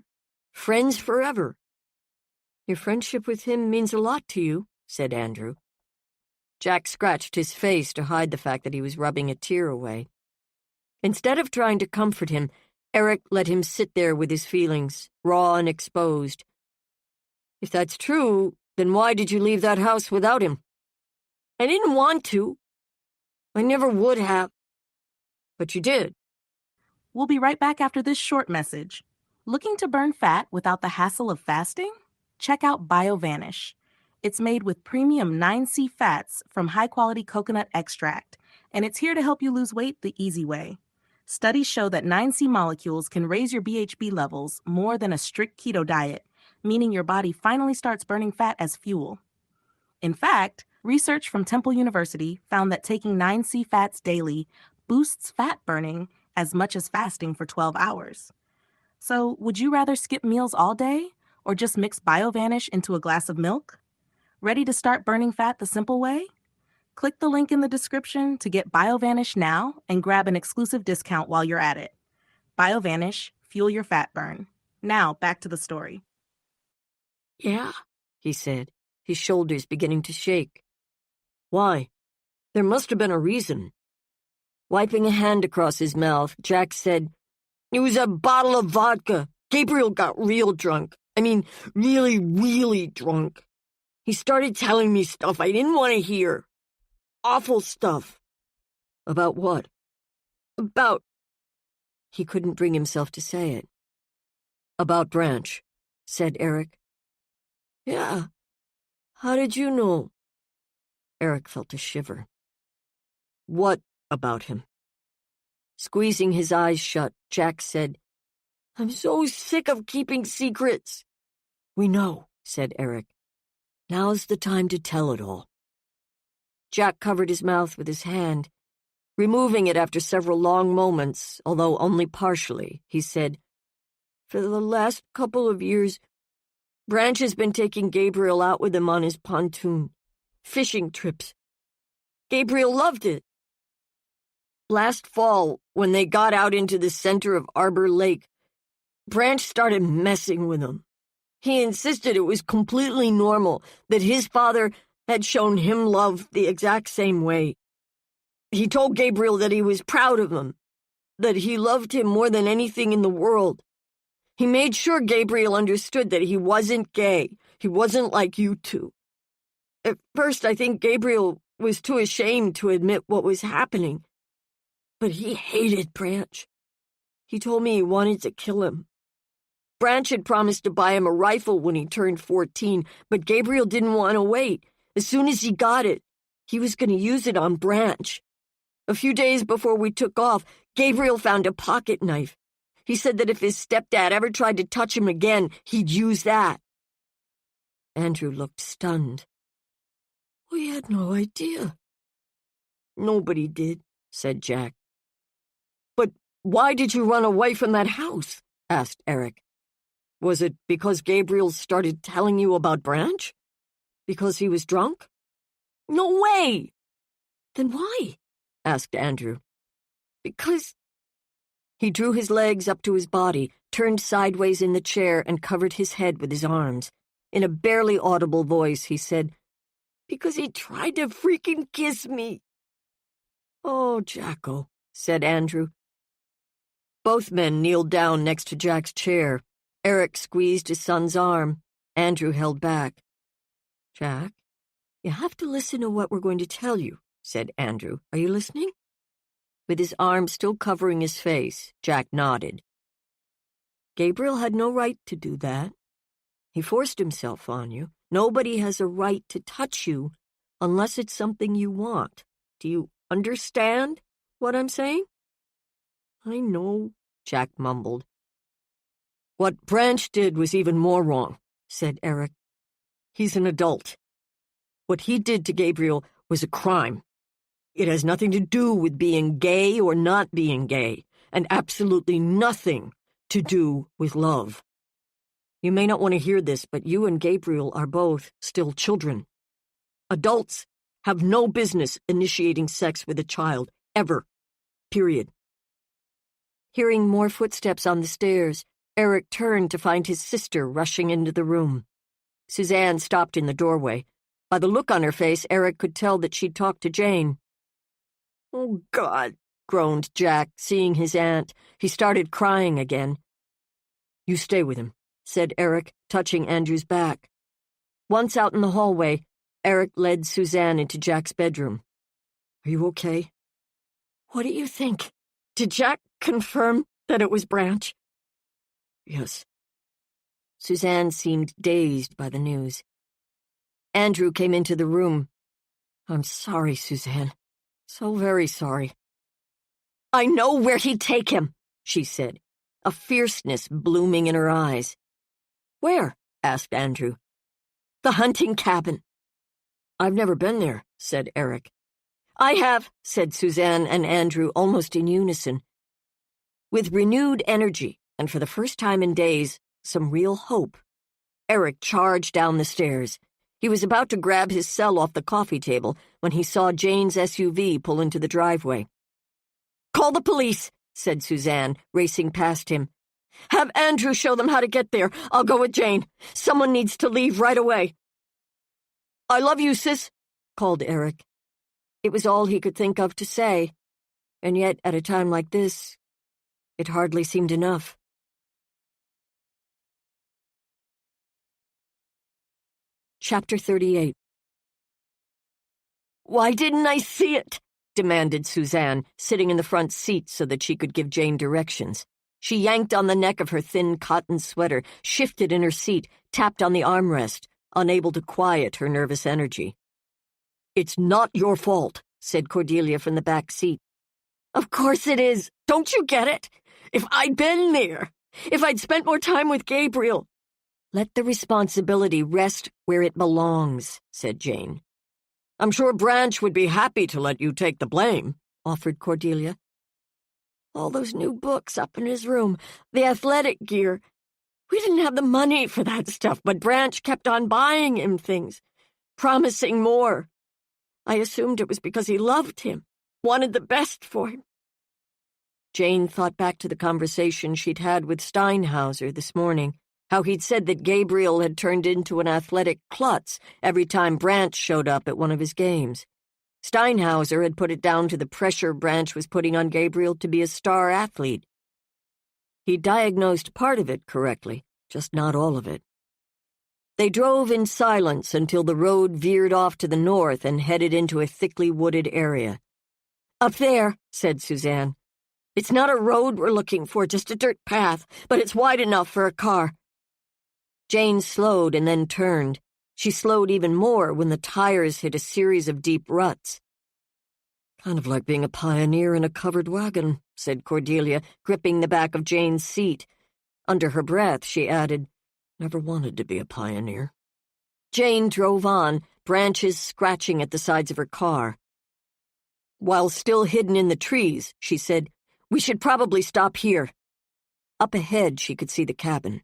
Friends forever. Your friendship with him means a lot to you, said Andrew. Jack scratched his face to hide the fact that he was rubbing a tear away. Instead of trying to comfort him, Eric let him sit there with his feelings, raw and exposed. If that's true, then why did you leave that house without him? I didn't want to. I never would have. But you did. We'll be right back after this short message. Looking to burn fat without the hassle of fasting? Check out BioVanish. It's made with premium 9C fats from high-quality coconut extract, and it's here to help you lose weight the easy way. Studies show that 9C molecules can raise your BHB levels more than a strict keto diet, meaning your body finally starts burning fat as fuel. In fact, research from Temple University found that taking 9C fats daily boosts fat burning as much as fasting for 12 hours. So, would you rather skip meals all day or just mix BioVanish into a glass of milk? Ready to start burning fat the simple way? Click the link in the description to get BioVanish now and grab an exclusive discount while you're at it. BioVanish, fuel your fat burn. Now, back to the story. Yeah, he said, his shoulders beginning to shake. Why? There must have been a reason. Wiping a hand across his mouth, Jack said, It was a bottle of vodka. Gabriel got real drunk. I mean, really, really drunk. He started telling me stuff I didn't want to hear. Awful stuff. About what? About... He couldn't bring himself to say it. About Branch, said Eric. Yeah. How did you know? Eric felt a shiver. What about him? Squeezing his eyes shut, Jack said, I'm so sick of keeping secrets. We know, said Eric. Now's the time to tell it all. Jack covered his mouth with his hand. Removing it after several long moments, although only partially, he said, "For the last couple of years, Branch has been taking Gabriel out with him on his pontoon. Fishing trips. Gabriel loved it. Last fall, when they got out into the center of Arbor Lake, Branch started messing with him. He insisted it was completely normal, that his father had shown him love the exact same way. He told Gabriel that he was proud of him, that he loved him more than anything in the world. He made sure Gabriel understood that he wasn't gay. He wasn't like you two. At first, I think Gabriel was too ashamed to admit what was happening. But he hated Branch. He told me he wanted to kill him. Branch had promised to buy him a rifle when he turned 14, but Gabriel didn't want to wait. As soon as he got it, he was going to use it on Branch. A few days before we took off, Gabriel found a pocket knife. He said that if his stepdad ever tried to touch him again, he'd use that." Andrew looked stunned. "We had no idea." "Nobody did," said Jack. "But why did you run away from that house?" asked Eric. "Was it because Gabriel started telling you about Branch? Because he was drunk?" "No way!" "Then why?" asked Andrew. "Because—" He drew his legs up to his body, turned sideways in the chair, and covered his head with his arms. In a barely audible voice, he said, "Because he tried to freaking kiss me." "Oh, Jacko," said Andrew. Both men kneeled down next to Jack's chair. Eric squeezed his son's arm. Andrew held back. "Jack, you have to listen to what we're going to tell you," said Andrew. "Are you listening?" With his arm still covering his face, Jack nodded. "Gabriel had no right to do that. He forced himself on you. Nobody has a right to touch you unless it's something you want. Do you understand what I'm saying?" "I know," Jack mumbled. "What Branch did was even more wrong," said Eric. "He's an adult. What he did to Gabriel was a crime. It has nothing to do with being gay or not being gay, and absolutely nothing to do with love. You may not want to hear this, but you and Gabriel are both still children. Adults have no business initiating sex with a child, ever. Period." Hearing more footsteps on the stairs, Eric turned to find his sister rushing into the room. Suzanne stopped in the doorway. By the look on her face, Eric could tell that she'd talked to Jane. "Oh, God," groaned Jack, seeing his aunt. He started crying again. "You stay with him," said Eric, touching Andrew's back. Once out in the hallway, Eric led Suzanne into Jack's bedroom. "Are you okay?" "What do you think? Did Jack confirm that it was Branch?" "Yes." Suzanne seemed dazed by the news. Andrew came into the room. "I'm sorry, Suzanne. So very sorry." "I know where he'd take him," she said, a fierceness blooming in her eyes. "Where?" asked Andrew. "The hunting cabin." "I've never been there," said Eric. "I have," said Suzanne and Andrew almost in unison. With renewed energy, and for the first time in days, some real hope, Eric charged down the stairs. He was about to grab his cell off the coffee table when he saw Jane's SUV pull into the driveway. "Call the police," said Suzanne, racing past him. "Have Andrew show them how to get there. I'll go with Jane. Someone needs to leave right away." "I love you, sis," called Eric. It was all he could think of to say, and yet at a time like this, it hardly seemed enough. Chapter 38. "Why didn't I see it?" demanded Suzanne, sitting in the front seat so that she could give Jane directions. She yanked on the neck of her thin cotton sweater, shifted in her seat, tapped on the armrest, unable to quiet her nervous energy. "It's not your fault," said Cordelia from the back seat. "Of course it is. Don't you get it? If I'd been there, if I'd spent more time with Gabriel, "Let the responsibility rest where it belongs," said Jane. "I'm sure Branch would be happy to let you take the blame," offered Cordelia. "All those new books up in his room, the athletic gear. We didn't have the money for that stuff, but Branch kept on buying him things, promising more. I assumed it was because he loved him, wanted the best for him." Jane thought back to the conversation she'd had with Steinhauser this morning, how he'd said that Gabriel had turned into an athletic klutz every time Branch showed up at one of his games. Steinhauser had put it down to the pressure Branch was putting on Gabriel to be a star athlete. He diagnosed part of it correctly, just not all of it. They drove in silence until the road veered off to the north and headed into a thickly wooded area. "Up there," said Suzanne. "It's not a road we're looking for, just a dirt path, but it's wide enough for a car." Jane slowed and then turned. She slowed even more when the tires hit a series of deep ruts. "Kind of like being a pioneer in a covered wagon," said Cordelia, gripping the back of Jane's seat. Under her breath, she added, "Never wanted to be a pioneer." Jane drove on, branches scratching at the sides of her car. While still hidden in the trees, she said, "We should probably stop here." Up ahead, she could see the cabin.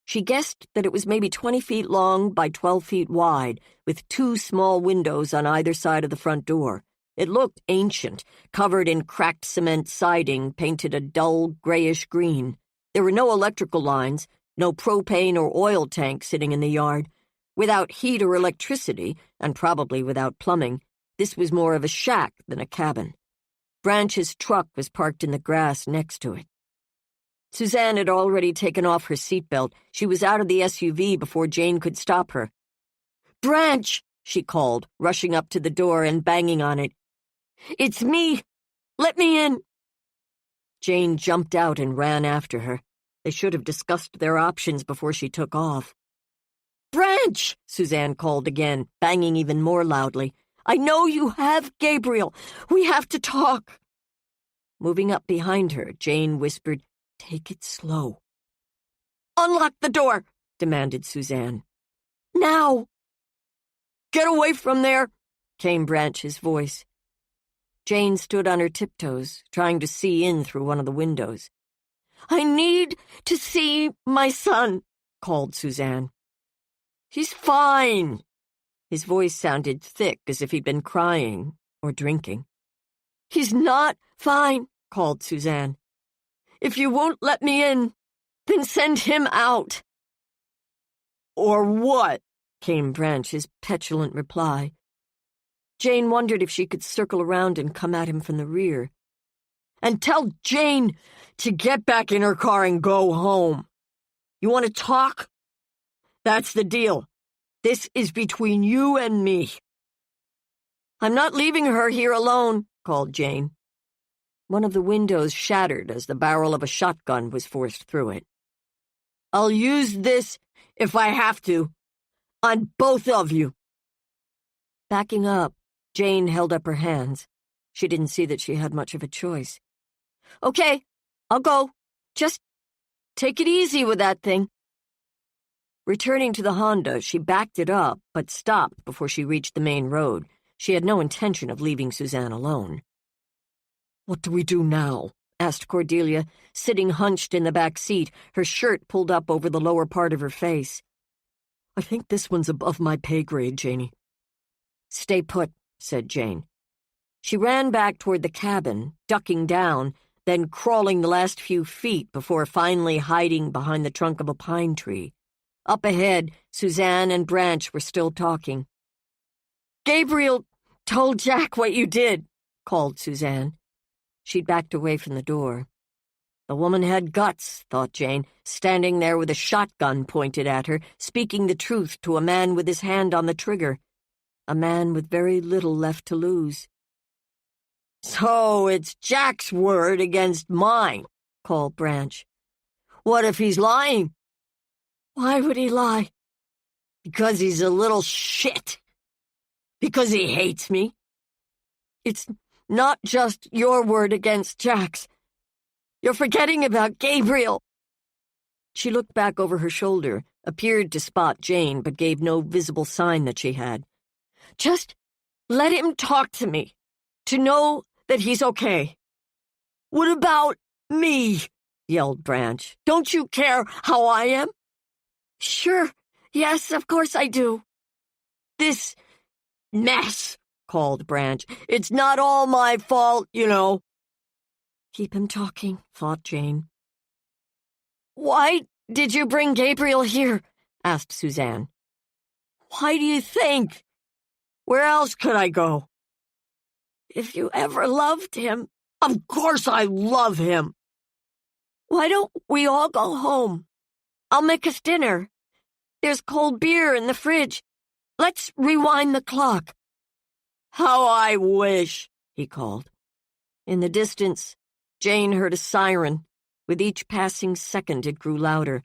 She guessed that it was maybe 20 feet long by 12 feet wide, with 2 small windows on either side of the front door. It looked ancient, covered in cracked cement siding, painted a dull grayish green. There were no electrical lines, no propane or oil tank sitting in the yard. Without heat or electricity, and probably without plumbing, this was more of a shack than a cabin. Branch's truck was parked in the grass next to it. Suzanne had already taken off her seatbelt. She was out of the SUV before Jane could stop her. "Branch!" she called, rushing up to the door and banging on it. "It's me! Let me in!" Jane jumped out and ran after her. They should have discussed their options before she took off. "Branch!" Suzanne called again, banging even more loudly. "I know you have Gabriel. We have to talk." Moving up behind her, Jane whispered, "Take it slow." "Unlock the door," demanded Suzanne. "Now!" "Get away from there," came Branch's voice. Jane stood on her tiptoes, trying to see in through one of the windows. "I need to see my son," called Suzanne. "He's fine." His voice sounded thick, as if he'd been crying or drinking. "He's not fine," called Suzanne. "If you won't let me in, then send him out." "Or what?" came Branch's petulant reply. Jane wondered if she could circle around and come at him from the rear. "And tell Jane to get back in her car and go home. You want to talk? That's the deal. This is between you and me." "I'm not leaving her here alone," called Jane. One of the windows shattered as the barrel of a shotgun was forced through it. "I'll use this if I have to. On both of you." Backing up, Jane held up her hands. She didn't see that she had much of a choice. "Okay, I'll go. Just take it easy with that thing." Returning to the Honda, she backed it up, but stopped before she reached the main road. She had no intention of leaving Suzanne alone. "What do we do now?" asked Cordelia, sitting hunched in the back seat, her shirt pulled up over the lower part of her face. "I think this one's above my pay grade, Janie." "Stay put," said Jane. She ran back toward the cabin, ducking down, then crawling the last few feet before finally hiding behind the trunk of a pine tree. Up ahead, Suzanne and Branch were still talking. "Gabriel told Jack what you did," called Suzanne. She'd backed away from the door. The woman had guts, thought Jane, standing there with a shotgun pointed at her, speaking the truth to a man with his hand on the trigger. A man with very little left to lose. "So it's Jack's word against mine," called Branch. "What if he's lying?" "Why would he lie?" "Because he's a little shit. Because he hates me. It's not just your word against Jack's. You're forgetting about Gabriel." She looked back over her shoulder, appeared to spot Jane but gave no visible sign that she had. "Just let him talk to me, to know that he's okay." "What about me?" yelled Branch. "Don't you care how I am?" "Sure, yes, of course I do." "This mess," called Branch. "It's not all my fault, you know." "Keep him talking," thought Jane. "Why did you bring Gabriel here?" asked Suzanne. "Why do you think? Where else could I go?" "If you ever loved him—" "Of course I love him." "Why don't we all go home? I'll make us dinner. There's cold beer in the fridge. Let's rewind the clock." "How I wish," he called. In the distance, Jane heard a siren. With each passing second, it grew louder.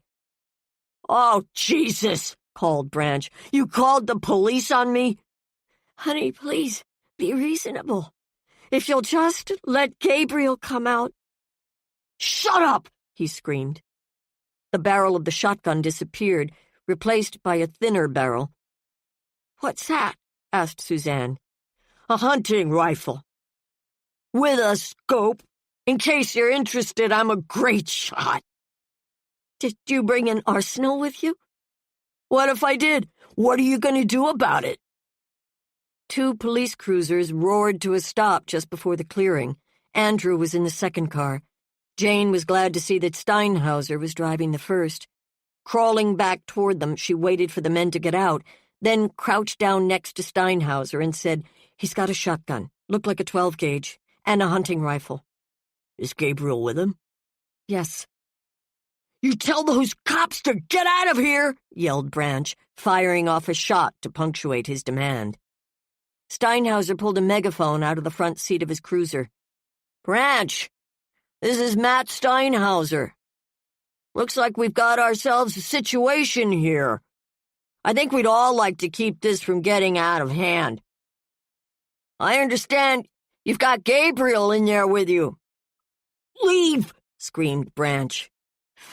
"Oh, Jesus," called Branch. "You called the police on me?" "Honey, please, be reasonable. If you'll just let Gabriel come out—" "Shut up!" he screamed. The barrel of the shotgun disappeared, replaced by a thinner barrel. "What's that?" asked Suzanne. "A hunting rifle. With a scope. In case you're interested, I'm a great shot." "Did you bring an arsenal with you?" "What if I did? What are you going to do about it?" 2 police cruisers roared to a stop just before the clearing. Andrew was in the second car. Jane was glad to see that Steinhauser was driving the first. Crawling back toward them, she waited for the men to get out, then crouched down next to Steinhauser and said, "He's got a shotgun, looked like a 12-gauge, and a hunting rifle." "Is Gabriel with him?" "Yes." "You tell those cops to get out of here!" yelled Branch, firing off a shot to punctuate his demand. Steinhauser pulled a megaphone out of the front seat of his cruiser. "Branch, this is Matt Steinhauser. Looks like we've got ourselves a situation here. I think we'd all like to keep this from getting out of hand. I understand you've got Gabriel in there with you." "Leave!" screamed Branch.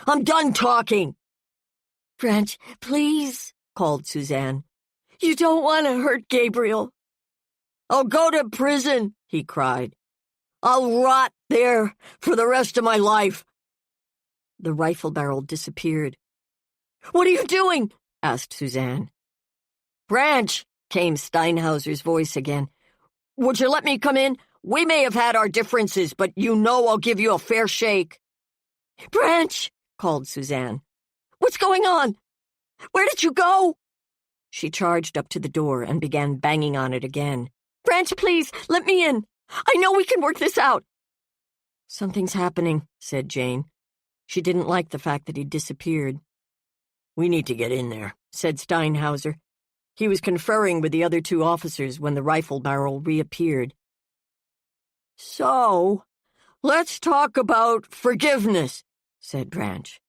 "I'm done talking." "Branch, please," called Suzanne. "You don't want to hurt Gabriel." "I'll go to prison," he cried. "I'll rot there for the rest of my life." The rifle barrel disappeared. "What are you doing?" asked Suzanne. "Branch," came Steinhauser's voice again. "Would you let me come in? We may have had our differences, but you know I'll give you a fair shake." "Branch," called Suzanne. "What's going on? Where did you go?" She charged up to the door and began banging on it again. "Branch, please, let me in. I know we can work this out." "Something's happening," said Jane. She didn't like the fact that he'd disappeared. "We need to get in there," said Steinhauser. He was conferring with the other 2 officers when the rifle barrel reappeared. "So, let's talk about forgiveness," said Branch.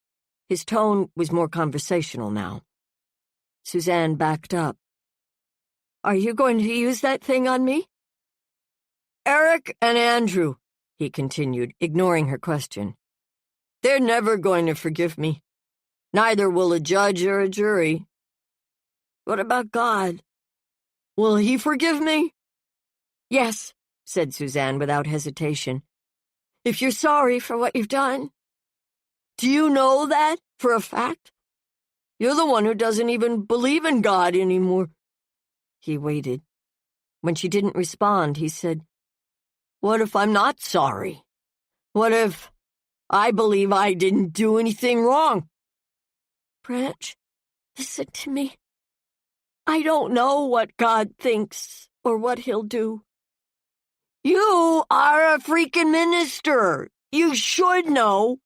His tone was more conversational now. Suzanne backed up. "Are you going to use that thing on me?" "Eric and Andrew," he continued, ignoring her question. "They're never going to forgive me. Neither will a judge or a jury." "What about God? Will he forgive me?" "Yes," said Suzanne without hesitation. "If you're sorry for what you've done." "Do you know that for a fact? You're the one who doesn't even believe in God anymore." He waited. When she didn't respond, he said, "What if I'm not sorry? What if I believe I didn't do anything wrong?" "Branch, listen to me. I don't know what God thinks or what he'll do." "You are a freaking minister. You should know."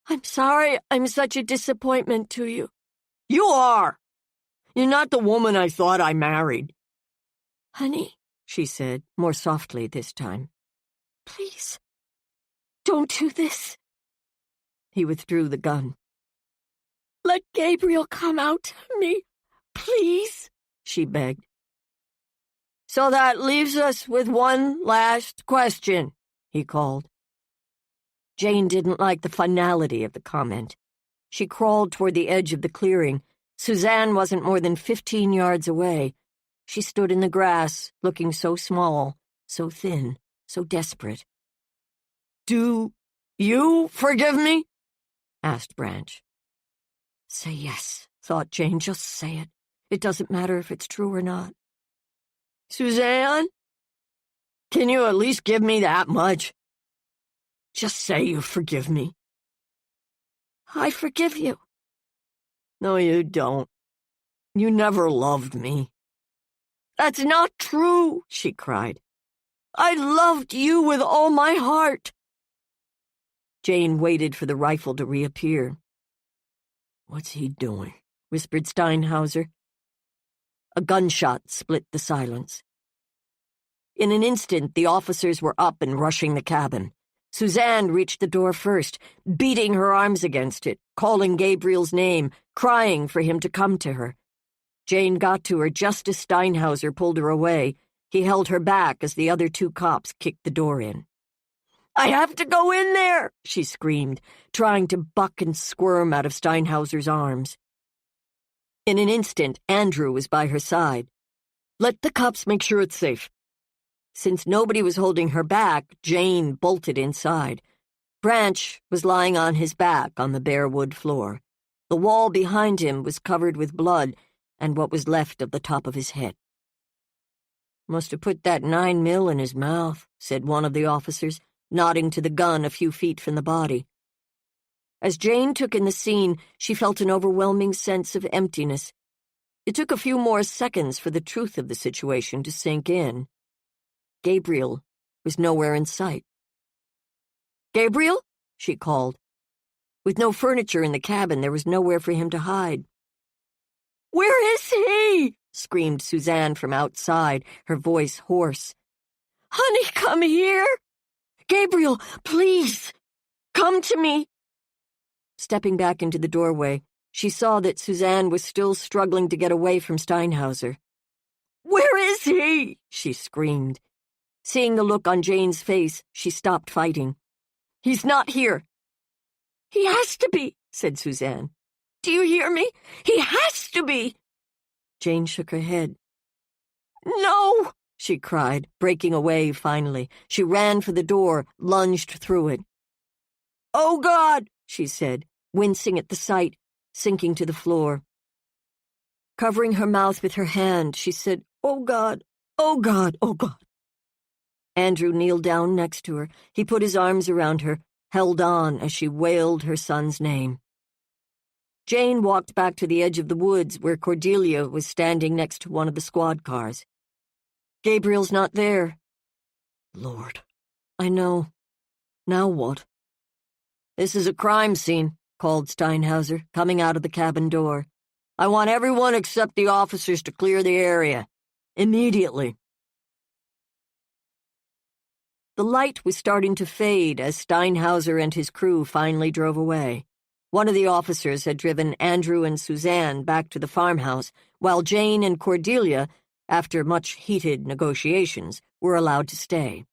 "I'm sorry I'm such a disappointment to you." "You are. You're not the woman I thought I married." "Honey," she said, more softly this time, "please, don't do this." He withdrew the gun. "Let Gabriel come out to me, please," she begged. "So that leaves us with one last question," he called. Jane didn't like the finality of the comment. She crawled toward the edge of the clearing. Suzanne wasn't more than 15 yards away. She stood in the grass, looking so small, so thin, so desperate. "Do you forgive me?" asked Branch. "Say yes," thought Jane. "Just say it. It doesn't matter if it's true or not." "Suzanne, can you at least give me that much? Just say you forgive me." "I forgive you." "No, you don't. You never loved me." "That's not true," she cried. "I loved you with all my heart." Jane waited for the rifle to reappear. "What's he doing?" whispered Steinhauser. A gunshot split the silence. In an instant, the officers were up and rushing the cabin. Suzanne reached the door first, beating her arms against it, calling Gabriel's name, crying for him to come to her. Jane got to her just as Steinhauser pulled her away. He held her back as the other two cops kicked the door in. "I have to go in there," she screamed, trying to buck and squirm out of Steinhauser's arms. In an instant, Andrew was by her side. "Let the cops make sure it's safe." Since nobody was holding her back, Jane bolted inside. Branch was lying on his back on the bare wood floor. The wall behind him was covered with blood and what was left of the top of his head. "Must have put that 9mm in his mouth," said one of the officers, nodding to the gun a few feet from the body. As Jane took in the scene, she felt an overwhelming sense of emptiness. It took a few more seconds for the truth of the situation to sink in. Gabriel was nowhere in sight. "Gabriel?" she called. With no furniture in the cabin, there was nowhere for him to hide. "Where is he?" screamed Suzanne from outside, her voice hoarse. "Honey, come here! Gabriel, please, come to me!" Stepping back into the doorway, she saw that Suzanne was still struggling to get away from Steinhauser. "Where is he?" she screamed. Seeing the look on Jane's face, she stopped fighting. "He's not here." "He has to be," said Suzanne. "Do you hear me? He has to be." Jane shook her head. "No!" she cried, breaking away finally. She ran for the door, lunged through it. "Oh, God!" she said, wincing at the sight, sinking to the floor. Covering her mouth with her hand, she said, "Oh, God! Oh, God! Oh, God!" Andrew kneeled down next to her. He put his arms around her, held on as she wailed her son's name. Jane walked back to the edge of the woods where Cordelia was standing next to one of the squad cars. "Gabriel's not there." "Lord, I know. Now what?" "This is a crime scene," called Steinhauser, coming out of the cabin door. "I want everyone except the officers to clear the area. Immediately." The light was starting to fade as Steinhauser and his crew finally drove away. One of the officers had driven Andrew and Suzanne back to the farmhouse, while Jane and Cordelia, after much heated negotiations, were allowed to stay.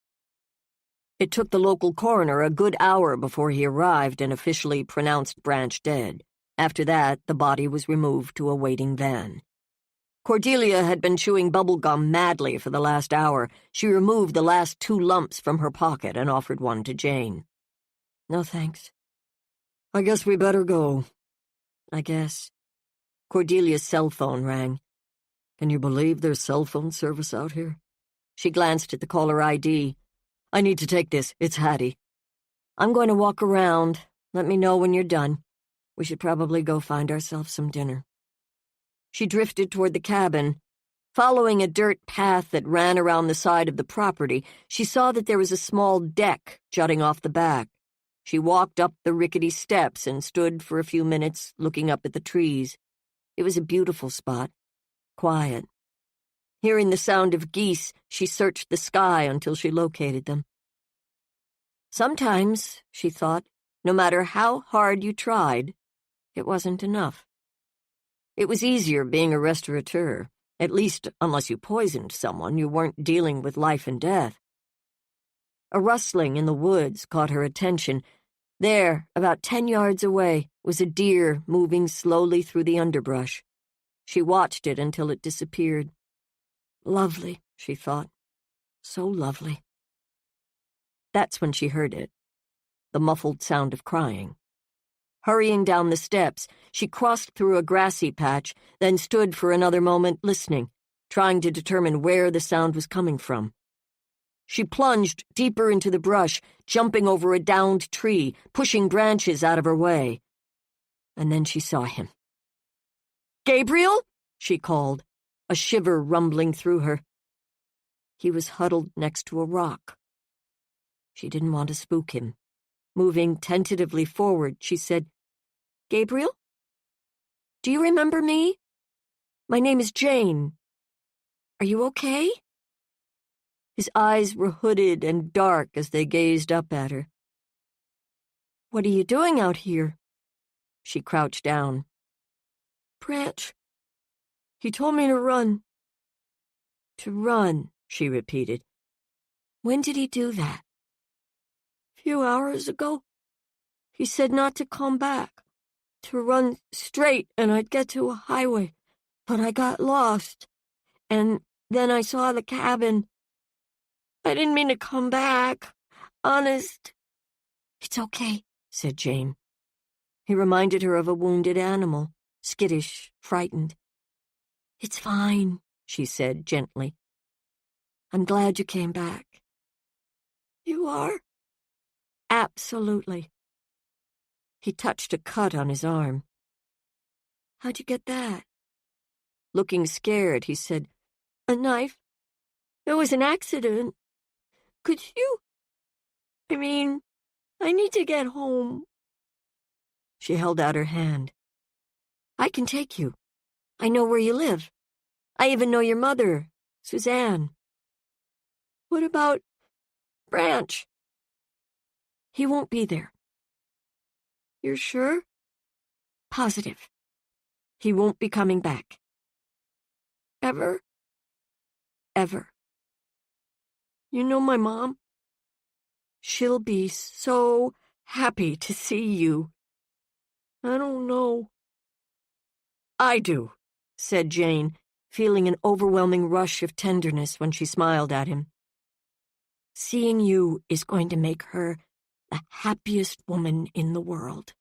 It took the local coroner a good hour before he arrived and officially pronounced Branch dead. After that, the body was removed to a waiting van. Cordelia had been chewing bubble gum madly for the last hour. She removed the last 2 lumps from her pocket and offered one to Jane. "No, thanks. I guess we better go." "I guess." Cordelia's cell phone rang. "Can you believe there's cell phone service out here?" She glanced at the caller ID. "I need to take this. It's Hattie." "I'm going to walk around. Let me know when you're done. We should probably go find ourselves some dinner." She drifted toward the cabin. Following a dirt path that ran around the side of the property, she saw that there was a small deck jutting off the back. She walked up the rickety steps and stood for a few minutes looking up at the trees. It was a beautiful spot, quiet. Hearing the sound of geese, she searched the sky until she located them. Sometimes, she thought, no matter how hard you tried, it wasn't enough. It was easier being a restaurateur. At least, unless you poisoned someone, you weren't dealing with life and death. A rustling in the woods caught her attention. There, about 10 yards away, was a deer moving slowly through the underbrush. She watched it until it disappeared. Lovely, she thought. So lovely. That's when she heard it, the muffled sound of crying. Hurrying down the steps, she crossed through a grassy patch, then stood for another moment listening, trying to determine where the sound was coming from. She plunged deeper into the brush, jumping over a downed tree, pushing branches out of her way. And then she saw him. "Gabriel?" she called, a shiver rumbling through her. He was huddled next to a rock. She didn't want to spook him. Moving tentatively forward, she said, "Gabriel? Do you remember me? My name is Jane. Are you okay?" His eyes were hooded and dark as they gazed up at her. "What are you doing out here?" She crouched down. "Branch. He told me to run." "To run," she repeated. "When did he do that?" "A few hours ago. He said not to come back, to run straight and I'd get to a highway, but I got lost. And then I saw the cabin. I didn't mean to come back. Honest." "It's okay," said Jane. He reminded her of a wounded animal, skittish, frightened. "It's fine," she said gently. "I'm glad you came back." "You are?" "Absolutely." He touched a cut on his arm. "How'd you get that?" Looking scared, he said, "A knife. It was an accident. Could you? I need to get home." She held out her hand. "I can take you. I know where you live. I even know your mother, Suzanne." "What about Branch?" "He won't be there." "You're sure?" "Positive. He won't be coming back." "Ever?" "Ever." "You know my mom? She'll be so happy to see you." "I don't know." "I do," said Jane, feeling an overwhelming rush of tenderness when she smiled at him. "Seeing you is going to make her the happiest woman in the world."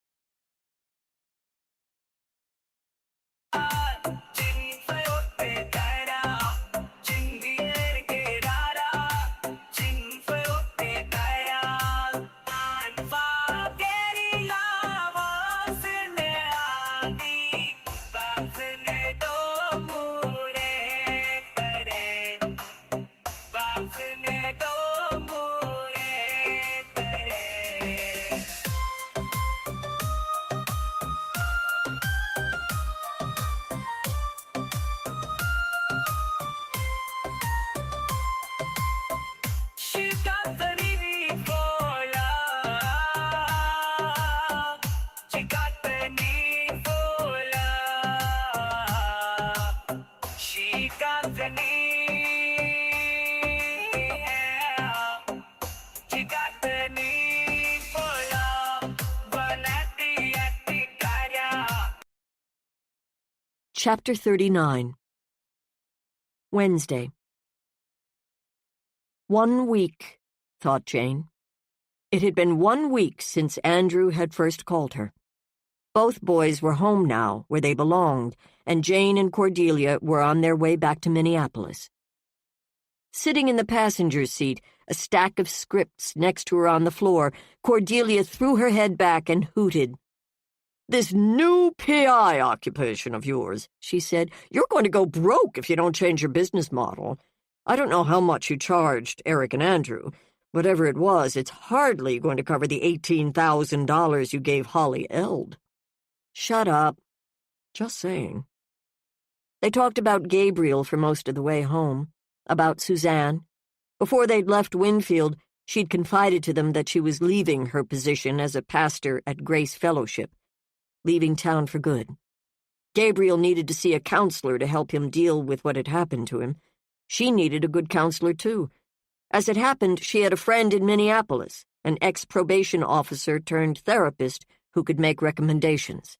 Chapter 39. Wednesday. 1 week, thought Jane. It had been 1 week since Andrew had first called her. Both boys were home now, where they belonged, and Jane and Cordelia were on their way back to Minneapolis. Sitting in the passenger seat, a stack of scripts next to her on the floor, Cordelia threw her head back and hooted. "This new PI occupation of yours," she said, "you're going to go broke if you don't change your business model. I don't know how much you charged Eric and Andrew. Whatever it was, it's hardly going to cover the $18,000 you gave Holly Eld." "Shut up. Just saying." They talked about Gabriel for most of the way home, about Suzanne. Before they'd left Winfield, she'd confided to them that she was leaving her position as a pastor at Grace Fellowship, leaving town for good. Gabriel needed to see a counselor to help him deal with what had happened to him. She needed a good counselor, too. As it happened, she had a friend in Minneapolis, an ex-probation officer turned therapist, who could make recommendations.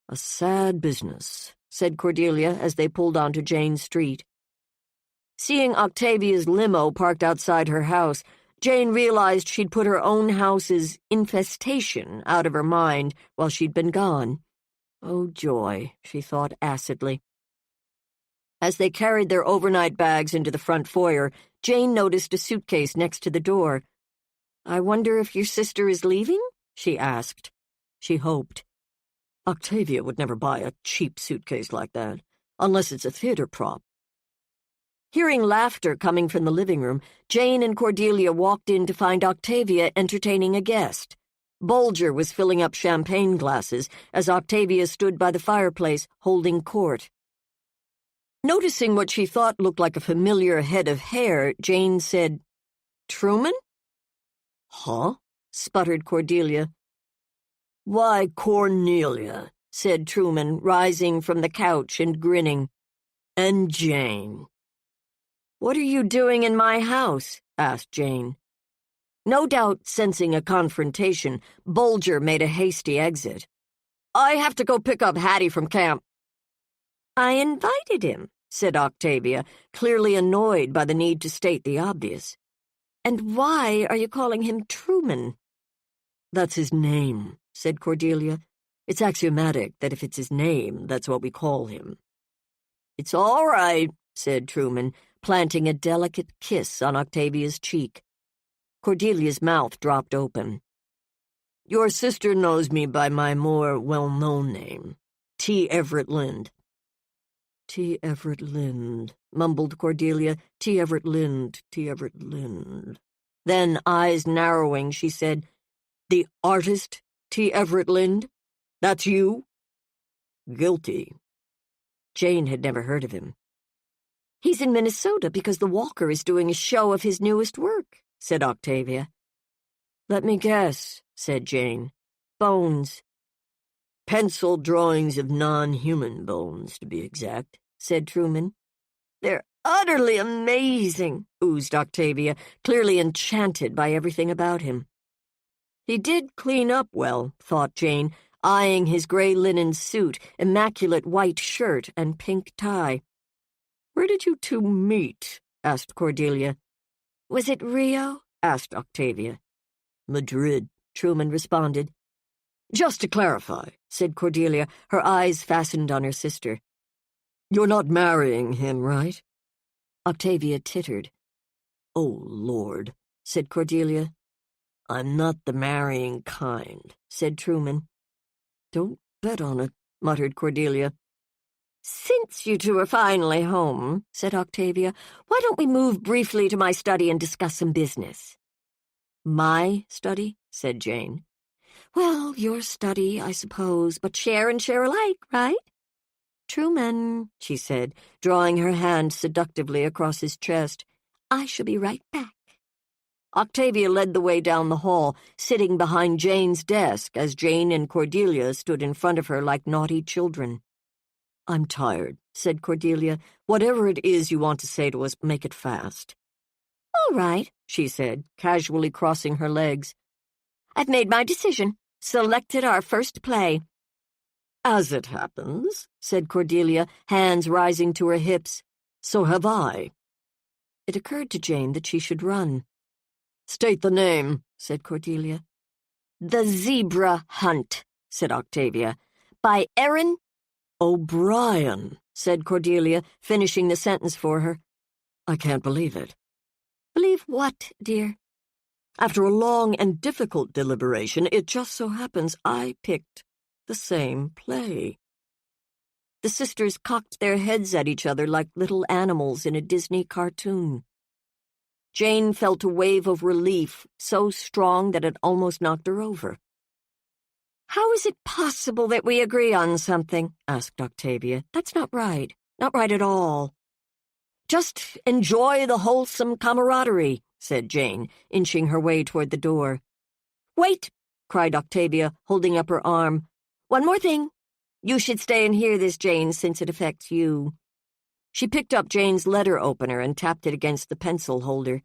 "A sad business," said Cordelia as they pulled onto Jane Street. Seeing Octavia's limo parked outside her house, Jane realized she'd put her own house's infestation out of her mind while she'd been gone. Oh, joy, she thought acidly. As they carried their overnight bags into the front foyer, Jane noticed a suitcase next to the door. "I wonder if your sister is leaving?" she asked. She hoped. Octavia would never buy a cheap suitcase like that, unless it's a theater prop. Hearing laughter coming from the living room, Jane and Cordelia walked in to find Octavia entertaining a guest. Bulger was filling up champagne glasses as Octavia stood by the fireplace, holding court. Noticing what she thought looked like a familiar head of hair, Jane said, "Truman?" "Huh?" sputtered Cordelia. "Why, Cornelia," said Truman, rising from the couch and grinning. "And Jane." "What are you doing in my house?" asked Jane. No doubt sensing a confrontation, Bulger made a hasty exit. "I have to go pick up Hattie from camp." "I invited him," said Octavia, clearly annoyed by the need to state the obvious. "And why are you calling him Truman?" "That's his name," said Cordelia. "It's axiomatic that if it's his name, that's what we call him." "It's all right," said Truman, planting a delicate kiss on Octavia's cheek. Cordelia's mouth dropped open. "Your sister knows me by my more well-known name, T. Everett Lind." "T. Everett Lind," mumbled Cordelia. "T. Everett Lind, T. Everett Lind." Then, eyes narrowing, she said, "The artist, T. Everett Lind? That's you?" "Guilty." Jane had never heard of him. "He's in Minnesota because the Walker is doing a show of his newest work," said Octavia. "Let me guess," said Jane. "Bones." "Pencil drawings of non-human bones, to be exact," said Truman. "They're utterly amazing," oozed Octavia, clearly enchanted by everything about him. He did clean up well, thought Jane, eyeing his gray linen suit, immaculate white shirt, and pink tie. "Where did you two meet?" asked Cordelia. "Was it Rio?" asked Octavia. "Madrid," Truman responded. "Just to clarify," said Cordelia, her eyes fastened on her sister. "You're not marrying him, right?" Octavia tittered. "Oh, Lord," said Cordelia. "I'm not the marrying kind," said Truman. "Don't bet on it," muttered Cordelia. "Since you two are finally home," said Octavia, "why don't we move briefly to my study and discuss some business?" "My study?" said Jane. "Well, your study, I suppose, but share and share alike, right?" "Truman," she said, drawing her hand seductively across his chest. "I shall be right back." Octavia led the way down the hall, sitting behind Jane's desk as Jane and Cordelia stood in front of her like naughty children. "I'm tired," said Cordelia. "Whatever it is you want to say to us, make it fast." "All right," she said, casually crossing her legs. "I've made my decision. Selected our first play." "As it happens," said Cordelia, hands rising to her hips. "So have I." It occurred to Jane that she should run. "State the name," said Cordelia. "The Zebra Hunt," said Octavia, "by Erin O'Brien," said Cordelia, finishing the sentence for her. "I can't believe it." "Believe what, dear?" "After a long and difficult deliberation, it just so happens I picked the same play." The sisters cocked their heads at each other like little animals in a Disney cartoon. Jane felt a wave of relief, so strong that it almost knocked her over. "How is it possible that we agree on something?" asked Octavia. "That's not right. Not right at all." "Just enjoy the wholesome camaraderie," said Jane, inching her way toward the door. "Wait!" cried Octavia, holding up her arm. "One more thing. You should stay and hear this, Jane, since it affects you." She picked up Jane's letter opener and tapped it against the pencil holder.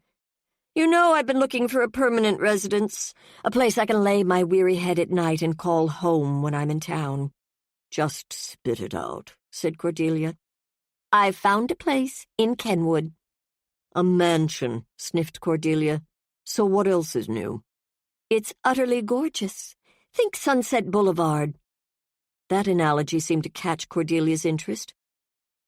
You know I've been looking for a permanent residence, a place I can lay my weary head at night and call home when I'm in town. Just spit it out, said Cordelia. I've found a place in Kenwood. A mansion, sniffed Cordelia. So what else is new? It's utterly gorgeous. Think Sunset Boulevard. That analogy seemed to catch Cordelia's interest.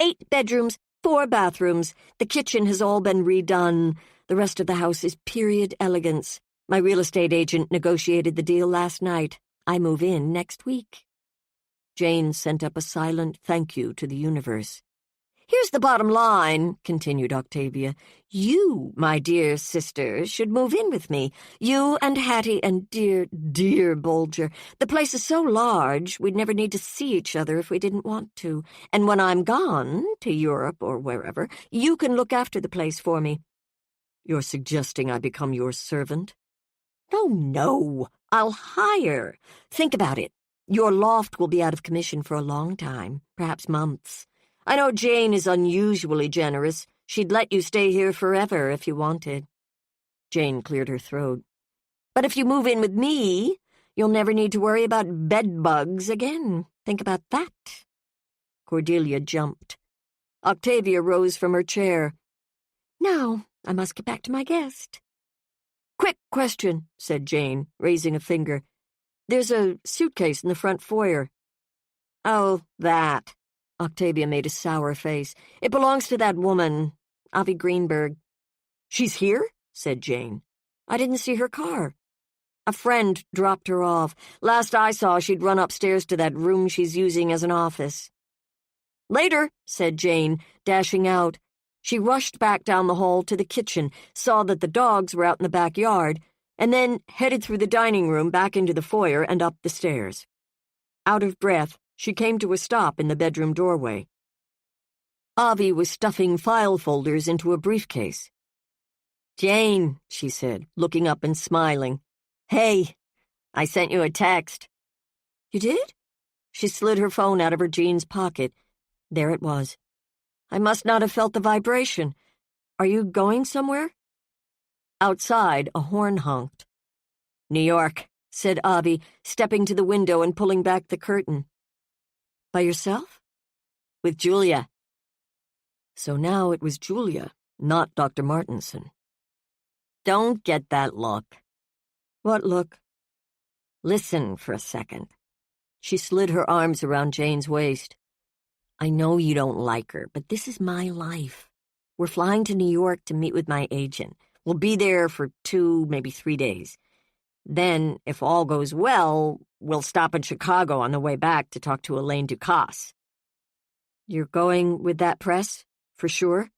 8 bedrooms, 4 bathrooms. The kitchen has all been redone. The rest of the house is period elegance. My real estate agent negotiated the deal last night. I move in next week. Jane sent up a silent thank you to the universe. Here's the bottom line, continued Octavia. You, my dear sister, should move in with me. You and Hattie and dear, dear Bolger. The place is so large, we'd never need to see each other if we didn't want to. And when I'm gone, to Europe or wherever, you can look after the place for me. You're suggesting I become your servant? No. I'll hire. Think about it. Your loft will be out of commission for a long time, perhaps months. I know Jane is unusually generous. She'd let you stay here forever if you wanted. Jane cleared her throat. But if you move in with me, you'll never need to worry about bed bugs again. Think about that. Cordelia jumped. Octavia rose from her chair. Now, I must get back to my guest. Quick question, said Jane, raising a finger. There's a suitcase in the front foyer. Oh, that. Octavia made a sour face. It belongs to that woman, Avi Greenberg. She's here? Said Jane. I didn't see her car. A friend dropped her off. Last I saw, she'd run upstairs to that room she's using as an office. Later, said Jane, dashing out. She rushed back down the hall to the kitchen, saw that the dogs were out in the backyard, and then headed through the dining room back into the foyer and up the stairs. Out of breath, she came to a stop in the bedroom doorway. Avi was stuffing file folders into a briefcase. Jane, she said, looking up and smiling. Hey, I sent you a text. You did? She slid her phone out of her jeans pocket. There it was. I must not have felt the vibration. Are you going somewhere? Outside, a horn honked. New York, said Avi, stepping to the window and pulling back the curtain. By yourself? With Julia. So now it was Julia, not Dr. Martinson. Don't get that look. What look? Listen for a second. She slid her arms around Jane's waist. I know you don't like her, but this is my life. We're flying to New York to meet with my agent. We'll be there for 2, maybe 3 days. Then, if all goes well, we'll stop in Chicago on the way back to talk to Elaine Ducasse. You're going with that press? For sure?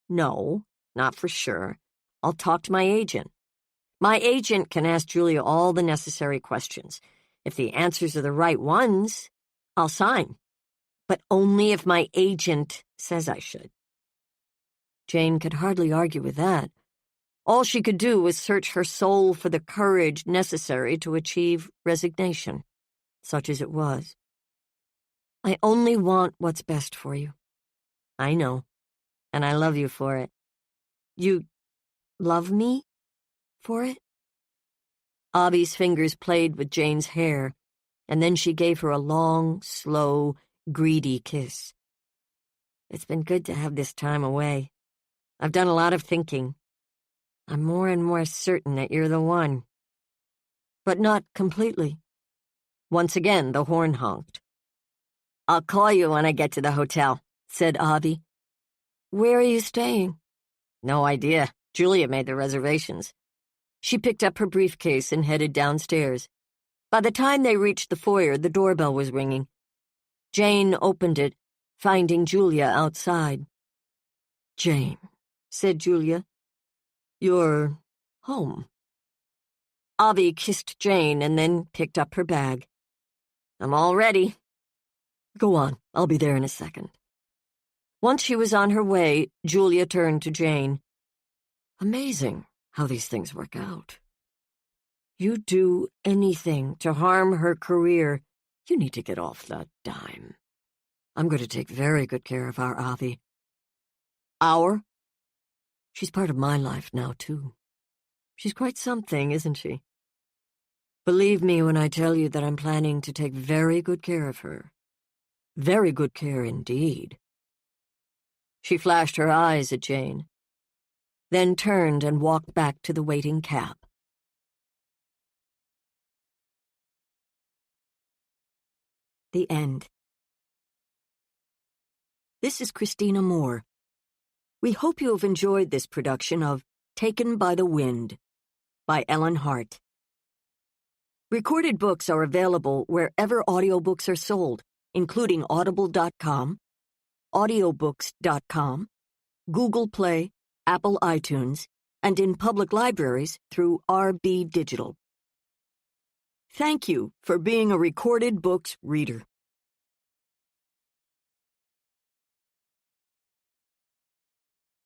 No, not for sure. I'll talk to my agent. My agent can ask Julia all the necessary questions. If the answers are the right ones, I'll sign. But only if my agent says I should. Jane could hardly argue with that. All she could do was search her soul for the courage necessary to achieve resignation, such as it was. I only want what's best for you. I know, and I love you for it. You love me for it? Avi's fingers played with Jane's hair, and then she gave her a long, slow, greedy kiss. It's been good to have this time away. I've done a lot of thinking. I'm more and more certain that you're the one. But not completely. Once again, the horn honked. I'll call you when I get to the hotel, said Avi. Where are you staying? No idea. Julia made the reservations. She picked up her briefcase and headed downstairs. By the time they reached the foyer, the doorbell was ringing. Jane opened it, finding Julia outside. Jane, said Julia, you're home. Avi kissed Jane and then picked up her bag. I'm all ready. Go on, I'll be there in a second. Once she was on her way, Julia turned to Jane. Amazing how these things work out. You do anything to harm her career. You need to get off that dime. I'm going to take very good care of our Avi. Our? She's part of my life now, too. She's quite something, isn't she? Believe me when I tell you that I'm planning to take very good care of her. Very good care indeed. She flashed her eyes at Jane, then turned and walked back to the waiting cab. The end. This is Christina Moore. We hope you have enjoyed this production of Taken by the Wind by Ellen Hart. Recorded books are available wherever audiobooks are sold, including audible.com, audiobooks.com, Google Play, Apple iTunes, and in public libraries through RB Digital. Thank you for being a Recorded Books reader.